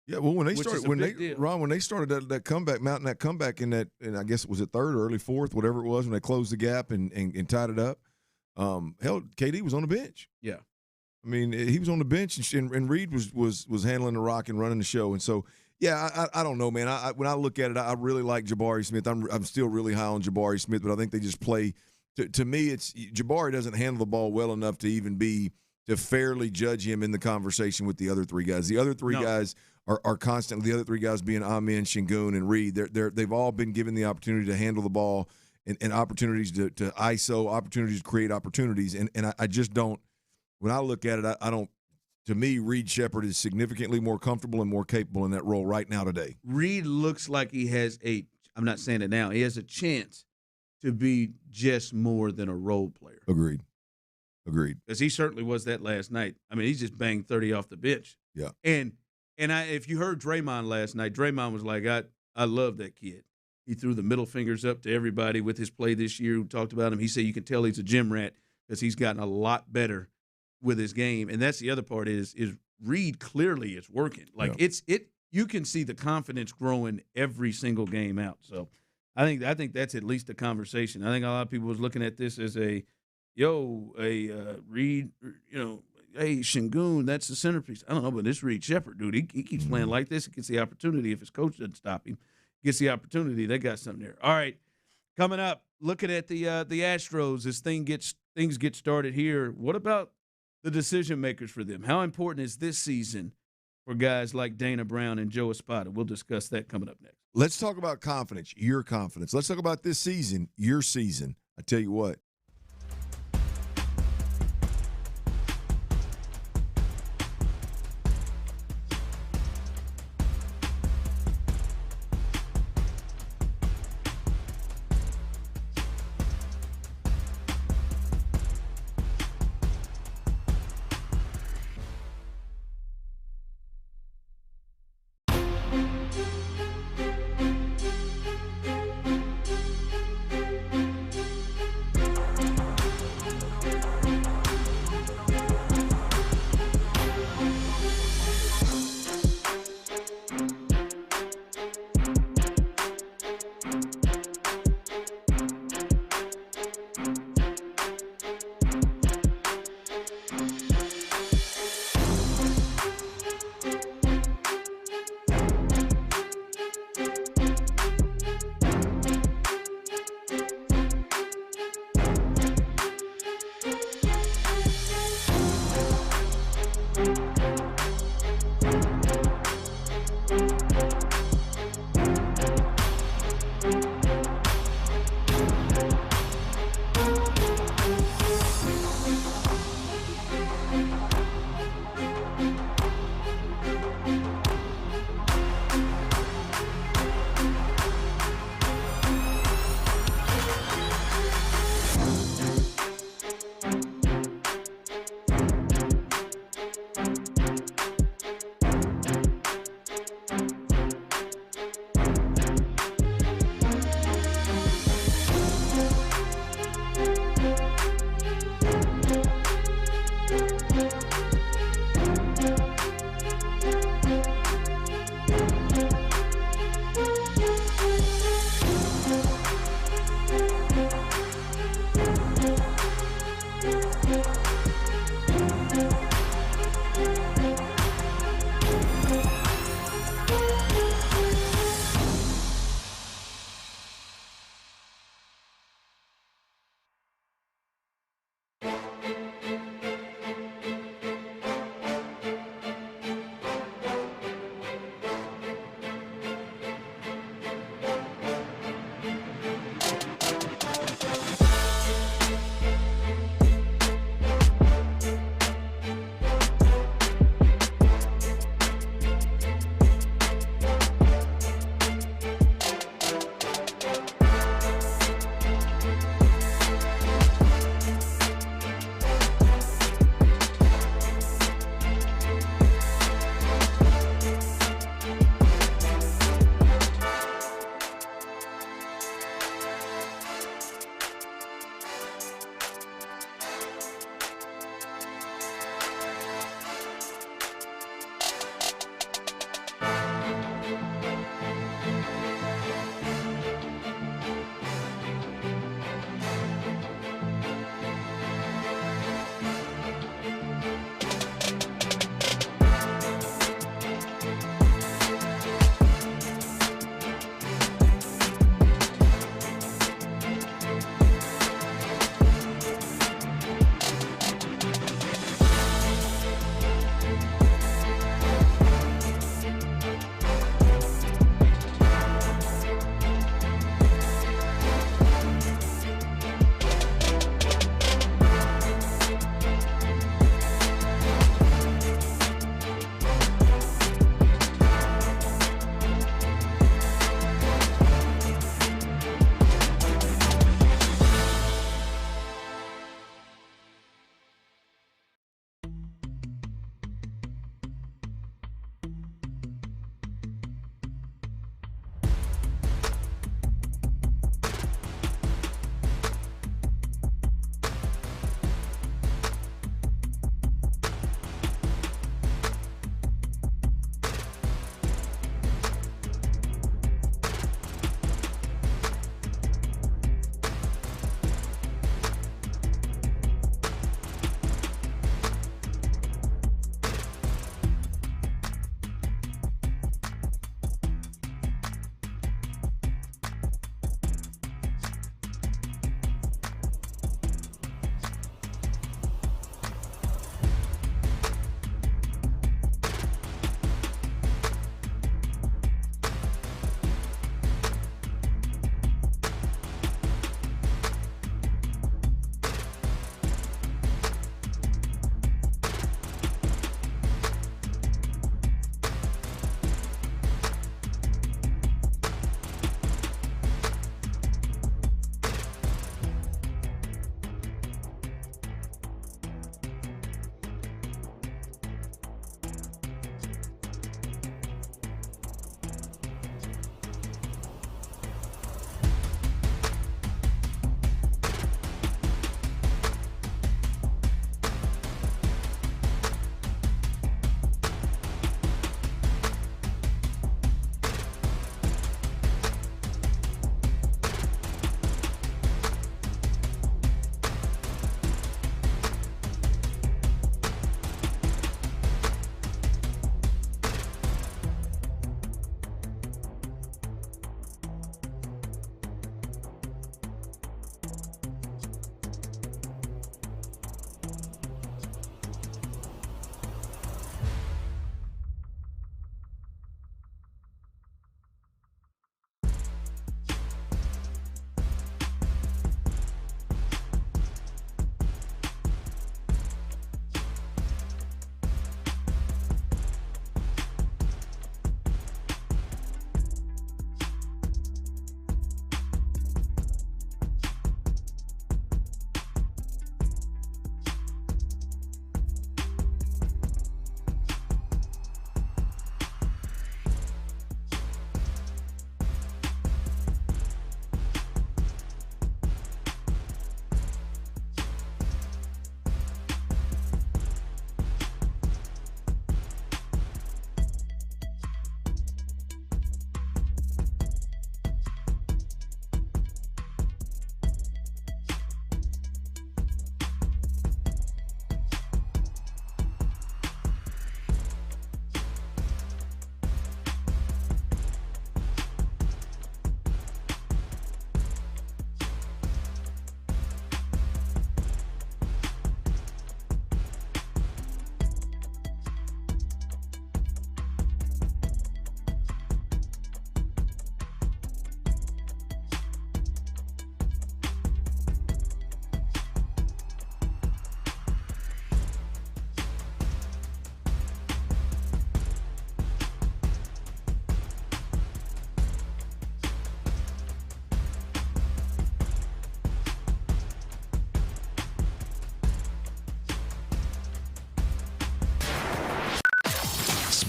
Yeah, well, when they started that comeback, mounting that comeback in I guess it was the third or early fourth, whatever it was, when they closed the gap and tied it up. Hell, KD was on the bench. Yeah. I mean, he was on the bench, and Reed was handling the rock and running the show. And so Yeah, I don't know, man. When I look at it, I really like Jabari Smith. I'm still really high on Jabari Smith, but I think they just play. To me, it's Jabari doesn't handle the ball well enough to even to fairly judge him in the conversation with the other three guys. The other three guys are constantly, the other three guys being Amen, Sengun, and Reed. They've all been given the opportunity to handle the ball and opportunities to ISO, opportunities to create opportunities. And I just don't. When I look at it, I don't. To me, Reed Shepard is significantly more comfortable and more capable in that role right now today. Reed looks like he has I'm not saying it now, he has a chance to be just more than a role player. Agreed. Because he certainly was that last night. I mean, he just banged 30 off the bench. Yeah. And if you heard Draymond last night, Draymond was like, I love that kid. He threw the middle fingers up to everybody with his play this year who talked about him. He said you can tell he's a gym rat because he's gotten a lot better with his game. And that's the other part is Reed clearly is working. Like you can see the confidence growing every single game out. So I think that's at least a conversation. I think a lot of people was looking at this as Reed, hey, Sengun, that's the centerpiece. I don't know, but this Reed Shepard, dude, he keeps playing like this. He gets the opportunity. If his coach doesn't stop him, gets the opportunity. They got something there. All right, coming up, looking at the Astros as things get started here. What about the decision makers for them? How important is this season for guys like Dana Brown and Joe Espada? We'll discuss that coming up next. Let's talk about confidence, your confidence. Let's talk about this season, your season. I tell you what.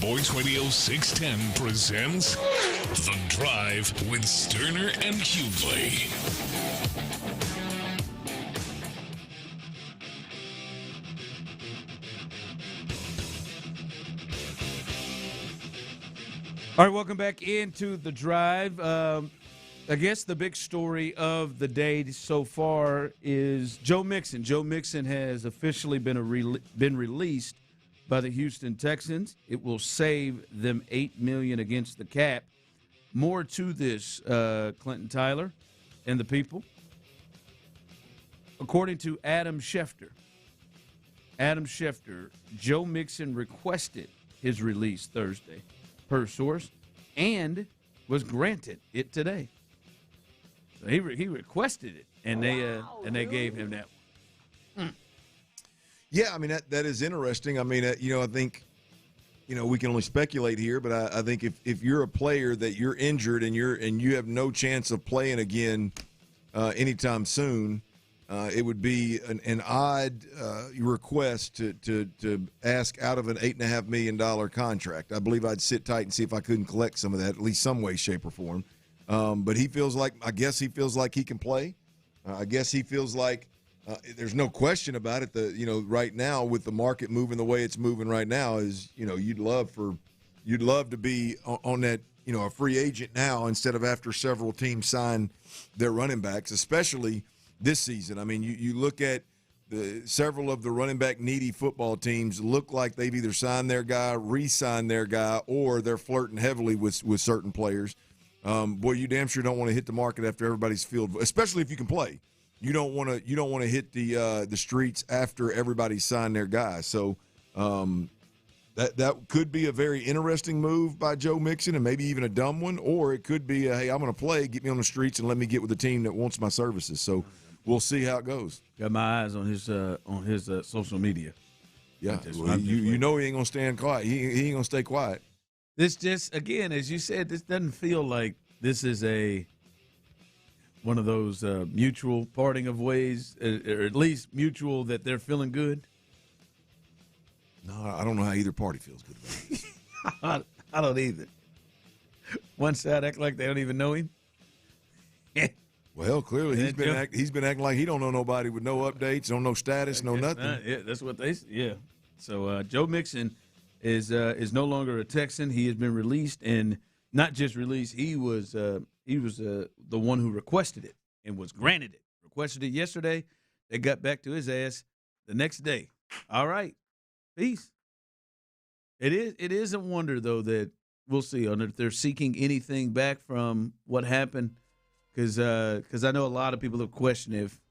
Sports Radio 610 presents The Drive with Stoerner and Hughley. All right, welcome back into The Drive. I guess the big story of the day so far is Joe Mixon. Joe Mixon has officially been released by the Houston Texans. It will save them $8 million against the cap. More to this, Clinton Tyler and the people. According to Adam Schefter, Joe Mixon requested his release Thursday, per source, and was granted it today. So he requested it, and they gave him that one. Yeah, I mean that is interesting. I mean, I think, we can only speculate here, but I think if you're a player that you're injured and you have no chance of playing again anytime soon, it would be an odd request to ask out of an $8.5 million contract. I believe I'd sit tight and see if I couldn't collect some of that, at least some way, shape, or form. But I guess he feels like he can play. I guess he feels like there's no question about it. Right now with the market moving the way it's moving right now is, you'd love to be on that, a free agent now instead of after several teams sign their running backs, especially this season. I mean, you look at several of the running back needy football teams look like they've either signed their guy, re-signed their guy, or they're flirting heavily with certain players. Boy, you damn sure don't want to hit the market after everybody's field, especially if you can play. You don't want to hit the streets after everybody's signed their guy. So that could be a very interesting move by Joe Mixon, and maybe even a dumb one, or it could be hey, I'm going to play, get me on the streets, and let me get with a team that wants my services. So we'll see how it goes. Got my eyes on his social media. Yeah, well, you know he ain't going to stand quiet. He ain't going to stay quiet. This just, again, as you said, this doesn't feel like this is one of those mutual parting of ways, or at least mutual that they're feeling good. No, I don't know how either party feels good about it. I don't either. One side act like they don't even know him. Well, clearly he's been acting like he don't know nobody with no updates, no status, no nothing. Yeah, that's what they say. Yeah. So Joe Mixon is no longer a Texan. He has been released, and not just released. He was the one who requested it and was granted it. Requested it yesterday. They got back to his ass the next day. All right, peace. It is a wonder though that we'll see on if they're seeking anything back from what happened, because I know a lot of people have questioned if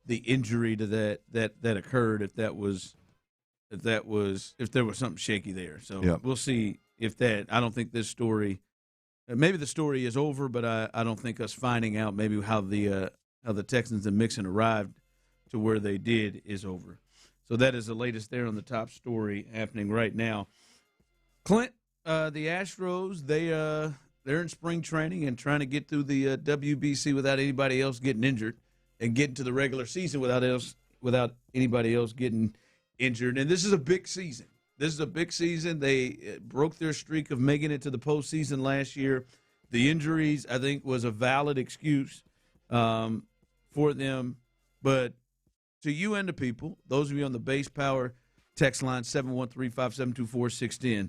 the injury to that occurred, if there was something shaky there. So We'll see if that. I don't think this story. Maybe the story is over, but I don't think us finding out maybe how the Texans and Mixon arrived to where they did is over. So that is the latest there on the top story happening right now. Clint, the Astros, they're in spring training and trying to get through the WBC without anybody else getting injured, and get into the regular season without anybody else getting injured. And this is a big season. They broke their streak of making it to the postseason last year. The injuries, I think, was a valid excuse for them. But to you and the people, those of you on the Base Power text line 713-572-4610,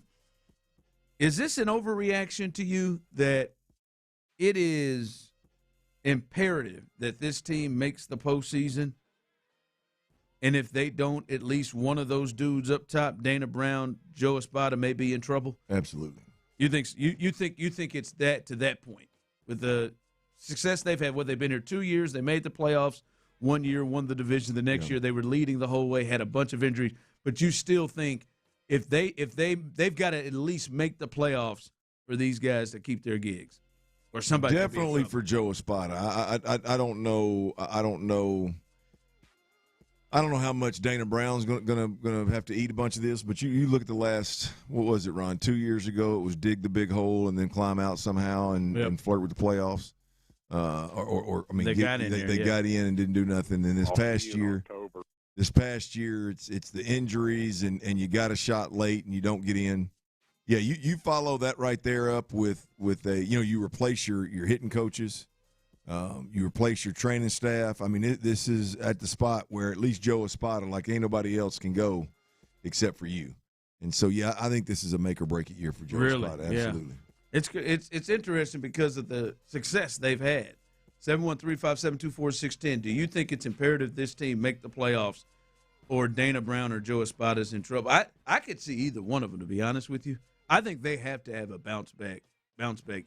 is this an overreaction to you that it is imperative that this team makes the postseason? And if they don't, at least one of those dudes up top, Dana Brown, Joe Espada, may be in trouble? Absolutely. You think it's that to that point? With the success they've had, they've been here 2 years, they made the playoffs, 1 year, won the division, the next year they were leading the whole way, had a bunch of injuries, but you still think if they've got to at least make the playoffs for these guys to keep their gigs, or somebody definitely for Joe Espada. I don't know. I don't know how much Dana Brown's gonna have to eat a bunch of this, but you look at the last, what was it, Ron? 2 years ago, it was dig the big hole and then climb out somehow and flirt with the playoffs. They got in and didn't do nothing. And this past year, it's the injuries and you got a shot late and you don't get in. Yeah, you follow that right there up with a, you replace your hitting coaches, you replace your training staff. I mean, this is at the spot where at least Joe Espada, like ain't nobody else can go except for you. And so, yeah, I think this is a make or break it year for Joe Espada. Absolutely. Yeah. It's interesting because of the success they've had. 713-572-4610. Do you think it's imperative this team make the playoffs, or Dana Brown or Joe Espada's in trouble? I could see either one of them, to be honest with you. I think they have to have a bounce back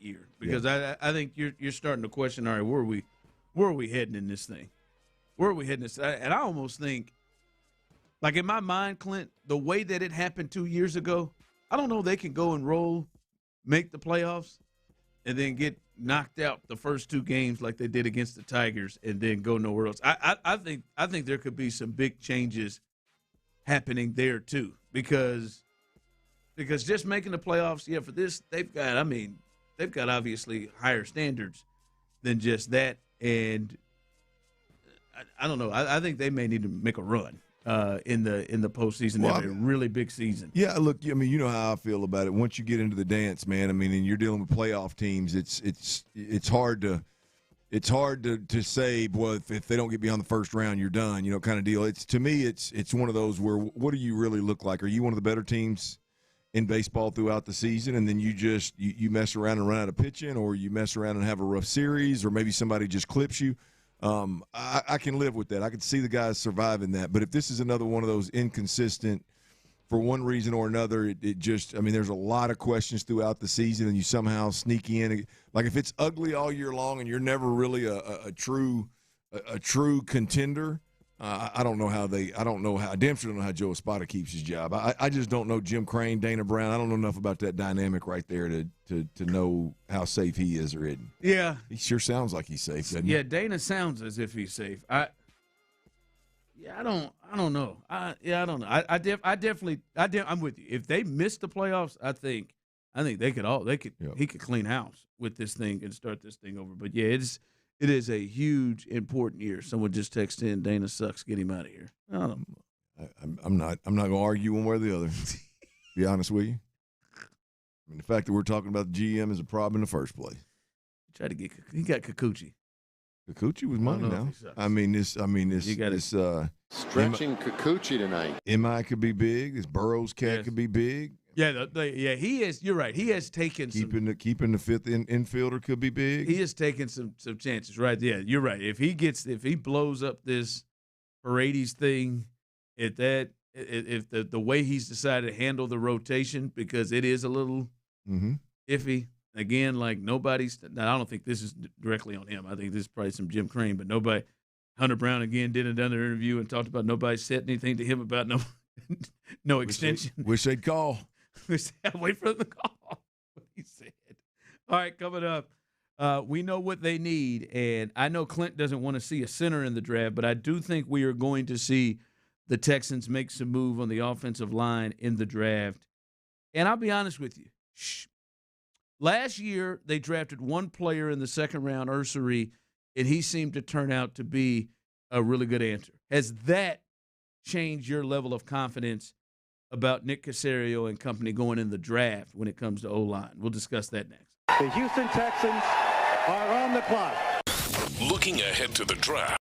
year, because I think you're starting to question, all right, where are we heading in this thing? Where are we heading this? And I almost think, like in my mind, Clint, the way that it happened 2 years ago, I don't know they can go and roll, make the playoffs, and then get knocked out the first two games like they did against the Tigers, and then go nowhere else. I think there could be some big changes happening there too, because just making the playoffs, for this they've got obviously higher standards than just that, and I don't know. I think they may need to make a run in the postseason. Well, have a really big season. Yeah, look, I mean, you know how I feel about it. Once you get into the dance, man, I mean, and you're dealing with playoff teams, it's hard to say, well, if they don't get beyond the first round, you're done, kind of deal. To me, it's one of those where, what do you really look like? Are you one of the better teams in baseball throughout the season, and then you mess around and run out of pitching, or you mess around and have a rough series, or maybe somebody just clips you? I can live with that. I can see the guys surviving that. But if this is another one of those inconsistent, for one reason or another, there's a lot of questions throughout the season, and you somehow sneak in. Like if it's ugly all year long and you're never really a true contender, I don't know how damn sure don't know how Joe Espada keeps his job. I just don't know Jim Crane, Dana Brown. I don't know enough about that dynamic right there to know how safe he is or isn't. Yeah. He sure sounds like he's safe, doesn't he? Yeah, Dana sounds as if he's safe. I don't know. I don't know. I'm with you. If they miss the playoffs, I think he could clean house with this thing and start this thing over. But yeah, it is a huge, important year. Someone just texted in, Dana sucks, get him out of here. I don't know. I'm not going to argue one way or the other, to be honest with you. I mean, the fact that we're talking about the GM is a problem in the first place. He got Kikuchi. Kikuchi was money now. You got this stretching Kikuchi tonight. MI could be big. This Burroughs cat could be big. Yeah, he is. You're right. He has taken keeping the fifth infielder could be big. He has taken some chances, right? Yeah, you're right. If he blows up this Paredes thing, if the way he's decided to handle the rotation, because it is a little iffy. Again, like nobody's. Now, I don't think this is directly on him. I think this is probably some Jim Crane, but nobody. Hunter Brown again did another interview and talked about nobody said anything to him about no extension. Wish they'd call. Wait for them to call. What he said. All right, coming up, we know what they need, and I know Clint doesn't want to see a center in the draft, but I do think we are going to see the Texans make some move on the offensive line in the draft. And I'll be honest with you. Last year, they drafted one player in the second round, Ursary, and he seemed to turn out to be a really good answer. Has that changed your level of confidence about Nick Cacerio and company going in the draft when it comes to O-line? We'll discuss that next. The Houston Texans are on the clock. Looking ahead to the draft.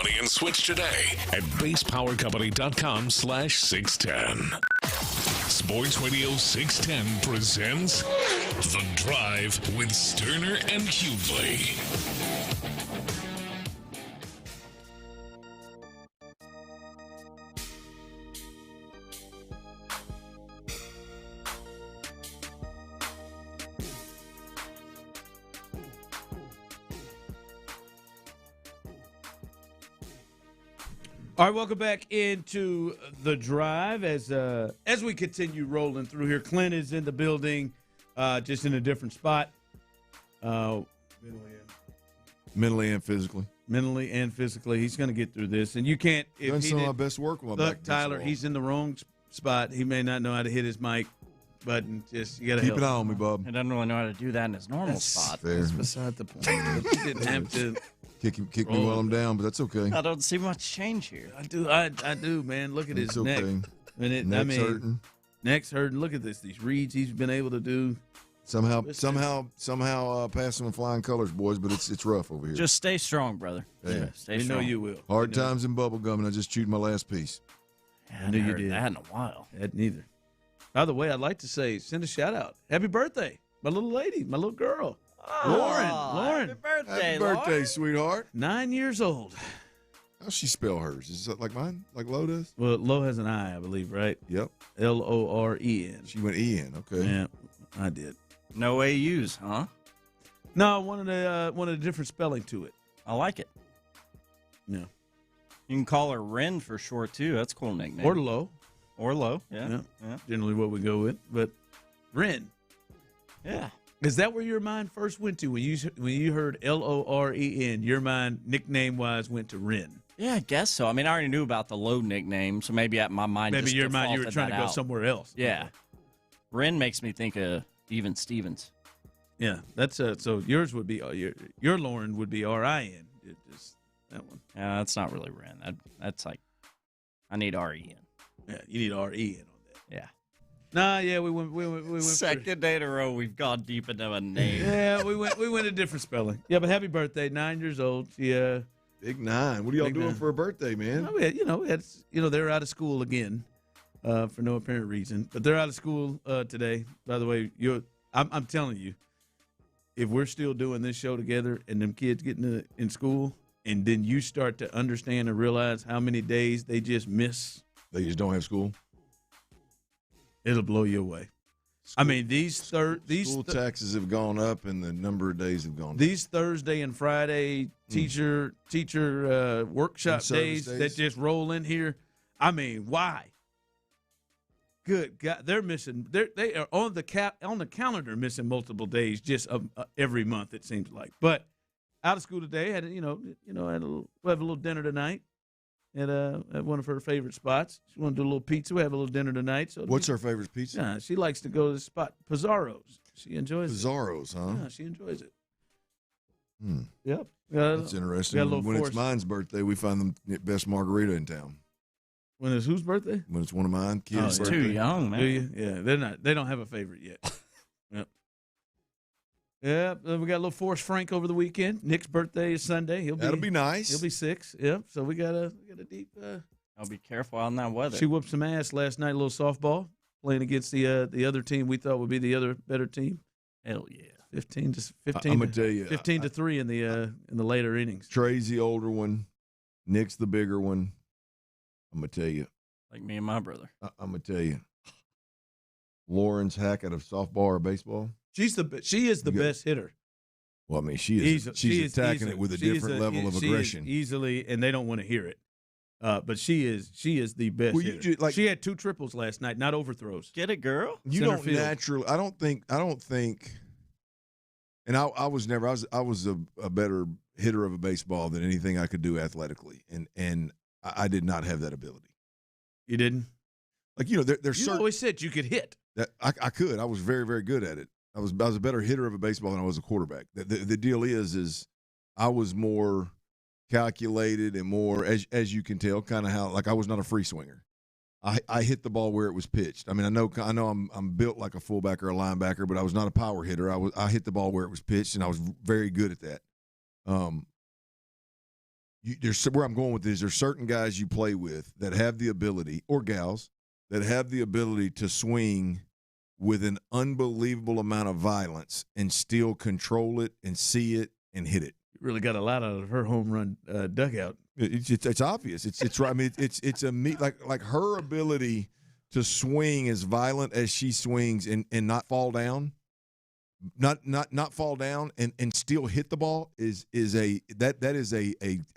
money and switch today at basepowercompany.com/610. Sports Radio 610 presents The Drive with Stoerner and Hughley. All right, welcome back into The Drive as we continue rolling through here. Clint is in the building, just in a different spot. Mentally and physically. Mentally and physically. He's going to get through this. And you can't. If Done he some of didn't- my best work with my Look, back. Tyler, he's in the wrong spot. He may not know how to hit his mic button. Just you got to Keep help an eye him. on me, Bob. He doesn't really know how to do that in his normal That's spot. fair. That's beside the point. You didn't have to. Kick me while I'm down, but that's okay. I don't see much change here. I do, man. Look at It's his neck. okay. Neck's Hurting. Neck's hurting. Look at this. These reads he's been able to do. Somehow passing with flying colors, boys, but it's rough over here. Just stay strong, brother. Yeah. Stay We strong. know you will. Hard times and bubble gum, and I just chewed my last piece. I knew you heard did. that in a while. That neither. By the way, I'd like to send a shout out. Happy birthday, my little lady, my little girl, Lauren. Happy birthday, Happy birthday, Lauren. sweetheart. 9 years old. How's she spell hers? Is that like mine? Like Lo does? Well, Lo has an I believe, right? Yep. Loren. She went E-N. Okay. Yeah, I did. No AUs, huh? No, I wanted a different spelling to it. I like it. Yeah. You can call her Ren for short, too. That's a cool nickname. Or Lo. Or Lo, yeah. Generally what we go with. But Ren. Yeah. Is that where your mind first went to when you heard Loren? Your mind, nickname-wise, went to Ren. Yeah, I guess so. I mean, I already knew about the Lo nickname, so maybe my mind Maybe just your mind, you were defaulted trying to that go out. somewhere else. Yeah. Ren makes me think of Even Stevens. Yeah, that's so yours would be your Lauren would be R-I-N. Just that one. Yeah, that's not really Ren. That's like I need R-E-N. Yeah, you need R-E-N on that. Yeah. Nah, yeah, we went Second day in a row we've gone deep into a name. Yeah, we went a different spelling. Yeah, but happy birthday, 9 years old. She Big 9. What are y'all Big doing 9. for a birthday, man? It's they're out of school again, for no apparent reason. But they're out of school today. By the way, I'm telling you, if we're still doing this show together and them kids getting in school, and then you start to understand and realize how many days they just miss. They just don't have school? It'll blow you away. I mean, School taxes have gone up and the number of days have gone down. These Thursday and Friday teacher workshop service days that just roll in here. I mean, why? Good God, they're missing. They are on the calendar missing multiple days just every month. It seems like. But out of school today, we'll have a little dinner tonight at one of her favorite spots. She want to do a little pizza. We have a little dinner tonight. So What's her favorite pizza? Yeah, she likes to go to the spot Pizarro's. She enjoys Pizarro's, it. huh? Yeah, she enjoys it. Hmm. Yep. That's interesting. got a little When force. it's mine's birthday, we find the best margarita in town. When it's whose birthday? When it's one of mine, kids' it's birthday. too young, man. Do you? Yeah, they don't have a favorite yet. Yep. Yeah, we got a little Forrest Frank over the weekend. Nick's birthday is Sunday. That'll be nice. He'll be 6. Yep. So we got a deep. I'll be careful on that weather. She whooped some ass last night. A little softball playing against the other team we thought would be the other better team. Hell yeah. 15 I'm gonna tell you, 15 to 3 in the later innings. Trey's the older one. Nick's the bigger one. I'm gonna tell you. Like me and my brother. I'm gonna tell you. Lauren's Hackett of softball or baseball. She is the best hitter. Well, I mean, she's attacking it with a different level of aggression. Easily, and they don't want to hear it. But she is the best Well, hitter. She had 2 triples last night, not overthrows. Get it, girl. You Center don't field. naturally. I don't think. And I was a better hitter of a baseball than anything I could do athletically, and I did not have that ability. You didn't? Like there's You certain always said you could hit. that I could. I was very, very good at it. I was a better hitter of a baseball than I was a quarterback. The deal is I was more calculated and more, as you can tell, kind of how, like, I was not a free swinger. I hit the ball where it was pitched. I mean, I know I'm built like a fullback or a linebacker, but I was not a power hitter. I hit the ball where it was pitched, and I was very good at that. there's where I'm going with this. There's certain guys you play with that have the ability, or gals that have the ability to swing with an unbelievable amount of violence and still control it and see it and hit it. You really got a lot out of her home run dugout. It's obvious. It's right. I mean, it's like her ability to swing as violent as she swings and not fall down. Not fall down and still hit the ball is a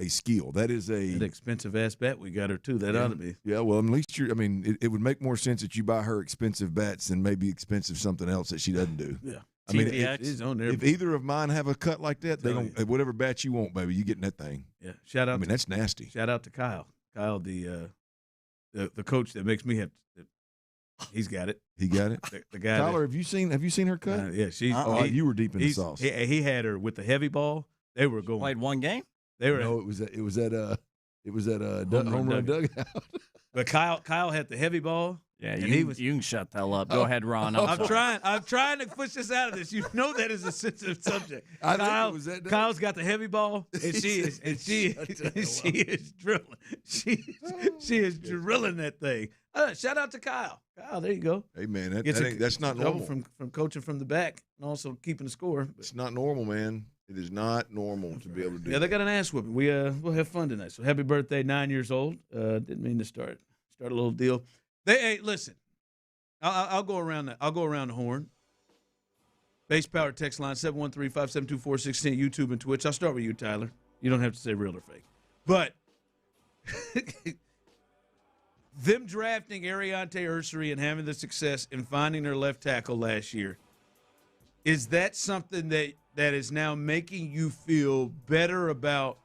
skill. That is an expensive ass bat we got her too. That ought to be. Yeah, well, at least it would make more sense that you buy her expensive bats than maybe expensive something else that she doesn't do. Yeah. I mean, if either of mine have a cut like that, they don't. Whatever bat you want, baby, you getting that thing. Yeah. Shout out. I mean, that's nasty. Shout out to Kyle. Kyle, the coach that makes me have. He's got it. He got it. The guy. Tyler, have you seen her cut? Yeah, she's. You were deep in the sauce. He had her with the heavy ball. They were going. Played one game. They were. No, it was at home run dugout. But Kyle had the heavy ball. Yeah, you can shut the hell up. Go ahead, Ron. I'm trying to push this out of this. You know that is a sensitive subject. Kyle's got the heavy ball, and she is drilling. She is drilling that thing. Shout out to Kyle. Kyle, there you go. Hey man, that's not normal. From coaching from the back and also keeping the score. It's not normal, man. It is not normal to be able to do. Yeah, they got an ass whooping. We'll have fun tonight. So happy birthday, 9 years old. Didn't mean to start a little deal. Hey, listen. I'll go around that. I'll go around the horn. Base power text line 713-572-4610, YouTube and Twitch. I'll start with you, Tyler. You don't have to say real or fake. But them drafting Ariante Ursery and having the success in finding their left tackle last year, is that something that is now making you feel better about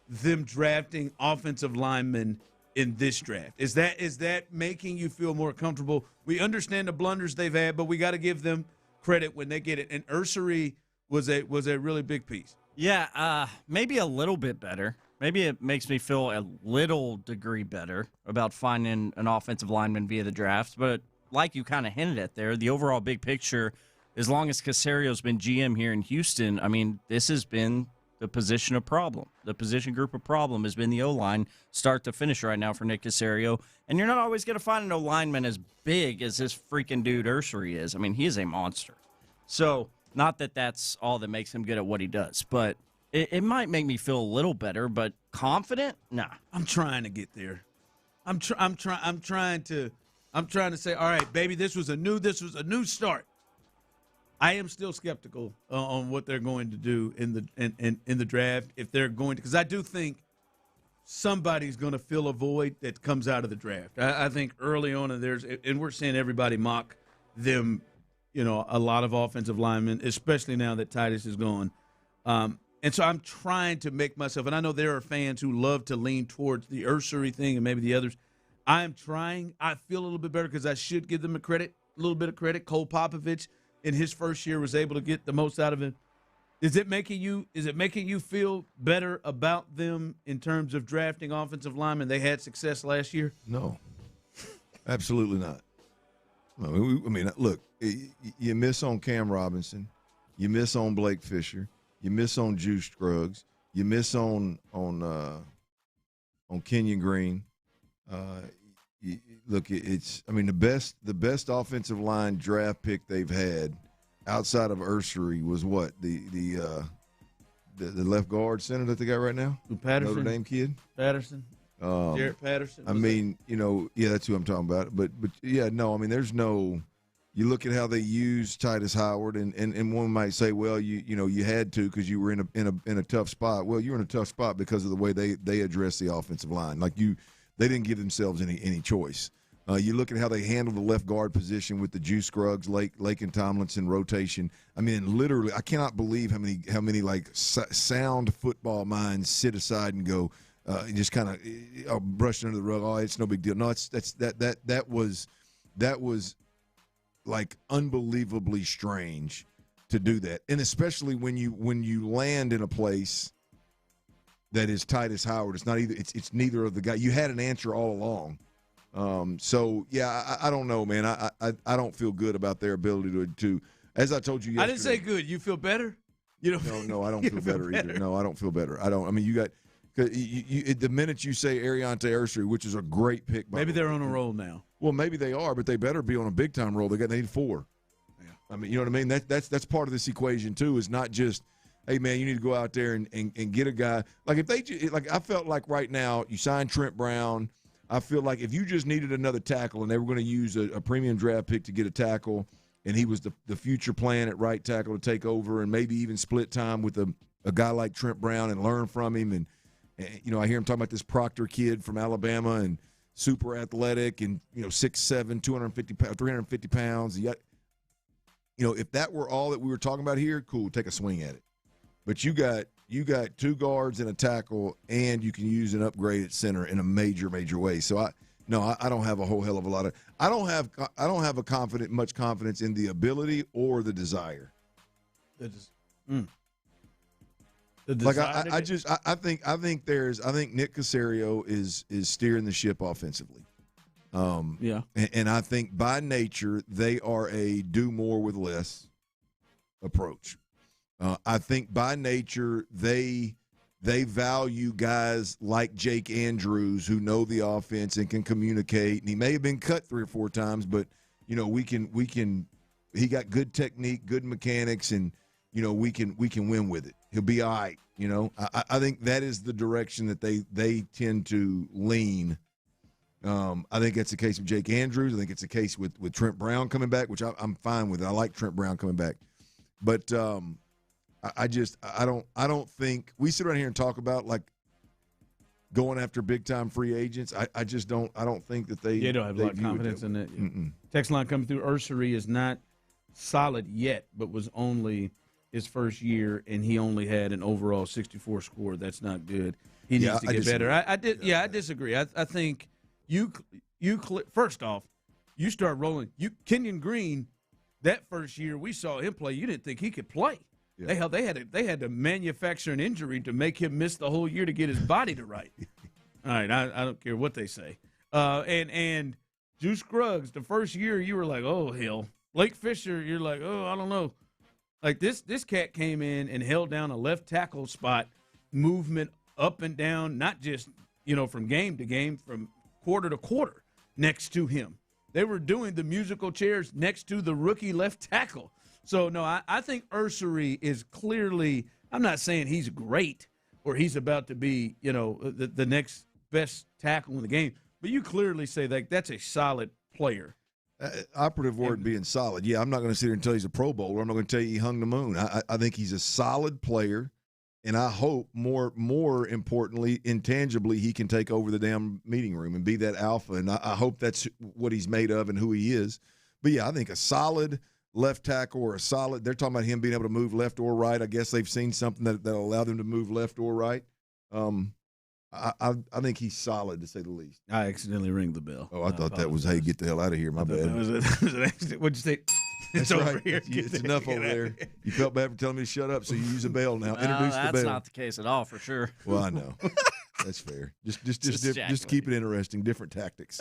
them drafting offensive linemen in this draft? Is that making you feel more comfortable? We understand the blunders they've had, but we got to give them credit when they get it. And Ursery was a really big piece. Yeah, maybe a little bit better. Maybe it makes me feel a little degree better about finding an offensive lineman via the draft. But like you kind of hinted at there, the overall big picture, as long as Cacerio's been GM here in Houston, I mean, this has been the position of problem. The position group of problem has been the O-line start to finish right now for Nick Cacerio. And you're not always going to find an O-lineman as big as this freaking dude Ursery is. I mean, he is a monster. So not that that's all that makes him good at what he does, but it might make me feel a little better, but confident? Nah. I'm trying to get there. I'm trying to say, all right, baby, this was a new start. I am still skeptical on what they're going to do in the draft, if they're going to, because I do think somebody's going to fill a void that comes out of the draft. I think early on, and we're seeing everybody mock them, a lot of offensive linemen, especially now that Titus is gone. And so I'm trying to make myself, and I know there are fans who love to lean towards the Ursery thing and maybe the others. I'm trying. I feel a little bit better because I should give them a little bit of credit. Cole Popovich in his first year was able to get the most out of it. Is it making you feel better about them in terms of drafting offensive linemen? They had success last year? No, absolutely not. I mean, look, you miss on Cam Robinson, you miss on Blake Fisher, you miss on Juice Scruggs, you miss on Kenyon Green. Look, the best offensive line draft pick they've had outside of Ursery was what, the left guard center that they got right now, Patterson, Notre Dame kid, Patterson, Jarrett Patterson. I mean, yeah, that's who I'm talking about. But yeah, no, I mean, there's no. You look at how they use Titus Howard, and one might say, well, you had to because you were in a tough spot. Well, you're in a tough spot because of the way they address the offensive line. Like they didn't give themselves any choice. You look at how they handled the left guard position with the Juice Scruggs, Lake and Tomlinson rotation. I mean, literally, I cannot believe how many like sound football minds sit aside and go, just kind of brush it under the rug. Oh, it's no big deal. No, that was like unbelievably strange to do that, and especially when you land in a place that is Titus Howard. It's not either. It's neither of the guy. You had an answer all along. So yeah, I don't know, man. I don't feel good about their ability to. As I told you yesterday, I didn't say good. You feel better? No, I don't feel better either. No, I don't feel better. I don't. I mean, you got The minute you say Ariante Ursary, which is a great pick. Maybe they're on a roll now. Well, maybe they are, but they better be on a big-time roll. They need 4. Yeah. I mean, you know what I mean? That's part of this equation, too, is not just, hey, man, you need to go out there and get a guy. Like, I felt like right now you signed Trent Brown. I feel like if you just needed another tackle and they were going to use a premium draft pick to get a tackle, and he was the future plan at right tackle to take over and maybe even split time with a guy like Trent Brown and learn from him. And you know, I hear him talking about this Proctor kid from Alabama and super athletic and, 6'7", 350 pounds. You know, if that were all that we were talking about here, cool, take a swing at it. But you got 2 guards and a tackle, and you can use an upgrade at center in a major way. So I don't have a whole hell of a lot of. I don't have much confidence in the ability or the desire. I think Nick Cacerio is steering the ship offensively. And I think by nature they are a do more with less approach. I think by nature they value guys like Jake Andrews who know the offense and can communicate. And he may have been cut 3 or 4 times, but he got good technique, good mechanics, and we can win with it. He'll be all right. I think that is the direction that they tend to lean. I think that's the case with Jake Andrews. I think it's the case with Trent Brown coming back, which I'm fine with. I like Trent Brown coming back, but I don't think we sit around here and talk about like going after big time free agents. I don't think that they don't have a lot of confidence in it. Text line coming through. Ursary is not solid yet, but was only his first year, and he only had an overall 64 score. That's not good. He needs to get better. I disagree. I think you first off, you start rolling. Kenyon Green, that first year we saw him play, you didn't think he could play. Yeah. They had to manufacture an injury to make him miss the whole year to get his body to right. All right, I don't care what they say. And Juice Scruggs, the first year you were like, oh hell. Blake Fisher, you're like, oh, I don't know. Like this cat came in and held down a left tackle spot, movement up and down, not just, from game to game, from quarter to quarter next to him. They were doing the musical chairs next to the rookie left tackle. So, no, I think Ursary is clearly – I'm not saying he's great or he's about to be, the next best tackle in the game, but you clearly say that's a solid player. Operative word being solid. Yeah, I'm not going to sit here and tell you he's a Pro Bowler. I'm not going to tell you he hung the moon. I think he's a solid player, and I hope more importantly, intangibly, he can take over the damn meeting room and be that alpha, and I hope that's what he's made of and who he is. But, yeah, I think a solid left tackle or they're talking about him being able to move left or right. I guess they've seen something that'll allow them to move left or right. I think he's solid, to say the least. I accidentally rang the bell. Oh, I thought that was, hey, get the hell out of here. My bad. Was an accident. What'd you say? It's over here. It's enough over there. You felt bad for telling me to shut up, so you use a bell now. Introduce the bell. That's not the case at all, for sure. Well, I know. That's fair. Just keep it interesting. Different tactics.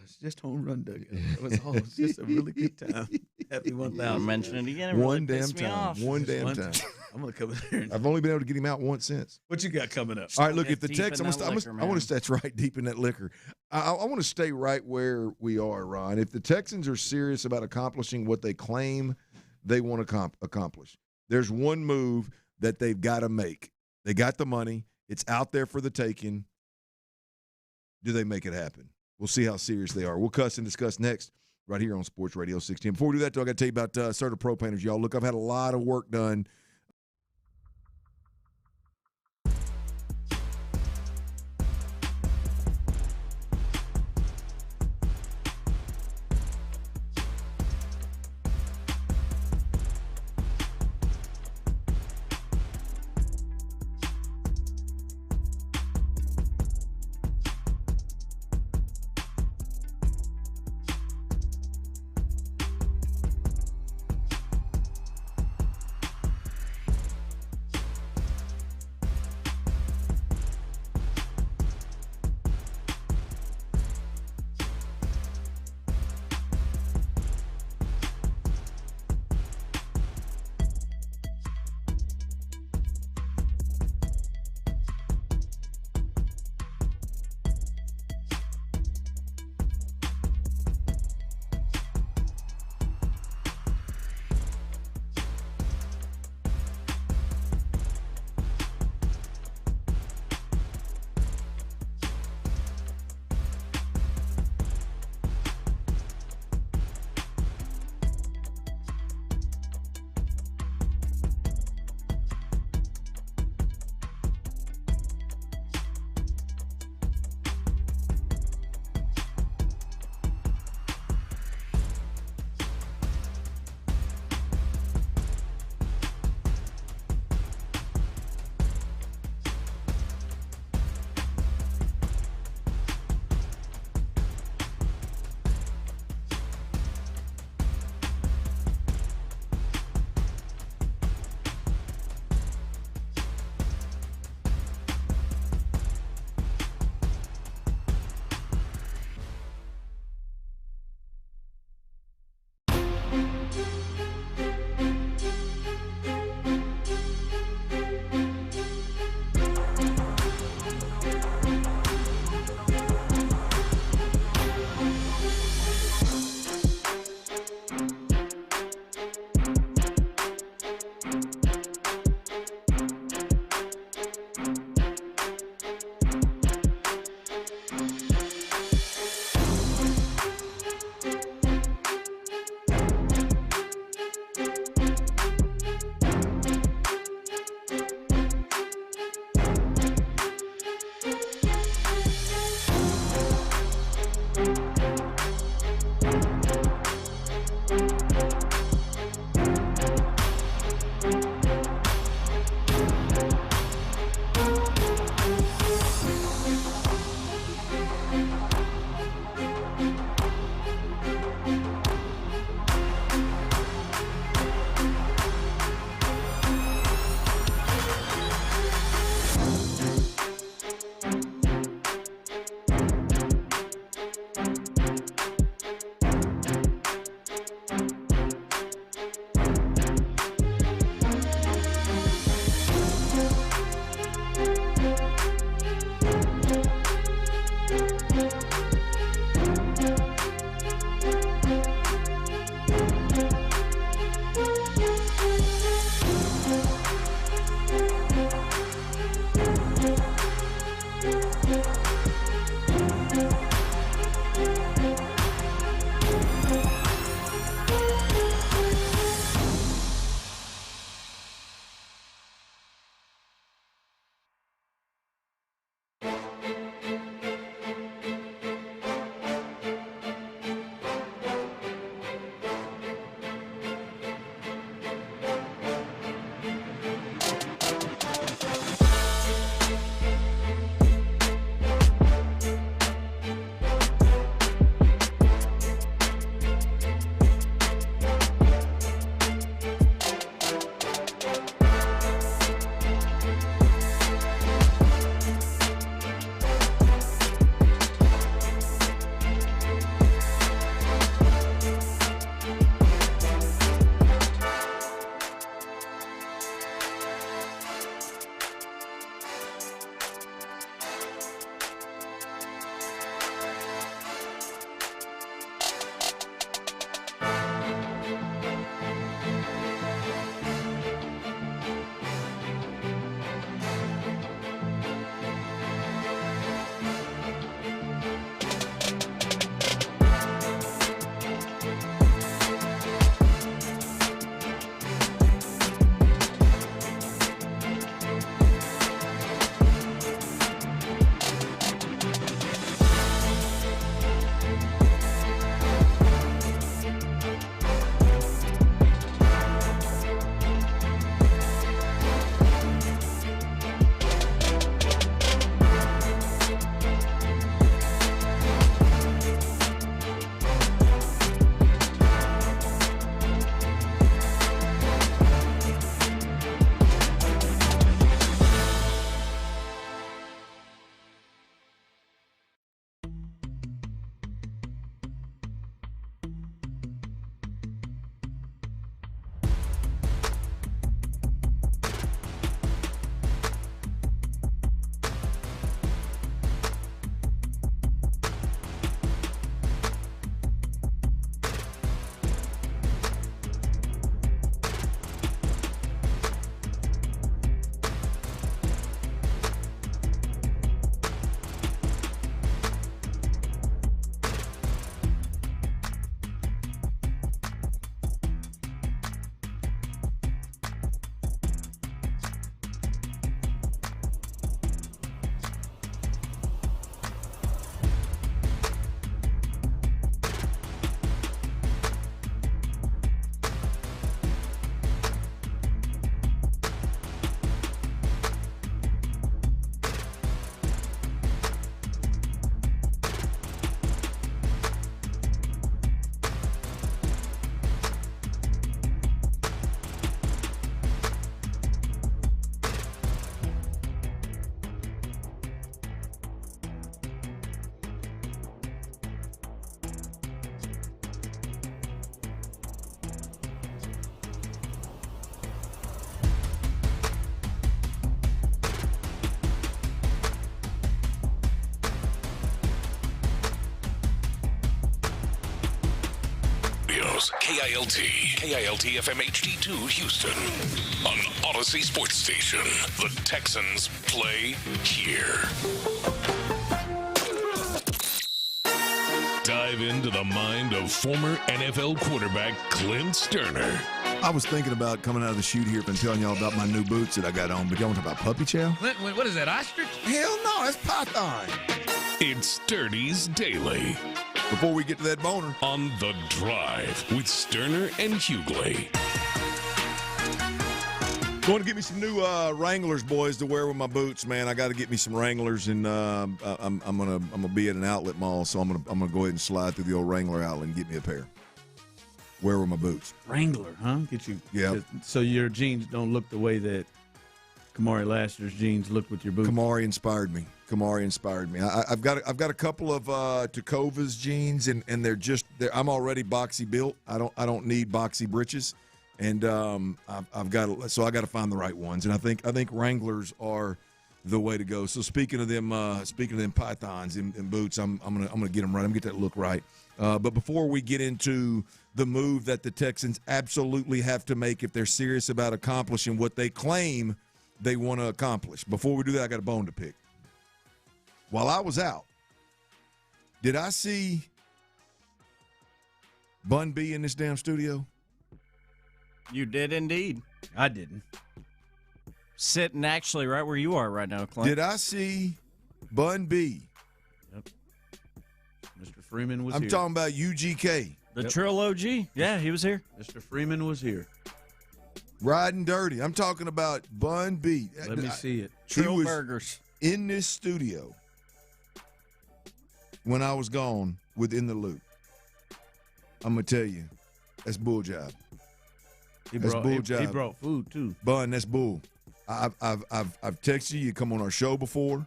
It's just home run, Doug. It was just a really good time. Happy 1,000. I'll mention it again. One damn time. One damn time. I'm going to come in there. I've only been able to get him out once since. What you got coming up? All right, look, if the Texans, I want to that's right deep in that liquor. I want to stay right where we are, Ron. If the Texans are serious about accomplishing what they claim they want to accomplish, there's one move that they've got to make. They got the money. It's out there for the taking. Do they make it happen? We'll see how serious they are. We'll cuss and discuss next right here on Sports Radio 16. Before we do that, though, I got to tell you about Serta Pro Painters, y'all. Look, I've had a lot of work done. Astros, KILT FM HD2 Houston. On Odyssey Sports Station, the Texans play here. Dive into the mind of former NFL quarterback Clint Stoerner. I was thinking about coming out of the chute here and telling y'all about my new boots that I got on, but y'all want to talk about puppy chow? Clint, what is that, ostrich? Hell no, that's python. It's Sturdy's Daily. Before we get to that boner. On The Drive with Stoerner and Hughley. Going to get me some new Wranglers, boys, to wear with my boots, man. I got to get me some Wranglers, and I'm gonna be at an outlet mall, so I'm gonna go ahead and slide through the old Wrangler outlet and get me a pair. Wear with my boots. Wrangler, huh? Get you. Yeah. So your jeans don't look the way that Kamari Lassiter's jeans look with your boots. Kamari inspired me. I've got a couple of Takova's jeans, and I'm already boxy built. I don't need boxy britches. And I got to find the right ones, and I think Wranglers are the way to go. So speaking of them pythons and boots, I'm gonna get them right. I'm gonna get that look right. But before we get into the move that the Texans absolutely have to make if they're serious about accomplishing what they claim they want to accomplish, before we do that, I got a bone to pick. While I was out, did I see Bun B in this damn studio? You did indeed. I didn't. Sitting actually right where you are right now, Clint. Did I see Bun B? Yep. Mr. Freeman was here. here. I'm talking about UGK. The Trill OG? Yeah, he was here. Mr. Freeman was here. Riding dirty. I'm talking about Bun B. Let me see it. Trill Burgers. In this studio when I was gone within the loop. I'm going to tell you, that's bull job. He brought food too. Bun, that's bull. I've texted you come on our show before.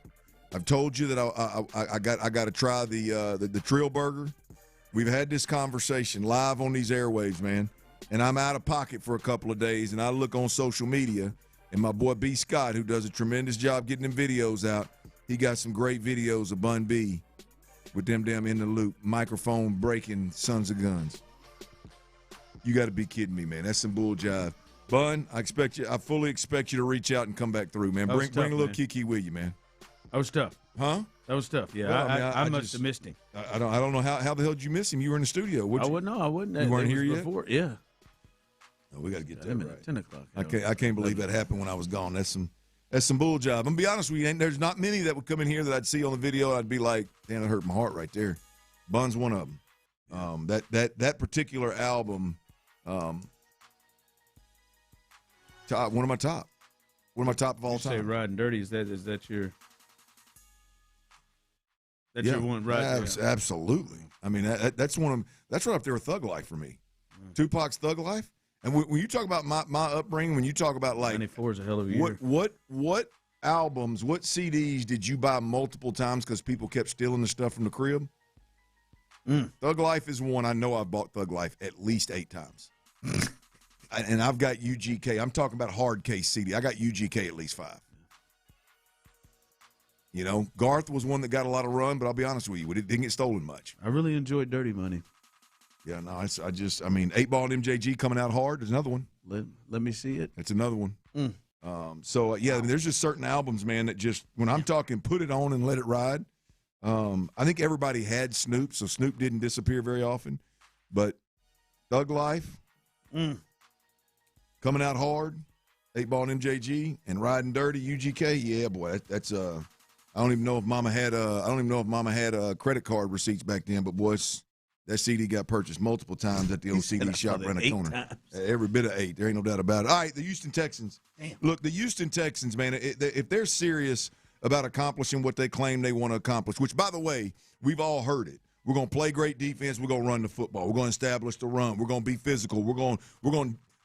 I've told you that I got to try the Trill Burger. We've had this conversation live on these airwaves, man. And I'm out of pocket for a couple of days, and I look on social media, and my boy B. Scott, who does a tremendous job getting them videos out, he got some great videos of Bun B with them damn in the loop, microphone breaking sons of guns. You got to be kidding me, man. That's some bull jive. Bun, I fully expect you to reach out and come back through, man. Bring a little Kiki with you, man. That was tough. Huh? That was tough. Yeah, well, I must have missed him. I don't know how the hell did you miss him? You were in the studio. I wouldn't. You weren't here yet? Before. Yeah. No, we got to get that right. 10 o'clock. I can't believe that happened when I was gone. That's some bull job. I'm going to be honest with you. There's not many that would come in here that I'd see on the video. And I'd be like, damn, it hurt my heart right there. Bun's one of them. That particular album, one of my top of all time. Say Riding Dirty, is that your your one, right? Absolutely. I mean, that's one of them. That's right up there with Thug Life for me. Tupac's Thug Life. And when you talk about my upbringing, when you talk about like 94 is a hell of a year. What albums, what CDs did you buy multiple times because people kept stealing the stuff from the crib? Thug Life is one. I know I've bought Thug Life at least 8 times. And I've got UGK. I'm talking about hard case CD. I got UGK at least 5. You know, Garth was one that got a lot of run, but I'll be honest with you, it didn't get stolen much. I really enjoyed Dirty Money. Yeah, no, 8 Ball and MJG coming out hard is another one. Let me see it. That's another one. I mean, there's just certain albums, man, that just, when I'm talking put it on and let it ride, I think everybody had Snoop, so Snoop didn't disappear very often. But Thug Life, coming out hard, 8 Ball and MJG, and Riding Dirty, UGK, yeah, boy, that's I don't even know if Mama had credit card receipts back then, but boy, that CD got purchased multiple times at the old CD shop around the corner. Times. Every bit of 8. There ain't no doubt about it. All right, the Houston Texans. Damn. Look, the Houston Texans, man, if they're serious about accomplishing what they claim they want to accomplish, which, by the way, we've all heard it. We're going to play great defense. We're going to run the football. We're going to establish the run. We're going to be physical. We're going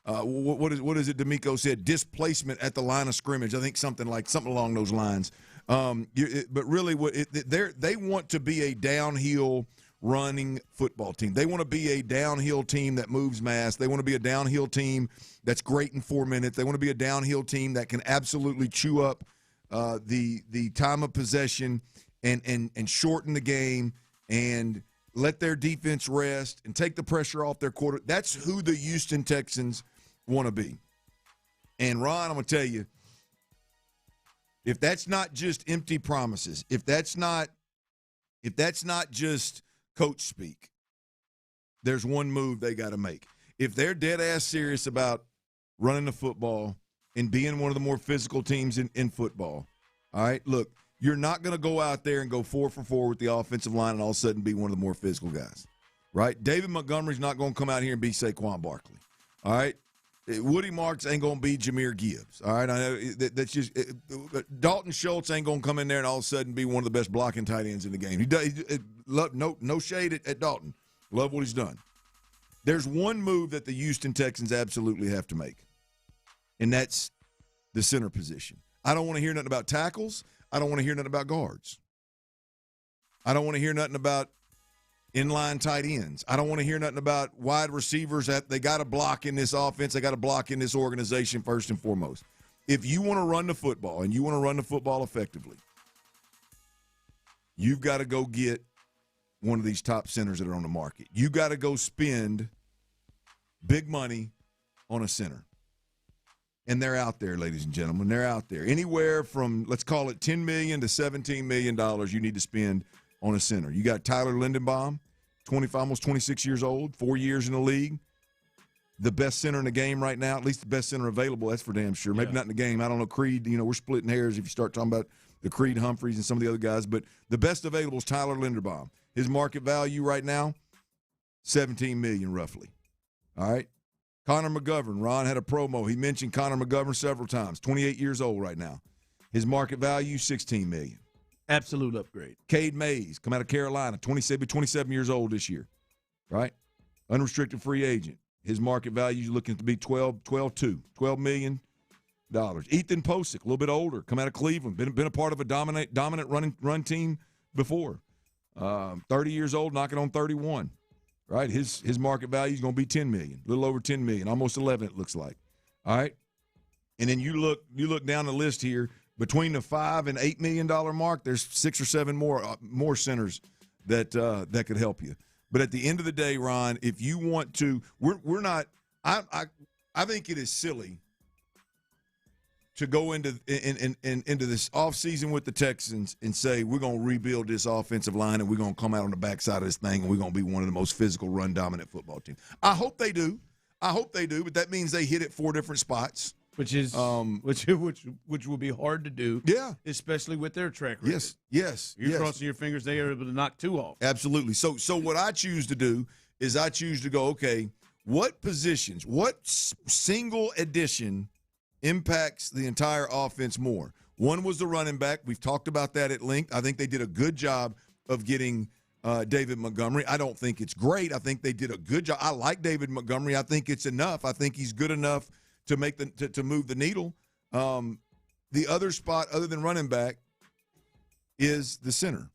what is it D'Amico said? Displacement at the line of scrimmage. I think something along those lines. But really, they want to be a downhill running football team. They want to be a downhill team that moves mass. They want to be a downhill team that's great in 4 minutes. They want to be a downhill team that can absolutely chew up the time of possession and shorten the game and let their defense rest, and take the pressure off their quarter. That's who the Houston Texans want to be. And, Ron, I'm going to tell you, if that's not just empty promises, if that's not just coach speak, there's one move they got to make. If they're dead-ass serious about running the football and being one of the more physical teams in football, all right, look, you're not going to go out there and go 4 for 4 with the offensive line and all of a sudden be one of the more physical guys, right? David Montgomery's not going to come out here and be Saquon Barkley, all right? Woody Marks ain't going to be Jahmyr Gibbs, all right? I know that's just Dalton Schultz ain't going to come in there and all of a sudden be one of the best blocking tight ends in the game. No shade at Dalton. Love what he's done. There's one move that the Houston Texans absolutely have to make, and that's the center position. I don't want to hear nothing about tackles. I don't want to hear nothing about guards. I don't want to hear nothing about inline tight ends. I don't want to hear nothing about wide receivers that they got to block in this offense. They got to block in this organization first and foremost. If you want to run the football and you want to run the football effectively, you've got to go get one of these top centers that are on the market. You got to go spend big money on a center. And they're out there, ladies and gentlemen. They're out there. Anywhere from, let's call it $10 million to $17 million you need to spend on a center. You got Tyler Lindenbaum, almost 26 years old, 4 years in the league. The best center in the game right now, at least the best center available, that's for damn sure. Maybe not in the game. I don't know, Creed, we're splitting hairs if you start talking about the Creed Humphreys and some of the other guys. But the best available is Tyler Linderbaum. His market value right now, $17 million roughly. All right? Connor McGovern, Ron had a promo. He mentioned Connor McGovern several times. 28 years old right now. His market value, $16 million. Absolute upgrade. Cade Mays, come out of Carolina, 27 years old this year. Right? Unrestricted free agent. His market value is looking to be $12 million. Ethan Posick, a little bit older, come out of Cleveland, been a part of a dominant run team before. 30 years old, knocking on 31. Right, his market value is going to be $10 million, a little over $10 million, almost 11 it looks like. All right, and then you look down the list here between the $5 and $8 million mark. There's 6 or 7 more centers that could help you. But at the end of the day, Ron, if you want to, we're not. I think it is silly to go into this offseason with the Texans and say we're going to rebuild this offensive line and we're going to come out on the backside of this thing and we're going to be one of the most physical, run-dominant football teams. I hope they do, but that means they hit it 4 different spots. Which is which will be hard to do. Yeah. Especially with their track record. Yes. You're crossing your fingers they are able to knock 2 off. Absolutely. So what I choose to do is I choose to go, okay, what positions, what single addition impacts the entire offense more? One was the running back. We've talked about that at length. I think they did a good job of getting David Montgomery. I don't think it's great. I think they did a good job. I like David Montgomery. I think it's enough. I think he's good enough to make to move the needle. The other spot other than running back is the center.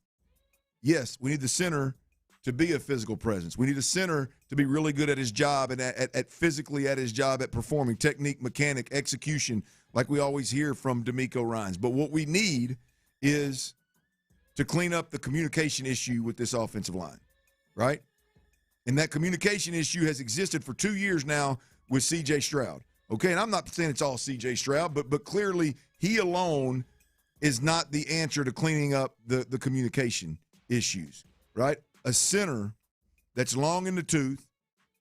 Yes, we need the center to be a physical presence. We need a center to be really good at his job and at physically at his job at performing, technique, mechanic, execution, like we always hear from D'Amico Ryans. But what we need is to clean up the communication issue with this offensive line, right? And that communication issue has existed for 2 years now with C.J. Stroud. Okay, and I'm not saying it's all C.J. Stroud, but clearly he alone is not the answer to cleaning up the communication issues, right? A center that's long in the tooth,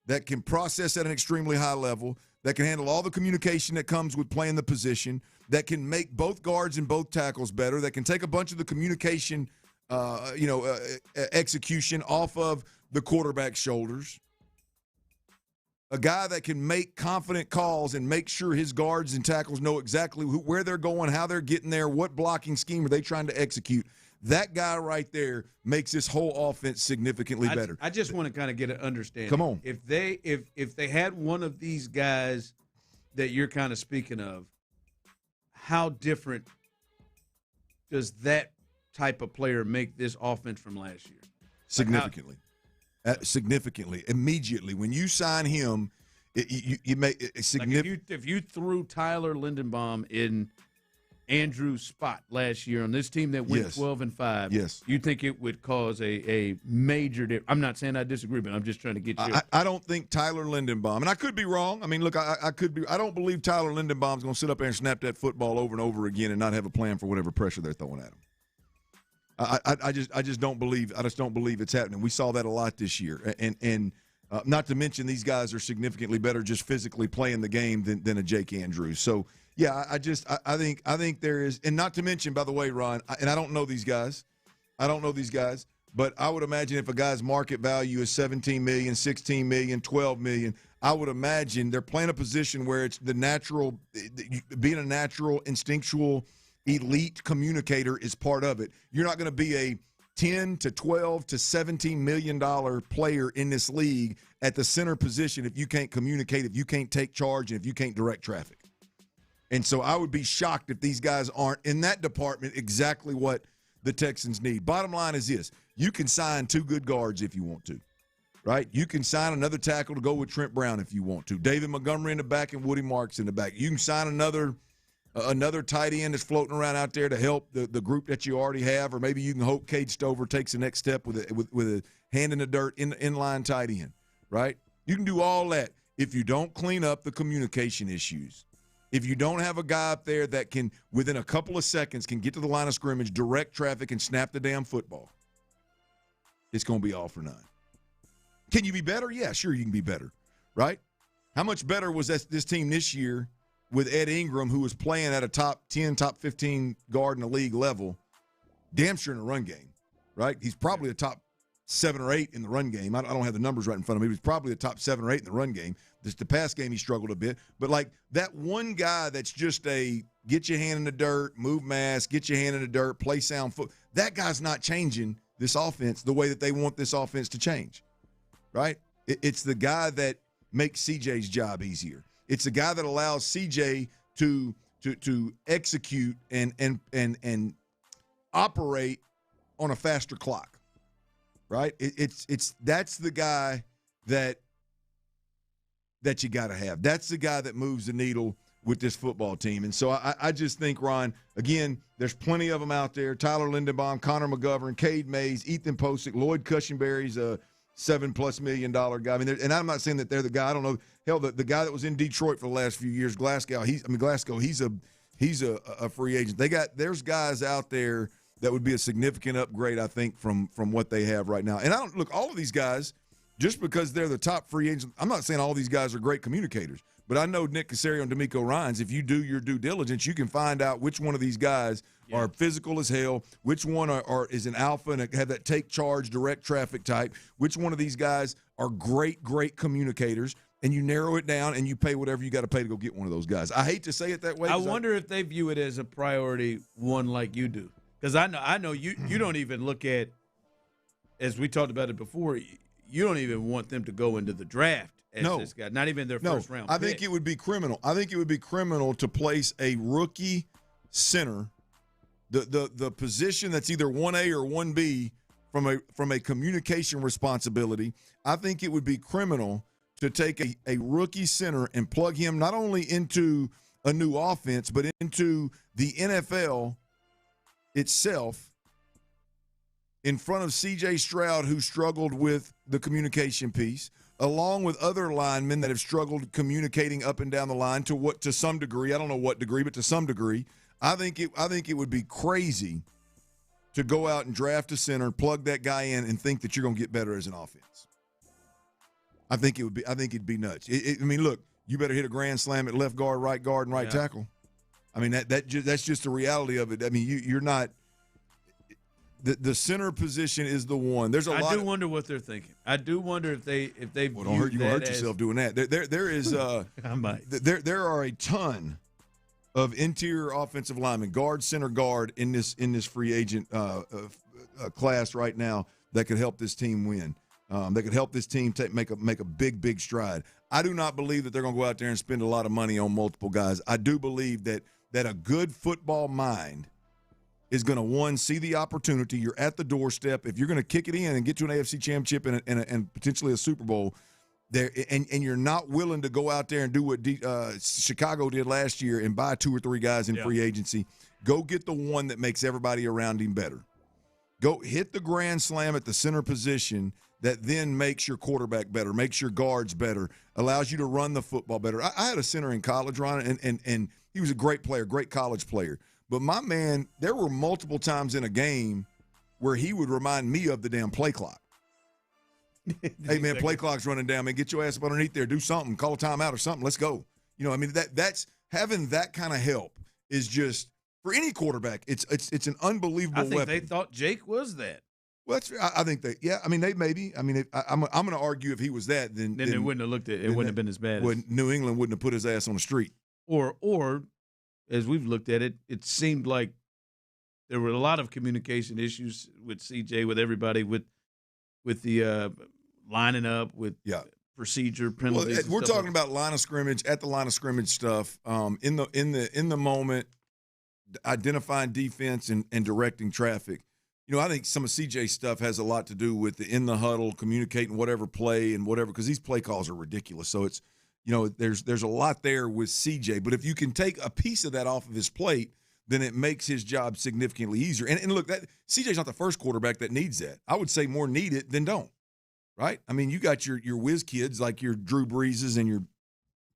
that can process at an extremely high level, that can handle all the communication that comes with playing the position, that can make both guards and both tackles better, that can take a bunch of the communication, execution off of the quarterback's shoulders. A guy that can make confident calls and make sure his guards and tackles know exactly where they're going, how they're getting there, what blocking scheme are they trying to execute. That guy right there makes this whole offense significantly better. I just want to kind of get an understanding. Come on. If they had one of these guys that you're kind of speaking of, how different does that type of player make this offense from last year? Significantly. Significantly. Immediately. When you sign him, you make it significant. Like if you threw Tyler Lindenbaum in Andrew's spot last year on this team that went 12-5, yes, you think it would cause a major difference? I'm not saying I disagree, but I'm just trying to get you. I don't think Tyler Lindenbaum, and I could be wrong. I mean, look, I could be. I don't believe Tyler Lindenbaum's going to sit up there and snap that football over and over again and not have a plan for whatever pressure they're throwing at him. I just don't believe. I just don't believe it's happening. We saw that a lot this year, and not to mention these guys are significantly better just physically playing the game than a Jake Andrews. So. Yeah, I think there is, and not to mention, by the way, Ron, and I don't know these guys, but I would imagine if a guy's market value is $17 million, $16 million, $12 million, I would imagine they're playing a position where it's the natural, being a natural, instinctual, elite communicator is part of it. You're not going to be a 10 to 12 to $17 million player in this league at the center position if you can't communicate, if you can't take charge, and if you can't direct traffic. And so I would be shocked if these guys aren't in that department exactly what the Texans need. Bottom line is this. You can sign 2 good guards if you want to, right? You can sign another tackle to go with Trent Brown if you want to. David Montgomery in the back and Woody Marks in the back. You can sign another tight end that's floating around out there to help the group that you already have, or maybe you can hope Cade Stover takes the next step with a hand in the dirt inline tight end, right? You can do all that if you don't clean up the communication issues. If you don't have a guy up there that can, within a couple of seconds, can get to the line of scrimmage, direct traffic, and snap the damn football, it's going to be all for none. Can you be better? Yeah, sure you can be better, right? How much better was this team this year with Ed Ingram, who was playing at a top 10, top 15 guard in the league level, damn sure in the run game, right? He's probably a top 7 or 8 in the run game. I don't have the numbers right in front of me. He's probably the top 7 or 8 in the run game. The pass game, he struggled a bit. But, like, that one guy that's just a get your hand in the dirt, move mass, get your hand in the dirt, play sound foot, that guy's not changing this offense the way that they want this offense to change, right? It's the guy that makes CJ's job easier. It's the guy that allows CJ to execute and operate on a faster clock, right? That's the guy that you got to have. That's the guy that moves the needle with this football team. And so I just think, Ron, again, there's plenty of them out there. Tyler Lindenbaum, Connor McGovern, Cade Mays, Ethan Posick, Lloyd Cushenberry's a $7+ million guy. I mean, and I'm not saying that they're the guy. I don't know. Hell, the guy that was in Detroit for the last few years, Glasgow, he's a free agent. There's guys out there that would be a significant upgrade, I think, from what they have right now. And all of these guys, just because they're the top free agents, I'm not saying all these guys are great communicators, but I know Nick Cacerio and D'Amico Ryans, if you do your due diligence, you can find out which one of these guys are physical as hell, which one is an alpha and have that take charge, direct traffic type, which one of these guys are great communicators, and you narrow it down and you pay whatever you got to pay to go get one of those guys. I hate to say it that way. I wonder if they view it as a priority one like you do, because I know you don't even look at, as we talked about it before, you don't even want them to go into the draft as this guy, not even their first round pick. I think it would be criminal. I think it would be criminal to place a rookie center, the position that's either 1A or 1B from a communication responsibility. I think it would be criminal to take a rookie center and plug him not only into a new offense, but into the NFL itself in front of C.J. Stroud, who struggled with the communication piece, along with other linemen that have struggled communicating up and down the line to some degree. I don't know what degree, but to some degree. I think it would be crazy to go out and draft a center, plug that guy in, and think that you're going to get better as an offense. I think it'd be nuts. I mean, look, you better hit a grand slam at left guard, and right tackle. I mean, that's just the reality of it. I mean, you're not. The center position is the one. There's I do wonder what they're thinking. I do wonder if they well, don't hurt you hurt yourself doing that. There is I might. There are a ton of interior offensive linemen, guard, center, guard in this free agent class right now that could help this team win. That could help this team make a big stride. I do not believe that they're going to go out there and spend a lot of money on multiple guys. I do believe that a good football mind is going to, see the opportunity. You're at the doorstep. If you're going to kick it in and get to an AFC championship and potentially a Super Bowl, there and you're not willing to go out there and do what Chicago did last year and buy 2 or 3 guys in free agency go get the one that makes everybody around him better. Go hit the grand slam at the center position that then makes your quarterback better, makes your guards better, allows you to run the football better. I had a center in college, Ron, and he was a great player, great college player. But my man, there were multiple times in a game where he would remind me of the damn play clock. Hey, man, play clock's running down, man. Get your ass up underneath there. Do something. Call a timeout or something. Let's go. I mean, that's having that kind of help is just, for any quarterback, it's an unbelievable weapon. I think they thought Jake was that. Well, I think they, yeah. I mean, they maybe. I mean, I'm going to argue if he was that, then it wouldn't have looked at it. Wouldn't have been as bad. New England wouldn't have put his ass on the street. Or, as we've looked at it, it seemed like there were a lot of communication issues with CJ, with everybody, with the lining up, with procedure penalties. Well, we're talking about line of scrimmage, at the line of scrimmage stuff. In the moment, identifying defense and directing traffic. I think some of CJ's stuff has a lot to do with the in the huddle, communicating whatever play and whatever, because these play calls are ridiculous. So it's, there's a lot there with CJ. But if you can take a piece of that off of his plate, then it makes his job significantly easier. And look, that CJ's not the first quarterback that needs that. I would say more need it than don't, right? I mean, you got your whiz kids like your Drew Breeses and your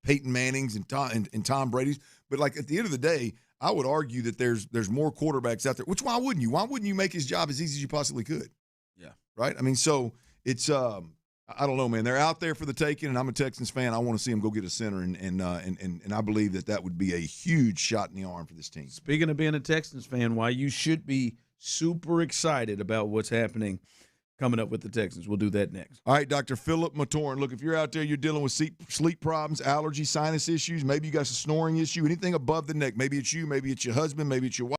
Peyton Mannings and Tom Brady's. But, like, at the end of the day, I would argue that there's more quarterbacks out there. Which, why wouldn't you? Why wouldn't you make his job as easy as you possibly could? Yeah. Right? I mean, so it's I don't know, man. They're out there for the taking, and I'm a Texans fan. I want to see them go get a center, and I believe that would be a huge shot in the arm for this team. Speaking of being a Texans fan, why you should be super excited about what's happening coming up with the Texans. We'll do that next. All right, Dr. Philip Matoran. Look, if you're out there, you're dealing with sleep problems, allergy, sinus issues, maybe you got a snoring issue, anything above the neck. Maybe it's you, maybe it's your husband, maybe it's your wife.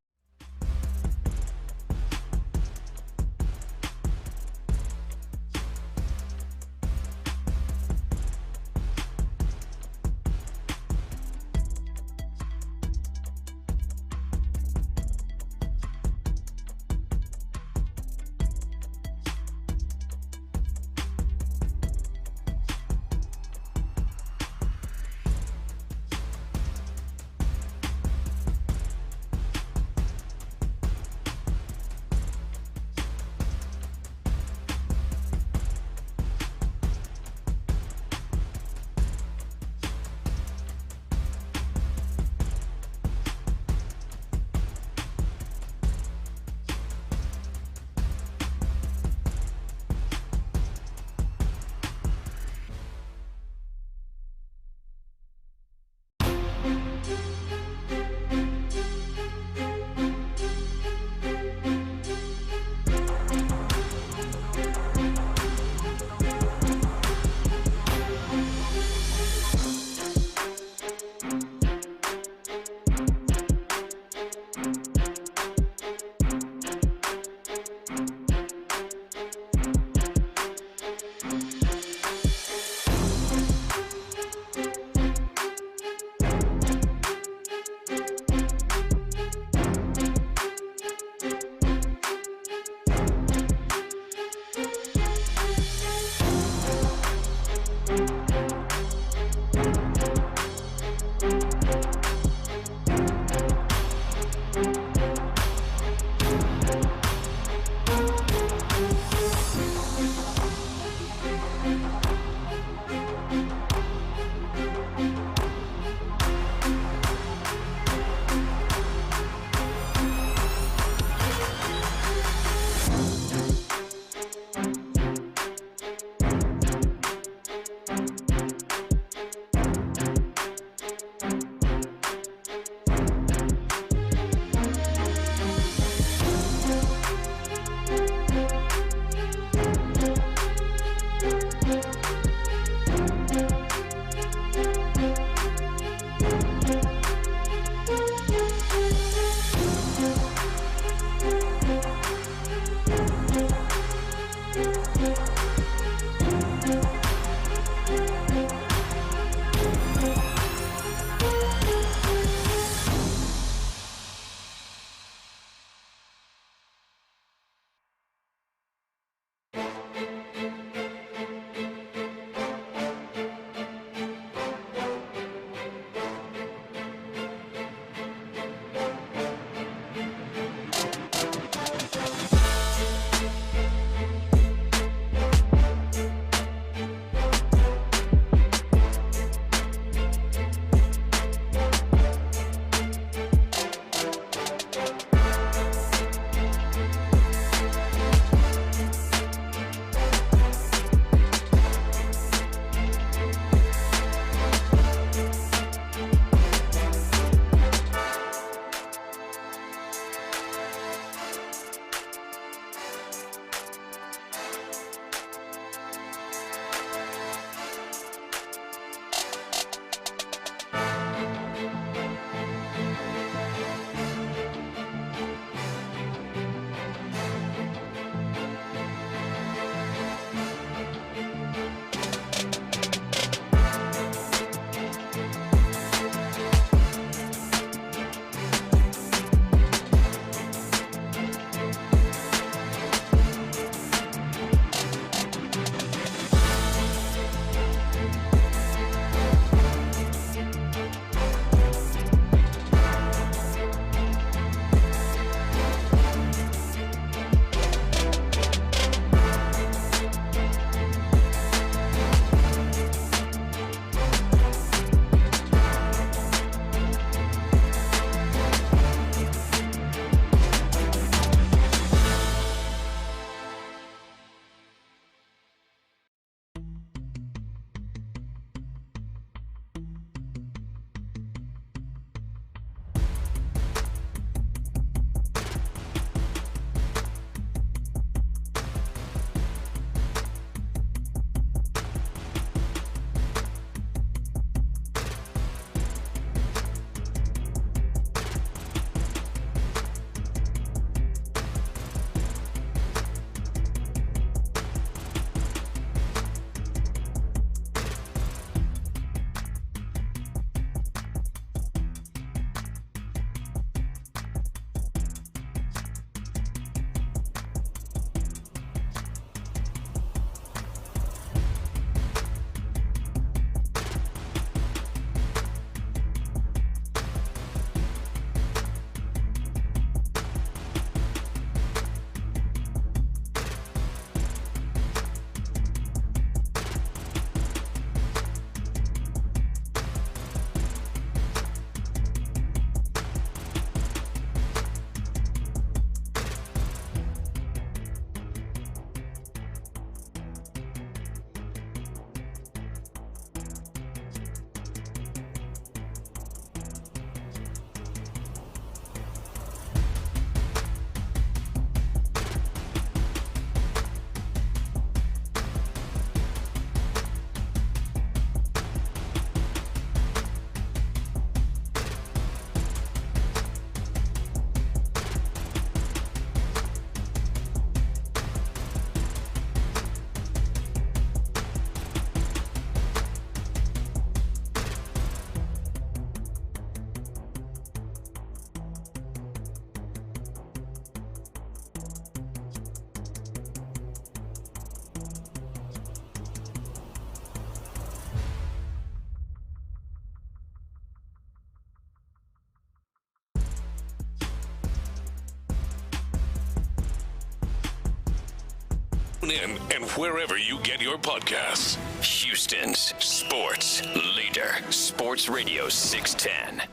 Tune in and wherever you get your podcasts. Houston's sports leader, Sports Radio 610.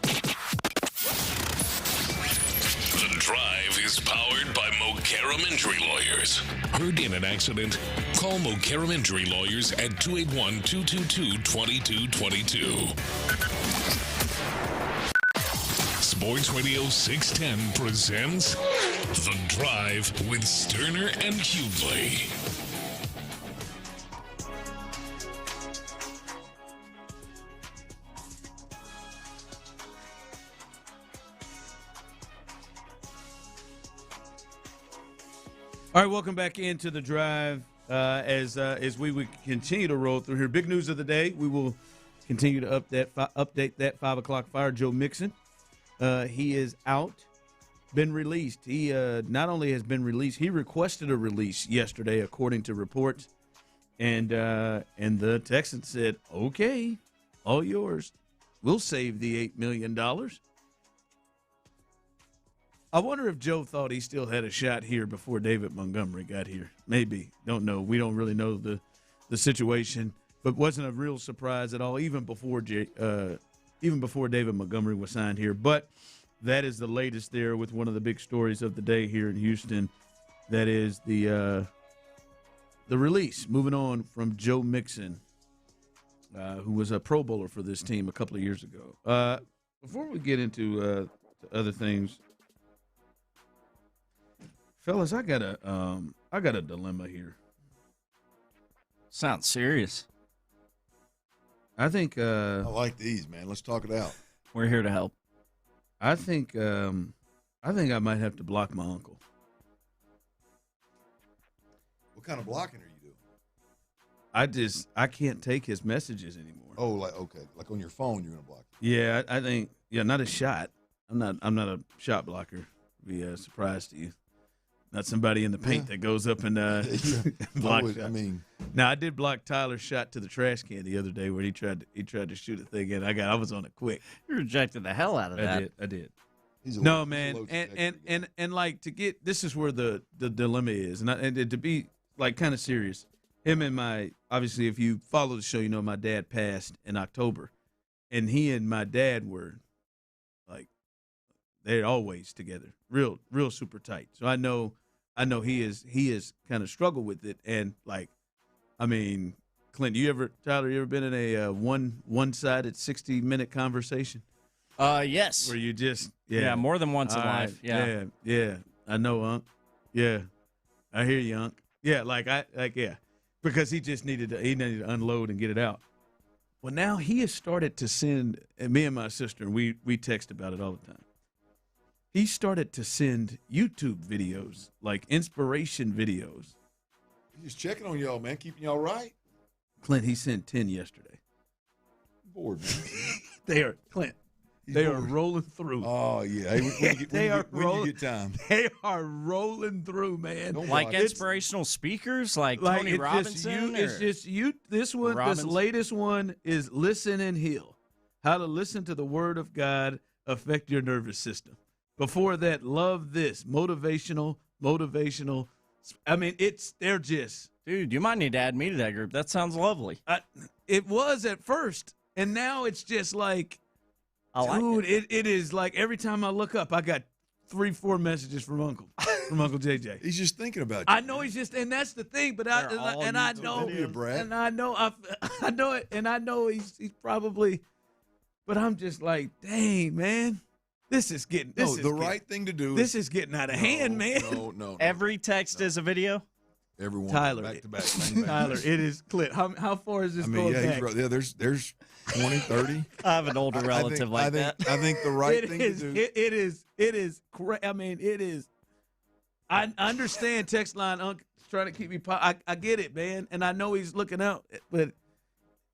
The Drive is powered by Mokaram Injury Lawyers. Heard in an accident? Call Mokaram Injury Lawyers at 281-222-2222. Sports Radio 610 presents The Drive with Stoerner and Hughley. All right, welcome back into The Drive. As we would continue to roll through here, big news of the day. We will continue to update that 5 o'clock fire. Joe Mixon, he is out, been released. He not only has been released, he requested a release yesterday, according to reports. And the Texans said, okay, all yours. We'll save the $8 million. I wonder if Joe thought he still had a shot here before David Montgomery got here. Maybe. Don't know. We don't really know the situation, but wasn't a real surprise at all, even before David Montgomery was signed here. But that is the latest there with one of the big stories of the day here in Houston. That is the release. Moving on from Joe Mixon, who was a Pro Bowler for this team a couple of years ago. Before we get into other things, fellas, I got a dilemma here. Sounds serious. I think I like these, man. Let's talk it out. We're here to help. I think I might have to block my uncle. What kind of blocking are you doing? I can't take his messages anymore. Oh, like on your phone you're gonna block it. Yeah, I think not a shot. I'm not a shot blocker. Be a surprise to you. Not somebody in the paint that goes up and blocks. Now I did block Tyler's shot to the trash can the other day where he tried to shoot a thing in. I was on it quick. You rejected the hell out of that. I did. No, man, and like to get this is where the dilemma is, and to be like kind of serious. Him and obviously if you follow the show, you know my dad passed in October, and he and my dad were like they're always together, real super tight. So I know he is kind of struggled with it, and like, I mean, Clint, Tyler, you ever been in a one-sided 60-minute conversation? Yes. Where you just more than once in life. Yeah. I know, Unc. Yeah, I hear you, Unc. Yeah, because he just needed to unload and get it out. Well, now he has started to send, and me and my sister, and we text about it all the time. He started to send YouTube videos, like inspiration videos. He's just checking on y'all, man, keeping y'all right. Clint, he sent 10 yesterday. I'm bored, man. They are rolling through. Oh yeah, when you get time. They are rolling through, man. Like inspirational speakers, like Tony Robinson. It's just you. This latest one is Listen and Heal. How to listen to the Word of God affect your nervous system. Before that, Love This, motivational. I mean, they're just. Dude, you might need to add me to that group. That sounds lovely. It was at first, and now it's just like, it is like every time I look up, I got 3-4 messages from Uncle JJ. He's just thinking about you. I know he's just, and that's the thing. But I know it, and I know he's probably. But I'm just like, dang, man. This is getting the right thing to do. This is getting out of hand, man. No. Every text is a video. Everyone, Tyler, back to back. Tyler, it is Clint. How far is this going back? There's 20, 30. I have an older relative that. I think the right thing to do. It is. I mean, it is. I understand text line. Unc trying to keep me. I get it, man, and I know he's looking out, but.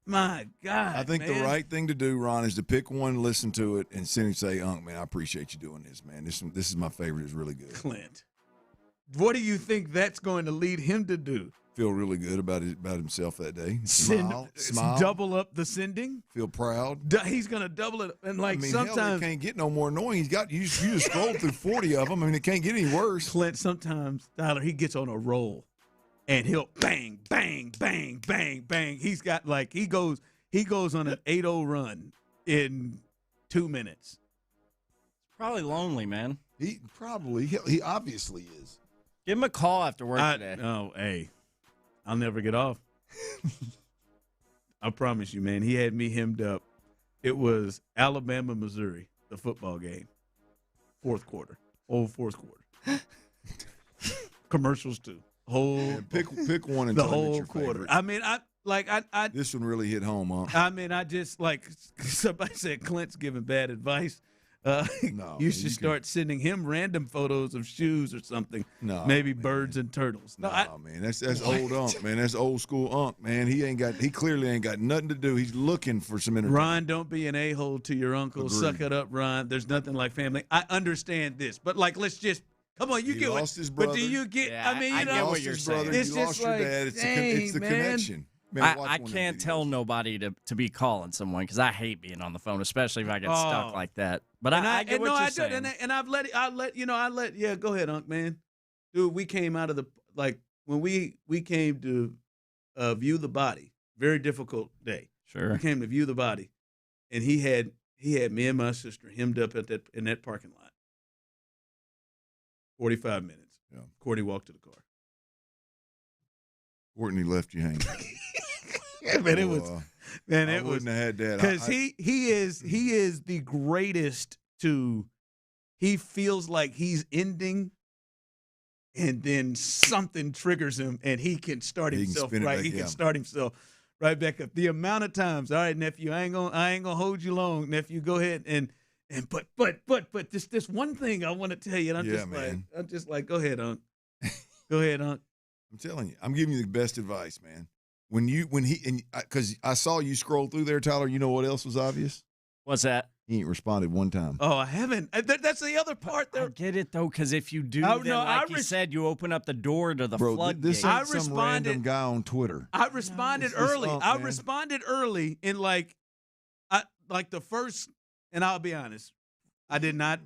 My God, I think the right thing to do, Ron, is to pick one, listen to it, and send and say, Unc, man, I appreciate you doing this, man. This is my favorite. It's really good. Clint, what do you think that's going to lead him to do? Feel really good about himself that day. Smile. Double up the sending. Feel proud. He's going to double it. And sometimes. Hell, it can't get no more annoying. You just scrolled through 40 of them. I mean, it can't get any worse. Clint, sometimes, Tyler, he gets on a roll. and he'll bang, bang, bang, bang, bang. He's got like he goes on an 8-0 run in 2 minutes. Probably lonely, man. He obviously is. Give him a call after work today. Oh, hey, I'll never get off. I promise you, man. He had me hemmed up. It was Alabama, Missouri, the football game. Fourth quarter. Commercials too. Pick one and the tell me it's whole your quarter. favorite. I mean, I this one really hit home, huh? I mean, I just like somebody said Clint's giving bad advice. No, you should start sending him random photos of shoes or something. No, maybe birds and turtles. No, man, that's old Unc, man. That's old school Unc, man. He clearly ain't got nothing to do. He's looking for some entertainment. Ron, don't be an a-hole to your uncle. Agreed. Suck it up, Ron. There's nothing like family. I understand this, but like, let's just come on. You He get lost what? his But brother. do you get? Yeah, I mean, I you get know what you're saying. It's you just lost your like, dad. It's the man. connection. Man, I can't tell nobody to be calling someone because I hate being on the phone, especially if I get stuck like that. But I get what you're saying. And I've let yeah, go ahead, Unc, man. Dude, we came out of the when we came to view the body. Very difficult day. Sure. We came to view the body, and he had me and my sister hemmed up in that parking lot. 45 minutes. Yeah. Courtney walked to the car. Courtney left you hanging. Yeah, man, it was. Man, I it was. wouldn't have had that Because he is the greatest to. He feels like he's ending, and then something triggers him, and he can start himself right. He can start himself right back up. The amount of times, all right, nephew, I ain't gonna hold you long, nephew. Go ahead and but this one thing I want to tell you, and I'm just like, go ahead, Unc. Go ahead, Unc. I'm telling you, I'm giving you the best advice, man. Because I saw you scroll through there, Tyler. You know what else was obvious? What's that? He ain't responded one time. Oh, I haven't. That's the other part there. I get it though, because if you do, you said, you open up the door to the floodgate. This ain't some random guy on Twitter. I responded early. I responded early in like the first, and I'll be honest, I did not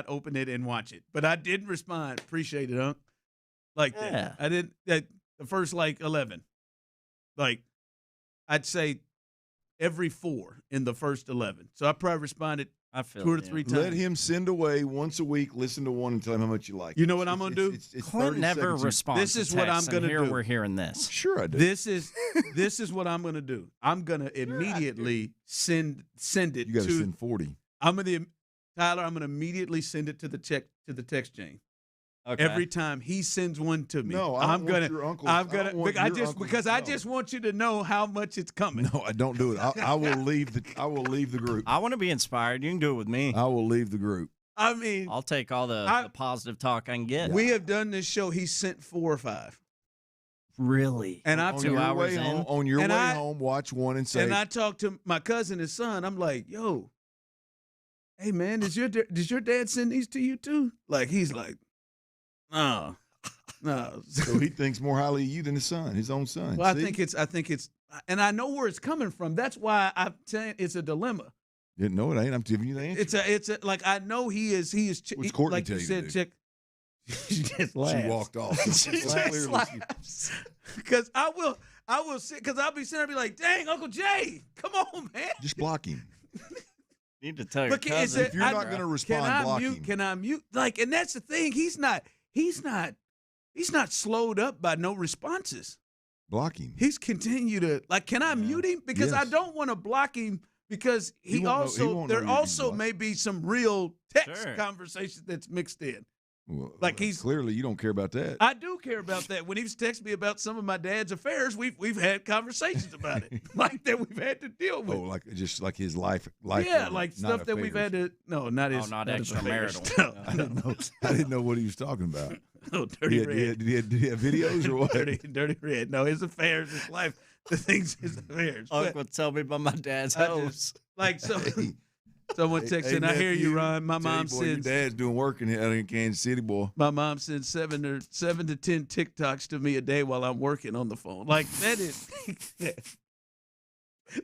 open it and watch it, but I did respond. Appreciate it, Unc. Like that. Yeah. I did the first 11. Like I'd say every 4 in the first 11. So I probably responded 2 or 3 times. Let him send away once a week. Listen to one and tell him how much you like. You know what I'm going to do? Clint never responds. This is what I'm going to do. Here we're hearing this. Sure I do. This is what I'm going to do. I'm going to immediately send it. You got to send 40. Tyler, I'm going to immediately send it to the text chain. Okay. Every time he sends one to me, no, I just want you to know how much it's coming. No, I don't do it. I will leave the group. I want to be inspired. You can do it with me. I will leave the group. I mean, I'll take all the positive talk I can get. We have done this show. He sent 4 or 5. Really? And I 2 hours in. On your way home, watch one and say. And I talked to my cousin, his son. I'm like, yo, hey man, does your dad send these to you too? Like he's like. No. So he thinks more highly of you than his own son. Well, I think it's, and I know where it's coming from. That's why I'm saying it's a dilemma. No, it ain't. I'm giving you the answer. It's like I know he is. What's Courtney like tell you you said, chick. She just laughs. She walked off. She just laughs. Because I will sit. Because I'll be sitting there, and be like, dang, Uncle Jay, come on, man. Just block him. Need to tell your cousin. If you're not going to respond, block him. Can I mute? Like, and that's the thing. He's not slowed up by no responses. Block him. He's continued to can I mute him? Because I don't want to block him because there also may be some real text conversation that's mixed in. Well, he's clearly you don't care about that. I do care about that. When he's texted me about some of my dad's affairs, we've had conversations about it, like that we've had to deal with. Oh, like his life. Yeah, like stuff affairs. that we've had to. No, not his. Not extramarital. No. I didn't know what he was talking about. Oh, Dirty Red. Did he have videos or what? Dirty Red. No, his affairs, his life, the things, his affairs. Uncle would tell me about my dad's house. Someone texted, I hear you, Ron. My mom sends. Your dad's doing work in Kansas City, boy. My mom sends 7 to 10 TikToks to me a day while I'm working on the phone. Like that is.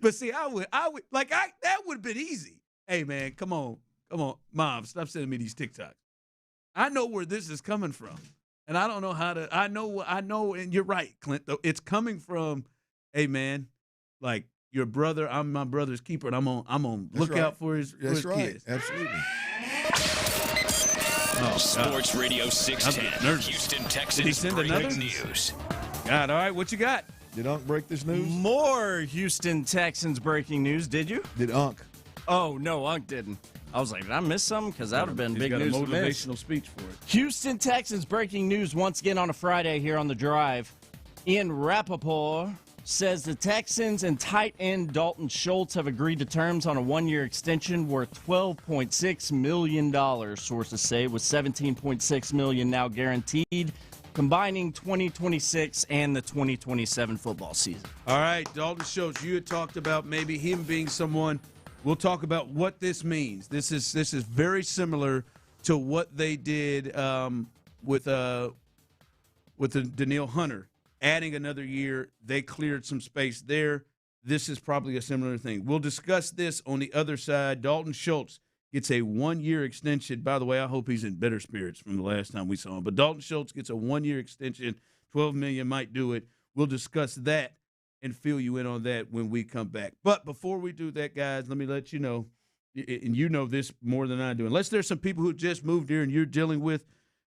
But see, I would that would have been easy. Hey man, come on, Mom, stop sending me these TikToks. I know where this is coming from. And I don't know how to. I know, and you're right, Clint. Though it's coming from, hey man, like your brother. I'm my brother's keeper, and I'm on look out for his. That's for his right. kids. Absolutely. Sports Radio 610, Houston Texans breaking news. God, all right, what you got? Did Unc break this news? More Houston Texans breaking news. Did you? Did Unc? Oh, no, Unc didn't. I was like, did I miss something? Because that would have been big news. He's got a motivational speech for it. Houston Texans breaking news once again on a Friday here on The Drive. Ian Rappaport says the Texans and tight end Dalton Schultz have agreed to terms on a one-year extension worth $12.6 million, sources say, with $17.6 million now guaranteed, combining 2026 and the 2027 football season. All right, Dalton Schultz, you had talked about maybe him being someone. We'll talk about what this means. This is very similar to what they did with the Denil Hunter. Adding another year, they cleared some space there. This is probably a similar thing. We'll discuss this on the other side. Dalton Schultz gets a one-year extension. By the way, I hope he's in better spirits from the last time we saw him. But Dalton Schultz gets a one-year extension. $12 million might do it. We'll discuss that and fill you in on that when we come back. But before we do that, guys, let me let you know, and you know this more than I do, unless there's some people who just moved here and you're dealing with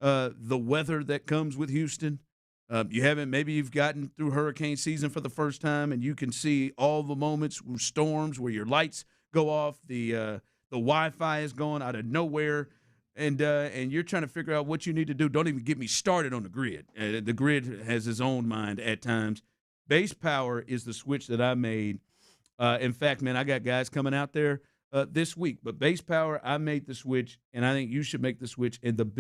the weather that comes with Houston. Maybe you've gotten through hurricane season for the first time, and you can see all the moments with storms where your lights go off, the Wi-Fi is going out of nowhere, and you're trying to figure out what you need to do. Don't even get me started on the grid. The grid has its own mind at times. Base power is the switch that I made. In fact, man, I got guys coming out there this week. But base power, I made the switch, and I think you should make the switch. And the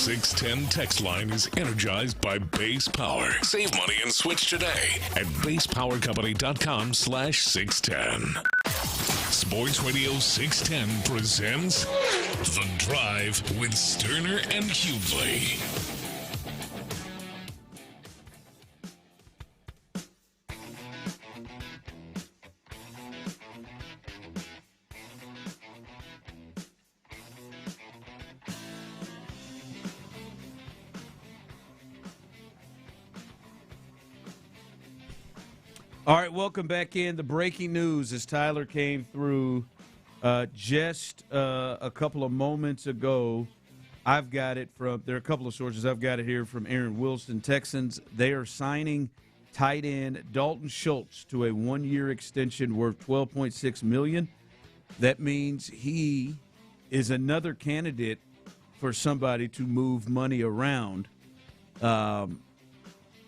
610 text line is energized by Base Power. Save money and switch today at basepowercompany.com/610. Sports Radio 610 presents The Drive with Stoerner and Hughley. All right, welcome back in. The breaking news as Tyler came through just a couple of moments ago. I've got it from, there are a couple of sources. I've got it here from Aaron Wilson. Texans, they are signing tight end Dalton Schultz to a one-year extension worth $12.6 million. That means he is another candidate for somebody to move money around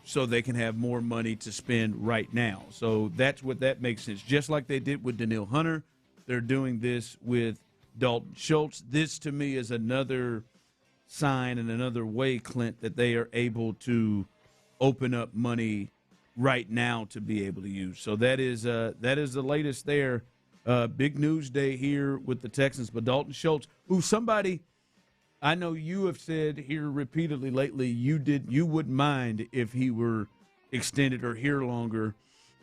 so they can have more money to spend right now. So that's what that makes sense. Just like they did with Denil Hunter, they're doing this with Dalton Schultz. This, to me, is another sign and another way, Clint, that they are able to open up money right now to be able to use. So that is the latest there. Big news day here with the Texans. But Dalton Schultz, who somebody – I know you have said here repeatedly lately you wouldn't mind if he were extended or here longer,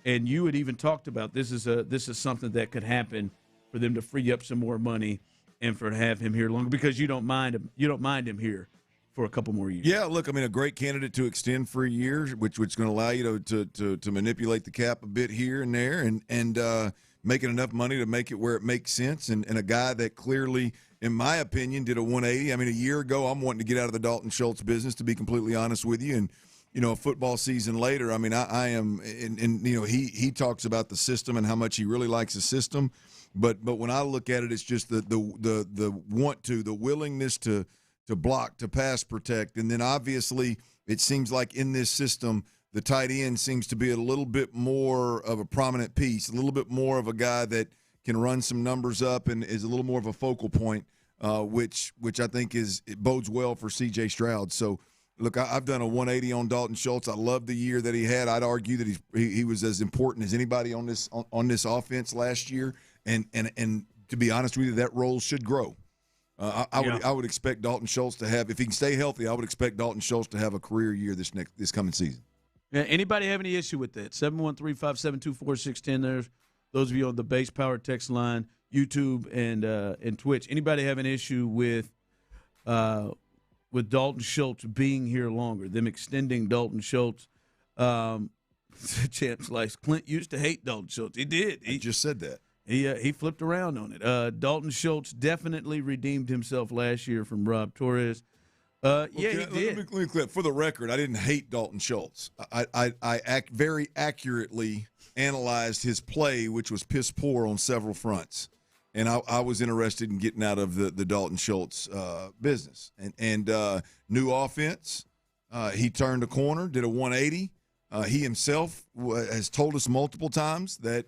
and you had even talked about this is something that could happen for them to free up some more money and for to have him here longer because you don't mind him here for a couple more years. Yeah, look, I mean, a great candidate to extend for a year, which is going to allow you to manipulate the cap a bit here and there, and making enough money to make it where it makes sense, and a guy that clearly, in my opinion, did a 180. I mean, a year ago, I'm wanting to get out of the Dalton Schultz business, to be completely honest with you. And, a football season later, I mean, I am, and he talks about the system and how much he really likes the system. But when I look at it, it's just the willingness to block, to pass protect. And then obviously it seems like in this system, the tight end seems to be a little bit more of a prominent piece, a little bit more of a guy that can run some numbers up and is a little more of a focal point, which I think it bodes well for C.J. Stroud. So, look, I've done a 180 on Dalton Schultz. I love the year that he had. I'd argue that he was as important as anybody on this offense last year. And to be honest with you, that role should grow. I would expect Dalton Schultz to have, if he can stay healthy, I would expect Dalton Schultz to have a career year this coming season. Yeah, anybody have any issue with that? 713-572-4610. There's those of you on the Base Power text line, YouTube and Twitch. Anybody have an issue with Dalton Schultz being here longer, them extending Dalton Schultz? Champ Slice, Clint used to hate Dalton Schultz. He did. He just said that. He flipped around on it. Dalton Schultz definitely redeemed himself last year from Rob Torres. He did. Let me clear. For the record, I didn't hate Dalton Schultz. I very accurately analyzed his play, which was piss poor on several fronts. And I was interested in getting out of the Dalton Schultz business. And new offense, he turned a corner, did a 180. He himself has told us multiple times that,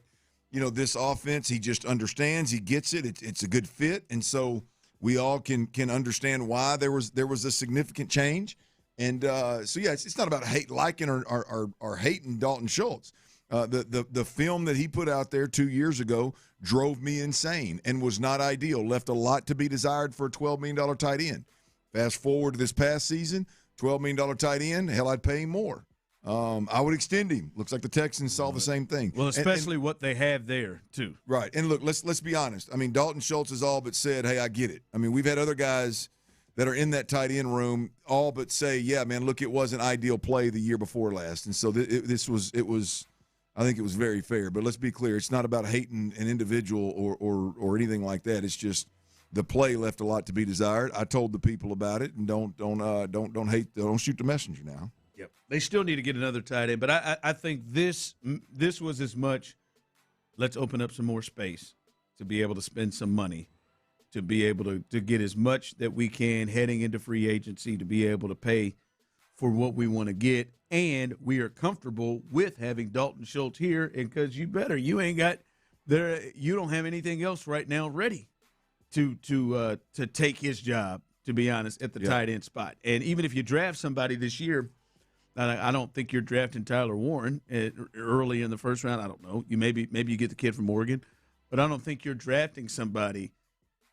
this offense, he just understands, he gets it, it's a good fit. And so we all can understand why there was a significant change. And it's not about liking or hating Dalton Schultz. The film that he put out there 2 years ago drove me insane and was not ideal, left a lot to be desired for a $12 million tight end. Fast forward to this past season, $12 million tight end, hell, I'd pay him more. I would extend him. Looks like the Texans saw the same thing. Well, especially what they have there, too. Right. And look, let's be honest. I mean, Dalton Schultz has all but said, hey, I get it. I mean, we've had other guys that are in that tight end room all but say, yeah, man, look, it was an ideal play the year before last. And so I think it was very fair. But let's be clear, it's not about hating an individual or anything like that. It's just the play left a lot to be desired. I told the people about it, and don't shoot the messenger now. Yep. They still need to get another tight end, but I think this was as much, let's open up some more space to be able to spend some money, to be able to get as much that we can heading into free agency, to be able to pay for what we want to get, and we are comfortable with having Dalton Schultz here, and because you don't have anything else right now ready to take his job to be honest, at the tight end spot. And even if you draft somebody this year, I don't think you're drafting Tyler Warren early in the first round. I don't know. Maybe you get the kid from Oregon, but I don't think you're drafting somebody,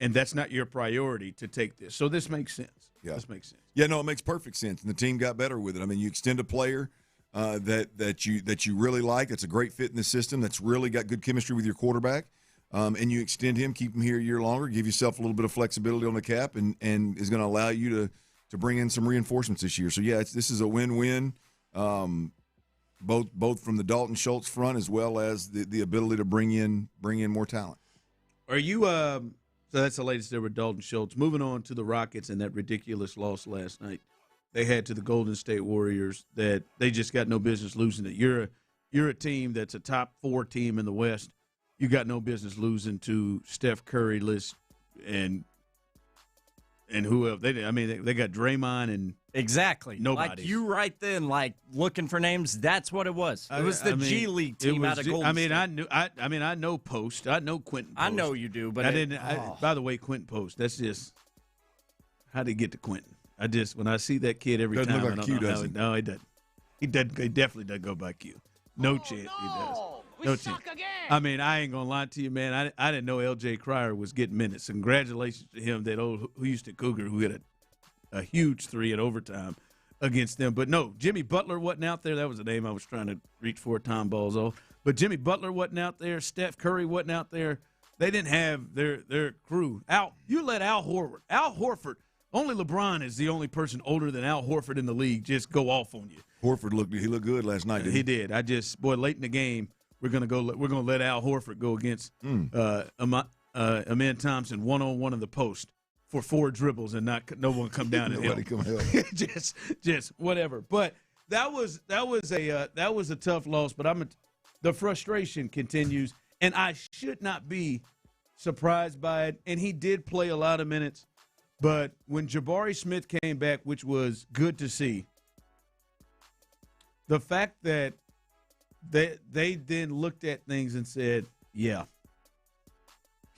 and that's not your priority to take this. So this makes sense. Yeah. This makes sense. Yeah, no, it makes perfect sense, and the team got better with it. I mean, you extend a player that you really like. That's a great fit in the system. That's really got good chemistry with your quarterback, and you extend him, keep him here a year longer, give yourself a little bit of flexibility on the cap, and is going to allow you to bring in some reinforcements this year. So yeah, this is a win-win, both from the Dalton Schultz front as well as the ability to bring in more talent. Are you? So that's the latest there with Dalton Schultz. Moving on to the Rockets and that ridiculous loss last night they had to the Golden State Warriors that they just got no business losing it. You're a team that's a top 4 team in the West. You got no business losing to Steph Curry, and who else? They got Draymond and exactly nobody. Like you right then, like looking for names. That's what it was. It was the G League team out of Golden State. I know Post. I know Quentin Post. I know you do, but I didn't. By the way, Quentin Post. That's just how did he get to Quentin? When I see that kid every doesn't time, look I like don't Q, know does how he? No, he doesn't. He definitely doesn't go by Q. No chance he does. No chance. I mean, I ain't gonna lie to you, man. I didn't know L.J. Cryer was getting minutes. Congratulations to him, that old Houston Cougar who hit a huge 3 in overtime against them. But no, Jimmy Butler wasn't out there. That was the name I was trying to reach for. Tom Balzo. But Jimmy Butler wasn't out there. Steph Curry wasn't out there. They didn't have their crew. You let Al Horford. Only LeBron is the only person older than Al Horford in the league just go off on you. Horford looked good last night, didn't he? He did. Late in the game, we're gonna let Al Horford go against Amen Thompson one-on-one in the post for 4 dribbles and no one come down and help. Come help. just whatever. But that was a tough loss. But the frustration continues, and I should not be surprised by it. And he did play a lot of minutes. But when Jabari Smith came back, which was good to see, the fact that they then looked at things and said, yeah,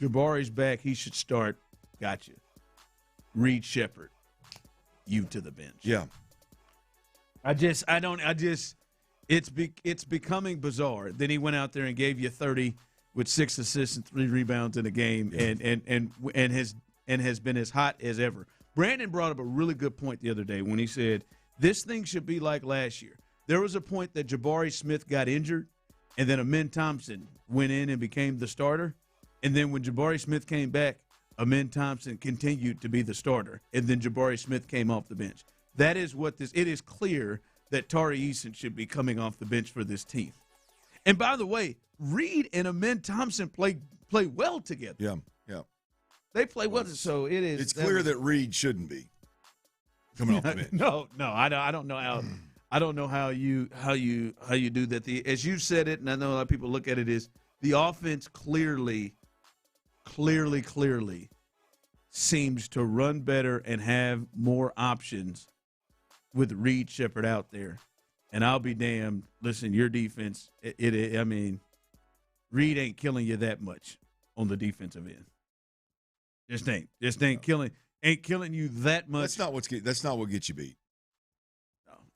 Jabari's back, he should start. Gotcha. Reed Shepard, you to the bench. Yeah. It's becoming bizarre. Then he went out there and gave you 30 with 6 assists and 3 rebounds in a game, and has been as hot as ever. Brandon brought up a really good point the other day when he said, this thing should be like last year. There was a point that Jabari Smith got injured, and then Amen Thompson went in and became the starter. And then when Jabari Smith came back, Amen Thompson continued to be the starter, and then Jabari Smith came off the bench. That is what it is clear that Tari Eason should be coming off the bench for this team. And by the way, Reed and Amen Thompson play well together. Yeah. They play well, so it is. It's clear that Reed shouldn't be coming off the bench. No, I don't know how. I don't know how you do that. As you said it, and I know a lot of people look at it, is the offense clearly seems to run better and have more options with Reed Shepard out there. And I'll be damned. Listen, your defense, Reed ain't killing you that much on the defensive end. Just ain't killing you that much. That's not what gets you beat.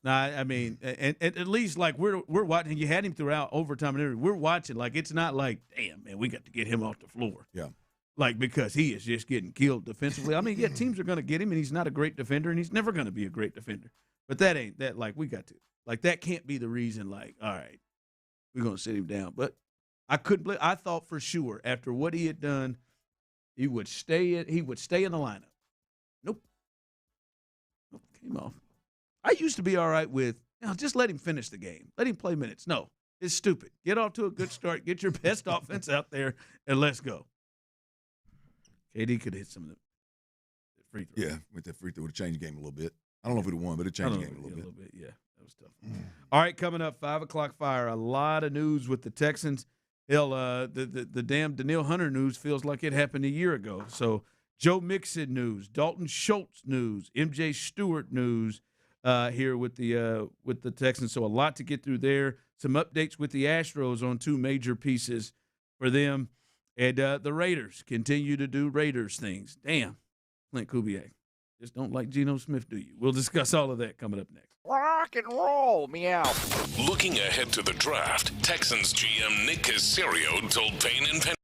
No, I mean, and at least like we're watching. You had him throughout overtime and everything. We're watching. Like it's not like, damn man, we got to get him off the floor. Yeah. Like because he is just getting killed defensively. I mean, yeah, teams are going to get him, and he's not a great defender, and he's never going to be a great defender. But that ain't that. Like we got to. Like that can't be the reason. Like all right, we're going to sit him down. But I couldn't believe. I thought for sure after what he had done, he would stay in the lineup. Nope, came off. I used to be all right with, just let him finish the game. Let him play minutes. No, it's stupid. Get off to a good start. Get your best offense out there, and let's go. KD could hit some of the free throws. Yeah, with that free throw, would have changed the game a little bit. I don't know if it would have won, but it changed the game a little bit. Yeah, that was tough. All right, coming up, 5 o'clock fire. A lot of news with the Texans. Hell, the damn Denil Hunter news feels like it happened a year ago. So Joe Mixon news, Dalton Schultz news, MJ Stewart news. Here with the Texans. So a lot to get through there. Some updates with the Astros on 2 major pieces for them. And the Raiders continue to do Raiders things. Damn, Clint Kubiak. Just don't like Geno Smith, do you? We'll discuss all of that coming up next. Rock and roll, meow. Looking ahead to the draft, Texans GM Nick Cacerio told Payne and Pendergast.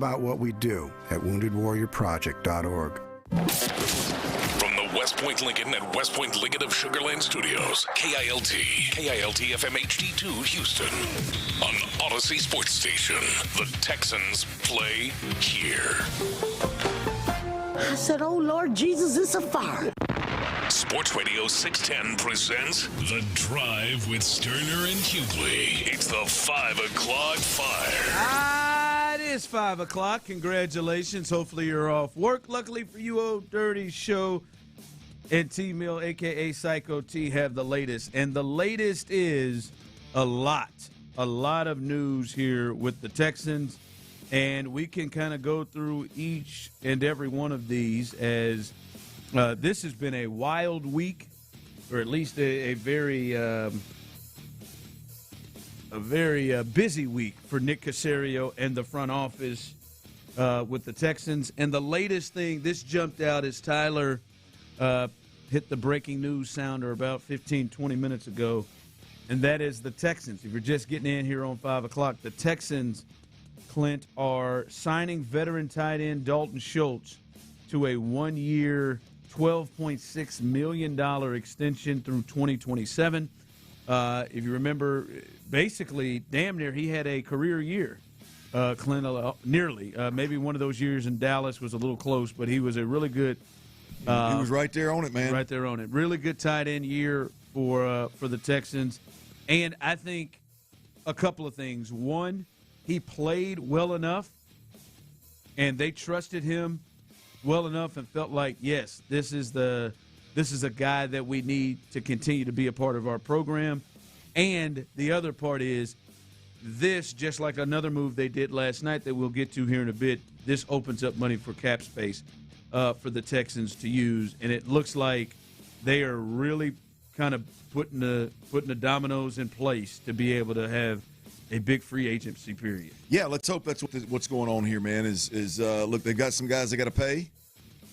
about what we do at woundedwarriorproject.org. From the West Point Lincoln and West Point Lincoln of Sugar Land Studios, KILT FM HD2 Houston. On Odyssey Sports Station, the Texans play here. I said, oh, Lord Jesus, it's a fire. Sports Radio 610 presents The Drive with Stoerner and Hughley. It's the 5 o'clock fire. It is 5 o'clock. Congratulations. Hopefully you're off work. Luckily for you, Old Dirty Show and T-Mill, a.k.a. Psycho T, have the latest. And the latest is a lot of news here with the Texans. And we can kind of go through each and every one of these as this has been a wild week, or at least a very busy week for Nick Cacerio and the front office with the Texans. And the latest thing, this jumped out as Tyler hit the breaking news sounder about 15, 20 minutes ago, and that is the Texans. If you're just getting in here on 5 o'clock, the Texans, Clint, are signing veteran tight end Dalton Schultz to a 1-year, $12.6 million extension through 2027. If you remember, basically, damn near he had a career year, Clint, nearly. Maybe one of those years in Dallas was a little close, but he was a really good he was right there on it, man. Right there on it. Really good tight end year for the Texans. And I think a couple of things. One, he played well enough, and they trusted him well enough and felt like, yes, this is a guy that we need to continue to be a part of our program. And the other part is this, just like another move they did last night that we'll get to here in a bit, this opens up money for cap space for the Texans to use. And it looks like they are really kind of putting the dominoes in place to be able to have a big free agency period. Yeah, let's hope that's what's going on here, man. Is look, they got some guys they got to pay,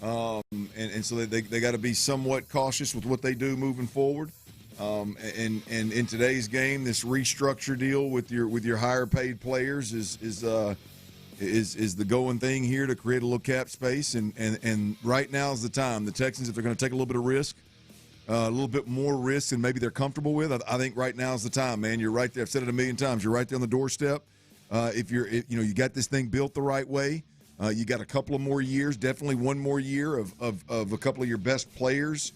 and so they got to be somewhat cautious with what they do moving forward. And in today's game, this restructure deal with your higher paid players is the going thing here to create a little cap space. And right now is the time. The Texans, if they're going to take a little bit of risk, a little bit more risk than maybe they're comfortable with, I think right now is the time, man. You're right there. I've said it a million times. You're right there on the doorstep. If you got this thing built the right way, you got a couple of more years, definitely one more year of a couple of your best players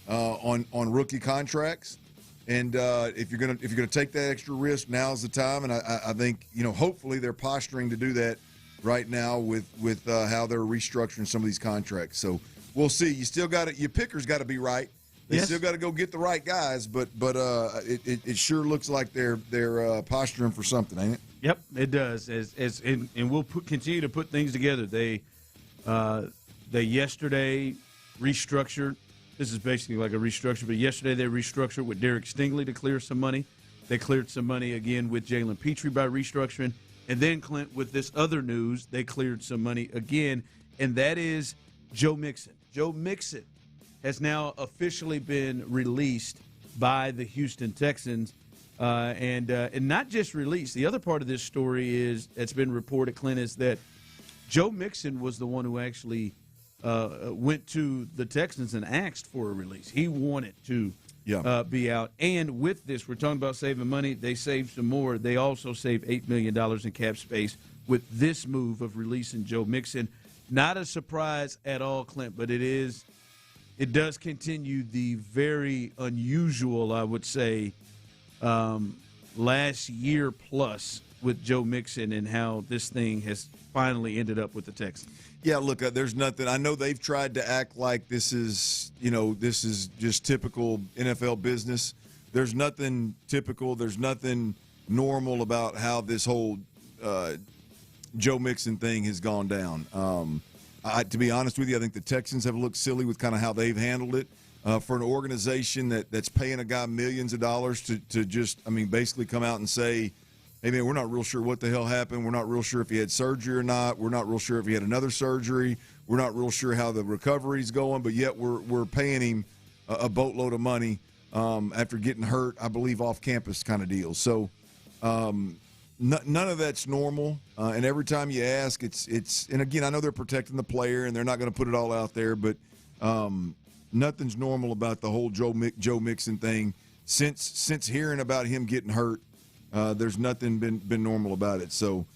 on rookie contracts. And if you're gonna take that extra risk, now's the time. And I think hopefully they're posturing to do that right now with how they're restructuring some of these contracts. So we'll see. You still got it. Your picker's got to be right. They still got to go get the right guys, but it sure looks like they're posturing for something, ain't it? Yep, it does. And we'll continue to put things together. They yesterday restructured. This is basically like a restructure, but yesterday they restructured with Derek Stingley to clear some money. They cleared some money again with Jalen Petrie by restructuring. And then, Clint, with this other news, they cleared some money again, and that is Joe Mixon. Joe Mixon has now officially been released by the Houston Texans, and not just released. The other part of this story is that's been reported, Clint, is that Joe Mixon was the one who actually went to the Texans and asked for a release. He wanted to be out. And with this, we're talking about saving money. They saved some more. They also saved $8 million in cap space with this move of releasing Joe Mixon. Not a surprise at all, Clint, but it does continue the very unusual, I would say, last year plus with Joe Mixon and how this thing has finally ended up with the Texans. Yeah, look, there's nothing. I know they've tried to act like this is just typical NFL business. There's nothing typical. There's nothing normal about how this whole Joe Mixon thing has gone down. To be honest with you, I think the Texans have looked silly with kind of how they've handled it. For an organization that's paying a guy millions of dollars to just, basically come out and say, hey, man, we're not real sure what the hell happened. We're not real sure if he had surgery or not. We're not real sure if he had another surgery. We're not real sure how the recovery's going, but yet we're paying him a boatload of money after getting hurt, I believe, off-campus kind of deal. So none of that's normal. And every time you ask, it's. And again, I know they're protecting the player, and they're not going to put it all out there, but nothing's normal about the whole Joe Mixon thing. Since hearing about him getting hurt, there's nothing been normal about it. So.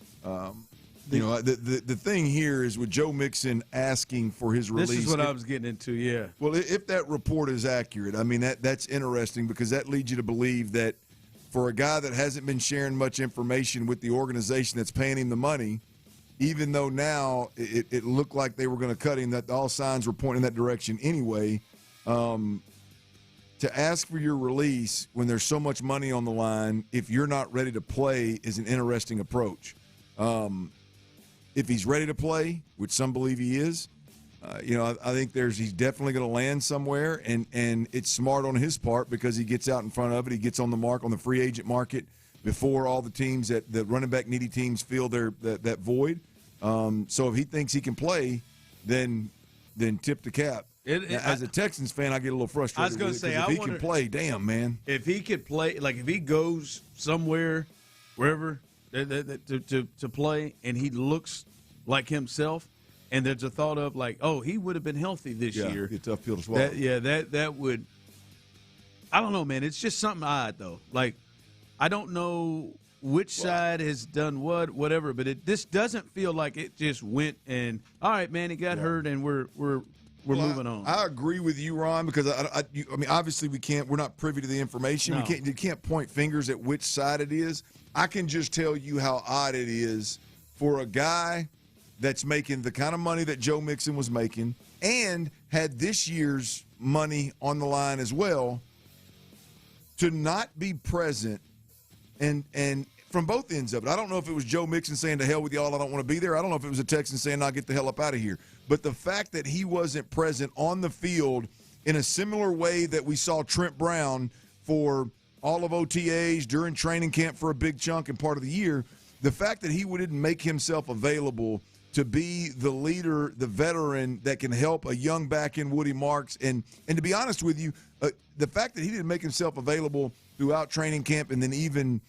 The thing here is with Joe Mixon asking for his release. This is what I was getting into, yeah. Well, if that report is accurate, I mean, that's interesting because that leads you to believe that for a guy that hasn't been sharing much information with the organization that's paying him the money, even though now it looked like they were going to cut him, that all signs were pointing in that direction anyway, to ask for your release when there's so much money on the line, if you're not ready to play, is an interesting approach. If he's ready to play, which some believe he is, I think he's definitely going to land somewhere, and it's smart on his part because he gets out in front of it. He gets on the mark on the free agent market before all the teams the running back needy teams fill that void. So if he thinks he can play, then tip the cap. As a Texans fan, I get a little frustrated. I was going to say, if he can play, damn man. If he could play, like if he goes somewhere, wherever. To play, and he looks like himself, and there's a thought of like, oh, he would have been healthy this year. It's a tough pill to swallow. That would. I don't know, man. It's just something odd though. Like, I don't know which side has done whatever, but this doesn't feel like it just went and all right, man, he got hurt, and we're moving on. I agree with you, Ron, because I mean, obviously we're not privy to the information. No. You can't point fingers at which side it is. I can just tell you how odd it is for a guy that's making the kind of money that Joe Mixon was making and had this year's money on the line as well to not be present and from both ends of it. I don't know if it was Joe Mixon saying to hell with y'all, I don't want to be there. I don't know if it was a Texan saying, I'll get the hell up out of here. But the fact that he wasn't present on the field in a similar way that we saw Trent Brown for all of OTAs, during training camp for a big chunk and part of the year, the fact that he didn't make himself available to be the leader, the veteran that can help a young back in Woody Marks. And to be honest with you, the fact that he didn't make himself available throughout training camp and then even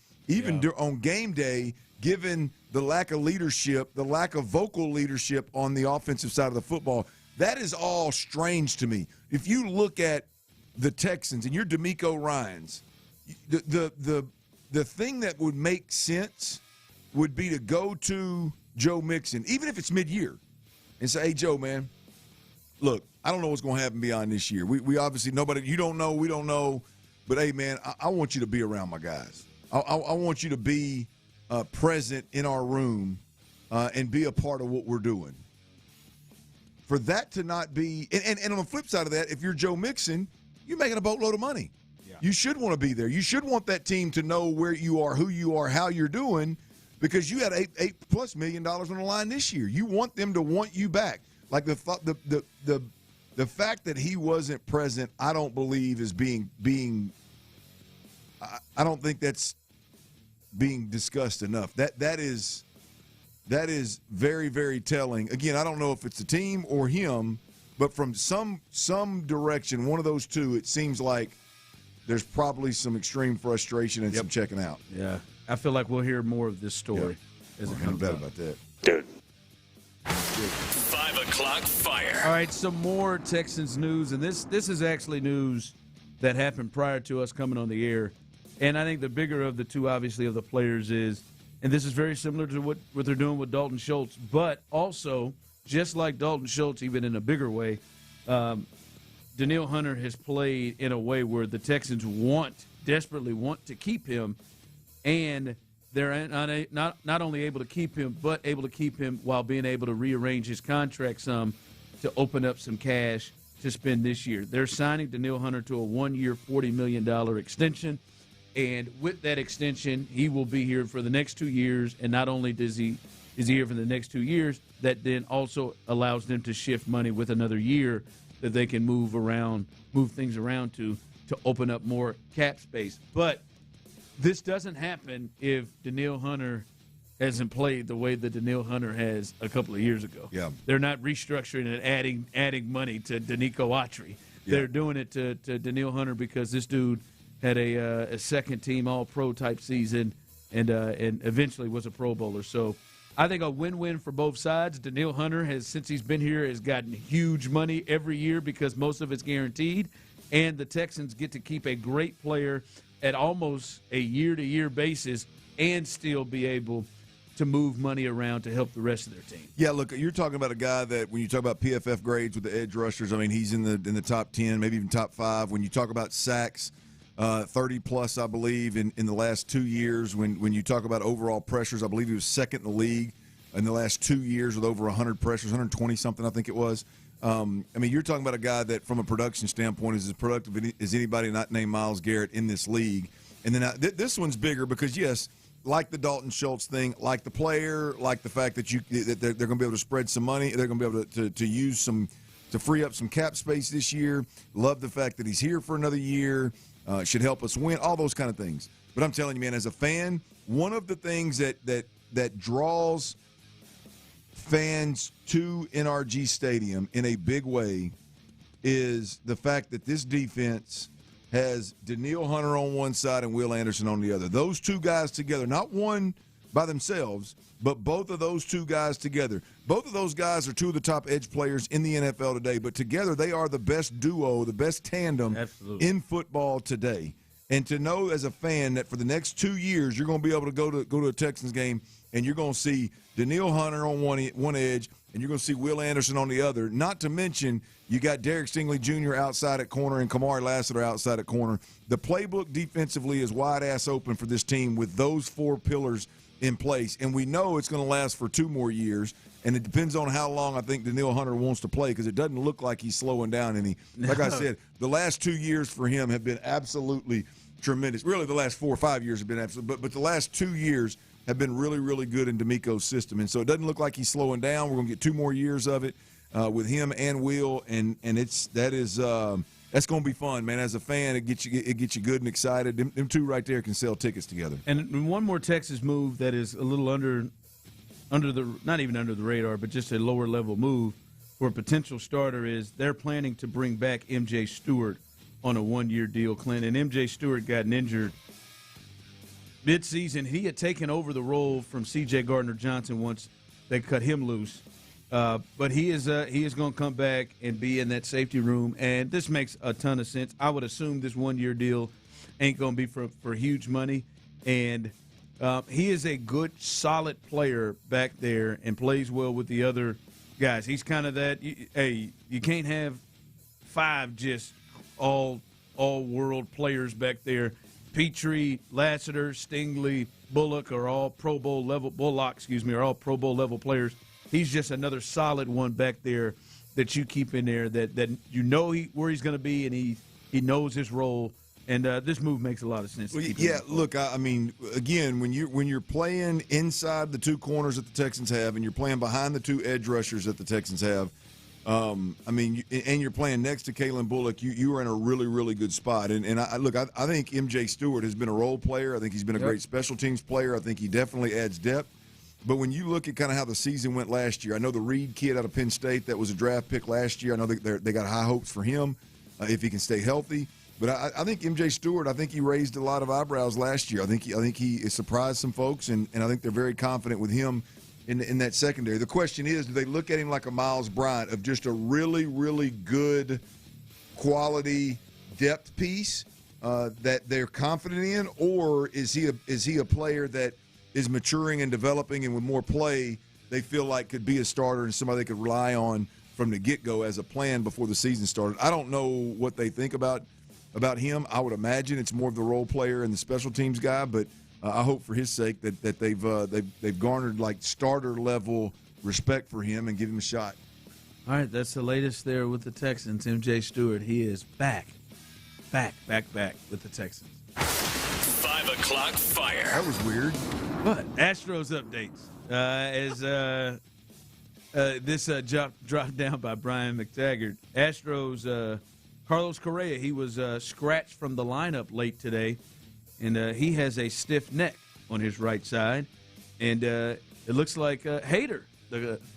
on game day, given the lack of leadership, the lack of vocal leadership on the offensive side of the football, that is all strange to me. If you look at the Texans and you're DeMeco Ryans, the thing that would make sense would be to go to Joe Mixon, even if it's mid-year, and say, hey, Joe, man, look, I don't know what's going to happen beyond this year. We obviously, you don't know, we don't know, but, hey, man, I want you to be around my guys. I want you to be present in our room and be a part of what we're doing. For that to not be and on the flip side of that, if you're Joe Mixon, you're making a boatload of money. Yeah. You should want to be there. You should want that team to know where you are, who you are, how you're doing, because you had $8+ million on the line this year. You want them to want you back. Like the fact that he wasn't present, I don't believe is being I don't think that's being discussed enough. That is very, very telling. Again, I don't know if it's the team or him, but from some direction, one of those two, it seems like there's probably some extreme frustration and some checking out. Yeah, I feel like we'll hear more of this story as it comes out. About that. Dude. 5 o'clock fire. All right, some more Texans news, and this is actually news that happened prior to us coming on the air. And I think the bigger of the two, obviously, of the players is, and this is very similar to what they're doing with Dalton Schultz, but also, just like Dalton Schultz, even in a bigger way, Denil Hunter has played in a way where the Texans desperately want to keep him, and they're not only able to keep him, but able to keep him while being able to rearrange his contract some to open up some cash to spend this year. They're signing Denil Hunter to a 1-year, $40 million extension. And with that extension, he will be here for the next 2 years. And not only is he here for the next 2 years, that then also allows them to shift money with another year that they can move things around to open up more cap space. But this doesn't happen if Denil Hunter hasn't played the way that Denil Hunter has a couple of years ago. Yeah. They're not restructuring and adding money to Danico Autry. Yeah. They're doing it to Denil Hunter because this dude had a second-team All-Pro type season and eventually was a Pro Bowler. So I think a win-win for both sides. Denil Hunter has, since he's been here, has gotten huge money every year because most of it's guaranteed, and the Texans get to keep a great player at almost a year-to-year basis and still be able to move money around to help the rest of their team. Yeah, look, you're talking about a guy that when you talk about PFF grades with the edge rushers, I mean, he's in the top 10, maybe even top 5. When you talk about sacks, 30-plus, I believe, in the last 2 years. When you talk about overall pressures, I believe he was second in the league in the last 2 years with over 100 pressures, 120-something, I think it was. I mean, you're talking about a guy that, from a production standpoint, is as productive as anybody not named Myles Garrett in this league. And then this one's bigger because, yes, like the Dalton Schultz thing, like the player, like the fact that they're going to be able to spread some money, they're going to be able to use some to free up some cap space this year. Love the fact that he's here for another year. Should help us win. All those kind of things. But I'm telling you, man, as a fan, one of the things that draws fans to NRG Stadium in a big way is the fact that this defense has Denil Hunter on one side and Will Anderson on the other. Those two guys together, not one by themselves, but both of those two guys together. Both of those guys are two of the top edge players in the NFL today, but together they are the best duo, the best tandem in football today. And to know as a fan that for the next 2 years you're going to be able to go to a Texans game and you're going to see Denil Hunter on one edge and you're going to see Will Anderson on the other, not to mention you got Derek Stingley Jr. outside at corner and Kamari Lassiter outside at corner. The playbook defensively is wide-ass open for this team with those four pillars in place, and we know it's going to last for 2 more years, and it depends on how long I think Denil Hunter wants to play because it doesn't look like he's slowing down any. Like I said, the last 2 years for him have been absolutely tremendous. Really, the last 4 or 5 years have been absolute, but the last 2 years have been really, really good in D'Amico's system, and so it doesn't look like he's slowing down. We're going to get 2 more years of it with him and Will, and that's going to be fun, man. As a fan, it gets you good and excited. Them two right there can sell tickets together. And one more Texas move that is a little under the, not even under the radar, but just a lower level move for a potential starter is they're planning to bring back MJ Stewart on a 1-year deal, Clint. And MJ Stewart got injured midseason. He had taken over the role from C.J. Gardner-Johnson once they cut him loose. But he is going to come back and be in that safety room, and this makes a ton of sense. I would assume this 1-year deal ain't going to be for huge money, and he is a good, solid player back there and plays well with the other guys. He's kind of that. You can't have 5 just all-world players back there. Petrie, Lassiter, Stingley, Bullock are all Pro Bowl level. Are all Pro Bowl level players. He's just another solid one back there that you keep in there that you know where he's going to be, and he knows his role. And this move makes a lot of sense. Well, yeah, look, I mean, again, when you're playing inside the 2 corners that the Texans have, and you're playing behind the 2 edge rushers that the Texans have, I mean, and you're playing next to Kalen Bullock, you are in a really, really good spot. And I think MJ Stewart has been a role player. I think he's been a great special teams player. I think he definitely adds depth. But when you look at kind of how the season went last year, I know the Reed kid out of Penn State that was a draft pick last year. I know they got high hopes for him if he can stay healthy. But I think MJ Stewart, I think he raised a lot of eyebrows last year. I think he surprised some folks, and I think they're very confident with him in that secondary. The question is, do they look at him like a Miles Bryant of just a really, really good quality depth piece that they're confident in, or is he a player that is maturing and developing, and with more play, they feel like could be a starter and somebody they could rely on from the get-go as a plan before the season started? I don't know what they think about him. I would imagine it's more of the role player and the special teams guy, but I hope for his sake that they've garnered like starter level respect for him and give him a shot. All right, that's the latest there with the Texans. MJ Stewart, he is back with the Texans. 5 o'clock fire. That was weird. But Astros updates as this dropped down by Brian McTaggart. Astros Carlos Correa, he was scratched from the lineup late today, and he has a stiff neck on his right side, and it looks like Hader.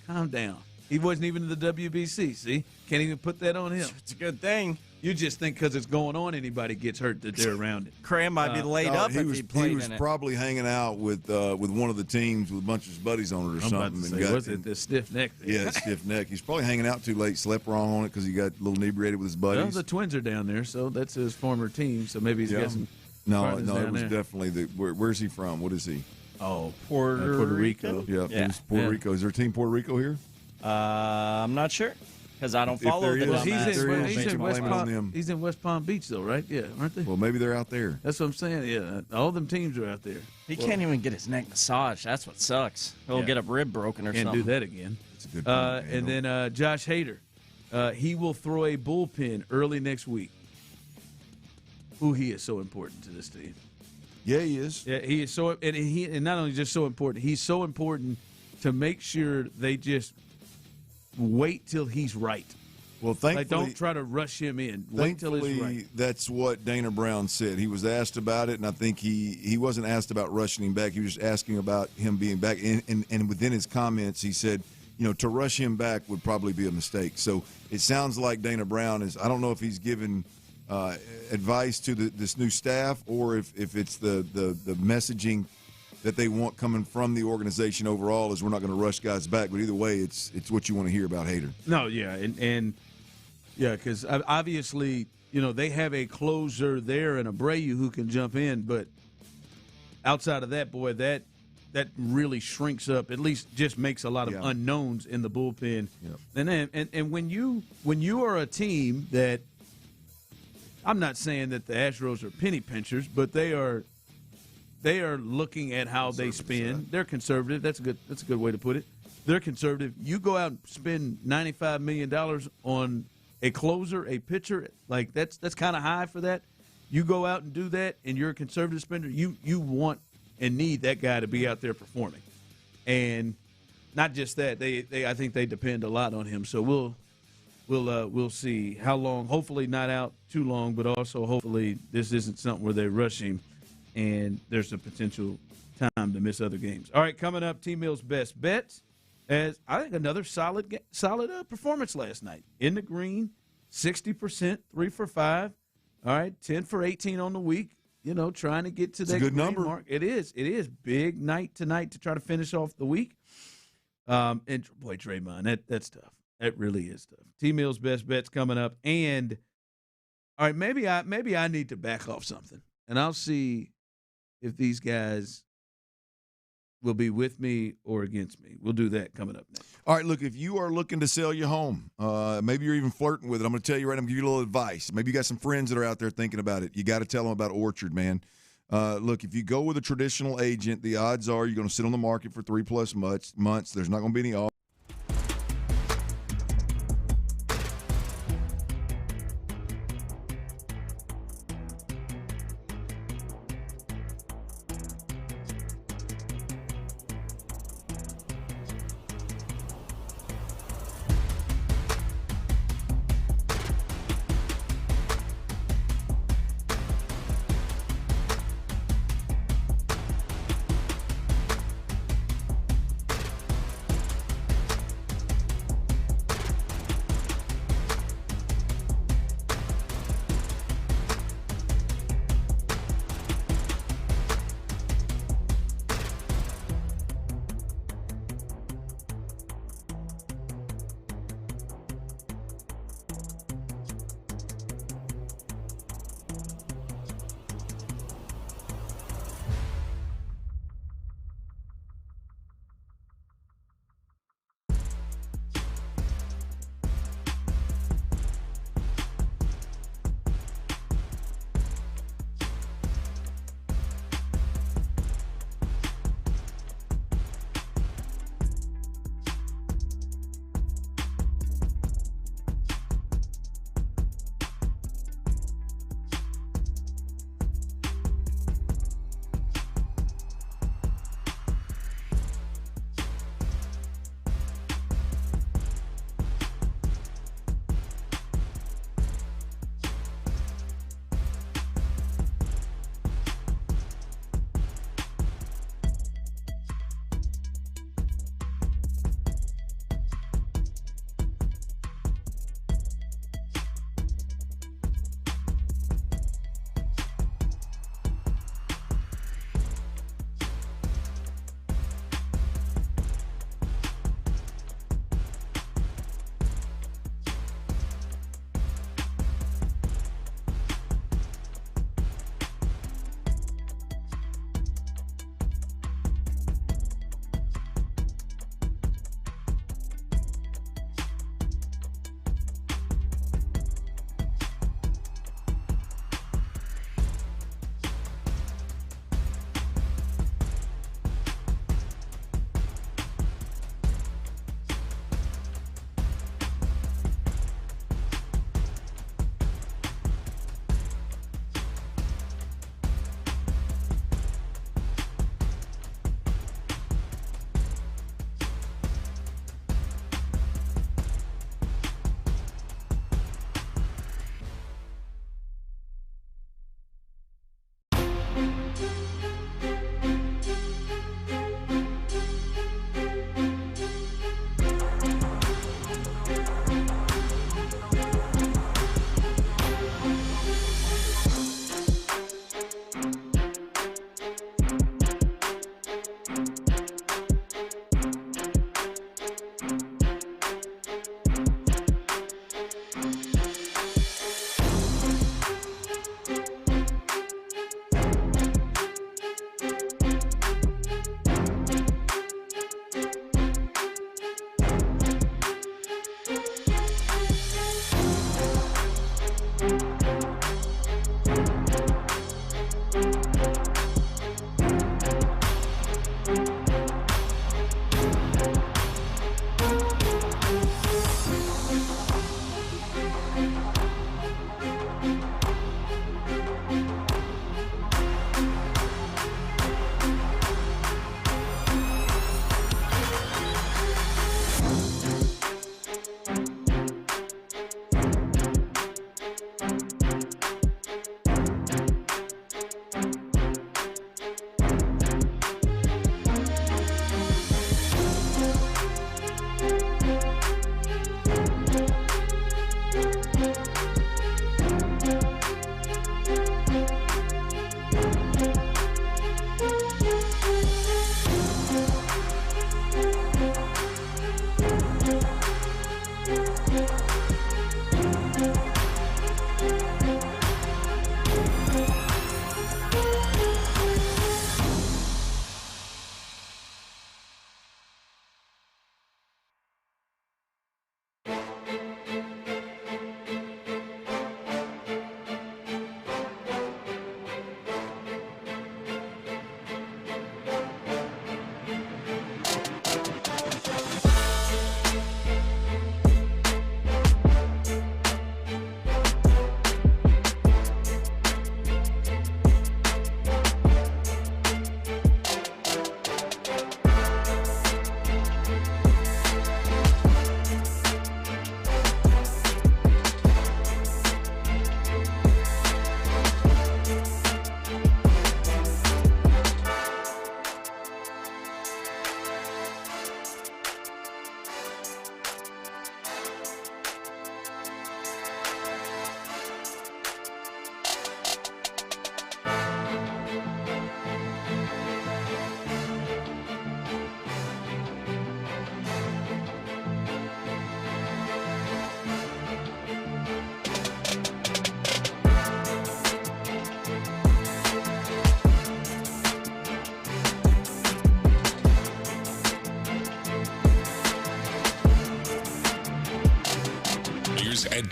Calm down. He wasn't even in the WBC. See, can't even put that on him. It's a good thing. You just think because it's going on, anybody gets hurt that they're around it. Cram might be laid up if he played He was in it. probably hanging out with one of the teams with a bunch of his buddies on it or something. Was it the stiff neck? Yeah, stiff neck. He's probably hanging out too late, slept wrong on it because he got a little inebriated with his buddies. Well, the Twins are down there, so that's his former team. So maybe he's got some. No, it down was there. definitely where's he from? What is he? Oh, Puerto Rico. Yeah, Yeah. he's Puerto Rico. Is there a team Puerto Rico here? I'm not sure because I don't follow the Well, he's dumbass. in West Palm. He's in West Palm Beach, though, right? Yeah, aren't they? Well, maybe they're out there. That's what I'm saying. Yeah, all them teams are out there. He can't even get his neck massaged. That's what sucks. He'll get a rib broken or Can't something. do that again. That's a good point, and then Josh Hader, he will throw a bullpen early next week. Ooh, he is so important to this team. Yeah, he is. Yeah, he is so, and not only just so important, he's so important to make sure they just wait till he's right. Well, thankfully, don't try to rush him in. Wait till he's right. That's what Dana Brown said. He was asked about it, and I think he wasn't asked about rushing him back. He was just asking about him being back. And within his comments, he said, to rush him back would probably be a mistake. So it sounds like Dana Brown is – I don't know if he's given advice to this new staff or if it's the messaging that they want coming from the organization overall is we're not going to rush guys back. But either way, it's what you want to hear about Hader. No, yeah, and yeah, because obviously, they have a closer there and Abreu who can jump in, but outside of that, boy, that really shrinks up. At least just makes a lot of unknowns in the bullpen. Yep. And when you are a team that, I'm not saying that the Astros are penny pinchers, but they are looking at how they spend. They're conservative. That's a good way to put it. They're conservative. You go out and spend $95 million on a closer, a pitcher, like that's kind of high for that. You go out and do that, and you're a conservative spender. You want and need that guy to be out there performing, and not just that. I think they depend a lot on him. So we'll see how long. Hopefully not out too long, but also hopefully this isn't something where they rush him, and there's a potential time to miss other games. All right, coming up, T-Mill's best bets. As I think another solid performance last night. In the green, 60%, 3 for 5. All right, 10 for 18 on the week. Trying to get to that good green number. mark. It is. Big night tonight to try to finish off the week. And boy, Draymond, that's tough. That really is tough. T-Mill's best bets coming up. And all right, maybe I need to back off something. And I'll see if these guys will be with me or against me. We'll do that coming up next. All right, look, if you are looking to sell your home, maybe you're even flirting with it, I'm going to tell you right now, I'm going to give you a little advice. Maybe you got some friends that are out there thinking about it. You got to tell them about Orchard, man. Look, if you go with a traditional agent, the odds are you're going to sit on the market for 3+ months. There's not going to be any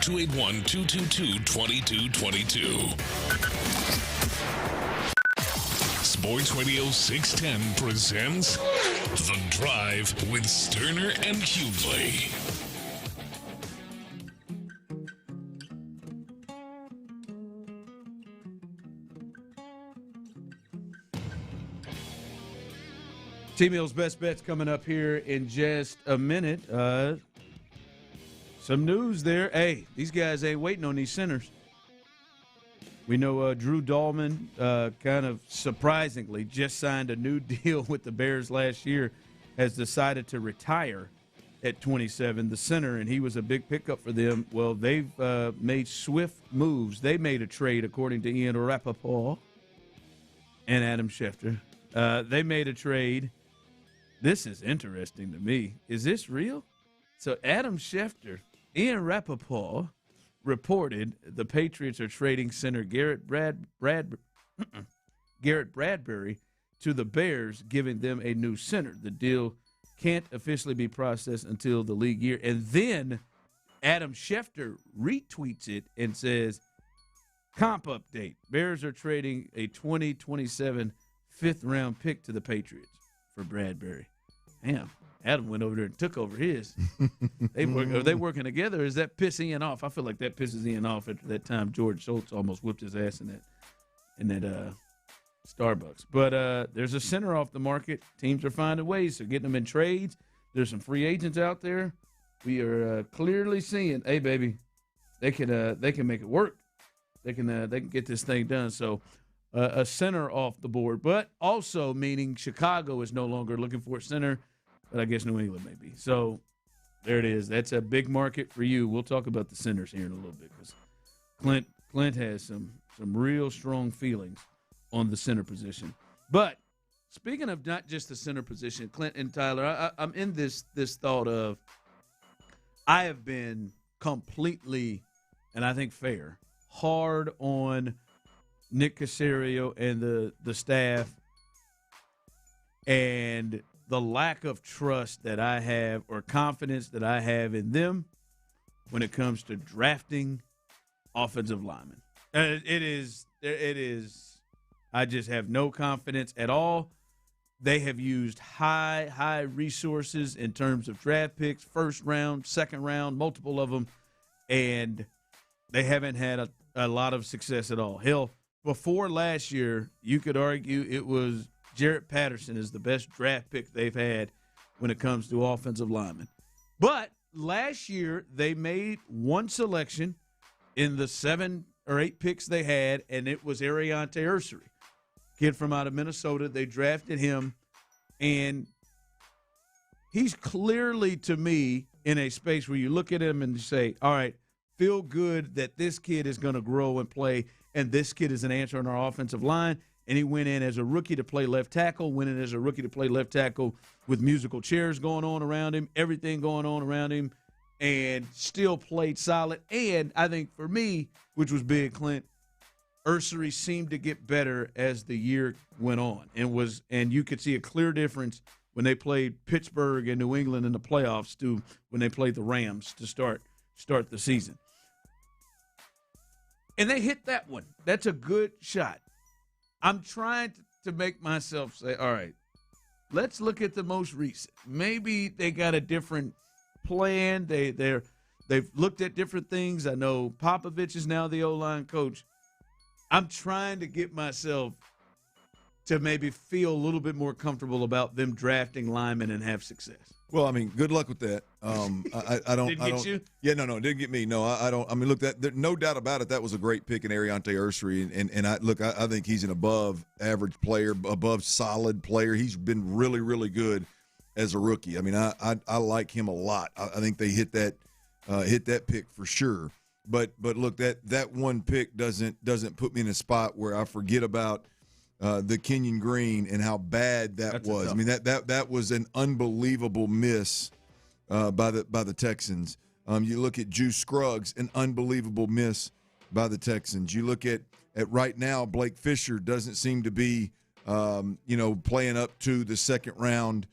281-222-2222. Sports Radio 610 presents The Drive with Stoerner and Hughley. T-Mill's Best Bets coming up here in just a minute. Some news there. Hey, these guys ain't waiting on these centers. We know Drew Dahlman kind of surprisingly just signed a new deal with the Bears last year, has decided to retire at 27, the center, and he was a big pickup for them. Well, they've made swift moves. They made a trade, according to Ian Rappaport and Adam Schefter. They made a trade. This is interesting to me. Is this real? So Adam Schefter, Ian Rappaport reported the Patriots are trading center Garrett Bradbury to the Bears, giving them a new center. The deal can't officially be processed until the league year. And then Adam Schefter retweets it and says, comp update. Bears are trading a 2027 fifth-round pick to the Patriots for Bradbury. Damn, Adam went over there and took over his. Are they working together? Or is that pissing Ian off? I feel like that pisses Ian off after that time George Schultz almost whipped his ass in that Starbucks. But there's a center off the market. Teams are finding ways. They're getting them in trades. There's some free agents out there. We are clearly seeing, hey, baby, they can make it work. They can get this thing done. So a center off the board, but also meaning Chicago is no longer looking for a center, but I guess New England may be. So there it is. That's a big market for you. We'll talk about the centers here in a little bit because Clint has some real strong feelings on the center position. But speaking of not just the center position, Clint and Tyler, I'm in this thought of I have been completely, and I think fair, hard on Nick Cacerio and the staff and the lack of trust that I have or confidence that I have in them when it comes to drafting offensive linemen. It is. I just have no confidence at all. They have used high resources in terms of draft picks, first round, second round, multiple of them, and they haven't had a lot of success at all. Hell, before last year, you could argue it was Jarrett Patterson is the best draft pick they've had when it comes to offensive linemen. But last year, they made one selection in the 7 or 8 picks they had, and it was Ariante Ursery, kid from out of Minnesota. They drafted him, and he's clearly, to me, in a space where you look at him and say, all right, feel good that this kid is going to grow and play, and this kid is an answer on our offensive line. And he went in as a rookie to play left tackle, went in as a rookie to play left tackle with musical chairs going on around him, everything going on around him, and still played solid. And I think for me, which was big, Clint, Ursery seemed to get better as the year went on, and you could see a clear difference when they played Pittsburgh and New England in the playoffs to when they played the Rams to start the season. And they hit that one. That's a good shot. I'm trying to make myself say, all right, let's look at the most recent. Maybe they got a different plan. They've looked at different things. I know Popovich is now the O-line coach. I'm trying to get myself to maybe feel a little bit more comfortable about them drafting linemen and have success. Well, I mean, good luck with that. I don't. Didn't get you? Yeah, no, it didn't get me. No, I don't. I mean, look, no doubt about it. That was a great pick in Ariante Ursery, and I think he's an above average player, above solid player. He's been really, really good as a rookie. I mean, I like him a lot. I think they hit that pick for sure. But look, that one pick doesn't put me in a spot where I forget about the Kenyon Green and how bad that was. I mean, that was an unbelievable miss by the Texans. You look at Juice Scruggs, an unbelievable miss by the Texans. You look at right now, Blake Fisher doesn't seem to be playing up to the second round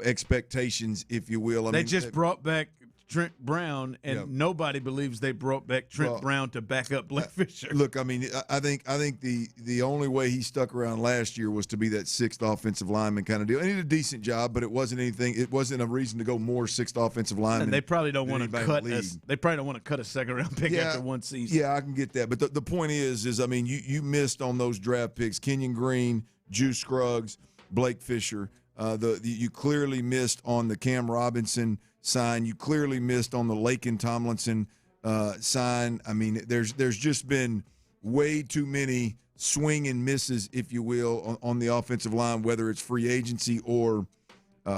expectations, if you will. They just brought back Trent Brown, and nobody believes they brought back Trent Brown to back up Blake Fisher. Look, I mean, I think the only way he stuck around last year was to be that sixth offensive lineman kind of deal. And he did a decent job, but it wasn't anything. It wasn't a reason to go more sixth offensive lineman. And they probably don't want to cut us. They probably don't want to cut a second-round pick after one season. Yeah, I can get that. But the point is I mean, you missed on those draft picks: Kenyon Green, Juice Scruggs, Blake Fisher. You clearly missed on the Cam Robinson sign. You clearly missed on the Laken Tomlinson sign. I mean, there's just been way too many swing and misses, if you will, on the offensive line, whether it's free agency or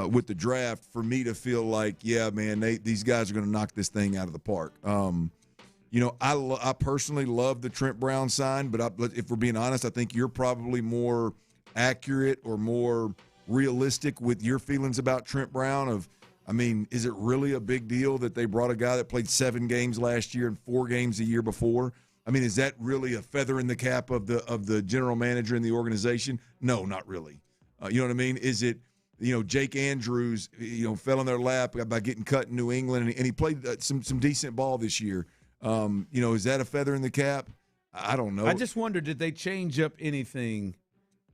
with the draft, for me to feel like, yeah, man, these guys are going to knock this thing out of the park. I personally love the Trent Brown sign, but if we're being honest, I think you're probably more accurate or more realistic with your feelings about Trent Brown. I mean, is it really a big deal that they brought a guy that played 7 games last year and 4 games the year before? I mean, is that really a feather in the cap of the general manager in the organization? No, not really. You know what I mean? Is it, Jake Andrews, fell in their lap by getting cut in New England, and he played some decent ball this year. Is that a feather in the cap? I don't know. I just wonder, did they change up anything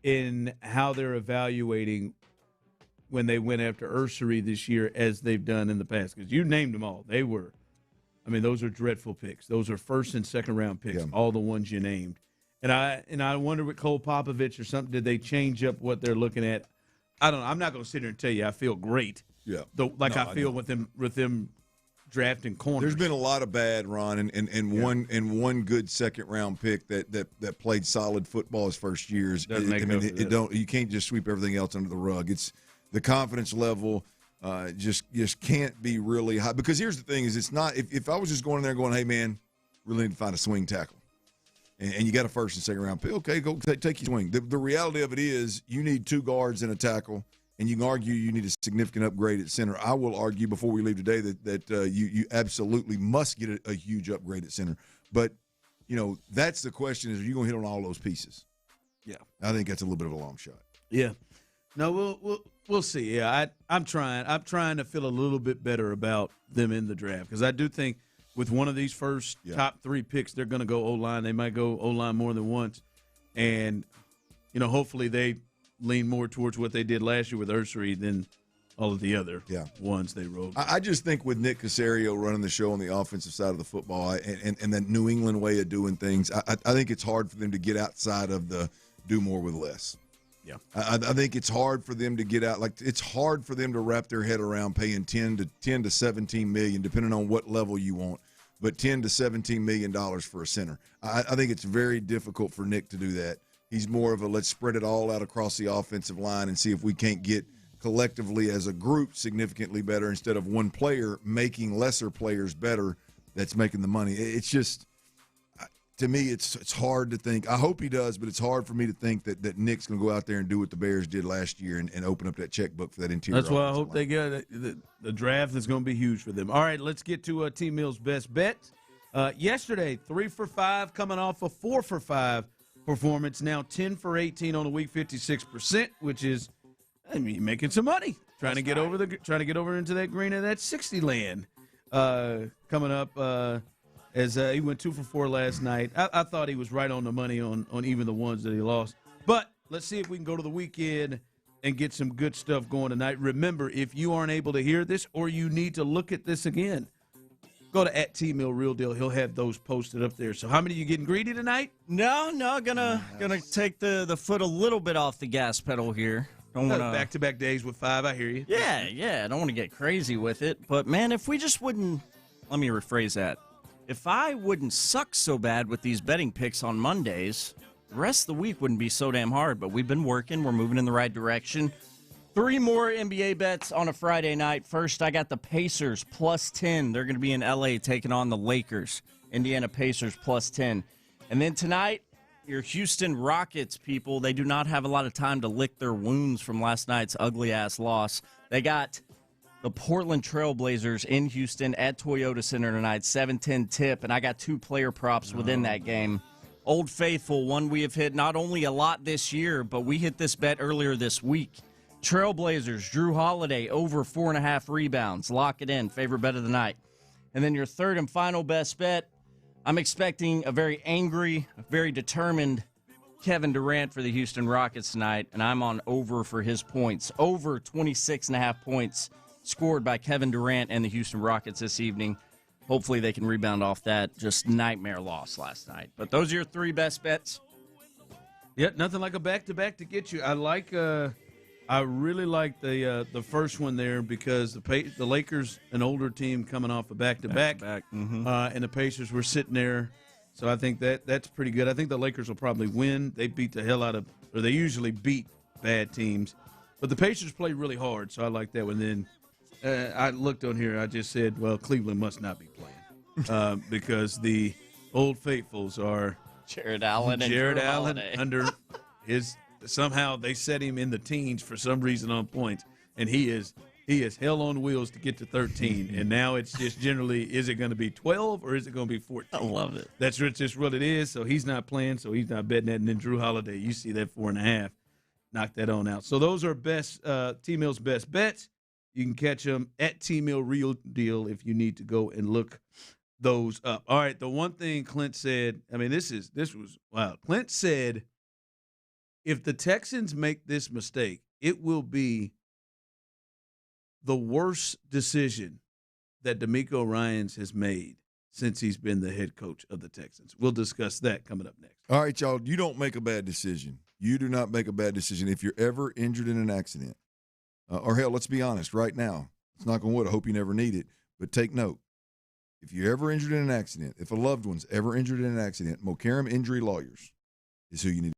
in how they're evaluating when they went after Ursery this year as they've done in the past? Because you named them all. Those are dreadful picks. Those are first and second round picks, all the ones you named. And I wonder with Cole Popovich or something, did they change up what they're looking at? I don't know. I'm not going to sit here and tell you I feel great. Yeah. I feel with them drafting corners. There's been a lot of bad, Ron, and one good second round pick that played solid football his first years. You can't just sweep everything else under the rug. It's the confidence level just can't be really high, because here's the thing: is it's not if I was just going in there going, hey man, really need to find a swing tackle, and you got a first and second round pick, okay, go take your swing. The reality of it is you need 2 guards and a tackle. And you can argue you need a significant upgrade at center. I will argue before we leave today that you absolutely must get a huge upgrade at center. But, that's the question: is, are you going to hit on all those pieces? Yeah. I think that's a little bit of a long shot. Yeah. No, we'll see. Yeah, I'm trying to feel a little bit better about them in the draft, because I do think with one of these first top 3 picks, they're going to go O-line. They might go O-line more than once. And, hopefully they – lean more towards what they did last year with Ursery than all of the other ones they wrote. I just think with Nick Cacerio running the show on the offensive side of the football and that New England way of doing things, I think it's hard for them to get outside of the do more with less. Yeah, I think it's hard for them to get out. Like, it's hard for them to wrap their head around paying 10 to 17 million, depending on what level you want, but $10 to $17 million for a center. I think it's very difficult for Nick to do that. He's more of a let's spread it all out across the offensive line and see if we can't get collectively as a group significantly better, instead of one player making lesser players better that's making the money. It's just, to me, it's hard to think. I hope he does, but it's hard for me to think that Nick's going to go out there and do what the Bears did last year and open up that checkbook for that interior. That's why I hope they get the draft is going to be huge for them. All right, let's get to T Mill's best bet. Yesterday, 3 for 5, coming off a 4 for 5 performance. Now 10 for 18 on the week, 56%, which is, making some money. Trying to get over into that green of that 60 land. Coming up as he went 2 for 4 last night. I thought he was right on the money on even the ones that he lost. But let's see if we can go to the weekend and get some good stuff going tonight. Remember, if you aren't able to hear this or you need to look at this again, go to @TMillRealDeal. He'll have those posted up there. So how many are you getting greedy tonight? No, gonna take the foot a little bit off the gas pedal here. Don't want back-to-back days with 5. I hear you. Yeah. I don't want to get crazy with it. But, man, if we just wouldn't – let me rephrase that. If I wouldn't suck so bad with these betting picks on Mondays, the rest of the week wouldn't be so damn hard. But we've been working. We're moving in the right direction. 3 more NBA bets on a Friday night. First, I got the Pacers +10. They're going to be in L.A. taking on the Lakers. Indiana Pacers +10. And then tonight, your Houston Rockets people, they do not have a lot of time to lick their wounds from last night's ugly-ass loss. They got the Portland Trailblazers in Houston at Toyota Center tonight, 7-10 tip, and I got 2 player props within that game. Old Faithful, one we have hit not only a lot this year, but we hit this bet earlier this week. Trailblazers, Drew Holiday, over 4.5 rebounds. Lock it in. Favorite bet of the night. And then your third and final best bet, I'm expecting a very angry, very determined Kevin Durant for the Houston Rockets tonight, and I'm on over for his points. Over 26.5 points scored by Kevin Durant and the Houston Rockets this evening. Hopefully they can rebound off that just nightmare loss last night. But those are your three best bets. Yep, nothing like a back-to-back to get you. I really like the first one there because the Lakers, an older team coming off a back-to-back, and the Pacers were sitting there. So I think that's pretty good. I think the Lakers will probably win. They beat the hell out of, or they usually beat bad teams. But the Pacers play really hard, so I like that one. Then I looked on here. I just said, well, Cleveland must not be playing because the Old Faithfuls are Jared Allen under his. Somehow they set him in the teens for some reason on points, and he is hell on wheels to get to 13. And now it's just generally, is it going to be 12 or is it going to be 14? I love it. That's just what it is. So he's not playing, so he's not betting that. And then Drew Holiday, you see that 4.5, knock that on out. So those are T-Mill's best bets. You can catch them at T-Mill Real Deal if you need to go and look those up. All right, the one thing Clint said, I mean, this was wild. Clint said, if the Texans make this mistake, it will be the worst decision that DeMeco Ryans has made since he's been the head coach of the Texans. We'll discuss that coming up next. All right, y'all, you don't make a bad decision. You do not make a bad decision if you're ever injured in an accident. Or, hell, let's be honest, right now, it's knock on wood, I hope you never need it, but take note. If you're ever injured in an accident, if a loved one's ever injured in an accident, Mokaram Injury Lawyers is who you need.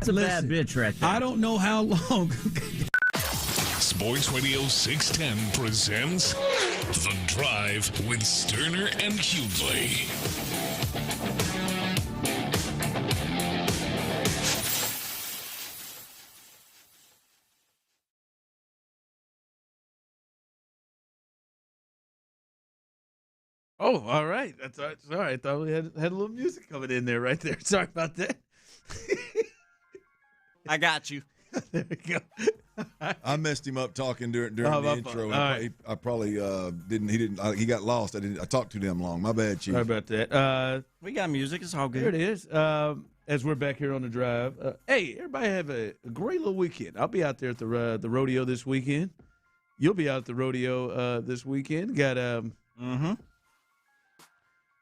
a bad bitch right there. I don't know how long. Sports Radio 610 presents The Drive with Stoerner and Hughley. Oh, all right. That's all right. Sorry, I thought we had a little music coming in there right there. Sorry about that. I got you. There we go. I messed him up talking during the intro. Right. I probably didn't. He didn't. He got lost. I talked too damn long. My bad, Chief. Sorry about that. We got music. It's all good. There it is. As we're back here on the drive. Hey, everybody have a great little weekend. I'll be out there at the rodeo this weekend. You'll be out at the rodeo this weekend. Got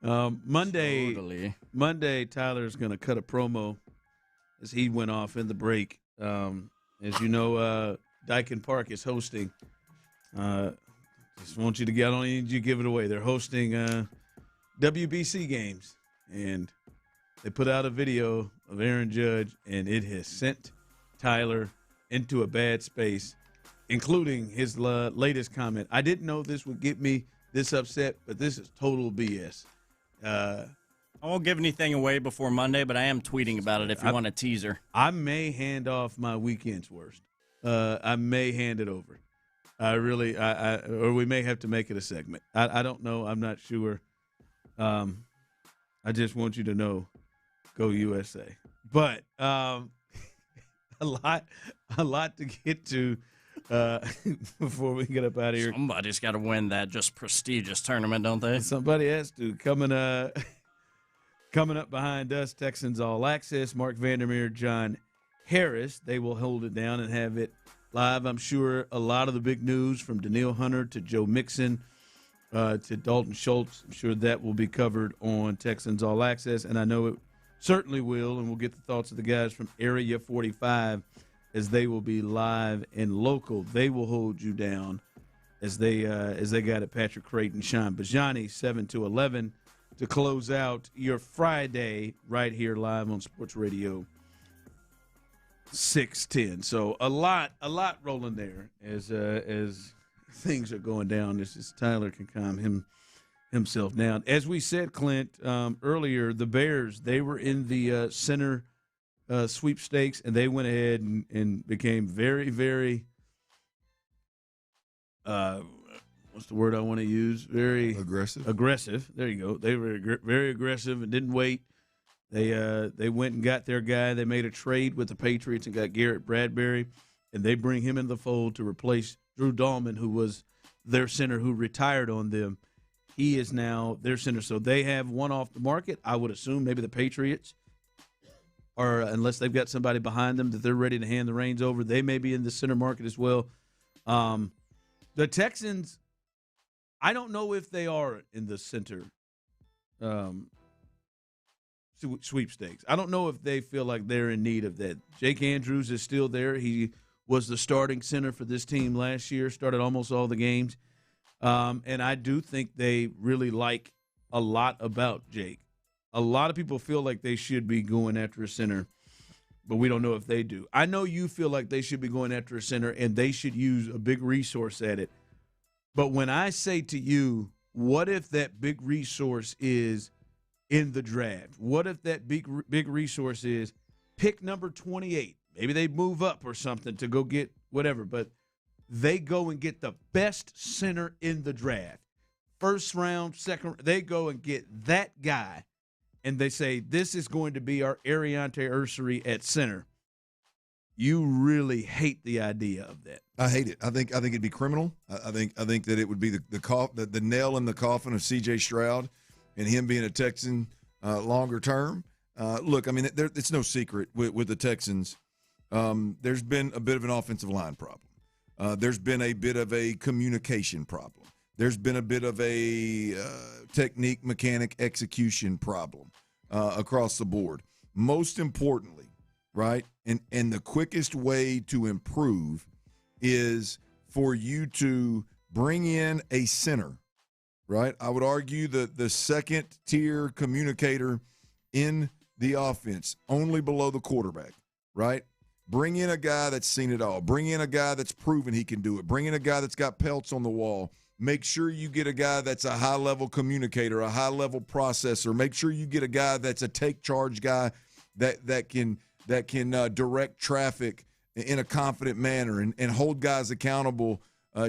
Monday. Totally. Monday, Tyler's going to cut a promo as he went off in the break. As you know, Dyken Park is hosting. Just want you to get. I don't need you to give it away. They're hosting WBC games, and they put out a video of Aaron Judge, and it has sent Tyler into a bad space, including his latest comment. I didn't know this would get me this upset, but this is total BS. I won't give anything away before Monday, but I am tweeting about it if you want a teaser. I may hand off my weekend's worst. I may hand it over. Or we may have to make it a segment. I don't know. I'm not sure. I just want you to know, go USA. But a lot to get to before we get up out of here. Somebody's got to win that just prestigious tournament, don't they? Somebody has to. Coming up behind us, Texans All Access, Mark Vandermeer, John Harris. They will hold it down and have it live. I'm sure a lot of the big news from Denil Hunter to Joe Mixon to Dalton Schultz, I'm sure that will be covered on Texans All Access, and I know it certainly will, and we'll get the thoughts of the guys from Area 45 as they will be live and local. They will hold you down as they got it. Patrick Creighton, Sean Bijani, 7 to 11 to close out your Friday right here live on Sports Radio 610. So a lot rolling there as things are going down. This is Tyler can calm himself down. As we said, Clint, earlier, the Bears, they were in the center sweepstakes, and they went ahead and became very, very what's the word I want to use? Very aggressive. Aggressive. There you go. They were very aggressive and didn't wait. They went and got their guy. They made a trade with the Patriots and got Garrett Bradbury, and they bring him into the fold to replace Drew Dahlman, who was their center who retired on them. He is now their center. So they have one off the market. I would assume maybe the Patriots, or unless they've got somebody behind them that they're ready to hand the reins over, they may be in the center market as well. The Texans, I don't know if they are in the center sweepstakes. I don't know if they feel like they're in need of that. Jake Andrews is still there. He was the starting center for this team last year, started almost all the games. And I do think they really like a lot about Jake. A lot of people feel like they should be going after a center, but we don't know if they do. I know you feel like they should be going after a center and they should use a big resource at it. But when I say to you, what if that big resource is in the draft? What if that big resource is pick number 28? Maybe they move up or something to go get whatever, but they go and get the best center in the draft. First round, second, they go and get that guy, and they say, this is going to be our Ariante Ursary at center. You really hate the idea of that. I hate it. I think it'd be criminal. I think that it would be the nail in the coffin of C.J. Stroud and him being a Texan longer term. Look, I mean, it's no secret with the Texans. There's been a bit of an offensive line problem. There's been a bit of a communication problem. There's been a bit of a technique, mechanic, execution problem across the board. Most importantly, right, and the quickest way to improve is for you to bring in a center, right? I would argue that the second-tier communicator in the offense, only below the quarterback, right? Bring in a guy that's seen it all. Bring in a guy that's proven he can do it. Bring in a guy that's got pelts on the wall. Make sure you get a guy that's a high-level communicator, a high-level processor. Make sure you get a guy that's a take-charge guy that can direct traffic in a confident manner and hold guys accountable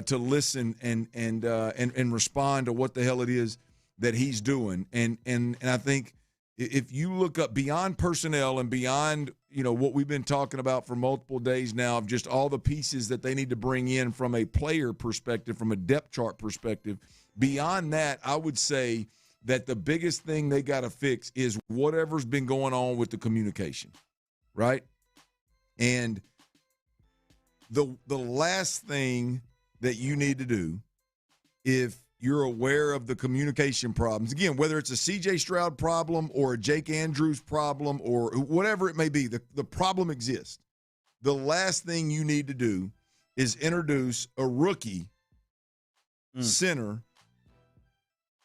to listen and respond to what the hell it is that he's doing. And I think if you look up beyond personnel and beyond, what we've been talking about for multiple days now of just all the pieces that they need to bring in from a player perspective, from a depth chart perspective, beyond that, I would say that the biggest thing they got to fix is whatever's been going on with the communication, right? And the last thing that you need to do, if you're aware of the communication problems, again, whether it's a C.J. Stroud problem or a Jake Andrews problem or whatever it may be, the problem exists. The last thing you need to do is introduce a rookie center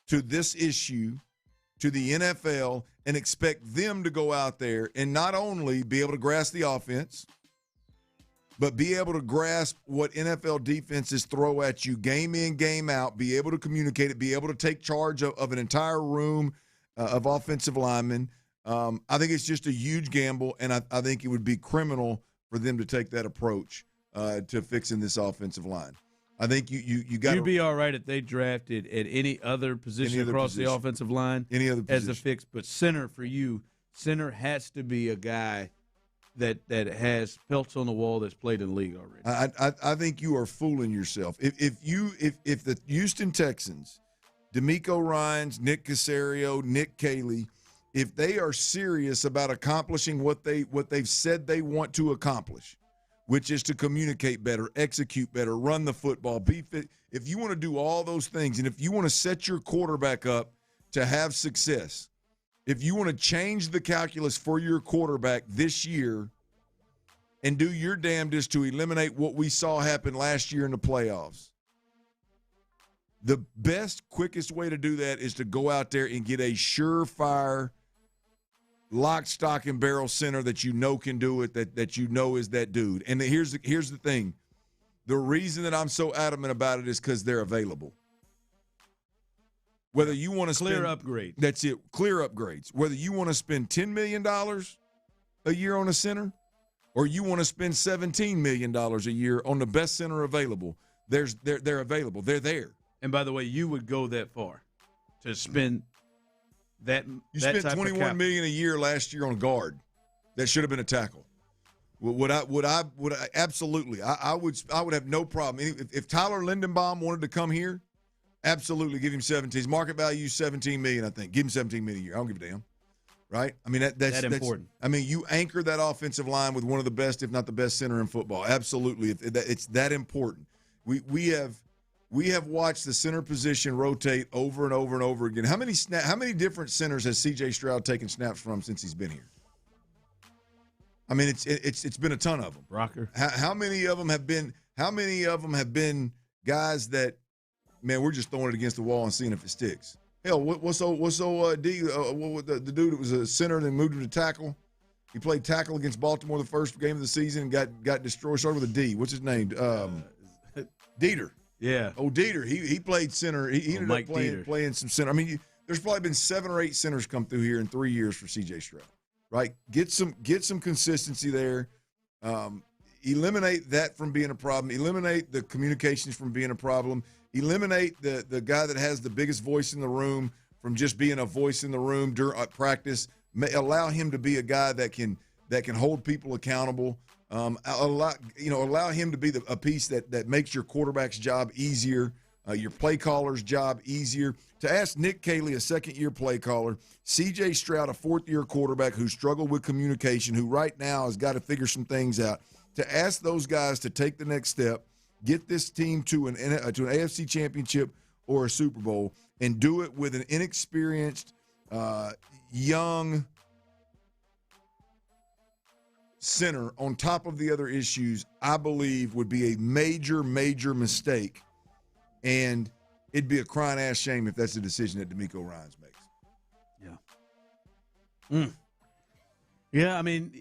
to this issue, to the NFL, and expect them to go out there and not only be able to grasp the offense, but be able to grasp what NFL defenses throw at you game in, game out, be able to communicate it, be able to take charge of an entire room of offensive linemen. I think it's just a huge gamble, and I think it would be criminal for them to take that approach to fixing this offensive line. I think you got. You'd be all right if they drafted at any other position the offensive line, any other position as a fix. But center for you, center has to be a guy that has pelts on the wall that's played in the league already. I think you are fooling yourself. If the Houston Texans, D'Amico Ryans, Nick Cacerio, Nick Caley, if they are serious about accomplishing what they've said they want to accomplish, which is to communicate better, execute better, run the football, be fit. If you want to do all those things, and if you want to set your quarterback up to have success, if you want to change the calculus for your quarterback this year and do your damnedest to eliminate what we saw happen last year in the playoffs, the best, quickest way to do that is to go out there and get a surefire lock, stock, and barrel center that can do it, that is that dude. And here's the thing. The reason that I'm so adamant about it is because they're available. Whether you want to clear upgrades. That's it, clear upgrades. Whether you want to spend $10 million a year on a center or you want to spend $17 million a year on the best center available, they're available. They're there. And by the way, you would go that far to spend that. You spent $21 million a year last year on a guard that should have been a tackle. Would I absolutely? I would have no problem if Tyler Lindenbaum wanted to come here. Absolutely, give him 17. His market value is $17 million, I think. Give him $17 million a year. I don't give a damn. Right? I mean, that's important. I mean, you anchor that offensive line with one of the best, if not the best, center in football. Absolutely, it's that important. We have watched the center position rotate over and over and over again. How many different centers has C.J. Stroud taken snaps from since he's been here? I mean, it's been a ton of them. Rocker. How many of them have been? How many of them have been guys that? Man, we're just throwing it against the wall and seeing if it sticks. Hell, what's the dude that was a center and then moved him to tackle? He played tackle against Baltimore the first game of the season and got destroyed. Started with a D. What's his name? Dieter. Yeah. Oh, Dieter. He played center. He ended up playing some center. I mean, there's probably been 7 or 8 centers come through here in 3 years for C.J. Stroud. Right? Get some consistency there. Eliminate that from being a problem. Eliminate the communications from being a problem. Eliminate the guy that has the biggest voice in the room from just being a voice in the room during practice. Allow him to be a guy that can hold people accountable. Allow him to be a piece that makes your quarterback's job easier, your play caller's job easier. To ask Nick Caley, a second-year play caller, C.J. Stroud, a fourth-year quarterback who struggled with communication, who right now has got to figure some things out, to ask those guys to take the next step, get this team to an AFC championship or a Super Bowl, and do it with an inexperienced, young center on top of the other issues, I believe would be a major, major mistake. And it'd be a crying ass shame if that's the decision that D'Amico Ryans makes. Yeah. Yeah, I mean,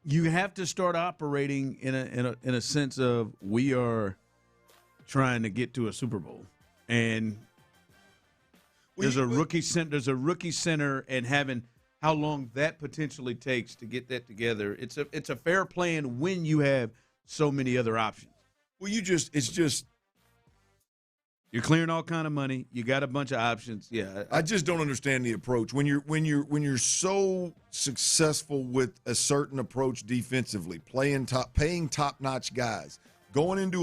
you have to start operating in a sense of we are trying to get to a Super Bowl, and there's a rookie center, and having how long that potentially takes to get that together. It's a fair plan when you have so many other options. Well, it's just you're clearing all kind of money. You got a bunch of options. Yeah, I just don't understand the approach when you're so successful with a certain approach defensively, paying top-notch guys, going into